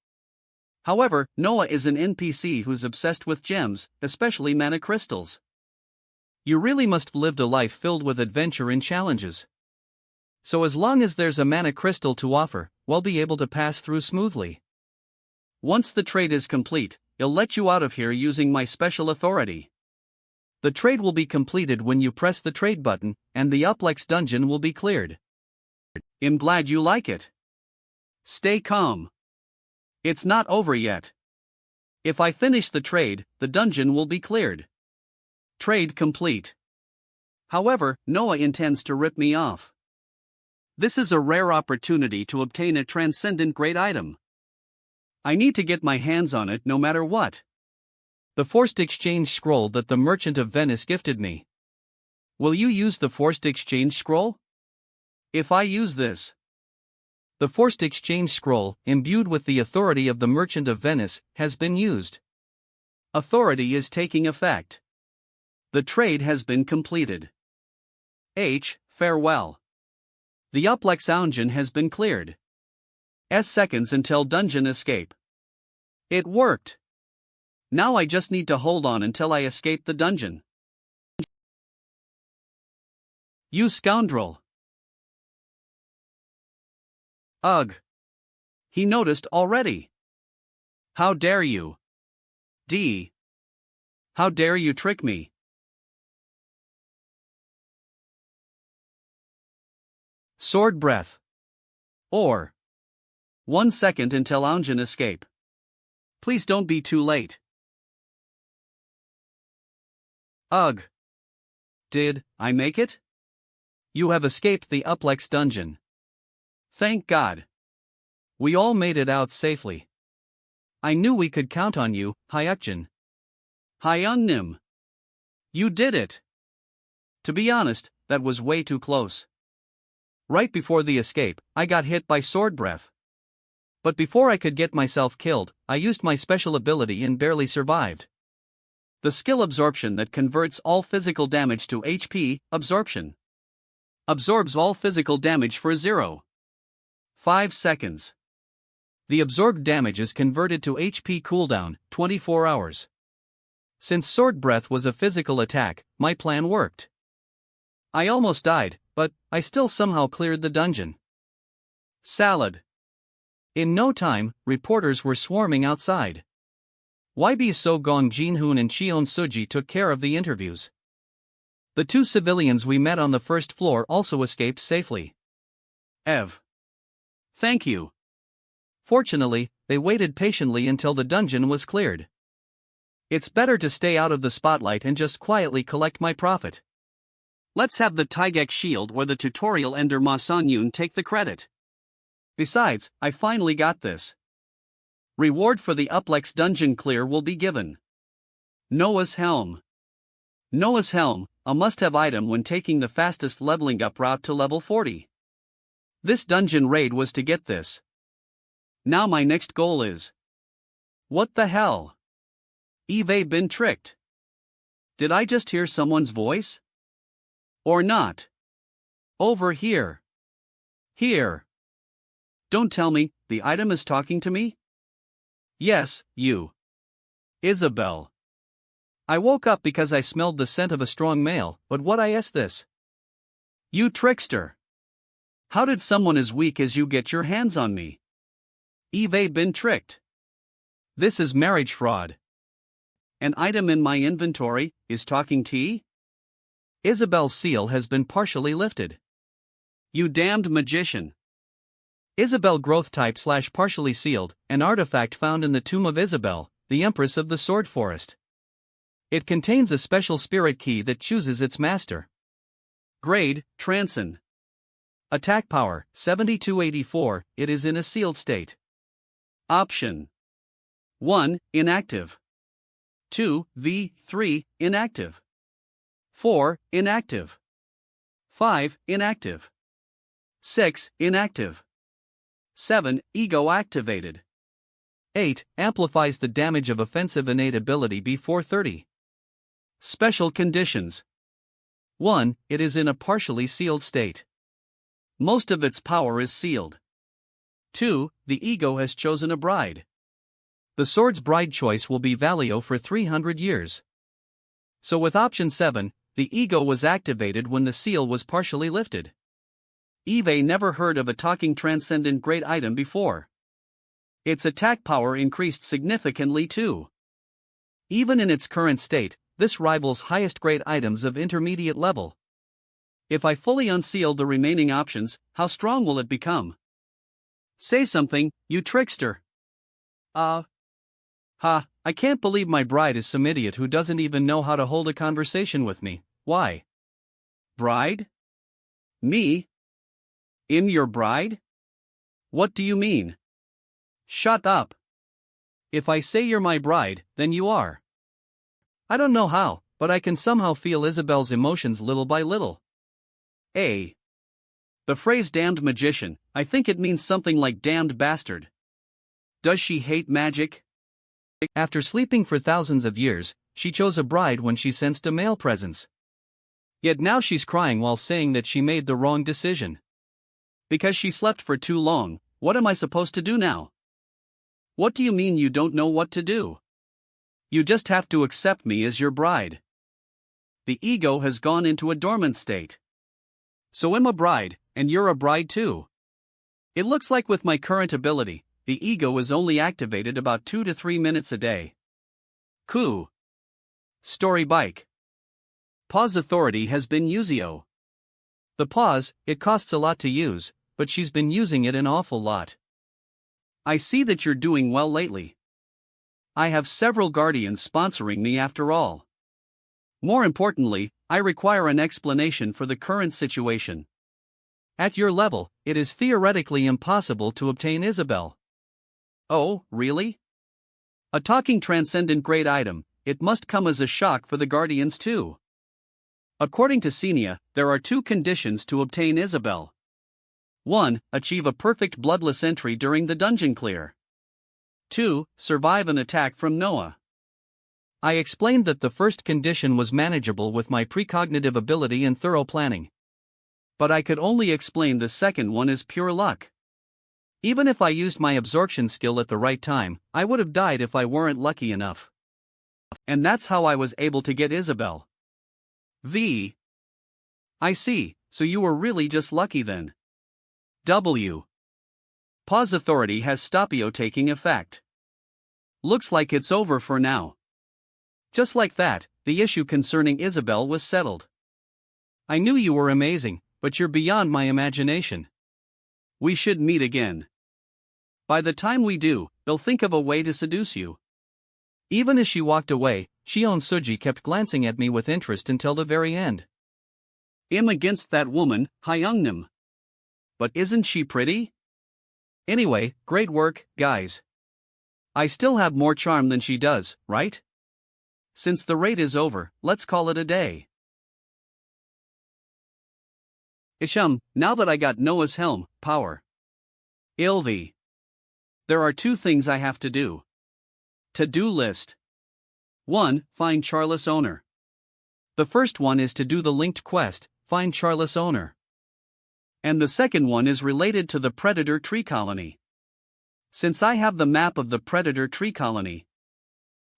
However, Noah is an NPC who's obsessed with gems, especially mana crystals. You really must have lived a life filled with adventure and challenges. So as long as there's a mana crystal to offer, we'll be able to pass through smoothly. Once the trade is complete, I'll let you out of here using my special authority. The trade will be completed when you press the trade button, and the Uplex dungeon will be cleared. I'm glad you like it. Stay calm. It's not over yet. If I finish the trade, the dungeon will be cleared. Trade complete. However, Noah intends to rip me off. This is a rare opportunity to obtain a transcendent great item. I need to get my hands on it no matter what. The forced exchange scroll that the merchant of Venice gifted me. Will you use the forced exchange scroll? If I use this. The forced exchange scroll, imbued with the authority of the merchant of Venice, has been used. Authority is taking effect. The trade has been completed. Farewell. The Uplex dungeon has been cleared. Seconds until dungeon escape. It worked. Now I just need to hold on until I escape the dungeon. You scoundrel. Ugh. He noticed already. How dare you? How dare you trick me? Sword breath. Or 1 second until dungeon escape. Please don't be too late. Ugh. Did I make it? You have escaped the Uplex dungeon. Thank God. We all made it out safely. I knew we could count on you, Hayakjin. Hyunnim. You did it. To be honest, that was way too close. Right before the escape, I got hit by sword breath. But before I could get myself killed, I used my special ability and barely survived. The skill absorption that converts all physical damage to HP, absorption. Absorbs all physical damage for 0.5 seconds. The absorbed damage is converted to HP cooldown, 24 hours. Since sword breath was a physical attack, my plan worked. I almost died, but I still somehow cleared the dungeon. Salad. In no time, reporters were swarming outside. YB So-gong Jinhoon and Cheon Suji took care of the interviews. The 2 civilians we met on the first floor also escaped safely. Thank you. Fortunately, they waited patiently until the dungeon was cleared. It's better to stay out of the spotlight and just quietly collect my profit. Let's have the Taigek shield or the tutorial ender Ma Sonyun take the credit. Besides, I finally got this. Reward for the Uplex dungeon clear will be given. Noah's Helm. Noah's Helm, a must-have item when taking the fastest leveling up route to level 40. This dungeon raid was to get this. Now my next goal is... What the hell? Eve been tricked. Did I just hear someone's voice? Or not? Over here. Here. Don't tell me, the item is talking to me? Yes, you. Isabel. I woke up because I smelled the scent of a strong male, but what I asked this? You trickster. How did someone as weak as you get your hands on me? Eve been tricked. This is marriage fraud. An item in my inventory is talking tea? Isabel's seal has been partially lifted. You damned magician. Isabel growth type / partially sealed, an artifact found in the tomb of Isabel, the Empress of the Sword Forest. It contains a special spirit key that chooses its master. Grade, Transcend. Attack power, 7284, it is in a sealed state. Option 1, inactive. 2, V3, inactive. 4, inactive. 5, inactive. 6, inactive. 7, ego activated. 8, amplifies the damage of offensive innate ability before 30. Special conditions. 1, it is in a partially sealed state. Most of its power is sealed. 2, the ego has chosen a bride. The sword's bride choice will be valio for 300 years. So with option 7, the ego was activated when the seal was partially lifted. Eve never heard of a talking transcendent great item before. Its attack power increased significantly too. Even in its current state, this rivals highest grade items of intermediate level. If I fully unseal the remaining options, how strong will it become? Say something, you trickster. I can't believe my bride is some idiot who doesn't even know how to hold a conversation with me. Why? Bride? Me? In your bride? What do you mean? Shut up. If I say you're my bride, then you are. I don't know how, but I can somehow feel Isabel's emotions little by little. The phrase damned magician, I think it means something like damned bastard. Does she hate magic? After sleeping for thousands of years, she chose a bride when she sensed a male presence. Yet now she's crying while saying that she made the wrong decision. Because she slept for too long, what am I supposed to do now? What do you mean you don't know what to do? You just have to accept me as your bride. The ego has gone into a dormant state. So I'm a bride, and you're a bride too. It looks like with my current ability, the ego is only activated about 2 to 3 minutes a day. Cool. Story bike. Pause authority has been Yuzio. The pause, it costs a lot to use, but she's been using it an awful lot. I see that you're doing well lately. I have several guardians sponsoring me after all. More importantly, I require an explanation for the current situation. At your level, it is theoretically impossible to obtain Isabel. Oh, really? A talking transcendent grade item, it must come as a shock for the guardians too. According to Senia, there are 2 conditions to obtain Isabel. 1. Achieve a perfect bloodless entry during the dungeon clear. 2. Survive an attack from Noah. I explained that the first condition was manageable with my precognitive ability and thorough planning. But I could only explain the second one as pure luck. Even if I used my absorption skill at the right time, I would have died if I weren't lucky enough. And that's how I was able to get Isabel. I see, so you were really just lucky then. Pause authority has Stopio taking effect. Looks like it's over for now. Just like that, the issue concerning Isabel was settled. I knew you were amazing, but you're beyond my imagination. We should meet again. By the time we do, they'll think of a way to seduce you. Even as she walked away, Shion Suji kept glancing at me with interest until the very end. I'm against that woman, Hyungnim. But isn't she pretty? Anyway, great work, guys. I still have more charm than she does, right? Since the raid is over, let's call it a day. Isham, now that I got Noah's helm, power. Ilvi. There are 2 things I have to do. To-do list. 1. Find Charless owner. The first one is to do the linked quest, find Charless owner. And the second one is related to the predator tree colony. Since I have the map of the predator tree colony.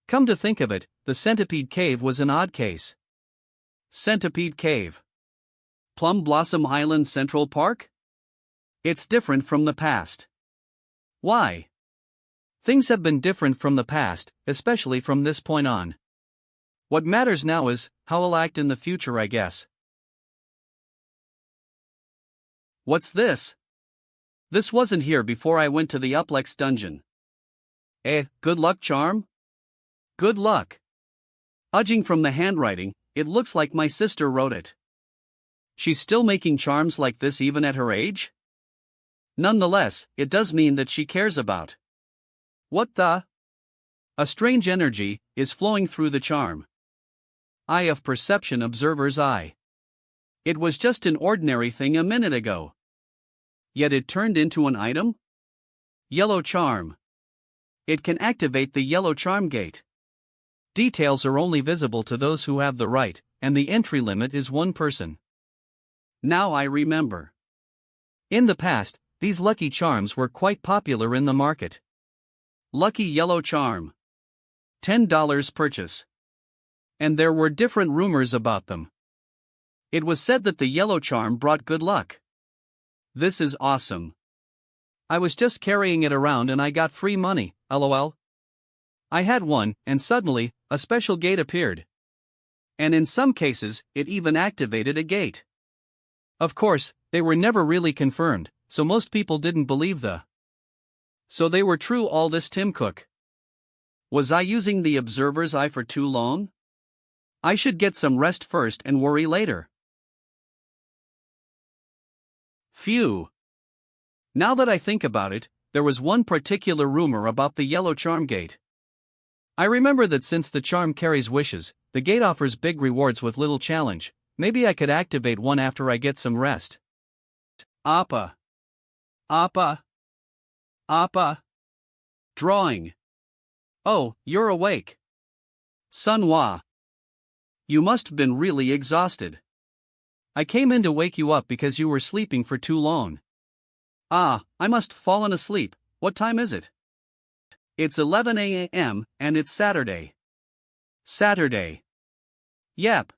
Come to think of it, the Centipede Cave was an odd case. Centipede Cave. Plum Blossom Island Central Park? It's different from the past. Why? Things have been different from the past, especially from this point on. What matters now is how I'll act in the future, I guess. What's this? This wasn't here before I went to the Uplex dungeon. Good luck charm? Good luck. Judging from the handwriting, it looks like my sister wrote it. She's still making charms like this even at her age? Nonetheless, it does mean that she cares about. What the? A strange energy is flowing through the charm. Eye of perception observer's eye. It was just an ordinary thing a minute ago. Yet it turned into an item? Yellow charm. It can activate the yellow charm gate. Details are only visible to those who have the right, and the entry limit is 1 person. Now I remember. In the past, these lucky charms were quite popular in the market. Lucky yellow charm. $10 purchase. And there were different rumors about them. It was said that the yellow charm brought good luck. This is awesome. I was just carrying it around and I got free money, lol. I had one, and suddenly, a special gate appeared. And in some cases, it even activated a gate. Of course, they were never really confirmed, so most people didn't believe the. So they were true all this Tim Cook. Was I using the observer's eye for too long? I should get some rest first and worry later. Phew. Now that I think about it, there was one particular rumor about the yellow charm gate. I remember that since the charm carries wishes, the gate offers big rewards with little challenge. Maybe I could activate one after I get some rest. Appa. Appa. Appa. Drawing. Oh, you're awake. Manhwa. You must have been really exhausted. I came in to wake you up because you were sleeping for too long. Ah, I must have fallen asleep. What time is it? It's 11 a.m. and it's Saturday. Saturday. Yep.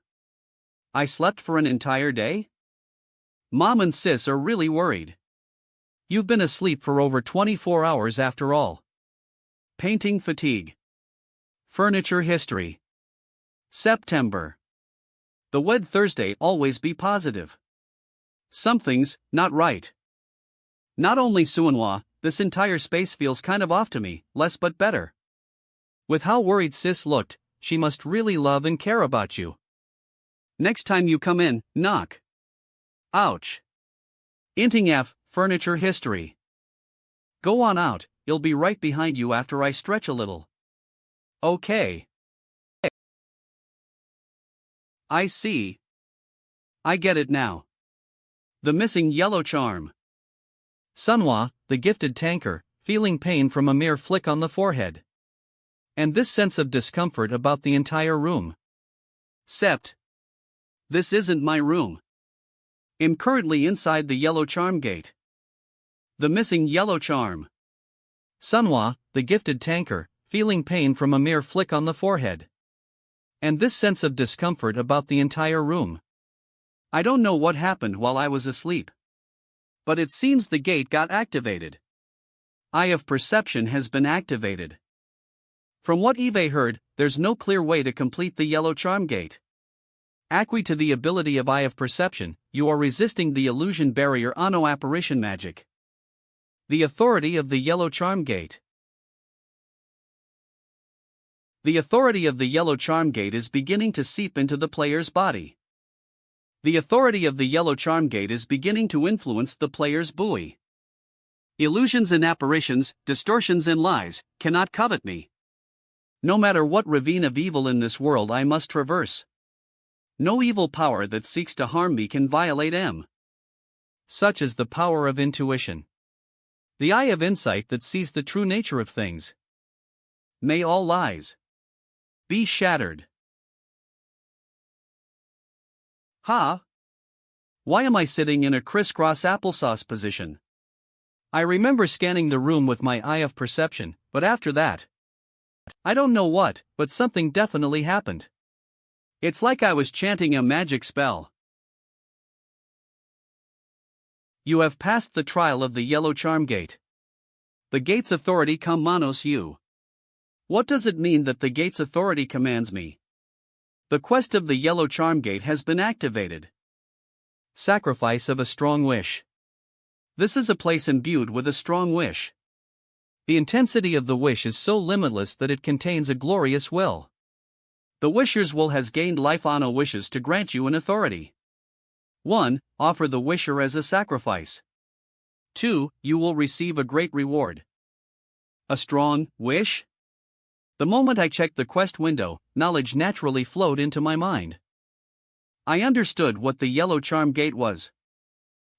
I slept for an entire day? Mom and sis are really worried. You've been asleep for over 24 hours after all. Painting fatigue. Furniture history. September. The wed Thursday always be positive. Something's not right. Not only Manhwa, this entire space feels kind of off to me, less but better. With how worried sis looked, she must really love and care about you. Next time you come in, knock. Ouch. Inting F, furniture history. Go on out, it'll be right behind you after I stretch a little. Okay. I see. I get it now. The missing yellow charm. Manhwa, the gifted tanker, feeling pain from a mere flick on the forehead. And this sense of discomfort about the entire room. Sept. This isn't my room. I'm currently inside the yellow charm gate. The missing yellow charm. Manhwa, the gifted tanker, feeling pain from a mere flick on the forehead. And this sense of discomfort about the entire room. I don't know what happened while I was asleep. But it seems the gate got activated. Eye of perception has been activated. From what Eve heard, there's no clear way to complete the yellow charm gate. Acqui to the ability of Eye of Perception, you are resisting the illusion barrier Ano apparition magic. The authority of the yellow charm gate. The authority of the yellow charm gate is beginning to seep into the player's body. The authority of the yellow charm gate is beginning to influence the player's buoy. Illusions and apparitions, distortions and lies, cannot covet me. No matter what ravine of evil in this world I must traverse. No evil power that seeks to harm me can violate M. Such is the power of intuition. The eye of insight that sees the true nature of things. May all lies be shattered. Ha! Why am I sitting in a crisscross applesauce position? I remember scanning the room with my eye of perception, but after that, I don't know what, but something definitely happened. It's like I was chanting a magic spell. You have passed the trial of the yellow charm gate. The gate's authority commands you. What does it mean that the gate's authority commands me? The quest of the yellow charm gate has been activated. Sacrifice of a strong wish. This is a place imbued with a strong wish. The intensity of the wish is so limitless that it contains a glorious will. The wisher's will has gained life on wishes to grant you an authority. 1. Offer the wisher as a sacrifice. 2. You will receive a great reward. A strong wish? The moment I checked the quest window, knowledge naturally flowed into my mind. I understood what the yellow charm gate was.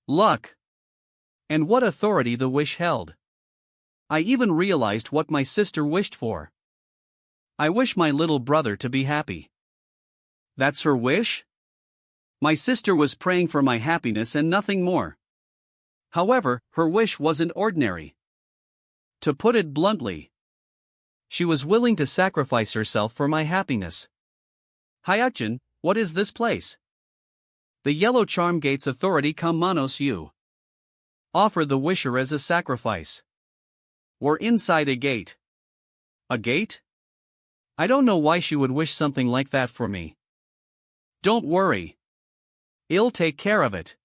Luck. And what authority the wish held. I even realized what my sister wished for. I wish my little brother to be happy. That's her wish? My sister was praying for my happiness and nothing more. However, her wish wasn't ordinary. To put it bluntly, She was willing to sacrifice herself for my happiness. Hayakjin, what is this place? The Yellow Charm Gate's authority come manos you. Offer the wisher as a sacrifice. We're inside a gate. A gate? I don't know why she would wish something like that for me. Don't worry. I'll take care of it.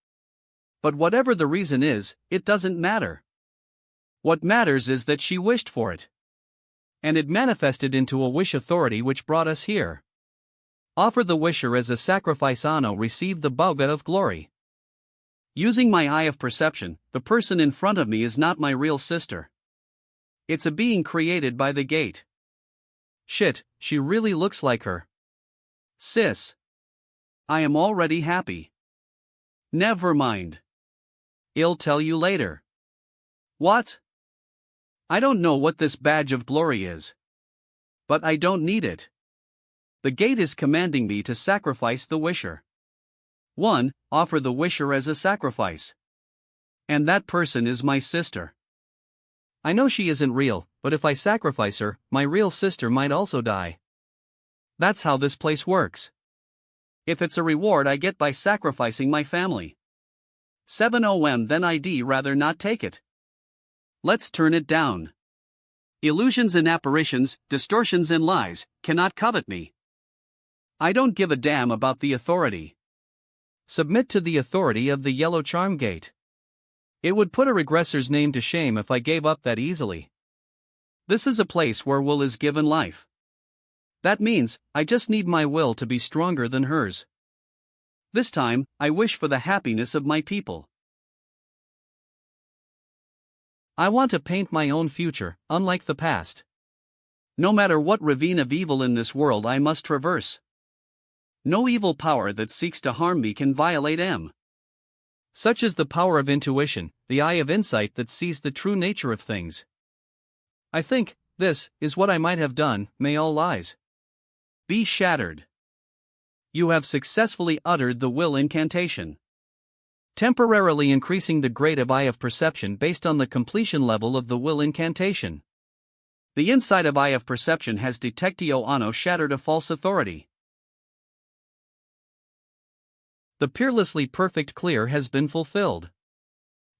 But whatever the reason is, it doesn't matter. What matters is that she wished for it. And it manifested into a wish authority which brought us here. Offer the wisher as a sacrifice. Ano received the Bauga of glory. Using my eye of perception, the person in front of me is not my real sister. It's a being created by the gate. Shit, she really looks like her. Sis. I am already happy. Never mind. I'll tell you later. What? I don't know what this badge of glory is. But I don't need it. The gate is commanding me to sacrifice the wisher. 1. Offer the wisher as a sacrifice. And that person is my sister. I know she isn't real, but if I sacrifice her, my real sister might also die. That's how this place works. If it's a reward I get by sacrificing my family. 7 then I'd rather not take it. Let's turn it down. Illusions and apparitions, distortions and lies, cannot covet me. I don't give a damn about the authority. Submit to the authority of the Yellow Charm Gate. It would put a regressor's name to shame if I gave up that easily. This is a place where will is given life. That means, I just need my will to be stronger than hers. This time, I wish for the happiness of my people. I want to paint my own future, unlike the past. No matter what ravine of evil in this world I must traverse. No evil power that seeks to harm me can violate M. Such is the power of intuition, the eye of insight that sees the true nature of things. I think, this is what I might have done, may all lies be shattered. You have successfully uttered the will incantation, temporarily increasing the grade of eye of perception based on the completion level of the will incantation. The inside of eye of perception has detectio ano shattered a false authority. The peerlessly perfect clear has been fulfilled.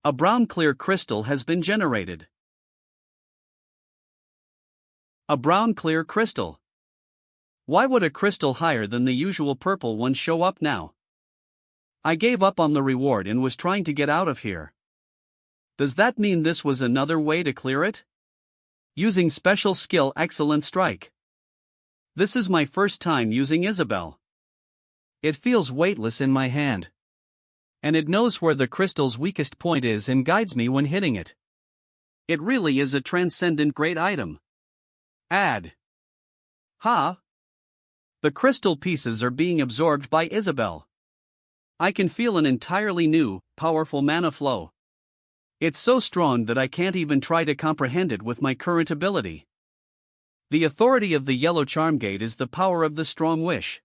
A brown clear crystal has been generated. A brown clear crystal. Why would a crystal higher than the usual purple one show up now? I gave up on the reward and was trying to get out of here. Does that mean this was another way to clear it? Using special skill excellent strike. This is my first time using Isabel. It feels weightless in my hand. And it knows where the crystal's weakest point is and guides me when hitting it. It really is a transcendent great item. Add. Ha! The crystal pieces are being absorbed by Isabel. I can feel an entirely new, powerful mana flow. It's so strong that I can't even try to comprehend it with my current ability. The authority of the Yellow Charm Gate is the power of the strong wish.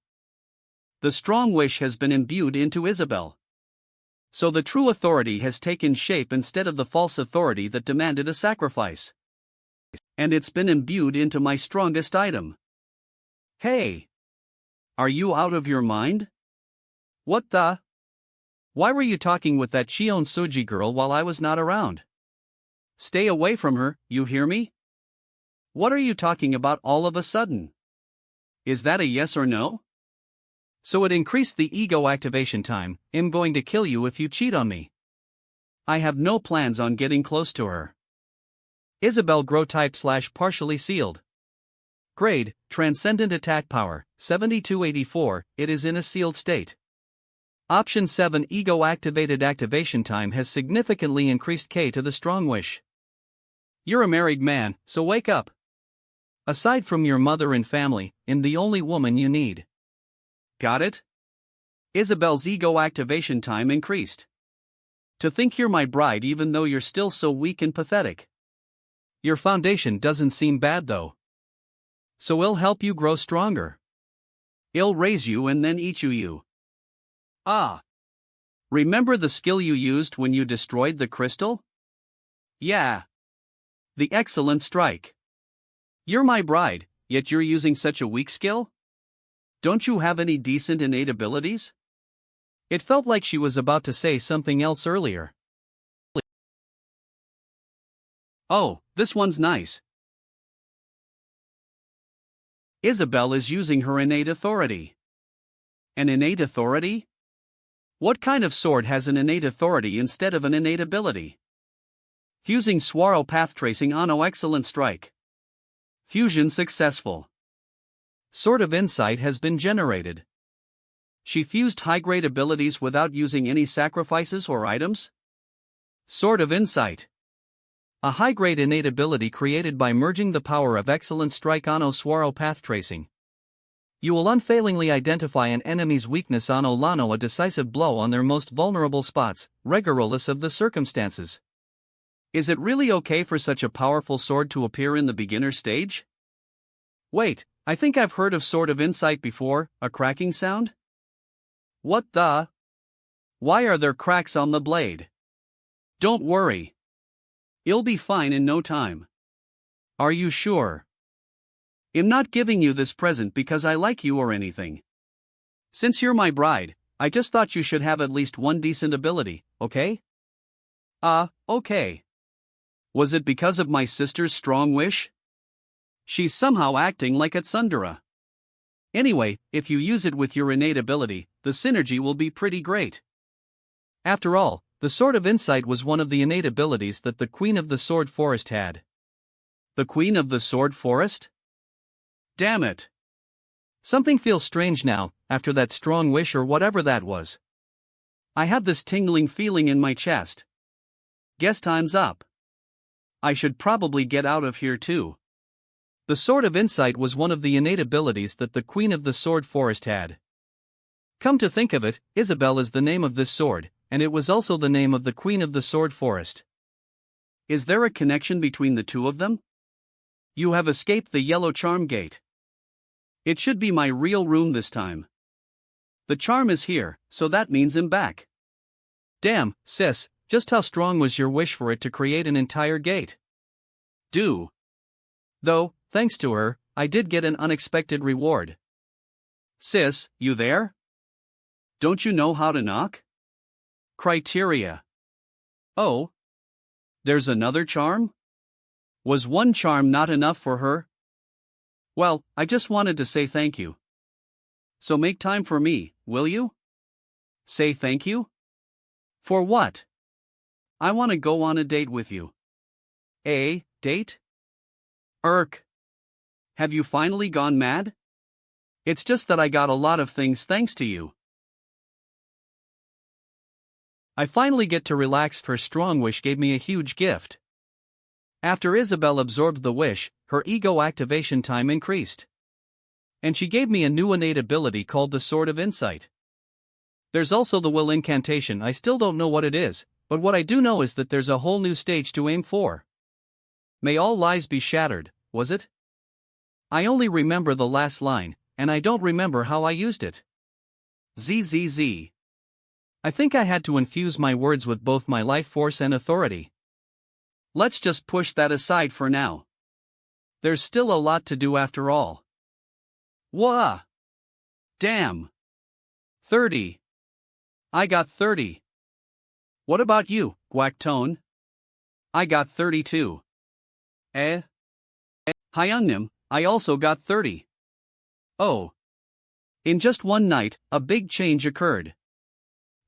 The strong wish has been imbued into Isabel. So the true authority has taken shape instead of the false authority that demanded a sacrifice. And it's been imbued into my strongest item. Hey! Are you out of your mind? What the? Why were you talking with that Chion Suji girl while I was not around? Stay away from her, you hear me? What are you talking about all of a sudden? Is that a yes or no? So it increased the ego activation time. I'm going to kill you if you cheat on me. I have no plans on getting close to her. Isabel grow type / partially sealed. Grade, Transcendent Attack Power, 7284, it is in a sealed state. Option 7 Ego activated activation time has significantly increased K to the strong wish. You're a married man, so wake up. Aside from your mother and family, I'm the only woman you need. Got it? Isabel's ego activation time increased. To think you're my bride even though you're still so weak and pathetic. Your foundation doesn't seem bad though. So I'll help you grow stronger. I'll raise you and then eat you. Ah. Remember the skill you used when you destroyed the crystal? Yeah. The excellent strike. You're my bride, yet you're using such a weak skill? Don't you have any decent innate abilities? It felt like she was about to say something else earlier. Oh, this one's nice. Isabelle is using her innate authority. An innate authority? What kind of sword has an innate authority instead of an innate ability? Fusing Swaro path tracing on excellent strike. Fusion successful. Sword of Insight has been generated. She fused high-grade abilities without using any sacrifices or items? Sword of Insight. A high-grade innate ability created by merging the power of excellent strike on Swaro path tracing. You will unfailingly identify an enemy's weakness on Lano a decisive blow on their most vulnerable spots, regardless of the circumstances. Is it really okay for such a powerful sword to appear in the beginner stage? Wait, I think I've heard of Sword of Insight before, a cracking sound? What the? Why are there cracks on the blade? Don't worry. You'll be fine in no time. Are you sure? I'm not giving you this present because I like you or anything. Since you're my bride, I just thought you should have at least one decent ability, okay? Okay. Was it because of my sister's strong wish? She's somehow acting like a tsundere. Anyway, if you use it with your innate ability, the synergy will be pretty great. After all, the Sword of Insight was one of the innate abilities that the Queen of the Sword Forest had. The Queen of the Sword Forest? Damn it. Something feels strange now, after that strong wish or whatever that was. I have this tingling feeling in my chest. Guess time's up. I should probably get out of here too. The Sword of Insight was one of the innate abilities that the Queen of the Sword Forest had. Come to think of it, Isabelle is the name of this sword, and it was also the name of the Queen of the Sword Forest. Is there a connection between the two of them? You have escaped the yellow charm gate. It should be my real room this time. The charm is here, so that means I'm back. Damn, sis, just how strong was your wish for it to create an entire gate? Though, thanks to her, I did get an unexpected reward. Sis, you there? Don't you know how to knock? Criteria. Oh. There's another charm? Was one charm not enough for her? Well, I just wanted to say thank you. So make time for me, will you? Say thank you? For what? I want to go on a date with you. A date? Have you finally gone mad? It's just that I got a lot of things thanks to you. I finally get to relax. Her strong wish gave me a huge gift. After Isabelle absorbed the wish, her ego activation time increased. And she gave me a new innate ability called the Sword of Insight. There's also the will incantation. I still don't know what it is, but what I do know is that there's a whole new stage to aim for. May all lies be shattered, was it? I only remember the last line, and I don't remember how I used it. ZZZ. I think I had to infuse my words with both my life force and authority. Let's just push that aside for now. There's still a lot to do after all. Wah! Damn! 30. I got 30. What about you, Guactone? I got 32. Hyungnim, I also got 30. Oh. In just one night, a big change occurred.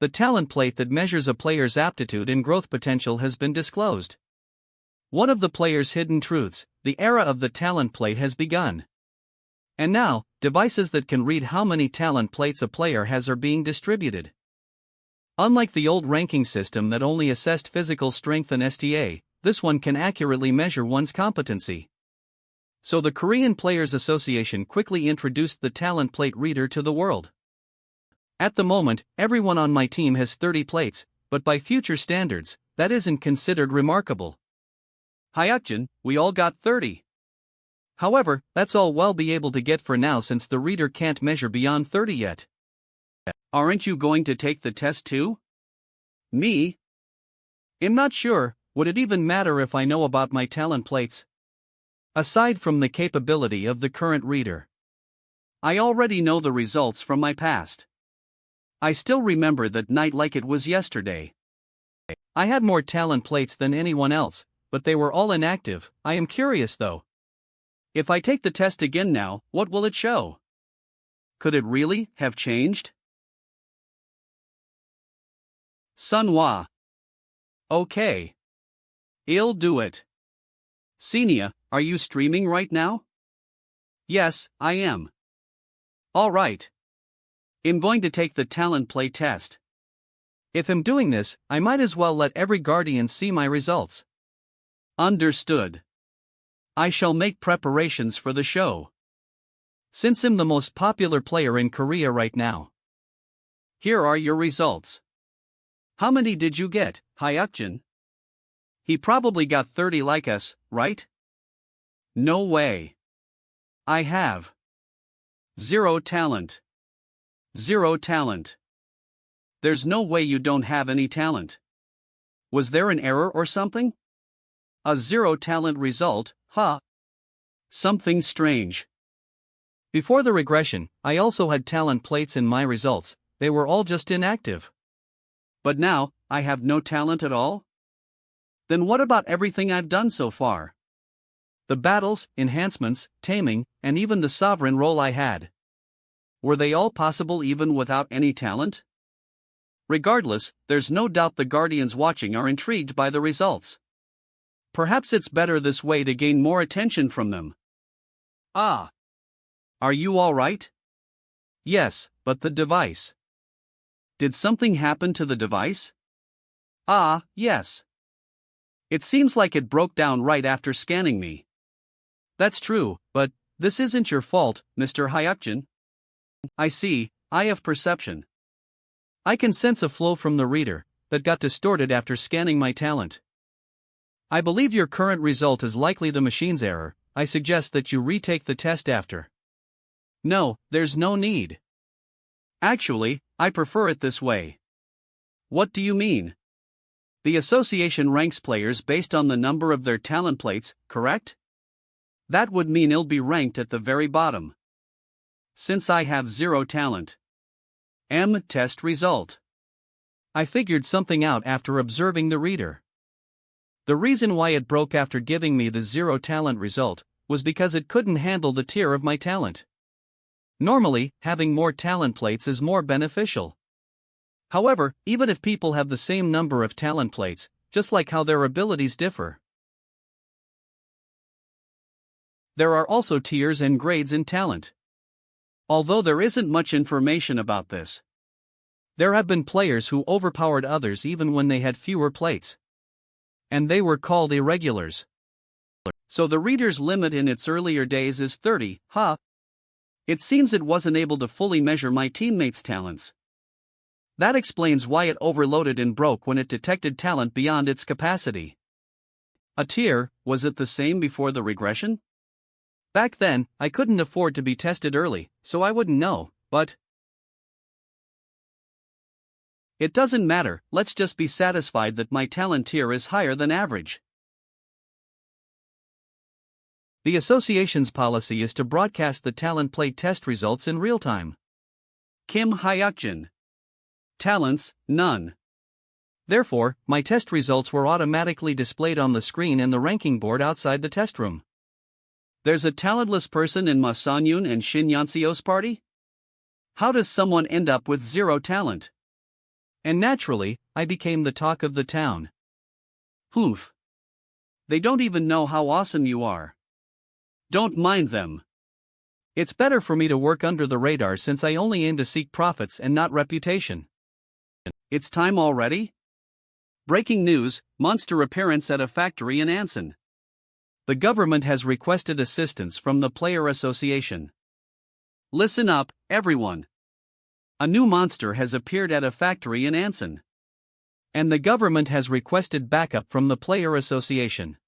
The talent plate that measures a player's aptitude and growth potential has been disclosed. One of the player's hidden truths, the era of the talent plate has begun. And now, devices that can read how many talent plates a player has are being distributed. Unlike the old ranking system that only assessed physical strength and STA, this one can accurately measure one's competency. So the Korean Players Association quickly introduced the talent plate reader to the world. At the moment, everyone on my team has 30 plates, but by future standards, that isn't considered remarkable. Hayakjin, we all got 30. However, that's all we'll be able to get for now since the reader can't measure beyond 30 yet. Aren't you going to take the test too? Me? I'm not sure. Would it even matter if I know about my talent plates? Aside from the capability of the current reader, I already know the results from my past. I still remember that night like it was yesterday. I had more talent plates than anyone else, but they were all inactive. I am curious though. If I take the test again now, what will it show? Could it really have changed? Manhwa. Okay. I'll do it. Senia, are you streaming right now? Yes, I am. Alright. I'm going to take the talent play test. If I'm doing this, I might as well let every guardian see my results. Understood. I shall make preparations for the show. Since I'm the most popular player in Korea right now. Here are your results. How many did you get, Hayakjin? He probably got 30 like us, right? No way. I have 0 talent. 0 talent. There's no way you don't have any talent. Was there an error or something? A 0 talent result, huh? Something strange. Before the regression, I also had talent plates in my results, they were all just inactive. But now, I have no talent at all? Then what about everything I've done so far? The battles, enhancements, taming, and even the sovereign role I had. Were they all possible even without any talent? Regardless, there's no doubt the guardians watching are intrigued by the results. Perhaps it's better this way to gain more attention from them. Ah. Are you alright? Yes, but the device. Did something happen to the device? Ah, yes. It seems like it broke down right after scanning me. That's true, but this isn't your fault, Mr. Hayakjin. I see, eye of perception. I can sense a flow from the reader that got distorted after scanning my talent. I believe your current result is likely the machine's error. I suggest that you retake the test after. No, there's no need. Actually, I prefer it this way. What do you mean? The association ranks players based on the number of their talent plates, correct? That would mean I'll be ranked at the very bottom. Since I have 0 talent. Test result. I figured something out after observing the reader. The reason why it broke after giving me the 0 talent result was because it couldn't handle the tier of my talent. Normally, having more talent plates is more beneficial. However, even if people have the same number of talent plates, just like how their abilities differ, there are also tiers and grades in talent. Although there isn't much information about this, there have been players who overpowered others even when they had fewer plates. And they were called irregulars. So the reader's limit in its earlier days is 30, huh? It seems it wasn't able to fully measure my teammates' talents. That explains why it overloaded and broke when it detected talent beyond its capacity. A tier, was it the same before the regression? Back then, I couldn't afford to be tested early, so I wouldn't know, but it doesn't matter, let's just be satisfied that my talent tier is higher than average. The association's policy is to broadcast the talent plate test results in real time. Kim Hayakjin. Talents, none. Therefore, my test results were automatically displayed on the screen in the ranking board outside the test room. There's a talentless person in Ma Sonyun and Shin Yanseo's party? How does someone end up with 0 talent? And naturally, I became the talk of the town. Poof. They don't even know how awesome you are. Don't mind them. It's better for me to work under the radar since I only aim to seek profits and not reputation. It's time already? Breaking news, monster appearance at a factory in Anson. The government has requested assistance from the Player Association. Listen up, everyone. A new monster has appeared at a factory in Anson. And the government has requested backup from the Player Association.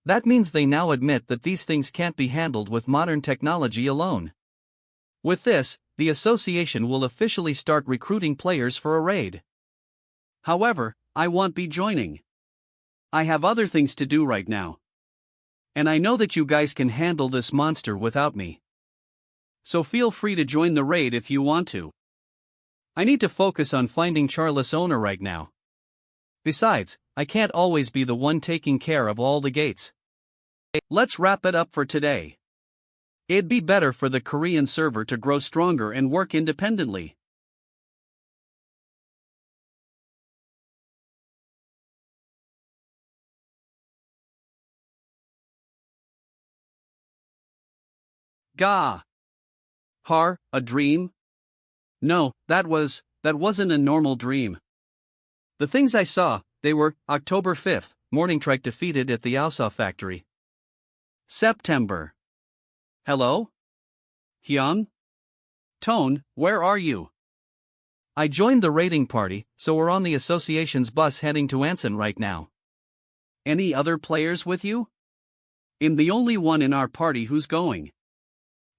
That means they now admit that these things can't be handled with modern technology alone. With this, the association will officially start recruiting players for a raid. However, I won't be joining. I have other things to do right now. And I know that you guys can handle this monster without me. So feel free to join the raid if you want to. I need to focus on finding Charles' owner right now. Besides, I can't always be the one taking care of all the gates. Let's wrap it up for today. It'd be better for the Korean server to grow stronger and work independently. Gah! A dream? No, that wasn't a normal dream. The things I saw, they were October 5th, Morning Trike defeated at the Alsa factory. September. Hello? Hyun? Tone, where are you? I joined the raiding party, so we're on the association's bus heading to Anson right now. Any other players with you? I'm the only one in our party who's going.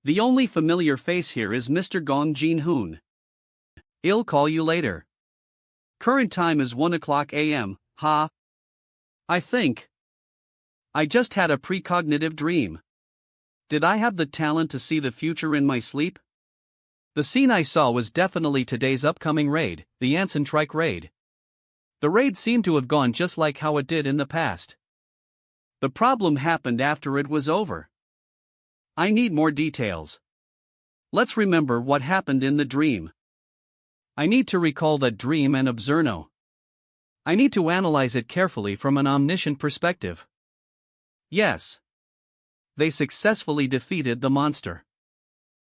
The only familiar face here is Mr. Gong Jin-hoon. I'll call you later. Current time is 1 o'clock a.m., I think. I just had a precognitive dream. Did I have the talent to see the future in my sleep? The scene I saw was definitely today's upcoming raid, the Anson Trike raid. The raid seemed to have gone just like how it did in the past. The problem happened after it was over. I need more details. Let's remember what happened in the dream. I need to recall that dream and Obzerno. I need to analyze it carefully from an omniscient perspective. Yes. They successfully defeated the monster.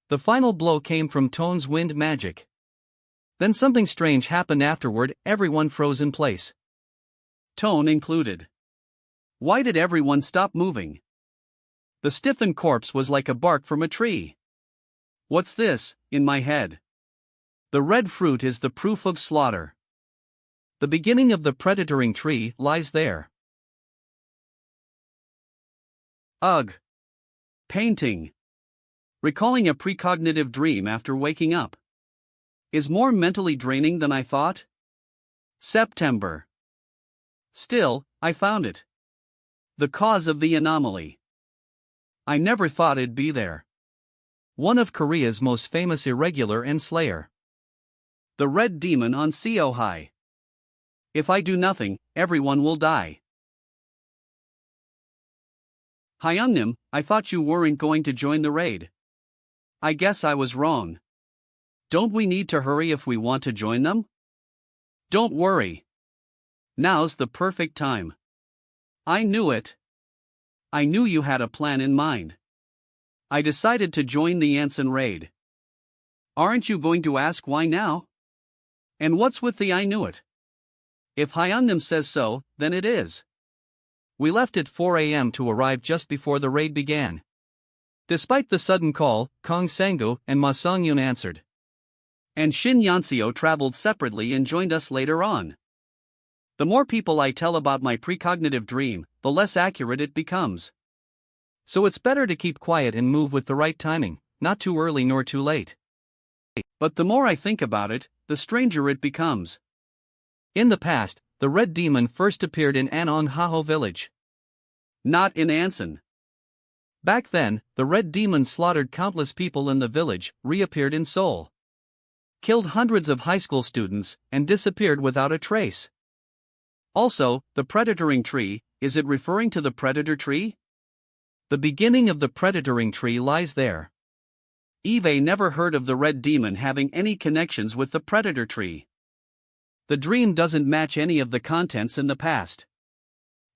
The final blow came from Tone's wind magic. Then something strange happened afterward, everyone froze in place. Tone included. Why did everyone stop moving? The stiffened corpse was like a bark from a tree. What's this, in my head? The red fruit is the proof of slaughter. The beginning of the predatoring tree lies there. Ugh. Painting. Recalling a precognitive dream after waking up is more mentally draining than I thought. September. Still, I found it. The cause of the anomaly. I never thought it'd be there. One of Korea's most famous irregular and slayer. The red demon on Seohai. If I do nothing, everyone will die. Hyungnim, I thought you weren't going to join the raid. I guess I was wrong. Don't we need to hurry if we want to join them? Don't worry. Now's the perfect time. I knew it. I knew you had a plan in mind. I decided to join the Anson raid. Aren't you going to ask why now? And what's with the I knew it? If Hyungnim says so, then it is. We left at 4 a.m. to arrive just before the raid began. Despite the sudden call, Kong Sangu and Ma Sung-yoon answered. And Shin Yanseo traveled separately and joined us later on. The more people I tell about my precognitive dream, the less accurate it becomes. So it's better to keep quiet and move with the right timing, not too early nor too late. But the more I think about it, the stranger it becomes. In the past, the red demon first appeared in Anonhaho village. Not in Anson. Back then, the red demon slaughtered countless people in the village, reappeared in Seoul. Killed hundreds of high school students, and disappeared without a trace. Also, the predatoring tree, is it referring to the predator tree? The beginning of the predatoring tree lies there. Eve never heard of the red demon having any connections with the predator tree. The dream doesn't match any of the contents in the past.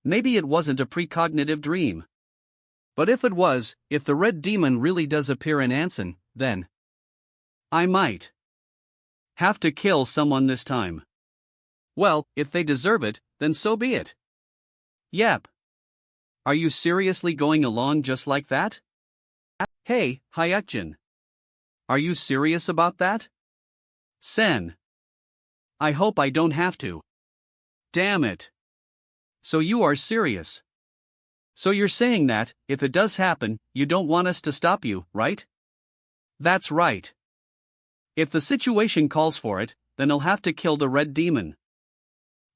Maybe it wasn't a precognitive dream. But if it was, if the red demon really does appear in Anson, then I might have to kill someone this time. Well, if they deserve it, then so be it. Yep. Are you seriously going along just like that? Hey, Hayakjin. Are you serious about that? Sen. I hope I don't have to. Damn it. So you are serious. So you're saying that, if it does happen, you don't want us to stop you, right? That's right. If the situation calls for it, then I'll have to kill the red demon.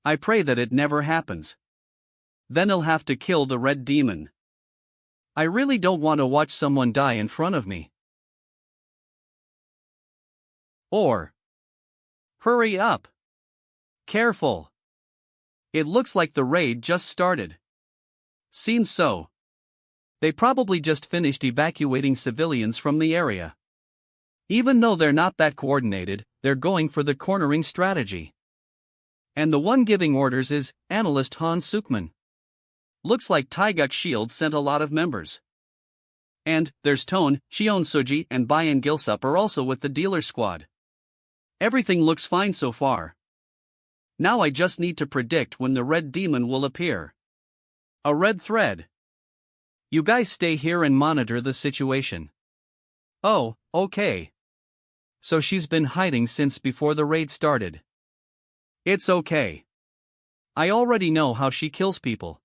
I pray that it never happens. Then I'll have to kill the red demon. I really don't want to watch someone die in front of me. Or, hurry up. Careful. It looks like the raid just started. Seems so. They probably just finished evacuating civilians from the area. Even though they're not that coordinated, they're going for the cornering strategy. And the one giving orders is analyst Han Sukman. Looks like Taeguk Shield sent a lot of members. And there's Tone, Shion Suji, and Bayan Gilsup are also with the dealer squad. Everything looks fine so far. Now I just need to predict when the red demon will appear. A red thread. You guys stay here and monitor the situation. Oh, okay. So she's been hiding since before the raid started. It's okay. I already know how she kills people.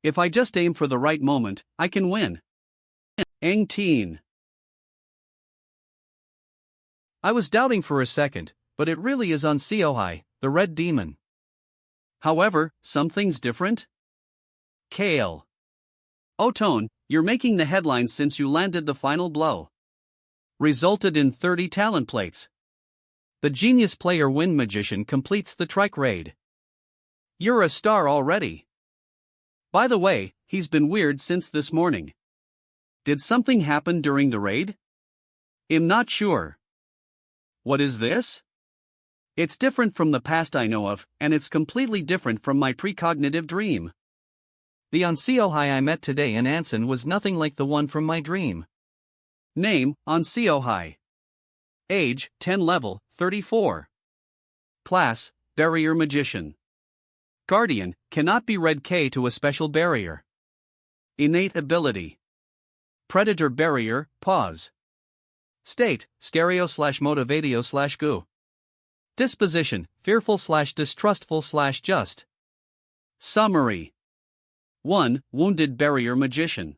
If I just aim for the right moment, I can win. Eng Teen. I was doubting for a second, but it really is on Seohai, the red demon. However, something's different. Kale. Oh Tone, you're making the headlines since you landed the final blow. Resulted in 30 talent plates. The genius player Wind Magician completes the trike raid. You're a star already. By the way, he's been weird since this morning. Did something happen during the raid? I'm not sure. What is this? It's different from the past I know of, and it's completely different from my precognitive dream. The Onseohai I met today in Anson was nothing like the one from my dream. Name, Onseohai. Age, 10 level, 34. Class, Barrier Magician. Guardian, cannot be read K to a special barrier. Innate ability. Predator barrier, pause. State, stereo/motivatio/goo. Disposition, fearful/distrustful/just. Summary. 1. Wounded barrier magician.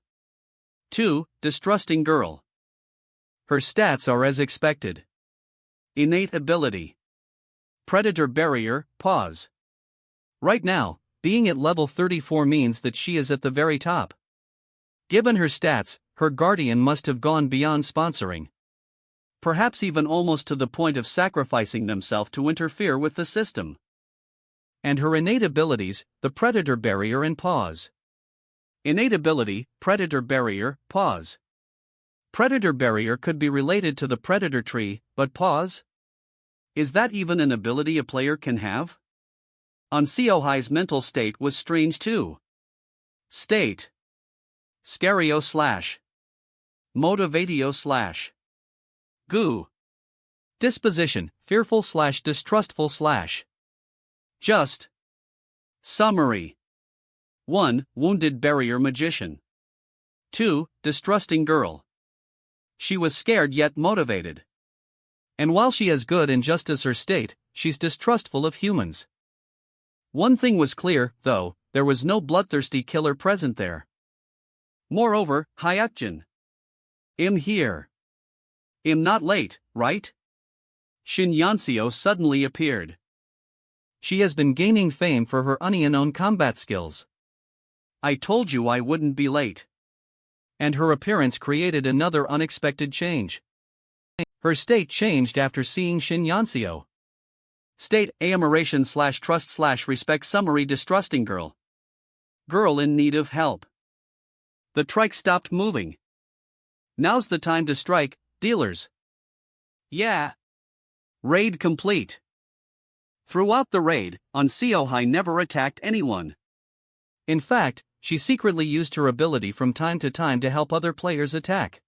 2. Distrusting girl. Her stats are as expected. Innate ability. Predator barrier, pause. Right now, being at level 34 means that she is at the very top. Given her stats, her guardian must have gone beyond sponsoring. Perhaps even almost to the point of sacrificing themselves to interfere with the system. And her innate abilities, the predator barrier and pause. Innate ability, predator barrier, pause. Predator barrier could be related to the predator tree, but pause? Is that even an ability a player can have? Onseohai's mental state was strange too. State. Stereo / motivatio / goo. Disposition, fearful/distrustful / just. Summary. 1. Wounded barrier magician. 2. Distrusting girl. She was scared yet motivated. And while she is good and just as her state, she's distrustful of humans. One thing was clear, though, there was no bloodthirsty killer present there. Moreover, Hayakjin. I'm here. I'm not late, right? Shin Yanseo suddenly appeared. She has been gaining fame for her unknown combat skills. I told you I wouldn't be late. And her appearance created another unexpected change. Her state changed after seeing Shin Yanseo. State, admiration/trust/respect. Summary. Distrusting girl. Girl in need of help. The trike stopped moving. Now's the time to strike, dealers. Yeah. Raid complete. Throughout the raid, Onseohai never attacked anyone. In fact, she secretly used her ability from time to time to help other players attack.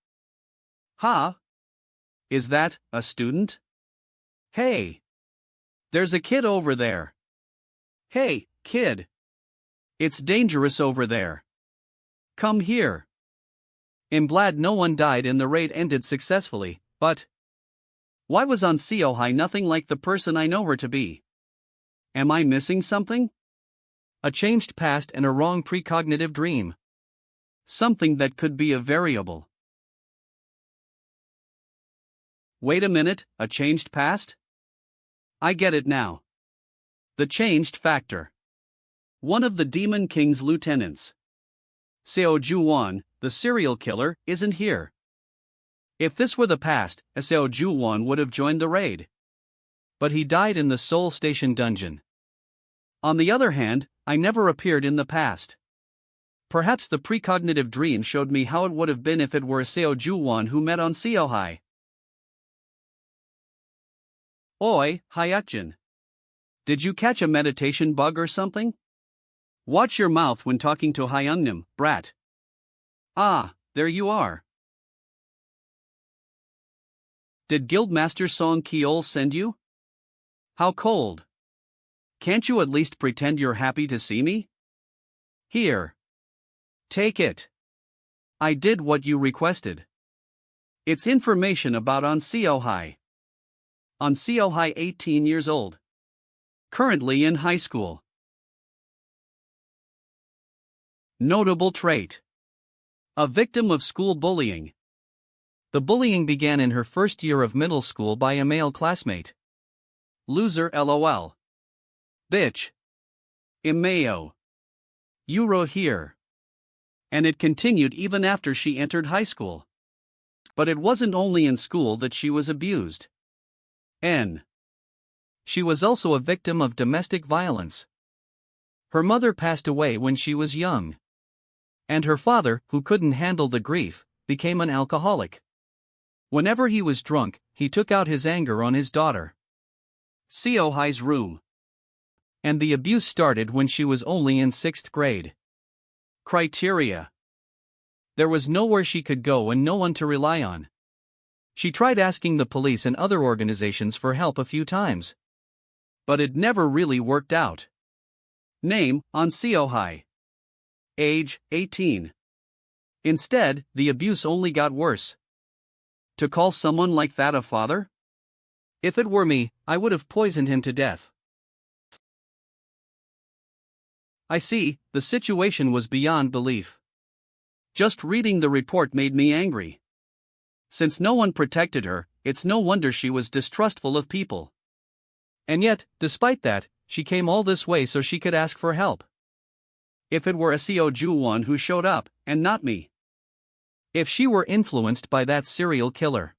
Huh? Is that a student? Hey! There's a kid over there. Hey, kid! It's dangerous over there. Come here. I'm glad no one died and the raid ended successfully, but why was Onseohai nothing like the person I know her to be? Am I missing something? A changed past and a wrong precognitive dream. Something that could be a variable. Wait a minute, a changed past? I get it now. The changed factor. One of the Demon King's lieutenants. Seo Juwon, the serial killer, isn't here. If this were the past, Seo Ju-won would have joined the raid. But he died in the Seoul Station dungeon. On the other hand, I never appeared in the past. Perhaps the precognitive dream showed me how it would have been if it were Seo Ju-won who met on Seohai. Oi, Hayakjin. Did you catch a meditation bug or something? Watch your mouth when talking to Hyungnim, brat. Ah, there you are. Did Guildmaster Son Kol send you? How cold. Can't you at least pretend you're happy to see me? Here. Take it. I did what you requested. It's information about On Seohai. On Seohai, 18 years old. Currently in high school. Notable trait. A victim of school bullying. The bullying began in her first year of middle school by a male classmate. Loser lol. Bitch. Imeo. Euro here. And it continued even after she entered high school. But it wasn't only in school that she was abused. She was also a victim of domestic violence. Her mother passed away when she was young. And her father, who couldn't handle the grief, became an alcoholic. Whenever he was drunk, he took out his anger on his daughter. Seohai's room. And the abuse started when she was only in 6th grade. Criteria. There was nowhere she could go and no one to rely on. She tried asking the police and other organizations for help a few times. But it never really worked out. Name, On Seohai. Age, 18. Instead, the abuse only got worse. To call someone like that a father? If it were me, I would have poisoned him to death. I see, the situation was beyond belief. Just reading the report made me angry. Since no one protected her, it's no wonder she was distrustful of people. And yet, despite that, she came all this way so she could ask for help. If it were Seo Ju-won who showed up, and not me. If she were influenced by that serial killer.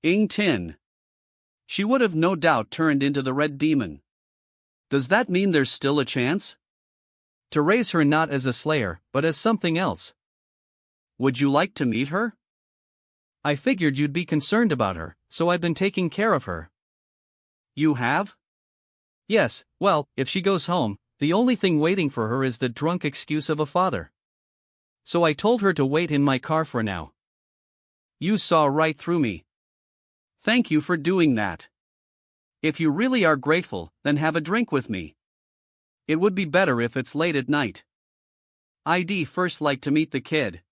Ing Tin. She would have no doubt turned into the Red Demon. Does that mean there's still a chance? To raise her not as a slayer, but as something else. Would you like to meet her? I figured you'd be concerned about her, so I've been taking care of her. You have? Yes, well, if she goes home, the only thing waiting for her is the drunk excuse of a father. So I told her to wait in my car for now. You saw right through me. Thank you for doing that. If you really are grateful, then have a drink with me. It would be better if it's late at night. I'd first like to meet the kid.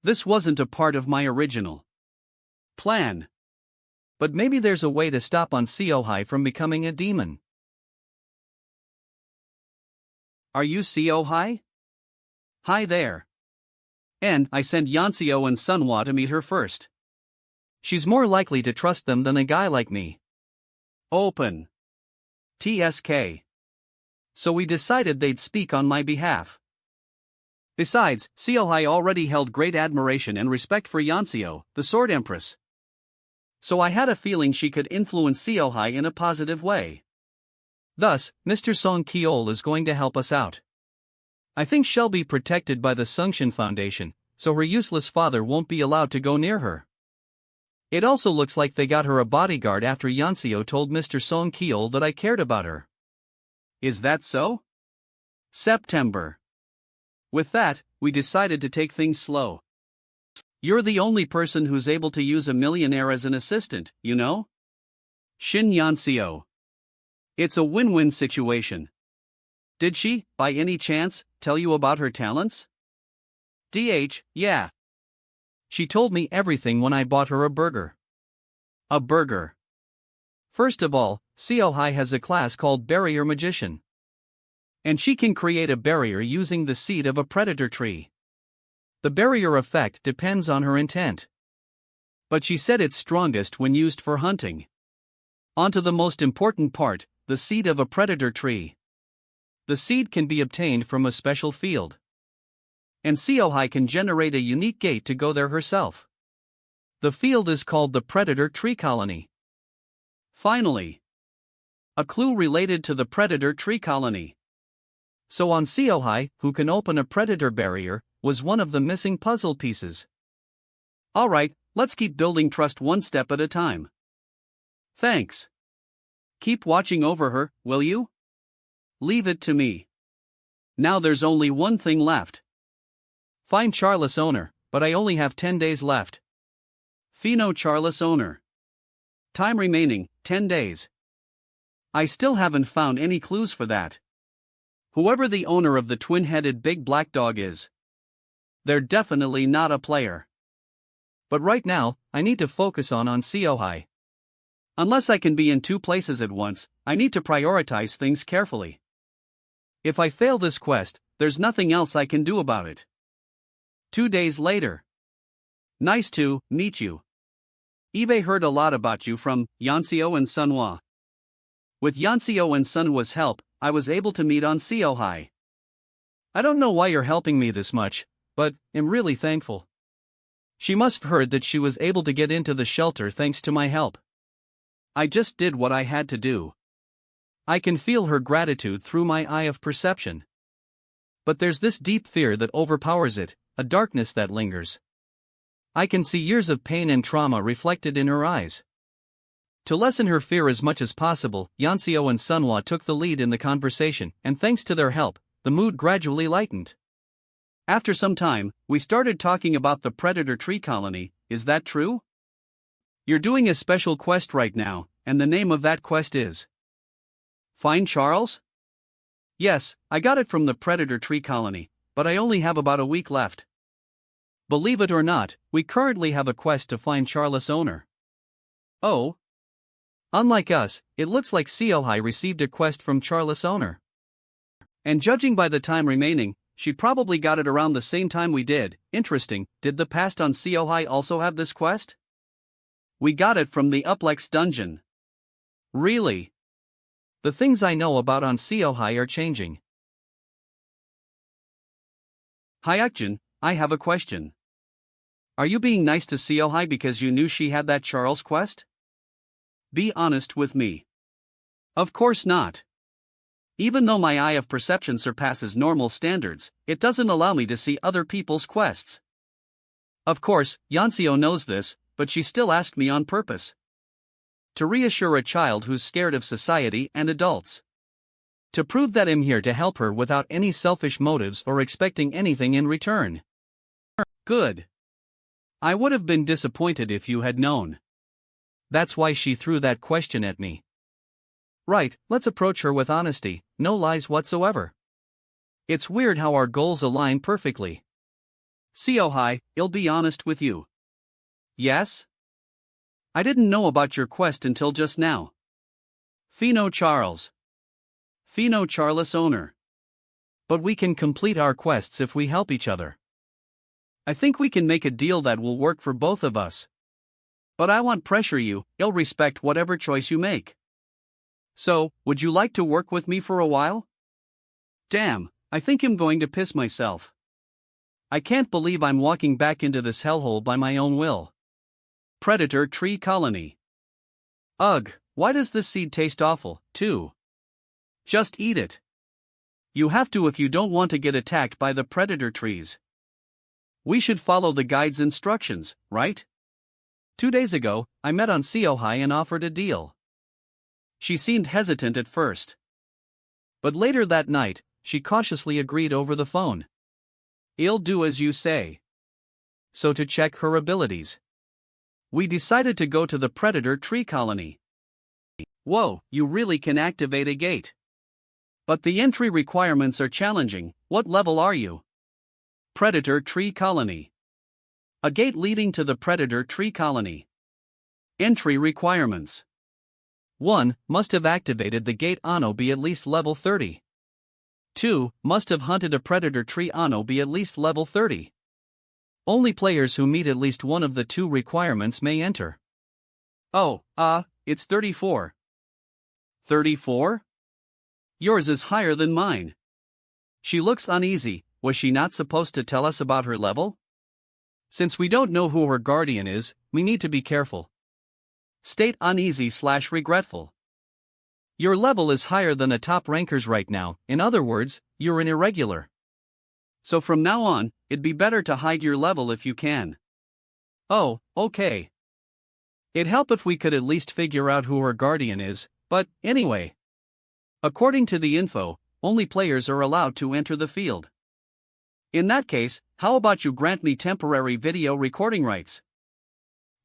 This wasn't a part of my original plan. But maybe there's a way to stop On Seohai from becoming a demon. Are you Seohai? Hi there. And I sent Yeonseo and Sunhwa to meet her first. She's more likely to trust them than a guy like me. Open. TSK. So we decided they'd speak on my behalf. Besides, Seohai already held great admiration and respect for Yeonseo, the Sword Empress. So I had a feeling she could influence Seohai in a positive way. Thus, Mr. Son Kol is going to help us out. I think she'll be protected by the Sungshin Foundation, so her useless father won't be allowed to go near her. It also looks like they got her a bodyguard after Yeonseo told Mr. Son Kol that I cared about her. Is that so? September. With that, we decided to take things slow. You're the only person who's able to use a millionaire as an assistant, you know? Shin Yeonseo. It's a win-win situation. Did she, by any chance, tell you about her talents? Yeah. She told me everything when I bought her a burger. A burger. First of all, Seohai has a class called Barrier Magician. And she can create a barrier using the seed of a predator tree. The barrier effect depends on her intent. But she said it's strongest when used for hunting. On to the most important part, the seed of a predator tree. The seed can be obtained from a special field. and Seohai can generate a unique gate to go there herself. The field is called the Predator Tree Colony. Finally, a clue related to the Predator Tree Colony. So on Seohai, who can open a predator barrier, was one of the missing puzzle pieces. Alright, let's keep building trust one step at a time. Thanks. Keep watching over her, will you? Leave it to me. Now there's only one thing left. Find Charles owner, but I only have 10 days left. Fino Charles owner. Time remaining, 10 days. I still haven't found any clues for that. Whoever the owner of the twin-headed big black dog is, they're definitely not a player. But right now, I need to focus on Seohai. Unless I can be in two places at once, I need to prioritize things carefully. If I fail this quest, there's nothing else I can do about it. 2 days later. Nice to meet you. Ibe heard a lot about you from Yanseo and Manhwa. With Yanseo and Manhwa's help, I was able to meet Seohai. I don't know why you're helping me this much, but I'm really thankful. She must have heard that she was able to get into the shelter thanks to my help. I just did what I had to do. I can feel her gratitude through my eye of perception. But there's this deep fear that overpowers it, a darkness that lingers. I can see years of pain and trauma reflected in her eyes. To lessen her fear as much as possible, Yanseo and Manhwa took the lead in the conversation, and thanks to their help, the mood gradually lightened. After some time, we started talking about the Predator Tree Colony. Is that true? You're doing a special quest right now, and the name of that quest is Find Charles? Yes, I got it from the Predator Tree Colony, but I only have about a week left. Believe it or not, we currently have a quest to find Charles' owner. Oh? Unlike us, it looks like Seohai received a quest from Charles' owner. And judging by the time remaining, she probably got it around the same time we did. Interesting, did the past on Seohai also have this quest? We got it from the Uplex dungeon. Really? The things I know about Seohai are changing. Hayakjin, I have a question. Are you being nice to Seohai because you knew she had that Charles quest? Be honest with me. Of course not. Even though my eye of perception surpasses normal standards, it doesn't allow me to see other people's quests. Of course, Yanseo knows this, but she still asked me on purpose. To reassure a child who's scared of society and adults. To prove that I'm here to help her without any selfish motives or expecting anything in return. Good. I would have been disappointed if you had known. That's why she threw that question at me. Right, let's approach her with honesty, no lies whatsoever. It's weird how our goals align perfectly. Seohai, I'll be honest with you. Yes? I didn't know about your quest until just now. Fino Charles owner. But we can complete our quests if we help each other. I think we can make a deal that will work for both of us. But I won't pressure you, I'll respect whatever choice you make. So, would you like to work with me for a while? Damn, I think I'm going to piss myself. I can't believe I'm walking back into this hellhole by my own will. Predator Tree Colony. Ugh, why does this seed taste awful, too? Just eat it. You have to if you don't want to get attacked by the predator trees. We should follow the guide's instructions, right? 2 days ago, I met Seohai and offered a deal. She seemed hesitant at first. But later that night, she cautiously agreed over the phone. I'll do as you say. So to check her abilities, we decided to go to the Predator Tree Colony. Whoa, you really can activate a gate. But the entry requirements are challenging. What level are you? Predator Tree Colony. A gate leading to the Predator Tree Colony. Entry requirements. 1. Must have activated the gate. Anno be at least level 30. 2. Must have hunted a predator tree. Anno be at least level 30. Only players who meet at least one of the two requirements may enter. Oh, it's 34. 34? Yours is higher than mine. She looks uneasy, was she not supposed to tell us about her level? Since we don't know who her guardian is, we need to be careful. State uneasy/regretful. Your level is higher than the top rankers right now, in other words, you're an irregular. So from now on, it'd be better to hide your level if you can. Oh, okay. It'd help if we could at least figure out who her guardian is, but anyway. According to the info, only players are allowed to enter the field. In that case, how about you grant me temporary video recording rights?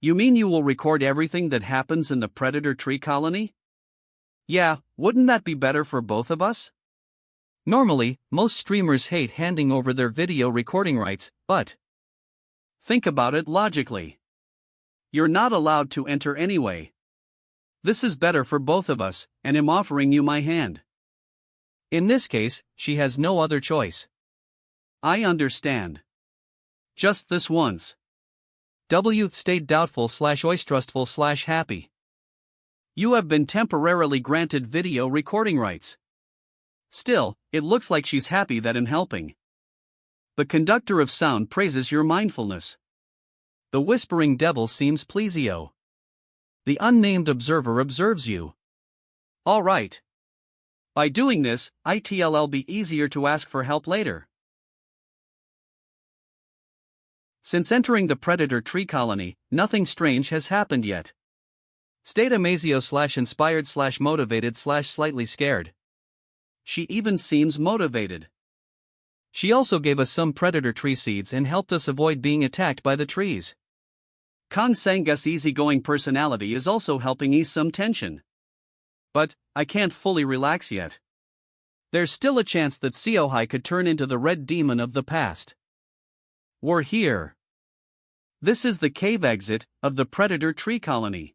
You mean you will record everything that happens in the predator tree colony? Yeah, wouldn't that be better for both of us? Normally, most streamers hate handing over their video recording rights, but think about it logically. You're not allowed to enter anyway. This is better for both of us, and I'm offering you my hand. In this case, she has no other choice. I understand. Just this once. W. Stayed doubtful/oistrustful/happy. You have been temporarily granted video recording rights. Still, it looks like she's happy that I'm helping. The conductor of sound praises your mindfulness. The whispering devil seems pleasio. The unnamed observer observes you. All right. By doing this, it'll be easier to ask for help later. Since entering the predator tree colony, nothing strange has happened yet. Stayed amazio/inspired/motivated/slightly scared. She even seems motivated. She also gave us some predator tree seeds and helped us avoid being attacked by the trees. Kang Sang-gus easygoing personality is also helping ease some tension. But I can't fully relax yet. There's still a chance that Seohai could turn into the red demon of the past. We're here. This is the cave exit of the predator tree colony.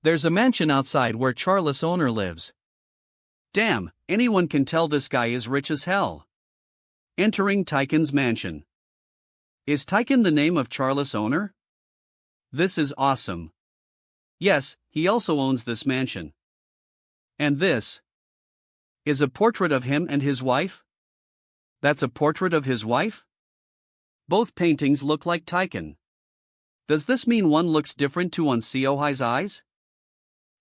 There's a mansion outside where Charles' owner lives. Damn, anyone can tell this guy is rich as hell. Entering Taiken's mansion. Is Taiken the name of Charles' owner? This is awesome. Yes, he also owns this mansion. And this is a portrait of him and his wife? That's a portrait of his wife? Both paintings look like Taiken. Does this mean one looks different to on Seohai's eyes?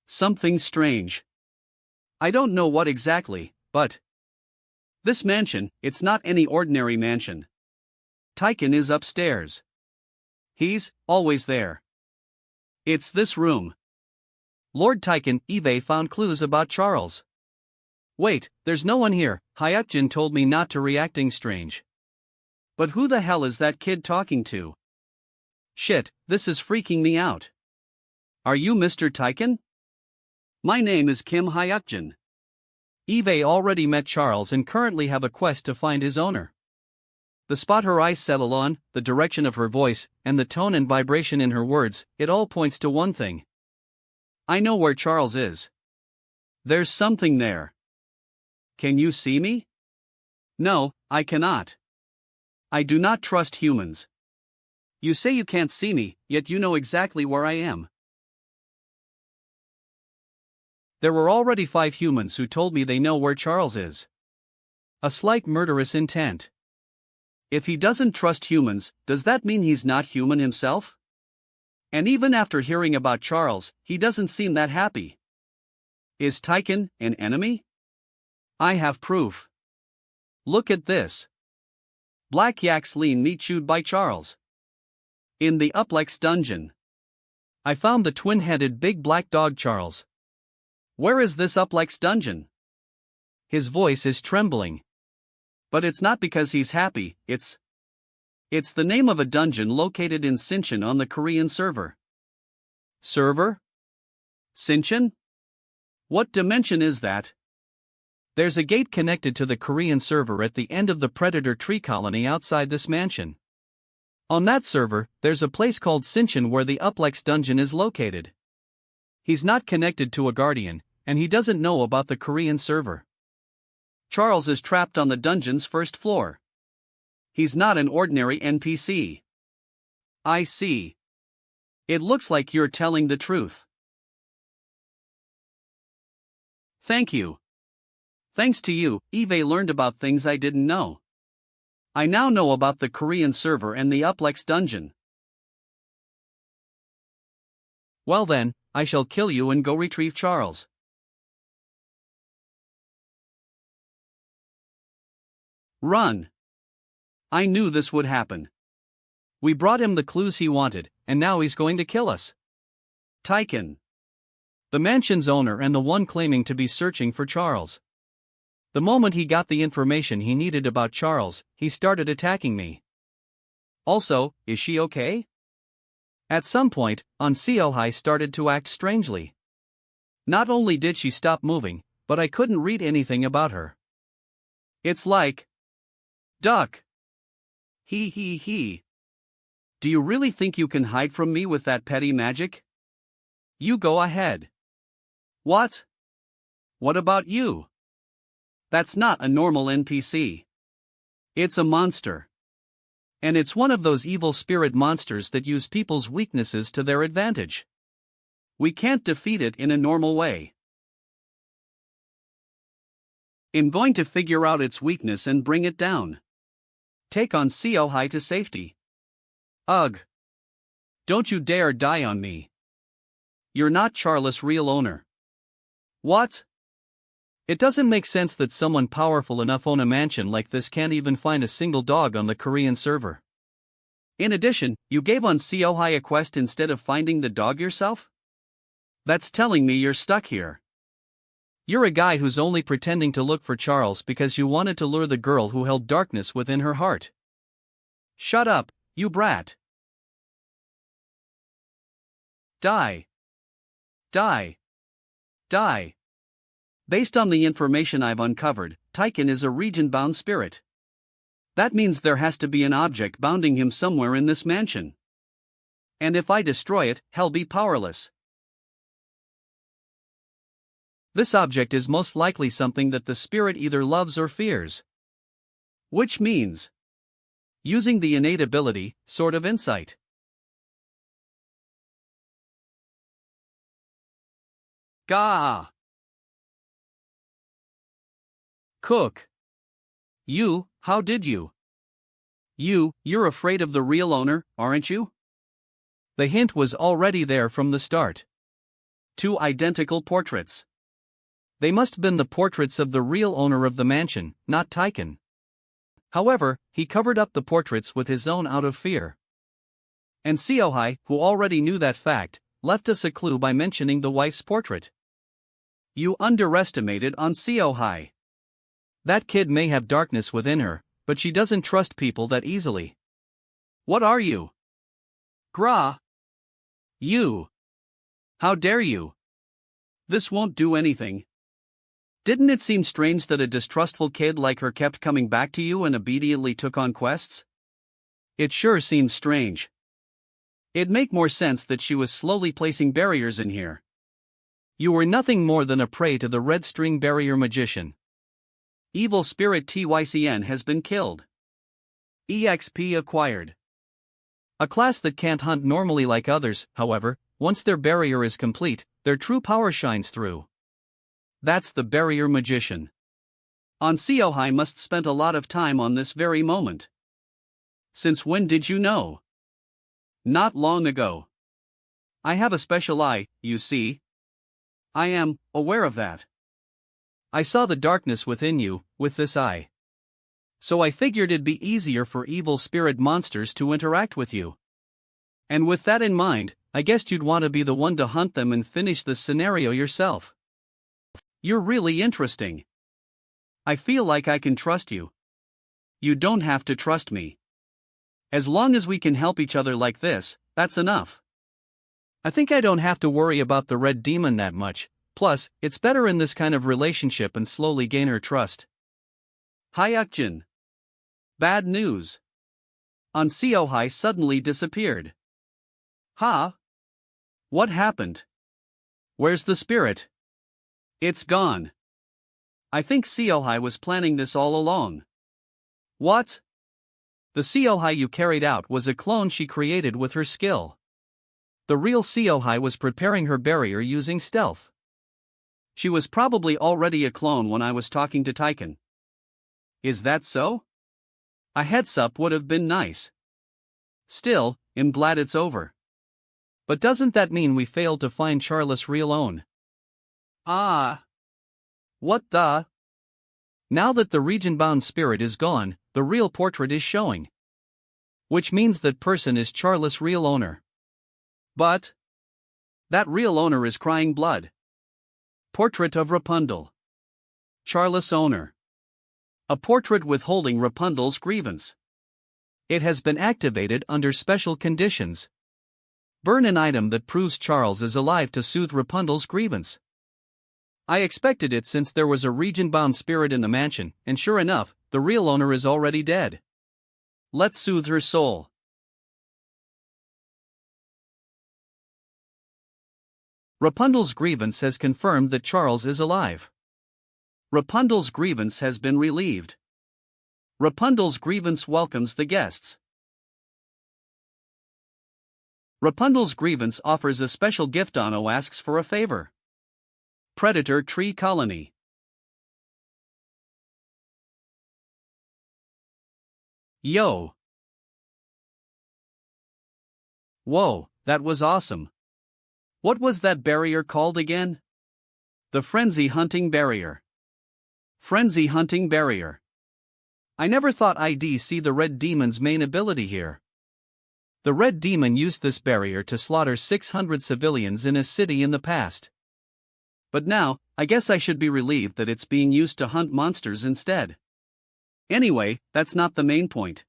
Something strange. I don't know what exactly, but this mansion, it's not any ordinary mansion. Taiken is upstairs. He's always there. It's this room. Lord Taiken Eve found clues about Charles. Wait, there's no one here. Hayakjin told me not to reacting strange. But who the hell is that kid talking to? Shit, this is freaking me out. Are you Mr. Taiken? My name is Kim Hayakjin. Eve already met Charles and currently have a quest to find his owner. The spot her eyes settle on, the direction of her voice, and the tone and vibration in her words, it all points to one thing. I know where Charles is. There's something there. Can you see me? No, I cannot. I do not trust humans. You say you can't see me, yet you know exactly where I am. There were already 5 humans who told me they know where Charles is. A slight murderous intent. If he doesn't trust humans, does that mean he's not human himself? And even after hearing about Charles, he doesn't seem that happy. Is Taiken an enemy? I have proof. Look at this. Black Yak's lean meat chewed by Charles. In the Uplex dungeon. I found the twin-headed big black dog Charles. Where is this Uplex dungeon? His voice is trembling. But it's not because he's happy, it's the name of a dungeon located in Sinchon on the Korean server. Server? Sinchon? What dimension is that? There's a gate connected to the Korean server at the end of the predator tree colony outside this mansion. On that server, there's a place called Sinchon where the Uplex dungeon is located. He's not connected to a guardian, and he doesn't know about the Korean server. Charles is trapped on the dungeon's first floor. He's not an ordinary NPC. I see. It looks like you're telling the truth. Thank you. Thanks to you, Eve learned about things I didn't know. I now know about the Korean server and the Uplex dungeon. Well then, I shall kill you and go retrieve Charles. Run. I knew this would happen. We brought him the clues he wanted, and now he's going to kill us. Tychon. The mansion's owner and the one claiming to be searching for Charles. The moment he got the information he needed about Charles, he started attacking me. Also, is she okay? At some point, On Seohai started to act strangely. Not only did she stop moving, but I couldn't read anything about her. It's like... Duck. He. Do you really think you can hide from me with that petty magic? You go ahead. What? What about you? That's not a normal NPC. It's a monster. And it's one of those evil spirit monsters that use people's weaknesses to their advantage. We can't defeat it in a normal way. I'm going to figure out its weakness and bring it down. Take On Seohai to safety. Ugh. Don't you dare die on me. You're not Charles' real owner. What? It doesn't make sense that someone powerful enough own a mansion like this can't even find a single dog on the Korean server. In addition, you gave On Seohai a quest instead of finding the dog yourself? That's telling me you're stuck here. You're a guy who's only pretending to look for Charles because you wanted to lure the girl who held darkness within her heart. Shut up, you brat. Die. Die. Die. Based on the information I've uncovered, Tychon is a region-bound spirit. That means there has to be an object bounding him somewhere in this mansion. And if I destroy it, he'll be powerless. This object is most likely something that the spirit either loves or fears. Which means using the innate ability, Sword of Insight. Gah! Cook. How did you? You're afraid of the real owner, aren't you? The hint was already there from the start. 2 identical portraits. They must have been the portraits of the real owner of the mansion, not Tychon. However, he covered up the portraits with his own out of fear. And Seohai, who already knew that fact, left us a clue by mentioning the wife's portrait. You underestimated On Seohai. That kid may have darkness within her, but she doesn't trust people that easily. What are you? Gra. You. How dare you? This won't do anything. Didn't it seem strange that a distrustful kid like her kept coming back to you and obediently took on quests? It sure seemed strange. It'd make more sense that she was slowly placing barriers in here. You were nothing more than a prey to the red string barrier magician. Evil Spirit TYCN has been killed. EXP acquired. A class that can't hunt normally like others, however, once their barrier is complete, their true power shines through. That's the barrier magician. On Seohai must spent a lot of time on this very moment. Since when did you know? Not long ago. I have a special eye, you see. I am aware of that. I saw the darkness within you, with this eye. So I figured it'd be easier for evil spirit monsters to interact with you. And with that in mind, I guessed you'd want to be the one to hunt them and finish the scenario yourself. You're really interesting. I feel like I can trust you. You don't have to trust me. As long as we can help each other like this, that's enough. I think I don't have to worry about the red demon that much. Plus, it's better in this kind of relationship and slowly gain her trust. Hayakjin. Bad news. On Seohai suddenly disappeared. Huh? What happened? Where's the spirit? It's gone. I think Seohai was planning this all along. What? The Seohai you carried out was a clone she created with her skill. The real Seohai was preparing her barrier using stealth. She was probably already a clone when I was talking to Tychon. Is that so? A heads up would have been nice. Still, I'm glad it's over. But doesn't that mean we failed to find Charles' real own? Ah. What the? Now that the region-bound spirit is gone, the real portrait is showing. Which means that person is Charles' real owner. But that real owner is crying blood. Portrait of Rapunzel. Charles' owner. A portrait withholding Rapunzel's grievance. It has been activated under special conditions. Burn an item that proves Charles is alive to soothe Rapunzel's grievance. I expected it since there was a region-bound spirit in the mansion, and sure enough, the real owner is already dead. Let's soothe her soul. Rapunzel's grievance has confirmed that Charles is alive. Rapunzel's grievance has been relieved. Rapunzel's grievance welcomes the guests. Rapunzel's grievance offers a special gift. Anno asks for a favor. Predator Tree Colony. Yo. Whoa, that was awesome. What was that barrier called again? The Frenzy Hunting Barrier. Frenzy Hunting Barrier. I never thought I'd see the Red Demon's main ability here. The Red Demon used this barrier to slaughter 600 civilians in a city in the past. But now, I guess I should be relieved that it's being used to hunt monsters instead. Anyway, that's not the main point.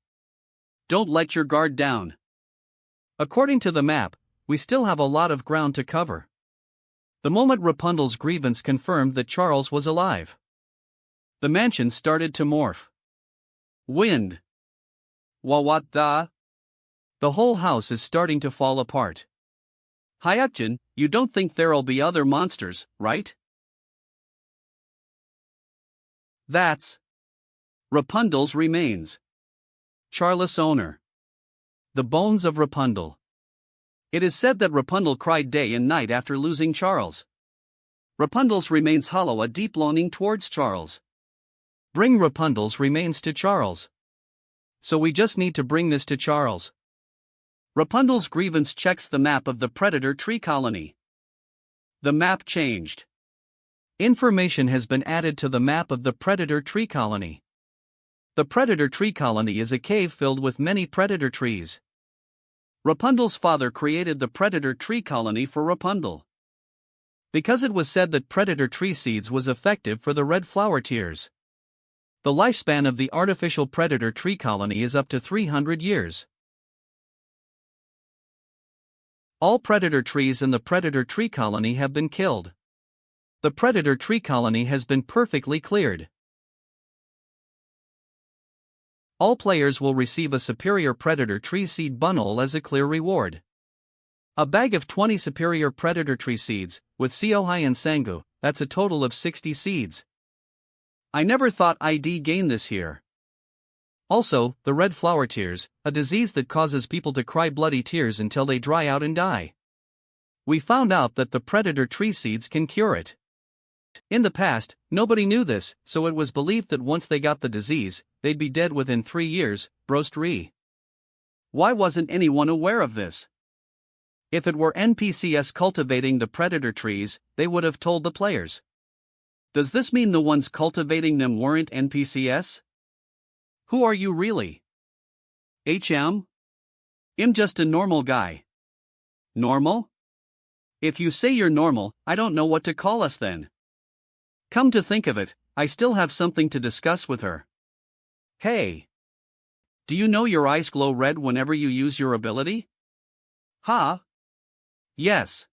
Don't let your guard down. According to the map, we still have a lot of ground to cover. The moment Rapunzel's grievance confirmed that Charles was alive, the mansion started to morph. Wind. What the? The whole house is starting to fall apart. Hayakjin, you don't think there'll be other monsters, right? That's Rapunzel's remains. Charles' owner. The bones of Rapunzel. It is said that Rapunzel cried day and night after losing Charles. Rapunzel's remains hollow a deep longing towards Charles. Bring Rapunzel's remains to Charles. So we just need to bring this to Charles. Rapunzel's grievance checks the map of the Predator Tree Colony. The map changed. Information has been added to the map of the Predator Tree Colony. The Predator Tree Colony is a cave filled with many predator trees. Rapunzel's father created the Predator Tree Colony for Rapunzel. Because it was said that predator tree seeds was effective for the red flower tears. The lifespan of the artificial Predator Tree Colony is up to 300 years. All predator trees in the Predator Tree Colony have been killed. The Predator Tree Colony has been perfectly cleared. All players will receive a superior predator tree seed bundle as a clear reward. A bag of 20 superior predator tree seeds, with Seohai and Sangu, that's a total of 60 seeds. I never thought I'd gain this here. Also, the red flower tears, a disease that causes people to cry bloody tears until they dry out and die. We found out that the predator tree seeds can cure it. In the past, nobody knew this, so it was believed that once they got the disease, they'd be dead within 3 years, brost re. Why wasn't anyone aware of this? If it were NPCs cultivating the predator trees, they would have told the players. Does this mean the ones cultivating them weren't NPCs? Who are you really? I'm just a normal guy. Normal? If you say you're normal, I don't know what to call us then. Come to think of it, I still have something to discuss with her. Hey! Do you know your eyes glow red whenever you use your ability? Huh? Yes.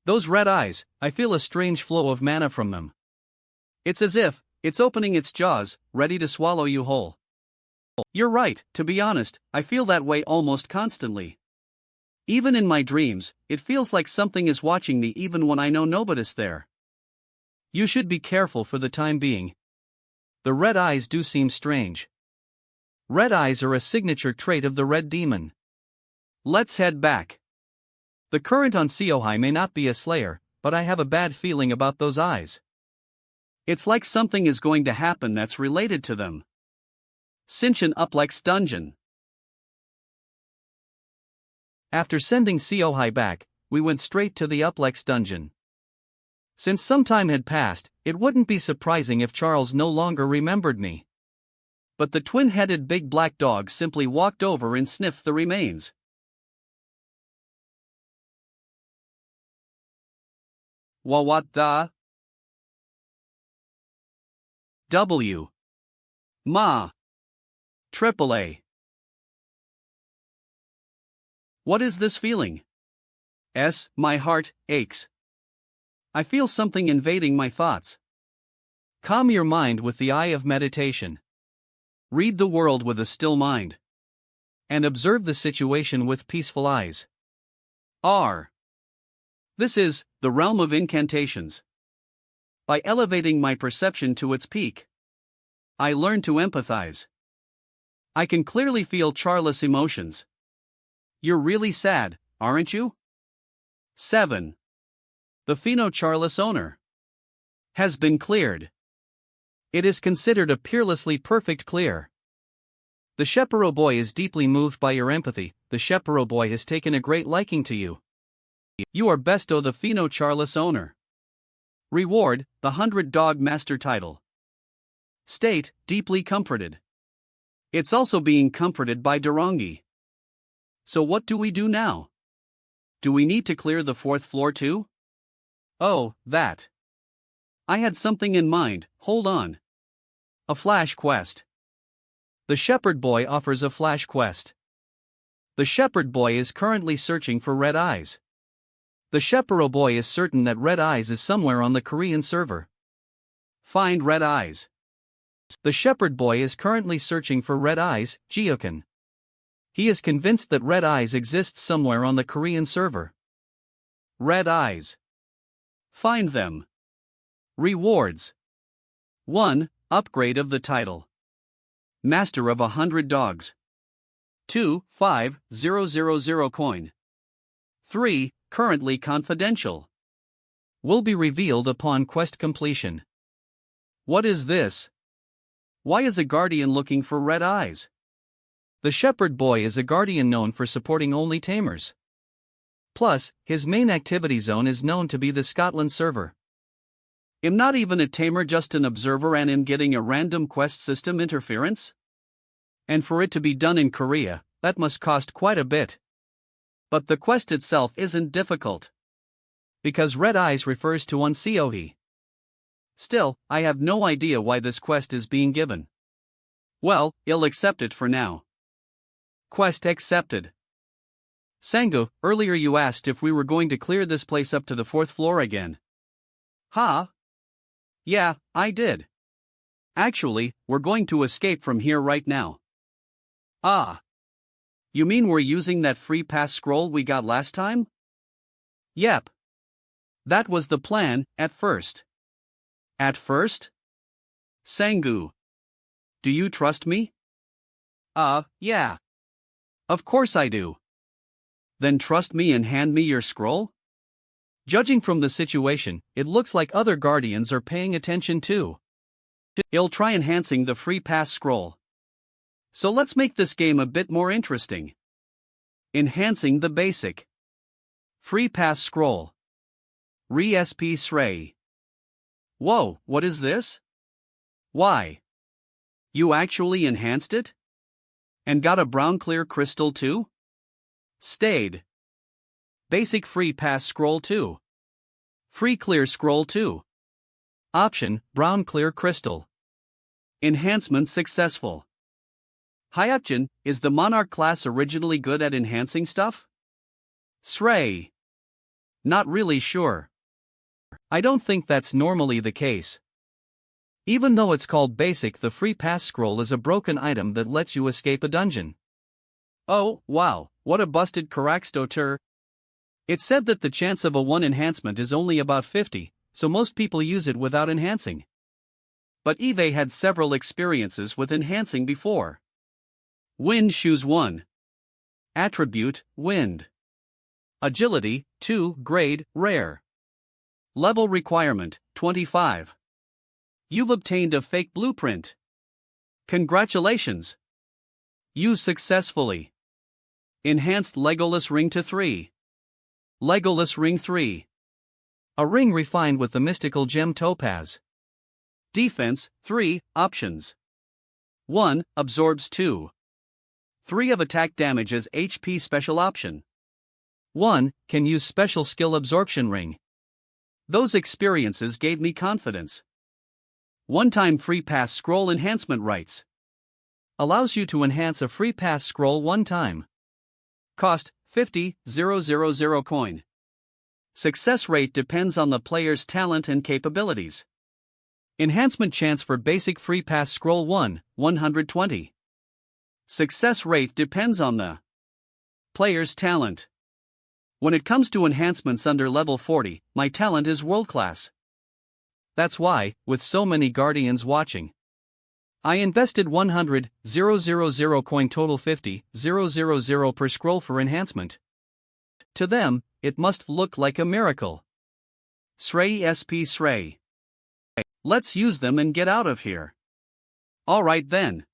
Those red eyes, I feel a strange flow of mana from them. It's as if it's opening its jaws, ready to swallow you whole. You're right, to be honest, I feel that way almost constantly. Even in my dreams, it feels like something is watching me even when I know nobody's there. You should be careful for the time being. The red eyes do seem strange. Red eyes are a signature trait of the Red Demon. Let's head back. The current on Seohai may not be a slayer, but I have a bad feeling about those eyes. It's like something is going to happen that's related to them. Sinchan Uplex Dungeon. After sending Seohai back, we went straight to the Uplex dungeon. Since some time had passed, it wouldn't be surprising if Charles no longer remembered me. But the twin-headed big black dog simply walked over and sniffed the remains. What the? W. Ma. AAA. What is this feeling? My heart aches. I feel something invading my thoughts. Calm your mind with the eye of meditation. Read the world with a still mind. And observe the situation with peaceful eyes. R. This is the realm of incantations. By elevating my perception to its peak, I learn to empathize. I can clearly feel Charles' emotions. You're really sad, aren't you? 7. The Pheno Charles owner has been cleared. It is considered a peerlessly perfect clear. The Shepero boy is deeply moved by your empathy. The Shepero boy has taken a great liking to you. You are besto the Pheno Charles owner. Reward, the 100 Dog Master title. State, deeply comforted. It's also being comforted by Durangi. So what do we do now? Do we need to clear the 4th floor too? Oh, that. I had something in mind, hold on. A flash quest. The shepherd boy offers a flash quest. The shepherd boy is currently searching for red eyes. The Shepero boy is certain that red eyes is somewhere on the Korean server. Find red eyes. The shepherd boy is currently searching for red eyes, Geokan. He is convinced that red eyes exists somewhere on the Korean server. Red eyes. Find them. Rewards. 1. Upgrade of the title. Master of 100 dogs. 2. 5,000 coin. 3. Currently confidential. Will be revealed upon quest completion. What is this? Why is a guardian looking for red eyes? The shepherd boy is a guardian known for supporting only tamers. Plus, his main activity zone is known to be the Scotland server. I'm not even a tamer, just an observer, and am getting a random quest system interference? And for it to be done in Korea, that must cost quite a bit. But the quest itself isn't difficult. Because red eyes refers to Unseohi. Still, I have no idea why this quest is being given. Well, I'll accept it for now. Quest accepted. Sangu, earlier you asked if we were going to clear this place up to the 4th floor again. Huh? Yeah, I did. Actually, we're going to escape from here right now. Ah. You mean we're using that free pass scroll we got last time? Yep. That was the plan, at first. At first? Sangu. Do you trust me? Yeah. Of course I do. Then trust me and hand me your scroll? Judging from the situation, it looks like other guardians are paying attention too. I'll try enhancing the free pass scroll. So let's make this game a bit more interesting. Enhancing the basic. Free pass scroll. Re-SP Srei. Whoa, what is this? Why? You actually enhanced it? And got a brown clear crystal too? Stayed. Basic free pass scroll 2. Free clear scroll 2. Option, brown clear crystal. Enhancement successful. Hayakjin, is the monarch class originally good at enhancing stuff? Srei. Not really sure. I don't think that's normally the case. Even though it's called basic, the free pass scroll is a broken item that lets you escape a dungeon. Oh, wow, what a busted Karakstoter. It said that the chance of a 1 enhancement is only about 50, so most people use it without enhancing. But Eve had several experiences with enhancing before. Wind Shoes 1. Attribute, Wind. Agility, 2, grade, rare. Level requirement, 25. You've obtained a fake blueprint. Congratulations! You successfully enhanced Legolas Ring to 3. Legolas Ring 3. A ring refined with the mystical gem topaz. Defense 3 options. 1. Absorbs 2. 3 of attack damage as HP special option. 1. Can use special skill absorption ring. Those experiences gave me confidence. One-time free pass scroll enhancement rights. Allows you to enhance a free pass scroll one time. Cost 50,000 coin. Success rate depends on the player's talent and capabilities. Enhancement chance for basic free pass scroll 1, 120. Success rate depends on the player's talent. When it comes to enhancements under level 40, my talent is world class. That's why, with so many guardians watching, I invested 100,000 coin, total 50,000 per scroll for enhancement. To them, it must look like a miracle. Srey SP Srey. Let's use them and get out of here. Alright then.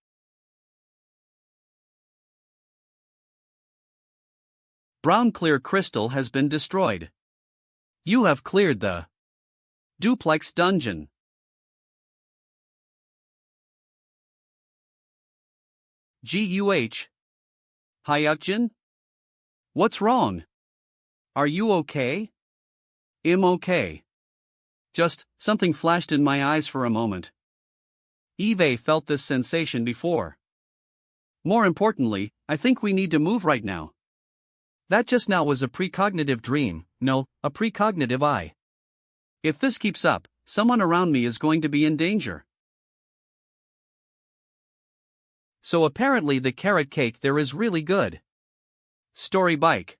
Brown clear crystal has been destroyed. You have cleared the duplex dungeon. Guh. Hayakjin? What's wrong? Are you okay? I'm okay. Just, something flashed in my eyes for a moment. Eve felt this sensation before. More importantly, I think we need to move right now. That just now was a precognitive dream, no, a precognitive eye. If this keeps up, someone around me is going to be in danger. So apparently the carrot cake there is really good. Story bike.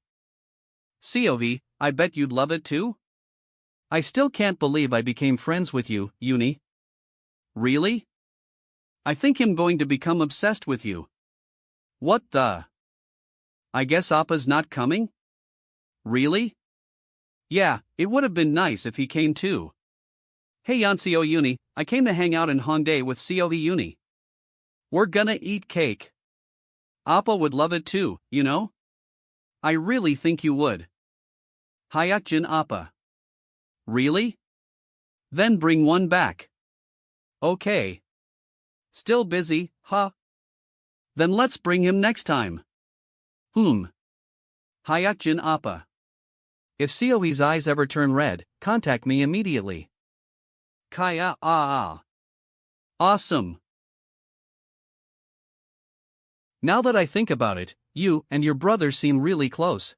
COV, I bet you'd love it too? I still can't believe I became friends with you, Uni. Really? I think I'm going to become obsessed with you. What the? I guess Appa's not coming? Really? Yeah, it would have been nice if he came too. Hey Yancio Uni, I came to hang out in Hongdae with COV Uni. We're gonna eat cake. Appa would love it too, you know? I really think you would. Hayakjin Appa. Really? Then bring one back. Okay. Still busy, huh? Then let's bring him next time. Hayakjin Appa. If COE's eyes ever turn red, contact me immediately. Kaya Awesome. Now that I think about it, you and your brother seem really close.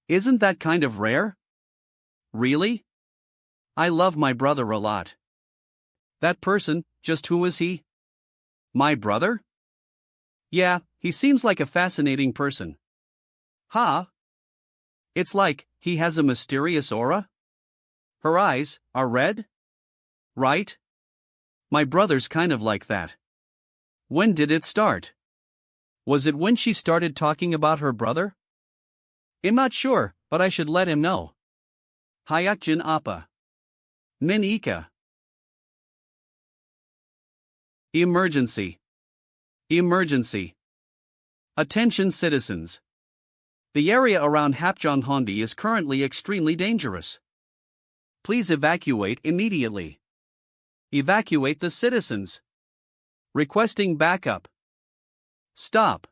Isn't that kind of rare? Really? I love my brother a lot. That person, just who is he? My brother? Yeah, he seems like a fascinating person. Huh? It's like, he has a mysterious aura? Her eyes are red? Right? My brother's kind of like that. When did it start? Was it when she started talking about her brother? I'm not sure, but I should let him know. Hayakjin Appa. Min-ika. Emergency. Emergency. Attention citizens. The area around Hapjeonghandi is currently extremely dangerous. Please evacuate immediately. Evacuate the citizens. Requesting backup. Stop.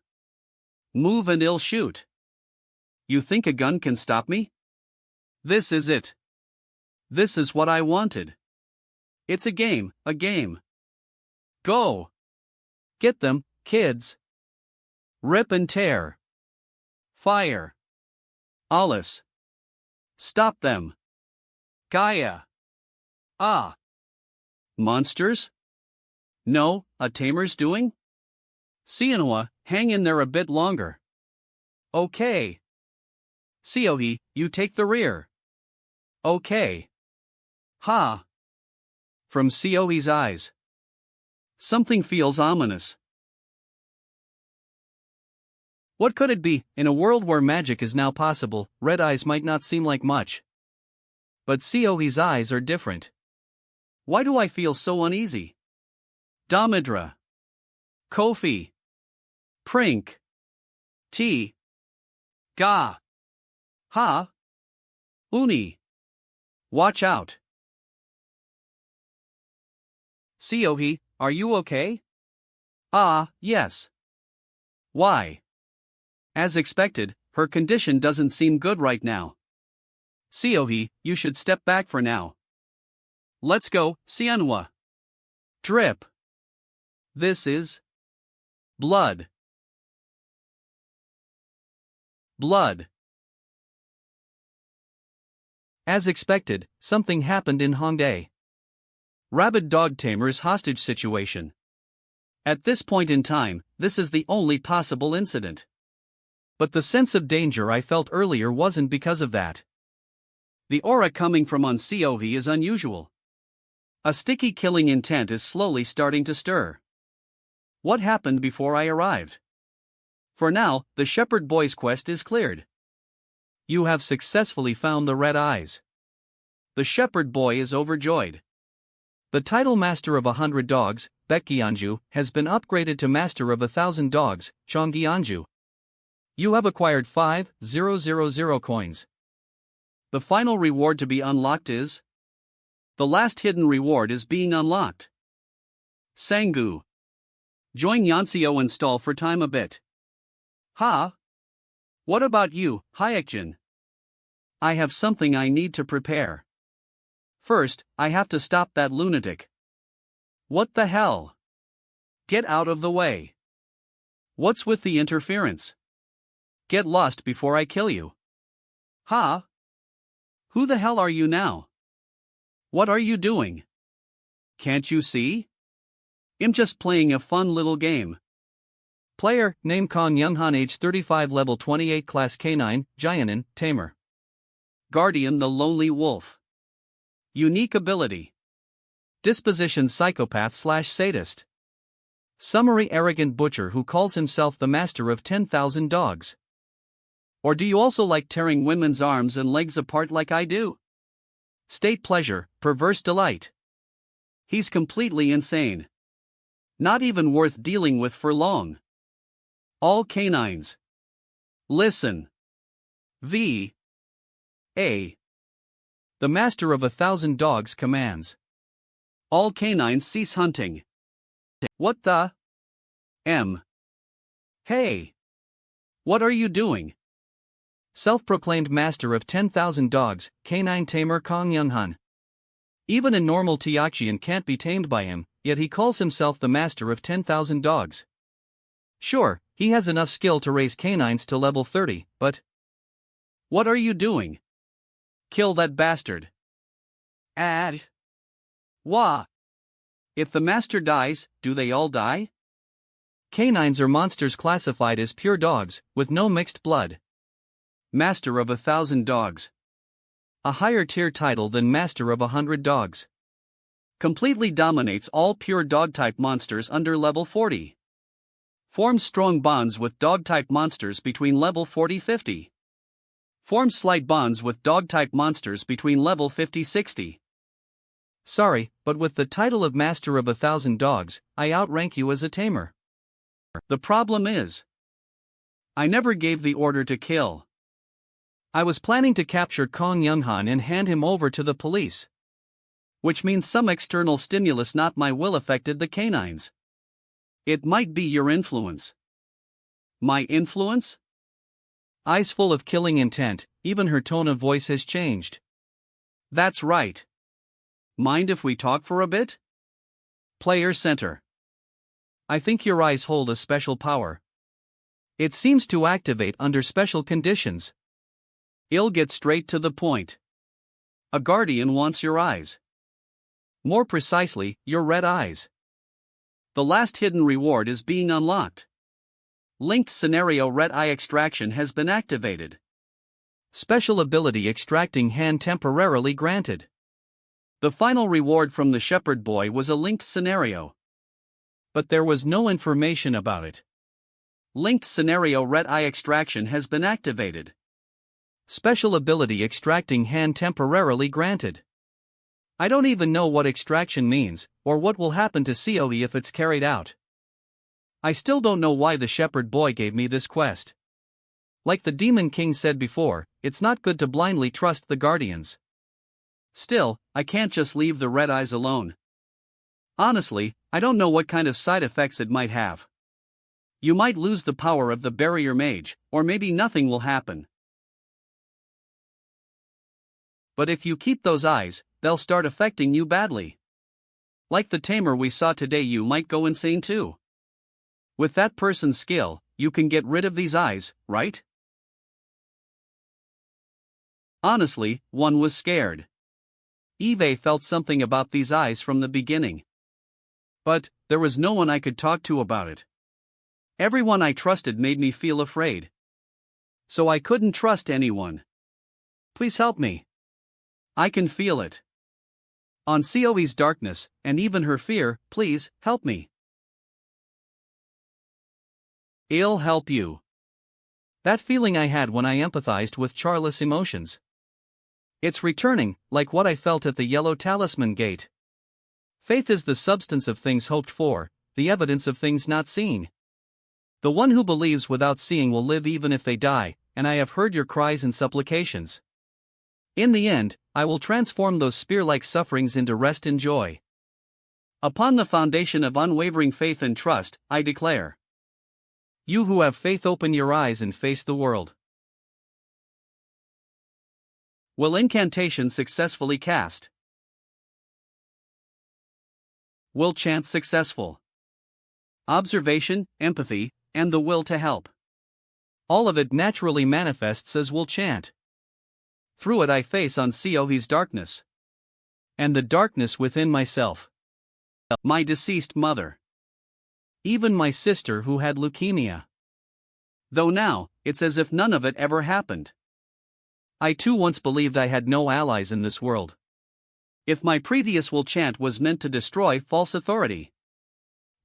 Move and I'll shoot. You think a gun can stop me? This is it. This is what I wanted. It's a game, a game. Go. Get them, kids. Rip and tear. Fire. Alice. Stop them. Gaia. Ah. Monsters? No, a tamer's doing? Manhwa, hang in there a bit longer. Okay. COE, you take the rear. Okay. Ha. From COE's eyes. Something feels ominous. What could it be? In a world where magic is now possible, red eyes might not seem like much. But COE's eyes are different. Why do I feel so uneasy? Damodra. Kofi. Prink. T. Ga. Ha. Uni. Watch out. Seohee, are you okay? Ah, yes. Why? As expected, her condition doesn't seem good right now. Seohee, you should step back for now. Let's go, Manhwa. Drip. This is blood. Blood. As expected, something happened in Hongdae. Rabid dog tamer's hostage situation. At this point in time, this is the only possible incident. But the sense of danger I felt earlier wasn't because of that. The aura coming from on Seohee is unusual. A sticky killing intent is slowly starting to stir. What happened before I arrived? For now, the shepherd boy's quest is cleared. You have successfully found the red eyes. The shepherd boy is overjoyed. The title Master of 100 Dogs, Baekgyeonju, has been upgraded to Master of 1,000 Dogs, Cheonggyeonju. You have acquired 5,000 coins. The final reward to be unlocked is? The last hidden reward is being unlocked. Sangu. Join Yanseo and stall for time a bit. Ha? What about you, Hayakjin? I have something I need to prepare. First, I have to stop that lunatic. What the hell? Get out of the way. What's with the interference? Get lost before I kill you. Ha? Who the hell are you now? What are you doing? Can't you see? I'm just playing a fun little game. Player, name Kong Younghan, age 35, level 28, class K9, Jianin, Tamer. Guardian the Lonely Wolf. Unique ability. Disposition psychopath/sadist. Summary arrogant butcher who calls himself the master of 10,000 dogs. Or do you also like tearing women's arms and legs apart like I do? State pleasure, perverse delight. He's completely insane. Not even worth dealing with for long. All canines. Listen. V. A. The master of 1,000 dogs commands. All canines cease hunting. What the? M. Hey. What are you doing? Self-proclaimed master of 10,000 dogs, canine tamer Kong Younghan. Even a normal Tiachian can't be tamed by him, yet he calls himself the master of 10,000 dogs. Sure, he has enough skill to raise canines to level 30, but... What are you doing? Kill that bastard. Ad. Wah. If the master dies, do they all die? Canines are monsters classified as pure dogs, with no mixed blood. Master of 1,000 dogs. A higher tier title than Master of 100 dogs. Completely dominates all pure dog-type monsters under level 40. Forms strong bonds with dog-type monsters between level 40-50. Forms slight bonds with dog-type monsters between level 50-60. Sorry, but with the title of Master of 1,000 dogs, I outrank you as a tamer. The problem is, I never gave the order to kill. I was planning to capture Kong Younghan and hand him over to the police. Which means some external stimulus, not my will, affected the canines. It might be your influence. My influence? Eyes full of killing intent, even her tone of voice has changed. That's right. Mind if we talk for a bit? Player center. I think your eyes hold a special power. It seems to activate under special conditions. I'll get straight to the point. A guardian wants your eyes. More precisely, your red eyes. The last hidden reward is being unlocked. Linked scenario red eye extraction has been activated. Special ability extracting hand temporarily granted. The final reward from the shepherd boy was a linked scenario. But there was no information about it. Linked scenario red eye extraction has been activated. Special ability extracting hand temporarily granted. I don't even know what extraction means, or what will happen to Seohee if it's carried out. I still don't know why the shepherd boy gave me this quest. Like the Demon King said before, it's not good to blindly trust the guardians. Still, I can't just leave the red eyes alone. Honestly, I don't know what kind of side effects it might have. You might lose the power of the barrier mage, or maybe nothing will happen. But if you keep those eyes, they'll start affecting you badly. Like the tamer we saw today, you might go insane too. With that person's skill, you can get rid of these eyes, right? Honestly, one was scared. Eve felt something about these eyes from the beginning. But there was no one I could talk to about it. Everyone I trusted made me feel afraid. So I couldn't trust anyone. Please help me. I can feel it. On Sioe's darkness, and even her fear, please, help me. I'll help you. That feeling I had when I empathized with Charlotte's emotions. It's returning, like what I felt at the Yellow Talisman Gate. Faith is the substance of things hoped for, the evidence of things not seen. The one who believes without seeing will live even if they die, and I have heard your cries and supplications. In the end, I will transform those spear-like sufferings into rest and joy. Upon the foundation of unwavering faith and trust, I declare. You who have faith, open your eyes and face the world. Will incantation successfully cast? Will chant successful? Observation, empathy, and the will to help. All of it naturally manifests as will chant. Through it I face on Sioe's darkness. And the darkness within myself. My deceased mother. Even my sister who had leukemia. Though now, it's as if none of it ever happened. I too once believed I had no allies in this world. If my previous will chant was meant to destroy false authority,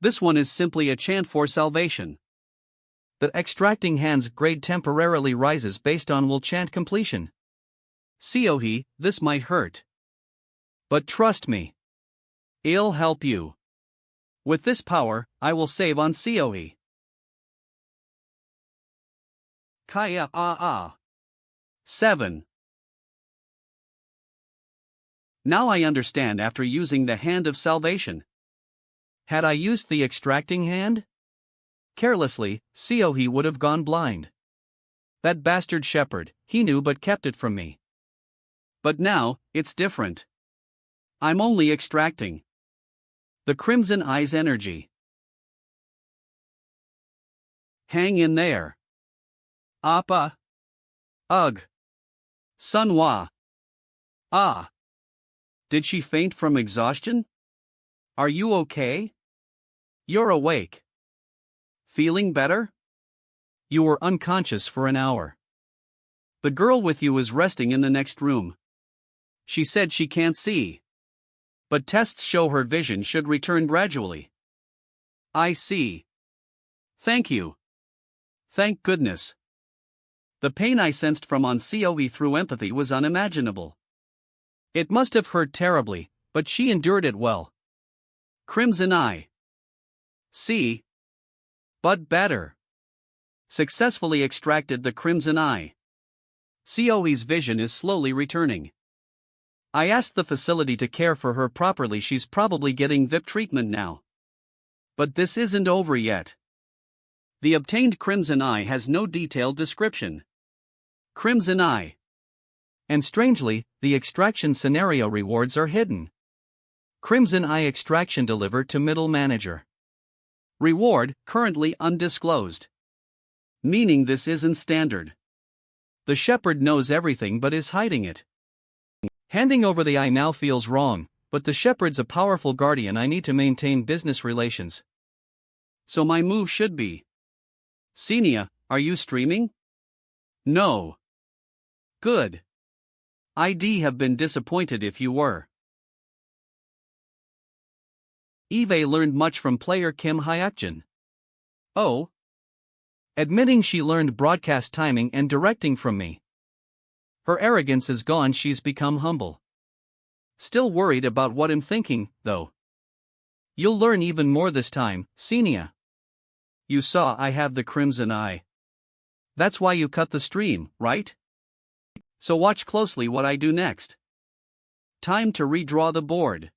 this one is simply a chant for salvation. The extracting hand's grade temporarily rises based on will chant completion. Sioe, this might hurt. But trust me. I'll help you. With this power, I will save on Sioe. Kaya 7. Now I understand after using the Hand of Salvation. Had I used the extracting hand? Carelessly, Sioe would have gone blind. That bastard shepherd, he knew but kept it from me. But now, it's different. I'm only extracting the Crimson Eye's energy. Hang in there. Appa. Ugh. Manhwa. Ah. Did she faint from exhaustion? Are you okay? You're awake. Feeling better? You were unconscious for an hour. The girl with you is resting in the next room. She said she can't see. But tests show her vision should return gradually. I see. Thank you. Thank goodness. The pain I sensed from on Sioe through empathy was unimaginable. It must have hurt terribly, but she endured it well. Crimson Eye. See? But better. Successfully extracted the Crimson Eye. Sioe's vision is slowly returning. I asked the facility to care for her properly. She's probably getting VIP treatment now. But this isn't over yet. The obtained Crimson Eye has no detailed description. Crimson Eye. And strangely, the extraction scenario rewards are hidden. Crimson Eye extraction delivered to middle manager. Reward, currently undisclosed. Meaning this isn't standard. The shepherd knows everything but is hiding it. Handing over the eye now feels wrong, but the shepherd's a powerful guardian. I need to maintain business relations. So my move should be. Senia, are you streaming? No. Good. I'd have been disappointed if you were. Eve learned much from player Kim Hayakjin. Oh. Admitting she learned broadcast timing and directing from me. Her arrogance is gone, she's become humble. Still worried about what I'm thinking, though. You'll learn even more this time, Senia. You saw I have the crimson eye. That's why you cut the stream, right? So watch closely what I do next. Time to redraw the board.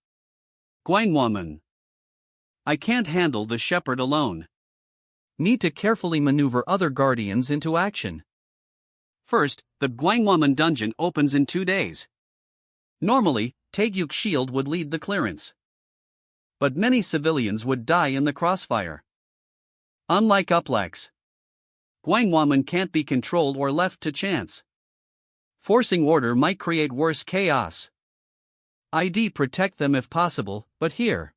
Guangwoman. I can't handle the shepherd alone. Need to carefully maneuver other guardians into action. First, the Guangwoman dungeon opens in 2 days. Normally, Taegyuk's shield would lead the clearance. But many civilians would die in the crossfire. Unlike Uplex, Guangwoman can't be controlled or left to chance. Forcing order might create worse chaos. ID protect them if possible, but here.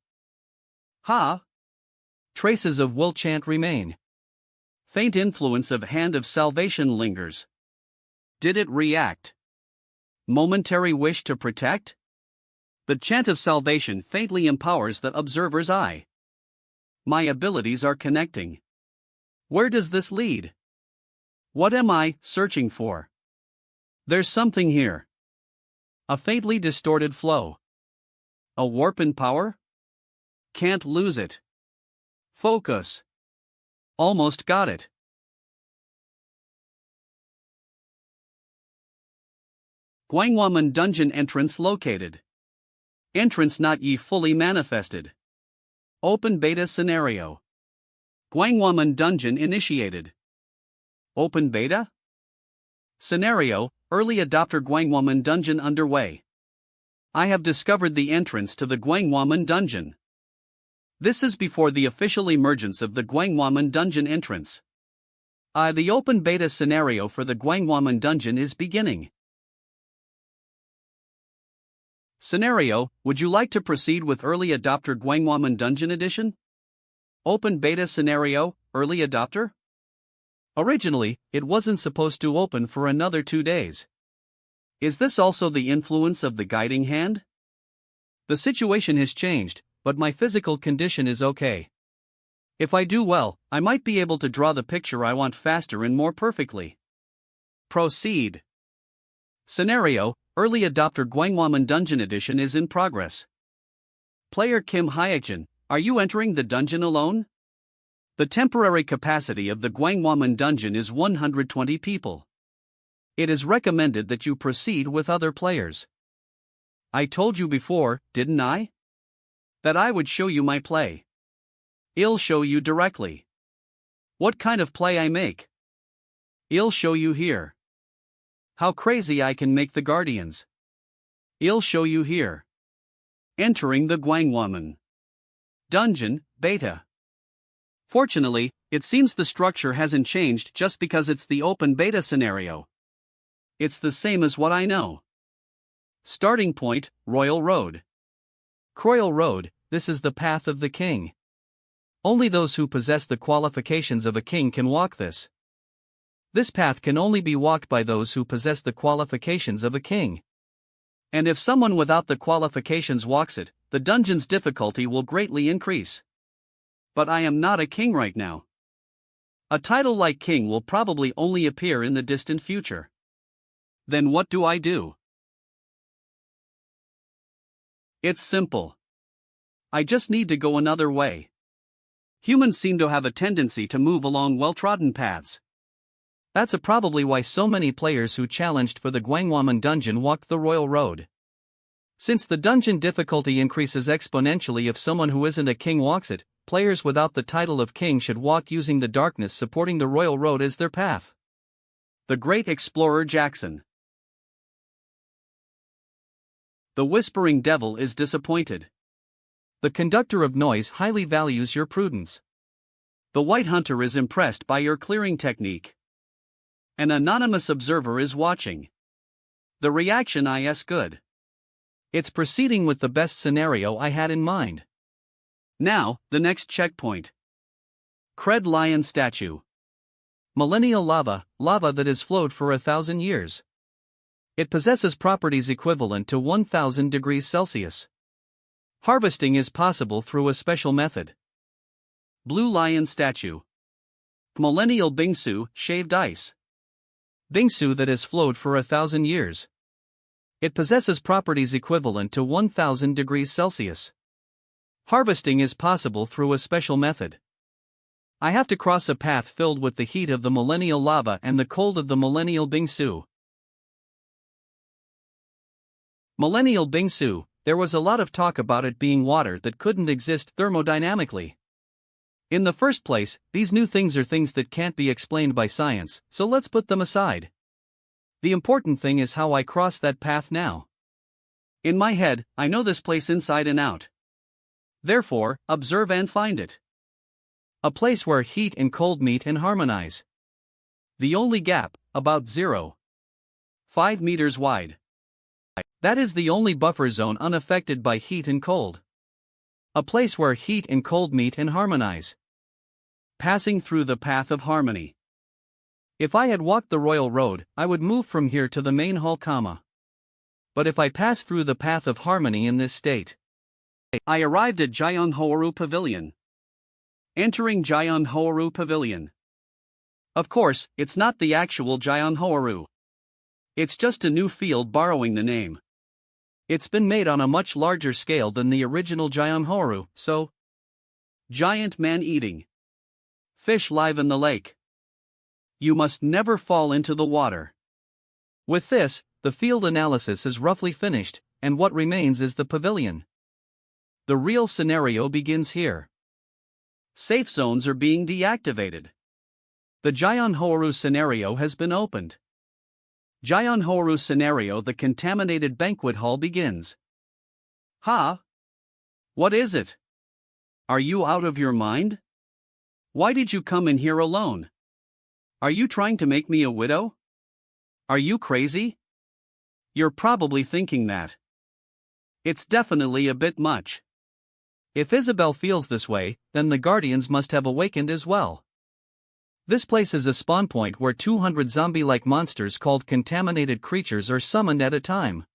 Traces of will chant remain. Faint influence of Hand of Salvation lingers. Did it react? Momentary wish to protect? The chant of salvation faintly empowers the observer's eye. My abilities are connecting. Where does this lead? What am I searching for? There's something here. A faintly distorted flow. A warp in power? Can't lose it. Focus. Almost got it. Guangwoman dungeon entrance located. Entrance not yet fully manifested. Open beta scenario. Guangwoman dungeon initiated. Open beta? Scenario, early adopter Guangwoman dungeon underway. I have discovered the entrance to the Guangwoman dungeon. This is before the official emergence of the Guangwoman dungeon entrance. The open beta scenario for the Guangwoman dungeon is beginning. Scenario, would you like to proceed with early adopter Guangwoman dungeon edition? Open beta scenario, early adopter? Originally, it wasn't supposed to open for another 2 days. Is this also the influence of the guiding hand? The situation has changed, but my physical condition is okay. If I do well, I might be able to draw the picture I want faster and more perfectly. Proceed. Scenario, early adopter Guangwoman dungeon edition is in progress. Player Kim Hayakjin, are you entering the dungeon alone? The temporary capacity of the Guangwoman dungeon is 120 people. It is recommended that you proceed with other players. I told you before, didn't I? That I would show you my play. I'll show you directly. What kind of play I make? I'll show you here. How crazy I can make the guardians. I'll show you here. Entering the Guangwoman dungeon, beta. Fortunately, it seems the structure hasn't changed just because it's the open beta scenario. It's the same as what I know. Starting point, Royal Road. Royal Road, this is the path of the king. Only those who possess the qualifications of a king can walk this. This path can only be walked by those who possess the qualifications of a king. And if someone without the qualifications walks it, the dungeon's difficulty will greatly increase. But I am not a king right now. A title like king will probably only appear in the distant future. Then what do I do? It's simple. I just need to go another way. Humans seem to have a tendency to move along well-trodden paths. That's probably why so many players who challenged for the Guangwoman dungeon walked the Royal Road. Since the dungeon difficulty increases exponentially if someone who isn't a king walks it, players without the title of king should walk using the darkness supporting the Royal Road as their path. The Great Explorer Jackson. The Whispering Devil is disappointed. The conductor of noise highly values your prudence. The White Hunter is impressed by your clearing technique. An anonymous observer is watching. The reaction is good. It's proceeding with the best scenario I had in mind. Now, the next checkpoint. Cred Lion Statue. Millennial lava, lava that has flowed for 1,000 years. It possesses properties equivalent to 1,000 degrees Celsius. Harvesting is possible through a special method. Blue Lion Statue. Millennial Bingsu, shaved ice. Bingsu that has flowed for 1,000 years. It possesses properties equivalent to 1,000 degrees Celsius. Harvesting is possible through a special method. I have to cross a path filled with the heat of the millennial lava and the cold of the millennial bingsu. Millennial bingsu, there was a lot of talk about it being water that couldn't exist thermodynamically. In the first place, these new things are things that can't be explained by science, so let's put them aside. The important thing is how I cross that path now. In my head, I know this place inside and out. Therefore, observe and find it. A place where heat and cold meet and harmonize. The only gap, about 0.5 meters wide. That is the only buffer zone unaffected by heat and cold. A place where heat and cold meet and harmonize. Passing through the path of harmony. If I had walked the royal road, I would move from here to the main hall, but if I pass through the path of harmony in this state, I arrived at Gyeonghoaru Pavilion. Entering Gyeonghoaru Pavilion. Of course, it's not the actual Gyeonghoaru. It's just a new field borrowing the name. It's been made on a much larger scale than the original Gyeonghoaru, so giant man-eating fish live in the lake. You must never fall into the water. With this, the field analysis is roughly finished, and what remains is the pavilion. The real scenario begins here. Safe zones are being deactivated. The Gyeonghoaru scenario has been opened. Gyeonghoaru scenario, the contaminated banquet hall begins. Huh? What is it? Are you out of your mind? Why did you come in here alone? Are you trying to make me a widow? Are you crazy? You're probably thinking that. It's definitely a bit much. If Isabel feels this way, then the Guardians must have awakened as well. This place is a spawn point where 200 zombie-like monsters called contaminated creatures are summoned at a time.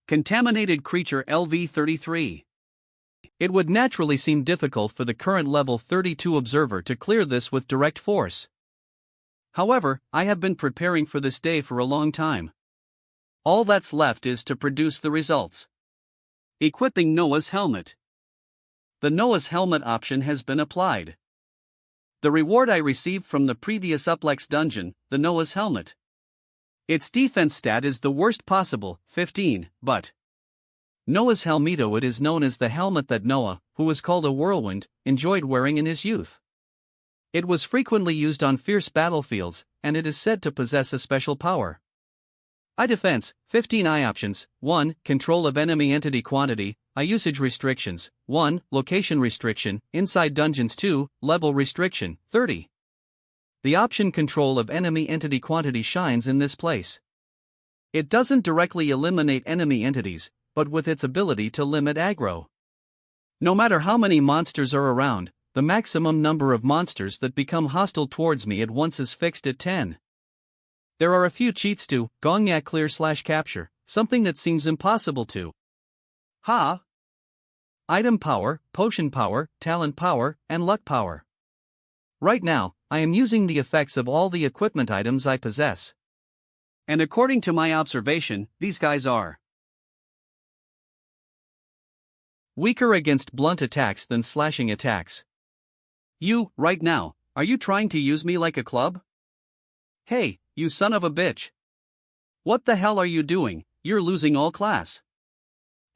Contaminated creature LV-33. It would naturally seem difficult for the current level 32 observer to clear this with direct force. However, I have been preparing for this day for a long time. All that's left is to produce the results. Equipping Noah's helmet. The Noah's helmet option has been applied. The reward I received from the previous Uplex dungeon, the Noah's helmet. Its defense stat is the worst possible, 15, but Noah's helmeto, it is known as the helmet that Noah, who was called a whirlwind, enjoyed wearing in his youth. It was frequently used on fierce battlefields, and it is said to possess a special power. I defense, 15 I options, 1. Control of enemy entity quantity, I usage restrictions, 1. Location restriction, inside dungeons 2. Level restriction, 30. The option control of enemy entity quantity shines in this place. It doesn't directly eliminate enemy entities, but with its ability to limit aggro. No matter how many monsters are around, the maximum number of monsters that become hostile towards me at once is fixed at 10. There are a few cheats to Gongyak clear/capture, something that seems impossible to. Item power, potion power, talent power, and luck power. Right now, I am using the effects of all the equipment items I possess. And according to my observation, these guys are weaker against blunt attacks than slashing attacks. Right now, are you trying to use me like a club? Hey, you son of a bitch. What the hell are you doing? You're losing all class.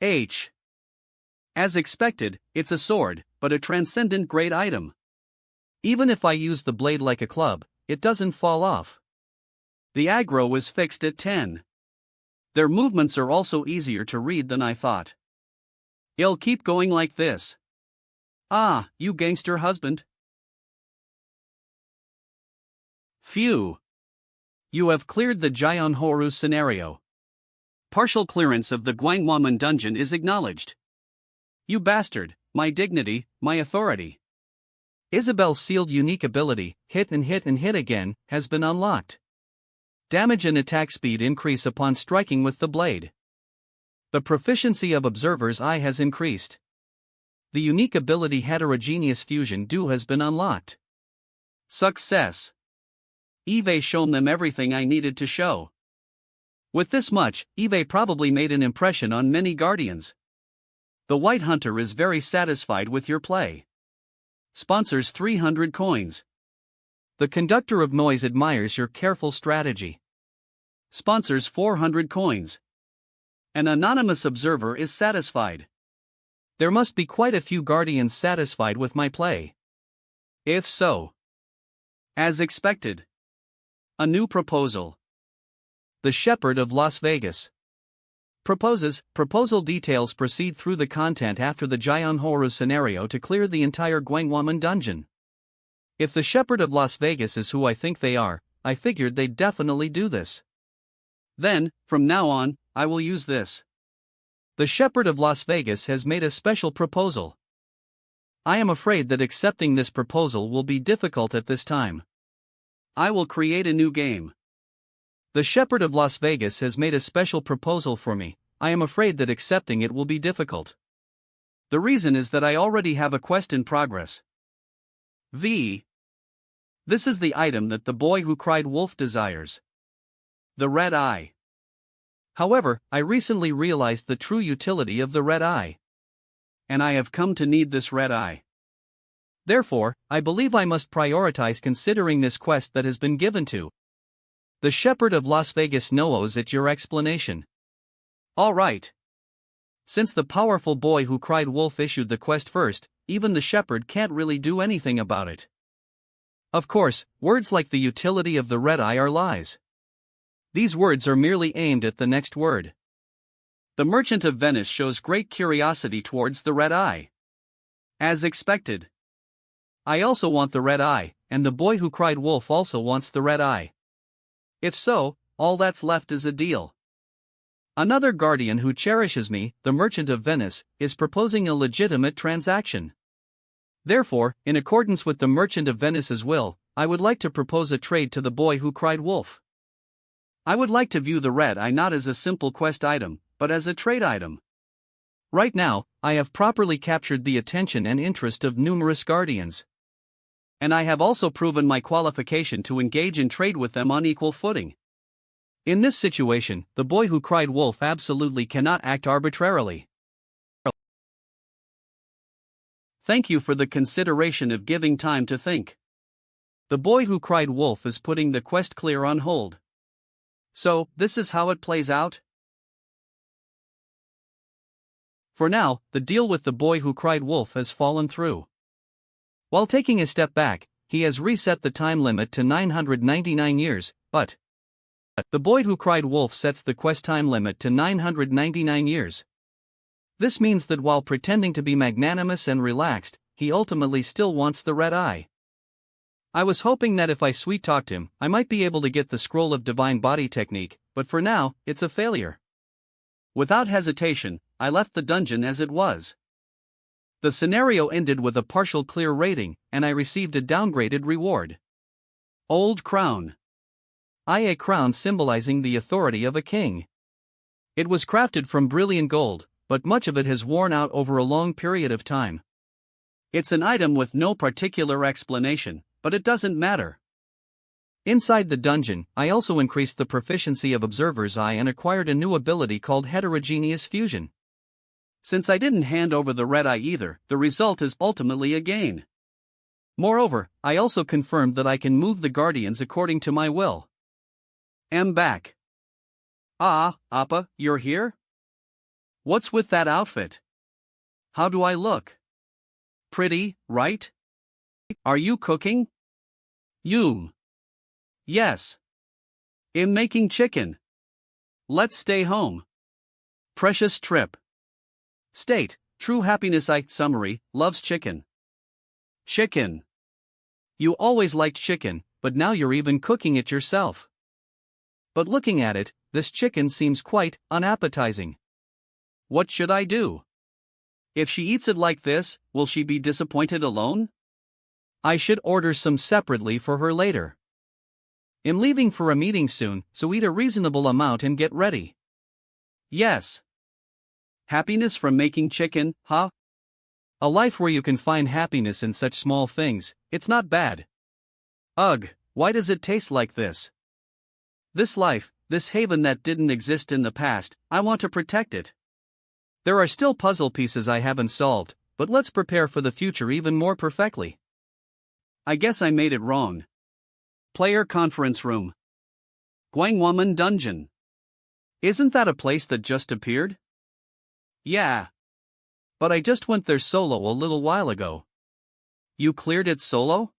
As expected, it's a sword, but a transcendent grade item. Even if I use the blade like a club, it doesn't fall off. The aggro is fixed at 10. Their movements are also easier to read than I thought. It'll keep going like this. You gangster husband. Phew. You have cleared the Gyeonghoaru scenario. Partial clearance of the Gwanghwamun dungeon is acknowledged. You bastard, my dignity, my authority. Isabel's sealed unique ability, hit and hit and hit again, has been unlocked. Damage and attack speed increase upon striking with the blade. The proficiency of Observer's Eye has increased. The unique ability Heterogeneous Fusion Do has been unlocked. Success. Eve shown them everything I needed to show. With this much, Eve probably made an impression on many Guardians. The White Hunter is very satisfied with your play. Sponsors 300 coins. The conductor of noise admires your careful strategy. Sponsors 400 coins. An anonymous observer is satisfied. There must be quite a few guardians satisfied with my play. If so, as expected. A new proposal. The Shepherd of Las Vegas proposes. Proposal details proceed through the content after the Jyeonhoru scenario to clear the entire Gwangwamun dungeon. If the Shepherd of Las Vegas is who I think they are, I figured they'd definitely do this. Then, from now on, I will use this. The Shepherd of Las Vegas has made a special proposal. I am afraid that accepting this proposal will be difficult at this time. I will create a new game. The Shepherd of Las Vegas has made a special proposal for me. I am afraid that accepting it will be difficult. The reason is that I already have a quest in progress. This is the item that the boy who cried wolf desires. The red eye. However, I recently realized the true utility of the red eye. And I have come to need this red eye. Therefore, I believe I must prioritize considering this quest that has been given to the Shepherd of Las Vegas knows at your explanation. Alright. Since the powerful boy who cried wolf issued the quest first, even the shepherd can't really do anything about it. Of course, words like the utility of the red eye are lies. These words are merely aimed at the next word. The merchant of Venice shows great curiosity towards the red eye. As expected. I also want the red eye, and the boy who cried wolf also wants the red eye. If so, all that's left is a deal. Another guardian who cherishes me, the merchant of Venice, is proposing a legitimate transaction. Therefore, in accordance with the merchant of Venice's will, I would like to propose a trade to the boy who cried wolf. I would like to view the red eye not as a simple quest item, but as a trade item. Right now, I have properly captured the attention and interest of numerous guardians. And I have also proven my qualification to engage in trade with them on equal footing. In this situation, the boy who cried wolf absolutely cannot act arbitrarily. Thank you for the consideration of giving time to think. The boy who cried wolf is putting the quest clear on hold. So, this is how it plays out? For now, the deal with the boy who cried wolf has fallen through. While taking a step back, he has reset the time limit to 999 years, but the boy who cried wolf sets the quest time limit to 999 years. This means that while pretending to be magnanimous and relaxed, he ultimately still wants the red eye. I was hoping that if I sweet-talked him, I might be able to get the scroll of divine body technique, but for now, it's a failure. Without hesitation, I left the dungeon as it was. The scenario ended with a partial clear rating, and I received a downgraded reward. Old crown. A crown symbolizing the authority of a king. It was crafted from brilliant gold, but much of it has worn out over a long period of time. It's an item with no particular explanation, but it doesn't matter. Inside the dungeon, I also increased the proficiency of Observer's Eye and acquired a new ability called Heterogeneous Fusion. Since I didn't hand over the red eye either, the result is ultimately a gain. Moreover, I also confirmed that I can move the guardians according to my will. Am back. Ah, Appa, you're here? What's with that outfit? How do I look? Pretty, right? Are you cooking? Yes. I'm making chicken. Let's stay home. Precious trip. State, true happiness. Summary, loves chicken. Chicken. You always liked chicken, but now you're even cooking it yourself. But looking at it, this chicken seems quite unappetizing. What should I do? If she eats it like this, will she be disappointed alone? I should order some separately for her later. I'm leaving for a meeting soon, so eat a reasonable amount and get ready. Yes. Happiness from making chicken, huh? A life where you can find happiness in such small things, it's not bad. Ugh, why does it taste like this? This life, this haven that didn't exist in the past, I want to protect it. There are still puzzle pieces I haven't solved, but let's prepare for the future even more perfectly. I guess I made it wrong. Player conference room. Gwangwaman dungeon. Isn't that a place that just appeared? Yeah. But I just went there solo a little while ago. You cleared it solo?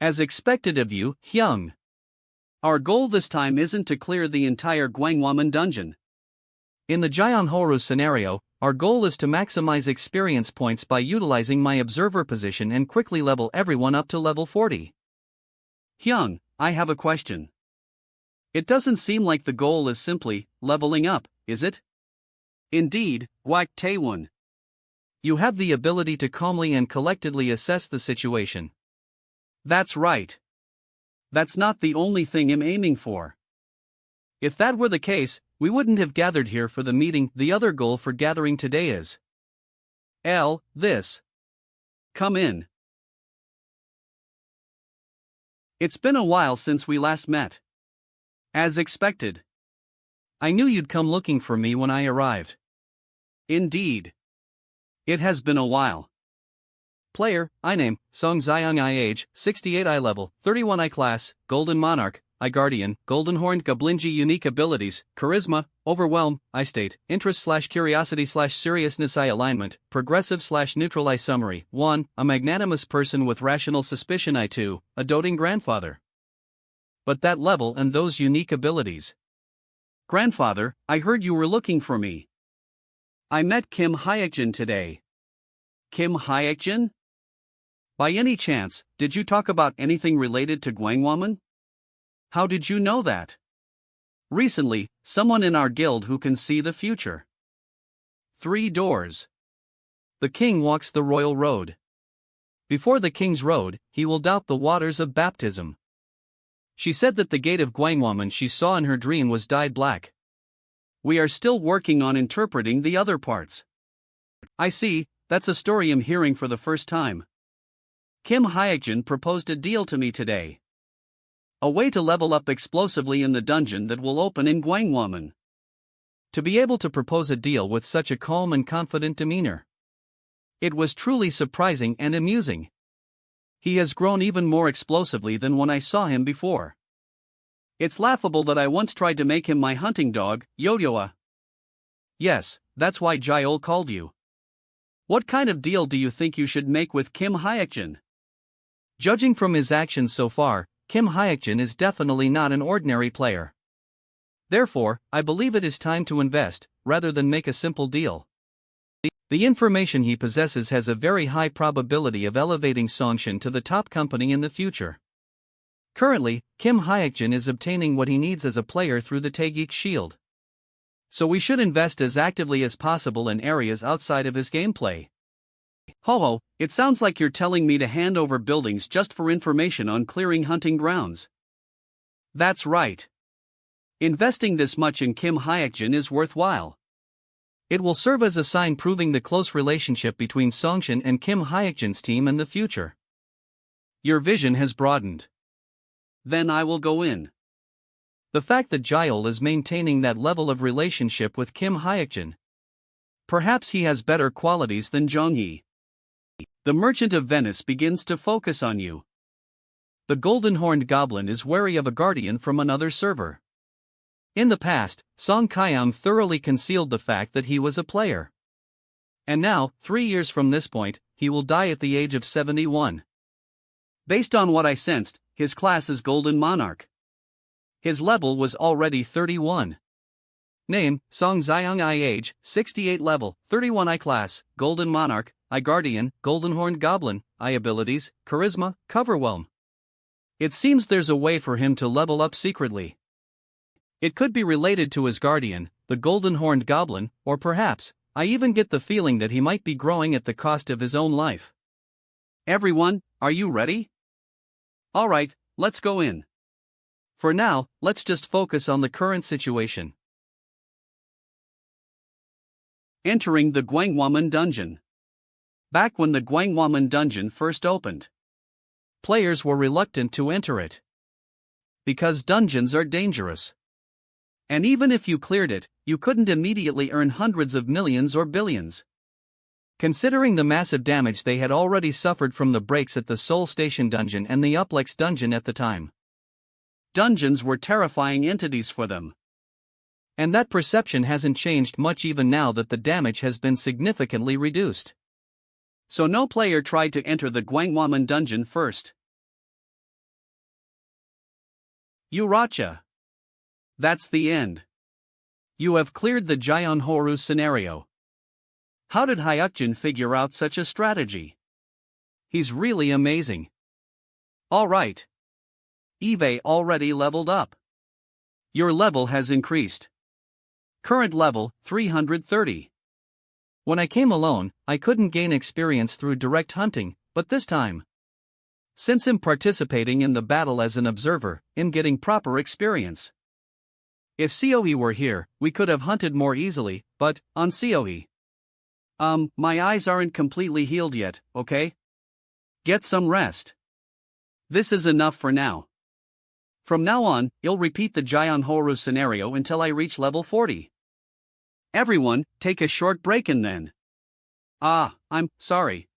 As expected of you, Hyung. Our goal this time isn't to clear the entire Gwangwaman dungeon. In the Jyeonhoru scenario, our goal is to maximize experience points by utilizing my observer position and quickly level everyone up to level 40. Hyung, I have a question. It doesn't seem like the goal is simply leveling up, is it? Indeed, Gwak Taewon. You have the ability to calmly and collectedly assess the situation. That's right. That's not the only thing I'm aiming for. If that were the case, we wouldn't have gathered here for the meeting. The other goal for gathering today is this. Come in. It's been a while since we last met. As expected. I knew you'd come looking for me when I arrived. Indeed. It has been a while. Player, I name, Song Zyung I age, 68 I level, 31 I class, Golden Monarch, I Guardian, Golden Horned Goblinji unique abilities, Charisma, Overwhelm, I state, Interest/Curiosity/Seriousness I alignment, Progressive/Neutral I summary, 1, a magnanimous person with rational suspicion I 2, a doting grandfather. But that level and those unique abilities. Grandfather, I heard you were looking for me. I met Kim Hayakjin today. Kim Hayakjin? By any chance, did you talk about anything related to Gwangwaman? How did you know that? Recently, someone in our guild who can see the future. 3 doors. The king walks the royal road. Before the king's road, he will doubt the waters of baptism. She said that the gate of Gwangwaman she saw in her dream was dyed black. We are still working on interpreting the other parts. I see, that's a story I'm hearing for the first time. Kim Hayakjin proposed a deal to me today. A way to level up explosively in the dungeon that will open in Gwangwaman. To be able to propose a deal with such a calm and confident demeanor. It was truly surprising and amusing. He has grown even more explosively than when I saw him before. It's laughable that I once tried to make him my hunting dog, Yoyoa. Yes, that's why Jyeol called you. What kind of deal do you think you should make with Kim Hayakjin? Judging from his actions so far, Kim Hayakjin is definitely not an ordinary player. Therefore, I believe it is time to invest, rather than make a simple deal. The information he possesses has a very high probability of elevating Songshin to the top company in the future. Currently, Kim Hayakjin is obtaining what he needs as a player through the Taegik Shield. So we should invest as actively as possible in areas outside of his gameplay. Ho-ho, it sounds like you're telling me to hand over buildings just for information on clearing hunting grounds. That's right. Investing this much in Kim Hayakjin is worthwhile. It will serve as a sign proving the close relationship between Songshin and Kim Hayakjin's team in the future. Your vision has broadened. Then I will go in. The fact that Jyeol is maintaining that level of relationship with Kim Hayakjin. Perhaps he has better qualities than Jonghi. The Merchant of Venice begins to focus on you. The Golden Horned Goblin is wary of a guardian from another server. In the past, Song Kyam thoroughly concealed the fact that he was a player. And now, 3 years from this point, he will die at the age of 71. Based on what I sensed, his class is Golden Monarch. His level was already 31. Name, Song Zyung I age, 68 level, 31 I class, Golden Monarch, I Guardian, Golden Horned Goblin, I abilities, Charisma, Coverwhelm. It seems there's a way for him to level up secretly. It could be related to his guardian, the Golden Horned Goblin, or perhaps, I even get the feeling that he might be growing at the cost of his own life. Everyone, are you ready? Alright, let's go in. For now, let's just focus on the current situation. Entering the Gwangwaman dungeon. Back when the Gwangwaman dungeon first opened, players were reluctant to enter it. Because dungeons are dangerous. And even if you cleared it, you couldn't immediately earn hundreds of millions or billions. Considering the massive damage they had already suffered from the breaks at the Seoul Station dungeon and the Uplex dungeon at the time. Dungeons were terrifying entities for them. And that perception hasn't changed much even now that the damage has been significantly reduced. So no player tried to enter the Gwangwaman dungeon first. Uracha. That's the end. You have cleared the Jyeonhoru scenario. How did Hayakjin figure out such a strategy? He's really amazing. Alright. Eve already leveled up. Your level has increased. Current level, 330. When I came alone, I couldn't gain experience through direct hunting, but this time, since I'm participating in the battle as an observer, I'm getting proper experience. If COE were here, we could have hunted more easily, but, on COE. My eyes aren't completely healed yet, okay? Get some rest. This is enough for now. From now on, I'll repeat the Jyeonhoru scenario until I reach level 40. Everyone, take a short break and then. I'm sorry.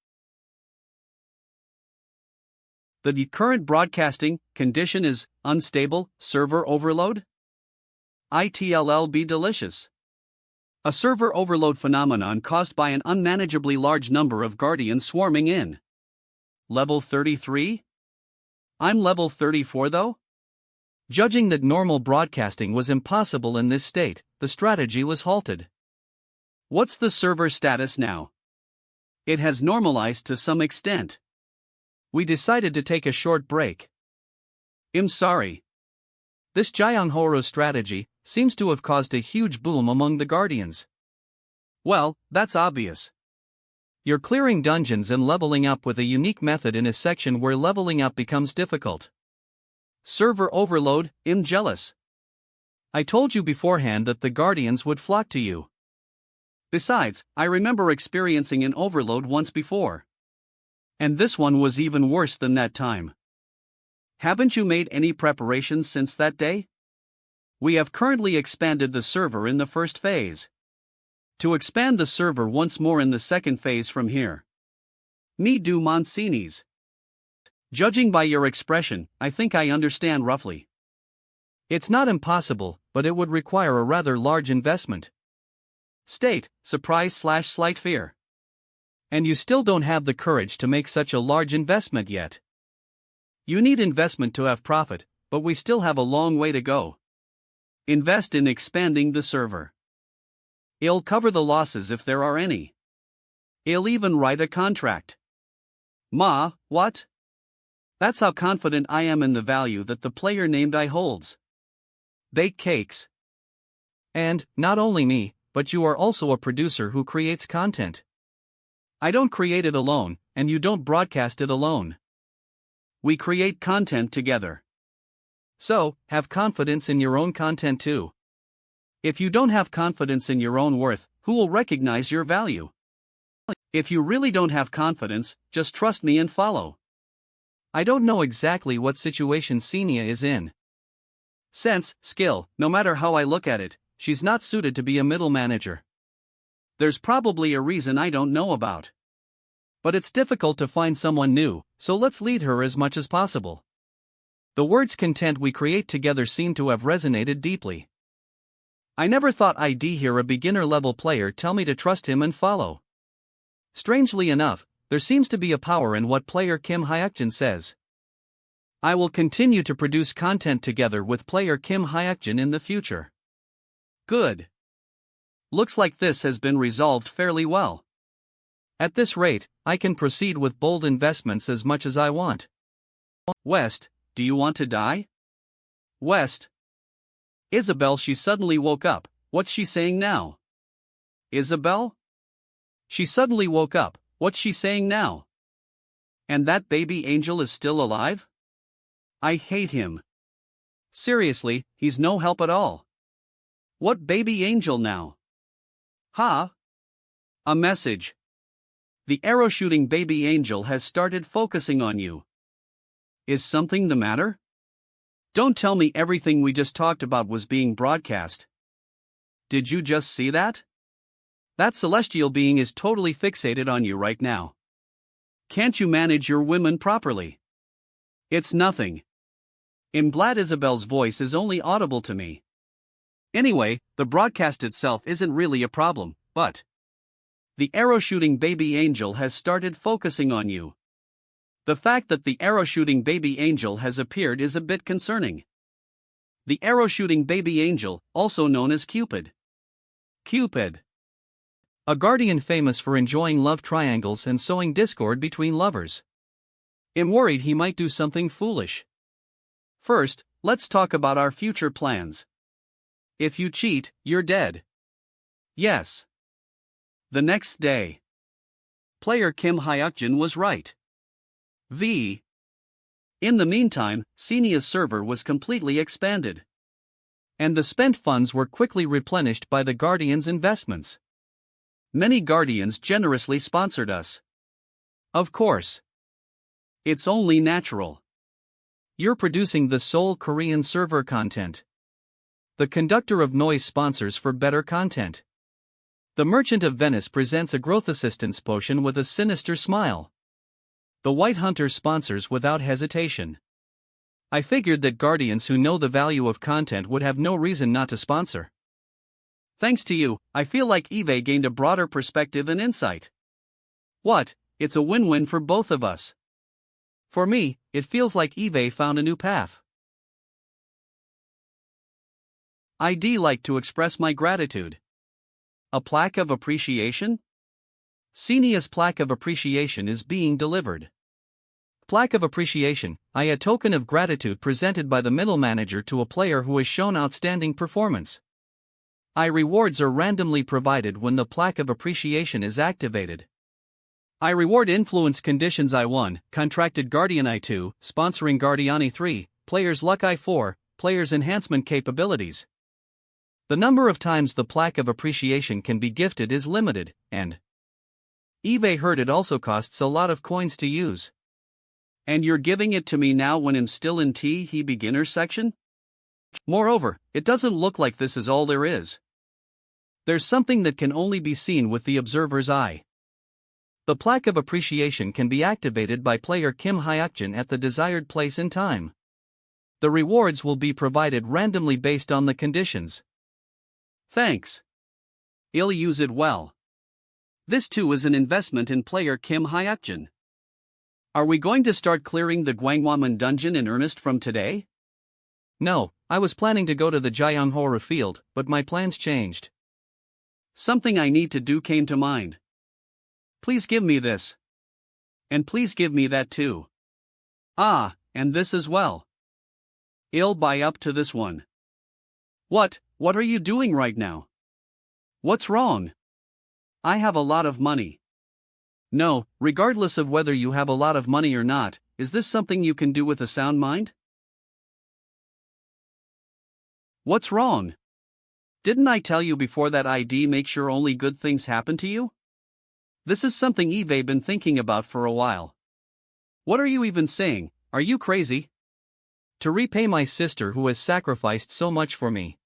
The current broadcasting condition is unstable server overload? ITLL be delicious. A server overload phenomenon caused by an unmanageably large number of guardians swarming in. Level 33? I'm level 34 though? Judging that normal broadcasting was impossible in this state, the strategy was halted. What's the server status now? It has normalized to some extent. We decided to take a short break. I'm sorry. This Jyeonhoru strategy seems to have caused a huge boom among the guardians. Well, that's obvious. You're clearing dungeons and leveling up with a unique method in a section where leveling up becomes difficult. Server overload, I'm jealous. I told you beforehand that the guardians would flock to you. Besides, I remember experiencing an overload once before. And this one was even worse than that time. Haven't you made any preparations since that day? We have currently expanded the server in the first phase. To expand the server once more in the second phase from here. Me do Monsinis. Judging by your expression, I think I understand roughly. It's not impossible, but it would require a rather large investment. State, surprise/slight fear. And you still don't have the courage to make such a large investment yet. You need investment to have profit, but we still have a long way to go. Invest in expanding the server. I'll cover the losses if there are any. I'll even write a contract. What? That's how confident I am in the value that the player named I holds. Bake cakes. And, not only me, but you are also a producer who creates content. I don't create it alone, and you don't broadcast it alone. We create content together. So, have confidence in your own content too. If you don't have confidence in your own worth, who will recognize your value? If you really don't have confidence, just trust me and follow. I don't know exactly what situation Xenia is in. Sense, skill, no matter how I look at it, she's not suited to be a middle manager. There's probably a reason I don't know about. But it's difficult to find someone new, so let's lead her as much as possible. The words content we create together seem to have resonated deeply. I never thought I'd hear a beginner-level player tell me to trust him and follow. Strangely enough, there seems to be a power in what player Kim Hayakjin says. I will continue to produce content together with player Kim Hayakjin in the future. Good. Looks like this has been resolved fairly well. At this rate, I can proceed with bold investments as much as I want. West, do you want to die? West. Isabel, she suddenly woke up. What's she saying now? Isabel? She suddenly woke up. What's she saying now? And that baby angel is still alive? I hate him. Seriously, he's no help at all. What baby angel now? Ha! A message. The arrow-shooting baby angel has started focusing on you. Is something the matter? Don't tell me everything we just talked about was being broadcast. Did you just see that? That celestial being is totally fixated on you right now. Can't you manage your women properly? It's nothing. Imblad Isabel's voice is only audible to me. Anyway, the broadcast itself isn't really a problem, but the arrow-shooting baby angel has started focusing on you. The fact that the arrow-shooting baby angel has appeared is a bit concerning. The arrow-shooting baby angel, also known as Cupid. Cupid. A guardian famous for enjoying love triangles and sowing discord between lovers. I'm worried he might do something foolish. First, let's talk about our future plans. If you cheat, you're dead. Yes. The next day. Player Kim Hayakjin was right. In the meantime, Senia's server was completely expanded. And the spent funds were quickly replenished by the Guardians' investments. Many Guardians generously sponsored us. Of course. It's only natural. You're producing the sole Korean server content. The conductor of noise sponsors for better content. The Merchant of Venice presents a growth assistance potion with a sinister smile. The White Hunter sponsors without hesitation. I figured that Guardians who know the value of content would have no reason not to sponsor. Thanks to you, I feel like Eve gained a broader perspective and insight. What? It's a win-win for both of us. For me, it feels like Eve found a new path. I'd like to express my gratitude. A plaque of appreciation? Senia's plaque of appreciation is being delivered. Plaque of appreciation, a token of gratitude presented by the middle manager to a player who has shown outstanding performance. Rewards are randomly provided when the plaque of appreciation is activated. Reward influence conditions I1, contracted Guardian I2, sponsoring Guardian I3, players luck I4, players enhancement capabilities. The number of times the plaque of appreciation can be gifted is limited, and Eve heard it also costs a lot of coins to use. And you're giving it to me now when I'm still in he beginner section? Moreover, it doesn't look like this is all there is. There's something that can only be seen with the observer's eye. The plaque of appreciation can be activated by player Kim Hayakjin at the desired place and time. The rewards will be provided randomly based on the conditions. Thanks. I'll use it well. This too is an investment in player Kim Hayakjin. Are we going to start clearing the Gwanghwamun dungeon in earnest from today? No, I was planning to go to the Jyeonghoru field, but my plans changed. Something I need to do came to mind. Please give me this. And please give me that too. And this as well. I'll buy up to this one. What are you doing right now? What's wrong? I have a lot of money. No, regardless of whether you have a lot of money or not, is this something you can do with a sound mind? What's wrong? Didn't I tell you before that ID make sure only good things happen to you? This is something Eve been thinking about for a while. What are you even saying? Are you crazy? To repay my sister who has sacrificed so much for me.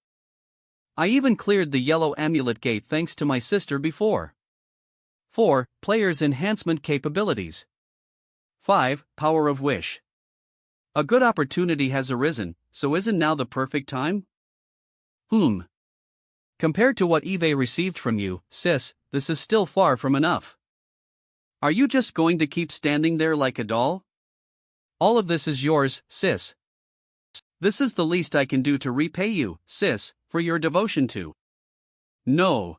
I even cleared the yellow amulet gate thanks to my sister before. 4. Player's enhancement capabilities. 5. Power of wish. A good opportunity has arisen, so isn't now the perfect time? Compared to what Eve received from you, sis, this is still far from enough. Are you just going to keep standing there like a doll? All of this is yours, sis. This is the least I can do to repay you, sis, for your devotion to. No.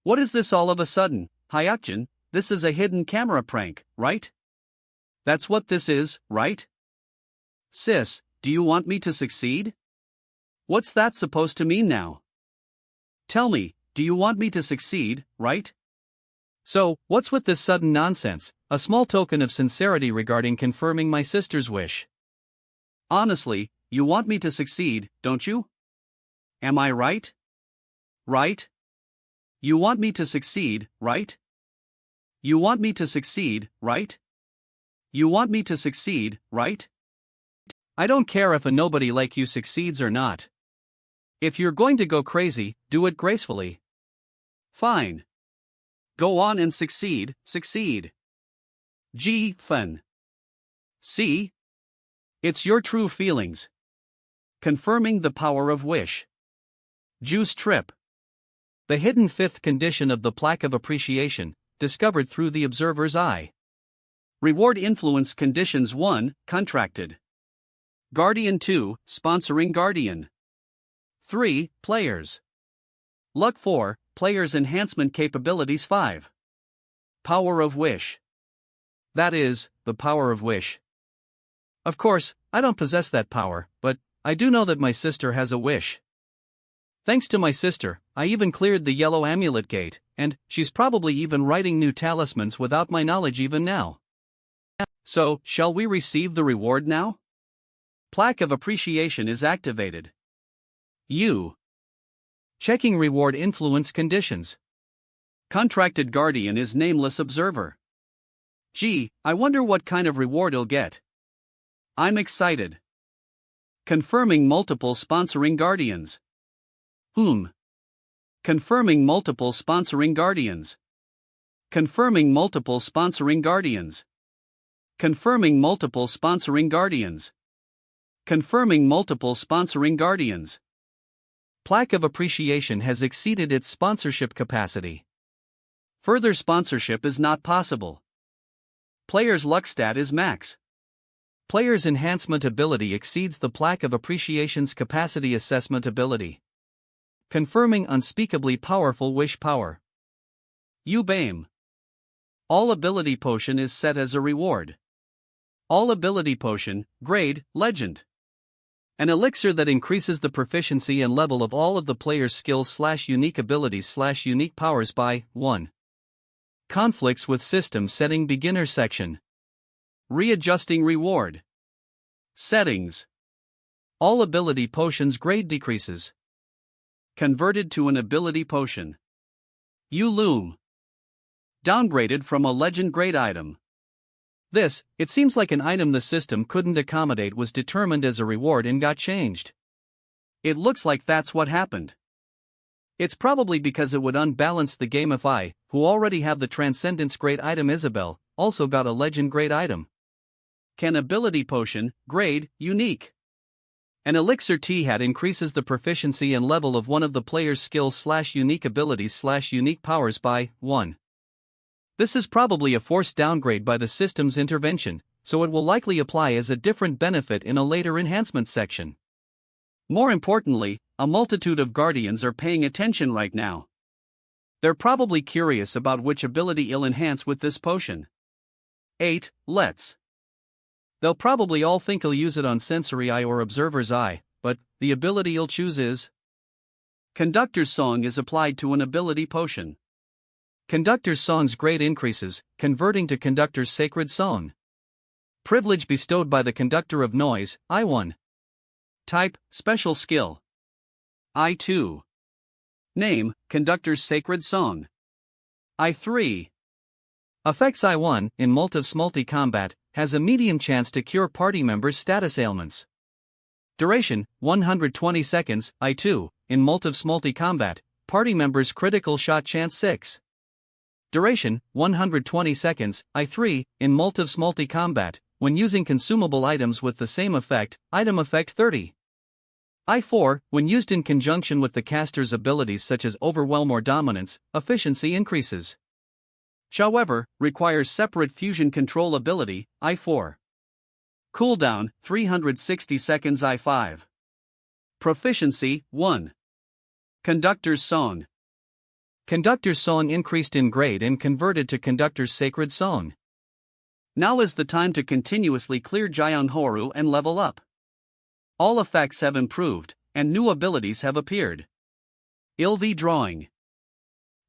What is this all of a sudden, Hayakjin? This is a hidden camera prank, right? That's what this is, right? Sis, do you want me to succeed? What's that supposed to mean now? Tell me, do you want me to succeed, right? So, what's with this sudden nonsense? A small token of sincerity regarding confirming my sister's wish. Honestly, you want me to succeed, don't you? Am I right? Right? You want me to succeed, right? You want me to succeed, right? You want me to succeed, right? I don't care if a nobody like you succeeds or not. If you're going to go crazy, do it gracefully. Fine. Go on and succeed, succeed. G. Fun. C. It's your true feelings. Confirming the power of wish. Juice trip. The hidden fifth condition of the plaque of appreciation, discovered through the observer's eye. Reward influence conditions 1, contracted. Guardian 2, sponsoring guardian. 3, players. Luck 4, players enhancement capabilities 5. Power of wish. That is, the power of wish. Of course, I don't possess that power, but I do know that my sister has a wish. Thanks to my sister, I even cleared the yellow amulet gate, and she's probably even writing new talismans without my knowledge even now. So, shall we receive the reward now? Plaque of appreciation is activated. U. Checking reward influence conditions. Contracted guardian is nameless observer. Gee, I wonder what kind of reward he'll get. I'm excited. Confirming multiple sponsoring guardians. Confirming multiple sponsoring guardians. Confirming multiple sponsoring guardians. Confirming multiple sponsoring guardians. Confirming multiple sponsoring guardians. Plaque of appreciation has exceeded its sponsorship capacity. Further sponsorship is not possible. Player's luck stat is max. Player's enhancement ability exceeds the plaque of appreciation's capacity assessment ability. Confirming unspeakably powerful wish power. U-BAME. All ability potion is set as a reward. All ability potion, grade, legend. An elixir that increases the proficiency and level of all of the player's skills/unique abilities/unique powers by 1. Conflicts with system setting beginner section. Readjusting reward. Settings. All ability potions grade decreases. Converted to an ability potion. U-Loom. Downgraded from a legend grade item. This, it seems like an item the system couldn't accommodate was determined as a reward and got changed. It looks like that's what happened. It's probably because it would unbalance the game if I, who already have the Transcendence grade item Isabel, also got a legend grade item. Can ability potion, grade, unique. An elixir T-hat increases the proficiency and level of one of the player's skills/unique abilities/unique powers by 1. This is probably a forced downgrade by the system's intervention, so it will likely apply as a different benefit in a later enhancement section. More importantly, a multitude of guardians are paying attention right now. They're probably curious about which ability he'll enhance with this potion. 8. Let's. They'll probably all think he'll use it on sensory eye or observer's eye, but the ability he'll choose is Conductor's Song is applied to an ability potion. Conductor's Song's grade increases, converting to Conductor's Sacred Song. Privilege bestowed by the Conductor of Noise, I1. Type, Special Skill. I2. Name, Conductor's Sacred Song. I3. Effects I1, in multi-combat, has a medium chance to cure party members' status ailments. Duration, 120 seconds, I2, in multi-combat, party members' critical shot chance 6. Duration, 120 seconds, I3, in multi-combat, when using consumable items with the same effect, item effect 30. I4, when used in conjunction with the caster's abilities such as Overwhelm or Dominance, efficiency increases. However, requires separate fusion control ability, I4. Cooldown, 360 seconds I5. Proficiency, 1. Conductor's Song. Conductor's Song increased in grade and converted to Conductor's Sacred Song. Now is the time to continuously clear Jian Horu and level up. All effects have improved, and new abilities have appeared. Ilvi Drawing.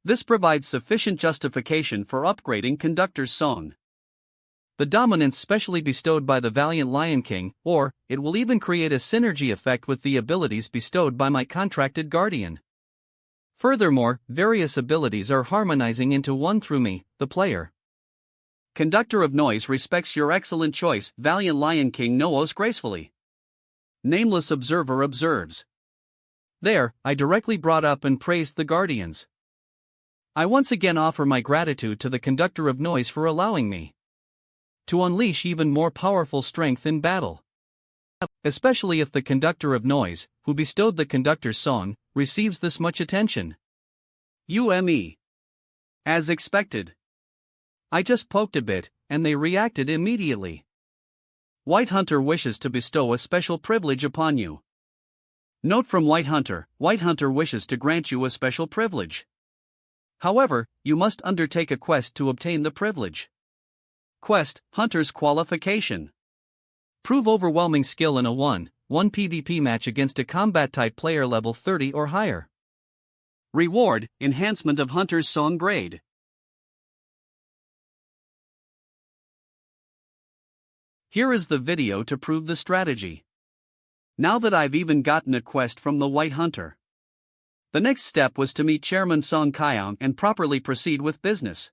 This provides sufficient justification for upgrading Conductor's Song. The dominance specially bestowed by the Valiant Lion King, or, it will even create a synergy effect with the abilities bestowed by my contracted guardian. Furthermore, various abilities are harmonizing into one through me, the player. Conductor of Noise respects your excellent choice, Valiant Lion King knows gracefully. Nameless Observer observes. There, I directly brought up and praised the guardians. I once again offer my gratitude to the conductor of noise for allowing me to unleash even more powerful strength in battle. Especially if the conductor of noise, who bestowed the conductor's song, receives this much attention. UME. As expected. I just poked a bit, and they reacted immediately. White Hunter wishes to bestow a special privilege upon you. Note from White Hunter wishes to grant you a special privilege. However, you must undertake a quest to obtain the privilege. Quest, Hunter's Qualification. Prove overwhelming skill in a 1-1 PvP match against a combat-type player level 30 or higher. Reward, Enhancement of Hunter's Song Grade. Here is the video to prove the strategy. Now that I've even gotten a quest from the White Hunter, the next step was to meet Chairman Son Kol and properly proceed with business.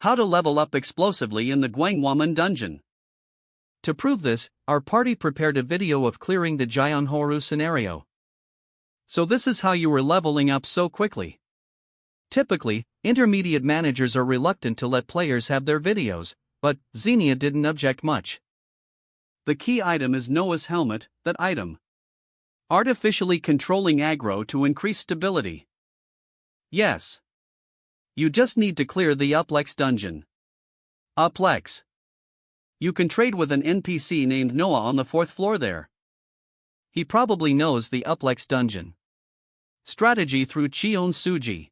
How to level up explosively in the Gwangwaman dungeon. To prove this, our party prepared a video of clearing the Gyeonhoru scenario. So this is how you were leveling up so quickly. Typically, intermediate managers are reluctant to let players have their videos, but Xenia didn't object much. The key item is Noah's helmet. That item. Artificially controlling aggro to increase stability. Yes. You just need to clear the Uplex dungeon. Uplex. You can trade with an NPC named Noah on the 4th floor there. He probably knows the Uplex dungeon. Strategy through Cheon Suji.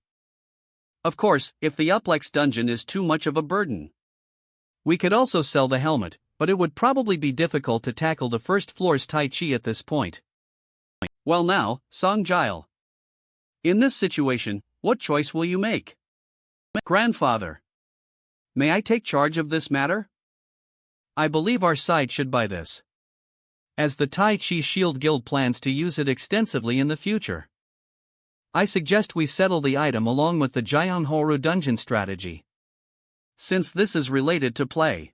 Of course, if the Uplex dungeon is too much of a burden, we could also sell the helmet, but it would probably be difficult to tackle the 1st floor's Tai Chi at this point. Well now, Song Jile. In this situation, what choice will you make? Grandfather. May I take charge of this matter? I believe our side should buy this, as the Tai Chi Shield Guild plans to use it extensively in the future. I suggest we settle the item along with the Gyeonhoru dungeon strategy. Since this is related to play,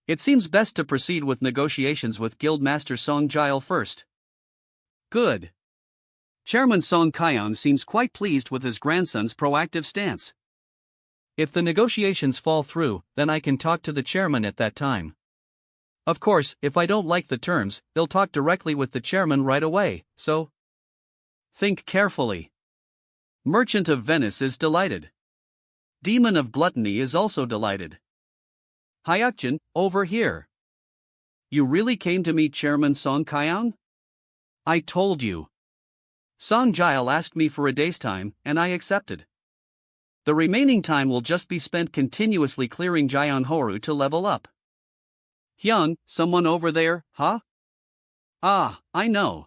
it seems best to proceed with negotiations with Guildmaster Song Jile first. Good. Chairman Song Kol seems quite pleased with his grandson's proactive stance. If the negotiations fall through, then I can talk to the chairman at that time. Of course, if I don't like the terms, they'll talk directly with the chairman right away, so think carefully. Merchant of Venice is delighted. Demon of Gluttony is also delighted. Hayakjin, over here. You really came to meet Chairman Song Kol? I told you. Song Jile asked me for a day's time, and I accepted. The remaining time will just be spent continuously clearing Gyeonhoru to level up. Hyun, someone over there, huh? Ah, I know.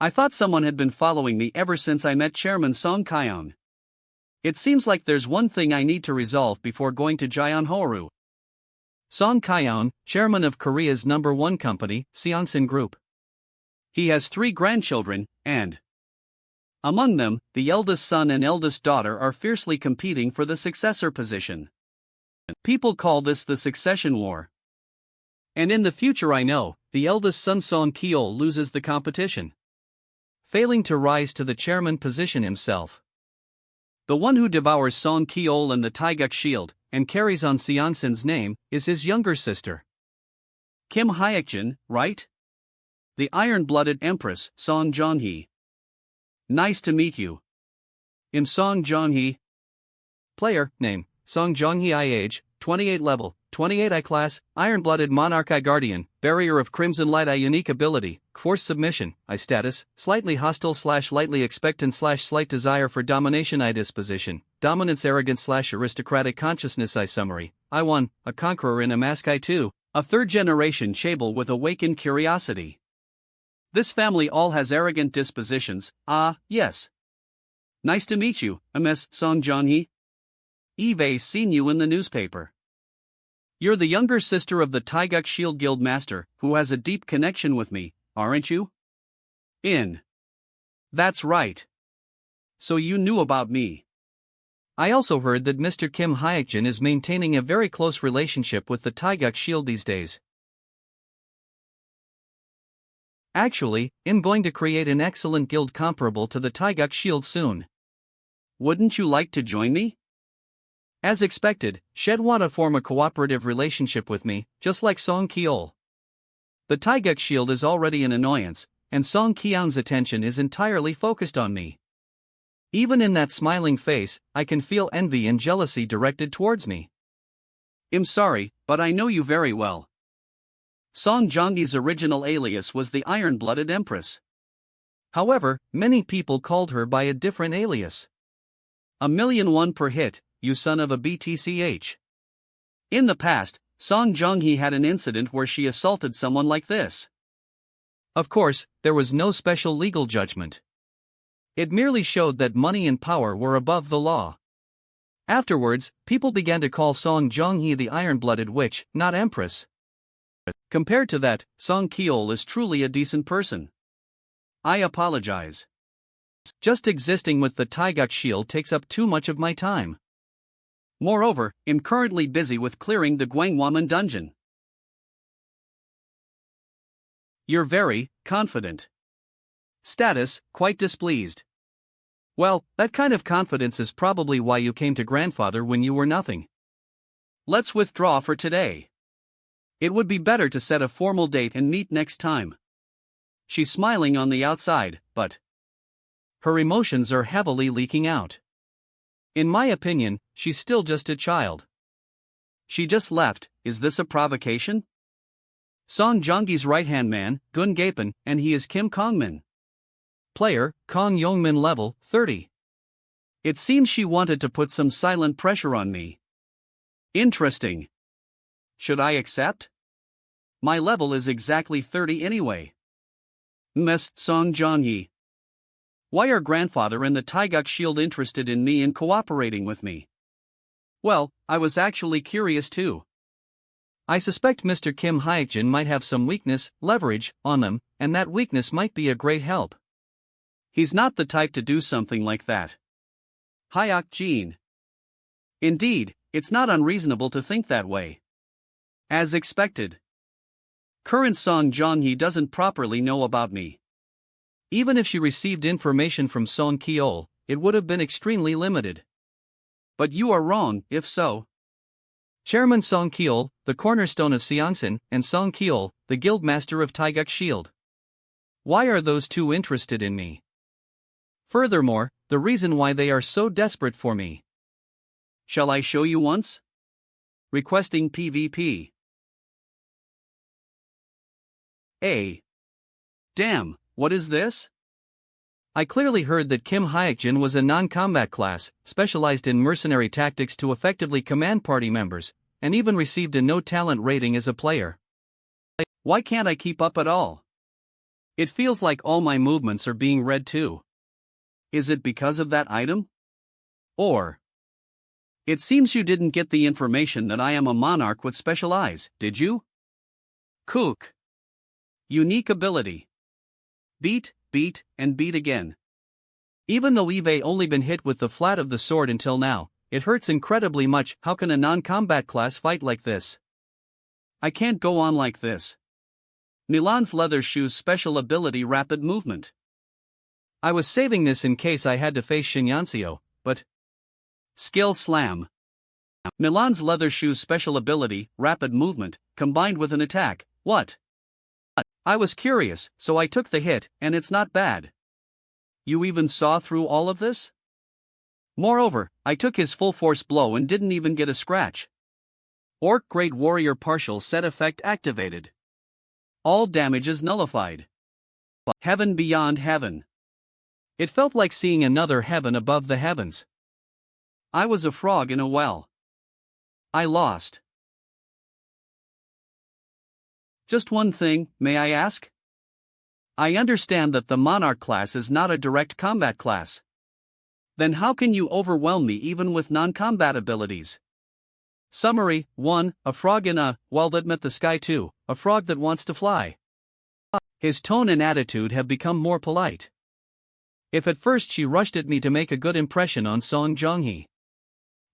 I thought someone had been following me ever since I met Chairman Song Kol. It seems like there's one thing I need to resolve before going to Gyeonhoru. Song Kol, chairman of Korea's #1 company, Seonsin Group. He has 3 grandchildren, and among them, the eldest son and eldest daughter are fiercely competing for the successor position. People call this the succession war. And in the future, I know, the eldest son Son Kol loses the competition, failing to rise to the chairman position himself. The one who devours Son Kol and the Taeguk shield, and carries on Seonsin's name, is his younger sister, Kim Hayakjin, right? The iron-blooded empress, Son Jonhee. Nice to meet you. I'm Song Jonhee. Player, name, Song Jonhee. I age, 28 level, 28 I class, iron-blooded monarch I guardian, barrier of crimson light I unique ability, force submission, I status, slightly hostile / lightly expectant / slight desire for domination I disposition, dominance arrogance / aristocratic consciousness I summary, I 1, a conqueror in a mask I 2, a 3rd generation Chable with awakened curiosity. This family all has arrogant dispositions, ah, yes. Nice to meet you, Ms. Song Jonhee. Eve's seen you in the newspaper. You're the younger sister of the Taeguk Shield Guild Master, who has a deep connection with me, aren't you? That's right. So you knew about me. I also heard that Mr. Kim Hayakjin is maintaining a very close relationship with the Taeguk Shield these days. Actually, I'm going to create an excellent guild comparable to the Taeguk Shield soon. wouldn't you like to join me? As expected, she'd want to form a cooperative relationship with me, just like Son Kol. The Taeguk shield is already an annoyance, and Song Kyung's attention is entirely focused on me. Even in that smiling face, I can feel envy and jealousy directed towards me. I'm sorry, but I know you very well. Song Jonggi's original alias was the Iron-Blooded Empress. However, many people called her by a different alias. 1,000,001 per hit, you son of a BTCH. In the past, Song Jonggi had an incident where she assaulted someone like this. Of course, there was no special legal judgment. It merely showed that money and power were above the law. Afterwards, people began to call Song Jonggi the Iron-Blooded Witch, not Empress. Compared to that, Song Kol is truly a decent person. I apologize. Just existing with the Taeguk shield takes up too much of my time. Moreover, I'm currently busy with clearing the Gwangwaman dungeon. You're very confident. Status, quite displeased. Well, that kind of confidence is probably why you came to grandfather when you were nothing. Let's withdraw for today. It would be better to set a formal date and meet next time. She's smiling on the outside, but her emotions are heavily leaking out. In my opinion, she's still just a child. She just left. Is this a provocation? Song Jonggi's right-hand man, Gun Gapin, and he is Kim Kongmin. Player, Kong Yongmin level, 30. It seems she wanted to put some silent pressure on me. Interesting. Should I accept? My level is exactly 30 anyway. Ms. Song Jonggi. Why are grandfather and the Taeguk shield interested in me and cooperating with me? Well, I was actually curious too. I suspect Mr. Kim Hayakjin might have some weakness, leverage, on them, and that weakness might be a great help. He's not the type to do something like that. Hayakjin. Indeed, it's not unreasonable to think that way. As expected. Current Song Jonggi doesn't properly know about me. Even if she received information from Son Kol, it would have been extremely limited. But you are wrong, if so. Chairman Son Kol, the cornerstone of Seongsan, and Son Kol, the guildmaster of Taeguk Shield. Why are those two interested in me? Furthermore, the reason why they are so desperate for me. Shall I show you once? Requesting PvP. Damn, what is this? I clearly heard that Kim Hayakjin was a non-combat class, specialized in mercenary tactics to effectively command party members, and even received a no-talent rating as a player. Why can't I keep up at all? It feels like all my movements are being read too. Is it because of that item? Or, it seems you didn't get the information that I am a monarch with special eyes, did you? Kook. Unique ability. Beat, and beat again. Even though I've only been hit with the flat of the sword until now, it hurts incredibly much. How can a non-combat class fight like this? I can't go on like this. Milan's leather shoes special ability rapid movement. I was saving this in case I had to face Shinyanseo, but skill slam. Milan's leather shoes special ability, rapid movement, combined with an attack. What? I was curious, so I took the hit, and it's not bad. You even saw through all of this? Moreover, I took his full force blow and didn't even get a scratch. Orc Great Warrior partial set effect activated. All damage is nullified. Heaven beyond heaven. It felt like seeing another heaven above the heavens. I was a frog in a well. I lost. Just one thing, may I ask? I understand that the Monarch class is not a direct combat class. Then how can you overwhelm me even with non-combat abilities? Summary: 1. A frog in a well that met the sky. 2. A frog that wants to fly. His tone and attitude have become more polite. If at first she rushed at me to make a good impression on Song Jonggi,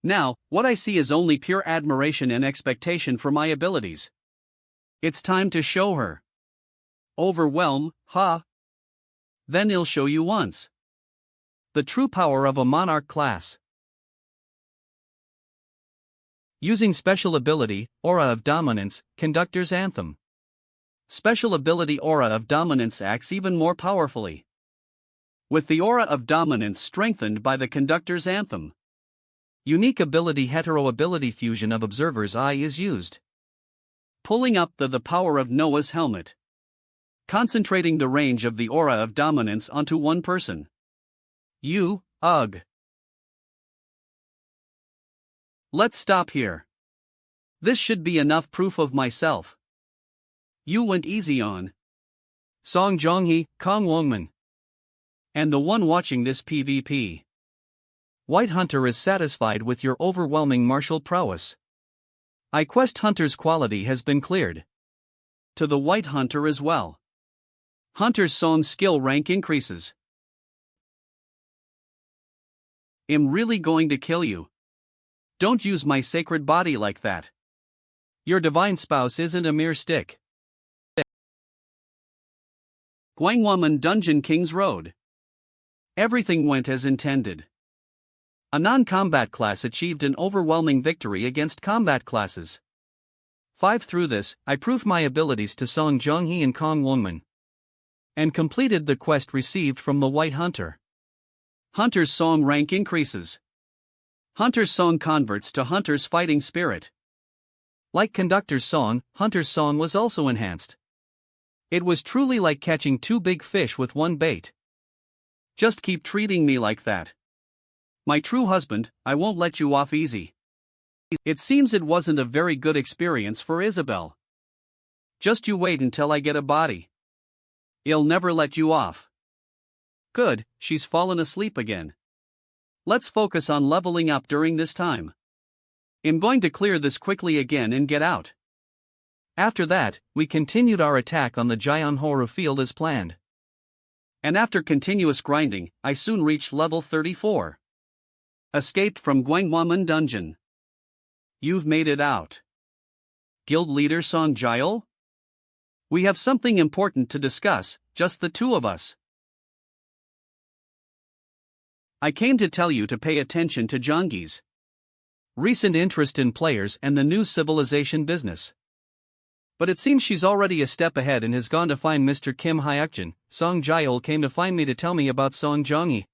now, what I see is only pure admiration and expectation for my abilities. It's time to show her. Overwhelm, ha? Then I'll show you once. The true power of a monarch class. Using special ability, Aura of Dominance, Conductor's Anthem. Special ability Aura of Dominance acts even more powerfully, with the Aura of Dominance strengthened by the Conductor's Anthem. Unique ability Hetero ability Fusion of Observer's Eye is used. Pulling up the power of Noah's helmet. Concentrating the range of the Aura of Dominance onto one person. Ugh. Let's stop here. This should be enough proof of myself. You went easy on Song Jonghee, Kong Wongman, and the one watching this PvP. White Hunter is satisfied with your overwhelming martial prowess. Quest Hunter's quality has been cleared. To the White Hunter as well. Hunter's Song skill rank increases. I'm really going to kill you. Don't use my sacred body like that. Your divine spouse isn't a mere stick. Gwangwaman Dungeon King's Road. Everything went as intended. A non-combat class achieved an overwhelming victory against combat classes. 5 through this, I proved my abilities to Song Jonghee and Kong Wongman, and completed the quest received from the White Hunter. Hunter's Song rank increases. Hunter's Song converts to Hunter's fighting spirit. Like Conductor's Song, Hunter's Song was also enhanced. It was truly like catching 2 big fish with one bait. Just keep treating me like that. My true husband, I won't let you off easy. It seems it wasn't a very good experience for Isabel. Just you wait until I get a body. I'll never let you off. Good, she's fallen asleep again. Let's focus on leveling up during this time. I'm going to clear this quickly again and get out. After that, we continued our attack on the Jyeonhoru field as planned. And after continuous grinding, I soon reached level 34. Escaped from Gwangwaman Dungeon. You've made it out. Guild leader Song Jaeol? We have something important to discuss, just the two of us. I came to tell you to pay attention to Jonghee's recent interest in players and the new civilization business. But it seems she's already a step ahead and has gone to find Mr. Kim Hayakjin. Song Jaeol came to find me to tell me about Song Jonghee.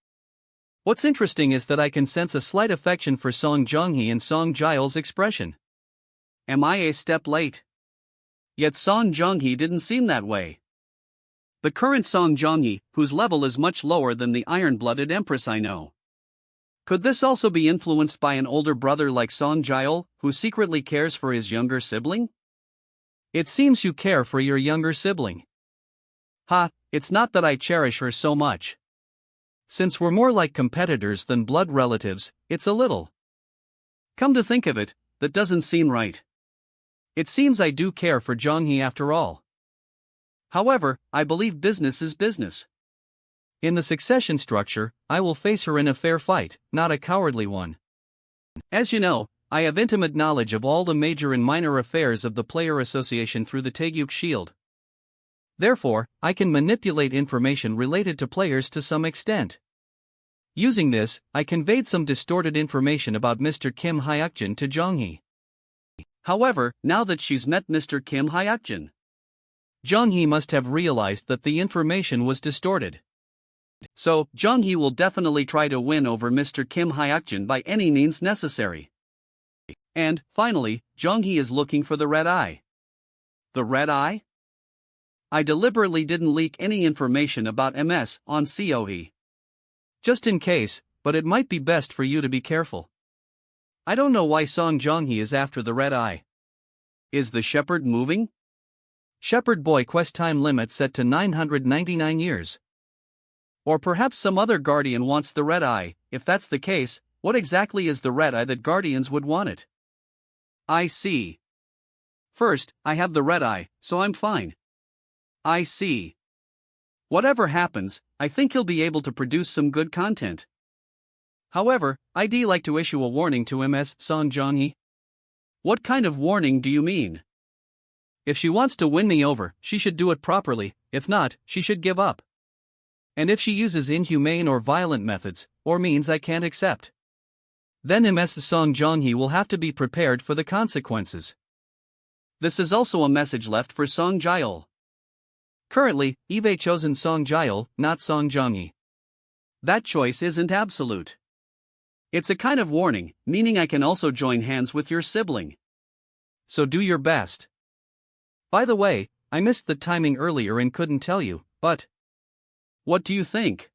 What's interesting is that I can sense a slight affection for Song Jonghee in Song Jaeol's expression. Am I a step late? Yet Song Jonghee didn't seem that way. The current Song Jonghee, whose level is much lower than the iron-blooded empress I know. Could this also be influenced by an older brother like Song Jaeol, who secretly cares for his younger sibling? It seems you care for your younger sibling. It's not that I cherish her so much. Since we're more like competitors than blood relatives, it's a little. Come to think of it, that doesn't seem right. It seems I do care for Jonghee after all. However, I believe business is business. In the succession structure, I will face her in a fair fight, not a cowardly one. As you know, I have intimate knowledge of all the major and minor affairs of the player association through the Taegyuk Shield. Therefore, I can manipulate information related to players to some extent. Using this, I conveyed some distorted information about Mr. Kim Hayakjin to Jonghee. However, now that she's met Mr. Kim Hayakjin, Jonghee must have realized that the information was distorted. So, Jonghee will definitely try to win over Mr. Kim Hayakjin by any means necessary. And, finally, Jonghee is looking for the red eye. The red eye? I deliberately didn't leak any information about MS on COE. Just in case, but it might be best for you to be careful. I don't know why Song Jonghee is after the red eye. Is the shepherd moving? Shepherd boy quest time limit set to 999 years. Or perhaps some other guardian wants the red eye. If that's the case, what exactly is the red eye that guardians would want it? I see. First, I have the red eye, so I'm fine. I see. Whatever happens, I think he'll be able to produce some good content. However, I'd like to issue a warning to MS Song Jonghee. What kind of warning do you mean? If she wants to win me over, she should do it properly, if not, she should give up. And if she uses inhumane or violent methods, or means I can't accept, then Ms. Song Jong-hee will have to be prepared for the consequences. This is also a message left for Song Jae-ol. Currently, Eve chosen Song Jae-ol, not Song Jong-hee. That choice isn't absolute. It's a kind of warning, meaning I can also join hands with your sibling. So do your best. By the way, I missed the timing earlier and couldn't tell you, but what do you think?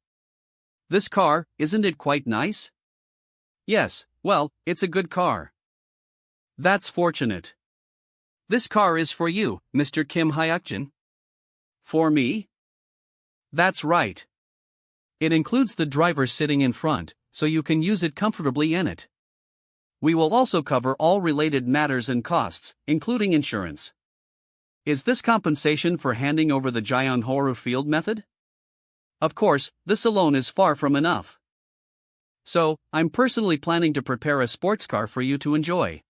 This car, isn't it quite nice? Yes, well, it's a good car. That's fortunate. This car is for you, Mr. Kim Hayakjin. For me? That's right. It includes the driver sitting in front, so you can use it comfortably in it. We will also cover all related matters and costs, including insurance. Is this compensation for handing over the Lyanthrope field method? Of course, this alone is far from enough. So, I'm personally planning to prepare a sports car for you to enjoy.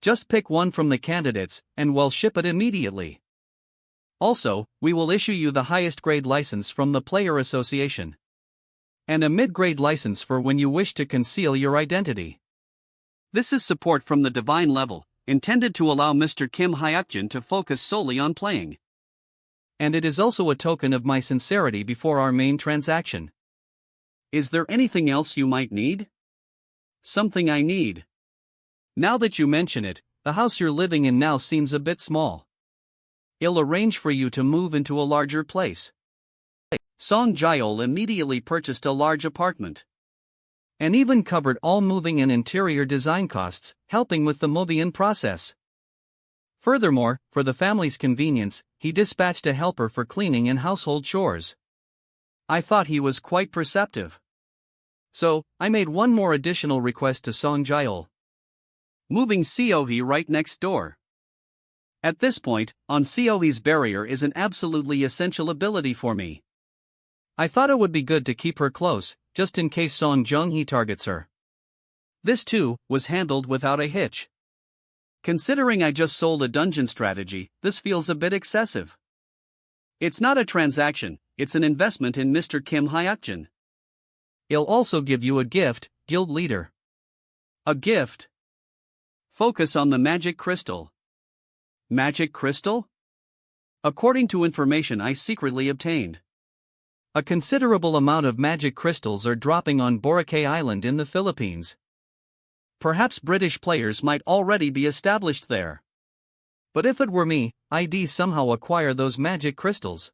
Just pick one from the candidates, and we'll ship it immediately. Also, we will issue you the highest grade license from the Player Association. And a mid-grade license for when you wish to conceal your identity. This is support from the divine level, intended to allow Mr. Kim Hayakjin to focus solely on playing. And it is also a token of my sincerity before our main transaction. Is there anything else you might need? Something I need. Now that you mention it, the house you're living in now seems a bit small. I'll arrange for you to move into a larger place. Song Jae-ol immediately purchased a large apartment. And even covered all moving and interior design costs, helping with the moving-in process. Furthermore, for the family's convenience, he dispatched a helper for cleaning and household chores. I thought he was quite perceptive. So, I made one more additional request to Song Jae-ol. Moving COV right next door. At this point, on COV's barrier is an absolutely essential ability for me. I thought it would be good to keep her close, just in case Song Jong-hee targets her. This too, was handled without a hitch. Considering I just sold a dungeon strategy, this feels a bit excessive. It's not a transaction, it's an investment in Mr. Kim Hayakjin. I'll also give you a gift, Guild Leader. A gift? Focus on the magic crystal. Magic crystal? According to information I secretly obtained, a considerable amount of magic crystals are dropping on Boracay Island in the Philippines. Perhaps British players might already be established there. But if it were me, I'd somehow acquire those magic crystals.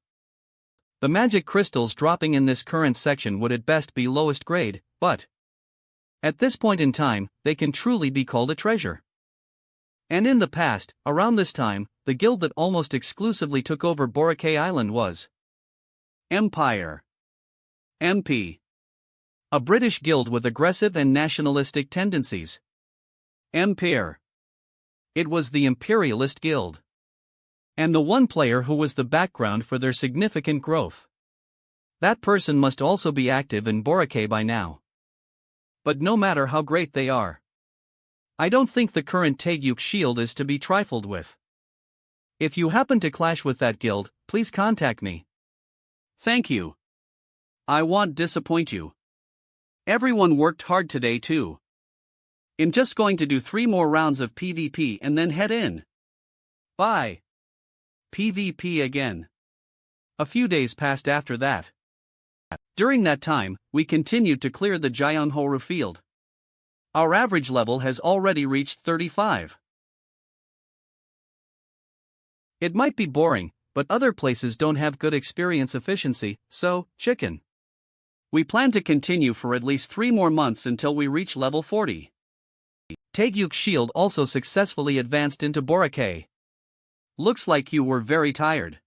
The magic crystals dropping in this current section would at best be lowest grade, but at this point in time, they can truly be called a treasure. And in the past, around this time, the guild that almost exclusively took over Boracay Island was Empire. MP. A British guild with aggressive and nationalistic tendencies. Empire. It was the Imperialist Guild. And the one player who was the background for their significant growth. That person must also be active in Boracay by now. But no matter how great they are, I don't think the current Taegyuk shield is to be trifled with. If you happen to clash with that guild, please contact me. Thank you. I won't disappoint you. Everyone worked hard today too. I'm just going to do 3 more rounds of PvP and then head in. Bye. PvP again. A few days passed after that. During that time, we continued to clear the Lyanthrope field. Our average level has already reached 35. It might be boring, but other places don't have good experience efficiency, so, chicken. We plan to continue for at least 3 more months until we reach level 40. Taegyuk Shield also successfully advanced into Boracay. Looks like you were very tired.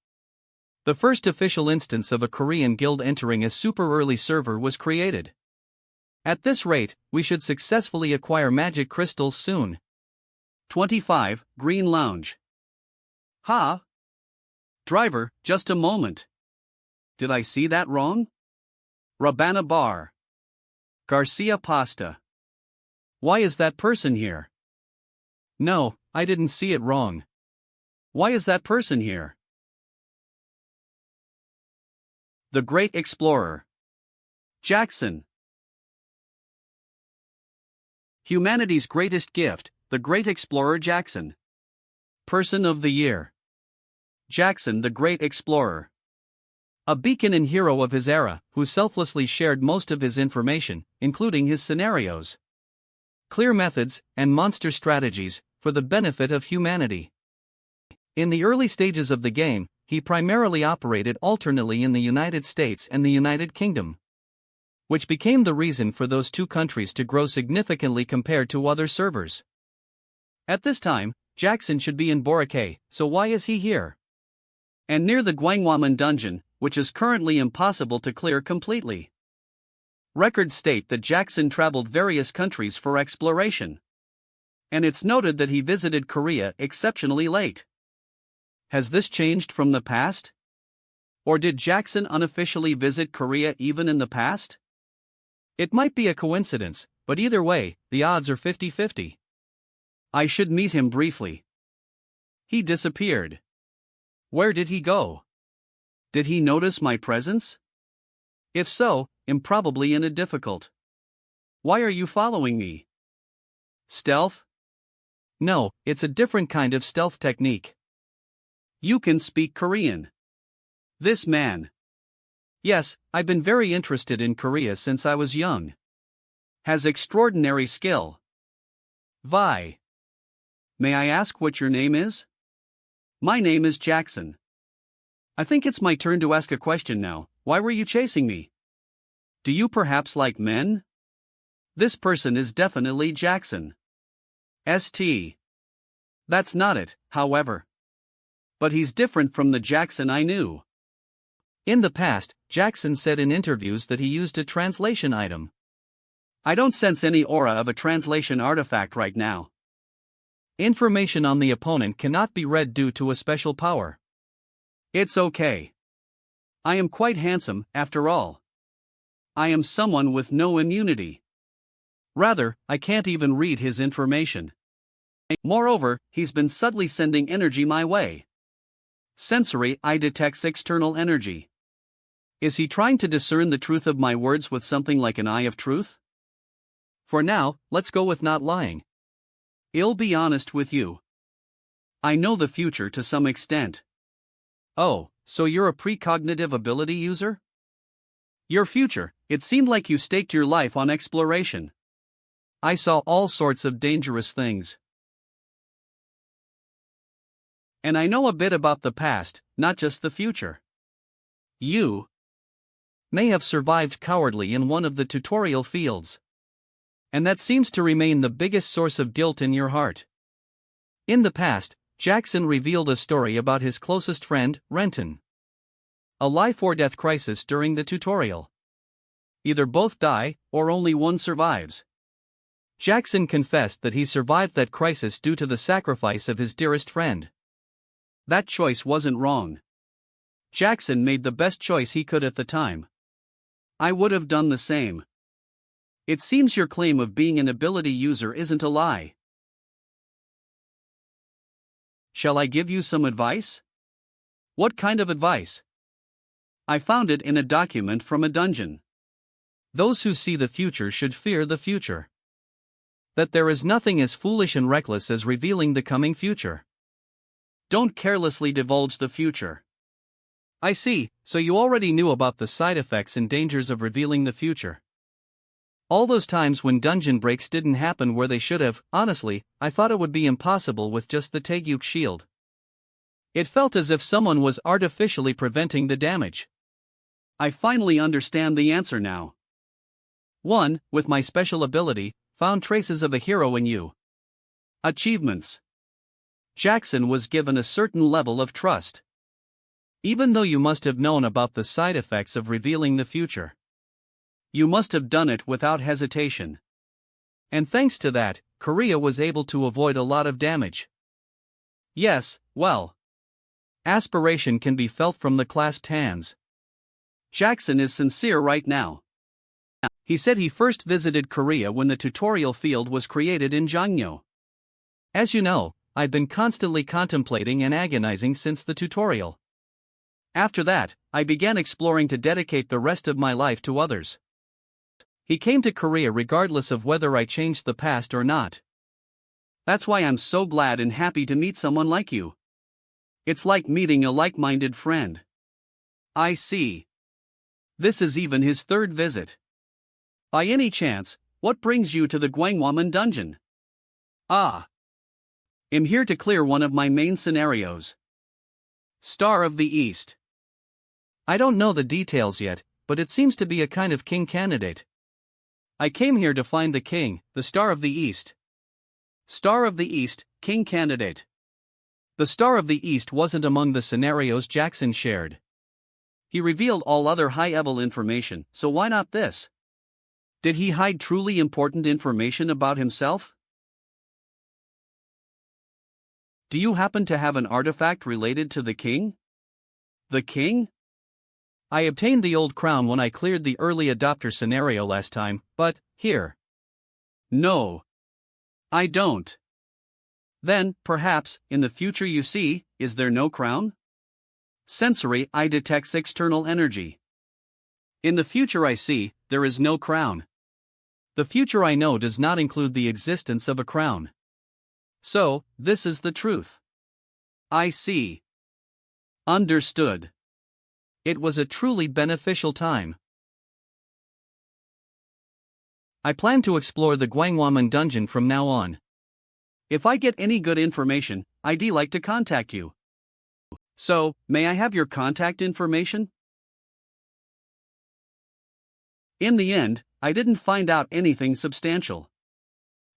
The first official instance of a Korean guild entering a super early server was created. At this rate, we should successfully acquire magic crystals soon. 25, Green Lounge. Ha! Driver, just a moment. Did I see that wrong? Rabana Bar. Garcia Pasta. Why is that person here? No, I didn't see it wrong. Why is that person here? The Great Explorer. Jackson. Humanity's greatest gift, the Great Explorer Jackson. Person of the Year. Jackson the Great Explorer. A beacon and hero of his era, who selflessly shared most of his information, including his scenarios, clear methods, and monster strategies, for the benefit of humanity. In the early stages of the game, he primarily operated alternately in the United States and the United Kingdom, which became the reason for those two countries to grow significantly compared to other servers. At this time, Jackson should be in Boracay, so why is he here? And near the Guangwaman dungeon, which is currently impossible to clear completely. Records state that Jackson traveled various countries for exploration. And it's noted that he visited Korea exceptionally late. Has this changed from the past? Or did Jackson unofficially visit Korea even in the past? It might be a coincidence, but either way, the odds are 50-50. I should meet him briefly. He disappeared. Where did he go? Did he notice my presence? If so, I'm probably in a difficult. Why are you following me? Stealth? No, it's a different kind of stealth technique. You can speak Korean. This man. Yes, I've been very interested in Korea since I was young. Has extraordinary skill. Vi. May I ask what your name is? My name is Jackson. I think it's my turn to ask a question now. Why were you chasing me? Do you perhaps like men? This person is definitely Jackson. St. That's not it, however. But he's different from the Jackson I knew. In the past, Jackson said in interviews that he used a translation item. I don't sense any aura of a translation artifact right now. Information on the opponent cannot be read due to a special power. It's okay. I am quite handsome, after all. I am someone with no immunity. Rather, I can't even read his information. Moreover, he's been subtly sending energy my way. Sensory eye detects external energy. Is he trying to discern the truth of my words with something like an eye of truth? For now, let's go with not lying. I'll be honest with you. I know the future to some extent. Oh, so you're a precognitive ability user? Your future, it seemed like you staked your life on exploration. I saw all sorts of dangerous things. And I know a bit about the past, not just the future. You may have survived cowardly in one of the tutorial fields. And that seems to remain the biggest source of guilt in your heart. In the past, Jackson revealed a story about his closest friend, Renton. A life-or-death crisis during the tutorial. Either both die, or only one survives. Jackson confessed that he survived that crisis due to the sacrifice of his dearest friend. That choice wasn't wrong. Jackson made the best choice he could at the time. I would have done the same. It seems your claim of being an ability user isn't a lie. Shall I give you some advice? What kind of advice? I found it in a document from a dungeon. Those who see the future should fear the future. That there is nothing as foolish and reckless as revealing the coming future. Don't carelessly divulge the future. I see, so you already knew about the side effects and dangers of revealing the future. All those times when dungeon breaks didn't happen where they should have, honestly, I thought it would be impossible with just the Taegyuk shield. It felt as if someone was artificially preventing the damage. I finally understand the answer now. 1. With my special ability, found traces of a hero in you. Achievements. Jackson was given a certain level of trust. Even though you must have known about the side effects of revealing the future. You must have done it without hesitation. And thanks to that, Korea was able to avoid a lot of damage. Yes, well. Aspiration can be felt from the clasped hands. Jackson is sincere right now. He said he first visited Korea when the tutorial field was created in Jangyo. As you know, I've been constantly contemplating and agonizing since the tutorial. After that, I began exploring to dedicate the rest of my life to others. He came to Korea regardless of whether I changed the past or not. That's why I'm so glad and happy to meet someone like you. It's like meeting a like-minded friend. I see. This is even his third visit. By any chance, what brings you to the Gwangwaman dungeon? Ah. I'm here to clear one of my main scenarios. Star of the East. I don't know the details yet, but it seems to be a kind of king candidate. I came here to find the king, the Star of the East. Star of the East, king candidate. The Star of the East wasn't among the scenarios Jackson shared. He revealed all other high-level information, so why not this? Did he hide truly important information about himself? Do you happen to have an artifact related to the king? The king? I obtained the old crown when I cleared the early adopter scenario last time, but, here. No. I don't. Then, perhaps, in the future you see, is there no crown? Sensory eye detects external energy. In the future I see, there is no crown. The future I know does not include the existence of a crown. So, this is the truth. I see. Understood. It was a truly beneficial time. I plan to explore the Gwangwaman dungeon from now on. If I get any good information, I'd like to contact you. So, may I have your contact information? In the end, I didn't find out anything substantial.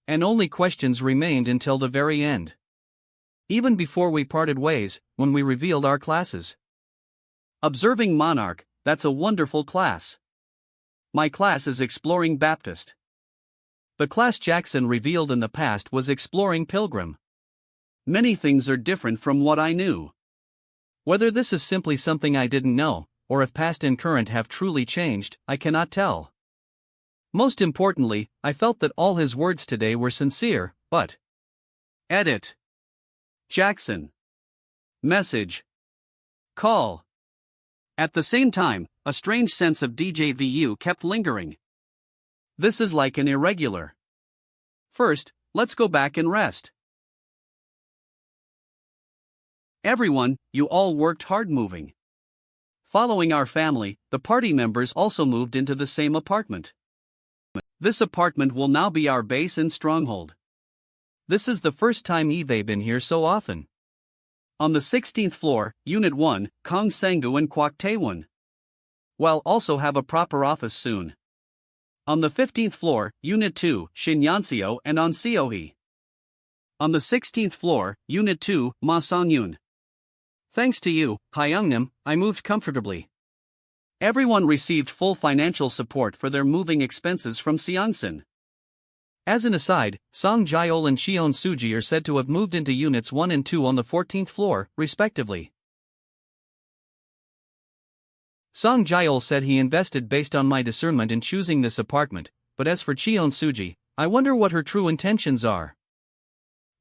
And only questions remained until the very end. Even before we parted ways, when we revealed our classes. Observing Monarch, that's a wonderful class. My class is Exploring Baptist. The class Jackson revealed in the past was Exploring Pilgrim. Many things are different from what I knew. Whether this is simply something I didn't know, or if past and current have truly changed, I cannot tell. Most importantly, I felt that all his words today were sincere, but... Edit. Jackson. Message. Call. At the same time, a strange sense of DJVU kept lingering. This is like an irregular. First, let's go back and rest. Everyone, you all worked hard moving. Following our family, the party members also moved into the same apartment. This apartment will now be our base and stronghold. This is the first time Eve been here so often. On the 16th floor, Unit 1, Kong Sangu and Kwak Taewon. We'll also have a proper office soon. On the 15th floor, Unit 2, Shin Yanseo and On Seohee. On the 16th floor, Unit 2, Ma Songyun. Thanks to you, Hyungnim, I moved comfortably. Everyone received full financial support for their moving expenses from Seongsin. As an aside, Song Jaeol and Cheon Suji are said to have moved into Units 1 and 2 on the 14th floor, respectively. Song Jaeol said he invested based on my discernment in choosing this apartment, but as for Cheon Suji, I wonder what her true intentions are.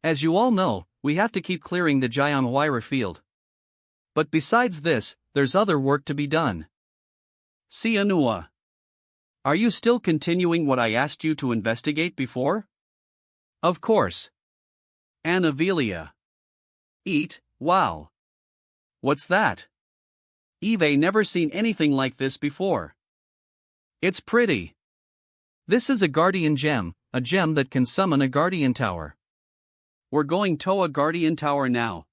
As you all know, we have to keep clearing the Gyeongwira field. But besides this, there's other work to be done. Sianua. Are you still continuing what I asked you to investigate before? Of course. Anavelia. Eat, wow. What's that? Eve never seen anything like this before. It's pretty. This is a guardian gem, a gem that can summon a guardian tower. We're going to a guardian tower now.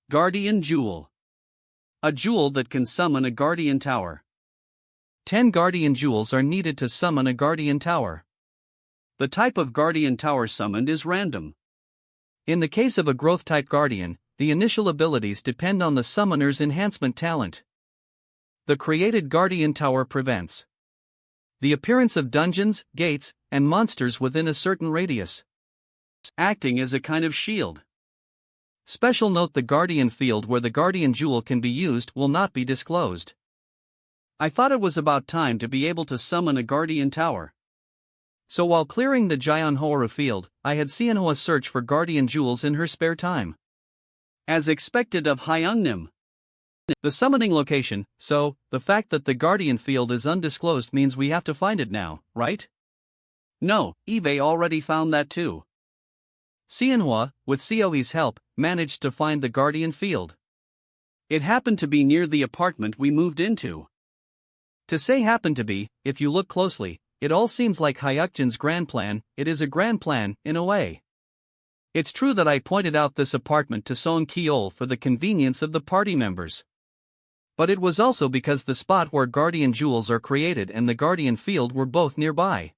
Guardian Jewel. A jewel that can summon a guardian tower. 10 guardian jewels are needed to summon a guardian tower. The type of guardian tower summoned is random. In the case of a growth-type guardian, the initial abilities depend on the summoner's enhancement talent. The created guardian tower prevents the appearance of dungeons, gates, and monsters within a certain radius, acting as a kind of shield. Special note: the guardian field where the guardian jewel can be used will not be disclosed. I thought it was about time to be able to summon a guardian tower. So while clearing the Gyeonghora field, I had Sianhua search for guardian jewels in her spare time. As expected of Hyungnim. the summoning location, so the fact that the guardian field is undisclosed means we have to find it now, right? No, Eve already found that too. Manhwa, with Sioi's help, managed to find the guardian field. It happened to be near the apartment we moved into. To say happened to be, if you look closely, it all seems like Hayakjin's grand plan. It is a grand plan, in a way. It's true that I pointed out this apartment to Son Kol for the convenience of the party members. But it was also because the spot where guardian jewels are created and the guardian field were both nearby.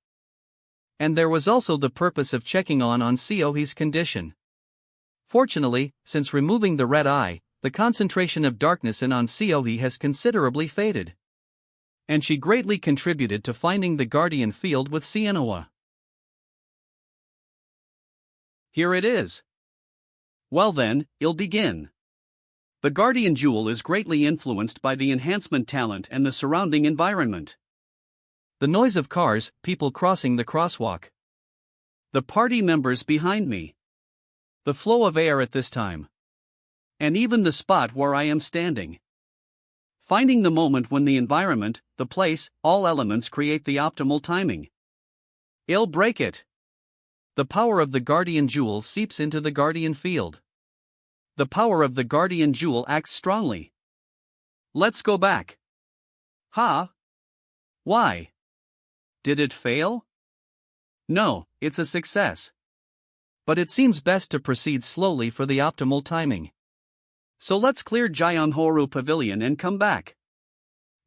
And there was also the purpose of checking on Sioi's condition. Fortunately, since removing the red eye, the concentration of darkness in Sioi has considerably faded. And she greatly contributed to finding the guardian field with Manhwa. Here it is. Well then, I'll begin. The guardian jewel is greatly influenced by the enhancement talent and the surrounding environment. The noise of cars, people crossing the crosswalk. The party members behind me. The flow of air at this time. And even the spot where I am standing. Finding the moment when the environment, the place, all elements create the optimal timing. I'll break it. The power of the guardian jewel seeps into the guardian field. The power of the guardian jewel acts strongly. Let's go back. Ha? Why? Did it fail? No, it's a success. But it seems best to proceed slowly for the optimal timing. So let's clear Gyeonghoru Pavilion and come back.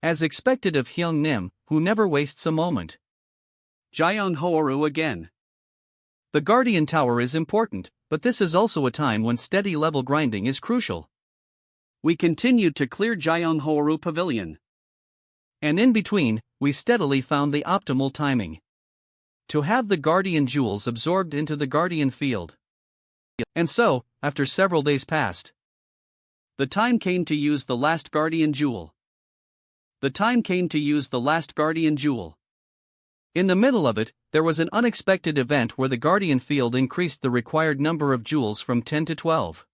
As expected of Hyung Nim, who never wastes a moment. Gyeonghoru again. The Guardian Tower is important, but this is also a time when steady level grinding is crucial. We continued to clear Gyeonghoru Pavilion. And in between, we steadily found the optimal timing. To have the Guardian Jewels absorbed into the Guardian Field. And so, after several days passed, the time came to use the last Guardian Jewel. The time came to use the last Guardian Jewel. In the middle of it, there was an unexpected event where the Guardian Field increased the required number of jewels from 10 to 12.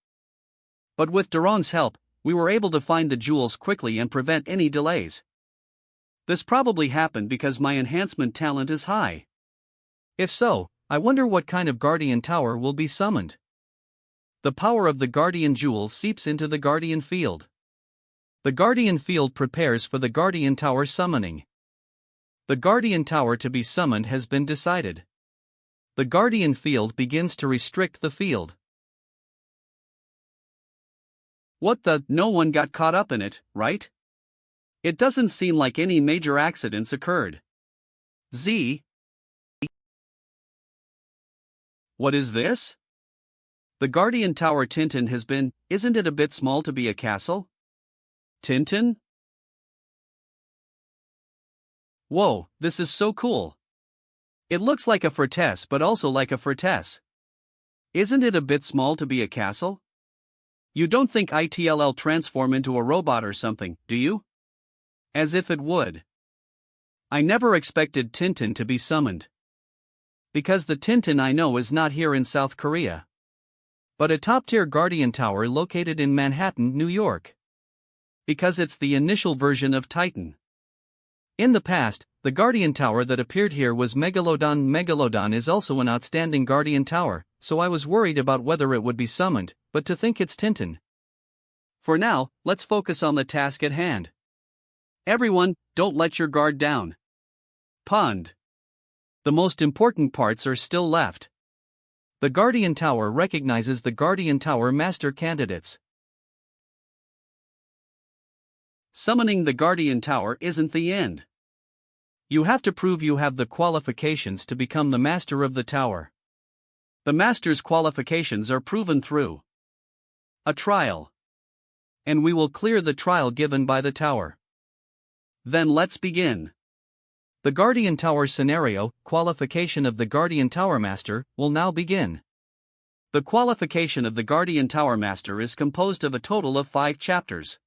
But with Duran's help, we were able to find the jewels quickly and prevent any delays. This probably happened because my enhancement talent is high. If so, I wonder what kind of Guardian Tower will be summoned. The power of the Guardian Jewel seeps into the Guardian Field. The Guardian Field prepares for the Guardian Tower summoning. The Guardian Tower to be summoned has been decided. The Guardian Field begins to restrict the field. What the? No one got caught up in it, right? It doesn't seem like any major accidents occurred. Z. What is this? The Guardian Tower Tintin has been, isn't it a bit small to be a castle? Tintin? Whoa, this is so cool. It looks like a fortress but also like a fortress. Isn't it a bit small to be a castle? You don't think it'll transform into a robot or something, do you? As if it would. I never expected Tintin to be summoned. Because the Tintin I know is not here in South Korea, but a top-tier Guardian Tower located in Manhattan, New York. Because it's the initial version of Titan. In the past, the Guardian Tower that appeared here was Megalodon. Megalodon is also an outstanding Guardian Tower, so I was worried about whether it would be summoned, but to think it's Tintin. For now, let's focus on the task at hand. Everyone, don't let your guard down. Pond. The most important parts are still left. The Guardian Tower recognizes the Guardian Tower Master candidates. Summoning the Guardian Tower isn't the end. You have to prove you have the qualifications to become the Master of the Tower. The Master's qualifications are proven through a trial. And we will clear the trial given by the Tower. Then let's begin. The Guardian Tower scenario, qualification of the Guardian Tower Master, will now begin. The qualification of the Guardian Tower Master is composed of a total of 5 chapters.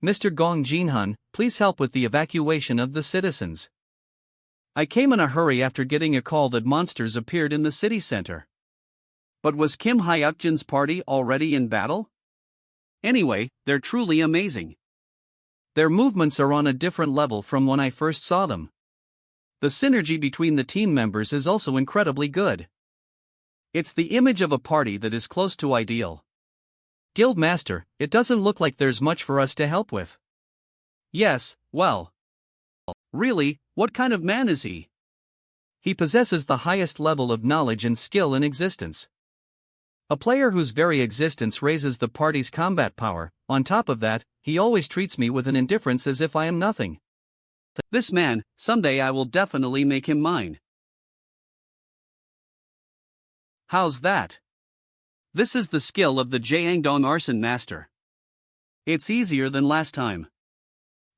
Mr. Gong Jinhun, please help with the evacuation of the citizens. I came in a hurry after getting a call that monsters appeared in the city center. But was Kim Hayakjin's party already in battle? Anyway, they're truly amazing. Their movements are on a different level from when I first saw them. The synergy between the team members is also incredibly good. It's the image of a party that is close to ideal. Guildmaster, it doesn't look like there's much for us to help with. Yes, well. Really, what kind of man is he? He possesses the highest level of knowledge and skill in existence. A player whose very existence raises the party's combat power. On top of that, he always treats me with an indifference as if I am nothing. This man, someday I will definitely make him mine. How's that? This is the skill of the Jiangdong Arson Master. It's easier than last time.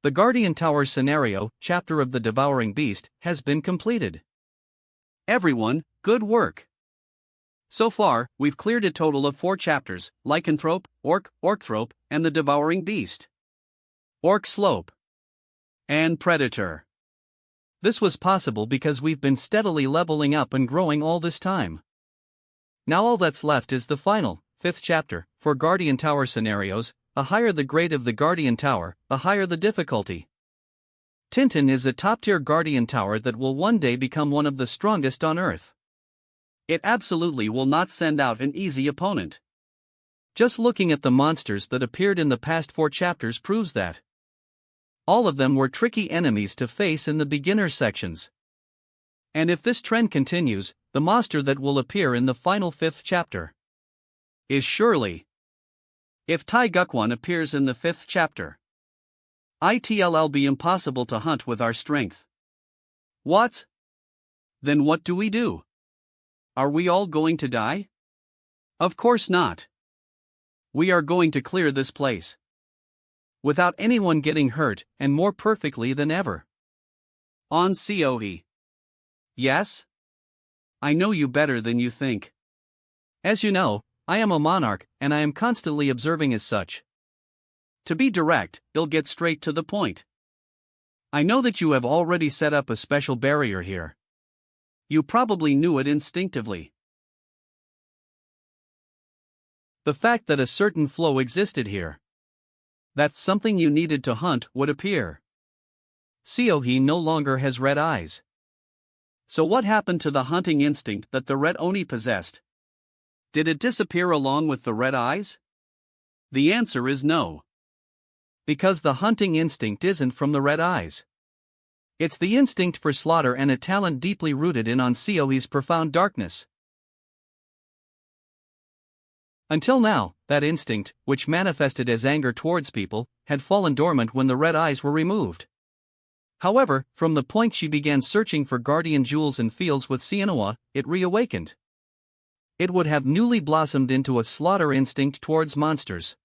The Guardian Tower scenario, chapter of the Devouring Beast, has been completed. Everyone, good work. So far, we've cleared a total of 4 chapters: Lycanthrope, Orcthrope, and the Devouring Beast. Orc Slope. And Predator. This was possible because we've been steadily leveling up and growing all this time. Now all that's left is the final, 5th chapter. For Guardian Tower scenarios, the higher the grade of the Guardian Tower, the higher the difficulty. Tintin is a top-tier Guardian Tower that will one day become one of the strongest on Earth. It absolutely will not send out an easy opponent. Just looking at the monsters that appeared in the past 4 chapters proves that. All of them were tricky enemies to face in the beginner sections. And if this trend continues, the monster that will appear in the final 5th chapter is surely. If Tai Gukwan appears in the 5th chapter, it'll be impossible to hunt with our strength. What? Then what do we do? Are we all going to die? Of course not. We are going to clear this place. Without anyone getting hurt, and more perfectly than ever. On COE. Yes? I know you better than you think. As you know, I am a monarch, and I am constantly observing as such. To be direct, I'll get straight to the point. I know that you have already set up a special barrier here. You probably knew it instinctively. The fact that a certain flow existed here. That something you needed to hunt would appear. Seohee no longer has red eyes. So what happened to the hunting instinct that the red Oni possessed? Did it disappear along with the red eyes? The answer is no. Because the hunting instinct isn't from the red eyes. It's the instinct for slaughter and a talent deeply rooted in on Seohee's profound darkness. Until now, that instinct, which manifested as anger towards people, had fallen dormant when the red eyes were removed. However, from the point she began searching for guardian jewels in fields with Sienua, it reawakened. It would have newly blossomed into a slaughter instinct towards monsters.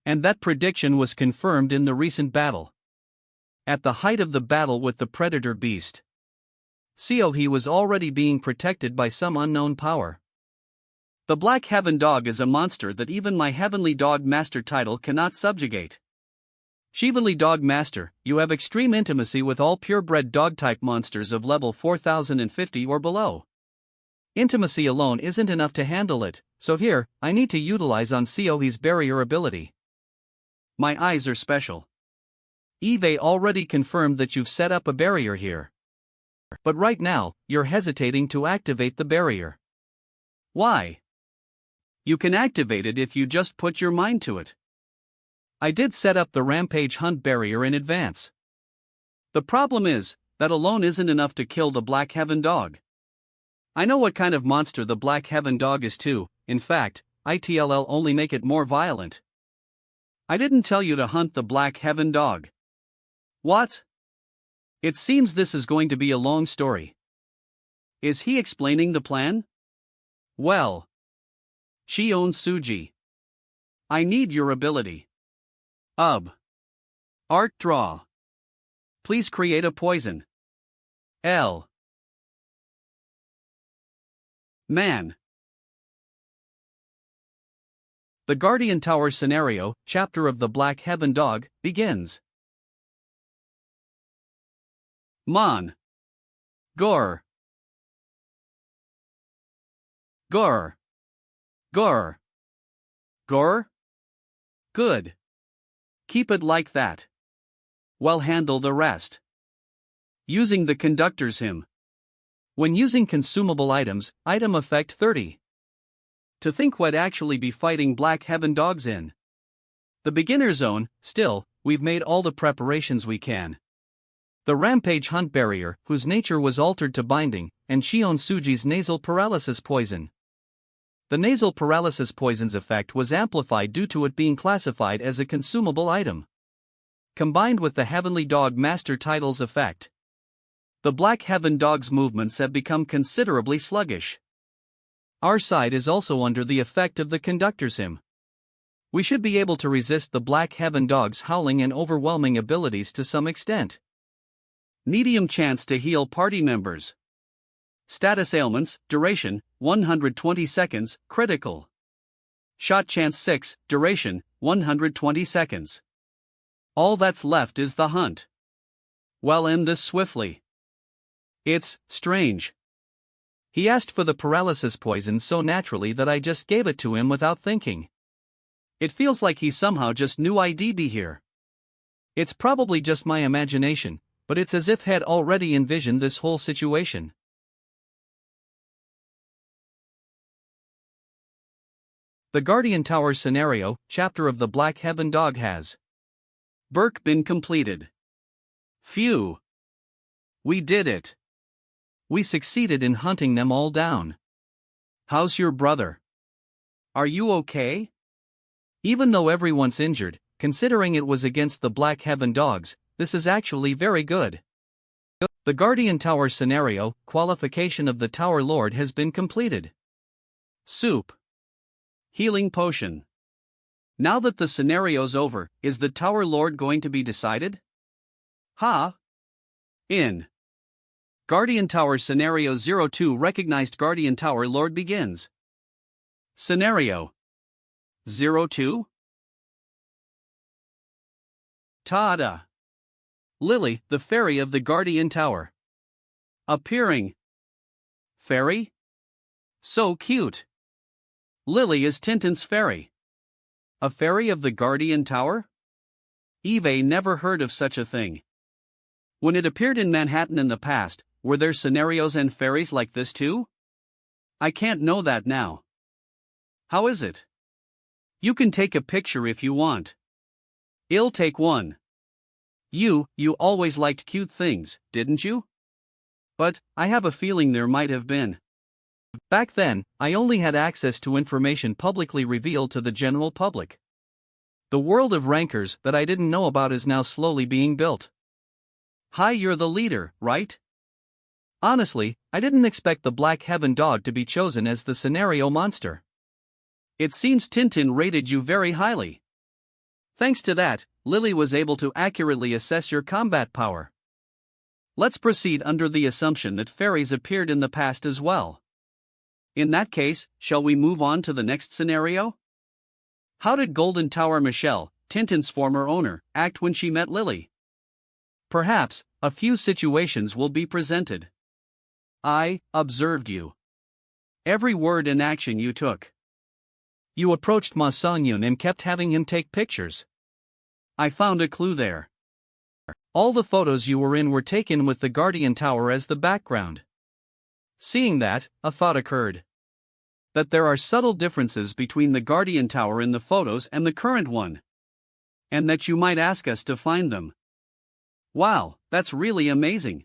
And that prediction was confirmed in the recent battle. At the height of the battle with the predator beast, Seohee was already being protected by some unknown power. The Black Heaven Dog is a monster that even my Heavenly Dog Master title cannot subjugate. Shivanly Dog Master, you have extreme intimacy with all purebred dog-type monsters of level 4050 or below. Intimacy alone isn't enough to handle it, so here, I need to utilize on Seohee's barrier ability. My eyes are special. Eve already confirmed that you've set up a barrier here. But right now, you're hesitating to activate the barrier. Why? You can activate it if you just put your mind to it. I did set up the Rampage Hunt barrier in advance. The problem is, that alone isn't enough to kill the Black Heaven Dog. I know what kind of monster the Black Heaven Dog is too. In fact, it'll only make it more violent. I didn't tell you to hunt the Black Heaven Dog. What? It seems this is going to be a long story. Is he explaining the plan? Well. Shion Suji. I need your ability. Art draw. Please create a poison. L. Man. The Guardian Tower scenario, chapter of the Black Heaven Dog, begins. Mon. Gore. Gore. Gore. Gore? Good. Keep it like that. Well, handle the rest. Using the conductor's hymn. When using consumable items, item effect 30. To think we'd actually be fighting Black Heaven dogs in the beginner zone. Still, we've made all the preparations we can. The Rampage Hunt Barrier, whose nature was altered to binding, and Shion Suji's nasal paralysis poison. The nasal paralysis poison's effect was amplified due to it being classified as a consumable item. Combined with the Heavenly Dog Master title's effect, the Black Heaven dog's movements have become considerably sluggish. Our side is also under the effect of the conductor's hymn. We should be able to resist the Black Heaven dog's howling and overwhelming abilities to some extent. Medium chance to heal party members. Status ailments, duration, 120 seconds, critical. Shot chance 6, duration, 120 seconds. All that's left is the hunt. Well, end this swiftly. It's strange. He asked for the paralysis poison so naturally that I just gave it to him without thinking. It feels like he somehow just knew I'd be here. It's probably just my imagination, but it's as if he'd already envisioned this whole situation. The Guardian Tower Scenario, chapter of the Black Heaven Dog has been completed. Phew! We did it. We succeeded in hunting them all down. How's your brother? Are you okay? Even though everyone's injured, considering it was against the Black Heaven dogs, this is actually very good. The Guardian Tower Scenario, qualification of the Tower Lord has been completed. Soup. Healing potion. Now that the scenario's over, is the Tower Lord going to be decided? In Guardian Tower Scenario 02 recognized Guardian Tower Lord begins. Scenario 02? Ta-da! Lily, the fairy of the Guardian Tower. Appearing. Fairy? So cute. Lily is Tintin's fairy. A fairy of the Guardian Tower? Eve never heard of such a thing. When it appeared in Manhattan in the past, were there scenarios and fairies like this too? I can't know that now. How is it? You can take a picture if you want. I'll take one. You always liked cute things, didn't you? But I have a feeling there might have been. Back then, I only had access to information publicly revealed to the general public. The world of rankers that I didn't know about is now slowly being built. Hi, you're the leader, right? Honestly, I didn't expect the Black Heaven dog to be chosen as the scenario monster. It seems Tintin rated you very highly. Thanks to that, Lily was able to accurately assess your combat power. Let's proceed under the assumption that fairies appeared in the past as well. In that case, shall we move on to the next scenario? How did Golden Tower Michelle, Tintin's former owner, act when she met Lily? Perhaps, a few situations will be presented. I observed you. Every word and action you took. You approached Ma Songyun and kept having him take pictures. I found a clue there. All the photos you were in were taken with the Guardian Tower as the background. Seeing that, a thought occurred. That there are subtle differences between the Guardian Tower in the photos and the current one. And that you might ask us to find them. Wow, that's really amazing.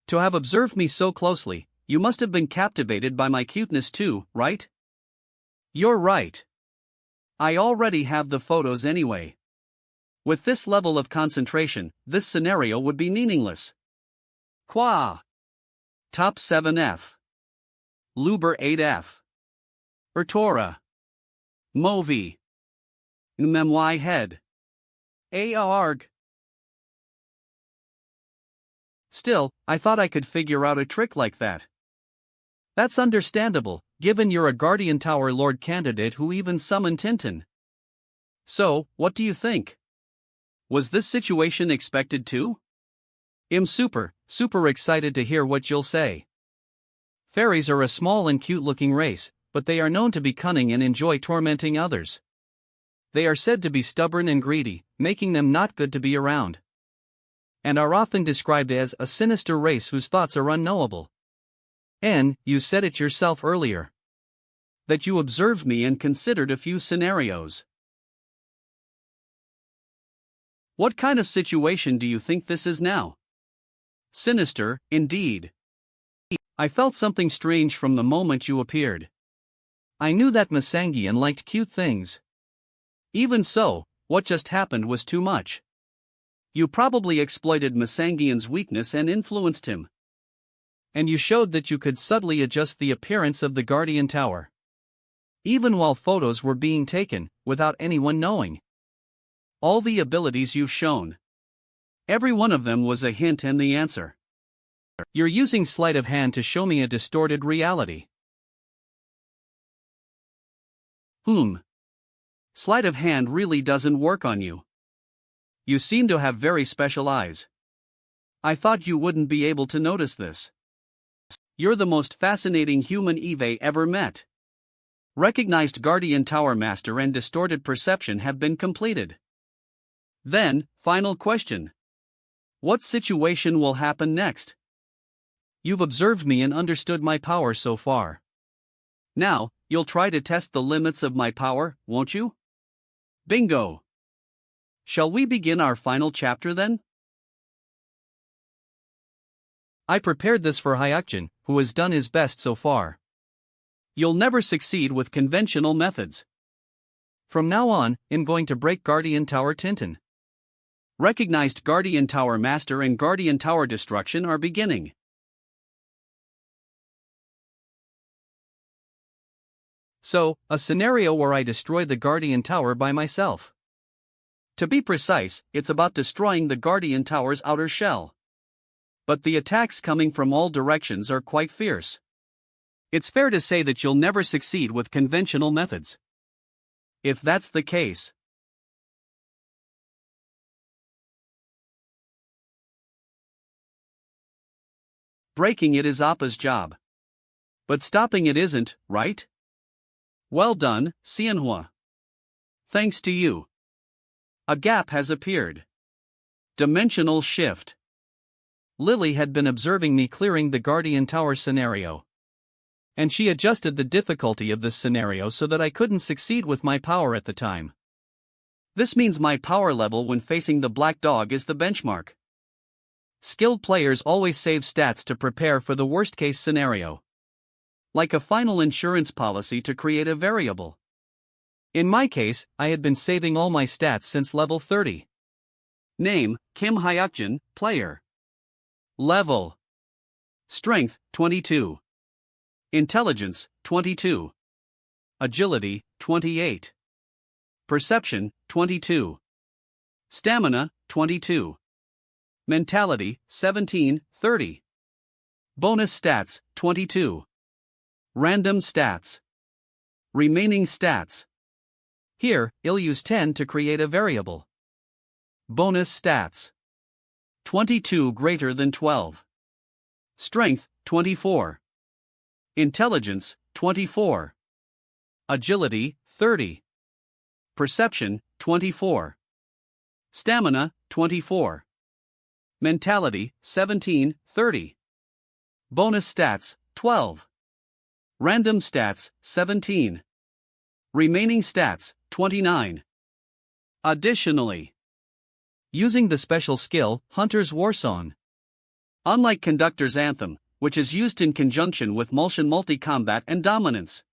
To have observed me so closely, you must have been captivated by my cuteness too, right? You're right. I already have the photos anyway. With this level of concentration, this scenario would be meaningless. Qua. Top 7F. Luber 8F. Ertora. Movi. Memwai head. Arg. Still, I thought I could figure out a trick like that. That's understandable, given you're a Guardian Tower Lord candidate who even summoned Tintin. So, what do you think? Was this situation expected too? I'm super excited to hear what you'll say. Fairies are a small and cute-looking race, but they are known to be cunning and enjoy tormenting others. They are said to be stubborn and greedy, making them not good to be around, and are often described as a sinister race whose thoughts are unknowable. You said it yourself earlier. That you observed me and considered a few scenarios. What kind of situation do you think this is now? Sinister, indeed. I felt something strange from the moment you appeared. I knew that Manhwa liked cute things. Even so, what just happened was too much. You probably exploited Manhwa's weakness and influenced him. And you showed that you could subtly adjust the appearance of the Guardian Tower. Even while photos were being taken, without anyone knowing. All the abilities you've shown. Every one of them was a hint and the answer. You're using sleight of hand to show me a distorted reality. Sleight of hand really doesn't work on you. You seem to have very special eyes. I thought you wouldn't be able to notice this. You're the most fascinating human Eve ever met. Recognized Guardian Tower Master and distorted perception have been completed. Then, final question. What situation will happen next? You've observed me and understood my power so far. Now, you'll try to test the limits of my power, won't you? Bingo! Shall we begin our final chapter then? I prepared this for Hayakjin, who has done his best so far. You'll never succeed with conventional methods. From now on, I'm going to break Guardian Tower Tintin. Recognized Guardian Tower Master and Guardian Tower Destruction are beginning. So, a scenario where I destroy the Guardian Tower by myself. To be precise, it's about destroying the Guardian Tower's outer shell. But the attacks coming from all directions are quite fierce. It's fair to say that you'll never succeed with conventional methods. If that's the case, breaking it is Appa's job. But stopping it isn't, right? Well done, Manhwa. Thanks to you. A gap has appeared. Dimensional shift. Lily had been observing me clearing the Guardian Tower scenario. And she adjusted the difficulty of this scenario so that I couldn't succeed with my power at the time. This means my power level when facing the black dog is the benchmark. Skilled players always save stats to prepare for the worst-case scenario. Like a final insurance policy to create a variable. In my case, I had been saving all my stats since level 30. Name, Kim Hayakjin, player. Level. Strength, 22. Intelligence, 22. Agility, 28. Perception, 22. Stamina, 22. Mentality, 17, 30. Bonus stats, 22. Random stats. Remaining stats. Here, I'll use 10 to create a variable. Bonus stats. 22 greater than 12. Strength, 24. Intelligence, 24. Agility, 30. Perception, 24. Stamina, 24. Mentality, 17, 30. Bonus stats, 12. Random stats, 17. Remaining stats, 29. Additionally, using the special skill, Hunter's Warsong. Unlike Conductor's Anthem, which is used in conjunction with Multian Multi-Combat and Dominance,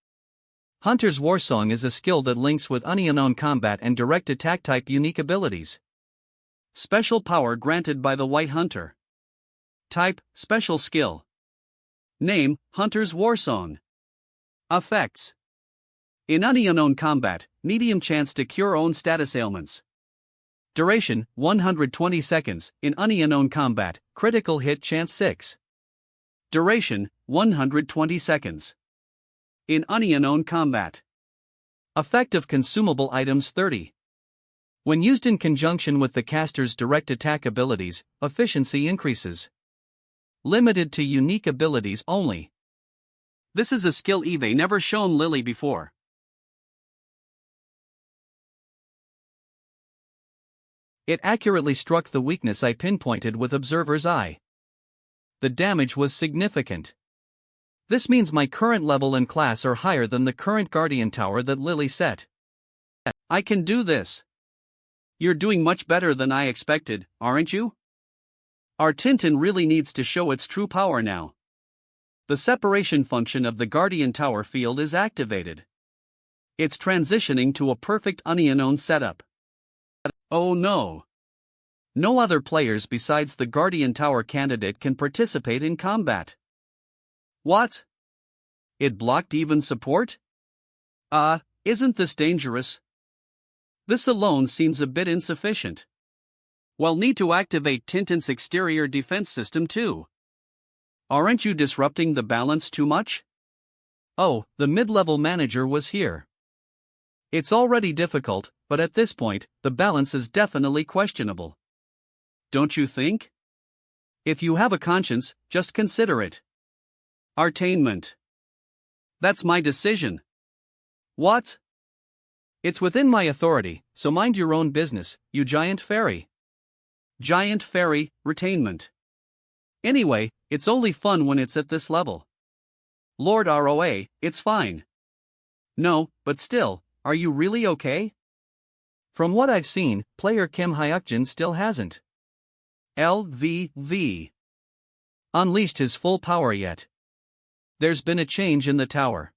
Hunter's Warsong is a skill that links with unknown combat and direct attack type unique abilities. Special power granted by the White Hunter. Type, special skill. Name, Hunter's Warsong. Effects. In unknown combat, medium chance to cure own status ailments. Duration, 120 seconds, in unknown combat, critical hit chance 6. Duration, 120 seconds. In unknown combat. Effect of consumable items 30. When used in conjunction with the caster's direct attack abilities, efficiency increases. Limited to unique abilities only. This is a skill Eve never shown Lily before. It accurately struck the weakness I pinpointed with Observer's Eye. The damage was significant. This means my current level and class are higher than the current Guardian Tower that Lily set. I can do this. You're doing much better than I expected, aren't you? Our Tintin really needs to show its true power now. The separation function of the Guardian Tower field is activated. It's transitioning to a perfect unknown setup. Oh no! No other players besides the Guardian Tower candidate can participate in combat. What? It blocked even support? Isn't this dangerous? This alone seems a bit insufficient. We'll need to activate Tintin's exterior defense system too. Aren't you disrupting the balance too much? Oh, the mid-level manager was here. It's already difficult, but at this point, the balance is definitely questionable. Don't you think? If you have a conscience, just consider it. Artainment. That's my decision. What? It's within my authority, so mind your own business, you giant fairy. Giant fairy, retainment. Anyway, it's only fun when it's at this level. Lord ROA, it's fine. No, but still, are you really okay? From what I've seen, player Kim Hayakjin still hasn't LVV unleashed his full power yet. There's been a change in the tower.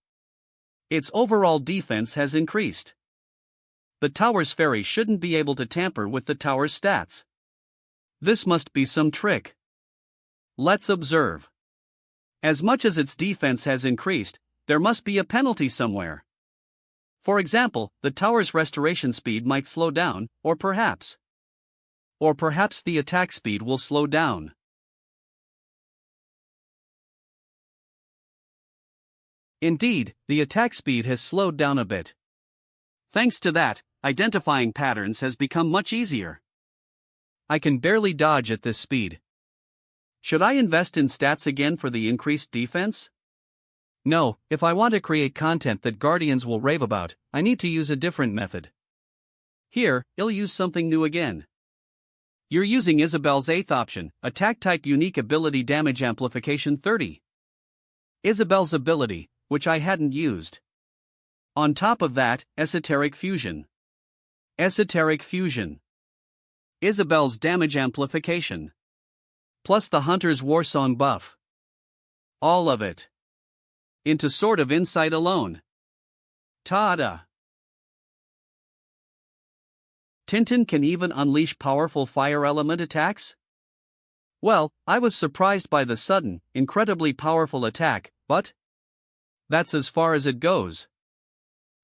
Its overall defense has increased. The tower's fairy shouldn't be able to tamper with the tower's stats. This must be some trick. Let's observe. As much as its defense has increased, there must be a penalty somewhere. For example, the tower's restoration speed might slow down, or perhaps the attack speed will slow down. Indeed, the attack speed has slowed down a bit. Thanks to that, identifying patterns has become much easier. I can barely dodge at this speed. Should I invest in stats again for the increased defense? No, if I want to create content that Guardians will rave about, I need to use a different method. Here, I'll use something new again. You're using Isabel's 8th option, Attack Type Unique Ability Damage Amplification 30. Isabel's ability, which I hadn't used. On top of that, Esoteric Fusion. Esoteric Fusion. Isabel's damage amplification. Plus the Hunter's Warsong buff. All of it. Into sort of insight alone. Ta-da! Tintin can even unleash powerful fire element attacks? Well, I was surprised by the sudden, incredibly powerful attack, but that's as far as it goes.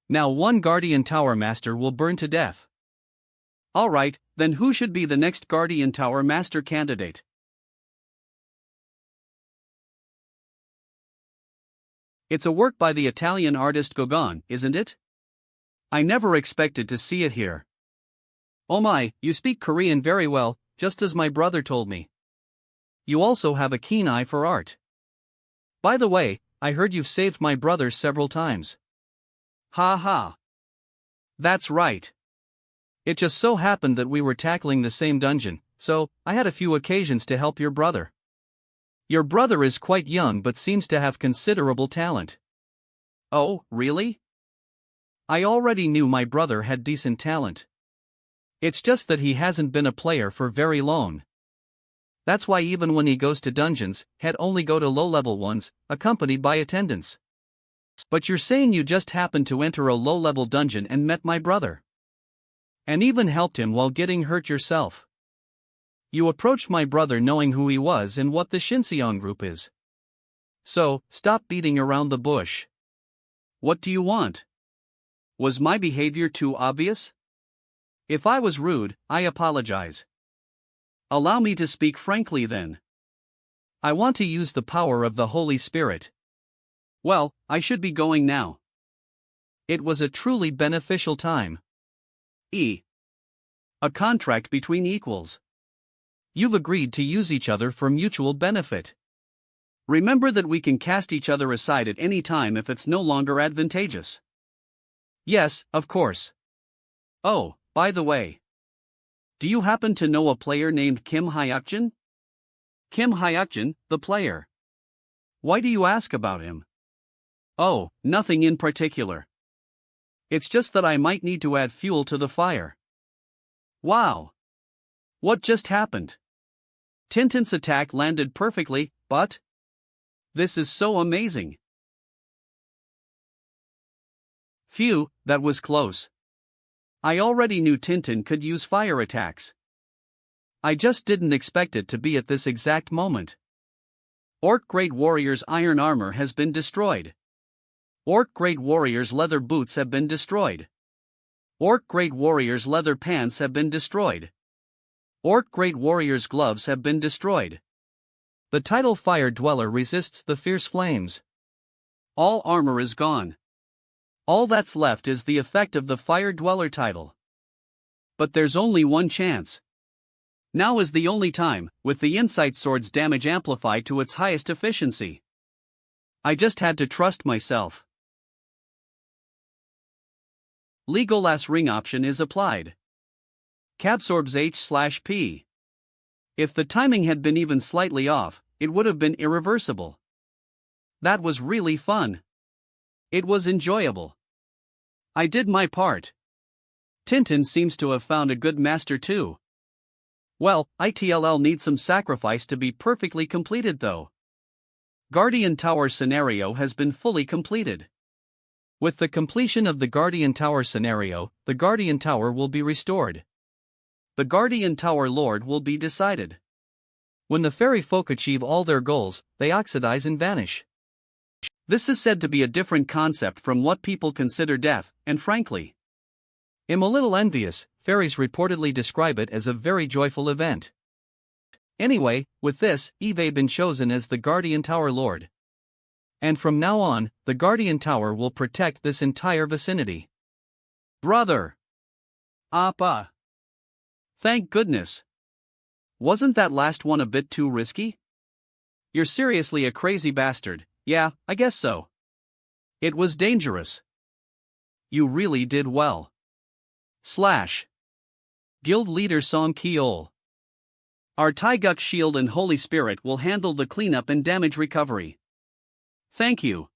Now one Guardian Tower Master will burn to death. Alright, then who should be the next Guardian Tower Master candidate? It's a work by the Italian artist Gauguin, isn't it? I never expected to see it here. Oh my, you speak Korean very well, just as my brother told me. You also have a keen eye for art. By the way, I heard you've saved my brother several times. Ha ha. That's right. It just so happened that we were tackling the same dungeon, so I had a few occasions to help your brother. Your brother is quite young but seems to have considerable talent. Oh, really? I already knew my brother had decent talent. It's just that he hasn't been a player for very long. That's why even when he goes to dungeons, he'd only go to low-level ones, accompanied by attendants. But you're saying you just happened to enter a low-level dungeon and met my brother. And even helped him while getting hurt yourself. You approached my brother knowing who he was and what the Shinseon group is. So, stop beating around the bush. What do you want? Was my behavior too obvious? If I was rude, I apologize. Allow me to speak frankly then. I want to use the power of the Holy Spirit. Well, I should be going now. It was a truly beneficial time. A contract between equals. You've agreed to use each other for mutual benefit. Remember that we can cast each other aside at any time if it's no longer advantageous. Yes, of course. Oh, by the way. Do you happen to know a player named Kim Hayakjin? Kim Hayakjin, the player. Why do you ask about him? Oh, nothing in particular. It's just that I might need to add fuel to the fire. Wow! What just happened? Tintin's attack landed perfectly, but... This is so amazing. Phew, that was close. I already knew Tintin could use fire attacks. I just didn't expect it to be at this exact moment. Orc Great Warrior's iron armor has been destroyed. Orc Great Warrior's leather boots have been destroyed. Orc Great Warrior's leather pants have been destroyed. Orc Great Warrior's gloves have been destroyed. The title Fire Dweller resists the fierce flames. All armor is gone. All that's left is the effect of the Fire Dweller title. But there's only one chance. Now is the only time, with the Insight Sword's damage amplified to its highest efficiency. I just had to trust myself. Legolas ring option is applied. Capsorbs H/P. If the timing had been even slightly off, it would have been irreversible. That was really fun. It was enjoyable. I did my part. Tintin seems to have found a good master too. Well, ITLL needs some sacrifice to be perfectly completed though. Guardian Tower scenario has been fully completed. With the completion of the Guardian Tower scenario, the Guardian Tower will be restored. The Guardian Tower Lord will be decided. When the fairy folk achieve all their goals, they oxidize and vanish. This is said to be a different concept from what people consider death, and frankly, I'm a little envious. Fairies reportedly describe it as a very joyful event. Anyway, with this, Eve been chosen as the Guardian Tower Lord. And from now on, the Guardian Tower will protect this entire vicinity. Brother! Appa! Thank goodness! Wasn't that last one a bit too risky? You're seriously a crazy bastard. Yeah, I guess so. It was dangerous. You really did well. Guild leader Son Kol. Our Taiguk Shield and Holy Spirit will handle the cleanup and damage recovery. Thank you.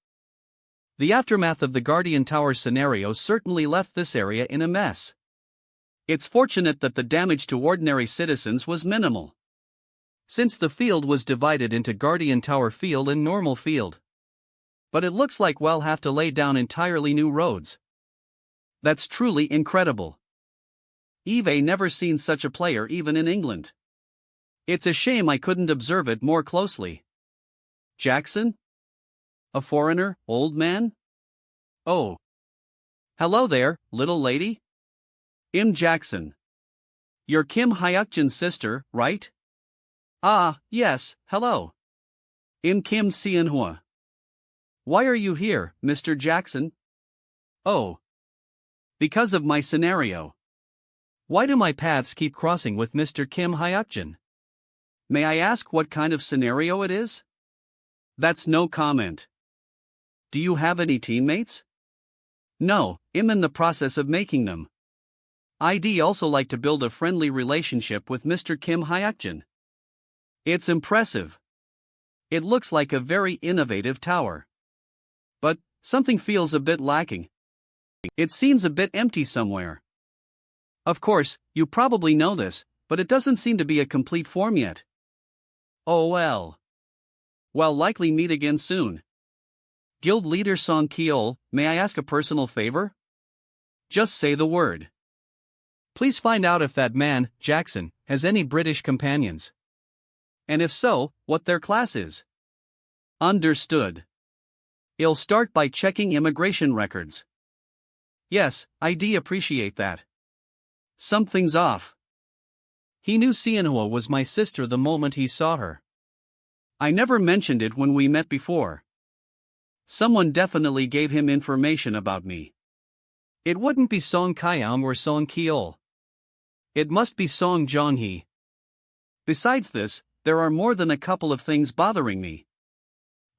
The aftermath of the Guardian Tower scenario certainly left this area in a mess. It's fortunate that the damage to ordinary citizens was minimal, since the field was divided into Guardian Tower Field and Normal Field. But it looks like we'll have to lay down entirely new roads. That's truly incredible. Eve never seen such a player even in England. It's a shame I couldn't observe it more closely. Jackson? A foreigner, old man? Oh. Hello there, little lady. Jackson. You're Kim Hayakjin's sister, right? Ah, yes, hello. Kim Manhwa. Why are you here, Mr. Jackson? Oh. Because of my scenario. Why do my paths keep crossing with Mr. Kim Hayakjin? May I ask what kind of scenario it is? That's no comment. Do you have any teammates? No, I'm in the process of making them. I'd also like to build a friendly relationship with Mr. Kim Hayakjin. It's impressive. It looks like a very innovative tower. But something feels a bit lacking. It seems a bit empty somewhere. Of course, you probably know this, but it doesn't seem to be a complete form yet. Oh well. We'll likely meet again soon. Guild leader Son Kol, may I ask a personal favor? Just say the word. Please find out if that man, Jackson, has any British companions. And if so, what their class is. Understood. I'll start by checking immigration records. Yes, I'd appreciate that. Something's off. He knew Manhwa was my sister the moment he saw her. I never mentioned it when we met before. Someone definitely gave him information about me. It wouldn't be Song Kayam or Son Kol. It must be Song Jonghee. Besides this, there are more than a couple of things bothering me.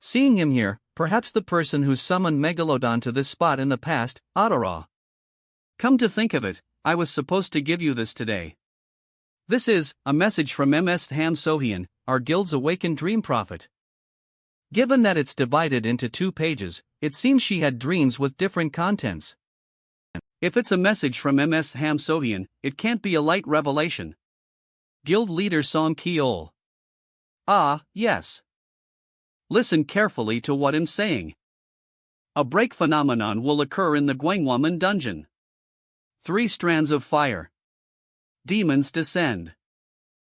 Seeing him here, perhaps the person who summoned Megalodon to this spot in the past, Otara. Come to think of it, I was supposed to give you this today. This is a message from Ms. Ham Sohyun, our guild's awakened dream prophet. Given that it's divided into 2 pages, it seems she had dreams with different contents. If it's a message from Ms. Ham Sohyun, it can't be a light revelation. Guild leader Son Kol. Ah, yes. Listen carefully to what I'm saying. A break phenomenon will occur in the Gwangwaman dungeon. 3 strands of fire. Demons descend.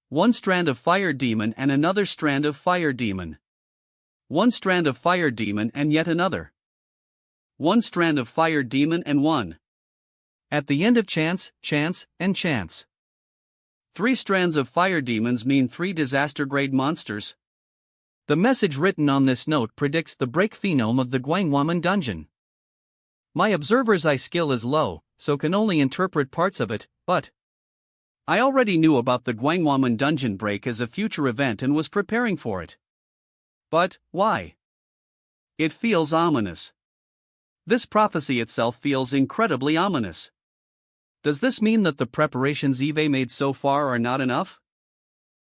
1 strand of fire demon and another strand of fire demon. 1 strand of fire demon and yet another. 1 strand of fire demon and 1. At the end of chance, chance, and chance. 3 strands of fire demons mean 3 disaster grade monsters. The message written on this note predicts the break phenome of the Gwangwaman dungeon. My observer's eye skill is low, so can only interpret parts of it, but I already knew about the Gwangwaman dungeon break as a future event and was preparing for it. But why? It feels ominous. This prophecy itself feels incredibly ominous. Does this mean that the preparations Eve made so far are not enough?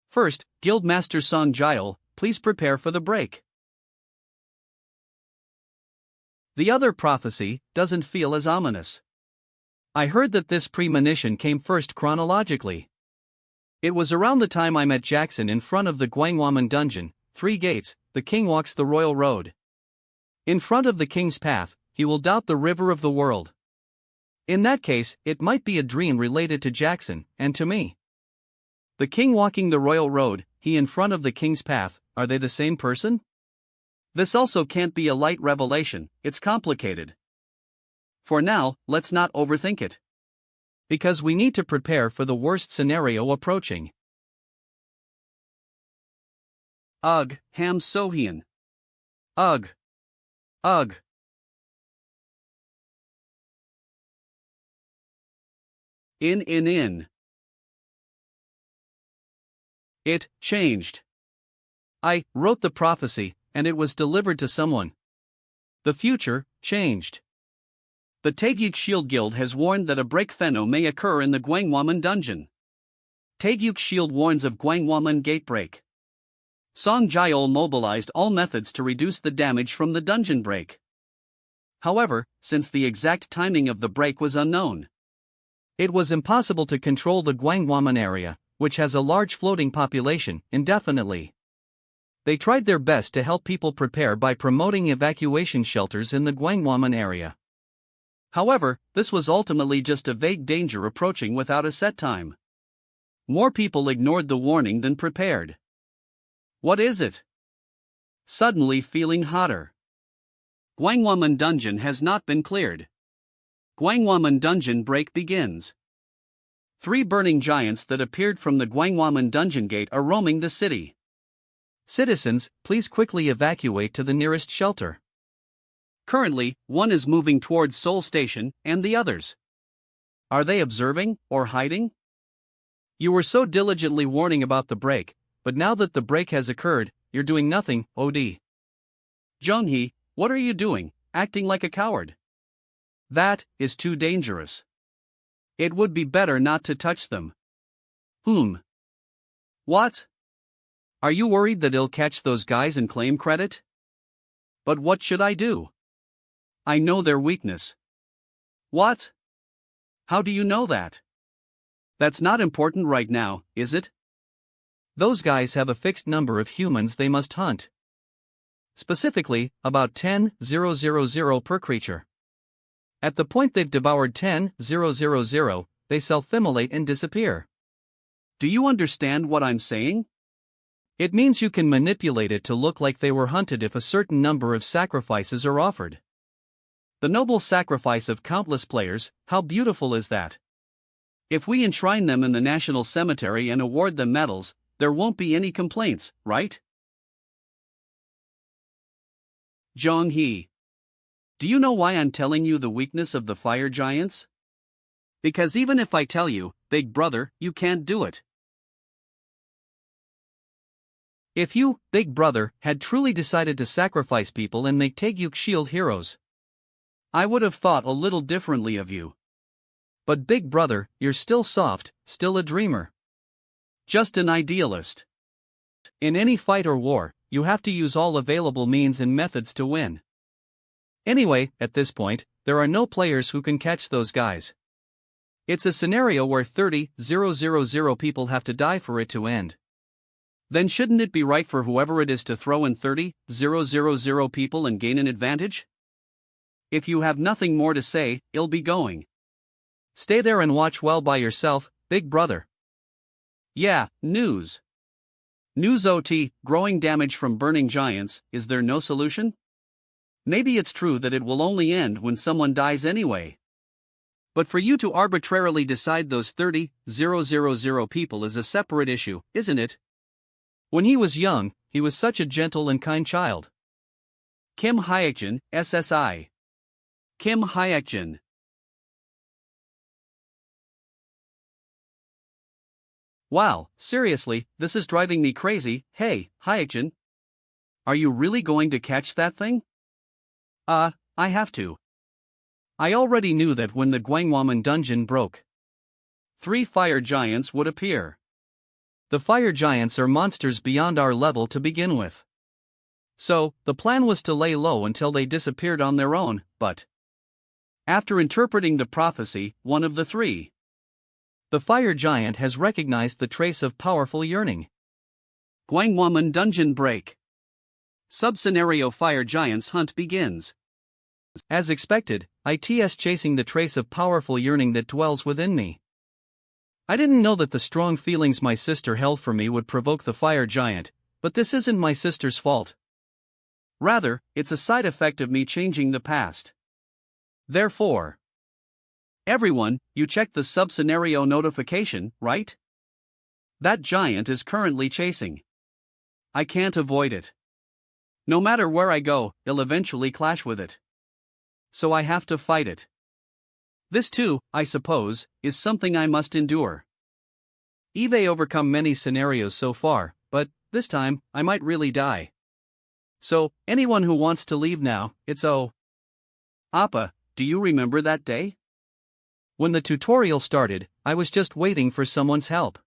First, Guildmaster Song Jaeol, please prepare for the break. The other prophecy doesn't feel as ominous. I heard that this premonition came first chronologically. It was around the time I met Jackson in front of the Gwangwaman dungeon, 3 gates, the king walks the royal road. In front of the king's path, he will doubt the river of the world. In that case, it might be a dream related to Jackson, and to me. The king walking the royal road, he in front of the king's path, are they the same person? This also can't be a light revelation, it's complicated. For now, let's not overthink it. Because we need to prepare for the worst scenario approaching. Ugh, Ham Sohyun. Ugh. Ugh. In. It changed. I wrote the prophecy, and it was delivered to someone. The future changed. The Taegyuk Shield Guild has warned that a break phenome may occur in the Gwangwaman dungeon. Taegyuk Shield warns of Gwangwaman gate break. Song Jaeol mobilized all methods to reduce the damage from the dungeon break. However, since the exact timing of the break was unknown, it was impossible to control the Gwangwaman area, which has a large floating population, indefinitely. They tried their best to help people prepare by promoting evacuation shelters in the Gwangwaman area. However, this was ultimately just a vague danger approaching without a set time. More people ignored the warning than prepared. What is it? Suddenly feeling hotter. Gwangwaman dungeon has not been cleared. Gwangwaman dungeon break begins. 3 burning giants that appeared from the Gwangwaman dungeon gate are roaming the city. Citizens, please quickly evacuate to the nearest shelter. Currently, one is moving towards Seoul Station, and the others. Are they observing, or hiding? You were so diligently warning about the break, but now that the break has occurred, you're doing nothing, OD. Jung-hee, what are you doing, acting like a coward? That is too dangerous. It would be better not to touch them. What? Are you worried that he'll catch those guys and claim credit? But what should I do? I know their weakness. What? How do you know that? That's not important right now, is it? Those guys have a fixed number of humans they must hunt. Specifically, about 10,000 per creature. At the point they've devoured 10,000, they self-immolate and disappear. Do you understand what I'm saying? It means you can manipulate it to look like they were hunted if a certain number of sacrifices are offered. The noble sacrifice of countless players, how beautiful is that? If we enshrine them in the national cemetery and award them medals, there won't be any complaints, right? Jong-hee. Do you know why I'm telling you the weakness of the fire giants? Because even if I tell you, big brother, you can't do it. If you, big brother, had truly decided to sacrifice people and make Taegyuk Shield heroes, I would have thought a little differently of you. But big brother, you're still soft, still a dreamer. Just an idealist. In any fight or war, you have to use all available means and methods to win. Anyway, at this point, there are no players who can catch those guys. It's a scenario where 30,000 people have to die for it to end. Then shouldn't it be right for whoever it is to throw in 30,000 people and gain an advantage? If you have nothing more to say, I'll be going. Stay there and watch well by yourself, big brother. Yeah, news. News OT, growing damage from burning giants, is there no solution? Maybe it's true that it will only end when someone dies anyway. But for you to arbitrarily decide those 30,000 people is a separate issue, isn't it? When he was young, he was such a gentle and kind child. Kim Hayakjin, SSI. Kim Hayakjin. Wow, seriously, this is driving me crazy. Hey, Hayakjin. Are you really going to catch that thing? I have to. I already knew that when the Gwangwaman dungeon broke, 3 fire giants would appear. The fire giants are monsters beyond our level to begin with. So, the plan was to lay low until they disappeared on their own, but after interpreting the prophecy, one of the 3, the fire giant has recognized the trace of powerful yearning. Gwangwaman dungeon break. Sub-scenario fire giants hunt begins. As expected, it's chasing the trace of powerful yearning that dwells within me. I didn't know that the strong feelings my sister held for me would provoke the fire giant, but this isn't my sister's fault. Rather, it's a side effect of me changing the past. Therefore, everyone, you checked the sub-scenario notification, right? That giant is currently chasing. I can't avoid it. No matter where I go, I'll eventually clash with it. So I have to fight it. This too, I suppose, is something I must endure. I've overcome many scenarios so far, but this time, I might really die. So, anyone who wants to leave now, it's Appa, do you remember that day? When the tutorial started, I was just waiting for someone's help.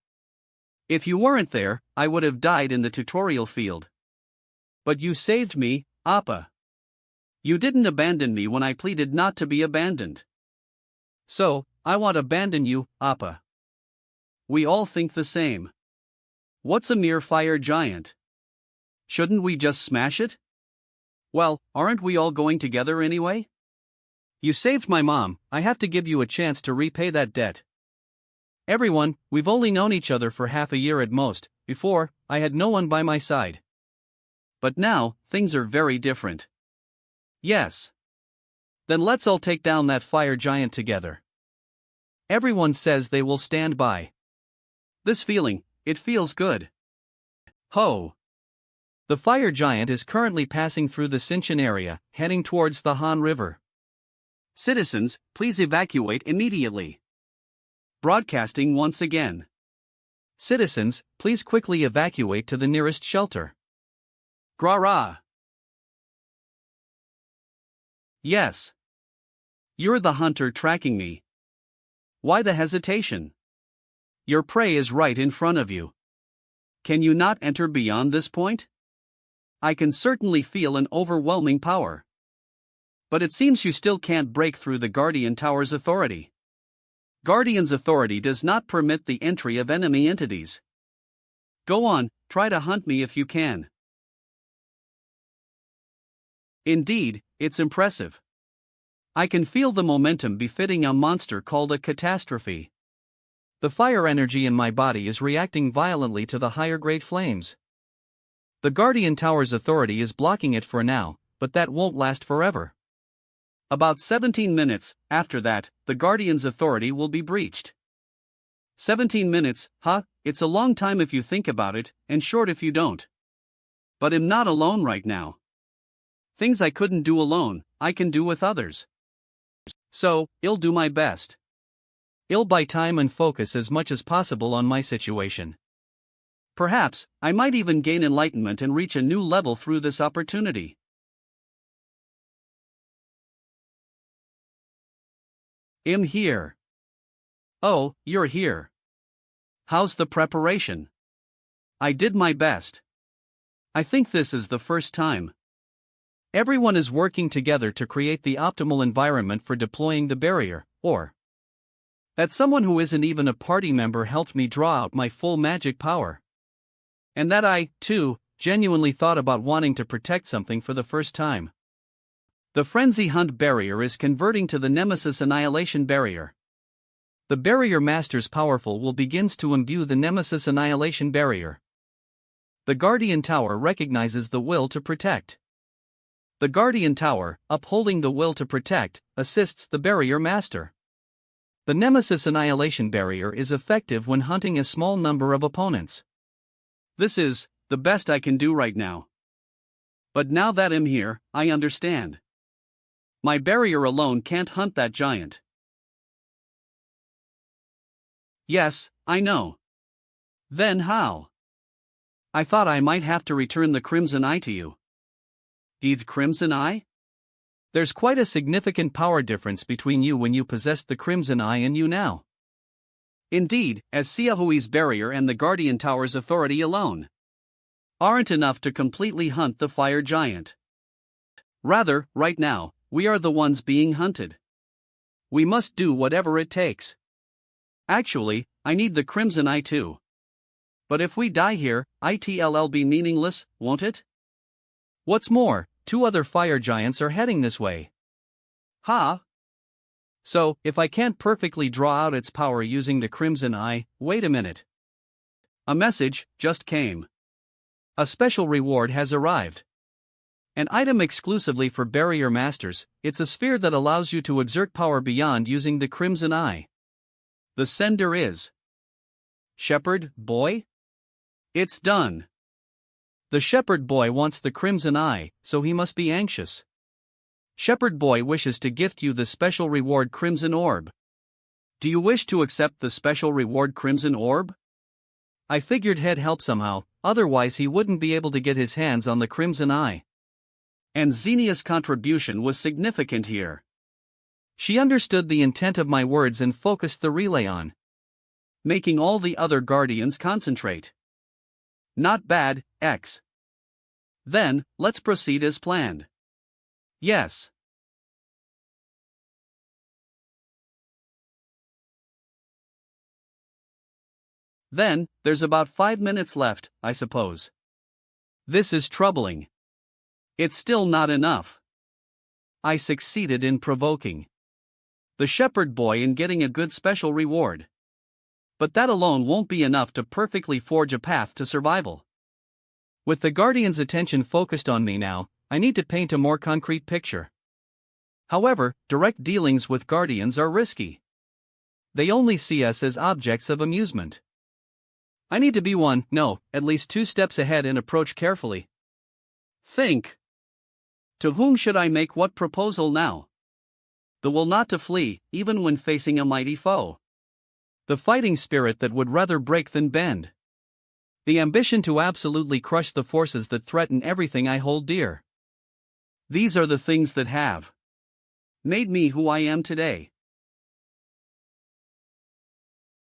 If you weren't there, I would have died in the tutorial field. But you saved me, Appa. You didn't abandon me when I pleaded not to be abandoned. So, I won't abandon you, Appa. We all think the same. What's a mere fire giant? Shouldn't we just smash it? Well, aren't we all going together anyway? You saved my mom, I have to give you a chance to repay that debt. Everyone, we've only known each other for half a year at most. Before, I had no one by my side. But now, things are very different. Yes. Then let's all take down that fire giant together. Everyone says they will stand by. This feeling, it feels good. Ho! The fire giant is currently passing through the Sinshan area, heading towards the Han River. Citizens, please evacuate immediately. Broadcasting once again. Citizens, please quickly evacuate to the nearest shelter. Gra-ra. Yes. You're the hunter tracking me. Why the hesitation? Your prey is right in front of you. Can you not enter beyond this point? I can certainly feel an overwhelming power. But it seems you still can't break through the Guardian Tower's authority. Guardian's authority does not permit the entry of enemy entities. Go on, try to hunt me if you can. Indeed, it's impressive. I can feel the momentum befitting a monster called a catastrophe. The fire energy in my body is reacting violently to the higher grade flames. The Guardian Tower's authority is blocking it for now, but that won't last forever. About 17 minutes, after that, the Guardian's authority will be breached. 17 minutes, it's a long time if you think about it, and short if you don't. But I'm not alone right now. Things I couldn't do alone, I can do with others. So, I'll do my best. I'll buy time and focus as much as possible on my situation. Perhaps, I might even gain enlightenment and reach a new level through this opportunity. I'm here. Oh, you're here. How's the preparation? I did my best. I think this is the first time. Everyone is working together to create the optimal environment for deploying the barrier, or that someone who isn't even a party member helped me draw out my full magic power. And that I, too, genuinely thought about wanting to protect something for the first time. The Frenzy Hunt barrier is converting to the Nemesis Annihilation barrier. The barrier master's powerful will begins to imbue the Nemesis Annihilation barrier. The Guardian Tower recognizes the will to protect. The Guardian Tower, upholding the will to protect, assists the barrier master. The Nemesis Annihilation barrier is effective when hunting a small number of opponents. This is the best I can do right now. But now that I'm here, I understand. My barrier alone can't hunt that giant. Yes, I know. Then how? I thought I might have to return the Crimson Eye to you. The Crimson Eye? There's quite a significant power difference between you when you possessed the Crimson Eye and you now. Indeed, as Xiaohui's barrier and the Guardian Tower's authority alone aren't enough to completely hunt the fire giant. Rather, right now, we are the ones being hunted. We must do whatever it takes. Actually, I need the Crimson Eye too. But if we die here, it'll be meaningless, won't it? What's more, 2 other fire giants are heading this way. Ha! So, if I can't perfectly draw out its power using the Crimson Eye, wait a minute. A message just came. A special reward has arrived. An item exclusively for barrier masters, it's a sphere that allows you to exert power beyond using the Crimson Eye. The sender is Shepherd Boy? It's done. The Shepherd Boy wants the Crimson Eye, so he must be anxious. Shepherd Boy wishes to gift you the special reward Crimson Orb. Do you wish to accept the special reward Crimson Orb? I figured he'd help somehow, otherwise he wouldn't be able to get his hands on the Crimson Eye. And Xenia's contribution was significant here. She understood the intent of my words and focused the relay on making all the other guardians concentrate. Not bad, X. Then, let's proceed as planned. Yes. Then, there's about 5 minutes left, I suppose. This is troubling. It's still not enough. I succeeded in provoking the Shepherd Boy in getting a good special reward. But that alone won't be enough to perfectly forge a path to survival. With the Guardian's attention focused on me now, I need to paint a more concrete picture. However, direct dealings with Guardians are risky. They only see us as objects of amusement. I need to be at least 2 steps ahead and approach carefully. Think. To whom should I make what proposal now? The will not to flee, even when facing a mighty foe. The fighting spirit that would rather break than bend. The ambition to absolutely crush the forces that threaten everything I hold dear. These are the things that have made me who I am today.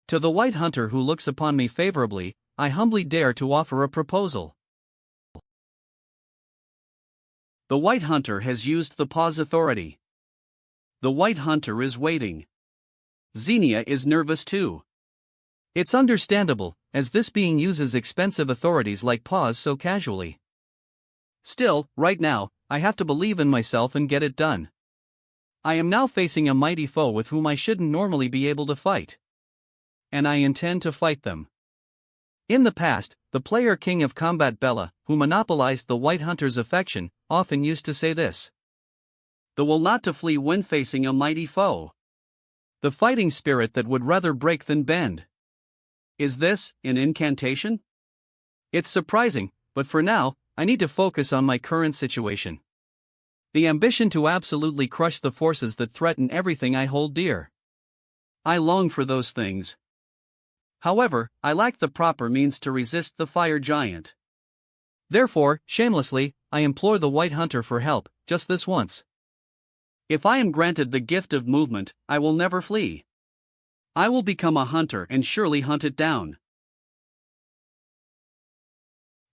To the White Hunter who looks upon me favorably, I humbly dare to offer a proposal. The White Hunter has used the pause authority. The White Hunter is waiting. Xenia is nervous too. It's understandable, as this being uses expensive authorities like pause so casually. Still, right now, I have to believe in myself and get it done. I am now facing a mighty foe with whom I shouldn't normally be able to fight. And I intend to fight them. In the past, the player king of combat Bella, who monopolized the White Hunter's affection, often used to say this. The will not to flee when facing a mighty foe. The fighting spirit that would rather break than bend. Is this an incantation? It's surprising, but for now, I need to focus on my current situation. The ambition to absolutely crush the forces that threaten everything I hold dear. I long for those things. However, I lack the proper means to resist the fire giant. Therefore, shamelessly, I implore the White Hunter for help, just this once. If I am granted the gift of movement, I will never flee. I will become a hunter and surely hunt it down.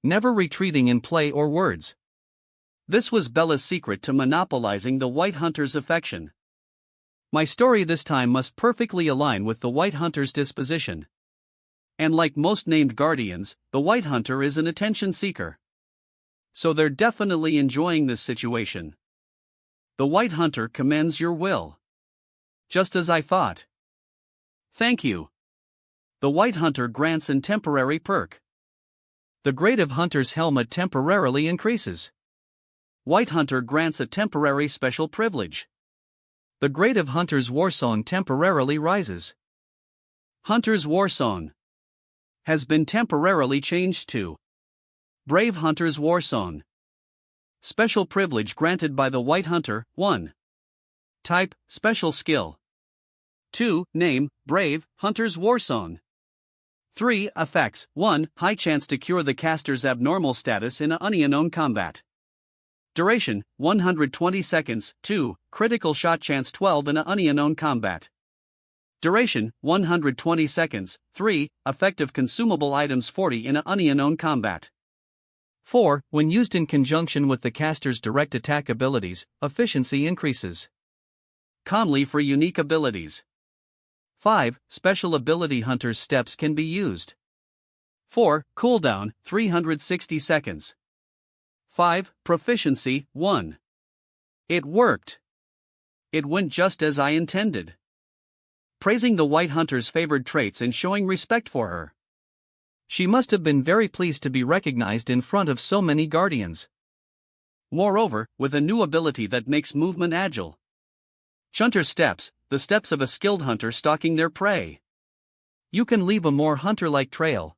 never retreating in play or words. This was Bella's secret to monopolizing the White Hunter's affection. My story this time must perfectly align with the White Hunter's disposition. And like most named guardians, the White Hunter is an attention seeker. So they're definitely enjoying this situation. The White Hunter commends your will. Just as I thought. Thank you. The White Hunter grants an temporary perk. The grade of Hunter's helmet temporarily increases. White Hunter grants a temporary special privilege. The grade of Hunter's warsong temporarily rises. Hunter's warsong has been temporarily changed to Brave Hunter's warsong. Special privilege granted by the White Hunter. 1. Type, special skill. 2. Name, Brave Hunter's warsong. 3. Effects. 1. High chance to cure the caster's abnormal status in an unknown combat. Duration, 120 seconds. 2. Critical shot chance 12 in an unknown combat. Duration, 120 seconds. 3. Effective consumable items 40 in an unknown combat. 4. When used in conjunction with the caster's direct attack abilities, efficiency increases. Conley for unique abilities. 5. Special ability Hunter's steps can be used. 4. Cooldown, 360 seconds. 5. Proficiency, 1. It worked. It went just as I intended. Praising the White Hunter's favored traits and showing respect for her. She must have been very pleased to be recognized in front of so many guardians. Moreover, with a new ability that makes movement agile. Hunter steps, the steps of a skilled hunter stalking their prey. You can leave a more hunter-like trail.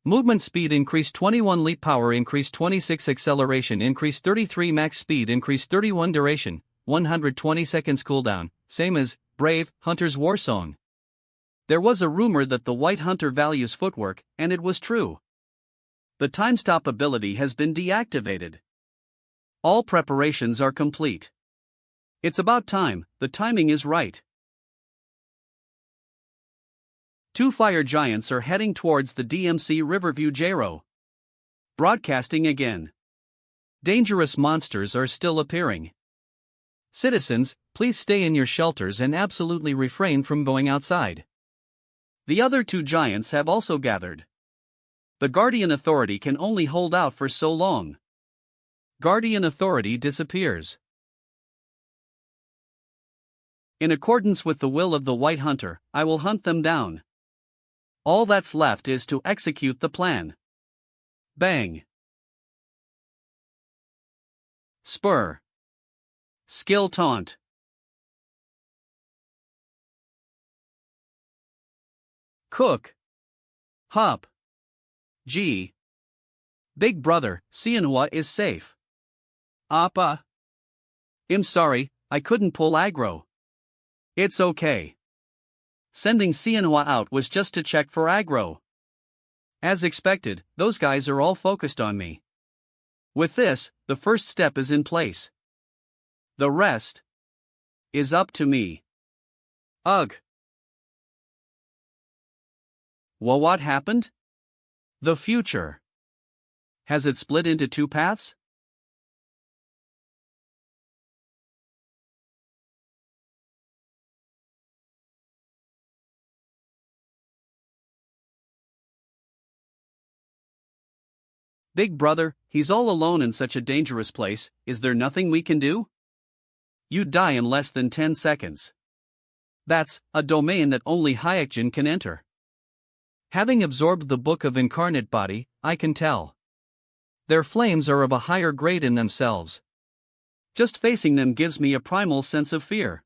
Movement speed increased 21, leap power increased 26, acceleration increased 33, max speed increased 31, duration 120 seconds, cooldown same as Brave Hunter's warsong. There was a rumor that the White Hunter values footwork, and it was true. The time stop ability has been deactivated. All preparations are complete. It's about time, the timing is right. 2 fire giants are heading towards the DMC Riverview Gyro. Broadcasting again. Dangerous monsters are still appearing. Citizens, please stay in your shelters and absolutely refrain from going outside. The other 2 giants have also gathered. The Guardian Authority can only hold out for so long. Guardian Authority disappears. In accordance with the will of the White Hunter, I will hunt them down. All that's left is to execute the plan. Bang. Spur. Skill taunt. Cook. Hop. G. Big brother, Manhwa is safe. Appa. I'm sorry, I couldn't pull aggro. It's okay. Sending Manhwa out was just to check for aggro. As expected, those guys are all focused on me. With this, the first step is in place. The rest is up to me. Ugh. Well, what happened? The future. Has it split into 2 paths? Big brother, he's all alone in such a dangerous place, is there nothing we can do? You'd die in less than 10 seconds. That's a domain that only Hayakjin can enter. Having absorbed the Book of Incarnate Body, I can tell. Their flames are of a higher grade in themselves. Just facing them gives me a primal sense of fear.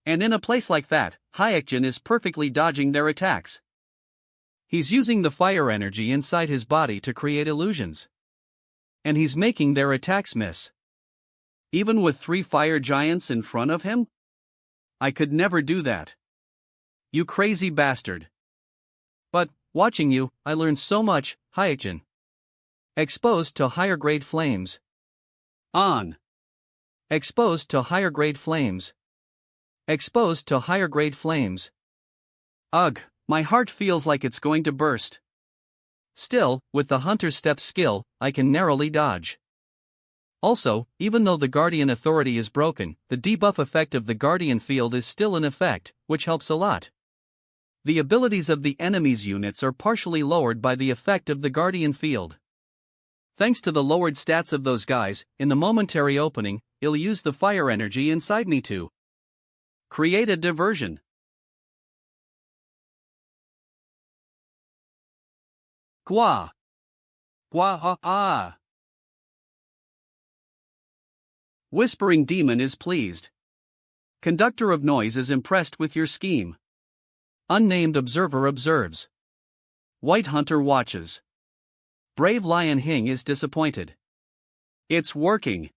And in a place like that, Hayakjin is perfectly dodging their attacks. He's using the fire energy inside his body to create illusions. And he's making their attacks miss. Even with 3 fire giants in front of him? I could never do that. You crazy bastard. But, watching you, I learned so much, Hayakjin. Exposed to higher grade flames. On. Exposed to higher grade flames. Exposed to higher grade flames. Ugh, my heart feels like it's going to burst. Still, with the hunter's step skill, I can narrowly dodge. Also, even though the Guardian authority is broken, the debuff effect of the Guardian field is still in effect, which helps a lot. The abilities of the enemy's units are partially lowered by the effect of the Guardian field. Thanks to the lowered stats of those guys, in the momentary opening, I'll use the fire energy inside me to create a diversion. Gua. Gua ha ah. Whispering Demon is pleased. Conductor of Noise is impressed with your scheme. Unnamed Observer observes. White Hunter watches. Brave Lion Hing is disappointed. It's working.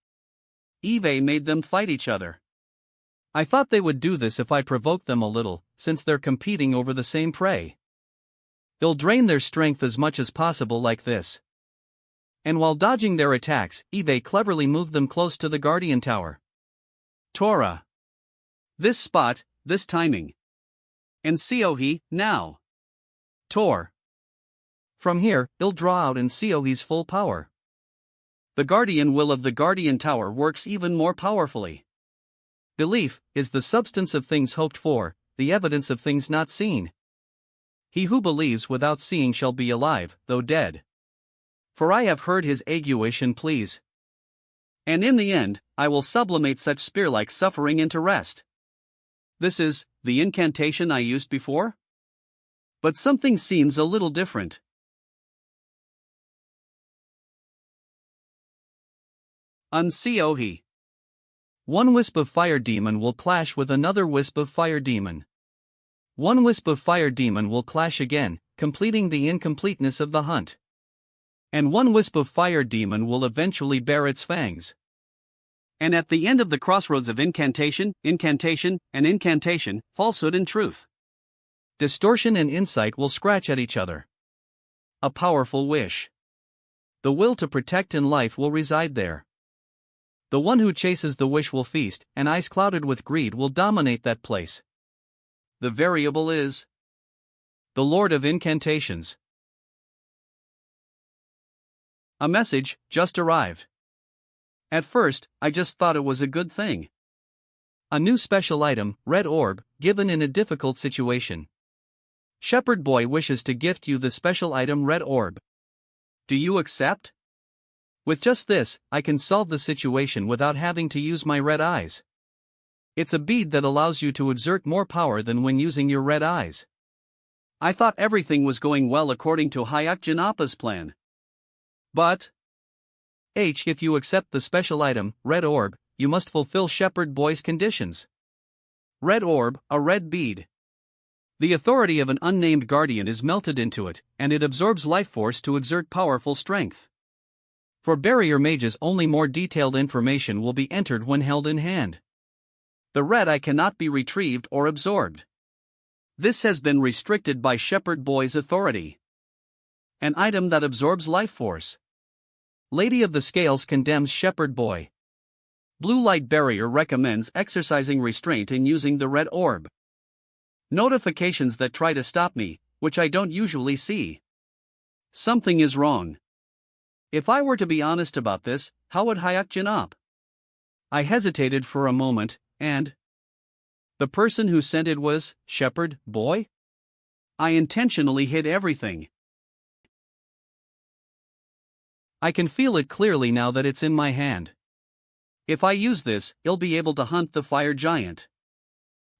Eve made them fight each other. I thought they would do this if I provoked them a little, since they're competing over the same prey. They'll drain their strength as much as possible like this. And while dodging their attacks, Eve cleverly moved them close to the Guardian Tower. Tora. This spot, this timing. And Seohi, now. Tor. From here, I'll draw out in Seohi's full power. The Guardian will of the Guardian Tower works even more powerfully. Belief is the substance of things hoped for, the evidence of things not seen. He who believes without seeing shall be alive, though dead. For I have heard his aguation please. And in the end, I will sublimate such spear-like suffering into rest. This is the incantation I used before? But something seems a little different. Unseohi. One wisp of fire demon will clash with another wisp of fire demon. One wisp of fire demon will clash again, completing the incompleteness of the hunt. And one wisp of fire demon will eventually bare its fangs. And at the end of the crossroads of incantation, and incantation, falsehood and truth, distortion and insight will scratch at each other. A powerful wish. The will to protect in life will reside there. The one who chases the wish will feast, and eyes clouded with greed will dominate that place. The variable is the Lord of Incantations. A message just arrived. At first, I just thought it was a good thing. A new special item, Red Orb, given in a difficult situation. Shepherd Boy wishes to gift you the special item Red Orb. Do you accept? With just this, I can solve the situation without having to use my red eyes. It's a bead that allows you to exert more power than when using your red eyes. I thought everything was going well according to Hayakjin Appa's plan. But if you accept the special item, Red Orb, you must fulfill Shepherd Boy's conditions. Red Orb, a red bead. The authority of an unnamed guardian is melted into it, and it absorbs life force to exert powerful strength. For barrier mages only more detailed information will be entered when held in hand. The red eye cannot be retrieved or absorbed. This has been restricted by Shepherd Boy's authority. An item that absorbs life force. Lady of the Scales condemns Shepherd Boy. Blue light barrier recommends exercising restraint in using the red orb. Notifications that try to stop me, which I don't usually see. Something is wrong. If I were to be honest about this, how would Hayakjin Appa? I hesitated for a moment, and the person who sent it was Shepherd Boy? I intentionally hid everything. I can feel it clearly now that it's in my hand. If I use this, I'll be able to hunt the fire giant.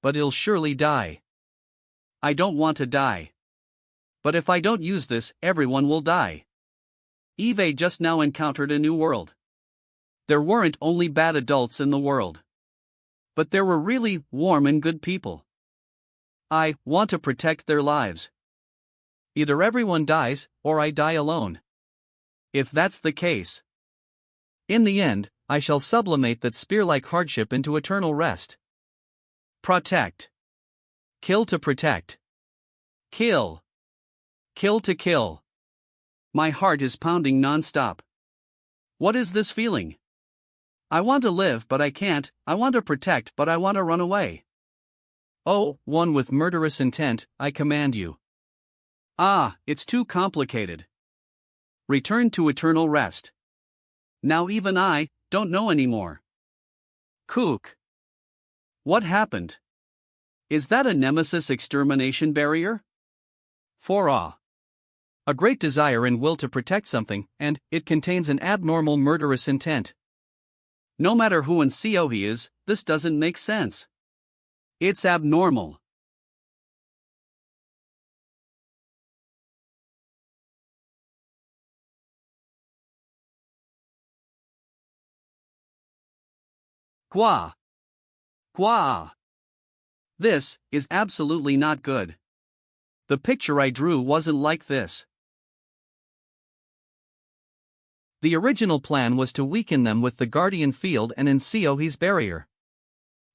But I'll surely die. I don't want to die. But if I don't use this, everyone will die. Eve just now encountered a new world. There weren't only bad adults in the world. But there were really warm and good people. I want to protect their lives. Either everyone dies, or I die alone. If that's the case, in the end, I shall sublimate that spear-like hardship into eternal rest. Protect. Kill to protect. Kill. Kill to kill. My heart is pounding non-stop. What is this feeling? I want to live but I can't, I want to protect but I want to run away. Oh, one with murderous intent, I command you. Ah, it's too complicated. Return to eternal rest. Now even I don't know anymore. Kook. What happened? Is that a nemesis extermination barrier? 4a. A great desire and will to protect something, and it contains an abnormal murderous intent. No matter who and CO he is, this doesn't make sense. It's abnormal. Gwa. Gwa. This is absolutely not good. The picture I drew wasn't like this. The original plan was to weaken them with the Guardian Field and Nseohi's barrier.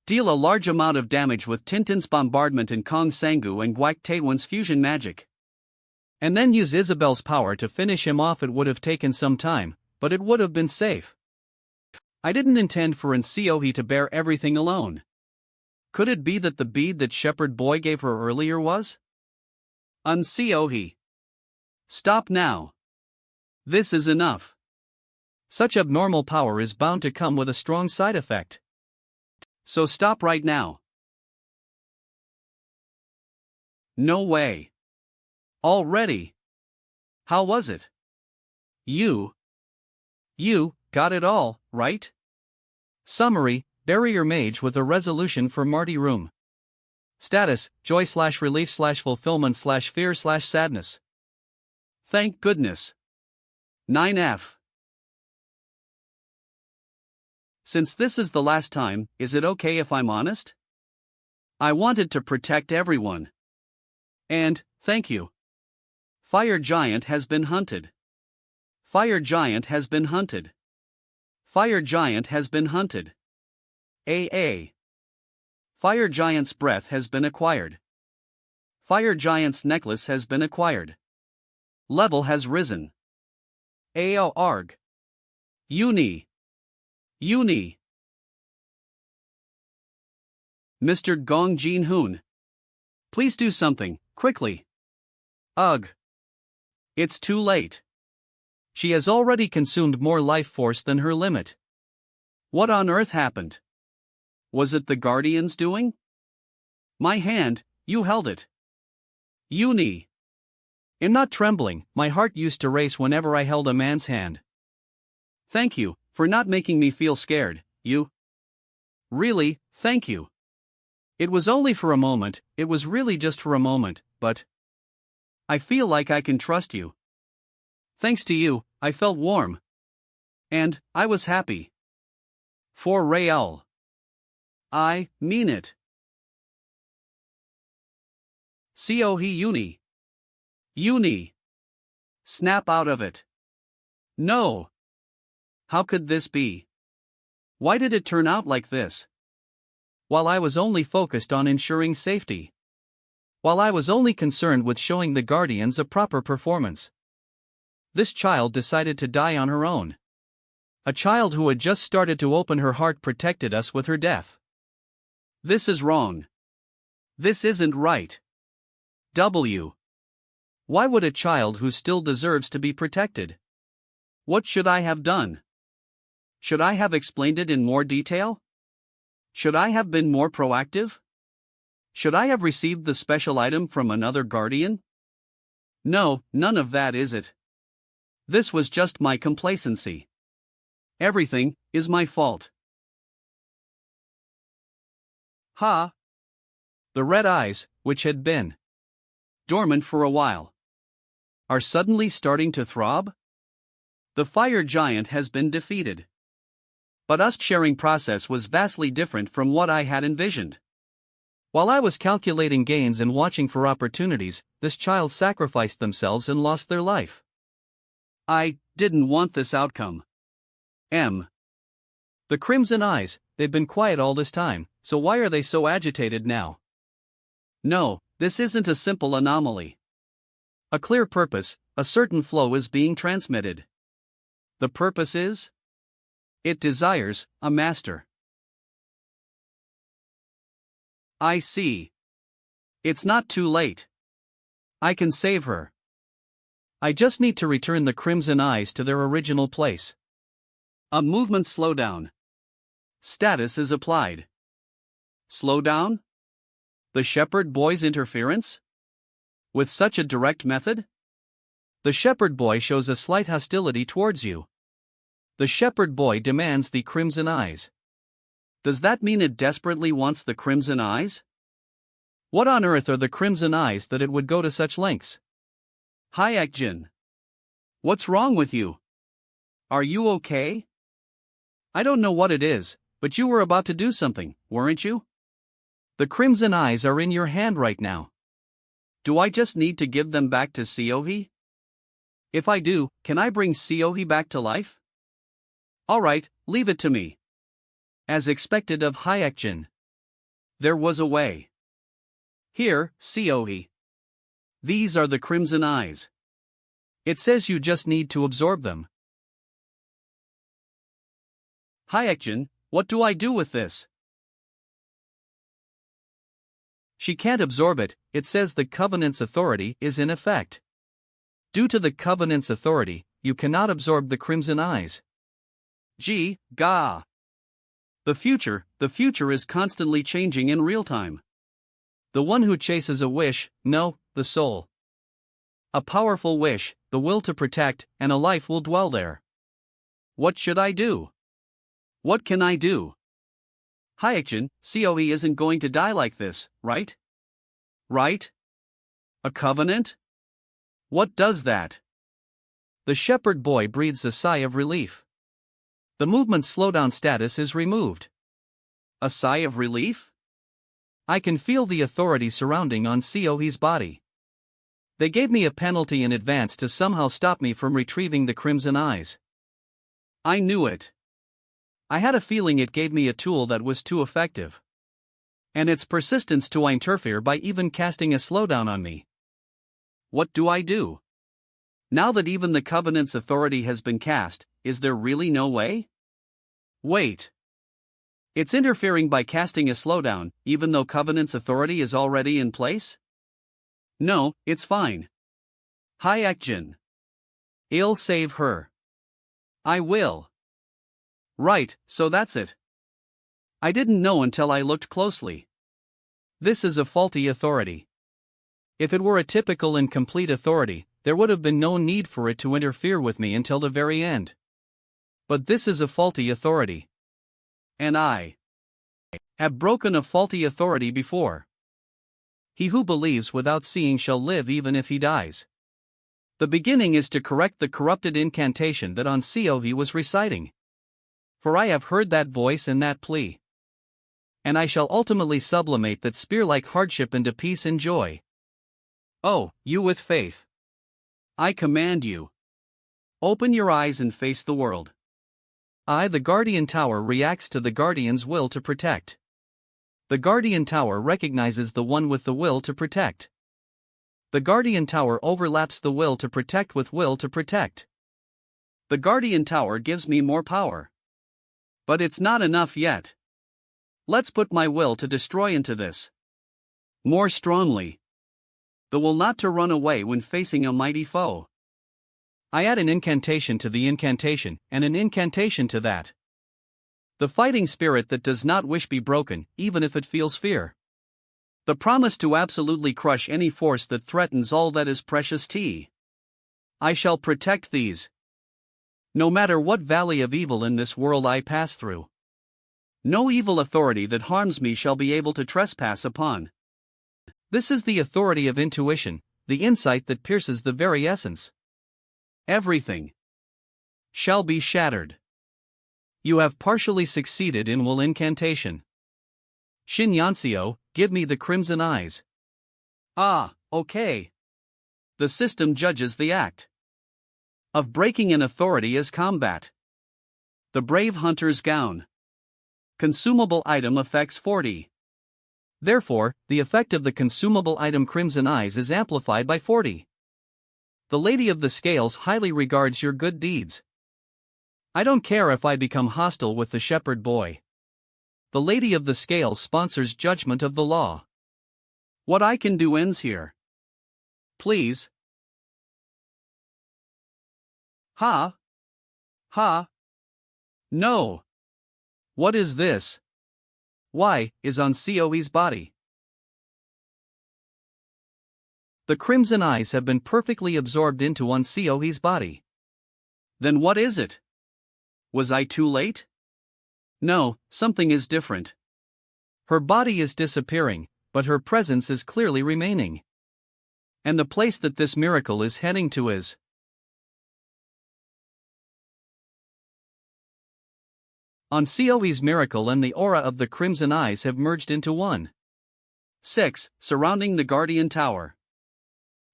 Deal a large amount of damage with Tintin's bombardment and Kong Sangu and Guak Taewon's fusion magic. And then use Isabel's power to finish him off. It would have taken some time, but it would have been safe. I didn't intend for Nseohi to bear everything alone. Could it be that the bead that Shepherd Boy gave her earlier was? Nseohi. Stop now. This is enough. Such abnormal power is bound to come with a strong side effect. So stop right now. No way. Already? How was it? You got it all, right? Summary: Barrier Mage with a resolution for Marty Room. Status: joy/relief/fulfillment/fear/sadness. Thank goodness. 9F. Since this is the last time, is it okay if I'm honest? I wanted to protect everyone. And, thank you. Fire Giant has been hunted. Fire Giant has been hunted. Fire Giant has been hunted. AA. Fire Giant's breath has been acquired. Fire Giant's necklace has been acquired. Level has risen. AO ARG. Uni. Mr. Gong Jin Hoon. Please do something, quickly. Ugh. It's too late. She has already consumed more life force than her limit. What on earth happened? Was it the Guardian's doing? My hand, you held it. Uni. I'm not trembling, my heart used to race whenever I held a man's hand. Thank you, for not making me feel scared, you. Really, thank you. It was only for a moment, it was really just for a moment, but I feel like I can trust you. Thanks to you, I felt warm. And I was happy. For real. I mean it. Cohe Uni. Snap out of it. No. How could this be? Why did it turn out like this? While I was only focused on ensuring safety. While I was only concerned with showing the Guardians a proper performance. This child decided to die on her own. A child who had just started to open her heart protected us with her death. This is wrong. This isn't right. W. Why would a child who still deserves to be protected? What should I have done? Should I have explained it in more detail? Should I have been more proactive? Should I have received the special item from another Guardian? No, none of that is it. This was just my complacency. Everything is my fault. Ha! The red eyes, which had been dormant for a while, are suddenly starting to throb? The fire giant has been defeated. But us sharing process was vastly different from what I had envisioned. While I was calculating gains and watching for opportunities, this child sacrificed themselves and lost their life. I didn't want this outcome. The crimson eyes, they've been quiet all this time, so why are they so agitated now? No, this isn't a simple anomaly. A clear purpose, a certain flow is being transmitted. The purpose is? It desires a master. I see. It's not too late. I can save her. I just need to return the crimson eyes to their original place. A movement slowdown. Status is applied. Slowdown? The shepherd boy's interference? With such a direct method? The shepherd boy shows a slight hostility towards you. The shepherd boy demands the crimson eyes. Does that mean it desperately wants the crimson eyes? What on earth are the crimson eyes that it would go to such lengths? Hayakjin. What's wrong with you? Are you okay? I don't know what it is, but you were about to do something, weren't you? The crimson eyes are in your hand right now. Do I just need to give them back to Seohee? If I do, can I bring Seohee back to life? Alright, leave it to me. As expected of Hayakjin. There was a way. Here, Seohee. These are the crimson eyes. It says you just need to absorb them. Hayakjin, what do I do with this? She can't absorb it, it says the Covenant's authority is in effect. Due to the Covenant's authority, you cannot absorb the crimson eyes. Gee, gah. The future is constantly changing in real time. The one who chases a wish, no, the soul. A powerful wish, the will to protect, and a life will dwell there. What should I do? What can I do? Hayakjin, Seohee isn't going to die like this, right? Right? A covenant? What does that? The shepherd boy breathes a sigh of relief. The movement slowdown status is removed. A sigh of relief? I can feel the authority surrounding on Seohee's body. They gave me a penalty in advance to somehow stop me from retrieving the crimson eyes. I knew it. I had a feeling it gave me a tool that was too effective. And its persistence to interfere by even casting a slowdown on me. What do I do? Now that even the Covenant's authority has been cast, is there really no way? Wait. It's interfering by casting a slowdown, even though Covenant's authority is already in place? No, it's fine. Hayakjin. I'll save her. I will. Right, so that's it. I didn't know until I looked closely. This is a faulty authority. If it were a typical and complete authority, there would have been no need for it to interfere with me until the very end. But this is a faulty authority. And I have broken a faulty authority before. He who believes without seeing shall live even if he dies. The beginning is to correct the corrupted incantation that on Seohee was reciting. For I have heard that voice and that plea. And I shall ultimately sublimate that spear-like hardship into peace and joy. Oh, you with faith. I command you. Open your eyes and face the world. I, the Guardian Tower, reacts to the Guardian's will to protect. The Guardian Tower recognizes the one with the will to protect. The Guardian Tower overlaps the will to protect with will to protect. The Guardian Tower gives me more power. But it's not enough yet. Let's put my will to destroy into this. More strongly. The will not to run away when facing a mighty foe. I add an incantation to the incantation, and an incantation to that. The fighting spirit that does not wish be broken, even if it feels fear. The promise to absolutely crush any force that threatens all that is precious tea. I shall protect these. No matter what valley of evil in this world I pass through. No evil authority that harms me shall be able to trespass upon. This is the authority of intuition, the insight that pierces the very essence. Everything shall be shattered. You have partially succeeded in will incantation. Shin Yanseo, give me the crimson eyes. Ah, okay. The system judges the act of breaking an authority as combat. The Brave Hunter's Gown. Consumable item effects 40. Therefore, the effect of the consumable item Crimson Eyes is amplified by 40. The Lady of the Scales highly regards your good deeds. I don't care if I become hostile with the shepherd boy. The Lady of the Scales sponsors judgment of the law. What I can do ends here. Please. Ha! Ha! No! What is this? Why is on Coe's body? The crimson eyes have been perfectly absorbed into on Coe's body. Then what is it? Was I too late? No, something is different. Her body is disappearing, but her presence is clearly remaining. And the place that this miracle is heading to is on Coe's miracle, and the aura of the crimson eyes have merged into one. 6. Surrounding the Guardian Tower.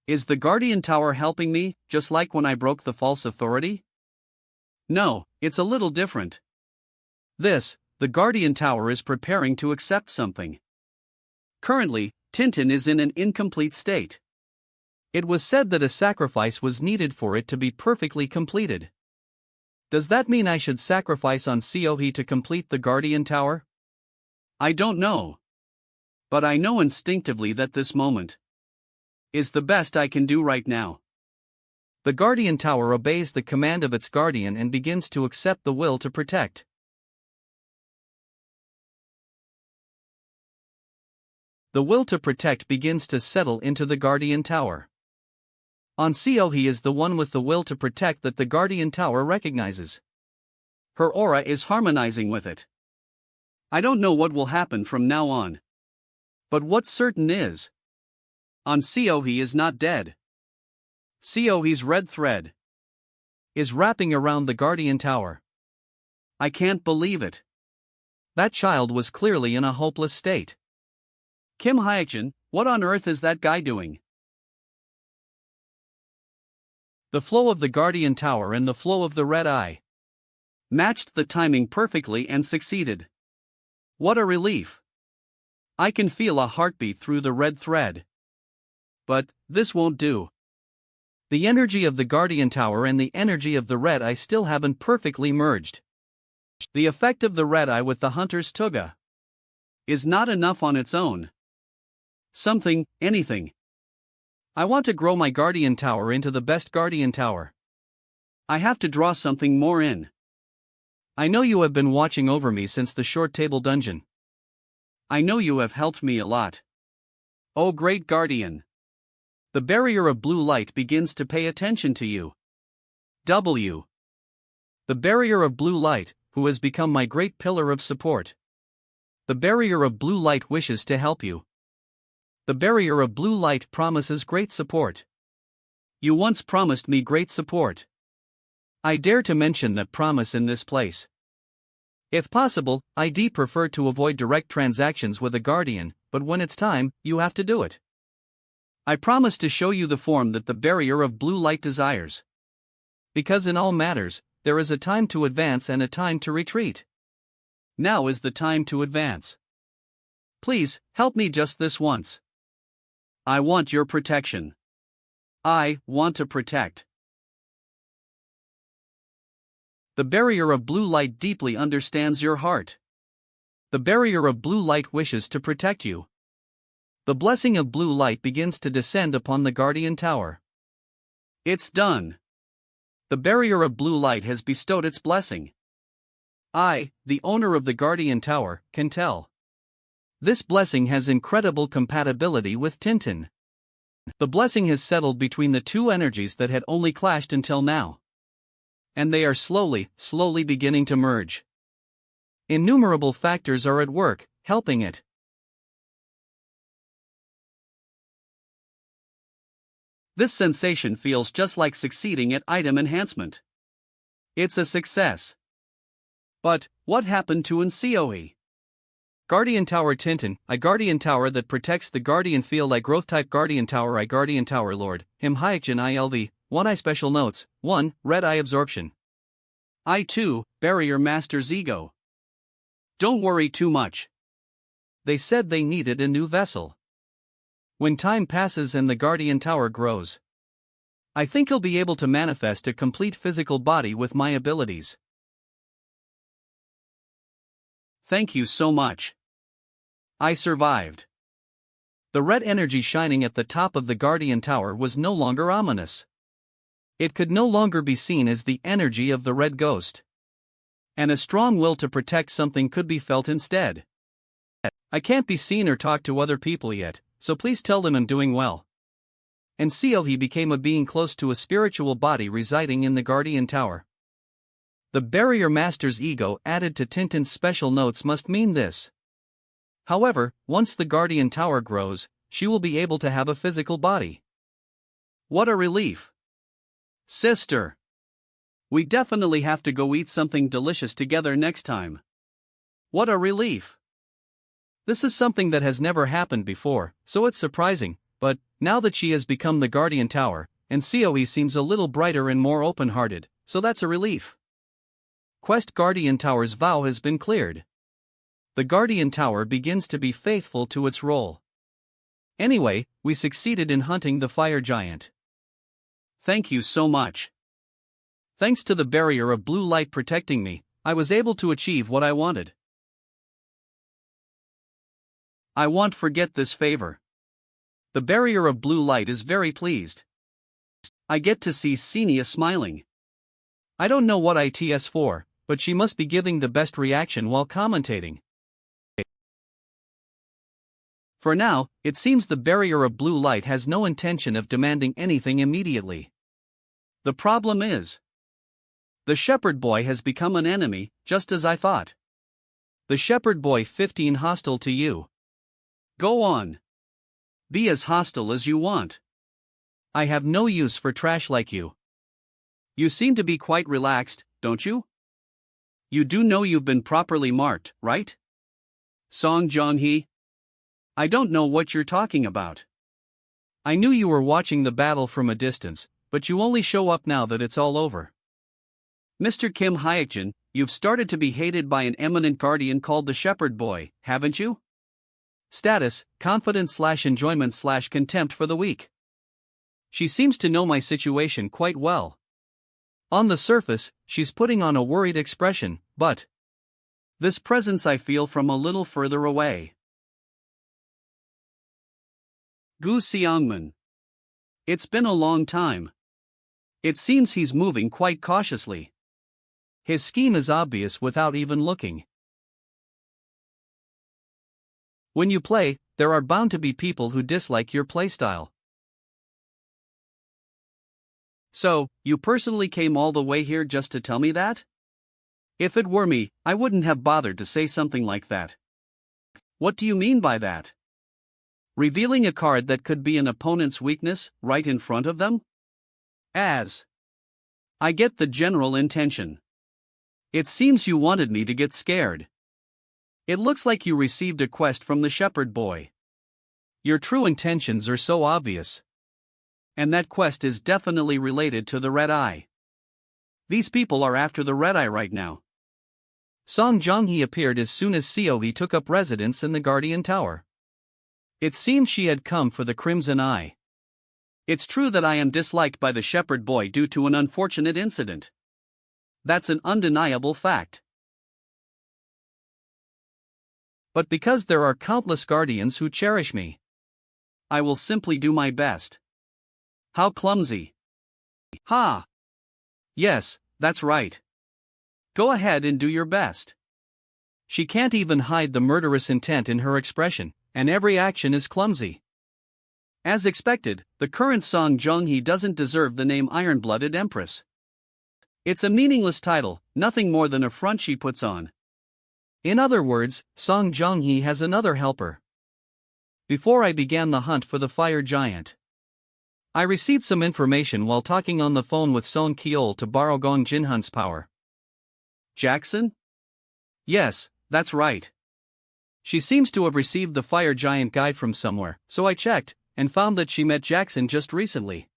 Is the Guardian Tower helping me, just like when I broke the false authority? No, it's a little different. The Guardian Tower is preparing to accept something. Currently, Tintin is in an incomplete state. It was said that a sacrifice was needed for it to be perfectly completed. Does that mean I should sacrifice on Coe to complete the Guardian Tower? I don't know. But I know instinctively that this moment is the best I can do right now. The Guardian Tower obeys the command of its guardian and begins to accept the will to protect. The will to protect begins to settle into the Guardian Tower. On Coe is the one with the will to protect that the Guardian Tower recognizes. Her aura is harmonizing with it. I don't know what will happen from now on. But what's certain is, on Coe is not dead. Coe's red thread is wrapping around the Guardian Tower. I can't believe it. That child was clearly in a hopeless state. Kim Hayakjin, what on earth is that guy doing? The flow of the Guardian Tower and the flow of the red eye matched the timing perfectly and succeeded. What a relief! I can feel a heartbeat through the red thread. But this won't do. The energy of the Guardian Tower and the energy of the red eye still haven't perfectly merged. The effect of the red eye with the hunter's tuga is not enough on its own. Anything. I want to grow my Guardian Tower into the best Guardian Tower. I have to draw something more in. I know you have been watching over me since the short table dungeon. I know you have helped me a lot. Oh great Guardian. The barrier of blue light begins to pay attention to you. W. The barrier of blue light, who has become my great pillar of support. The barrier of blue light wishes to help you. The barrier of blue light promises great support. You once promised me great support. I dare to mention that promise in this place. If possible, I'd prefer to avoid direct transactions with a guardian, but when it's time, you have to do it. I promise to show you the form that the barrier of blue light desires. Because in all matters, there is a time to advance and a time to retreat. Now is the time to advance. Please, help me just this once. I want your protection. I want to protect. The barrier of blue light deeply understands your heart. The barrier of blue light wishes to protect you. The blessing of blue light begins to descend upon the Guardian Tower. It's done. The barrier of blue light has bestowed its blessing. I, the owner of the Guardian Tower, can tell. This blessing has incredible compatibility with Tintin. The blessing has settled between the two energies that had only clashed until now. And they are slowly beginning to merge. Innumerable factors are at work, helping it. This sensation feels just like succeeding at item enhancement. It's a success. But, what happened to Coe? Guardian Tower Tintin, a Guardian Tower that protects the Guardian field. I growth type Guardian Tower. I Guardian Tower Lord, Kim Hayakjin ILV, 1 eye special notes, 1, red eye absorption. I2, barrier master's ego. Don't worry too much. They said they needed a new vessel. When time passes and the Guardian Tower grows, I think he'll be able to manifest a complete physical body with my abilities. Thank you so much. I survived. The red energy shining at the top of the Guardian Tower was no longer ominous. It could no longer be seen as the energy of the red ghost. And a strong will to protect something could be felt instead. I can't be seen or talk to other people yet, so please tell them I'm doing well. And Seo he became a being close to a spiritual body residing in the Guardian Tower. The Barrier Master's ego added to Tintin's special notes must mean this. However, once the Guardian Tower grows, she will be able to have a physical body. What a relief! Sister! We definitely have to go eat something delicious together next time. What a relief! This is something that has never happened before, so it's surprising, but now that she has become the Guardian Tower, and Seoi seems a little brighter and more open-hearted, so that's a relief. Quest Guardian Tower's vow has been cleared. The Guardian Tower begins to be faithful to its role. Anyway, we succeeded in hunting the fire giant. Thank you so much. Thanks to the barrier of blue light protecting me, I was able to achieve what I wanted. I won't forget this favor. The barrier of blue light is very pleased. I get to see Xenia smiling. I don't know what it's for, but she must be giving the best reaction while commentating. For now, it seems the barrier of blue light has no intention of demanding anything immediately. The problem is, the shepherd boy has become an enemy, just as I thought. The shepherd boy 15 hostile to you. Go on. Be as hostile as you want. I have no use for trash like you. You seem to be quite relaxed, don't you? You do know you've been properly marked, right? Song Jong-hee? I don't know what you're talking about. I knew you were watching the battle from a distance, but you only show up now that it's all over. Mr. Kim Hayakjin, you've started to be hated by an eminent guardian called the Shepherd Boy, haven't you? Status, confidence/enjoyment/contempt for the weak. She seems to know my situation quite well. On the surface, she's putting on a worried expression, but this presence I feel from a little further away. Gu Xiangman. It's been a long time. It seems he's moving quite cautiously. His scheme is obvious without even looking. When you play, there are bound to be people who dislike your playstyle. So, you personally came all the way here just to tell me that? If it were me, I wouldn't have bothered to say something like that. What do you mean by that? Revealing a card that could be an opponent's weakness, right in front of them? I get the general intention. It seems you wanted me to get scared. It looks like you received a quest from the Shepherd Boy. Your true intentions are so obvious. And that quest is definitely related to the Red Eye. These people are after the Red Eye right now. Song Jong-hee appeared as soon as Seo-hee took up residence in the Guardian Tower. It seemed she had come for the Crimson Eye. It's true that I am disliked by the Shepherd Boy due to an unfortunate incident. That's an undeniable fact. But because there are countless guardians who cherish me, I will simply do my best. How clumsy. Ha! Yes, that's right. Go ahead and do your best. She can't even hide the murderous intent in her expression, and every action is clumsy. As expected, the current Song Jong-hee doesn't deserve the name Iron-Blooded Empress. It's a meaningless title, nothing more than a front she puts on. In other words, Song Jong-hee has another helper. Before I began the hunt for the fire giant, I received some information while talking on the phone with Son Kol to borrow Gong Jinhun's power. Jackson? Yes, that's right. She seems to have received the fire giant guide from somewhere, so I checked, and found that she met Jackson just recently.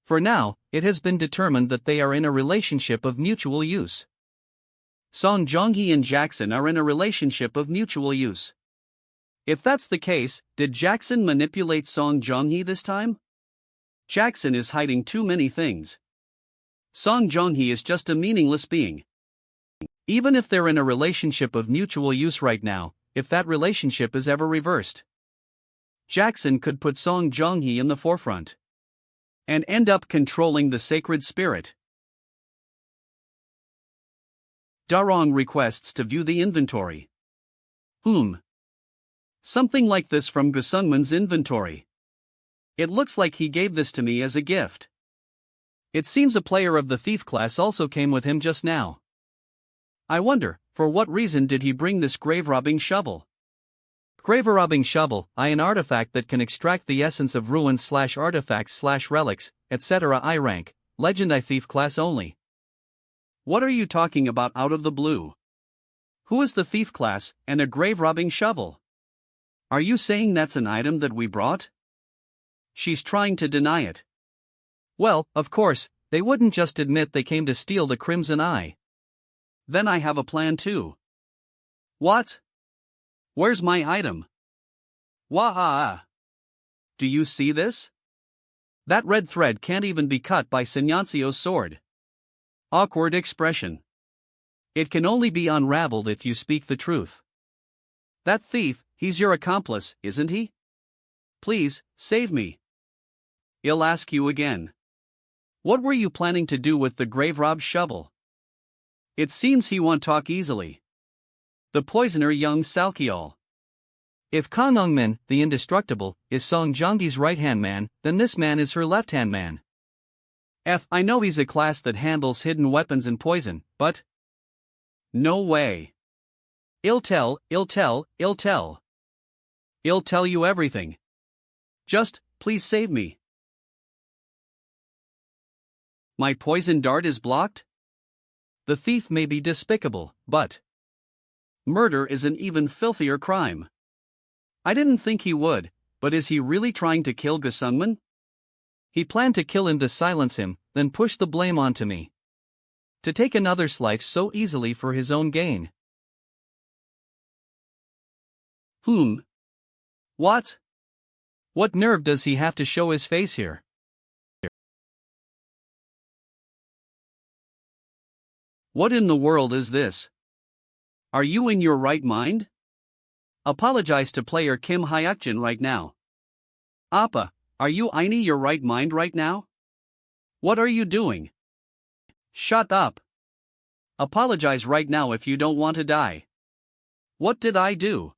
For now, it has been determined that they are in a relationship of mutual use. Song Jong-hee and Jackson are in a relationship of mutual use. If that's the case, did Jackson manipulate Song Jong-hee this time? Jackson is hiding too many things. Song Jong-hee is just a meaningless being. Even if they're in a relationship of mutual use right now, if that relationship is ever reversed, Jackson could put Song Jong-hee in the forefront. and end up controlling the sacred spirit. Darong requests to view the inventory. Something like this from Gusungman's inventory. It looks like he gave this to me as a gift. It seems a player of the thief class also came with him just now. I wonder, for what reason did he bring this grave-robbing shovel? Grave-robbing shovel, an artifact that can extract the essence of ruins/artifacts/relics, etc. I rank, legend I thief class only. What are you talking about out of the blue? Who is the thief class, and a grave-robbing shovel? Are you saying that's an item that we brought? She's trying to deny it. Well, of course, they wouldn't just admit they came to steal the Crimson Eye. Then I have a plan too. What? Where's my item? Wah! Do you see this? That red thread can't even be cut by Senyancio's sword. Awkward expression. It can only be unraveled if you speak the truth. That thief, he's your accomplice, isn't he? Please, save me. I'll ask you again. What were you planning to do with the grave-robbed shovel? It seems he won't talk easily. The poisoner young Salkiol. If Kang Ungmin, the indestructible, is Song Jonggi's right-hand man, then this man is her left-hand man. I know he's a class that handles hidden weapons and poison, but... No way. I'll tell. I'll tell you everything. Just, please save me. My poison dart is blocked? The thief may be despicable, but... murder is an even filthier crime. I didn't think he would, but is he really trying to kill Gusungman? He planned to kill him to silence him, then push the blame onto me. To take another's life so easily for his own gain. What? What nerve does he have to show his face here? What in the world is this? Are you in your right mind? Apologize to player Kim Hayakjin right now. Appa, are you in your right mind right now? What are you doing? Shut up. Apologize right now if you don't want to die. What did I do?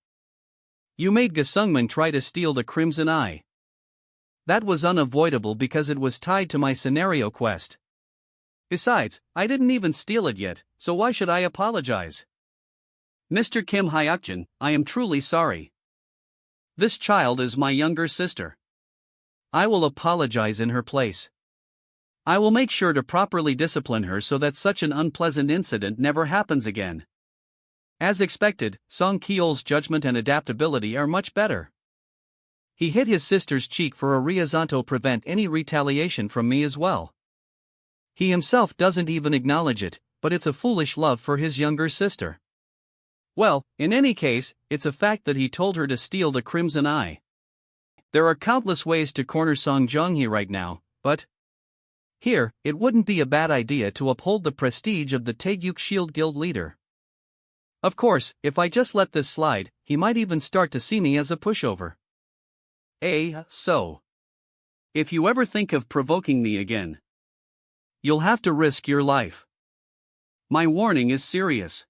You made Gusungman try to steal the Crimson Eye. That was unavoidable because it was tied to my scenario quest. Besides, I didn't even steal it yet, so why should I apologize? Mr. Kim Hayakjin, I am truly sorry. This child is my younger sister. I will apologize in her place. I will make sure to properly discipline her so that such an unpleasant incident never happens again. As expected, Song Kol's judgment and adaptability are much better. He hit his sister's cheek for a reason to prevent any retaliation from me as well. He himself doesn't even acknowledge it, but it's a foolish love for his younger sister. Well, in any case, it's a fact that he told her to steal the Crimson Eye. There are countless ways to corner Song Jonggi right now, but... here, it wouldn't be a bad idea to uphold the prestige of the Taegyuk Shield Guild leader. Of course, if I just let this slide, he might even start to see me as a pushover. So. If you ever think of provoking me again, you'll have to risk your life. My warning is serious.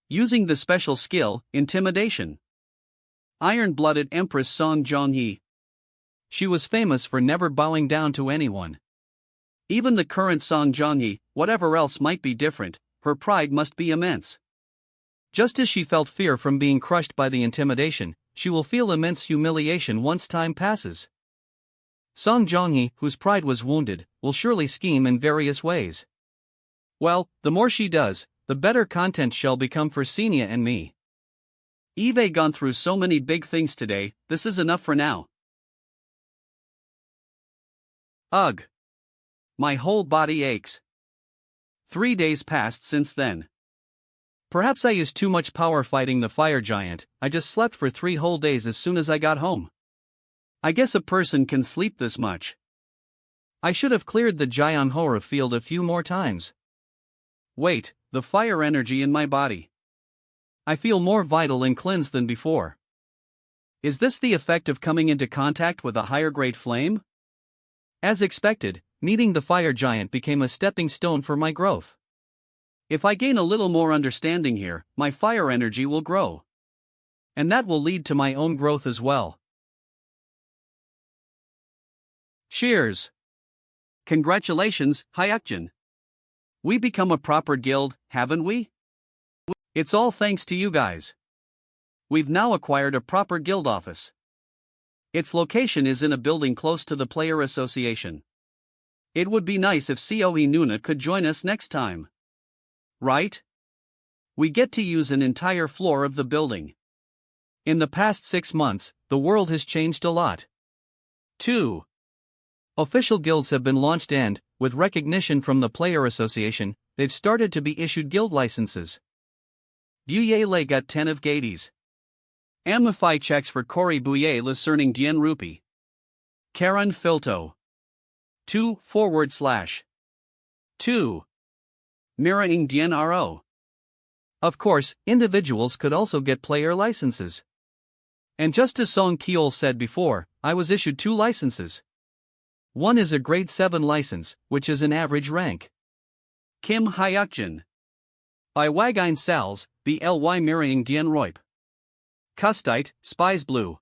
Using the special skill, Intimidation. Iron-blooded Empress Song Jonggi. She was famous for never bowing down to anyone. Even the current Song Jonggi, whatever else might be different, her pride must be immense. Just as she felt fear from being crushed by the intimidation, she will feel immense humiliation once time passes. Song Jonggi, whose pride was wounded, will surely scheme in various ways. Well, the more she does, the better content shall become for Senia and me. Eve gone through so many big things today, this is enough for now. Ugh. My whole body aches. 3 days passed since then. Perhaps I used too much power fighting the fire giant. I just slept for 3 whole days as soon as I got home. I guess a person can sleep this much. I should have cleared the Jianhora field a few more times. Wait, the fire energy in my body. I feel more vital and cleansed than before. Is this the effect of coming into contact with a higher grade flame? As expected, meeting the fire giant became a stepping stone for my growth. If I gain a little more understanding here, my fire energy will grow. And that will lead to my own growth as well. Cheers! Congratulations, Hayakjin. We become a proper guild, haven't we? It's all thanks to you guys. We've now acquired a proper guild office. Its location is in a building close to the player association. It would be nice if COE Nuna could join us next time. Right? We get to use an entire floor of the building. In the past 6 months, the world has changed a lot. 2. Official guilds have been launched and, with recognition from the player association, they've started to be issued guild licenses. Buye le got 10 of Gades. Amify checks for Kori Buye le cerning Dien Rupee. Karan Filto. 2 / 2. Mirroring Dien Ro. Of course, individuals could also get player licenses. And just as Son Kol said before, I was issued 2 licenses. One is a grade 7 license, which is an average rank. Kim Hayakjin. By Wagine Sals, BLY mirroring Dien Roip. Custite, Spies Blue.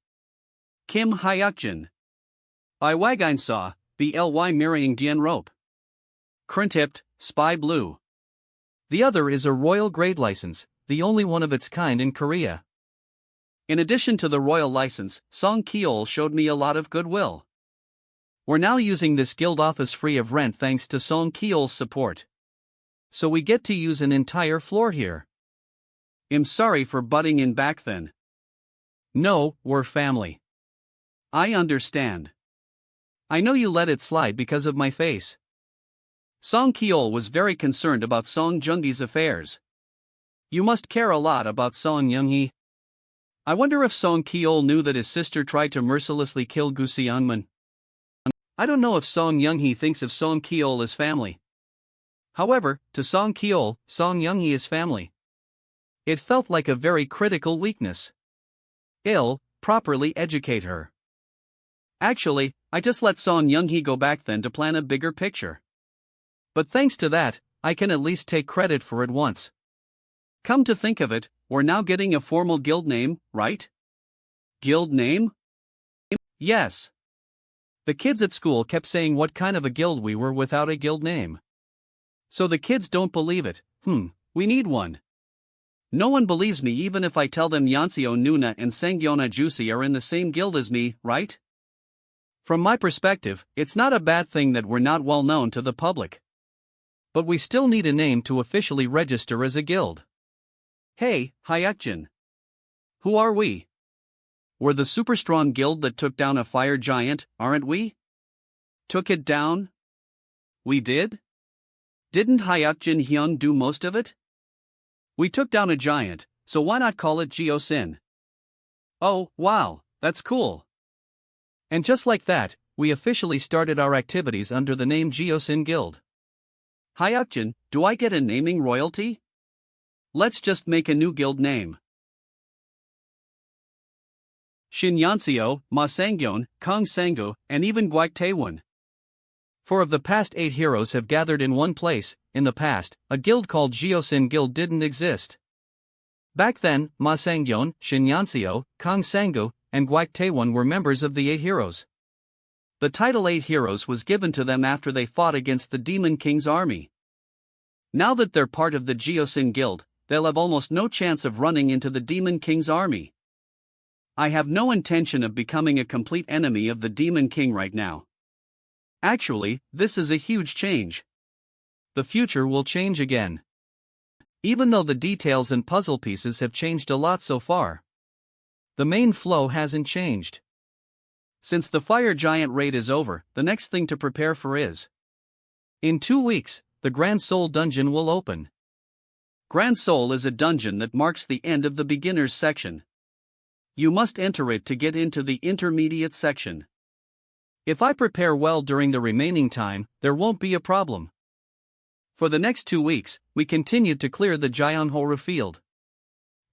Kim Hayakjin. By Wagine Saw, BLY mirroring Dien Rope. Krintipt, Spy Blue. The other is a royal grade license, the only one of its kind in Korea. In addition to the royal license, Son Kol showed me a lot of goodwill. We're now using this guild office free of rent thanks to Son Kol's support. So we get to use an entire floor here. I'm sorry for butting in back then. No, we're family. I understand. I know you let it slide because of my face. Son Kol was very concerned about Song Jungi's affairs. You must care a lot about Son Younghee. I wonder if Son Kol knew that his sister tried to mercilessly kill Gu Xianman. I don't know if Son Younghee thinks of Son Kol as family. However, to Son Kol, Son Younghee is family. It felt like a very critical weakness. Properly educate her. Actually, I just let Son Younghee go back then to plan a bigger picture. But thanks to that, I can at least take credit for it once. Come to think of it, we're now getting a formal guild name, right? Guild name? Yes. The kids at school kept saying what kind of a guild we were without a guild name. So the kids don't believe it. We need one. No one believes me even if I tell them Yanseo Nuna and Sangyona Juicy are in the same guild as me, right? From my perspective, it's not a bad thing that we're not well known to the public. But we still need a name to officially register as a guild. Hey, Hayakjin. Who are we? We're the super strong guild that took down a fire giant, aren't we? Took it down? We did? Didn't Hayakjin Hyun do most of it? We took down a giant, so why not call it Geosin? Oh, wow, that's cool. And just like that, we officially started our activities under the name Geosin Guild. Hayakjin, do I get a naming royalty? Let's just make a new guild name. Shinyanseo, Ma Sangyeon, Kong Sangu, and even Guak Taewon. 4 of the past 8 heroes have gathered in one place. In the past, a guild called Geosin Guild didn't exist. Back then, Ma Sangyeon, Shinyanseo, Kong Sangu, and Guak Taewon were members of the 8 heroes. The title 8 heroes was given to them after they fought against the Demon King's army. Now that they're part of the Geosin Guild, they'll have almost no chance of running into the Demon King's army. I have no intention of becoming a complete enemy of the Demon King right now. Actually, this is a huge change. The future will change again. Even though the details and puzzle pieces have changed a lot so far, the main flow hasn't changed. Since the fire giant raid is over, the next thing to prepare for is, in 2 weeks, the Grand Soul dungeon will open. Grand Soul is a dungeon that marks the end of the beginners section. You must enter it to get into the intermediate section. If I prepare well during the remaining time, there won't be a problem. For the next 2 weeks, we continued to clear the Gyeonghoru field.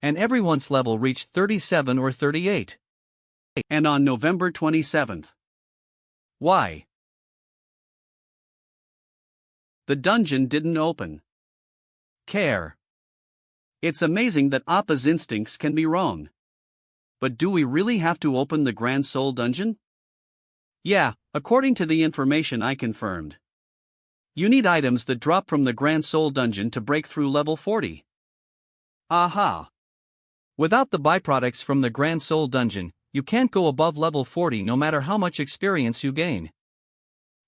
And everyone's level reached 37 or 38. And on November 27th. Why? The dungeon didn't open. Care. It's amazing that Appa's instincts can be wrong. But do we really have to open the Grand Soul dungeon? Yeah, according to the information I confirmed. You need items that drop from the Grand Soul dungeon to break through level 40. Aha! Without the byproducts from the Grand Soul dungeon, you can't go above level 40 no matter how much experience you gain.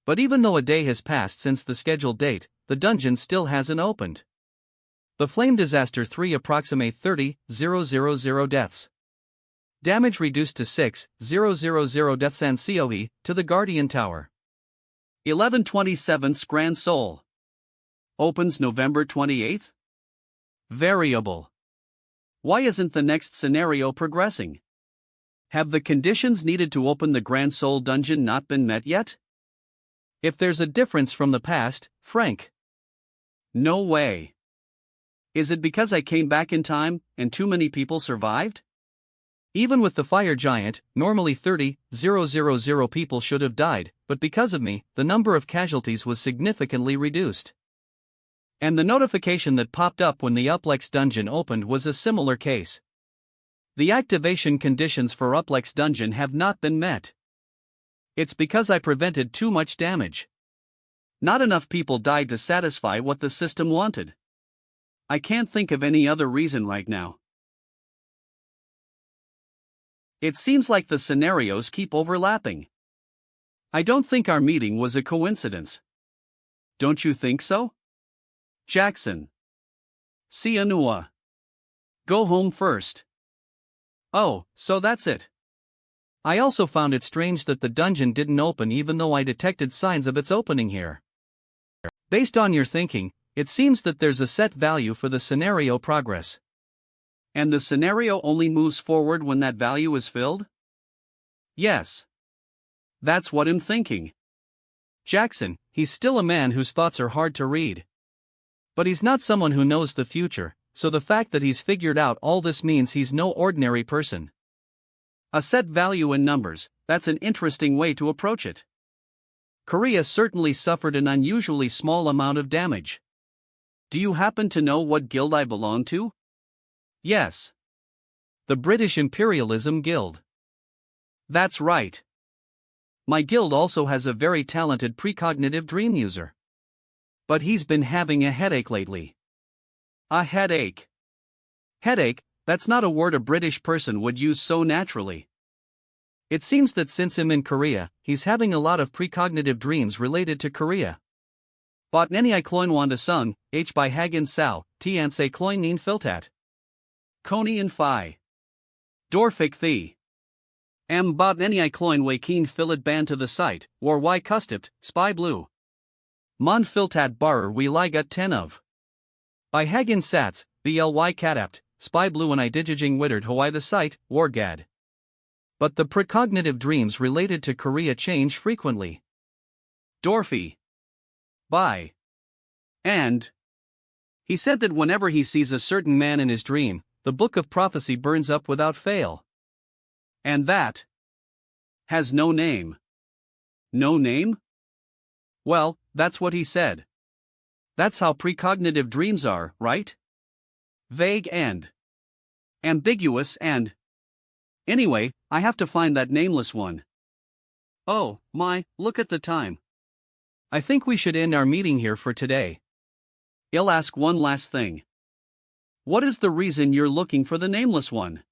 But even though a day has passed since the scheduled date, the dungeon still hasn't opened. The Flame Disaster 3 approximate 30,000 deaths. Damage reduced to 6,000 deaths and COE to the Guardian Tower. 11/27 Grand Soul. Opens November 28th? Variable. Why isn't the next scenario progressing? Have the conditions needed to open the Grand Soul dungeon not been met yet? If there's a difference from the past, Frank. No way. Is it because I came back in time, and too many people survived? Even with the fire giant, normally 30,000 people should have died, but because of me, the number of casualties was significantly reduced. And the notification that popped up when the Uplex dungeon opened was a similar case. The activation conditions for Uplex dungeon have not been met. It's because I prevented too much damage. Not enough people died to satisfy what the system wanted. I can't think of any other reason right now. It seems like the scenarios keep overlapping. I don't think our meeting was a coincidence. Don't you think so? Jackson. See Anua. Go home first. Oh, so that's it. I also found it strange that the dungeon didn't open even though I detected signs of its opening here. Based on your thinking, it seems that there's a set value for the scenario progress. And the scenario only moves forward when that value is filled? Yes. That's what I'm thinking. Jackson, he's still a man whose thoughts are hard to read. But he's not someone who knows the future, so the fact that he's figured out all this means he's no ordinary person. A set value in numbers, that's an interesting way to approach it. Korea certainly suffered an unusually small amount of damage. Do you happen to know what guild I belong to? Yes. The British Imperialism Guild. That's right. My guild also has a very talented precognitive dream user. But he's been having a headache lately. A headache. Headache, that's not a word a British person would use so naturally. It seems that since I'm in Korea, he's having a lot of precognitive dreams related to Korea. Bot neni I kloin wanda sung, h by Hagen sao, tian se kloin neen filtat. Koni and Phi. Dorfik the. Am bot neni I kloin way keen fillet ban to the site, war y custipt, spy blue. Mon filtat barer we ligat 10 of. By Hagen sats, bly catapt, spy blue and I digiging wittered Hawaii the site, wargad. But the precognitive dreams related to Korea change frequently. Dorfy. By. And. He said that whenever he sees a certain man in his dream, the book of prophecy burns up without fail. And that has no name. No name? Well, that's what he said. That's how precognitive dreams are, right? Vague and ambiguous and. Anyway, I have to find that nameless one. Oh, my, look at the time. I think we should end our meeting here for today. I'll ask one last thing. What is the reason you're looking for the nameless one?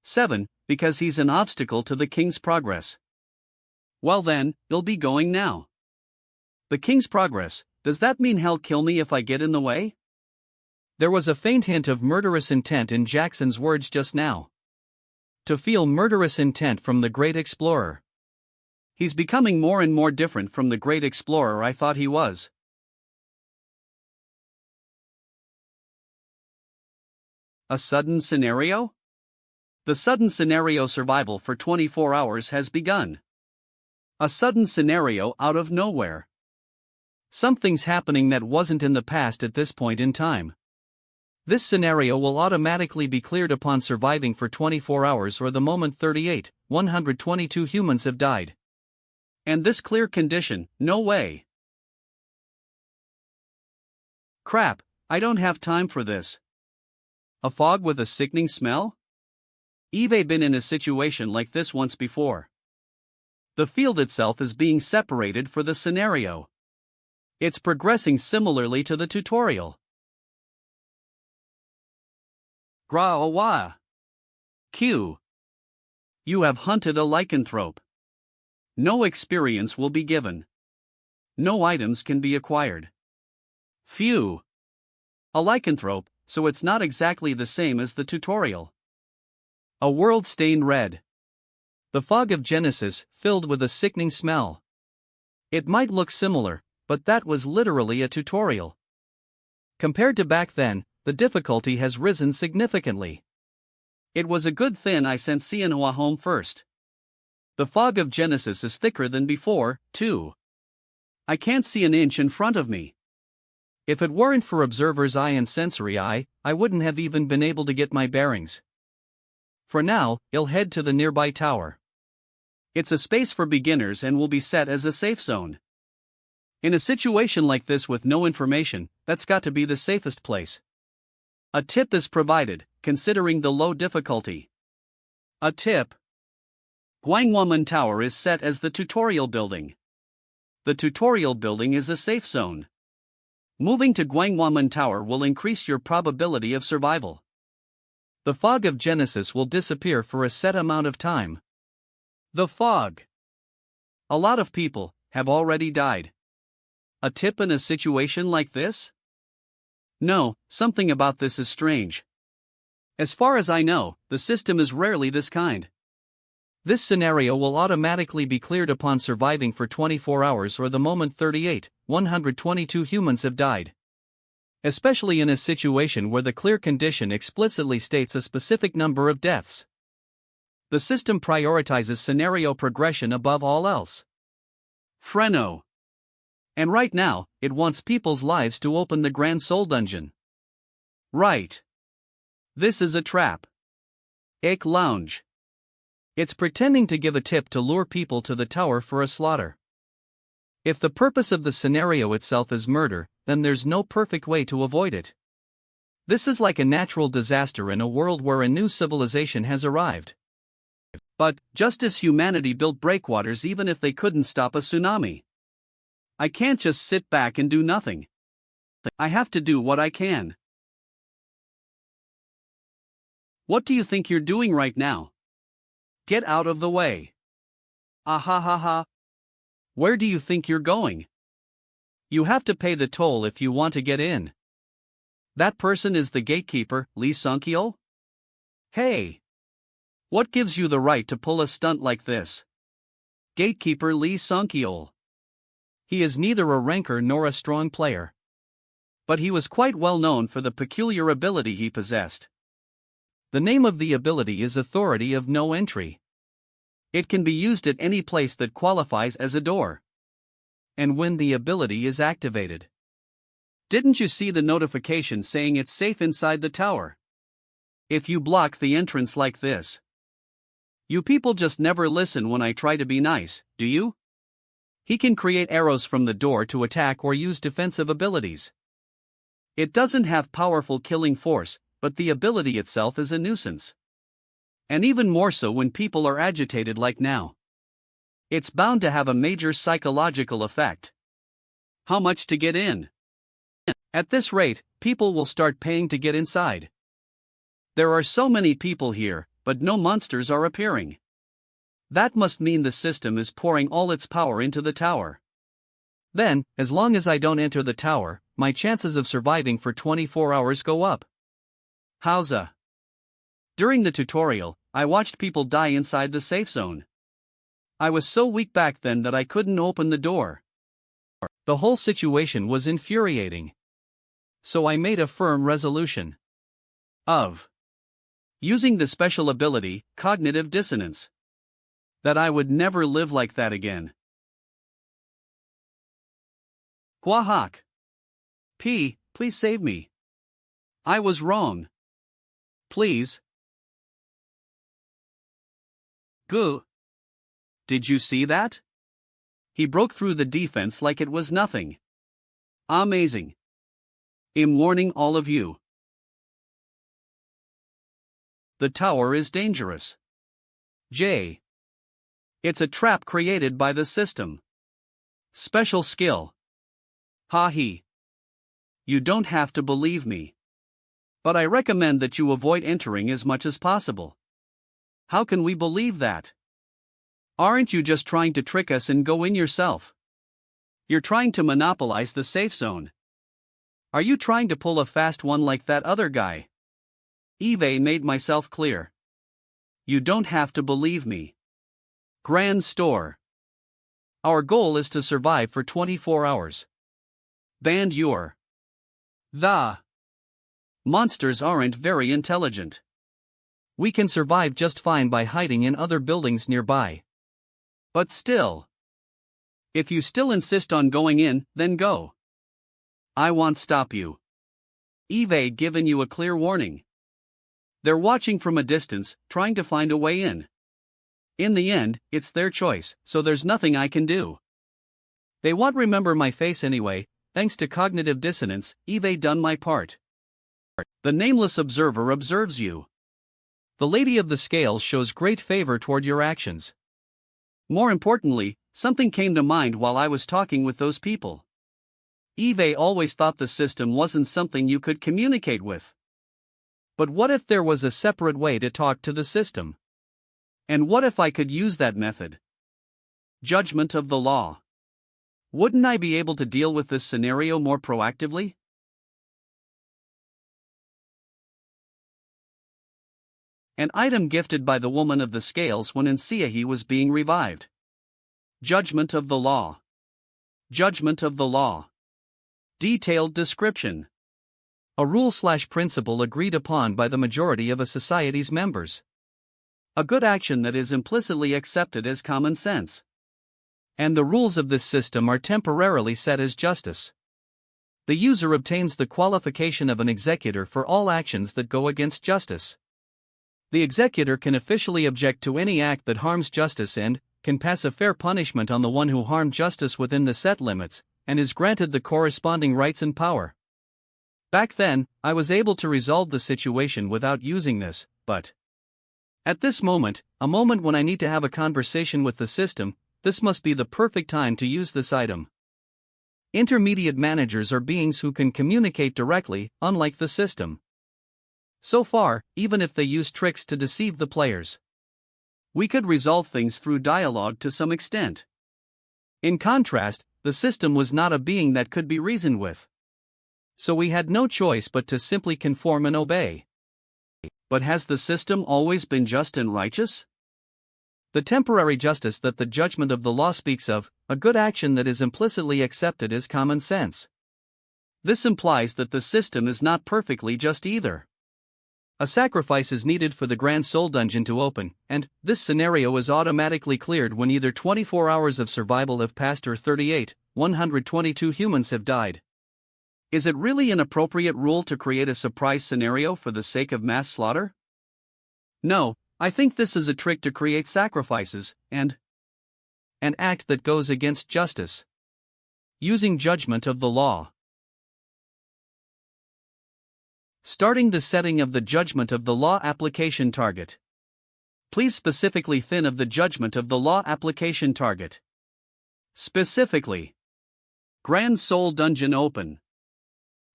7. Because he's an obstacle to the king's progress. Well then, he'll be going now. The king's progress, does that mean he'll kill me if I get in the way? There was a faint hint of murderous intent in Jackson's words just now. To feel murderous intent from the great explorer. He's becoming more and more different from the great explorer I thought he was. A sudden scenario? The sudden scenario survival for 24 hours has begun. A sudden scenario out of nowhere. Something's happening that wasn't in the past at this point in time. This scenario will automatically be cleared upon surviving for 24 hours or the moment 122 humans have died. And this clear condition, no way. Crap, I don't have time for this. A fog with a sickening smell? I've been in a situation like this once before. The field itself is being separated for the scenario. It's progressing similarly to the tutorial. Gra-awa. Q. You have hunted a Lyanthrope. No experience will be given. No items can be acquired. Phew. A Lyanthrope, so it's not exactly the same as the tutorial. A world stained red. The fog of Genesis filled with a sickening smell. It might look similar, but that was literally a tutorial. Compared to back then, the difficulty has risen significantly. It was a good thing I sent Manhwa home first. The fog of Genesis is thicker than before, too. I can't see an inch in front of me. If it weren't for observer's eye and sensory eye, I wouldn't have even been able to get my bearings. For now, I'll head to the nearby tower. It's a space for beginners and will be set as a safe zone. In a situation like this with no information, that's got to be the safest place. A tip is provided, considering the low difficulty. A tip. Gwangwamun Tower is set as the tutorial building. The tutorial building is a safe zone. Moving to Gwangwamun Tower will increase your probability of survival. The fog of Genesis will disappear for a set amount of time. The fog. A lot of people have already died. A tip in a situation like this? No, something about this is strange. As far as I know, the system is rarely this kind. This scenario will automatically be cleared upon surviving for 24 hours or the moment 122 humans have died. Especially in a situation where the clear condition explicitly states a specific number of deaths. The system prioritizes scenario progression above all else. Freno. And right now, it wants people's lives to open the Grand Soul Dungeon. Right. This is a trap. Ick Lounge. It's pretending to give a tip to lure people to the tower for a slaughter. If the purpose of the scenario itself is murder, then there's no perfect way to avoid it. This is like a natural disaster in a world where a new civilization has arrived. But, just as humanity built breakwaters even if they couldn't stop a tsunami. I can't just sit back and do nothing. I have to do what I can. What do you think you're doing right now? Get out of the way. Ahahaha. Where do you think you're going? You have to pay the toll if you want to get in. That person is the gatekeeper, Son Kol? Hey! What gives you the right to pull a stunt like this? Gatekeeper Son Kol. He is neither a ranker nor a strong player. But he was quite well known for the peculiar ability he possessed. The name of the ability is Authority of No Entry. It can be used at any place that qualifies as a door. And when the ability is activated. Didn't you see the notification saying it's safe inside the tower? If you block the entrance like this. You people just never listen when I try to be nice, do you? He can create arrows from the door to attack or use defensive abilities. It doesn't have powerful killing force, but the ability itself is a nuisance. And even more so when people are agitated like now. It's bound to have a major psychological effect. How much to get in? At this rate, people will start paying to get inside. There are so many people here, but no monsters are appearing. That must mean the system is pouring all its power into the tower. Then, as long as I don't enter the tower, my chances of surviving for 24 hours go up. Howza. During the tutorial, I watched people die inside the safe zone. I was so weak back then that I couldn't open the door. The whole situation was infuriating. So I made a firm resolution of using the special ability, cognitive dissonance. That I would never live like that again. Gwahak. Please save me. I was wrong. Please. Goo. Did you see that? He broke through the defense like it was nothing. Amazing. I'm warning all of you. The tower is dangerous. J. It's a trap created by the system. Special skill. Ha he. You don't have to believe me. But I recommend that you avoid entering as much as possible. How can we believe that? Aren't you just trying to trick us and go in yourself? You're trying to monopolize the safe zone. Are you trying to pull a fast one like that other guy? Eve made myself clear. You don't have to believe me. Grand store. Our goal is to survive for 24 hours. Band your. The monsters aren't very intelligent. We can survive just fine by hiding in other buildings nearby. But still. If you still insist on going in, then go. I won't stop you. Eve given you a clear warning. They're watching from a distance, trying to find a way in. In the end, it's their choice, so there's nothing I can do. They won't remember my face anyway, thanks to cognitive dissonance. Eve done my part. The nameless observer observes you. The lady of the scales shows great favor toward your actions. More importantly, something came to mind while I was talking with those people. Eve always thought the system wasn't something you could communicate with. But what if there was a separate way to talk to the system? And what if I could use that method? Judgment of the law. Wouldn't I be able to deal with this scenario more proactively? An item gifted by the woman of the scales when Insiahi was being revived. Judgment of the law. Judgment of the law. Detailed description. A rule/principle agreed upon by the majority of a society's members. A good action that is implicitly accepted as common sense. And the rules of this system are temporarily set as justice. The user obtains the qualification of an executor for all actions that go against justice. The executor can officially object to any act that harms justice and can pass a fair punishment on the one who harmed justice within the set limits, and is granted the corresponding rights and power. Back then, I was able to resolve the situation without using this, but at this moment, a moment when I need to have a conversation with the system, this must be the perfect time to use this item. Intermediate managers are beings who can communicate directly, unlike the system. So far, even if they use tricks to deceive the players, we could resolve things through dialogue to some extent. In contrast, the system was not a being that could be reasoned with. So we had no choice but to simply conform and obey. But has the system always been just and righteous? The temporary justice that the judgment of the law speaks of, a good action that is implicitly accepted as common sense. This implies that the system is not perfectly just either. A sacrifice is needed for the Grand Soul Dungeon to open, and this scenario is automatically cleared when either 24 hours of survival have passed or 122 humans have died. Is it really an appropriate rule to create a surprise scenario for the sake of mass slaughter? No, I think this is a trick to create sacrifices, and an act that goes against justice. Using judgment of the law. Starting the setting of the judgment of the law application target. Please specifically thin of the judgment of the law application target. Specifically, Grand Soul Dungeon open.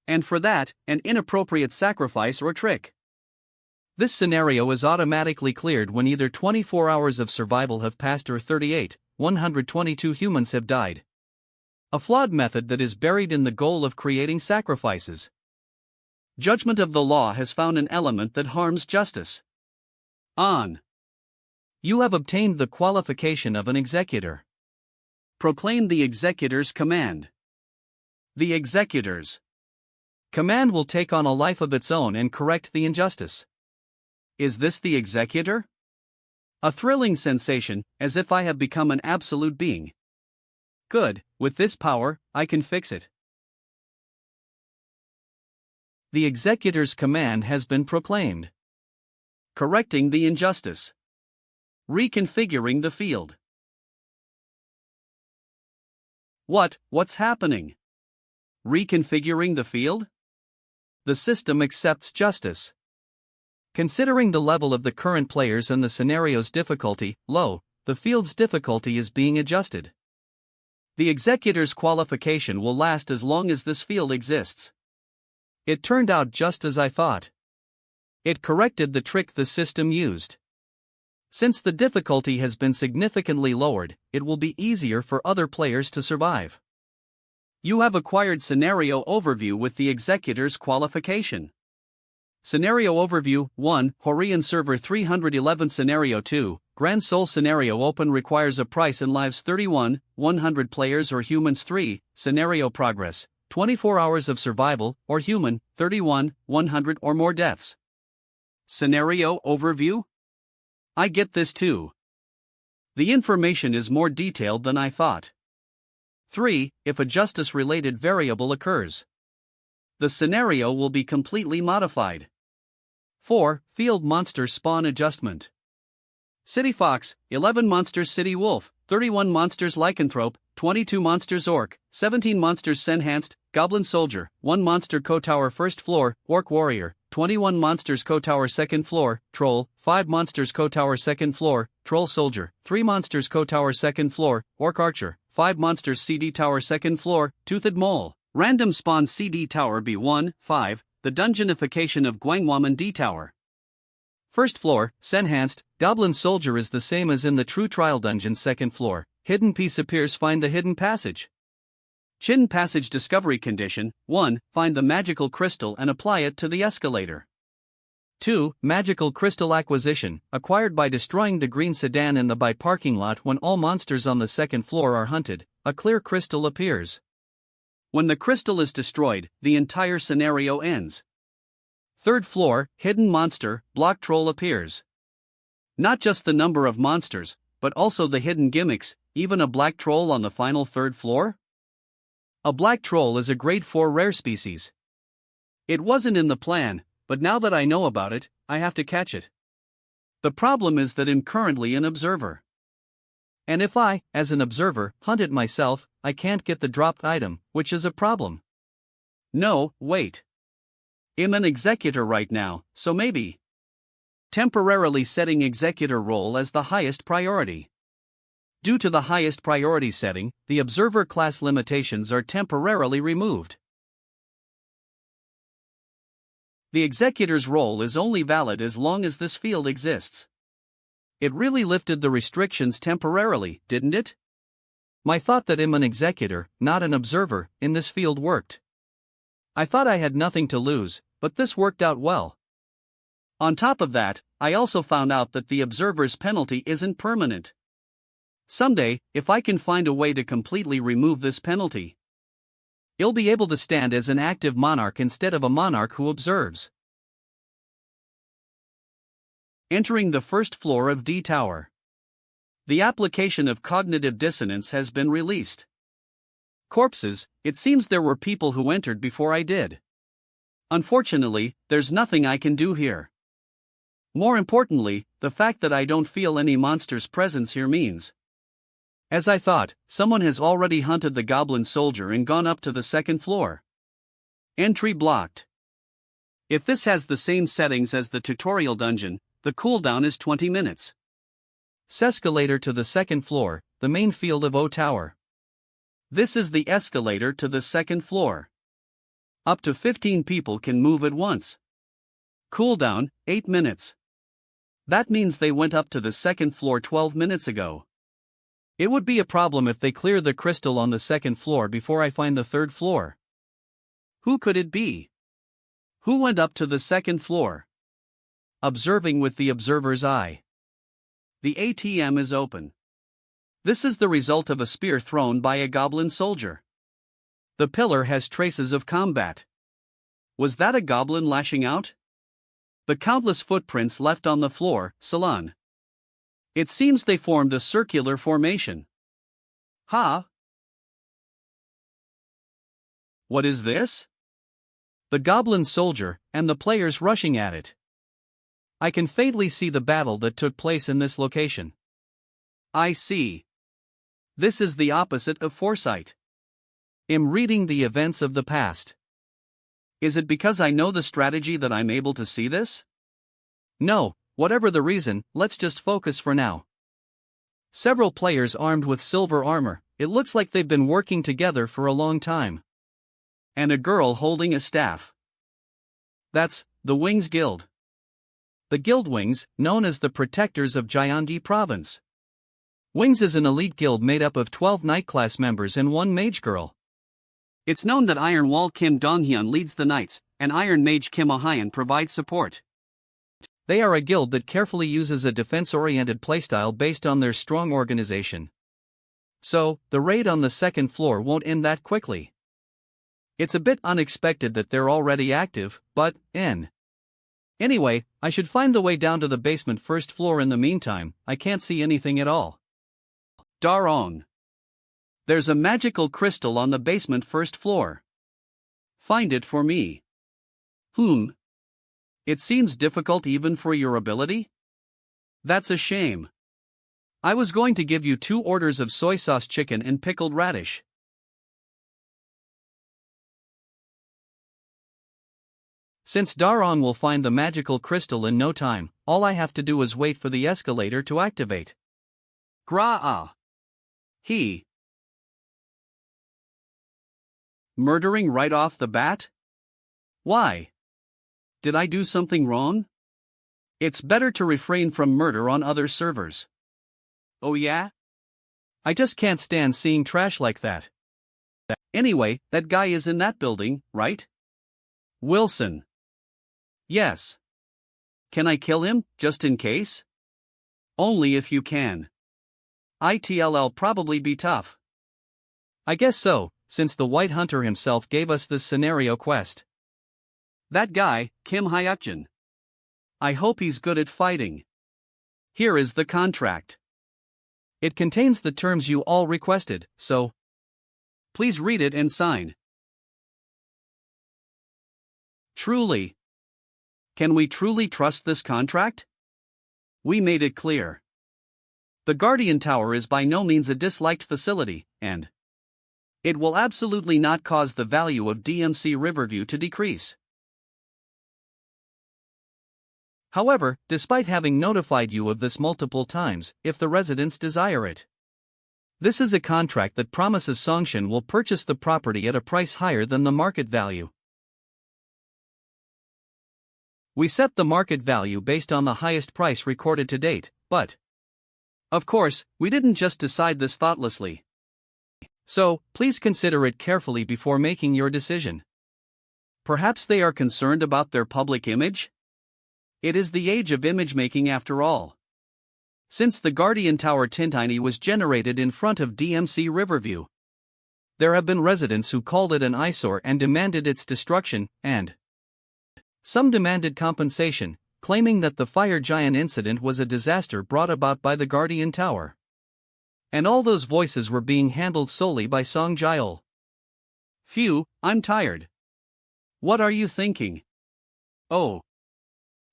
And for that, an inappropriate sacrifice or trick. This scenario is automatically cleared when either 24 hours of survival have passed or 122 humans have died. A flawed method that is buried in the goal of creating sacrifices. Judgment of the law has found an element that harms justice. On. You have obtained the qualification of an executor. Proclaim the executor's command. The executor's command will take on a life of its own and correct the injustice. Is this the executor? A thrilling sensation, as if I have become an absolute being. Good, with this power, I can fix it. The executor's command has been proclaimed. Correcting the injustice. Reconfiguring the field. What's happening? Reconfiguring the field? the system accepts justice. Considering the level of the current players and the scenario's difficulty, low, the field's difficulty is being adjusted. The executor's qualification will last as long as this field exists. It turned out just as I thought. It corrected the trick the system used. Since the difficulty has been significantly lowered, it will be easier for other players to survive. You have acquired Scenario Overview with the Executor's qualification. Scenario Overview 1. Horian Server 311 Scenario 2. Grand Soul Scenario Open requires a price in lives 31, 100 players or humans 3. Scenario Progress 24 hours of survival, or human, 31, 100 or more deaths. Scenario Overview? I get this too. The information is more detailed than I thought. 3. If a justice-related variable occurs, the scenario will be completely modified. 4. Field Monster Spawn Adjustment. City Fox, 11 monsters City Wolf, 31 monsters Lycanthrope, 22 monsters Orc, 17 monsters Senhanced, Goblin Soldier, 1 monster Kotower First Floor, Orc Warrior, 21 monsters Kotower Second Floor, Troll, 5 monsters Kotower Second Floor, Troll Soldier, 3 monsters Kotower Second Floor, Orc Archer, 5 monsters CD Tower Second Floor, Toothed Mole. Random Spawn CD Tower B1, 5, the Dungeonification of Gwangwaman D Tower. First Floor, Senhanced, Goblin Soldier is the same as in the True Trial Dungeon Second Floor, Hidden Piece appears find the Hidden Passage. Chin Passage Discovery Condition, 1, find the Magical Crystal and apply it to the escalator. 2. Magical Crystal Acquisition, acquired by destroying the green sedan in the by parking lot when all monsters on the second floor are hunted, a clear crystal appears. When the crystal is destroyed, the entire scenario ends. Third floor, Hidden Monster, Block Troll appears. Not just the number of monsters, but also the hidden gimmicks, even a black troll on the final third floor? A black troll is a grade 4 rare species. It wasn't in the plan, but now that I know about it, I have to catch it. The problem is that I'm currently an observer. And if I, as an observer, hunt it myself, I can't get the dropped item, which is a problem. No, wait. I'm an executor right now, so maybe. Temporarily setting executor role as the highest priority. Due to the highest priority setting, the observer class limitations are temporarily removed. The executor's role is only valid as long as this field exists. It really lifted the restrictions temporarily, didn't it? My thought that I'm an executor, not an observer, in this field worked. I thought I had nothing to lose, but this worked out well. On top of that, I also found out that the observer's penalty isn't permanent. Someday, if I can find a way to completely remove this penalty, I'll be able to stand as an active monarch instead of a monarch who observes. Entering the first floor of D Tower. The application of cognitive dissonance has been released. Corpses, it seems there were people who entered before I did. Unfortunately, there's nothing I can do here. More importantly, the fact that I don't feel any monster's presence here means, as I thought, someone has already hunted the Goblin Soldier and gone up to the second floor. Entry blocked. If this has the same settings as the tutorial dungeon, the cooldown is 20 minutes. Escalator to the second floor, the main field of O Tower. This is the escalator to the second floor. Up to 15 people can move at once. Cooldown, 8 minutes. That means they went up to the second floor 12 minutes ago. It would be a problem if they clear the crystal on the second floor before I find the third floor. Who could it be? Who went up to the second floor? Observing with the observer's eye. The ATM is open. This is the result of a spear thrown by a goblin soldier. The pillar has traces of combat. Was that a goblin lashing out? The countless footprints left on the floor, salon. It seems they formed a circular formation. Ha! What is this? The goblin soldier, and the players rushing at it. I can faintly see the battle that took place in this location. I see. This is the opposite of foresight. I'm reading the events of the past. Is it because I know the strategy that I'm able to see this? No, whatever the reason, let's just focus for now. Several players armed with silver armor, it looks like they've been working together for a long time. And a girl holding a staff. That's the Wings Guild. The Guild Wings, known as the Protectors of Gyeonggi Province. Wings is an elite guild made up of 12 Knight class members and 1 mage girl. It's known that Iron Wall Kim Donghyun leads the Knights, and Iron Mage Kim Oh-hyun provides support. They are a guild that carefully uses a defense-oriented playstyle based on their strong organization. So, the raid on the second floor won't end that quickly. It's a bit unexpected that they're already active, but, Anyway, I should find the way down to the basement first floor in the meantime. I can't see anything at all. Darong. There's a magical crystal on the basement first floor. Find it for me. It seems difficult even for your ability? That's a shame. I was going to give you 2 orders of soy sauce chicken and pickled radish. Since Darong will find the magical crystal in no time, all I have to do is wait for the escalator to activate. Gra-ah. He. Murdering right off the bat? Why? Did I do something wrong? It's better to refrain from murder on other servers. Oh yeah? I just can't stand seeing trash like that. Anyway, that guy is in that building, right? Wilson. Yes. Can I kill him, just in case? Only if you can. It'll probably be tough. I guess so, since the White Hunter himself gave us this scenario quest. That guy, Kim Hayakjin. I hope he's good at fighting. Here is the contract. It contains the terms you all requested, so please read it and sign. Truly. Can we truly trust this contract? We made it clear. The Guardian Tower is by no means a disliked facility, and it will absolutely not cause the value of DMC Riverview to decrease. However, despite having notified you of this multiple times, if the residents desire it, this is a contract that promises Songshan will purchase the property at a price higher than the market value. We set the market value based on the highest price recorded to date, but of course, we didn't just decide this thoughtlessly. So, please consider it carefully before making your decision. Perhaps they are concerned about their public image? It is the age of image making after all. Since the Guardian Tower Tintiny was generated in front of DMC Riverview, there have been residents who called it an eyesore and demanded its destruction, and some demanded compensation, claiming that the fire giant incident was a disaster brought about by the Guardian Tower. And all those voices were being handled solely by Song Jaeol. Phew, I'm tired. What are you thinking? Oh.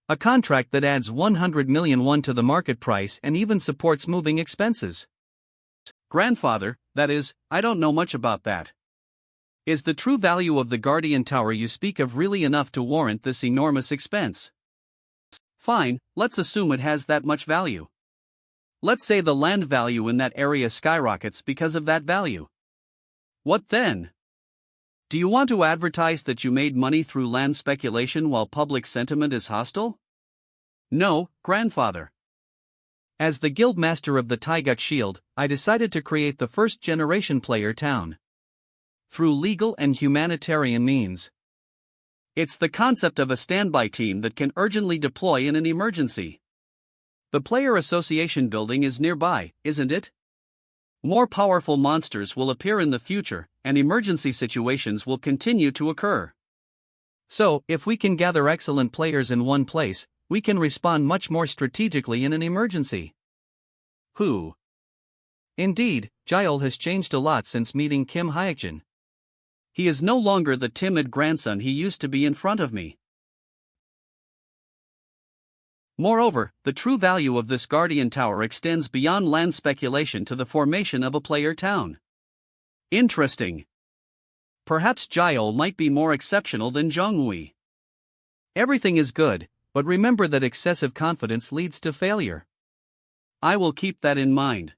A contract that adds 100 million won to the market price and even supports moving expenses. Grandfather, that is, I don't know much about that. Is the true value of the Guardian Tower you speak of really enough to warrant this enormous expense? Fine, let's assume it has that much value. Let's say the land value in that area skyrockets because of that value. What then? Do you want to advertise that you made money through land speculation while public sentiment is hostile? No, grandfather. As the guild master of the Taeguk Shield, I decided to create the first generation player town. Through legal and humanitarian means. It's the concept of a standby team that can urgently deploy in an emergency. The player association building is nearby, isn't it? More powerful monsters will appear in the future, and emergency situations will continue to occur. So, if we can gather excellent players in one place, we can respond much more strategically in an emergency. Who? Indeed, Jaeol has changed a lot since meeting Kim Hayakjin. He is no longer the timid grandson he used to be in front of me. Moreover, the true value of this Guardian Tower extends beyond land speculation to the formation of a player town. Interesting. perhaps Jiao might be more exceptional than Zhonghui. Everything is good, but remember that excessive confidence leads to failure. I will keep that in mind.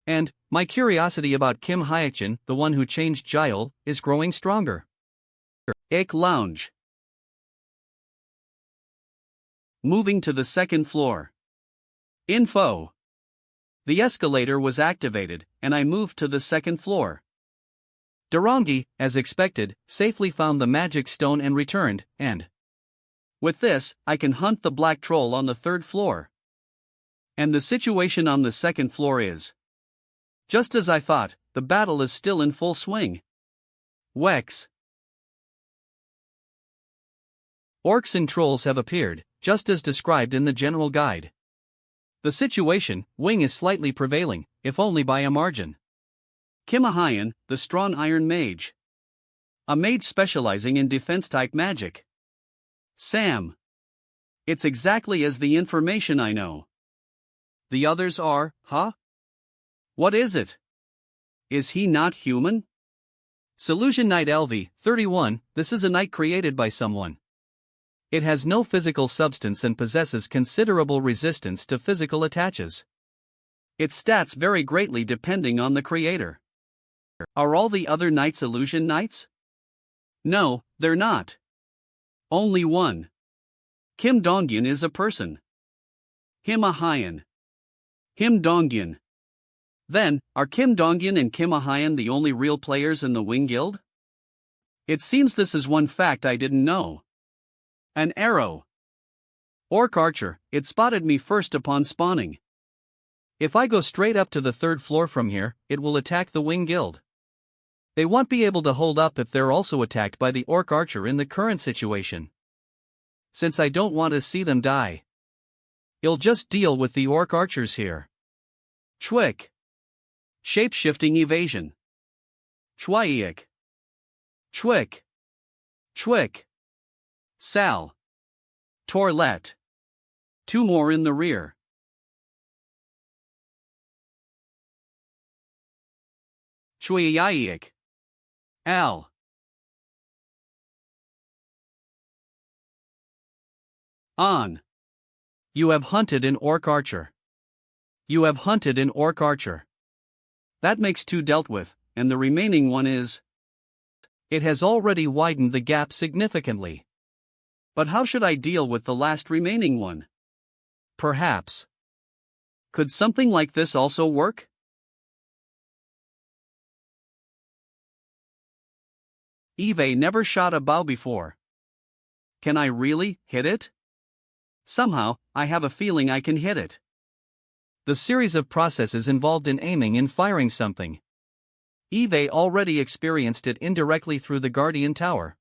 And, my curiosity about Kim Hayakjin, the one who changed Jiao, is growing stronger. Ik Lounge. Moving to the second floor. Info. The escalator was activated, and I moved to the second floor. Darangi, as expected, safely found the magic stone and returned, and with this, I can hunt the black troll on the third floor. And the situation on the second floor is just as I thought, the battle is still in full swing. Wex. Orcs and trolls have appeared, just as described in the general guide. The situation, Wing is slightly prevailing, if only by a margin. Kim Hayakjin, the strong iron mage. A mage specializing in defense-type magic. Sam. It's exactly as the information I know. The others are, huh? What is it? Is he not human? Solution Knight LV, 31, this is a knight created by someone. It has no physical substance and possesses considerable resistance to physical attaches. Its stats vary greatly depending on the creator. Are all the other knights illusion knights? No, they're not. Only one. Kim Donghyun is a person. Kim Hayakjin. Kim Donghyun. Then, are Kim Donghyun and Kim Hayakjin the only real players in the Wing Guild? It seems this is one fact I didn't know. An arrow. Orc archer, it spotted me first upon spawning. If I go straight up to the third floor from here, it will attack the Wing Guild. They won't be able to hold up if they're also attacked by the orc archer in the current situation. Since I don't want to see them die, I'll just deal with the orc archers here. Chwick. Shape-shifting evasion. Chwaiik. Chwick. Chwick. Sal. Torlet. Two more in the rear. Chwiaiik. Al. On. You have hunted an orc archer. You have hunted an orc archer. That makes 2 dealt with, and the remaining one is. It has already widened the gap significantly. But how should I deal with the last remaining one? Perhaps. Could something like this also work? Eve never shot a bow before. Can I really hit it? Somehow, I have a feeling I can hit it. The series of processes involved in aiming and firing something. Eve already experienced it indirectly through the Guardian Tower.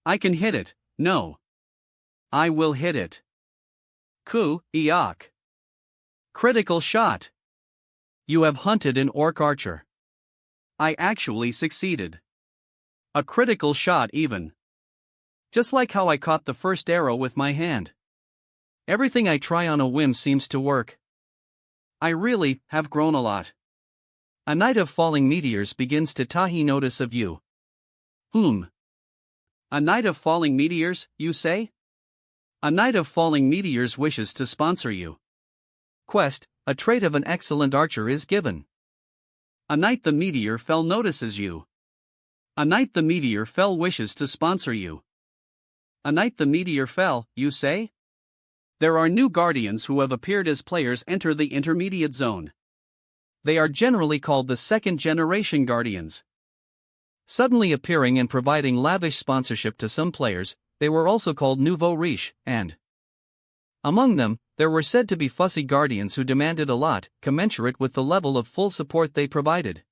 I can hit it, no. I will hit it. Ku, Iok. Critical shot. You have hunted an orc archer. I actually succeeded. A critical shot even. Just like how I caught the first arrow with my hand. Everything I try on a whim seems to work. I really have grown a lot. A night of falling meteors begins to tahi notice of you. A night of falling meteors, you say? A night of falling meteors wishes to sponsor you. Quest, a trait of an excellent archer is given. A night the meteor fell notices you. A night the meteor fell wishes to sponsor you. A night the meteor fell, you say? There are new guardians who have appeared as players enter the intermediate zone. They are generally called the second-generation guardians. Suddenly appearing and providing lavish sponsorship to some players, they were also called nouveau riche, and among them, there were said to be fussy guardians who demanded a lot, commensurate with the level of full support they provided.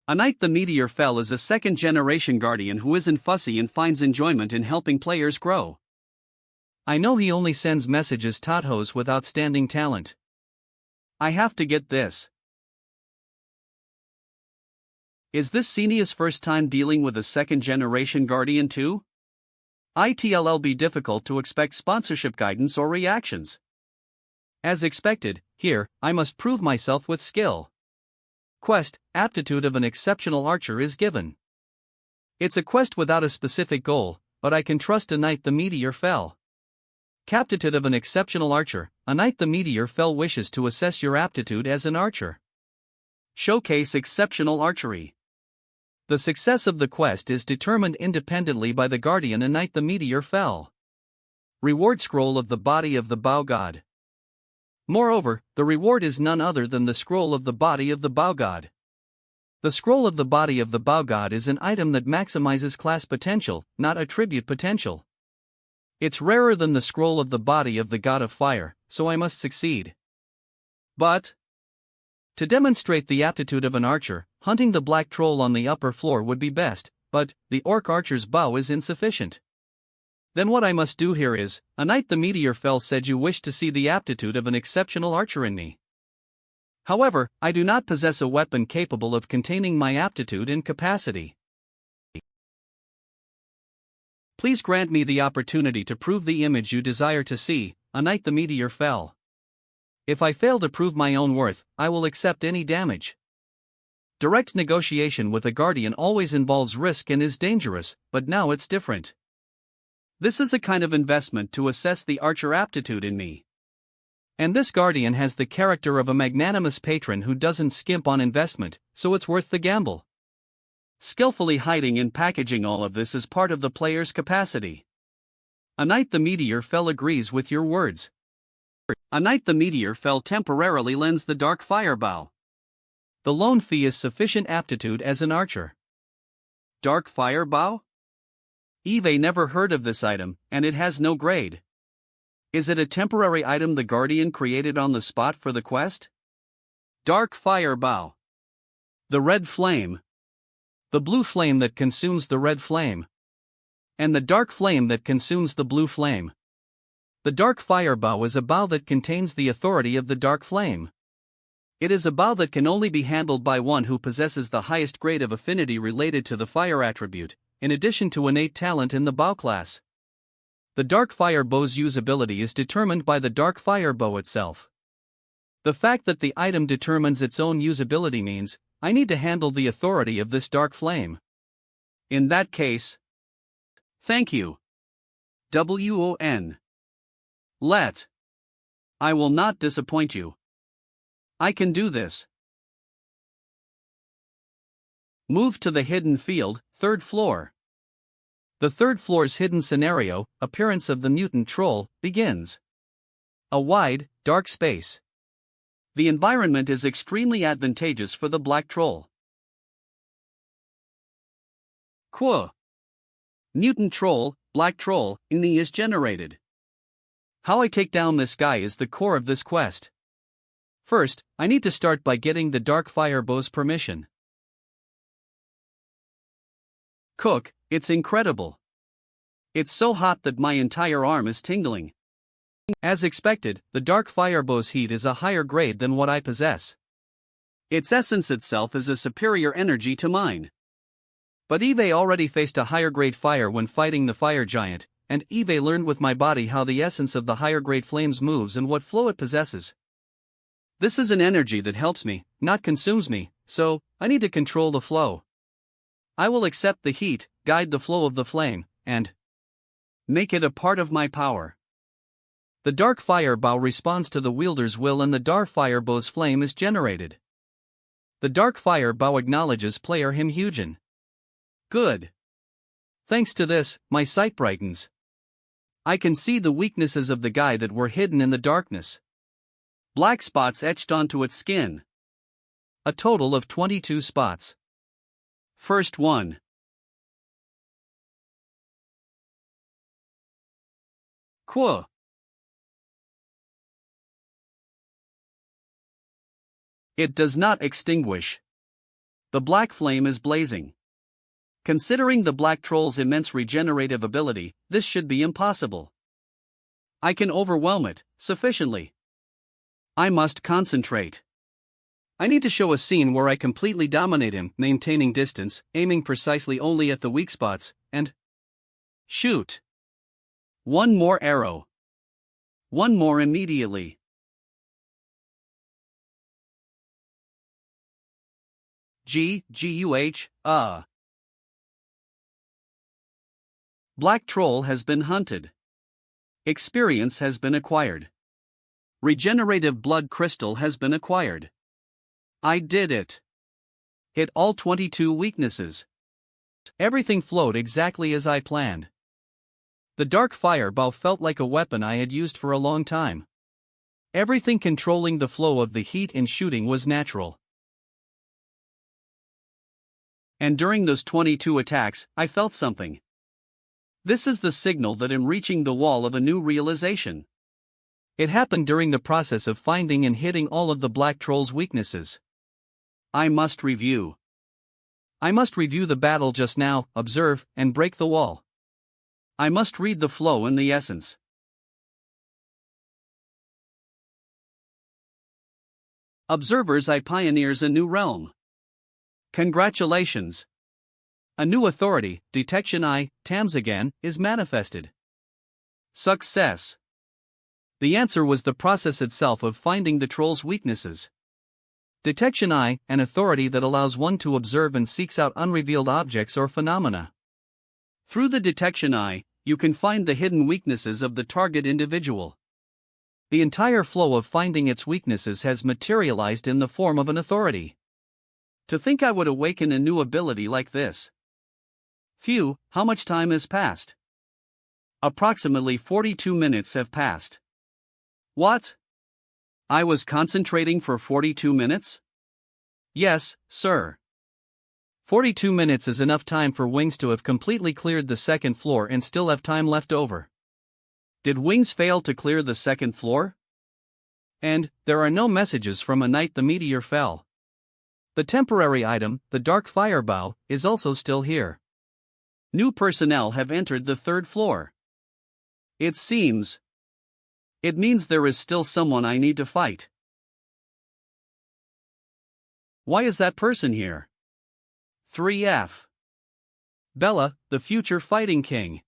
A night the meteor fell is a second-generation guardian who isn't fussy and finds enjoyment in helping players grow. I know he only sends messages tathos with outstanding talent. I have to get this. Is this Senia's first time dealing with a second-generation guardian too? It'll be difficult to expect sponsorship guidance or reactions. As expected, here, I must prove myself with skill. Quest, aptitude of an exceptional archer is given. It's a quest without a specific goal, but I can trust a night the meteor fell. Captitude of an exceptional archer. A night the meteor fell wishes to assess your aptitude as an archer. Showcase exceptional archery. The success of the quest is determined independently by the guardian a night the meteor fell. Reward scroll of the body of the bow god. Moreover, the reward is none other than the scroll of the body of the bow god. The scroll of the body of the bow god is an item that maximizes class potential, not attribute potential. It's rarer than the scroll of the body of the god of fire, so I must succeed. But to demonstrate the aptitude of an archer, hunting the black troll on the upper floor would be best, but the orc archer's bow is insufficient. Then what I must do here is, a night the meteor fell said you wished to see the aptitude of an exceptional archer in me. However, I do not possess a weapon capable of containing my aptitude and capacity. Please grant me the opportunity to prove the image you desire to see, a night the meteor fell. If I fail to prove my own worth, I will accept any damage. Direct negotiation with a guardian always involves risk and is dangerous, but now it's different. This is a kind of investment to assess the archer aptitude in me. And this guardian has the character of a magnanimous patron who doesn't skimp on investment, so it's worth the gamble. Skillfully hiding and packaging all of this is part of the player's capacity. A night the meteor fell agrees with your words. A night the meteor fell temporarily lends the dark firebow. The loan fee is sufficient aptitude as an archer. Dark firebow? Eve never heard of this item, and it has no grade. Is it a temporary item the guardian created on the spot for the quest? Dark firebow. The red flame. The blue flame that consumes the red flame. And the dark flame that consumes the blue flame. The dark firebow is a bow that contains the authority of the dark flame. It is a bow that can only be handled by one who possesses the highest grade of affinity related to the fire attribute, in addition to innate talent in the bow class. The dark fire bow's usability is determined by the dark fire bow itself. The fact that the item determines its own usability means, I need to handle the authority of this dark flame. In that case, thank you. WON. Let. I will not disappoint you. I can do this. Move to the hidden field, 3rd floor. The 3rd floor's hidden scenario, appearance of the mutant troll, begins. A wide, dark space. The environment is extremely advantageous for the black troll. Quo. Mutant troll, black troll, ini is generated. How I take down this guy is the core of this quest. First, I need to start by getting the dark firebow's permission. Cook, it's incredible. It's so hot that my entire arm is tingling. As expected, the dark firebow's heat is a higher grade than what I possess. Its essence itself is a superior energy to mine. But Eve already faced a higher grade fire when fighting the fire giant, and Eve learned with my body how the essence of the higher grade flames moves and what flow it possesses. This is an energy that helps me, not consumes me, so I need to control the flow. I will accept the heat, guide the flow of the flame, and make it a part of my power. The dark firebow responds to the wielder's will and the dark firebow's flame is generated. The dark firebow acknowledges player Kim Hayakjin. Good. Thanks to this, my sight brightens. I can see the weaknesses of the guy that were hidden in the darkness. Black spots etched onto its skin. A total of 22 spots. First one. Quo. It does not extinguish. The black flame is blazing. Considering the black troll's immense regenerative ability, this should be impossible. I can overwhelm it, sufficiently. I must concentrate. I need to show a scene where I completely dominate him, maintaining distance, aiming precisely only at the weak spots, and shoot. One more arrow. One more immediately. Guh, Black Troll has been hunted. Experience has been acquired. Regenerative blood crystal has been acquired. I did it. Hit all 22 weaknesses. Everything flowed exactly as I planned. The dark fireball felt like a weapon I had used for a long time. Everything controlling the flow of the heat in shooting was natural. And during those 22 attacks, I felt something. This is the signal that I'm reaching the wall of a new realization. It happened during the process of finding and hitting all of the Black Troll's weaknesses. I must review. I must review the battle just now, observe, and break the wall. I must read the flow and the essence. Observers, I pioneers a new realm. Congratulations. A new authority, detection I, TAMS again, is manifested. Success. The answer was the process itself of finding the troll's weaknesses. Detection I, an authority that allows one to observe and seeks out unrevealed objects or phenomena. Through the detection I, you can find the hidden weaknesses of the target individual. The entire flow of finding its weaknesses has materialized in the form of an authority. To think I would awaken a new ability like this. Phew, how much time has passed? Approximately 42 minutes have passed. What? I was concentrating for 42 minutes? Yes, sir. 42 minutes is enough time for Wings to have completely cleared the second floor and still have time left over. Did Wings fail to clear the second floor? And, there are no messages from a night the meteor fell. The temporary item, the Dark Firebow, is also still here. New personnel have entered the third floor. It seems. It means there is still someone I need to fight. Why is that person here? 3F. Bella, the future fighting king.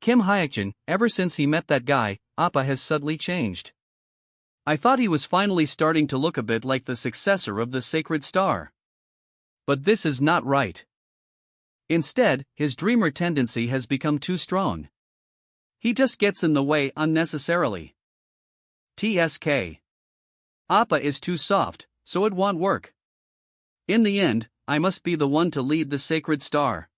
Kim Hayakjin, ever since he met that guy, Appa has subtly changed. I thought he was finally starting to look a bit like the successor of the Sacred Star. But this is not right. Instead, his dreamer tendency has become too strong. He just gets in the way unnecessarily. TSK. Appa is too soft, so it won't work. In the end, I must be the one to lead the Sacred Star.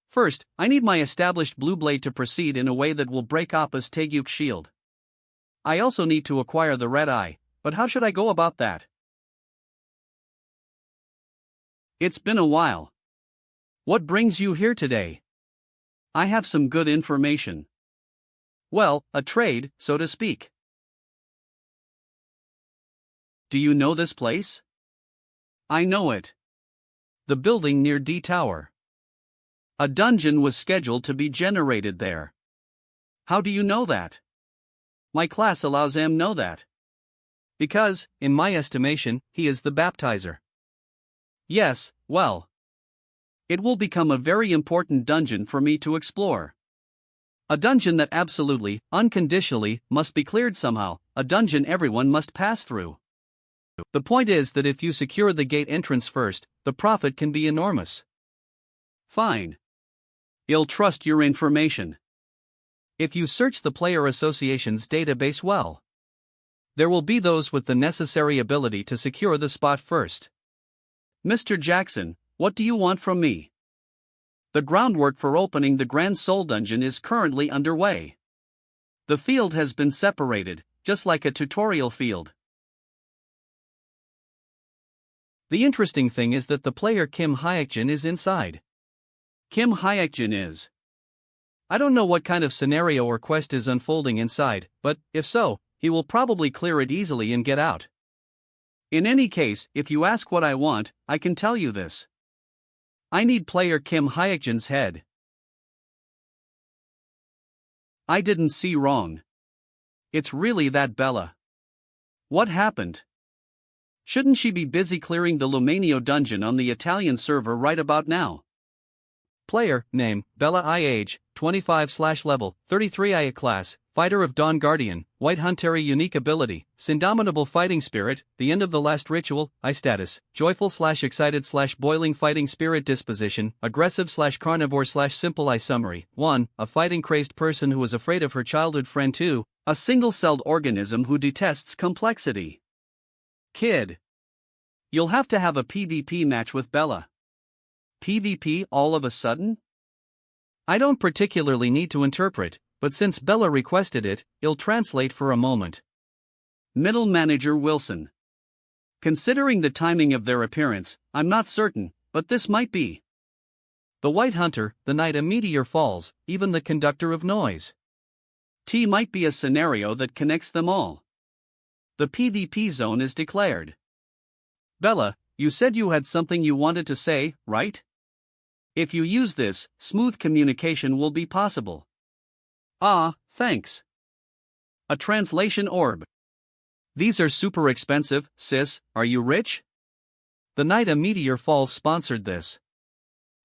First, I need my established Blue Blade to proceed in a way that will break Appa's Taegyuk shield. I also need to acquire the Red Eye, but how should I go about that? It's been a while. What brings you here today? I have some good information. Well, a trade, so to speak. Do you know this place? I know it. The building near D Tower. A dungeon was scheduled to be generated there. How do you know that? My class allows him know that. Because, in my estimation, he is the baptizer. Yes, well. It will become a very important dungeon for me to explore. A dungeon that absolutely, unconditionally, must be cleared somehow, a dungeon everyone must pass through. The point is that if you secure the gate entrance first, the profit can be enormous. Fine. I'll trust your information. If you search the Player Association's database well, there will be those with the necessary ability to secure the spot first. Mr. Jackson, what do you want from me? The groundwork for opening the Grand Soul Dungeon is currently underway. The field has been separated, just like a tutorial field. The interesting thing is that the player Kim Hayakjin is inside. Kim Hayakjin is. I don't know what kind of scenario or quest is unfolding inside, but, if so, he will probably clear it easily and get out. In any case, if you ask what I want, I can tell you this. I need player Kim Hayakjin's head. I didn't see wrong. It's really that Bella. What happened? Shouldn't she be busy clearing the Lumanio dungeon on the Italian server right about now? Player, name, Bella I age, 25/level, 33 I class, Fighter of Dawn Guardian, White Hunteri unique ability, Indomitable fighting spirit, the end of the last ritual, I status, joyful/excited/boiling fighting spirit disposition, aggressive/carnivore/simple I summary, 1, a fighting crazed person who is afraid of her childhood friend. 2, a single-celled organism who detests complexity. Kid. You'll have to have a PvP match with Bella. PvP all of a sudden? I don't particularly need to interpret, but since Bella requested it, I'll translate for a moment. Middle Manager Wilson. Considering the timing of their appearance, I'm not certain, but this might be. The White Hunter, the night a meteor falls, even the conductor of noise. T might be a scenario that connects them all. The PvP zone is declared. Bella, you said you had something you wanted to say, right? If you use this, smooth communication will be possible. Ah, thanks. A translation orb. These are super expensive, sis, are you rich? The night a meteor falls sponsored this.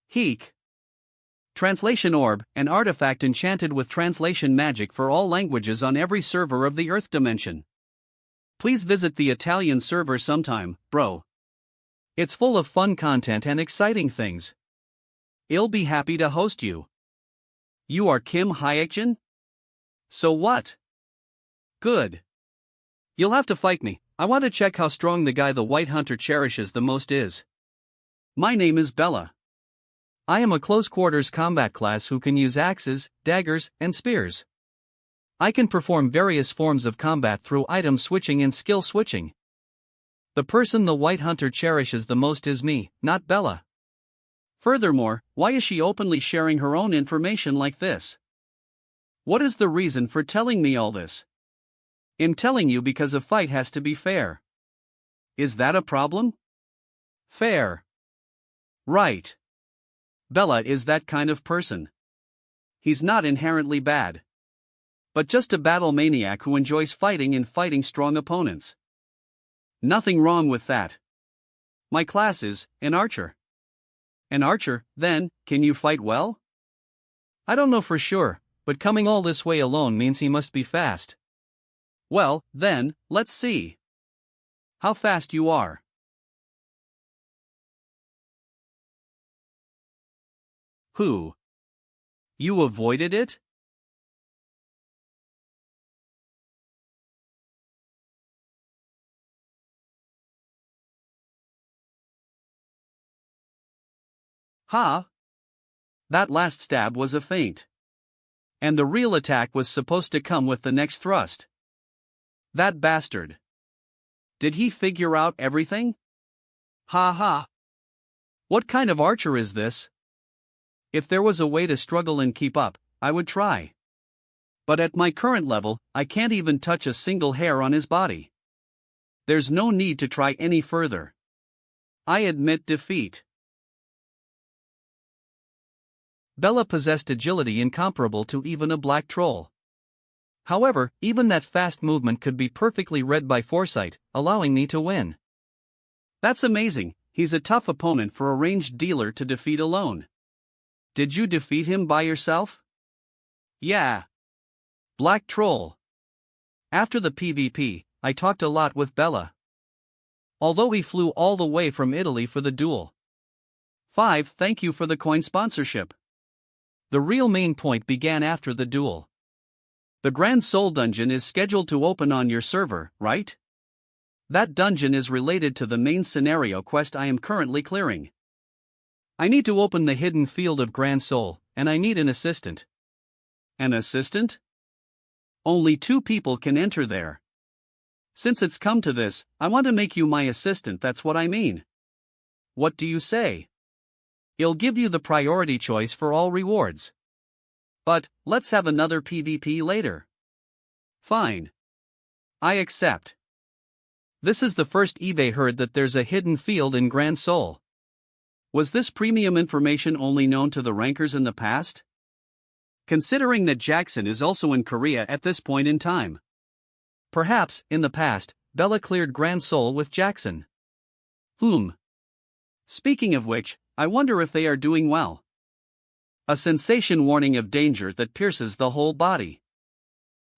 Heek. Translation orb, an artifact enchanted with translation magic for all languages on every server of the Earth dimension. Please visit the Italian server sometime, bro. It's full of fun content and exciting things. I'll be happy to host you. You are Kim Hayakjin? So what? Good. You'll have to fight me. I want to check how strong the guy the White Hunter cherishes the most is. My name is Bella. I am a close-quarters combat class who can use axes, daggers, and spears. I can perform various forms of combat through item switching and skill switching. The person the White Hunter cherishes the most is me, not Bella. Furthermore, why is she openly sharing her own information like this? What is the reason for telling me all this? I'm telling you because a fight has to be fair. Is that a problem? Fair. Right. Bella is that kind of person. He's not inherently bad, but just a battle maniac who enjoys fighting and fighting strong opponents. Nothing wrong with that. My class is an archer. An archer, then, can you fight well? I don't know for sure, but coming all this way alone means he must be fast. Well, then, let's see. How fast you are. Who? You avoided it? Ha! That last stab was a feint. And the real attack was supposed to come with the next thrust. That bastard. Did he figure out everything? Ha ha. What kind of archer is this? If there was a way to struggle and keep up, I would try. But at my current level, I can't even touch a single hair on his body. There's no need to try any further. I admit defeat. Bella possessed agility incomparable to even a black troll. However, even that fast movement could be perfectly read by foresight, allowing me to win. That's amazing, he's a tough opponent for a ranged dealer to defeat alone. Did you defeat him by yourself? Yeah. Black troll. After the PvP, I talked a lot with Bella. Although he flew all the way from Italy for the duel. 5. Thank you for the coin sponsorship. The real main point began after the duel. The Grand Soul dungeon is scheduled to open on your server, right? That dungeon is related to the main scenario quest I am currently clearing. I need to open the hidden field of Grand Soul, and I need an assistant. An assistant? Only 2 people can enter there. Since it's come to this, I want to make you my assistant, that's what I mean. What do you say? I'll give you the priority choice for all rewards. But, let's have another PvP later. Fine. I accept. This is the first eBay heard that there's a hidden field in Grand Soul. Was this premium information only known to the rankers in the past? Considering that Jackson is also in Korea at this point in time. Perhaps, in the past, Bella cleared Grand Soul with Jackson. Speaking of which, I wonder if they are doing well. A sensation warning of danger that pierces the whole body.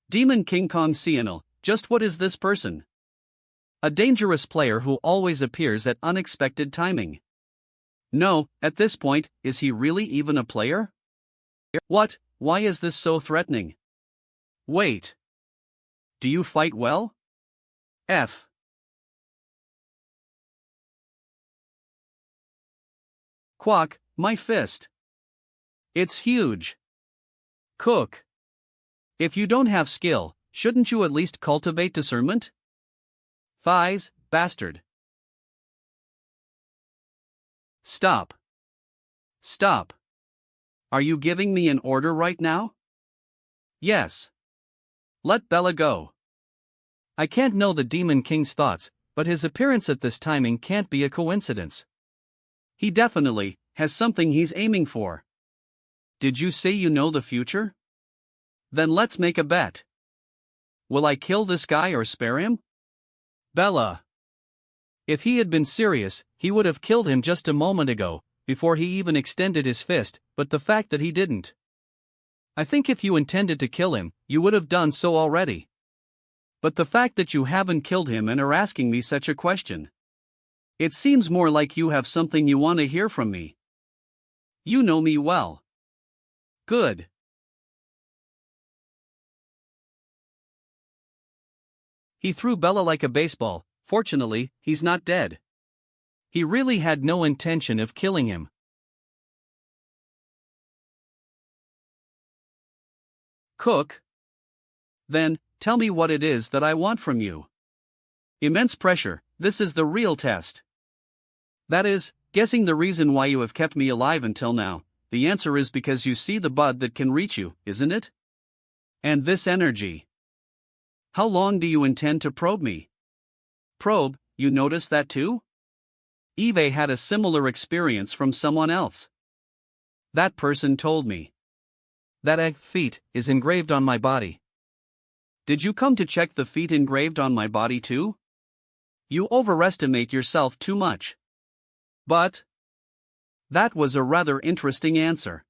Demon King Kong Sienal, just what is this person? A dangerous player who always appears at unexpected timing. No, at this point, is he really even a player? What? Why is this so threatening? Wait. Do you fight well? F. Quack, my fist. It's huge. Cook. If you don't have skill, shouldn't you at least cultivate discernment? Thighs, bastard. Stop. Stop. Are you giving me an order right now? Yes. Let Bella go. I can't know the Demon King's thoughts, but his appearance at this timing can't be a coincidence. He definitely has something he's aiming for. Did you say you know the future? Then let's make a bet. Will I kill this guy or spare him? Bella. If he had been serious, he would have killed him just a moment ago, before he even extended his fist, but the fact that he didn't. I think if you intended to kill him, you would have done so already. But the fact that you haven't killed him and are asking me such a question. It seems more like you have something you want to hear from me. You know me well. Good. He threw Bella like a baseball. Fortunately, he's not dead. He really had no intention of killing him. Cook? Then, tell me what it is that I want from you. Immense pressure, this is the real test. That is, guessing the reason why you have kept me alive until now, the answer is because you see the bud that can reach you, isn't it? And this energy. How long do you intend to probe me? Probe, you notice that too? Eve had a similar experience from someone else. That person told me. That egg feet is engraved on my body. Did you come to check the feet engraved on my body too? You overestimate yourself too much. But that was a rather interesting answer.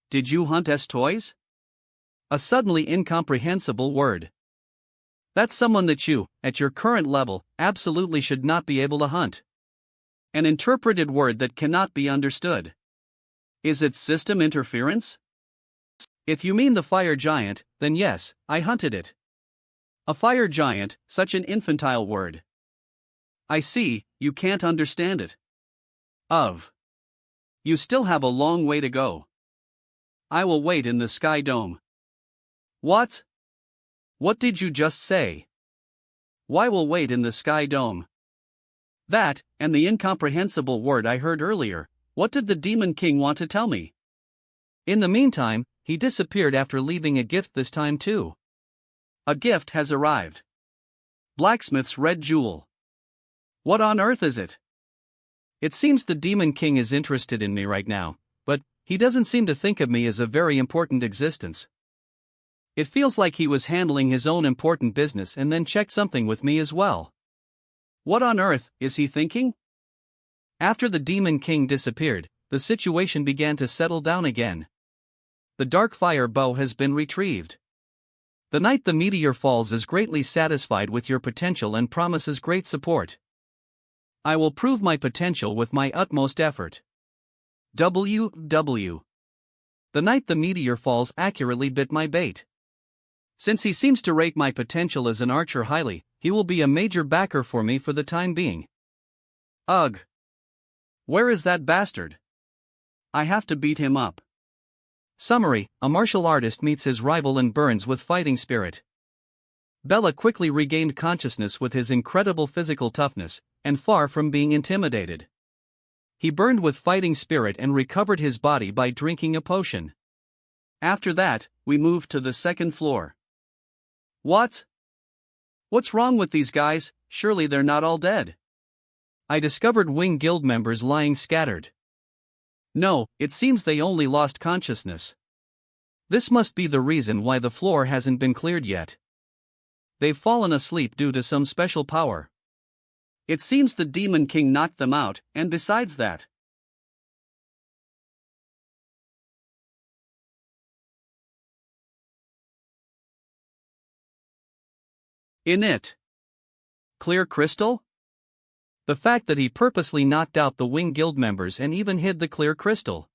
Did you hunt as toys? A suddenly incomprehensible word. That's someone that you, at your current level, absolutely should not be able to hunt. An interpreted word that cannot be understood. Is it system interference? If you mean the fire giant, then yes, I hunted it. A fire giant, such an infantile word. I see, you can't understand it. You still have a long way to go. I will wait in the Sky Dome. What? What did you just say? Why will wait in the Sky Dome? That, and the incomprehensible word I heard earlier, what did the Demon King want to tell me? In the meantime, he disappeared after leaving a gift this time too. A gift has arrived. Blacksmith's red jewel. What on earth is it? It seems the Demon King is interested in me right now, but he doesn't seem to think of me as a very important existence. It feels like he was handling his own important business and then checked something with me as well. What on earth is he thinking? After the Demon King disappeared, the situation began to settle down again. The dark fire bow has been retrieved. The night the meteor falls is greatly satisfied with your potential and promises great support. I will prove my potential with my utmost effort. W. The night the meteor falls accurately bit my bait. Since he seems to rate my potential as an archer highly, he will be a major backer for me for the time being. Ugh. Where is that bastard? I have to beat him up. Summary: a martial artist meets his rival and burns with fighting spirit. Bella quickly regained consciousness with his incredible physical toughness, and far from being intimidated. He burned with fighting spirit and recovered his body by drinking a potion. After that, we moved to the second floor. What? What's wrong with these guys? Surely they're not all dead. I discovered Wing Guild members lying scattered. No, it seems they only lost consciousness. This must be the reason why the floor hasn't been cleared yet. They've fallen asleep due to some special power. It seems the Demon King knocked them out, and besides that, In it. Clear crystal? The fact that he purposely knocked out the Wing Guild members and even hid the clear crystal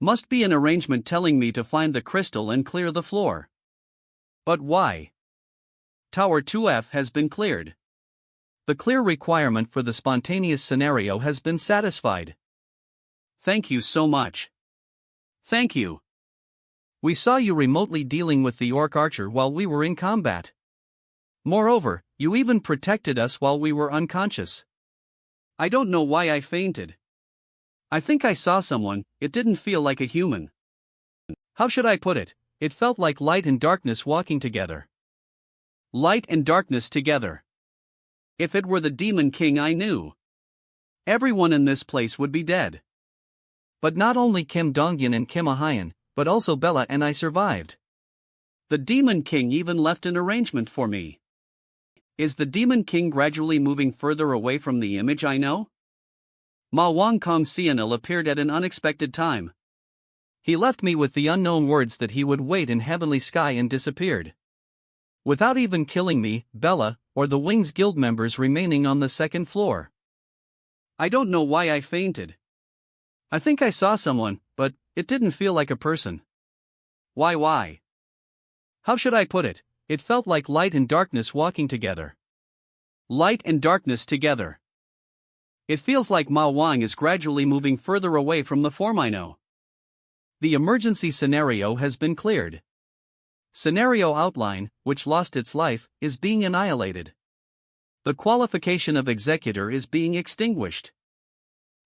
must be an arrangement telling me to find the crystal and clear the floor. But why? Tower 2F has been cleared. The clear requirement for the spontaneous scenario has been satisfied. Thank you so much. Thank you. We saw you remotely dealing with the orc archer while we were in combat. Moreover, you even protected us while we were unconscious. I don't know why I fainted. I think I saw someone, it didn't feel like a human. How should I put it? It felt like light and darkness walking together. Light and darkness together. If it were the Demon King I knew, everyone in this place would be dead. But not only Kim Donghyun and Kim Hayakjin, but also Bella and I survived. The Demon King even left an arrangement for me. Is the Demon King gradually moving further away from the image I know? Ma Wang Kong Sianil appeared at an unexpected time. He left me with the unknown words that he would wait in heavenly sky and disappeared. Without even killing me, Bella, or the Wings Guild members remaining on the second floor. I don't know why I fainted. I think I saw someone, but it didn't feel like a person. Why? How should I put it? It felt like light and darkness walking together. Light and darkness together. It feels like Ma Wang is gradually moving further away from the form I know. The emergency scenario has been cleared. Scenario outline, which lost its life, is being annihilated. The qualification of executor is being extinguished.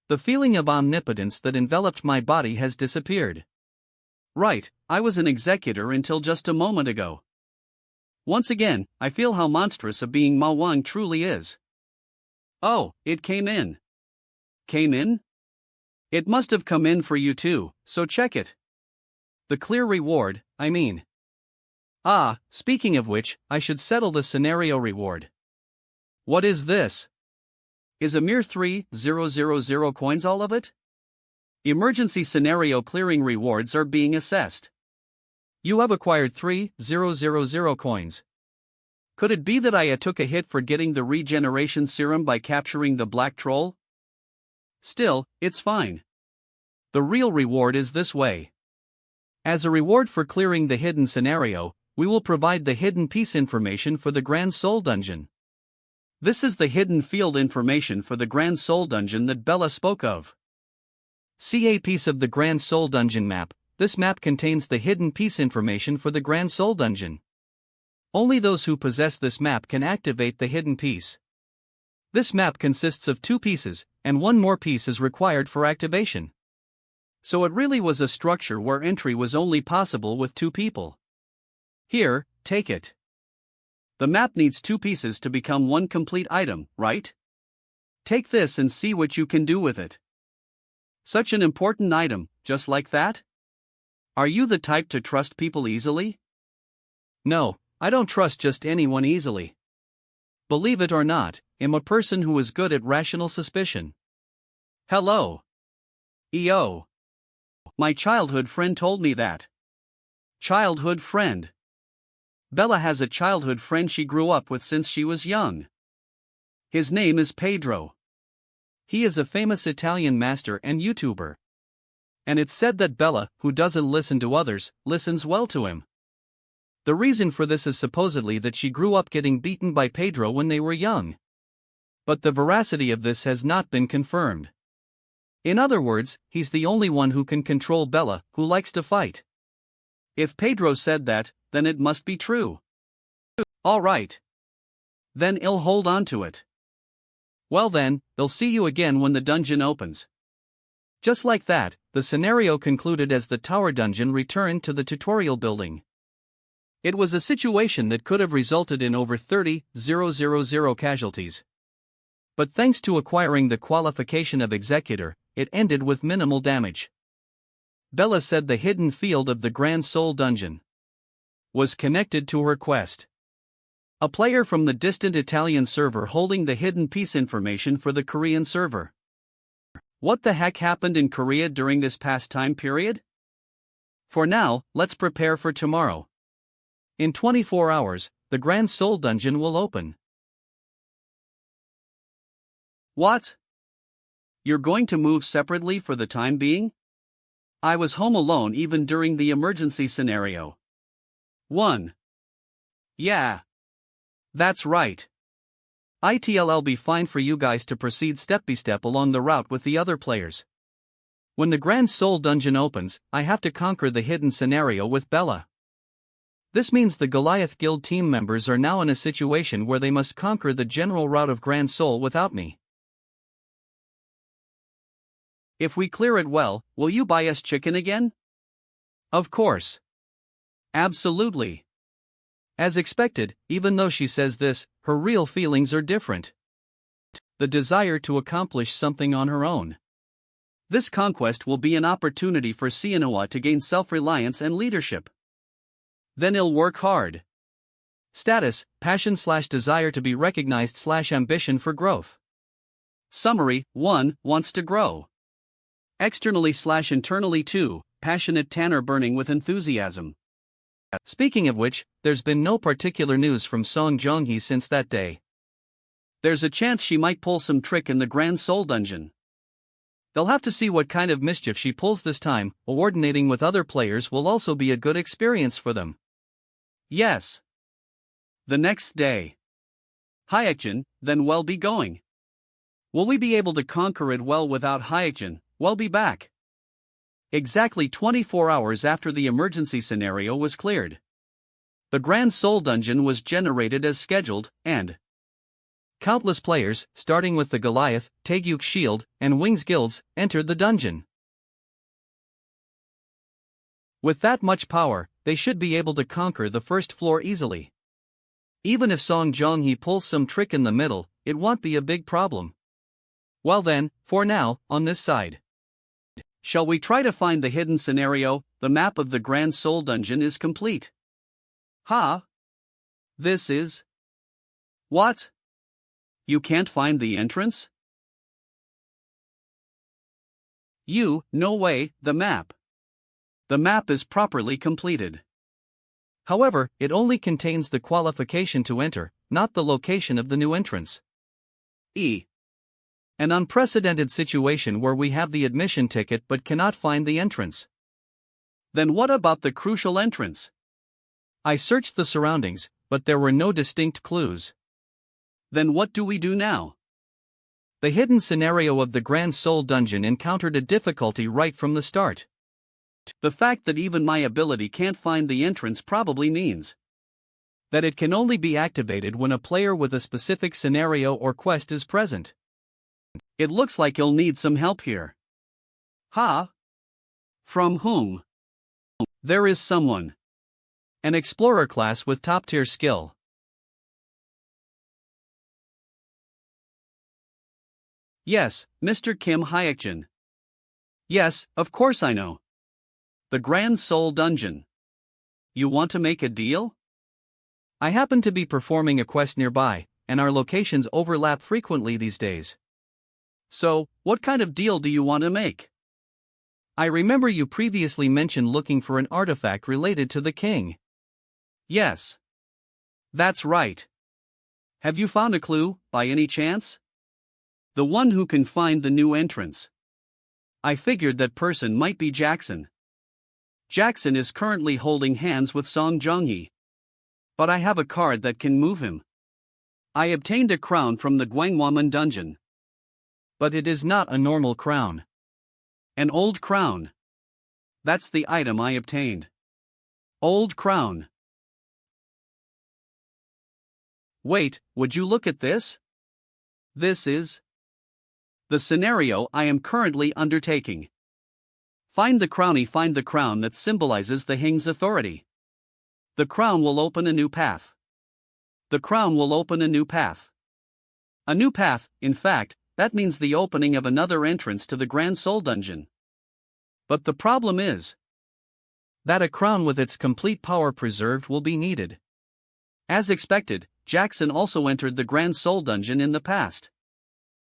The feeling of omnipotence that enveloped my body has disappeared. Right, I was an executor until just a moment ago. Once again, I feel how monstrous a being Ma Wang truly is. Oh, it came in. Came in? It must have come in for you too, so check it. The clear reward, I mean. Ah, speaking of which, I should settle the scenario reward. What is this? Is a mere 3,000 coins all of it? Emergency scenario clearing rewards are being assessed. You have acquired 3,000 coins. Could it be that I took a hit for getting the regeneration serum by capturing the black troll? Still, it's fine. The real reward is this way. As a reward for clearing the hidden scenario, we will provide the hidden piece information for the Grand Soul Dungeon. This is the hidden field information for the Grand Soul Dungeon that Bella spoke of. See a piece of the Grand Soul Dungeon map. This map contains the hidden piece information for the Grand Soul Dungeon. Only those who possess this map can activate the hidden piece. This map consists of 2 pieces, and 1 more piece is required for activation. So it really was a structure where entry was only possible with 2 people. Here, take it. The map needs 2 pieces to become 1 complete item, right? Take this and see what you can do with it. Such an important item, just like that? Are you the type to trust people easily? No, I don't trust just anyone easily. Believe it or not, I'm a person who is good at rational suspicion. Hello. EO. My childhood friend told me that. Childhood friend. Bella has a childhood friend she grew up with since she was young. His name is Pedro. He is a famous Italian master and YouTuber. And it's said that Bella, who doesn't listen to others, listens well to him. The reason for this is supposedly that she grew up getting beaten by Pedro when they were young. But the veracity of this has not been confirmed. In other words, he's the only one who can control Bella, who likes to fight. If Pedro said that, then it must be true. Alright. Then I'll hold on to it. Well then, they'll see you again when the dungeon opens. Just like that, the scenario concluded as the tower dungeon returned to the tutorial building. It was a situation that could have resulted in over 30,000 casualties. But thanks to acquiring the qualification of executor, it ended with minimal damage. Bella said the hidden field of the Grand Soul Dungeon was connected to her quest. A player from the distant Italian server holding the hidden piece information for the Korean server. What the heck happened in Korea during this past time period? For now, let's prepare for tomorrow. In 24 hours, the Grand Soul Dungeon will open. What? You're going to move separately for the time being? I was home alone even during the emergency scenario. 1. Yeah. That's right. It'll be fine for you guys to proceed step by step along the route with the other players. When the Grand Soul Dungeon opens, I have to conquer the hidden scenario with Bella. This means the Goliath Guild team members are now in a situation where they must conquer the general route of Grand Soul without me. If we clear it well, will you buy us chicken again? Of course. Absolutely. As expected, even though she says this, her real feelings are different. The desire to accomplish something on her own. This conquest will be an opportunity for Manhwa to gain self-reliance and leadership. Then he'll work hard. Status, passion/desire to be recognized/ambition for growth. Summary: 1. Wants to grow. Externally/internally 2. Passionate Tanner burning with enthusiasm. Speaking of which, there's been no particular news from Song Jonghee since that day. There's a chance she might pull some trick in the Grand Soul Dungeon. They'll have to see what kind of mischief she pulls this time. Coordinating with other players will also be a good experience for them. Yes. The next day. Hayakjin, then we'll be going. Will we be able to conquer it well without Hayakjin? We'll be back. Exactly 24 hours after the emergency scenario was cleared. The Grand Soul Dungeon was generated as scheduled, and countless players, starting with the Goliath, Taegyuk Shield, and Wings guilds, entered the dungeon. With that much power, they should be able to conquer the first floor easily. Even if Song Jonghee pulls some trick in the middle, it won't be a big problem. Well then, for now, on this side. Shall we try to find the hidden scenario? The map of the Grand Soul Dungeon is complete. This is... What? You can't find the entrance? No way, the map. The map is properly completed. However, it only contains the qualification to enter, not the location of the new entrance. An unprecedented situation where we have the admission ticket but cannot find the entrance. Then what about the crucial entrance? I searched the surroundings, but there were no distinct clues. Then what do we do now? The hidden scenario of the Grand Soul Dungeon encountered a difficulty right from the start. The fact that even my ability can't find the entrance probably means that it can only be activated when a player with a specific scenario or quest is present. It looks like you'll need some help here. From whom? There is someone. An explorer class with top-tier skill. Yes, Mr. Kim Hayakjin. Yes, of course I know. The Grand Soul Dungeon. You want to make a deal? I happen to be performing a quest nearby, and our locations overlap frequently these days. So, what kind of deal do you want to make? I remember you previously mentioned looking for an artifact related to the king. Yes. That's right. Have you found a clue, by any chance? The one who can find the new entrance. I figured that person might be Jackson. Jackson is currently holding hands with Song Jonghee. But I have a card that can move him. I obtained a crown from the Gwangwaman dungeon. But it is not a normal crown. An old crown. That's the item I obtained. Old crown. Wait, would you look at this? This is the scenario I am currently undertaking. Find the crown that symbolizes the Hing's authority. The crown will open a new path. The crown will open a new path. A new path, in fact, that means the opening of another entrance to the Grand Soul Dungeon. But the problem is that a crown with its complete power preserved will be needed. As expected, Jackson also entered the Grand Soul Dungeon in the past.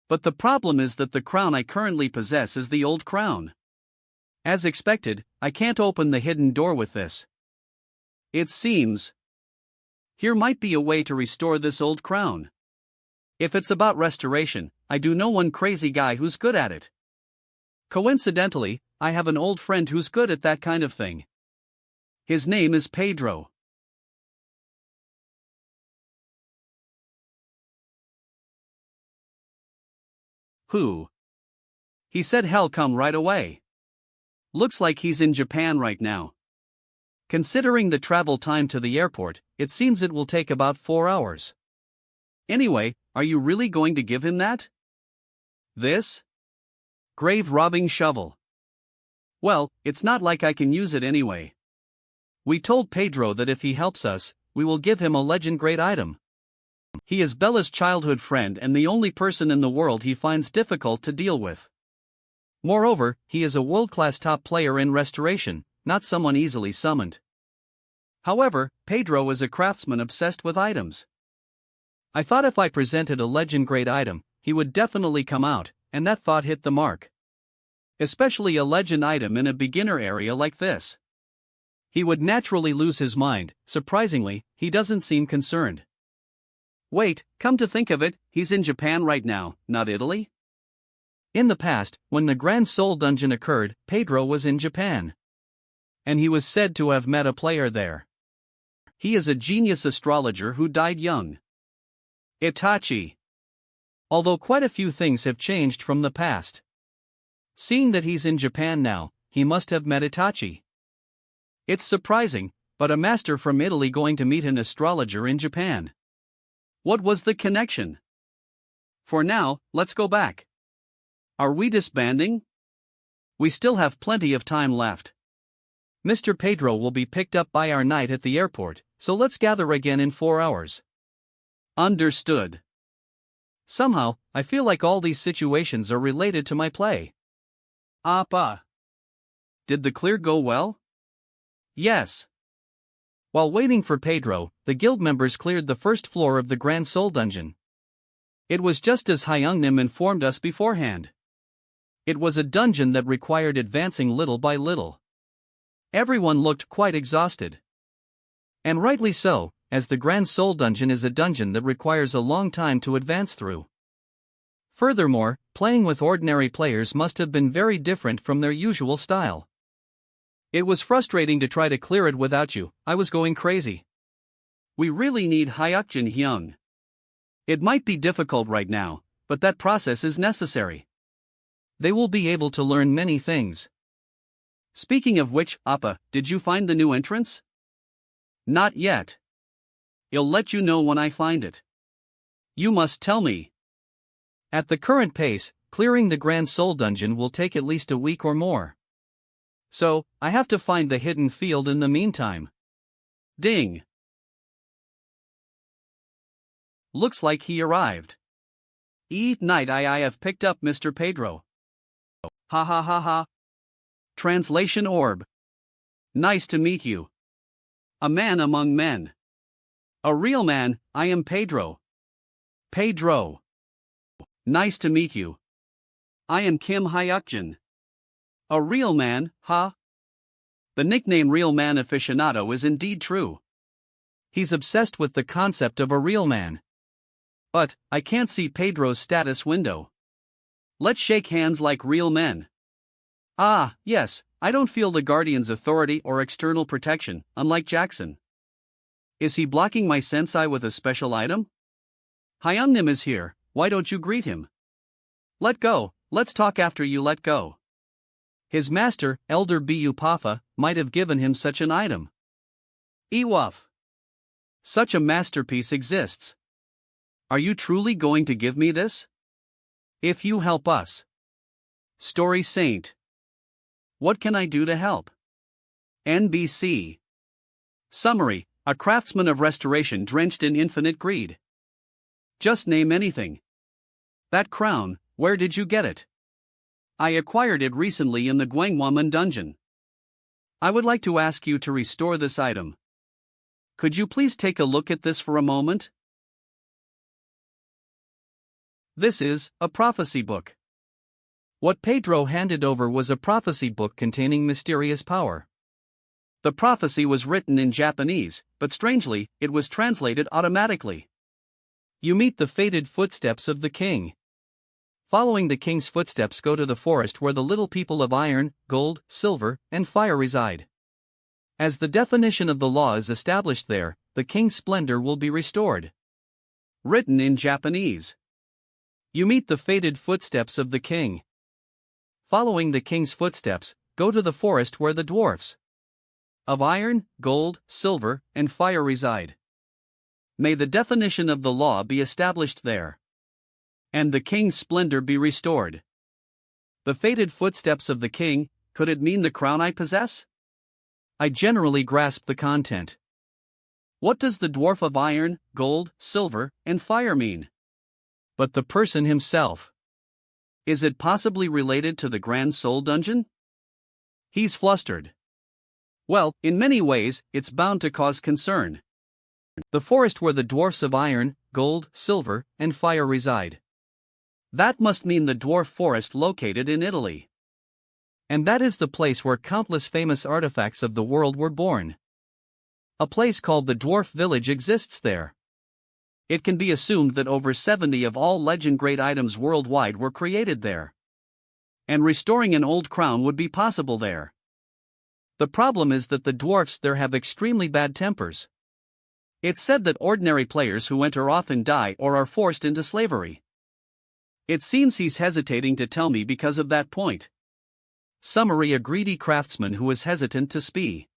But the problem is that the crown I currently possess is the old crown. As expected, I can't open the hidden door with this. It seems here might be a way to restore this old crown. If it's about restoration, I do know one crazy guy who's good at it. Coincidentally, I have an old friend who's good at that kind of thing. His name is Pedro. Who? He said he'll come right away. Looks like he's in Japan right now. Considering the travel time to the airport, it seems it will take about 4 hours. Anyway, are you really going to give him that? This? Grave robbing shovel. Well, it's not like I can use it anyway. We told Pedro that if he helps us, we will give him a legend grade item. He is Bella's childhood friend and the only person in the world he finds difficult to deal with. Moreover, he is a world-class top player in restoration, not someone easily summoned. However, Pedro is a craftsman obsessed with items. I thought if I presented a legend grade item, he would definitely come out, and that thought hit the mark. Especially a legend item in a beginner area like this. He would naturally lose his mind. Surprisingly, he doesn't seem concerned. Wait, come to think of it, he's in Japan right now, not Italy? In the past, when the Grand Soul Dungeon occurred, Pedro was in Japan. And he was said to have met a player there. He is a genius astrologer who died young. Itachi. Although quite a few things have changed from the past. Seeing that he's in Japan now, he must have met Itachi. It's surprising, but a master from Italy going to meet an astrologer in Japan. What was the connection? For now, let's go back. Are we disbanding? We still have plenty of time left. Mr. Pedro will be picked up by our knight at the airport, so let's gather again in 4 hours. Understood. Somehow, I feel like all these situations are related to my play. Appa. Did the clear go well? Yes. While waiting for Pedro, the guild members cleared the first floor of the Grand Soul Dungeon. It was just as Hyungnim informed us beforehand. It was a dungeon that required advancing little by little. Everyone looked quite exhausted. And rightly so, as the Grand Soul Dungeon is a dungeon that requires a long time to advance through. Furthermore, playing with ordinary players must have been very different from their usual style. It was frustrating to try to clear it without you. I was going crazy. We really need Hayakjin Hyung. It might be difficult right now, but that process is necessary. They will be able to learn many things. Speaking of which, Appa, did you find the new entrance? Not yet. I'll let you know when I find it. You must tell me. At the current pace, clearing the Grand Soul Dungeon will take at least a week or more. So, I have to find the hidden field in the meantime. Ding. Looks like he arrived. Night I have picked up Mr. Pedro. Ha ha ha ha. Translation orb. Nice to meet you. A man among men. A real man, I am Pedro. Pedro. Nice to meet you. I am Kim Hayakjin. A real man, huh? The nickname Real Man Aficionado is indeed true. He's obsessed with the concept of a real man. But, I can't see Pedro's status window. Let's shake hands like real men. Ah, yes, I don't feel the Guardian's authority or external protection, unlike Jackson. Is he blocking my sensei with a special item? Hyungnim is here, why don't you greet him? Let go, let's talk after you let go. His master, Elder Bu Pafa, might have given him such an item. Ewuff. Such a masterpiece exists. Are you truly going to give me this? If you help us. Story Saint. What can I do to help? NBC. Summary, a craftsman of restoration drenched in infinite greed. Just name anything. That crown, where did you get it? I acquired it recently in the Gwanghwamun dungeon. I would like to ask you to restore this item. Could you please take a look at this for a moment? This is a prophecy book. What Pedro handed over was a prophecy book containing mysterious power. The prophecy was written in Japanese, but strangely, it was translated automatically. You meet the fated footsteps of the king. Following the king's footsteps, go to the forest where the little people of iron, gold, silver, and fire reside. As the definition of the law is established there, the king's splendor will be restored. Written in Japanese. You meet the fated footsteps of the king. Following the king's footsteps, go to the forest where the dwarfs of iron, gold, silver, and fire reside. May the definition of the law be established there, and the king's splendor be restored. The fated footsteps of the king, could it mean the crown I possess? I generally grasp the content. What does the dwarf of iron, gold, silver, and fire mean? But the person himself. Is it possibly related to the Grand Soul Dungeon? He's flustered. Well, in many ways, it's bound to cause concern. The forest where the dwarfs of iron, gold, silver, and fire reside. That must mean the dwarf forest located in Italy. And that is the place where countless famous artifacts of the world were born. A place called the Dwarf Village exists there. It can be assumed that over 70 of all legend-grade items worldwide were created there. And restoring an old crown would be possible there. The problem is that the dwarfs there have extremely bad tempers. It's said that ordinary players who enter often die or are forced into slavery. It seems he's hesitating to tell me because of that point. Summary: a greedy craftsman who is hesitant to speak.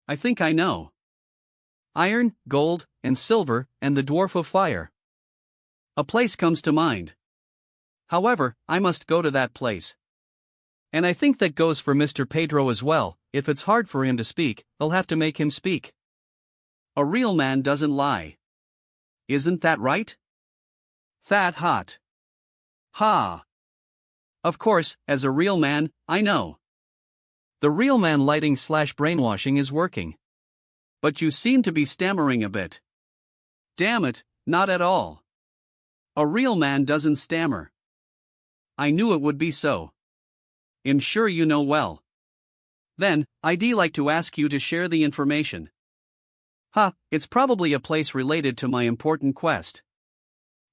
I think I know. Iron, gold, and silver, and the dwarf of fire. A place comes to mind. However, I must go to that place. And I think that goes for Mr. Pedro as well. If it's hard for him to speak, I'll have to make him speak. A real man doesn't lie. Isn't that right? That hot. Ha. Of course, as a real man, I know. The real man lighting/brainwashing is working. But you seem to be stammering a bit. Damn it, not at all. A real man doesn't stammer. I knew it would be so. I'm sure you know well. Then, I'd like to ask you to share the information. It's probably a place related to my important quest.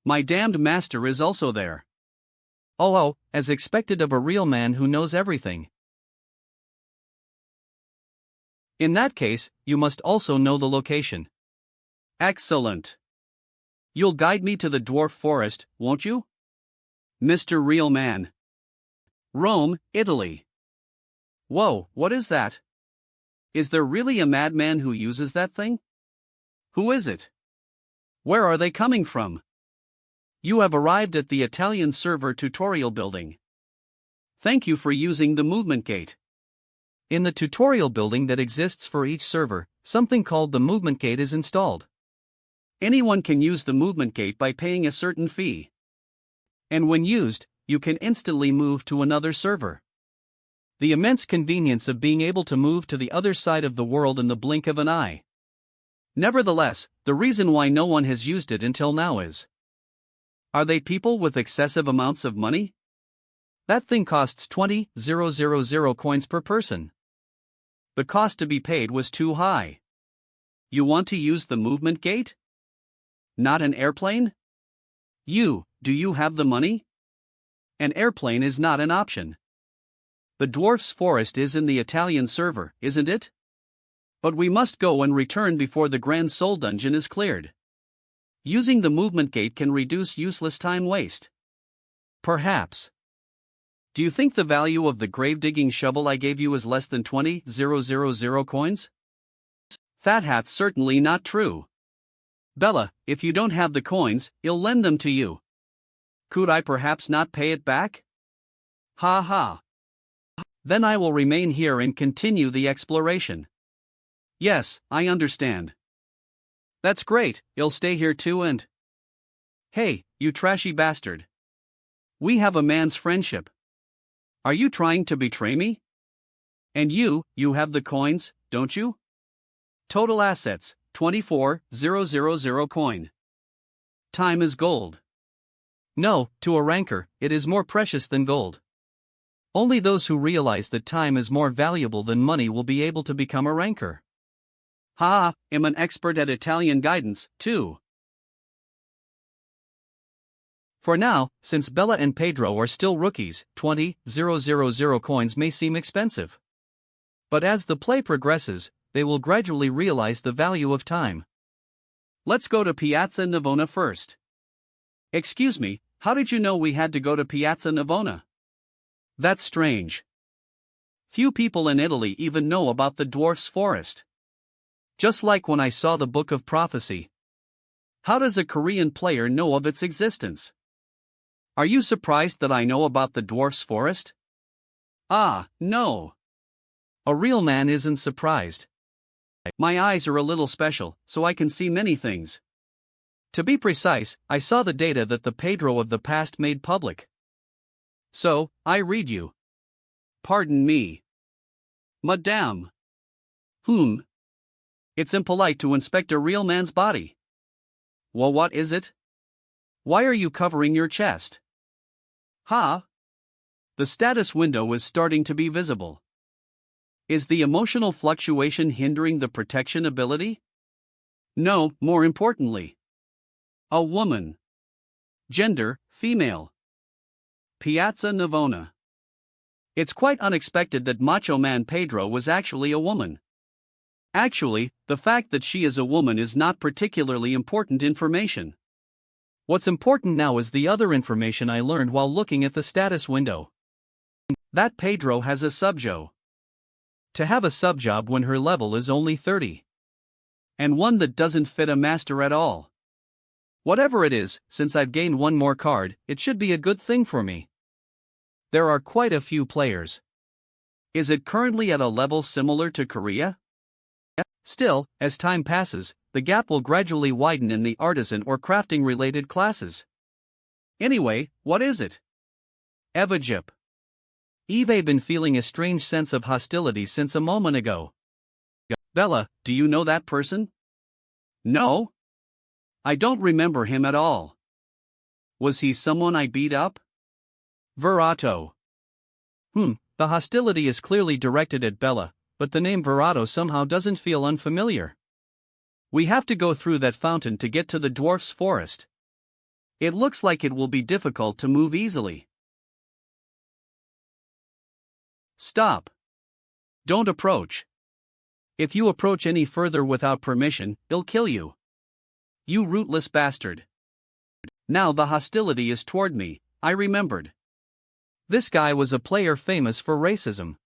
My damned master is also there. Oh, as expected of a real man who knows everything. In that case, you must also know the location. Excellent. You'll guide me to the dwarf forest, won't you? Mr. Real Man. Rome, Italy. Whoa, what is that? Is there really a madman who uses that thing? Who is it? Where are they coming from? You have arrived at the Italian server tutorial building. Thank you for using the movement gate. In the tutorial building that exists for each server, something called the movement gate is installed. Anyone can use the movement gate by paying a certain fee. And when used, you can instantly move to another server. The immense convenience of being able to move to the other side of the world in the blink of an eye. Nevertheless, the reason why no one has used it until now is: are they people with excessive amounts of money? That thing costs 20,000 coins per person. The cost to be paid was too high. You want to use the movement gate? Not an airplane? Do you have the money? An airplane is not an option. The dwarf's forest is in the Italian server, isn't it? But we must go and return before the Grand Soul Dungeon is cleared. Using the movement gate can reduce useless time waste. Perhaps. Do you think the value of the grave-digging shovel I gave you is less than 20,000 coins? That's certainly not true. Bella, if you don't have the coins, I'll lend them to you. Could I perhaps not pay it back? Ha ha. Then I will remain here and continue the exploration. Yes, I understand. That's great, I'll stay here too and… Hey, you trashy bastard. We have a man's friendship. Are you trying to betray me? And you have the coins, don't you? Total assets, 24,000 coin. Time is gold. No, to a ranker, it is more precious than gold. Only those who realize that time is more valuable than money will be able to become a ranker. Ha, I'm an expert at Italian guidance, too. For now, since Bella and Pedro are still rookies, 20,000 coins may seem expensive. But as the play progresses, they will gradually realize the value of time. Let's go to Piazza Navona first. Excuse me, how did you know we had to go to Piazza Navona? That's strange. Few people in Italy even know about the dwarf's forest. Just like when I saw the Book of Prophecy. How does a Korean player know of its existence? Are you surprised that I know about the dwarf's forest? Ah, no. A real man isn't surprised. My eyes are a little special, so I can see many things. To be precise, I saw the data that the Pedro of the past made public. So, I read you. Pardon me. Madame. It's impolite to inspect a real man's body. Well, what is it? Why are you covering your chest? Ha! The status window is starting to be visible. Is the emotional fluctuation hindering the protection ability? No, more importantly. A woman. Gender, female. Piazza Navona. It's quite unexpected that Macho Man Pedro was actually a woman. Actually, the fact that she is a woman is not particularly important information. What's important now is the other information I learned while looking at the status window. That Pedro has a subjo. To have a subjob when her level is only 30. And one that doesn't fit a master at all. Whatever it is, since I've gained one more card, it should be a good thing for me. There are quite a few players. Is it currently at a level similar to Korea? Still, as time passes, the gap will gradually widen in the artisan or crafting related classes. Anyway, what is it? Evajip. Eve been feeling a strange sense of hostility since a moment ago. Bella, do you know that person? No. I don't remember him at all. Was he someone I beat up? Verato. The hostility is clearly directed at Bella, but the name Verato somehow doesn't feel unfamiliar. We have to go through that fountain to get to the dwarf's forest. It looks like it will be difficult to move easily. Stop. Don't approach. If you approach any further without permission, he'll kill you. You rootless bastard. Now the hostility is toward me, I remembered. This guy was a player famous for racism.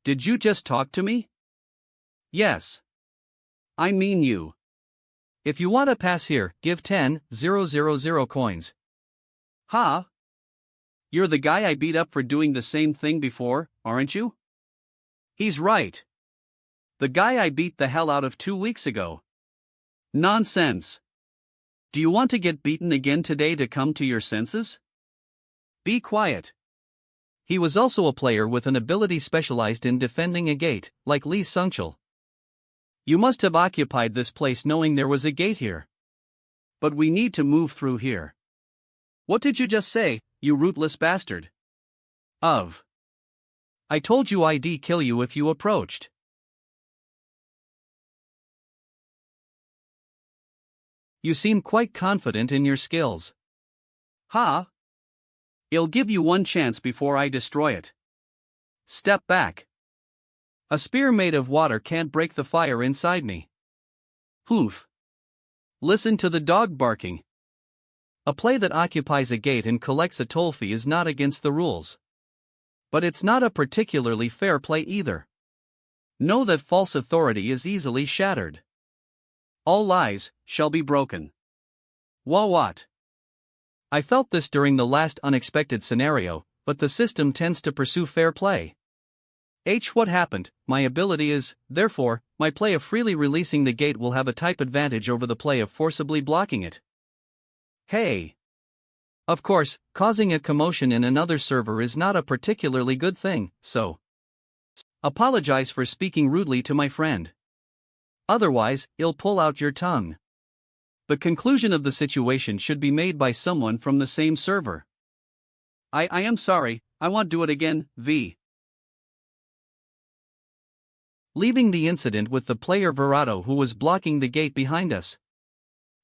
Did you just talk to me? Yes. I mean you. If you want to pass here, give 10,000 coins. Ha! You're the guy I beat up for doing the same thing before, aren't you? He's right. The guy I beat the hell out of 2 weeks ago. Nonsense. Do you want to get beaten again today to come to your senses? Be quiet. He was also a player with an ability specialized in defending a gate, like Lee Sungchul. You must have occupied this place knowing there was a gate here. But we need to move through here. What did you just say, you rootless bastard? I told you I'd kill you if you approached. You seem quite confident in your skills. Ha! I'll give you one chance before I destroy it. Step back. A spear made of water can't break the fire inside me. Hoof. Listen to the dog barking. A play that occupies a gate and collects a toll fee is not against the rules. But it's not a particularly fair play either. Know that false authority is easily shattered. All lies shall be broken. What? I felt this during the last unexpected scenario, but the system tends to pursue fair play. What happened? My ability is, therefore, my play of freely releasing the gate will have a type advantage over the play of forcibly blocking it. Hey! Of course, causing a commotion in another server is not a particularly good thing, so apologize for speaking rudely to my friend. Otherwise, I'll pull out your tongue. The conclusion of the situation should be made by someone from the same server. I am sorry, I won't do it again, v. Leaving the incident with the player Virato who was blocking the gate behind us.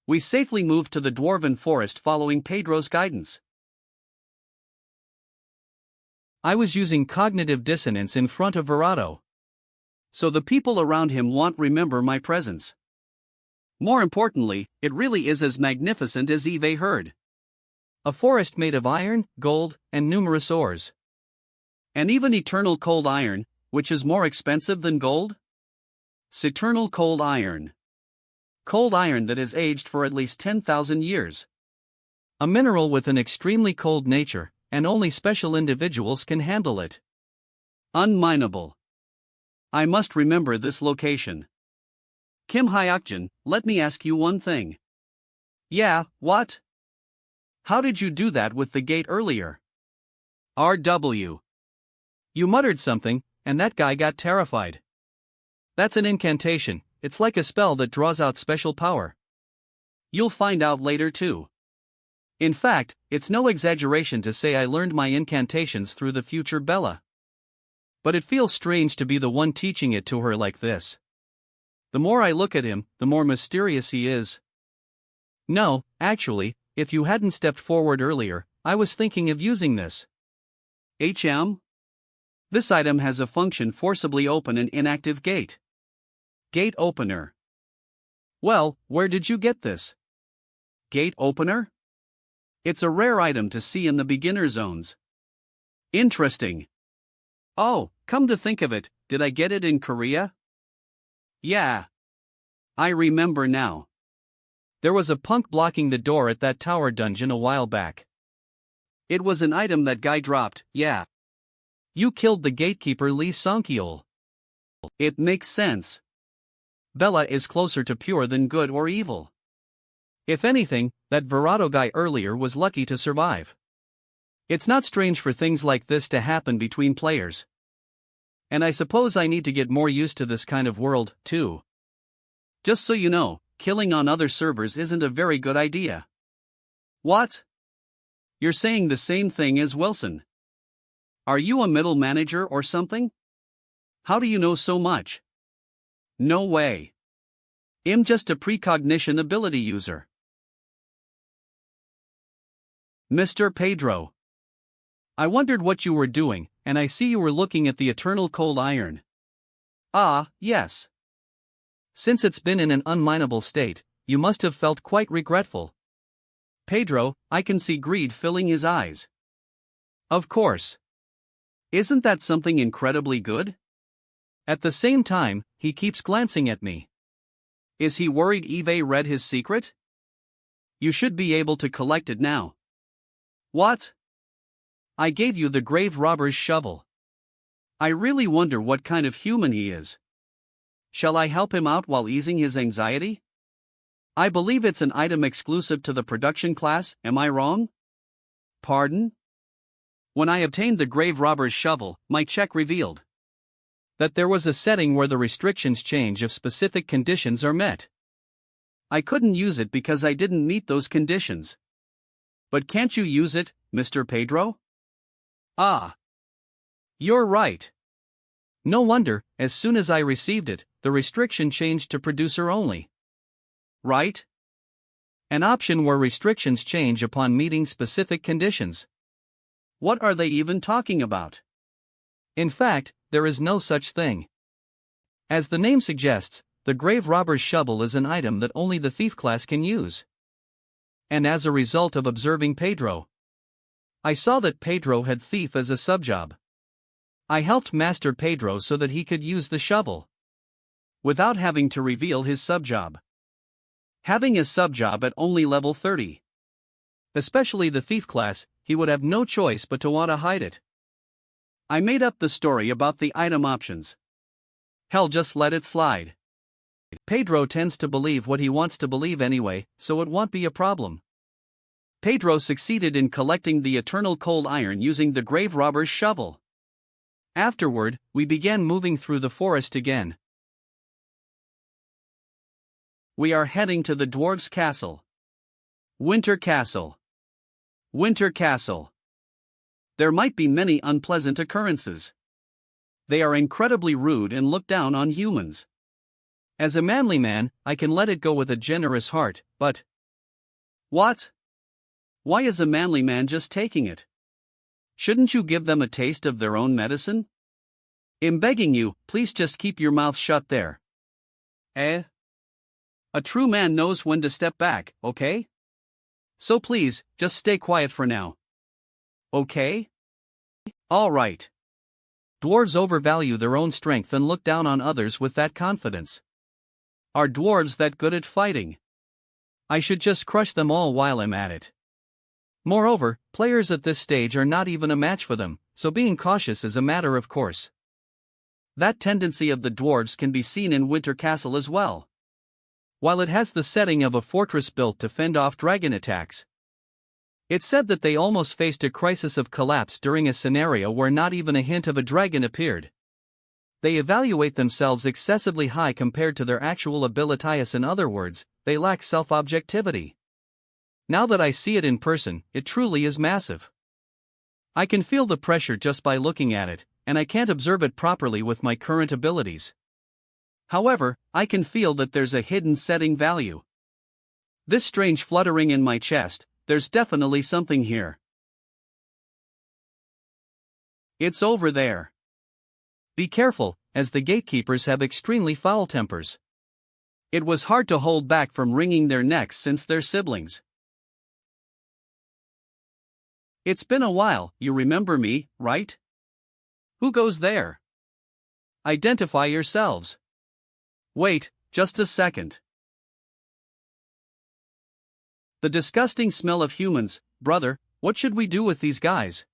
We safely moved to the dwarven forest following Pedro's guidance. I was using cognitive dissonance in front of Virato, so the people around him won't remember my presence. More importantly, it really is as magnificent as Eve heard. A forest made of iron, gold, and numerous ores. And even eternal cold iron, which is more expensive than gold? Eternal cold iron. Cold iron that has aged for at least 10,000 years. A mineral with an extremely cold nature, and only special individuals can handle it. Unminable. I must remember this location. Kim Hayakjin, let me ask you one thing. Yeah, what? How did you do that with the gate earlier? RW. You muttered something, and that guy got terrified. That's an incantation, it's like a spell that draws out special power. You'll find out later too. In fact, it's no exaggeration to say I learned my incantations through the future Bella. But it feels strange to be the one teaching it to her like this. The more I look at him, the more mysterious he is. No, actually, if you hadn't stepped forward earlier, I was thinking of using this. HM? This item has a function forcibly open an inactive gate. Gate opener. Well, where did you get this? Gate opener? It's a rare item to see in the beginner zones. Interesting. Oh, come to think of it, did I get it in Korea? Yeah. I remember now. There was a punk blocking the door at that tower dungeon a while back. It was an item that guy dropped, yeah. You killed the gatekeeper Son Kol. It makes sense. Bella is closer to pure than good or evil. If anything, that Virato guy earlier was lucky to survive. It's not strange for things like this to happen between players. And I suppose I need to get more used to this kind of world, too. Just so you know, killing on other servers isn't a very good idea. What? You're saying the same thing as Wilson. Are you a middle manager or something? How do you know so much? No way. I'm just a precognition ability user. Mr. Pedro. I wondered what you were doing, and I see you were looking at the eternal cold iron. Ah, yes. Since it's been in an unminable state, you must have felt quite regretful. Pedro, I can see greed filling his eyes. Of course. Isn't that something incredibly good? At the same time, he keeps glancing at me. Is he worried Eve read his secret? You should be able to collect it now. What? I gave you the grave robber's shovel. I really wonder what kind of human he is. Shall I help him out while easing his anxiety? I believe it's an item exclusive to the production class, am I wrong? Pardon? When I obtained the grave robber's shovel, my check revealed that there was a setting where the restrictions change if specific conditions are met. I couldn't use it because I didn't meet those conditions. But can't you use it, Mr. Pedro? Ah. You're right. No wonder, as soon as I received it, the restriction changed to producer only. Right? An option where restrictions change upon meeting specific conditions. What are they even talking about? In fact, there is no such thing. As the name suggests, the grave robber's shovel is an item that only the thief class can use. And as a result of observing Pedro, I saw that Pedro had thief as a subjob. I helped master Pedro so that he could use the shovel without having to reveal his subjob. Having a subjob at only level 30. Especially the thief class, he would have no choice but to want to hide it. I made up the story about the item options. Hell, just let it slide. Pedro tends to believe what he wants to believe anyway, so it won't be a problem. Pedro succeeded in collecting the eternal cold iron using the grave robber's shovel. Afterward, we began moving through the forest again. We are heading to the dwarves' castle. Winter Castle. Winter Castle. there might be many unpleasant occurrences. They are incredibly rude and look down on humans. As a manly man, I can let it go with a generous heart, but. What? Why is a manly man just taking it? Shouldn't you give them a taste of their own medicine? I'm begging you, please just keep your mouth shut there. Eh? A true man knows when to step back, okay? So please, just stay quiet for now. Okay? Alright. Dwarves overvalue their own strength and look down on others with that confidence. Are dwarves that good at fighting? I should just crush them all while I'm at it. Moreover, players at this stage are not even a match for them, so being cautious is a matter of course. That tendency of the dwarves can be seen in Winter Castle as well. While it has the setting of a fortress built to fend off dragon attacks, it's said that they almost faced a crisis of collapse during a scenario where not even a hint of a dragon appeared. They evaluate themselves excessively high compared to their actual abilities. In other words, they lack self-objectivity. Now that I see it in person, it truly is massive. I can feel the pressure just by looking at it, and I can't observe it properly with my current abilities. However, I can feel that there's a hidden setting value. This strange fluttering in my chest, there's definitely something here. It's over there. Be careful, as the gatekeepers have extremely foul tempers. It was hard to hold back from wringing their necks since they're siblings. It's been a while, you remember me, right? Who goes there? Identify yourselves. Wait, just a second. The disgusting smell of humans, brother, what should we do with these guys?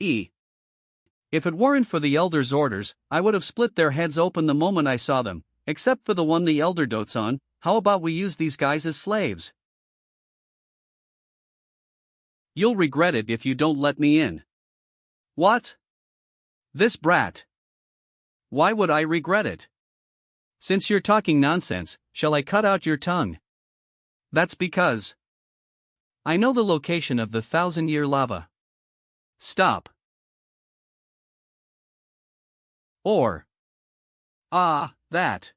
If it weren't for the Elder's orders, I would have split their heads open the moment I saw them, except for the one the Elder dotes on. How about we use these guys as slaves? You'll regret it if you don't let me in. What? This brat. Why would I regret it? Since you're talking nonsense, shall I cut out your tongue? That's because I know the location of the 1,000-year lava. Stop. That.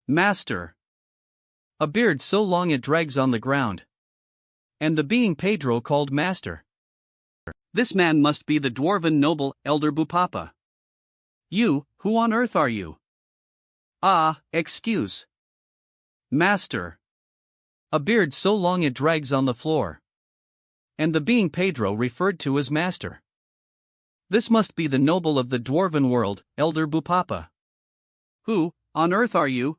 Master. A beard so long it drags on the ground. And the being Pedro called master. This man must be the dwarven noble, Elder Bupapa. You, who on earth are you? Excuse. Master. A beard so long it drags on the floor. And the being Pedro referred to as master. This must be the noble of the dwarven world, Elder Bupapa. Who, on earth are you?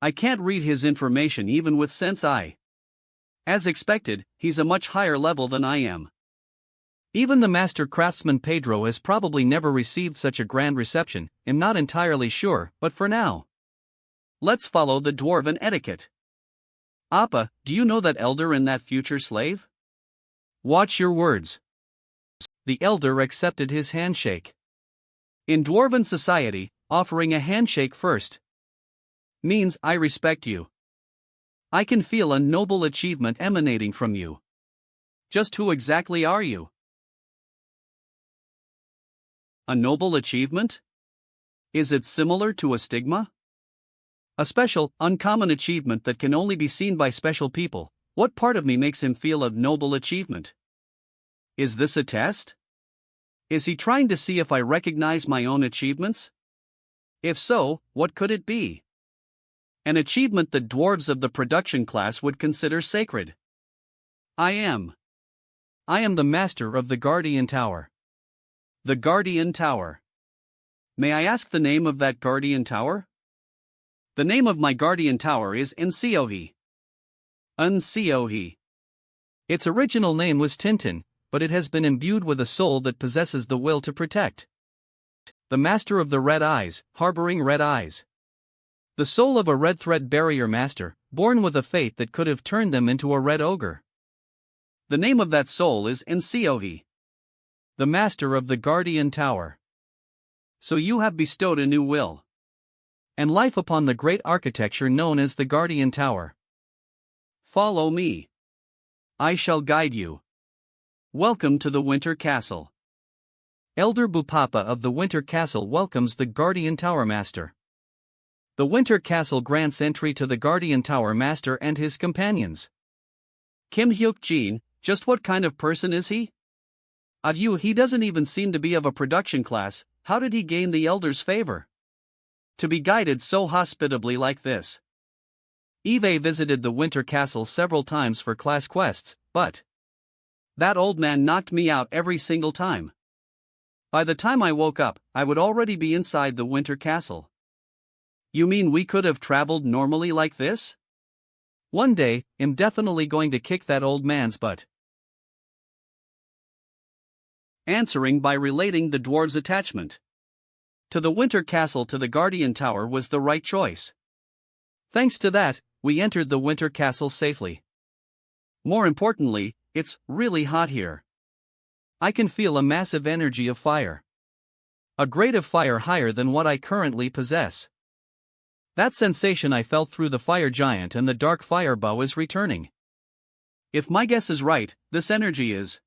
I can't read his information even with sense eye. As expected, he's a much higher level than I am. Even the master craftsman Pedro has probably never received such a grand reception. I'm not entirely sure, but for now, let's follow the dwarven etiquette. Appa, do you know that elder and that future slave? Watch your words. The elder accepted his handshake. In dwarven society, offering a handshake first means I respect you. I can feel a noble achievement emanating from you. Just who exactly are you? A noble achievement? Is it similar to a stigma? A special, uncommon achievement that can only be seen by special people. What part of me makes him feel a noble achievement? Is this a test? Is he trying to see if I recognize my own achievements? If so, what could it be? An achievement that dwarves of the production class would consider sacred. I am the master of the Guardian Tower. The Guardian Tower. May I ask the name of that Guardian Tower? The name of my Guardian Tower is Unseohi. Unseohi. Its original name was Tintin, but it has been imbued with a soul that possesses the will to protect. The master of the red eyes, harboring red eyes. The soul of a red thread barrier master, born with a fate that could have turned them into a red ogre. The name of that soul is Unseohi. The master of the Guardian Tower. So you have bestowed a new will and life upon the great architecture known as the Guardian Tower. Follow me. I shall guide you. Welcome to the Winter Castle. Elder Bupapa of the Winter Castle welcomes the Guardian Tower Master. The Winter Castle grants entry to the Guardian Tower Master and his companions. Kim Hayakjin, just what kind of person is he? Adieu, he doesn't even seem to be of a production class. How did he gain the Elder's favor? To be guided so hospitably like this. Eve visited the Winter Castle several times for class quests, but that old man knocked me out every single time. By the time I woke up, I would already be inside the Winter Castle. You mean we could have traveled normally like this? One day, I'm definitely going to kick that old man's butt. Answering by relating the dwarves' attachment to the Winter Castle to the Guardian Tower was the right choice. Thanks to that, we entered the Winter Castle safely. More importantly, it's really hot here. I can feel a massive energy of fire. A grade of fire higher than what I currently possess. That sensation I felt through the fire giant and the dark fire bow is returning. If my guess is right, this energy is.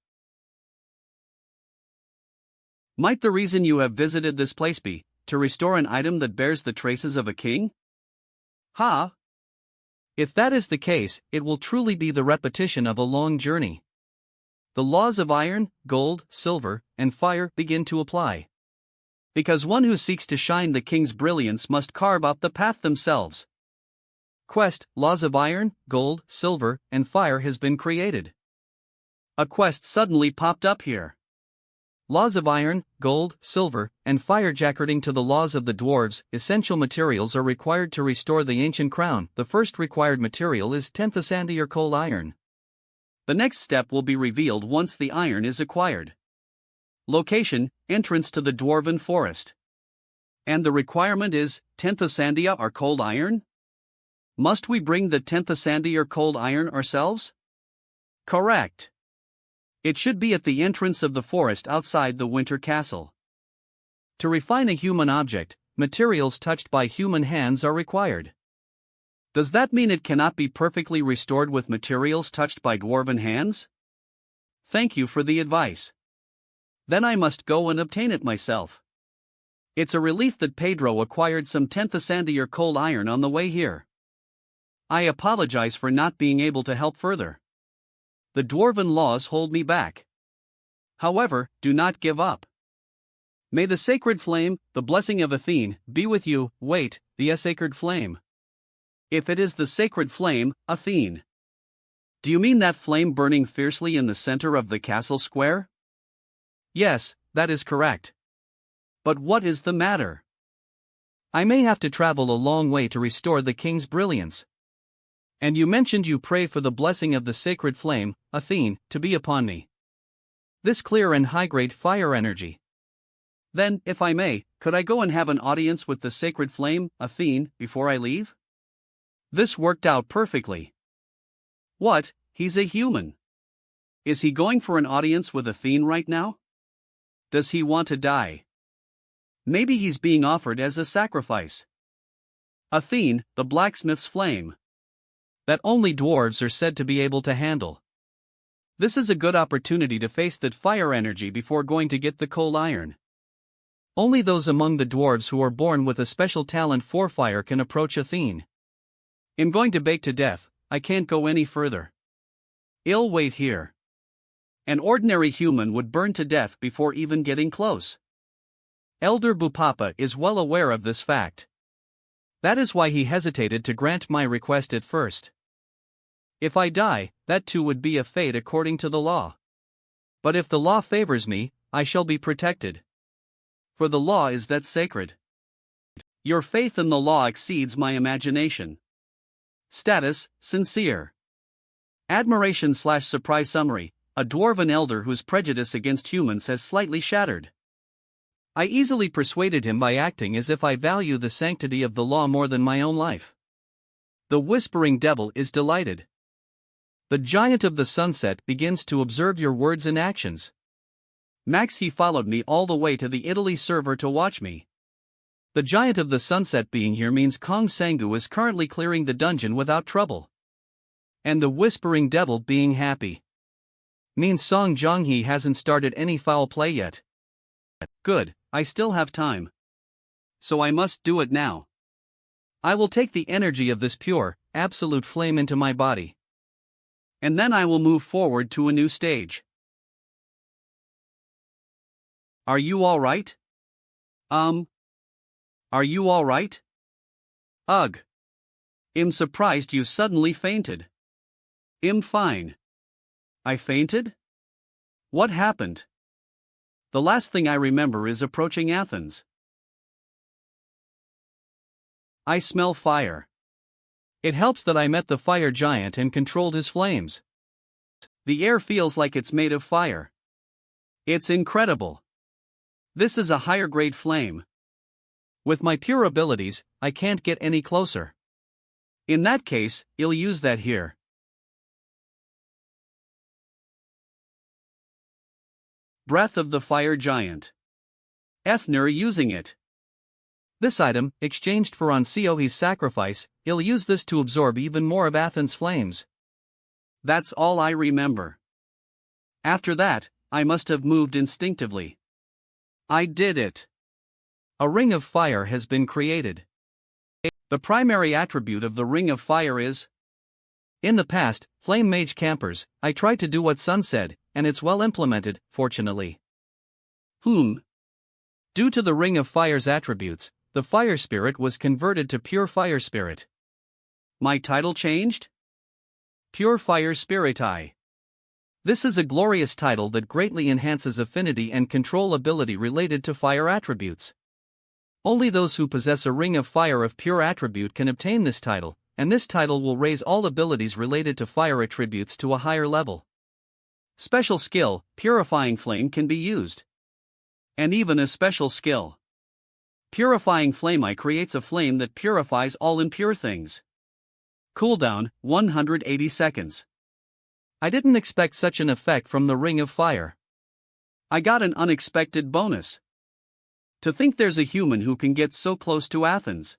Might the reason you have visited this place be to restore an item that bears the traces of a king? Ha! If that is the case, it will truly be the repetition of a long journey. The laws of iron, gold, silver, and fire begin to apply. Because one who seeks to shine the king's brilliance must carve out the path themselves. Quest, laws of iron, gold, silver, and fire has been created. A quest suddenly popped up here. Laws of iron, gold, silver, and fire. According to the laws of the dwarves, essential materials are required to restore the ancient crown. The first required material is 10th Asandi or coal iron. The next step will be revealed once the iron is acquired. Location, entrance to the dwarven forest. And the requirement is 10th Asandi or cold iron? Must we bring the 10th Asandi or cold iron ourselves? Correct. It should be at the entrance of the forest outside the Winter Castle. To refine a human object, materials touched by human hands are required. Does that mean it cannot be perfectly restored with materials touched by dwarven hands? Thank you for the advice. Then I must go and obtain it myself. It's a relief that Pedro acquired some 10th Asandi or cold iron on the way here. I apologize for not being able to help further. The dwarven laws hold me back. However, do not give up. May the sacred flame, the blessing of Athene, be with you. Wait, the sacred flame. If it is the sacred flame, Athene. Do you mean that flame burning fiercely in the center of the castle square? Yes, that is correct. But what is the matter? I may have to travel a long way to restore the king's brilliance. And you mentioned you pray for the blessing of the sacred flame, Athene, to be upon me. This clear and high-grade fire energy. Then, if I may, could I go and have an audience with the sacred flame, Athene, before I leave? This worked out perfectly. What, he's a human. Is he going for an audience with Athene right now? Does he want to die? Maybe he's being offered as a sacrifice. Athene, the blacksmith's flame. That only dwarves are said to be able to handle. This is a good opportunity to face that fire energy before going to get the coal iron. Only those among the dwarves who are born with a special talent for fire can approach Athene. I'm going to bake to death, I can't go any further. I'll wait here. An ordinary human would burn to death before even getting close. Elder Bupapa is well aware of this fact. That is why he hesitated to grant my request at first. If I die, that too would be a fate according to the law. But if the law favors me, I shall be protected. For the law is that sacred. Your faith in the law exceeds my imagination. Status, sincere. Admiration/surprise summary, a dwarven elder whose prejudice against humans has slightly shattered. I easily persuaded him by acting as if I value the sanctity of the law more than my own life. The whispering devil is delighted. The giant of the sunset begins to observe your words and actions. Max, he followed me all the way to the Italy server to watch me. The giant of the sunset being here means Kong Sangu is currently clearing the dungeon without trouble. And the whispering devil being happy. Means Song Jonghee hasn't started any foul play yet. Good, I still have time. So I must do it now. I will take the energy of this pure, absolute flame into my body. And then I will move forward to a new stage. Are you alright? Are you alright? Ugh. I'm surprised you suddenly fainted. I'm fine. I fainted? What happened? The last thing I remember is approaching Athens. I smell fire. It helps that I met the fire giant and controlled his flames. The air feels like it's made of fire. It's incredible. This is a higher grade flame. With my pure abilities, I can't get any closer. In that case, I'll use that here. Breath of the Fire Giant. Efner using it. This item, exchanged for on Seohe's sacrifice, I'll use this to absorb even more of Athens' flames. That's all I remember. After that, I must have moved instinctively. I did it. A ring of fire has been created. The primary attribute of the Ring of Fire is... In the past, Flame Mage campers, I tried to do what Sun said, and it's well implemented, fortunately. Due to the Ring of Fire's attributes, the Fire Spirit was converted to Pure Fire Spirit. My title changed? Pure Fire Spirit I. This is a glorious title that greatly enhances affinity and control ability related to fire attributes. Only those who possess a Ring of Fire of pure attribute can obtain this title, and this title will raise all abilities related to fire attributes to a higher level. Special skill, Purifying Flame can be used. And even a special skill. Purifying Flame I creates a flame that purifies all impure things. Cooldown, 180 seconds. I didn't expect such an effect from the Ring of Fire. I got an unexpected bonus. To think there's a human who can get so close to Athens.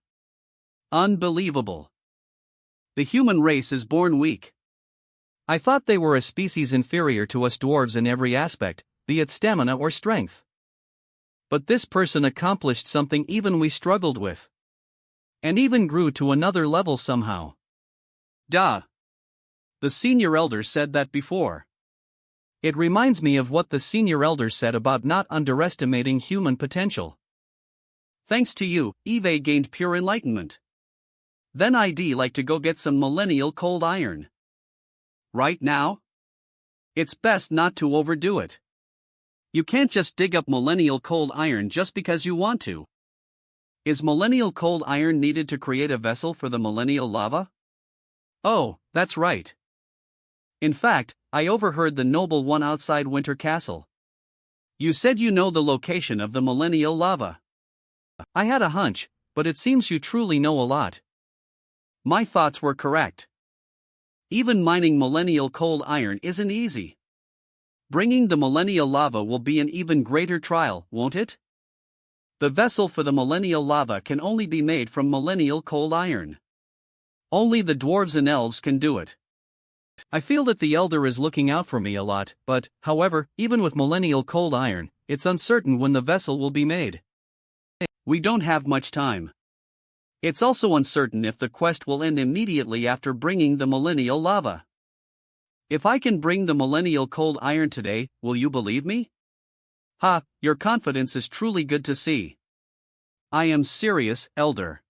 Unbelievable. The human race is born weak. I thought they were a species inferior to us dwarves in every aspect, be it stamina or strength. But this person accomplished something even we struggled with. And even grew to another level somehow. Duh. The senior elder said that before. It reminds me of what the senior elder said about not underestimating human potential. Thanks to you, Eve gained pure enlightenment. Then I'd like to go get some millennial cold iron. Right now? It's best not to overdo it. You can't just dig up millennial cold iron just because you want to. Is millennial cold iron needed to create a vessel for the millennial lava? Oh, that's right. In fact, I overheard the noble one outside Winter Castle. You said you know the location of the millennial lava. I had a hunch, but it seems you truly know a lot. My thoughts were correct. Even mining millennial cold iron isn't easy. Bringing the millennial lava will be an even greater trial, won't it? The vessel for the millennial lava can only be made from millennial cold iron. Only the dwarves and elves can do it. I feel that the elder is looking out for me a lot, but, however, even with millennial cold iron, it's uncertain when the vessel will be made. We don't have much time. It's also uncertain if the quest will end immediately after bringing the millennial lava. If I can bring the millennial cold iron today, will you believe me? Ha, your confidence is truly good to see. I am serious, elder.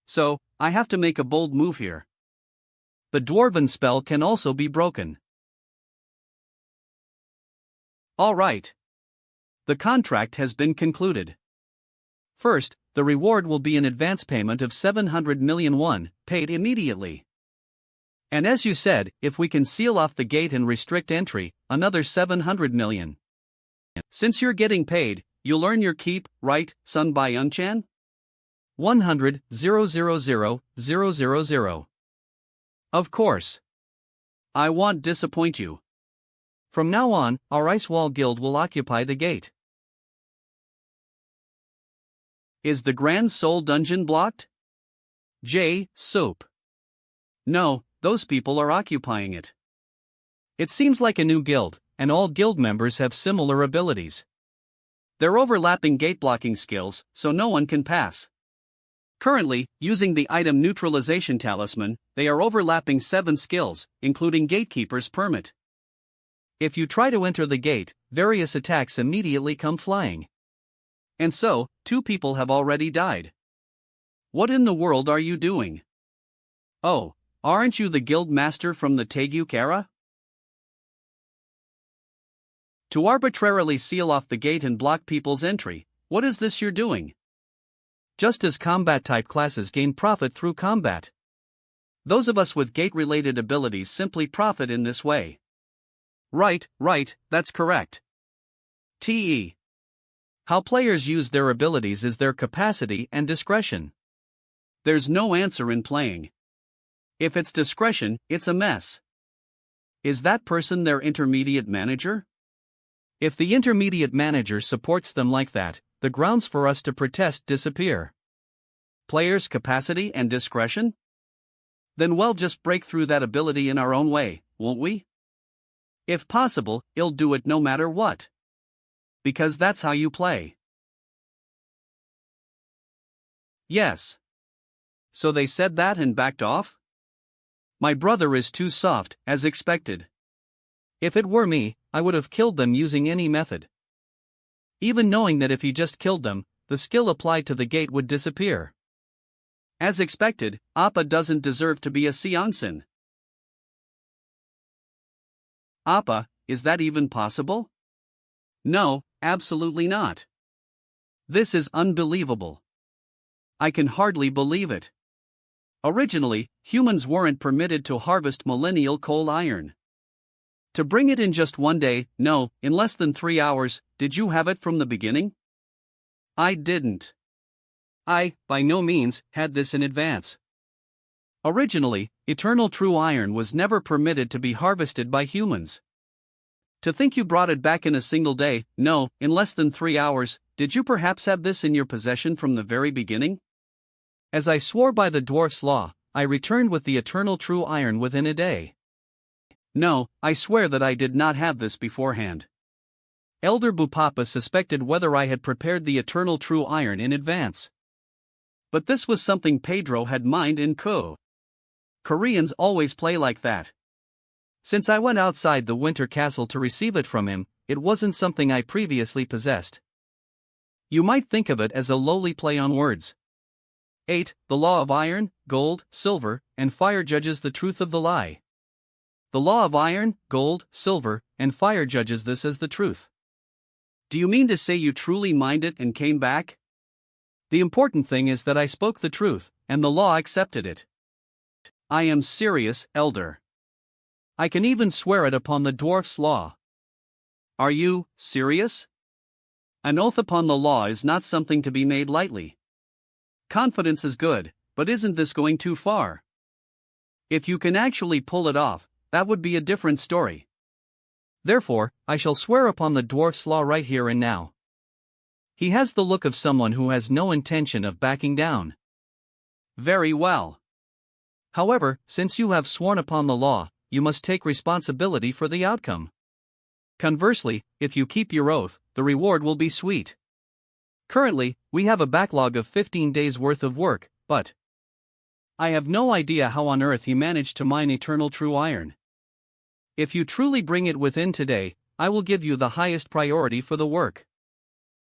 So, I have to make a bold move here. The dwarven spell can also be broken. All right. The contract has been concluded. First, the reward will be an advance payment of 700 million won, paid immediately. And as you said, if we can seal off the gate and restrict entry, another 700 million. Since you're getting paid, you'll earn your keep, right, Sun Byung-chan? 100,000,000. Of course. I won't disappoint you. From now on, our Ice Wall Guild will occupy the gate. Is the Grand Soul Dungeon blocked? J. Soap. No, those people are occupying it. It seems like a new guild, and all guild members have similar abilities. They're overlapping gate blocking skills, so no one can pass. Currently, using the item neutralization talisman, they are overlapping 7 skills, including Gatekeeper's permit. If you try to enter the gate, various attacks immediately come flying. And so, 2 people have already died. What in the world are you doing? Oh, aren't you the guild master from the Taegyuk era? To arbitrarily seal off the gate and block people's entry, what is this you're doing? Just as combat-type classes gain profit through combat. Those of us with gate-related abilities simply profit in this way. Right, that's correct. T.E. How players use their abilities is their capacity and discretion. There's no answer in playing. If it's discretion, it's a mess. Is that person their intermediate manager? If the intermediate manager supports them like that, the grounds for us to protest disappear. Players' capacity and discretion? Then we'll just break through that ability in our own way, won't we? If possible, you'll do it no matter what. Because that's how you play. Yes. So they said that and backed off? My brother is too soft, as expected. If it were me, I would have killed them using any method. Even knowing that if he just killed them, the skill applied to the gate would disappear. As expected, Appa doesn't deserve to be a Seonsin. Appa, is that even possible? No, absolutely not. This is unbelievable. I can hardly believe it. Originally, humans weren't permitted to harvest millennial coal iron. To bring it in just one day, no, in less than 3 hours, did you have it from the beginning? I didn't. I, by no means, had this in advance. Originally, eternal true iron was never permitted to be harvested by humans. To think you brought it back in a single day, no, in less than 3 hours, did you perhaps have this in your possession from the very beginning? As I swore by the dwarf's law, I returned with the eternal true iron within a day. No, I swear that I did not have this beforehand. Elder Bupapa suspected whether I had prepared the eternal true iron in advance. But this was something Pedro had mined in Ko. Koreans always play like that. Since I went outside the winter castle to receive it from him, it wasn't something I previously possessed. You might think of it as a lowly play on words. 8. The law of iron, gold, silver, and fire judges the truth of the lie. The law of iron, gold, silver, and fire judges this as the truth. Do you mean to say you truly mined it and came back? The important thing is that I spoke the truth, and the law accepted it. I am serious, Elder. I can even swear it upon the dwarf's law. Are you serious? An oath upon the law is not something to be made lightly. Confidence is good, but isn't this going too far? If you can actually pull it off, that would be a different story. Therefore, I shall swear upon the dwarf's law right here and now. He has the look of someone who has no intention of backing down. Very well. However, since you have sworn upon the law, you must take responsibility for the outcome. Conversely, if you keep your oath, the reward will be sweet. Currently, we have a backlog of 15 days' worth of work, but I have no idea how on earth he managed to mine eternal true iron. If you truly bring it within today, I will give you the highest priority for the work.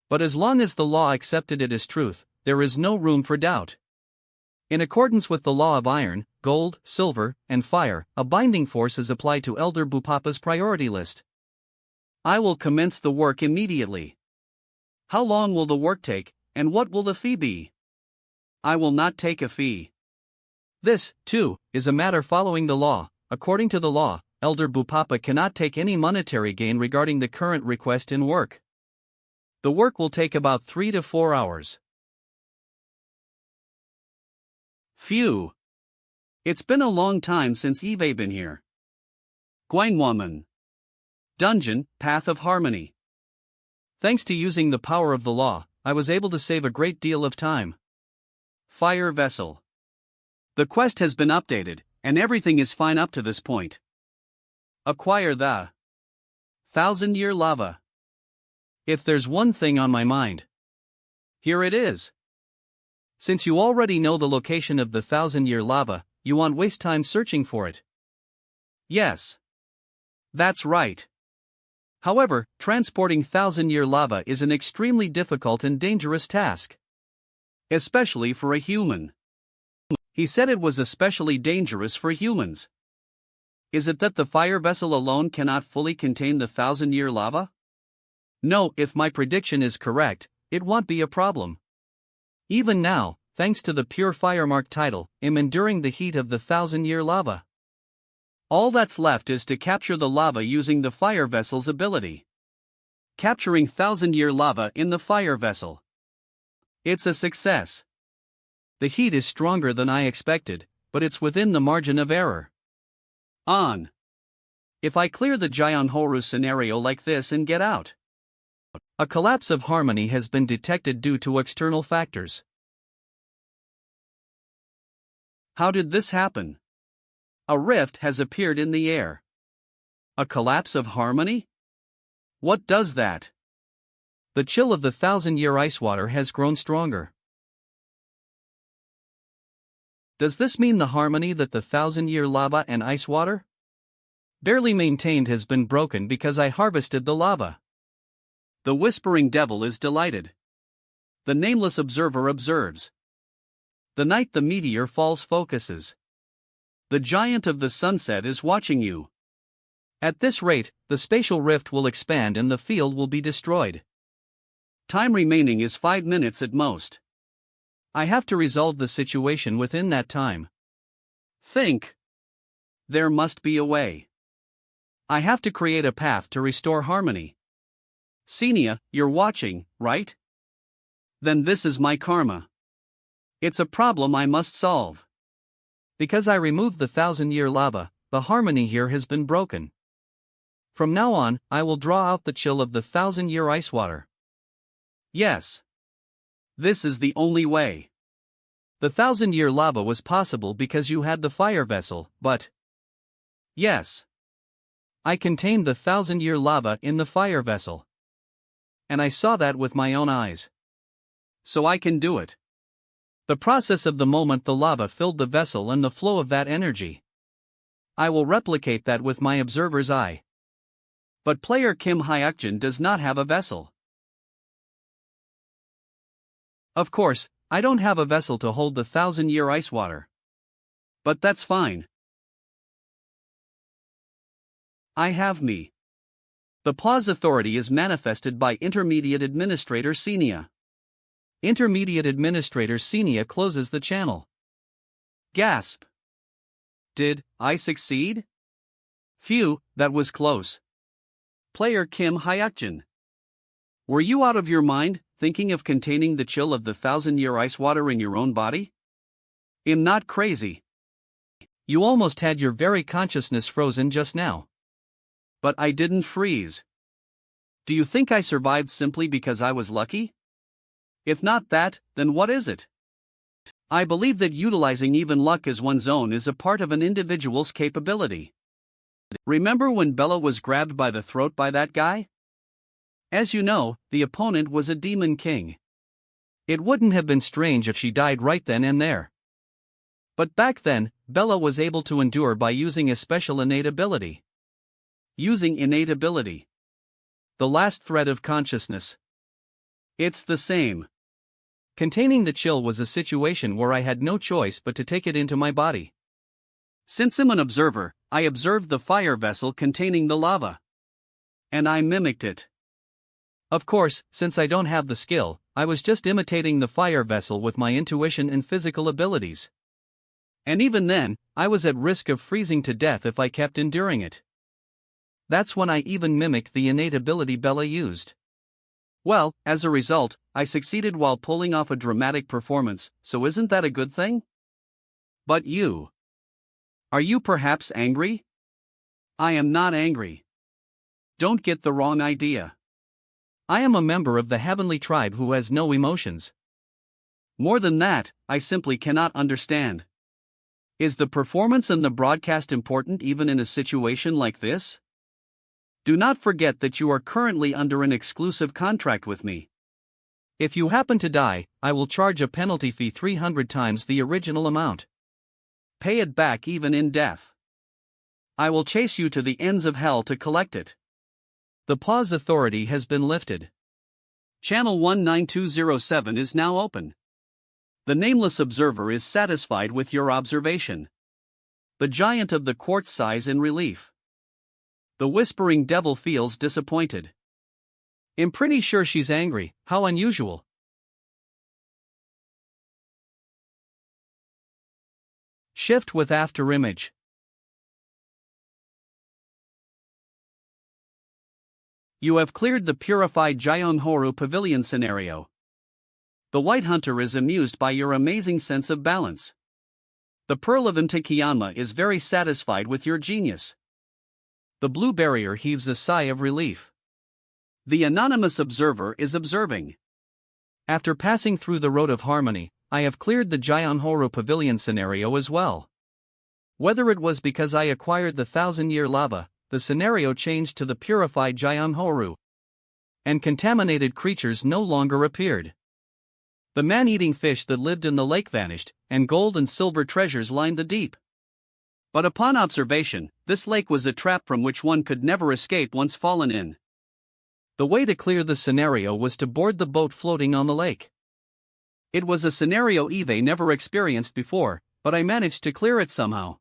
But as long as the law accepted it as truth, there is no room for doubt. In accordance with the law of iron, gold, silver, and fire, a binding force is applied to Elder Bupapa's priority list. I will commence the work immediately. How long will the work take, and what will the fee be? I will not take a fee. This, too, is a matter following the law. According to the law, Elder Bupapa cannot take any monetary gain regarding the current request in work. The work will take about 3 to 4 hours. Phew. It's been a long time since Eve been here. Gwainwaman. Dungeon, Path of Harmony. Thanks to using the power of the law, I was able to save a great deal of time. Fire Vessel. The quest has been updated, and everything is fine up to this point. Acquire the 1,000-year lava. If there's one thing on my mind, here it is. Since you already know the location of the 1,000-year lava, you won't waste time searching for it. Yes. That's right. However, transporting 1,000-year lava is an extremely difficult and dangerous task. Especially for a human. He said it was especially dangerous for humans. Is it that the fire vessel alone cannot fully contain the 1,000-year lava? No, if my prediction is correct, it won't be a problem. Even now, thanks to the Pure Fire Mark title, I'm enduring the heat of the 1,000-year lava. All that's left is to capture the lava using the fire vessel's ability. Capturing 1,000-year lava in the fire vessel. It's a success. The heat is stronger than I expected, but it's within the margin of error. On. If I clear the Jianhoru scenario like this and get out. A collapse of harmony has been detected due to external factors. How did this happen? A rift has appeared in the air. A collapse of harmony? What does that? The chill of the 1,000-year ice water has grown stronger. Does this mean the harmony that the 1,000-year lava and ice water barely maintained has been broken because I harvested the lava? The Whispering Devil is delighted. The Nameless Observer observes. The night the meteor falls focuses. The Giant of the Sunset is watching you. At this rate, the spatial rift will expand and the field will be destroyed. Time remaining is 5 minutes at most. I have to resolve the situation within that time. Think. There must be a way. I have to create a path to restore harmony. Senia, you're watching, right? Then this is my karma. It's a problem I must solve. Because I removed the 1,000-year lava, the harmony here has been broken. From now on, I will draw out the chill of the 1,000-year ice water. Yes. This is the only way. The 1,000-year lava was possible because you had the fire vessel, but... Yes. I contained the 1,000-year lava in the fire vessel. And I saw that with my own eyes. So I can do it. The process of the moment the lava filled the vessel and the flow of that energy. I will replicate that with my observer's eye. But player Kim Hayakjin does not have a vessel. Of course, I don't have a vessel to hold the 1,000-year ice water. But that's fine. I have me. The Pause authority is manifested by Intermediate Administrator Senia. Intermediate Administrator Senia closes the channel. Gasp. Did I succeed? Phew, that was close. Player Kim Hayakjin. Were you out of your mind, thinking of containing the chill of the 1,000-year ice water in your own body? I'm not crazy. You almost had your very consciousness frozen just now. But I didn't freeze. Do you think I survived simply because I was lucky? If not that, then what is it? I believe that utilizing even luck as one's own is a part of an individual's capability. Remember when Bella was grabbed by the throat by that guy? As you know, the opponent was a demon king. It wouldn't have been strange if she died right then and there. But back then, Bella was able to endure by using a special innate ability. Using innate ability. The last thread of consciousness. It's the same. Containing the chill was a situation where I had no choice but to take it into my body. Since I'm an observer, I observed the fire vessel containing the lava. And I mimicked it. Of course, since I don't have the skill, I was just imitating the fire vessel with my intuition and physical abilities. And even then, I was at risk of freezing to death if I kept enduring it. That's when I even mimicked the innate ability Bella used. Well, as a result, I succeeded while pulling off a dramatic performance, so isn't that a good thing? But you. Are you perhaps angry? I am not angry. Don't get the wrong idea. I am a member of the heavenly tribe who has no emotions. More than that, I simply cannot understand. Is the performance and the broadcast important even in a situation like this? Do not forget that you are currently under an exclusive contract with me. If you happen to die, I will charge a penalty fee 300 times the original amount. Pay it back even in death. I will chase you to the ends of hell to collect it. The pause authority has been lifted. Channel 19207 is now open. The nameless observer is satisfied with your observation. The giant of the quartz sighs in relief. The whispering devil feels disappointed. I'm pretty sure she's angry. How unusual. Shift with after image. You have cleared the purified Jionhoru pavilion scenario. The White Hunter is amused by your amazing sense of balance. The Pearl of Ntekiyama is very satisfied with your genius. The Blue Barrier heaves a sigh of relief. The anonymous observer is observing. After passing through the Road of Harmony, I have cleared the Jionhoru pavilion scenario as well. Whether it was because I acquired the 1,000-year lava, the scenario changed to the purified Jionhoru, and contaminated creatures no longer appeared. The man-eating fish that lived in the lake vanished, and gold and silver treasures lined the deep. But upon observation, this lake was a trap from which one could never escape once fallen in. The way to clear the scenario was to board the boat floating on the lake. It was a scenario Eve never experienced before, but I managed to clear it somehow.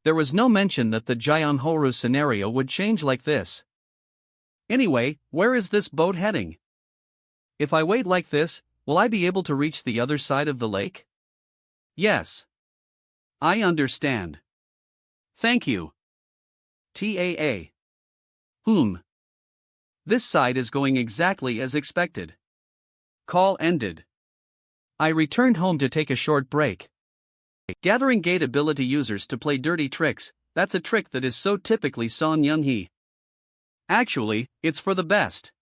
There was no mention that the Jionhoru scenario would change like this. Anyway, where is this boat heading? If I wait like this, will I be able to reach the other side of the lake? Yes. I understand. Thank you. TAA. This side is going exactly as expected. Call ended. I returned home to take a short break. Gathering gate ability users to play dirty tricks, that's a trick that is so typically Son Young-hee. Actually, it's for the best.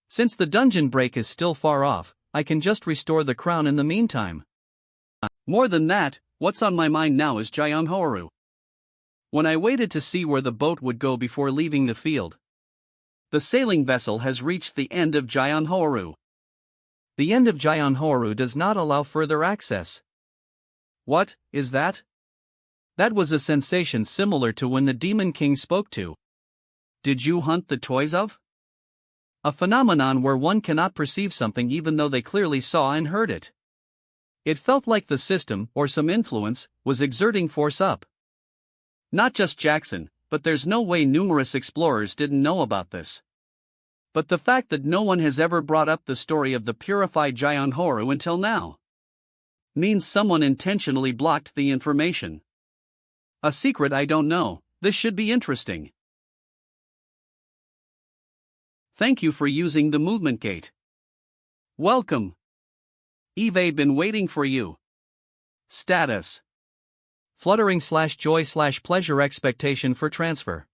Since the dungeon break is still far off, I can just restore the crown in the meantime. More than that, what's on my mind now is Jionhoru. When I waited to see where the boat would go before leaving the field, the sailing vessel has reached the end of Jionhoru. The end of Jionhoru does not allow further access. What is that? That was a sensation similar to when the Demon King spoke to. Did you hunt the toys of? A phenomenon where one cannot perceive something even though they clearly saw and heard it. It felt like the system, or some influence, was exerting force up. Not just Jackson, but there's no way numerous explorers didn't know about this. But the fact that no one has ever brought up the story of the purified Jionhoru until now means someone intentionally blocked the information. A secret I don't know. This should be interesting. Thank you for using the movement gate. Welcome. Eve been waiting for you. Status. Fluttering/joy/pleasure expectation for transfer.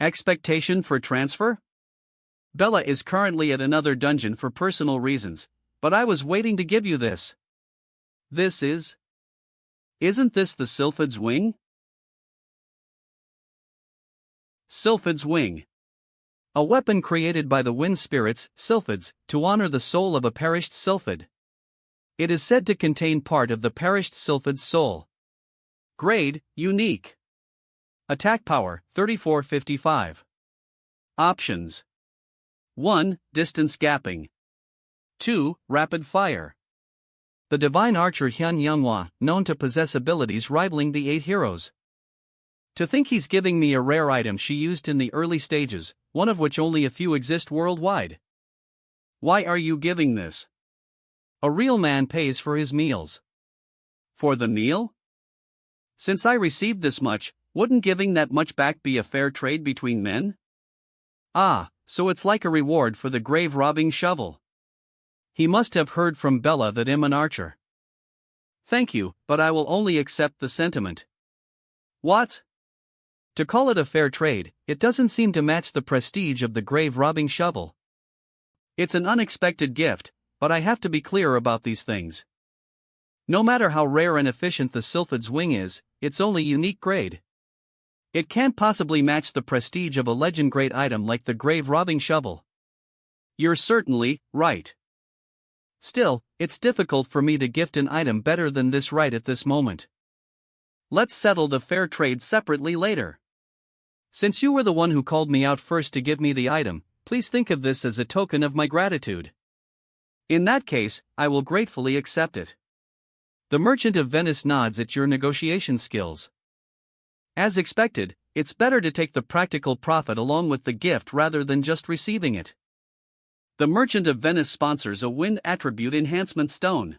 Expectation for transfer? Bella is currently at another dungeon for personal reasons, but I was waiting to give you this. This is? Isn't this the Sylphid's Wing? Sylphid's Wing. A weapon created by the wind spirits, Sylphids, to honor the soul of a perished Sylphid. It is said to contain part of the perished Sylphid's soul. Grade, unique. Attack power, 3455. Options. 1. Distance gapping. 2. Rapid fire. The divine archer Hyun Younghwa, known to possess abilities rivaling the 8 heroes. To think he's giving me a rare item she used in the early stages, one of which only a few exist worldwide. Why are you giving this? A real man pays for his meals. For the meal? Since I received this much, wouldn't giving that much back be a fair trade between men? Ah, so it's like a reward for the grave-robbing shovel. He must have heard from Bella that I'm an archer. Thank you, but I will only accept the sentiment. What? To call it a fair trade, it doesn't seem to match the prestige of the grave-robbing shovel. It's an unexpected gift, but I have to be clear about these things. No matter how rare and efficient the Sylphid's wing is, it's only unique grade. It can't possibly match the prestige of a legend grade item like the grave robbing shovel. You're certainly right. Still, it's difficult for me to gift an item better than this right at this moment. Let's settle the fair trade separately later. Since you were the one who called me out first to give me the item, please think of this as a token of my gratitude. In that case, I will gratefully accept it. The Merchant of Venice nods at your negotiation skills. As expected, it's better to take the practical profit along with the gift rather than just receiving it. The Merchant of Venice sponsors a wind attribute enhancement stone.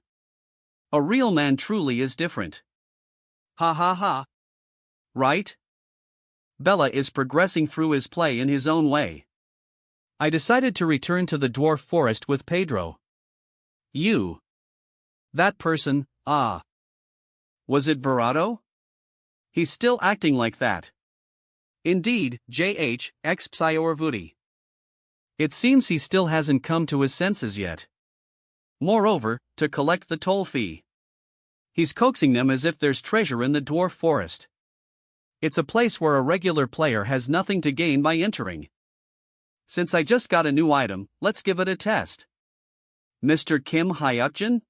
A real man truly is different. Ha ha ha. Right? Bella is progressing through his play in his own way. I decided to return to the dwarf forest with Pedro. You. That person, ah. Was it Verado? He's still acting like that. Indeed, JH, ex Psyorvuti. It seems he still hasn't come to his senses yet. Moreover, to collect the toll fee. He's coaxing them as if there's treasure in the dwarf forest. It's a place where a regular player has nothing to gain by entering. Since I just got a new item, let's give it a test. Mr. Kim Hayakjin?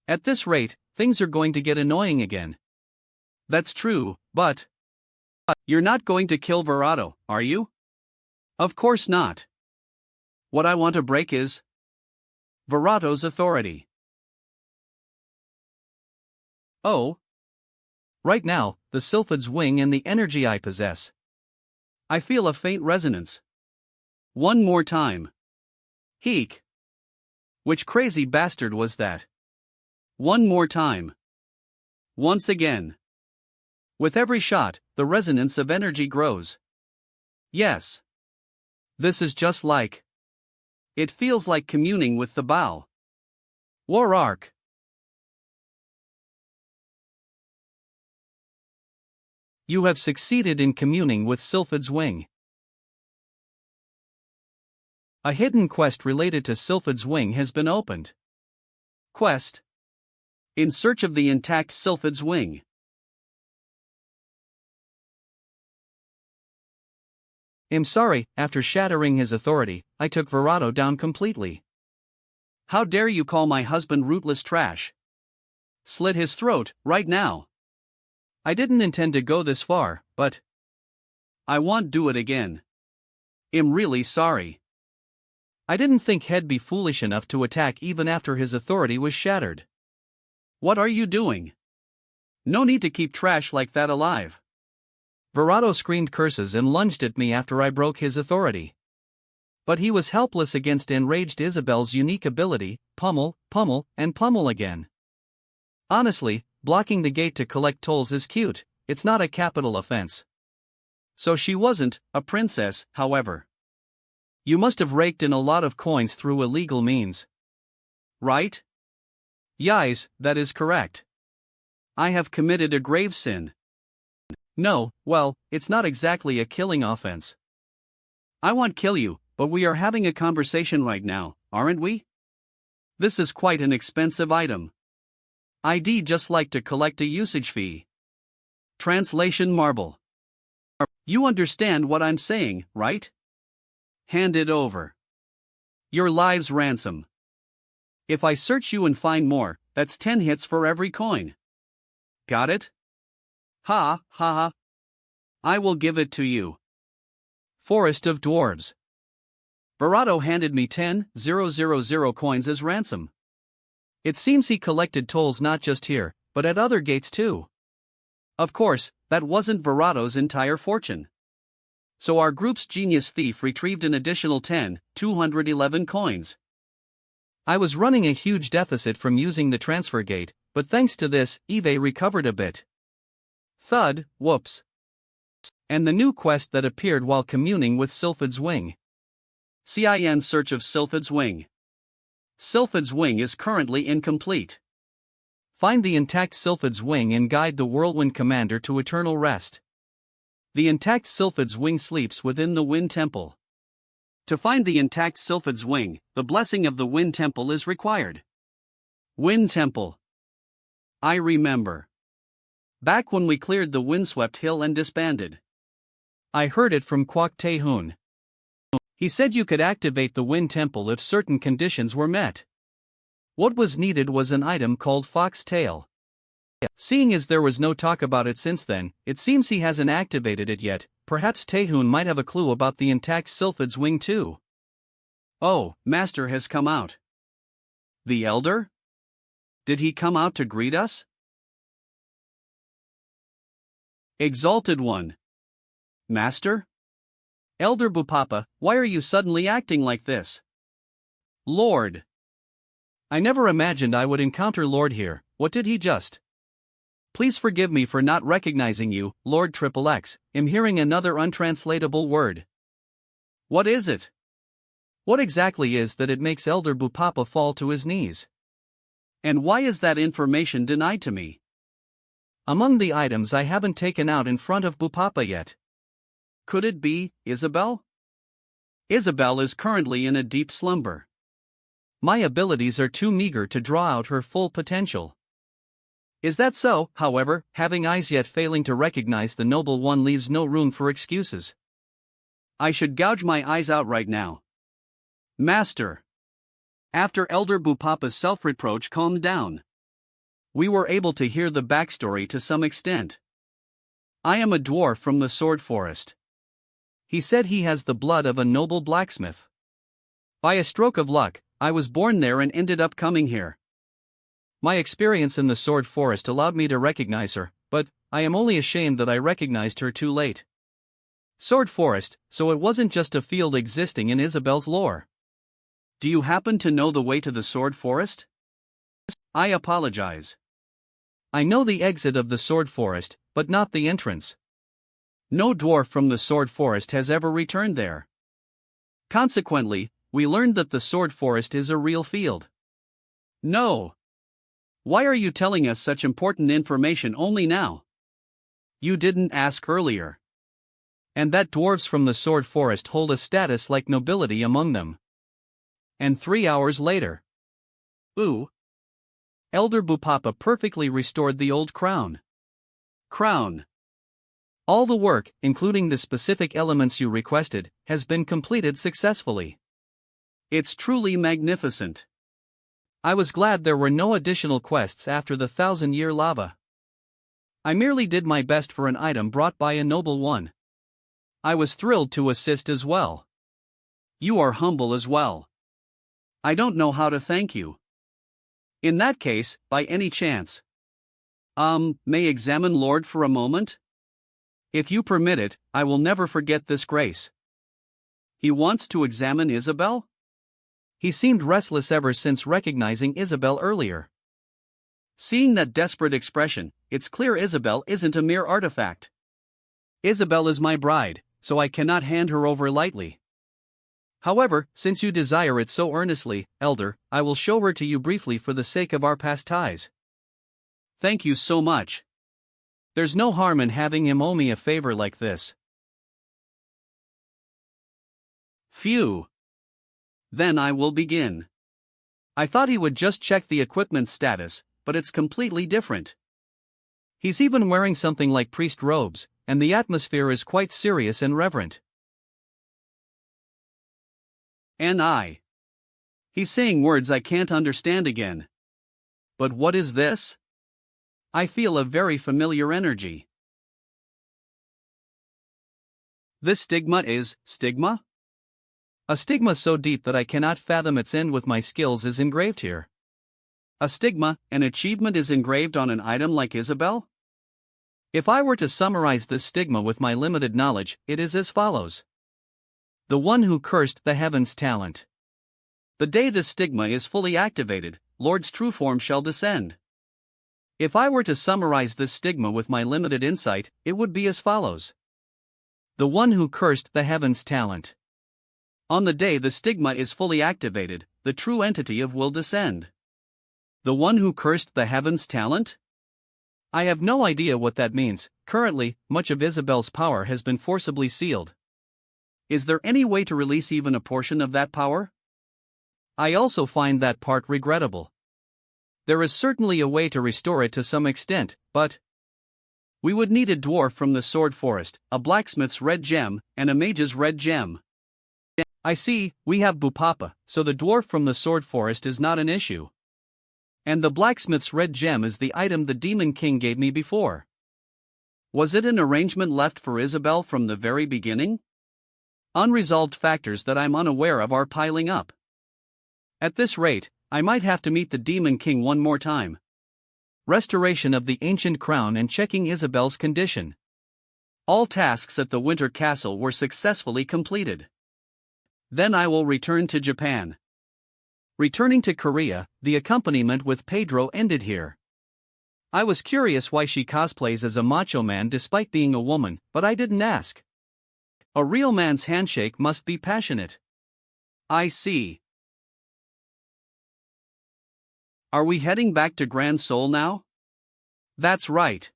At this rate, things are going to get annoying again. That's true, but you're not going to kill Verado, are you? Of course not. What I want to break is Verado's authority. Oh. Right now, the Sylphid's wing and the energy I possess. I feel a faint resonance. One more time. Heek. Which crazy bastard was that? One more time. Once again. With every shot, the resonance of energy grows. Yes. This is just like. It feels like communing with the bow. War Arc. You have succeeded in communing with Sylphid's wing. A hidden quest related to Sylphid's wing has been opened. Quest. In search of the intact Sylphid's wing. I'm sorry, after shattering his authority, I took Verado down completely. How dare you call my husband rootless trash? Slit his throat, right now. I didn't intend to go this far, but I won't do it again. I'm really sorry. I didn't think he'd be foolish enough to attack even after his authority was shattered. What are you doing? No need to keep trash like that alive. Verado screamed curses and lunged at me after I broke his authority. But he was helpless against enraged Isabel's unique ability, pummel, pummel, and pummel again. Honestly, blocking the gate to collect tolls is cute, it's not a capital offense. So she wasn't a princess, however. You must have raked in a lot of coins through illegal means. Right? Yes, that is correct. I have committed a grave sin. No, well, it's not exactly a killing offense. I won't kill you, but we are having a conversation right now, aren't we? This is quite an expensive item. I'd just like to collect a usage fee. Translation marble. You understand what I'm saying, right? Hand it over. Your lives ransom. If I search you and find more, that's 10 hits for every coin. Got it? Ha ha ha. I will give it to you. Forest of Dwarves. Verado handed me 10,000 coins as ransom. It seems he collected tolls not just here, but at other gates too. Of course, that wasn't Verado's entire fortune. So our group's genius thief retrieved an additional 10,211 coins. I was running a huge deficit from using the transfer gate, but thanks to this, Eve recovered a bit. Thud, whoops. And the new quest that appeared while communing with Sylphid's wing. CIN search of Sylphid's wing. Sylphid's wing is currently incomplete. Find the intact Sylphid's wing and guide the whirlwind commander to eternal rest. The intact Sylphid's wing sleeps within the Wind Temple. To find the intact Sylphid's wing, the blessing of the Wind Temple is required. Wind Temple. I remember. Back when we cleared the windswept hill and disbanded. I heard it from Kwok Tae-hoon. He said you could activate the Wind Temple if certain conditions were met. What was needed was an item called Fox Tail. Seeing as there was no talk about it since then, it seems he hasn't activated it yet. Perhaps Tae-hoon might have a clue about the intact Sylphid's wing too. Oh, Master has come out. The Elder? Did he come out to greet us? Exalted One. Master? Elder Bupapa, why are you suddenly acting like this? Lord. I never imagined I would encounter Lord here. What did he just? Please forgive me for not recognizing you, Lord XXX. I'm hearing another untranslatable word. What is it? What exactly is that it makes Elder Bupapa fall to his knees? And why is that information denied to me? Among the items I haven't taken out in front of Bupapa yet. Could it be Isabel? Isabel is currently in a deep slumber. My abilities are too meager to draw out her full potential. Is that so? However, having eyes yet failing to recognize the noble one leaves no room for excuses. I should gouge my eyes out right now. Master. After Elder Bupapa's self-reproach calmed down, we were able to hear the backstory to some extent. I am a dwarf from the Sword Forest. He said he has the blood of a noble blacksmith. By a stroke of luck, I was born there and ended up coming here. My experience in the Sword Forest allowed me to recognize her, but I am only ashamed that I recognized her too late. Sword Forest, so it wasn't just a field existing in Isabel's lore. Do you happen to know the way to the Sword Forest? I apologize. I know the exit of the Sword Forest, but not the entrance. No dwarf from the Sword Forest has ever returned there. Consequently, we learned that the Sword Forest is a real field. No. Why are you telling us such important information only now? You didn't ask earlier. And that dwarves from the Sword Forest hold a status like nobility among them. And 3 hours later. Ooh. Elder Bupapa perfectly restored the old crown. Crown. All the work, including the specific elements you requested, has been completed successfully. It's truly magnificent. I was glad there were no additional quests after the 1,000-year lava. I merely did my best for an item brought by a noble one. I was thrilled to assist as well. You are humble as well. I don't know how to thank you. In that case, by any chance, may examine Lord for a moment? If you permit it, I will never forget this grace. He wants to examine Isabel? He seemed restless ever since recognizing Isabel earlier. Seeing that desperate expression, it's clear Isabel isn't a mere artifact. Isabel is my bride, so I cannot hand her over lightly. However, since you desire it so earnestly, Elder, I will show her to you briefly for the sake of our past ties. Thank you so much. There's no harm in having him owe me a favor like this. Phew. Then I will begin. I thought he would just check the equipment status, but it's completely different. He's even wearing something like priest robes, and the atmosphere is quite serious and reverent. He's saying words I can't understand again. But what is this? I feel a very familiar energy. This stigma is stigma? A stigma so deep that I cannot fathom its end with my skills is engraved here. A stigma, an achievement is engraved on an item like Isabel? If I were to summarize this stigma with my limited knowledge, it is as follows. The one who cursed the heavens' talent. The day this stigma is fully activated, Lord's true form shall descend. If I were to summarize this stigma with my limited insight, it would be as follows. The one who cursed the heavens' talent. On the day the stigma is fully activated, the true entity of will descend. The one who cursed the heavens' talent? I have no idea what that means. Currently, much of Isabel's power has been forcibly sealed. Is there any way to release even a portion of that power? I also find that part regrettable. There is certainly a way to restore it to some extent, but we would need a dwarf from the sword forest, a blacksmith's red gem, and a mage's red gem. I see, we have Bupapa, so the dwarf from the sword forest is not an issue. And the blacksmith's red gem is the item the Demon King gave me before. Was it an arrangement left for Isabel from the very beginning? Unresolved factors that I'm unaware of are piling up. At this rate, I might have to meet the Demon King one more time. Restoration of the ancient crown and checking Isabel's condition. All tasks at the Winter Castle were successfully completed. Then I will return to Japan. Returning to Korea, the accompaniment with Pedro ended here. I was curious why she cosplays as a macho man despite being a woman, but I didn't ask. A real man's handshake must be passionate. I see. Are we heading back to Grand Seoul now? That's right.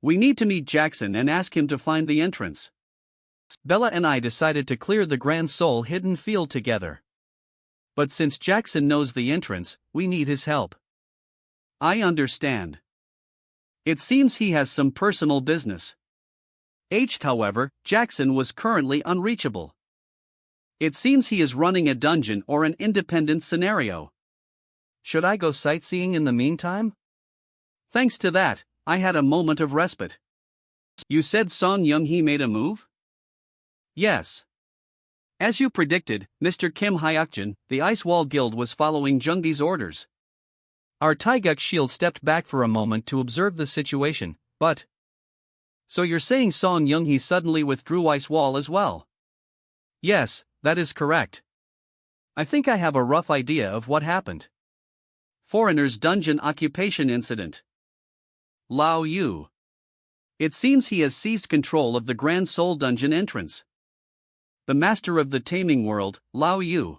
We need to meet Jackson and ask him to find the entrance. Bella and I decided to clear the Grand Seoul hidden field together. But since Jackson knows the entrance, we need his help. I understand. It seems he has some personal business. However, Jackson was currently unreachable. It seems he is running a dungeon or an independent scenario. Should I go sightseeing in the meantime? Thanks to that, I had a moment of respite. You said Son Young-hee made a move? Yes. As you predicted, Mr. Kim Hayakjin, the Ice Wall Guild was following Junggi's orders. Our Taeguk shield stepped back for a moment to observe the situation, but... So you're saying Son Young-hee suddenly withdrew Ice Wall as well? Yes, that is correct. I think I have a rough idea of what happened. Foreigner's dungeon occupation incident. Lao Yu. It seems he has seized control of the Grand Seoul dungeon entrance. The master of the taming world, Lao Yu.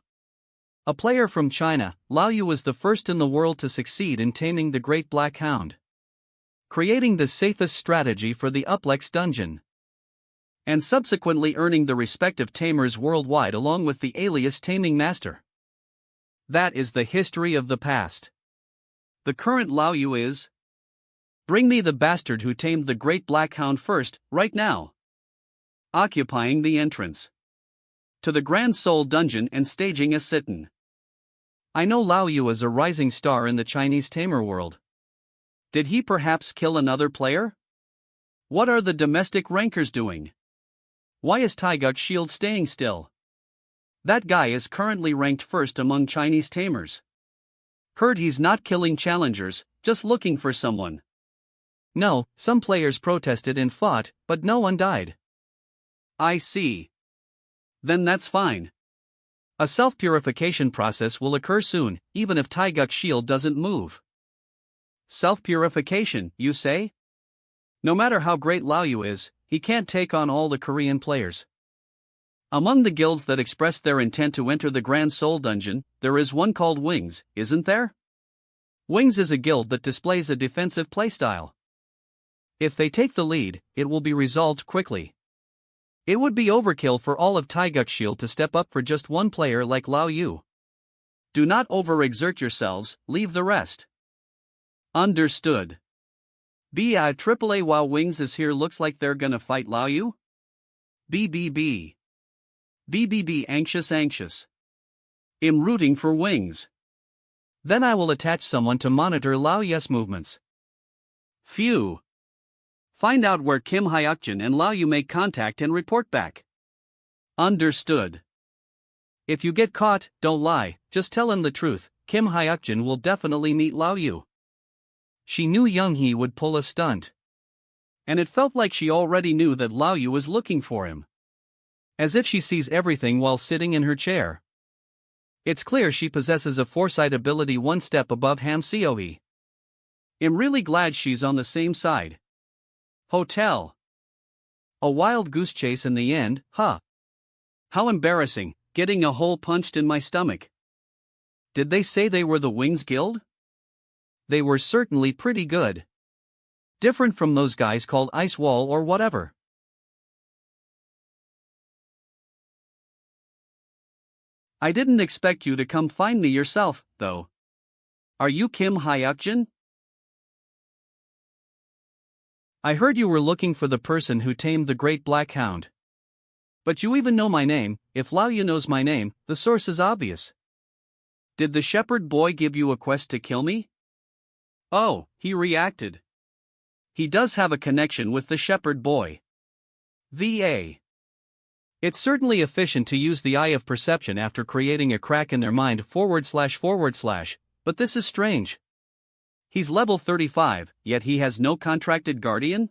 A player from China, Lao Yu was the first in the world to succeed in taming the Great Black Hound, creating the safest strategy for the Uplex dungeon, and subsequently earning the respect of tamers worldwide along with the alias Taming Master. That is the history of the past. The current Lao Yu is... Bring me the bastard who tamed the Great Black Hound first, right now. Occupying the entrance to the Grand Seoul dungeon and staging a sit-in. I know Lao Yu is a rising star in the Chinese tamer world. Did he perhaps kill another player? What are the domestic rankers doing? Why is Taeguk Shield staying still? That guy is currently ranked first among Chinese tamers. Heard he's not killing challengers, just looking for someone. No, some players protested and fought, but no one died. I see. Then that's fine. A self-purification process will occur soon, even if Taeguk Shield doesn't move. Self-purification, you say? No matter how great Lao Yu is, he can't take on all the Korean players. Among the guilds that expressed their intent to enter the Grand Seoul dungeon, there is one called Wings, isn't there? Wings is a guild that displays a defensive playstyle. If they take the lead, it will be resolved quickly. It would be overkill for all of Taeguk Shield to step up for just one player like Lao Yu. Do not overexert yourselves, leave the rest. Understood. AAA while Wings is here looks like they're gonna fight Lao Yu? BBB. Anxious. I'm rooting for Wings. Then I will attach someone to monitor Lao Yu's movements. Phew. Find out where Kim Hayakjin and Lao Yu make contact and report back. Understood. If you get caught, don't lie, just tell him the truth. Kim Hayakjin will definitely meet Lao Yu. She knew Young-hee would pull a stunt. And it felt like she already knew that Lao Yu was looking for him. As if she sees everything while sitting in her chair. It's clear she possesses a foresight ability one step above Ham Seohee. I'm really glad she's on the same side. Hotel. A wild goose chase in the end, huh? How embarrassing, getting a hole punched in my stomach. Did they say they were the Wings Guild? They were certainly pretty good. Different from those guys called Ice Wall or whatever. I didn't expect you to come find me yourself, though. Are you Kim Hayakjin? I heard you were looking for the person who tamed the Great Black Hound. But you even know my name. If Lao Yu knows my name, the source is obvious. Did the shepherd boy give you a quest to kill me? Oh, he reacted. He does have a connection with the shepherd boy. VA. It's certainly efficient to use the eye of perception after creating a crack in their mind //, but this is strange. He's level 35, yet he has no contracted guardian?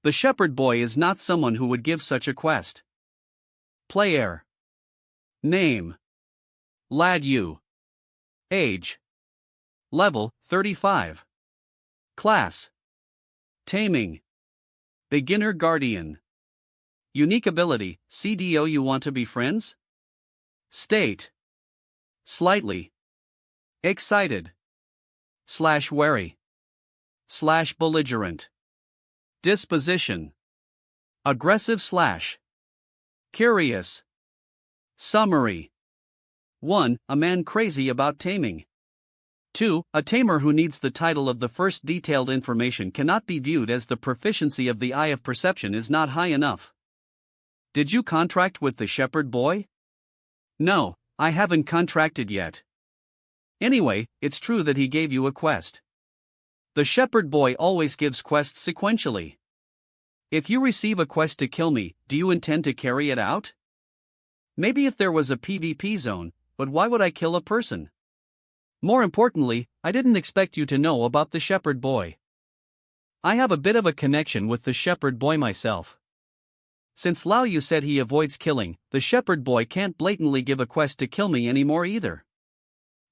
The shepherd boy is not someone who would give such a quest. Player. Name. Lad Yu. Age. Level 35. Class. Taming. Beginner Guardian. Unique ability, CDO. You want to be friends? State. Slightly. Excited. / wary. / belligerent. Disposition. Aggressive / curious. Summary. 1. A man crazy about taming. 2. A tamer who needs the title of the first. Detailed information cannot be viewed as the proficiency of the eye of perception is not high enough. Did you contract with the shepherd boy? No, I haven't contracted yet. Anyway, it's true that he gave you a quest. The shepherd boy always gives quests sequentially. If you receive a quest to kill me, do you intend to carry it out? Maybe if there was a PvP zone, but why would I kill a person? More importantly, I didn't expect you to know about the shepherd boy. I have a bit of a connection with the shepherd boy myself. Since Lao Yu said he avoids killing, the shepherd boy can't blatantly give a quest to kill me anymore either.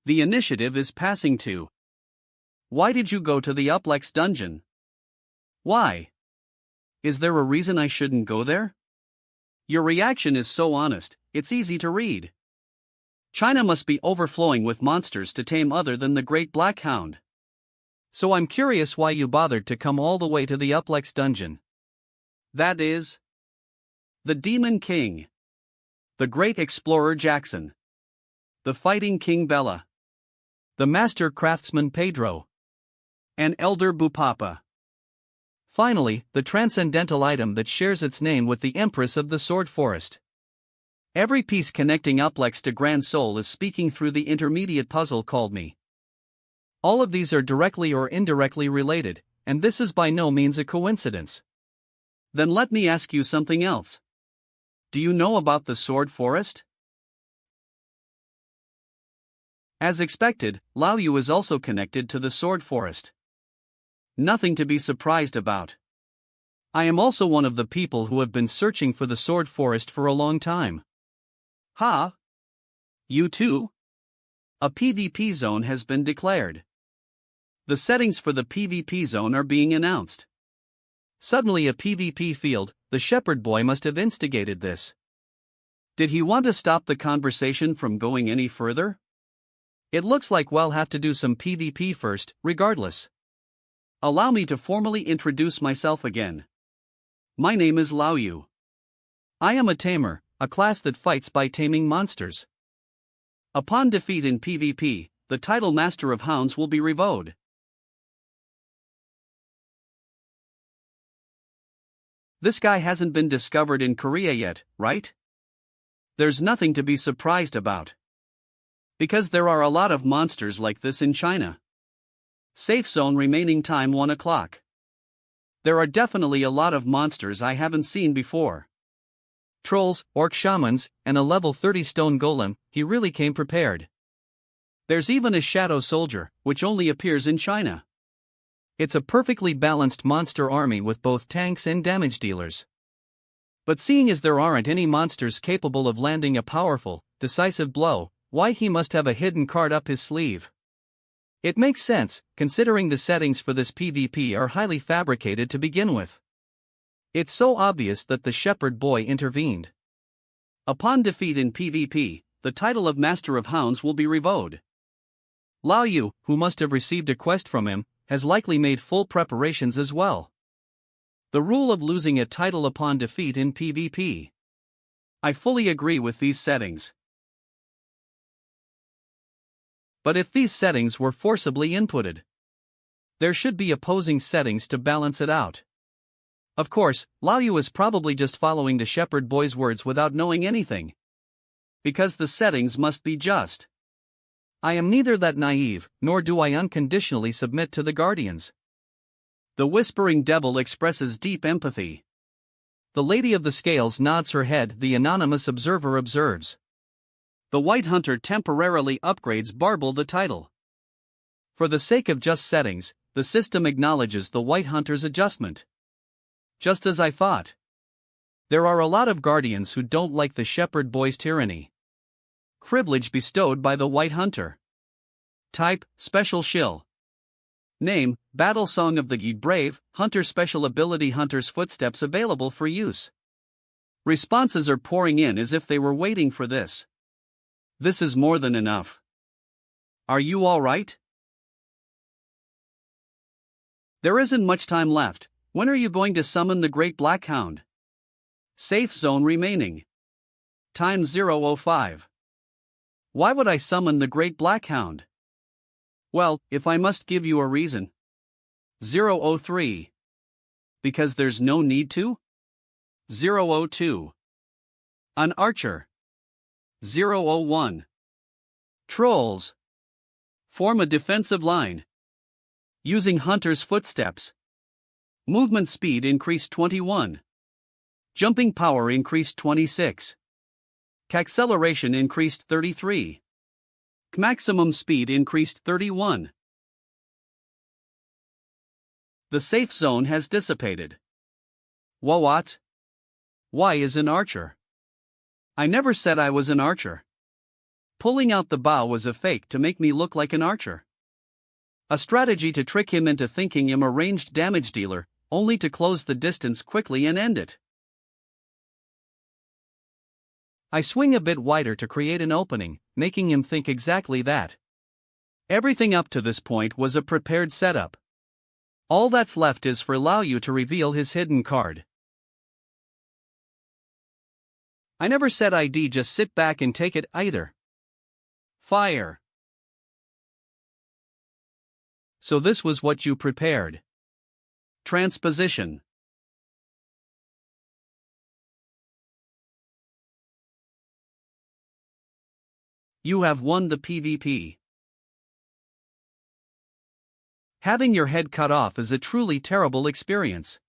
The initiative is passing to. Why did you go to the Uplex dungeon? Why? Is there a reason I shouldn't go there? Your reaction is so honest, it's easy to read. China must be overflowing with monsters to tame other than the Great Black Hound. So I'm curious why you bothered to come all the way to the Uplex dungeon. That is the Demon King, the Great Explorer Jackson, the Fighting King Bella, the Master Craftsman Pedro, and Elder Bupapa. Finally, the transcendental item that shares its name with the Empress of the Sword Forest. Every piece connecting Uplex to Grand Soul is speaking through the intermediate puzzle called me. All of these are directly or indirectly related, and this is by no means a coincidence. Then let me ask you something else. Do you know about the Sword Forest? As expected, Lao Yu is also connected to the Sword Forest. Nothing to be surprised about. I am also one of the people who have been searching for the Sword Forest for a long time. Ha! You too? A PvP zone has been declared. The settings for the PvP zone are being announced. Suddenly a PvP field, the shepherd boy must have instigated this. Did he want to stop the conversation from going any further? It looks like we'll have to do some PvP first, regardless. Allow me to formally introduce myself again. My name is Lao Yu. I am a tamer, a class that fights by taming monsters. Upon defeat in PvP, the title Master of Hounds will be revoked. This guy hasn't been discovered in Korea yet, right? There's nothing to be surprised about. Because there are a lot of monsters like this in China. Safe zone remaining time 1 o'clock. There are definitely a lot of monsters I haven't seen before. Trolls, orc shamans, and a level 30 stone golem. He really came prepared. There's even a shadow soldier, which only appears in China. It's a perfectly balanced monster army with both tanks and damage dealers. But seeing as there aren't any monsters capable of landing a powerful, decisive blow, why he must have a hidden card up his sleeve. It makes sense, considering the settings for this PvP are highly fabricated to begin with. It's so obvious that the shepherd boy intervened. Upon defeat in PvP, the title of Master of Hounds will be revoked. Lao Yu, who must have received a quest from him, has likely made full preparations as well. The rule of losing a title upon defeat in PvP. I fully agree with these settings. But if these settings were forcibly inputted, there should be opposing settings to balance it out. Of course, Lao Yu is probably just following the shepherd boy's words without knowing anything. Because the settings must be just. I am neither that naive, nor do I unconditionally submit to the guardians. The whispering devil expresses deep empathy. The lady of the scales nods her head, the anonymous observer observes. The white hunter temporarily upgrades Barble the title. For the sake of just settings, the system acknowledges the white hunter's adjustment. Just as I thought. There are a lot of guardians who don't like the shepherd boy's tyranny. Privilege bestowed by the white hunter. Type, special shill. Name, Battle Song of the Gi Brave, Hunter Special Ability Hunter's Footsteps available for use. Responses are pouring in as if they were waiting for this. This is more than enough. Are you alright? There isn't much time left. When are you going to summon the Great Black Hound? Safe zone remaining. Time 0:05. Why would I summon the Great Black Hound? Well, if I must give you a reason. 0:03. Because there's no need to? 0:02. An archer. 0:01. Trolls. Form a defensive line. Using hunter's footsteps. Movement speed increased 21. Jumping power increased 26. Acceleration increased 33. Maximum speed increased 31. The safe zone has dissipated. What? Why is an archer? I never said I was an archer. Pulling out the bow was a fake to make me look like an archer. A strategy to trick him into thinking I'm a ranged damage dealer, only to close the distance quickly and end it. I swing a bit wider to create an opening, making him think exactly that. Everything up to this point was a prepared setup. All that's left is for Lao Yu to reveal his hidden card. I never said I'd just sit back and take it either. Fire. So this was what you prepared. Transposition. You have won the PvP. Having your head cut off is a truly terrible experience.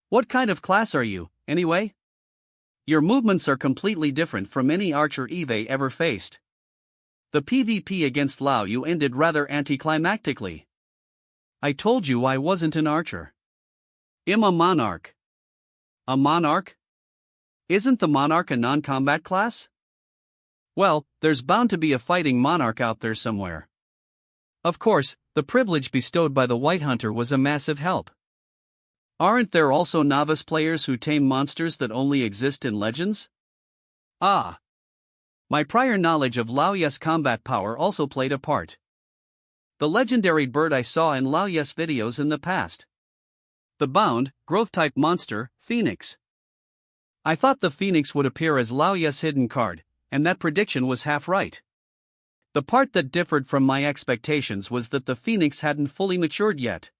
What kind of class are you, anyway? Your movements are completely different from any archer Eve ever faced. The PvP against Lao Yu ended rather anticlimactically. I told you I wasn't an archer. I'm a monarch. A monarch? Isn't the monarch a non-combat class? Well, there's bound to be a fighting monarch out there somewhere. Of course, the privilege bestowed by the white hunter was a massive help. Aren't there also novice players who tame monsters that only exist in legends? Ah. My prior knowledge of Lao Yu's combat power also played a part. The legendary bird I saw in Lao Yu's videos in the past. The bound, growth-type monster, Phoenix. I thought the Phoenix would appear as Lao Yu's hidden card, and that prediction was half right. The part that differed from my expectations was that the Phoenix hadn't fully matured yet.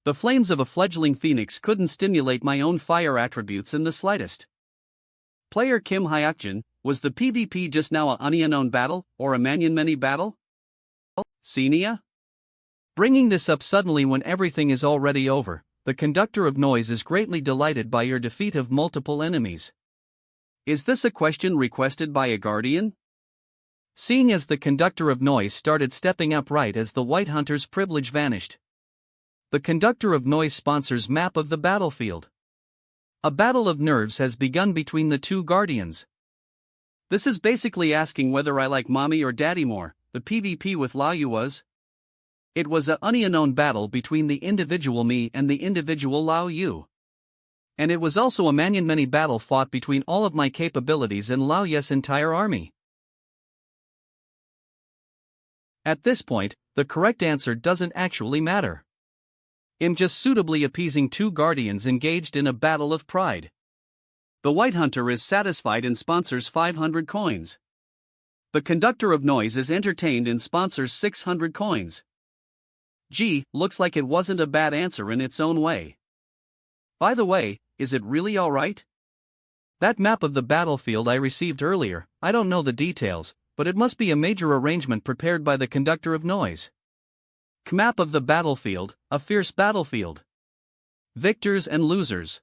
The flames of a fledgling Phoenix couldn't stimulate my own fire attributes in the slightest. Player Kim Hayakjin, was the PvP just now a unknown battle, or a manhwa battle? Senia? Bringing this up suddenly when everything is already over, the conductor of noise is greatly delighted by your defeat of multiple enemies. Is this a question requested by a guardian? Seeing as the conductor of noise started stepping up right as the white hunter's privilege vanished. The conductor of noise sponsors map of the battlefield. A battle of nerves has begun between the two guardians. This is basically asking whether I like mommy or daddy more. The PvP with Lao Yu was. It was a unknown battle between the individual me and the individual Lao Yu. And it was also a manhwa battle fought between all of my capabilities and Lao Yu's entire army. At this point, the correct answer doesn't actually matter. I'm just suitably appeasing two guardians engaged in a battle of pride. The white hunter is satisfied and sponsors 500 coins. The conductor of noise is entertained and sponsors 600 coins. Gee, looks like it wasn't a bad answer in its own way. By the way, is it really alright? That map of the battlefield I received earlier, I don't know the details, but it must be a major arrangement prepared by the conductor of noise. Map of the battlefield, a fierce battlefield. Victors and losers.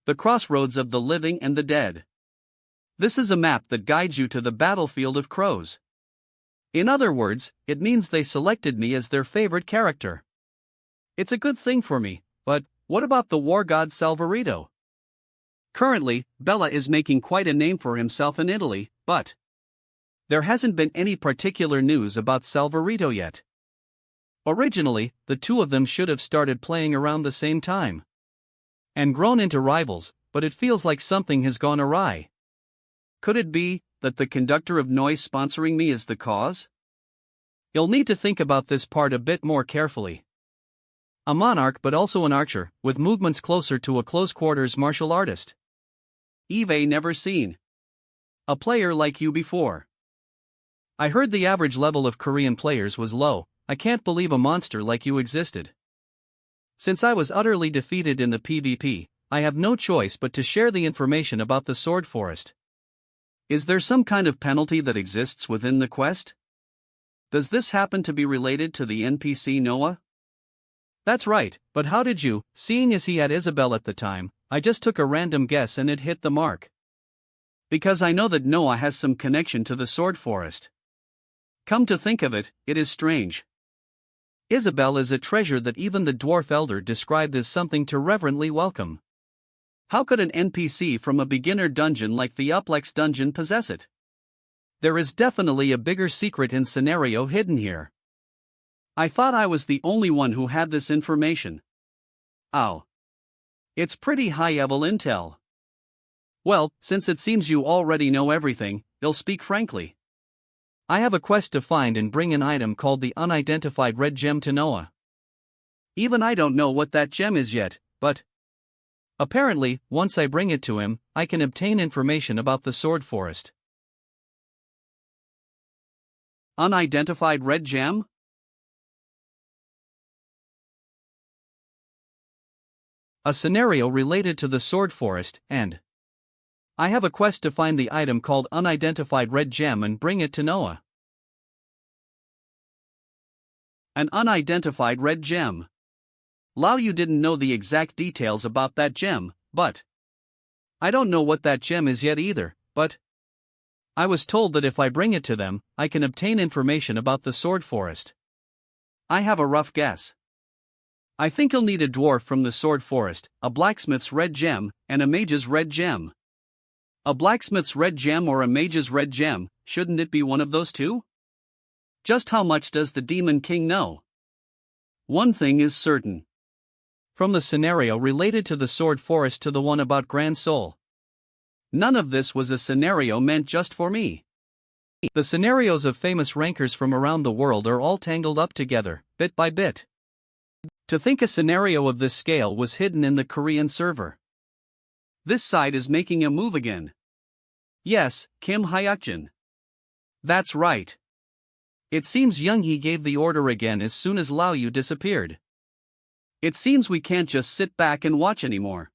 The crossroads of the living and the dead. This is a map that guides you to the battlefield of crows. In other words, it means they selected me as their favorite character. It's a good thing for me, but what about the war god Salvarito? Currently, Bella is making quite a name for himself in Italy, but there hasn't been any particular news about Salvarito yet. Originally, the two of them should have started playing around the same time and grown into rivals, but it feels like something has gone awry. Could it be that the conductor of noise sponsoring me is the cause? You'll need to think about this part a bit more carefully. A monarch but also an archer, with movements closer to a close-quarters martial artist. Eve never seen a player like you before. I heard the average level of Korean players was low. I can't believe a monster like you existed. Since I was utterly defeated in the PvP, I have no choice but to share the information about the Sword Forest. Is there some kind of penalty that exists within the quest? Does this happen to be related to the NPC Noah? That's right, but how did you, seeing as he had Isabel at the time? I just took a random guess and it hit the mark. Because I know that Noah has some connection to the Sword Forest. Come to think of it, it is strange. Isabel is a treasure that even the dwarf elder described as something to reverently welcome. How could an NPC from a beginner dungeon like the Uplex dungeon possess it? There is definitely a bigger secret in scenario hidden here. I thought I was the only one who had this information. Ow. It's pretty high-level intel. Well, since it seems you already know everything, I'll speak frankly. I have a quest to find and bring an item called the unidentified red gem to Noah. Even I don't know what that gem is yet, but apparently, once I bring it to him, I can obtain information about the Sword Forest. Unidentified red gem? A scenario related to the Sword Forest, and I have a quest to find the item called unidentified red gem and bring it to Noah. An unidentified red gem. Lao, you didn't know the exact details about that gem, but I don't know what that gem is yet either, but I was told that if I bring it to them, I can obtain information about the Sword Forest. I have a rough guess. I think you'll need a dwarf from the Sword Forest, a blacksmith's red gem, and a mage's red gem. A blacksmith's red gem or a mage's red gem, shouldn't it be one of those two? Just how much does the Demon King know? One thing is certain. From the scenario related to the Sword Forest to the one about Grand Soul. None of this was a scenario meant just for me. The scenarios of famous rankers from around the world are all tangled up together, bit by bit. To think a scenario of this scale was hidden in the Korean server. This side is making a move again. Yes, Kim Hayakjin. That's right. It seems Young-hee gave the order again as soon as Lao Yu disappeared. It seems we can't just sit back and watch anymore.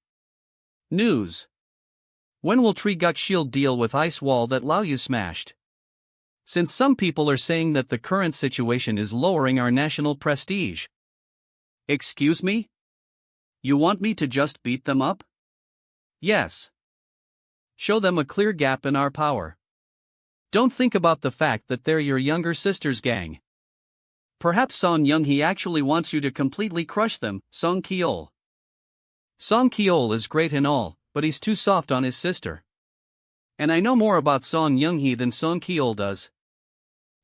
News. When will Triguk Shield deal with Ice Wall that Lao Yu smashed? Since some people are saying that the current situation is lowering our national prestige. Excuse me? You want me to just beat them up? Yes. Show them a clear gap in our power. Don't think about the fact that they're your younger sister's gang. Perhaps Son Young-hee actually wants you to completely crush them, Son Kol. Son Kol is great and all, but he's too soft on his sister. And I know more about Son Young-hee than Son Kol does.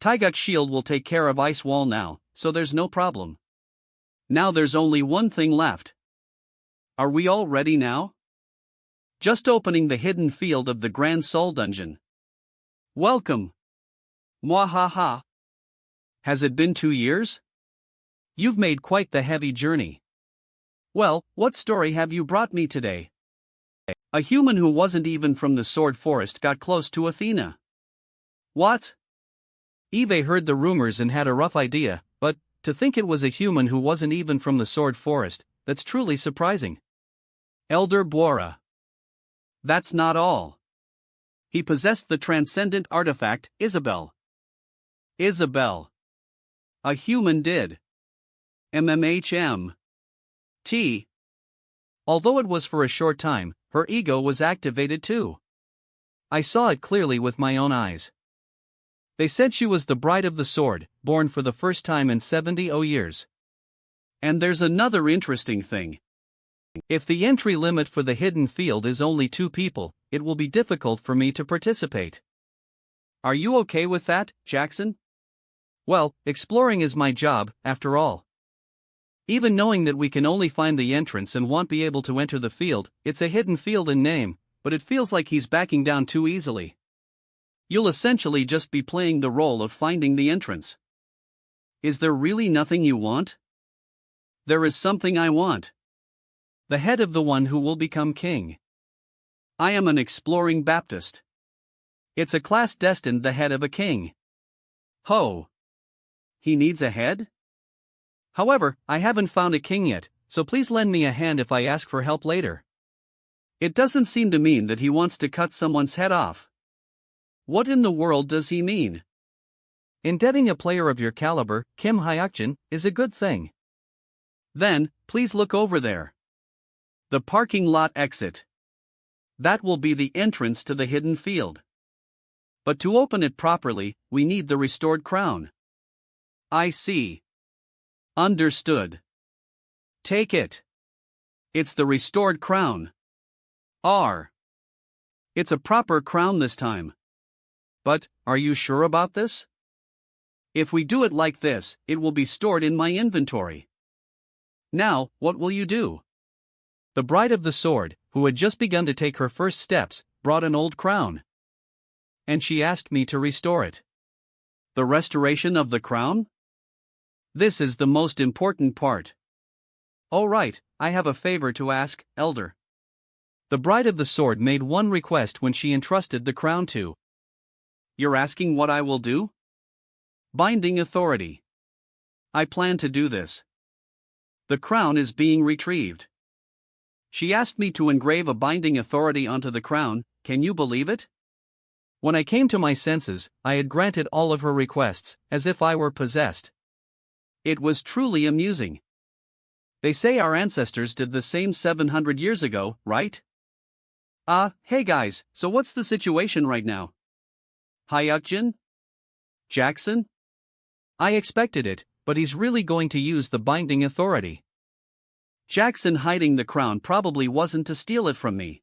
Triguk Shield will take care of Ice Wall now, so there's no problem. Now there's only one thing left. Are we all ready now? Just opening the hidden field of the Grand Soul Dungeon. Welcome. Mwahaha. Has it been 2 years? You've made quite the heavy journey. Well, what story have you brought me today? A human who wasn't even from the Sword Forest got close to Athena. What? Eve heard the rumors and had a rough idea, but to think it was a human who wasn't even from the Sword Forest, that's truly surprising. Elder Bora. That's not all. He possessed the transcendent artifact, Isabel. Isabel. A human did. MMHM. T. Although it was for a short time, her ego was activated too. I saw it clearly with my own eyes. They said she was the Bride of the Sword, born for the first time in 70 years. And there's another interesting thing. If the entry limit for the hidden field is only 2 people, it will be difficult for me to participate. Are you okay with that, Jackson? Well, exploring is my job, after all. Even knowing that we can only find the entrance and won't be able to enter the field, it's a hidden field in name, but it feels like he's backing down too easily. You'll essentially just be playing the role of finding the entrance. Is there really nothing you want? There is something I want. The head of the one who will become king. I am an exploring Baptist. It's a class destined the head of a king. Ho! He needs a head? However, I haven't found a king yet, so please lend me a hand if I ask for help later. It doesn't seem to mean that he wants to cut someone's head off. What in the world does he mean? Indebting a player of your caliber, Kim Hayakjin, is a good thing. Then, please look over there. The parking lot exit. That will be the entrance to the hidden field. But to open it properly, we need the restored crown. I see. Understood. Take it. It's the restored crown. R. It's a proper crown this time. But, are you sure about this? If we do it like this, it will be stored in my inventory. Now, what will you do? The Bride of the Sword, who had just begun to take her first steps, brought an old crown. And she asked me to restore it. The restoration of the crown? This is the most important part. Oh right, I have a favor to ask, Elder. The Bride of the Sword made one request when she entrusted the crown to. You're asking what I will do? Binding authority. I plan to do this. The crown is being retrieved. She asked me to engrave a binding authority onto the crown, can you believe it? When I came to my senses, I had granted all of her requests, as if I were possessed. It was truly amusing. They say our ancestors did the same 700 years ago, right? Hey guys, so what's the situation right now? Hayakjin? Jackson? I expected it, but he's really going to use the binding authority. Jackson hiding the crown probably wasn't to steal it from me.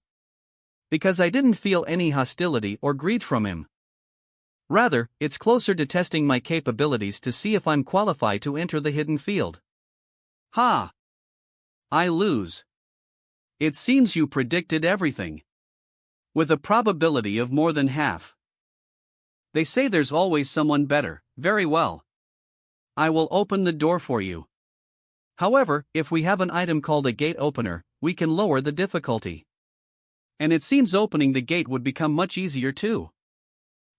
Because I didn't feel any hostility or greed from him. Rather, it's closer to testing my capabilities to see if I'm qualified to enter the hidden field. Ha! I lose. It seems you predicted everything. With a probability of more than half. They say there's always someone better, very well. I will open the door for you. However, if we have an item called a gate opener, we can lower the difficulty. And it seems opening the gate would become much easier too.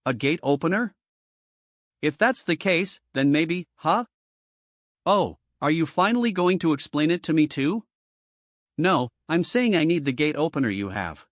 A gate opener? If that's the case, then maybe, huh? Oh, are you finally going to explain it to me too? No, I'm saying I need the gate opener you have.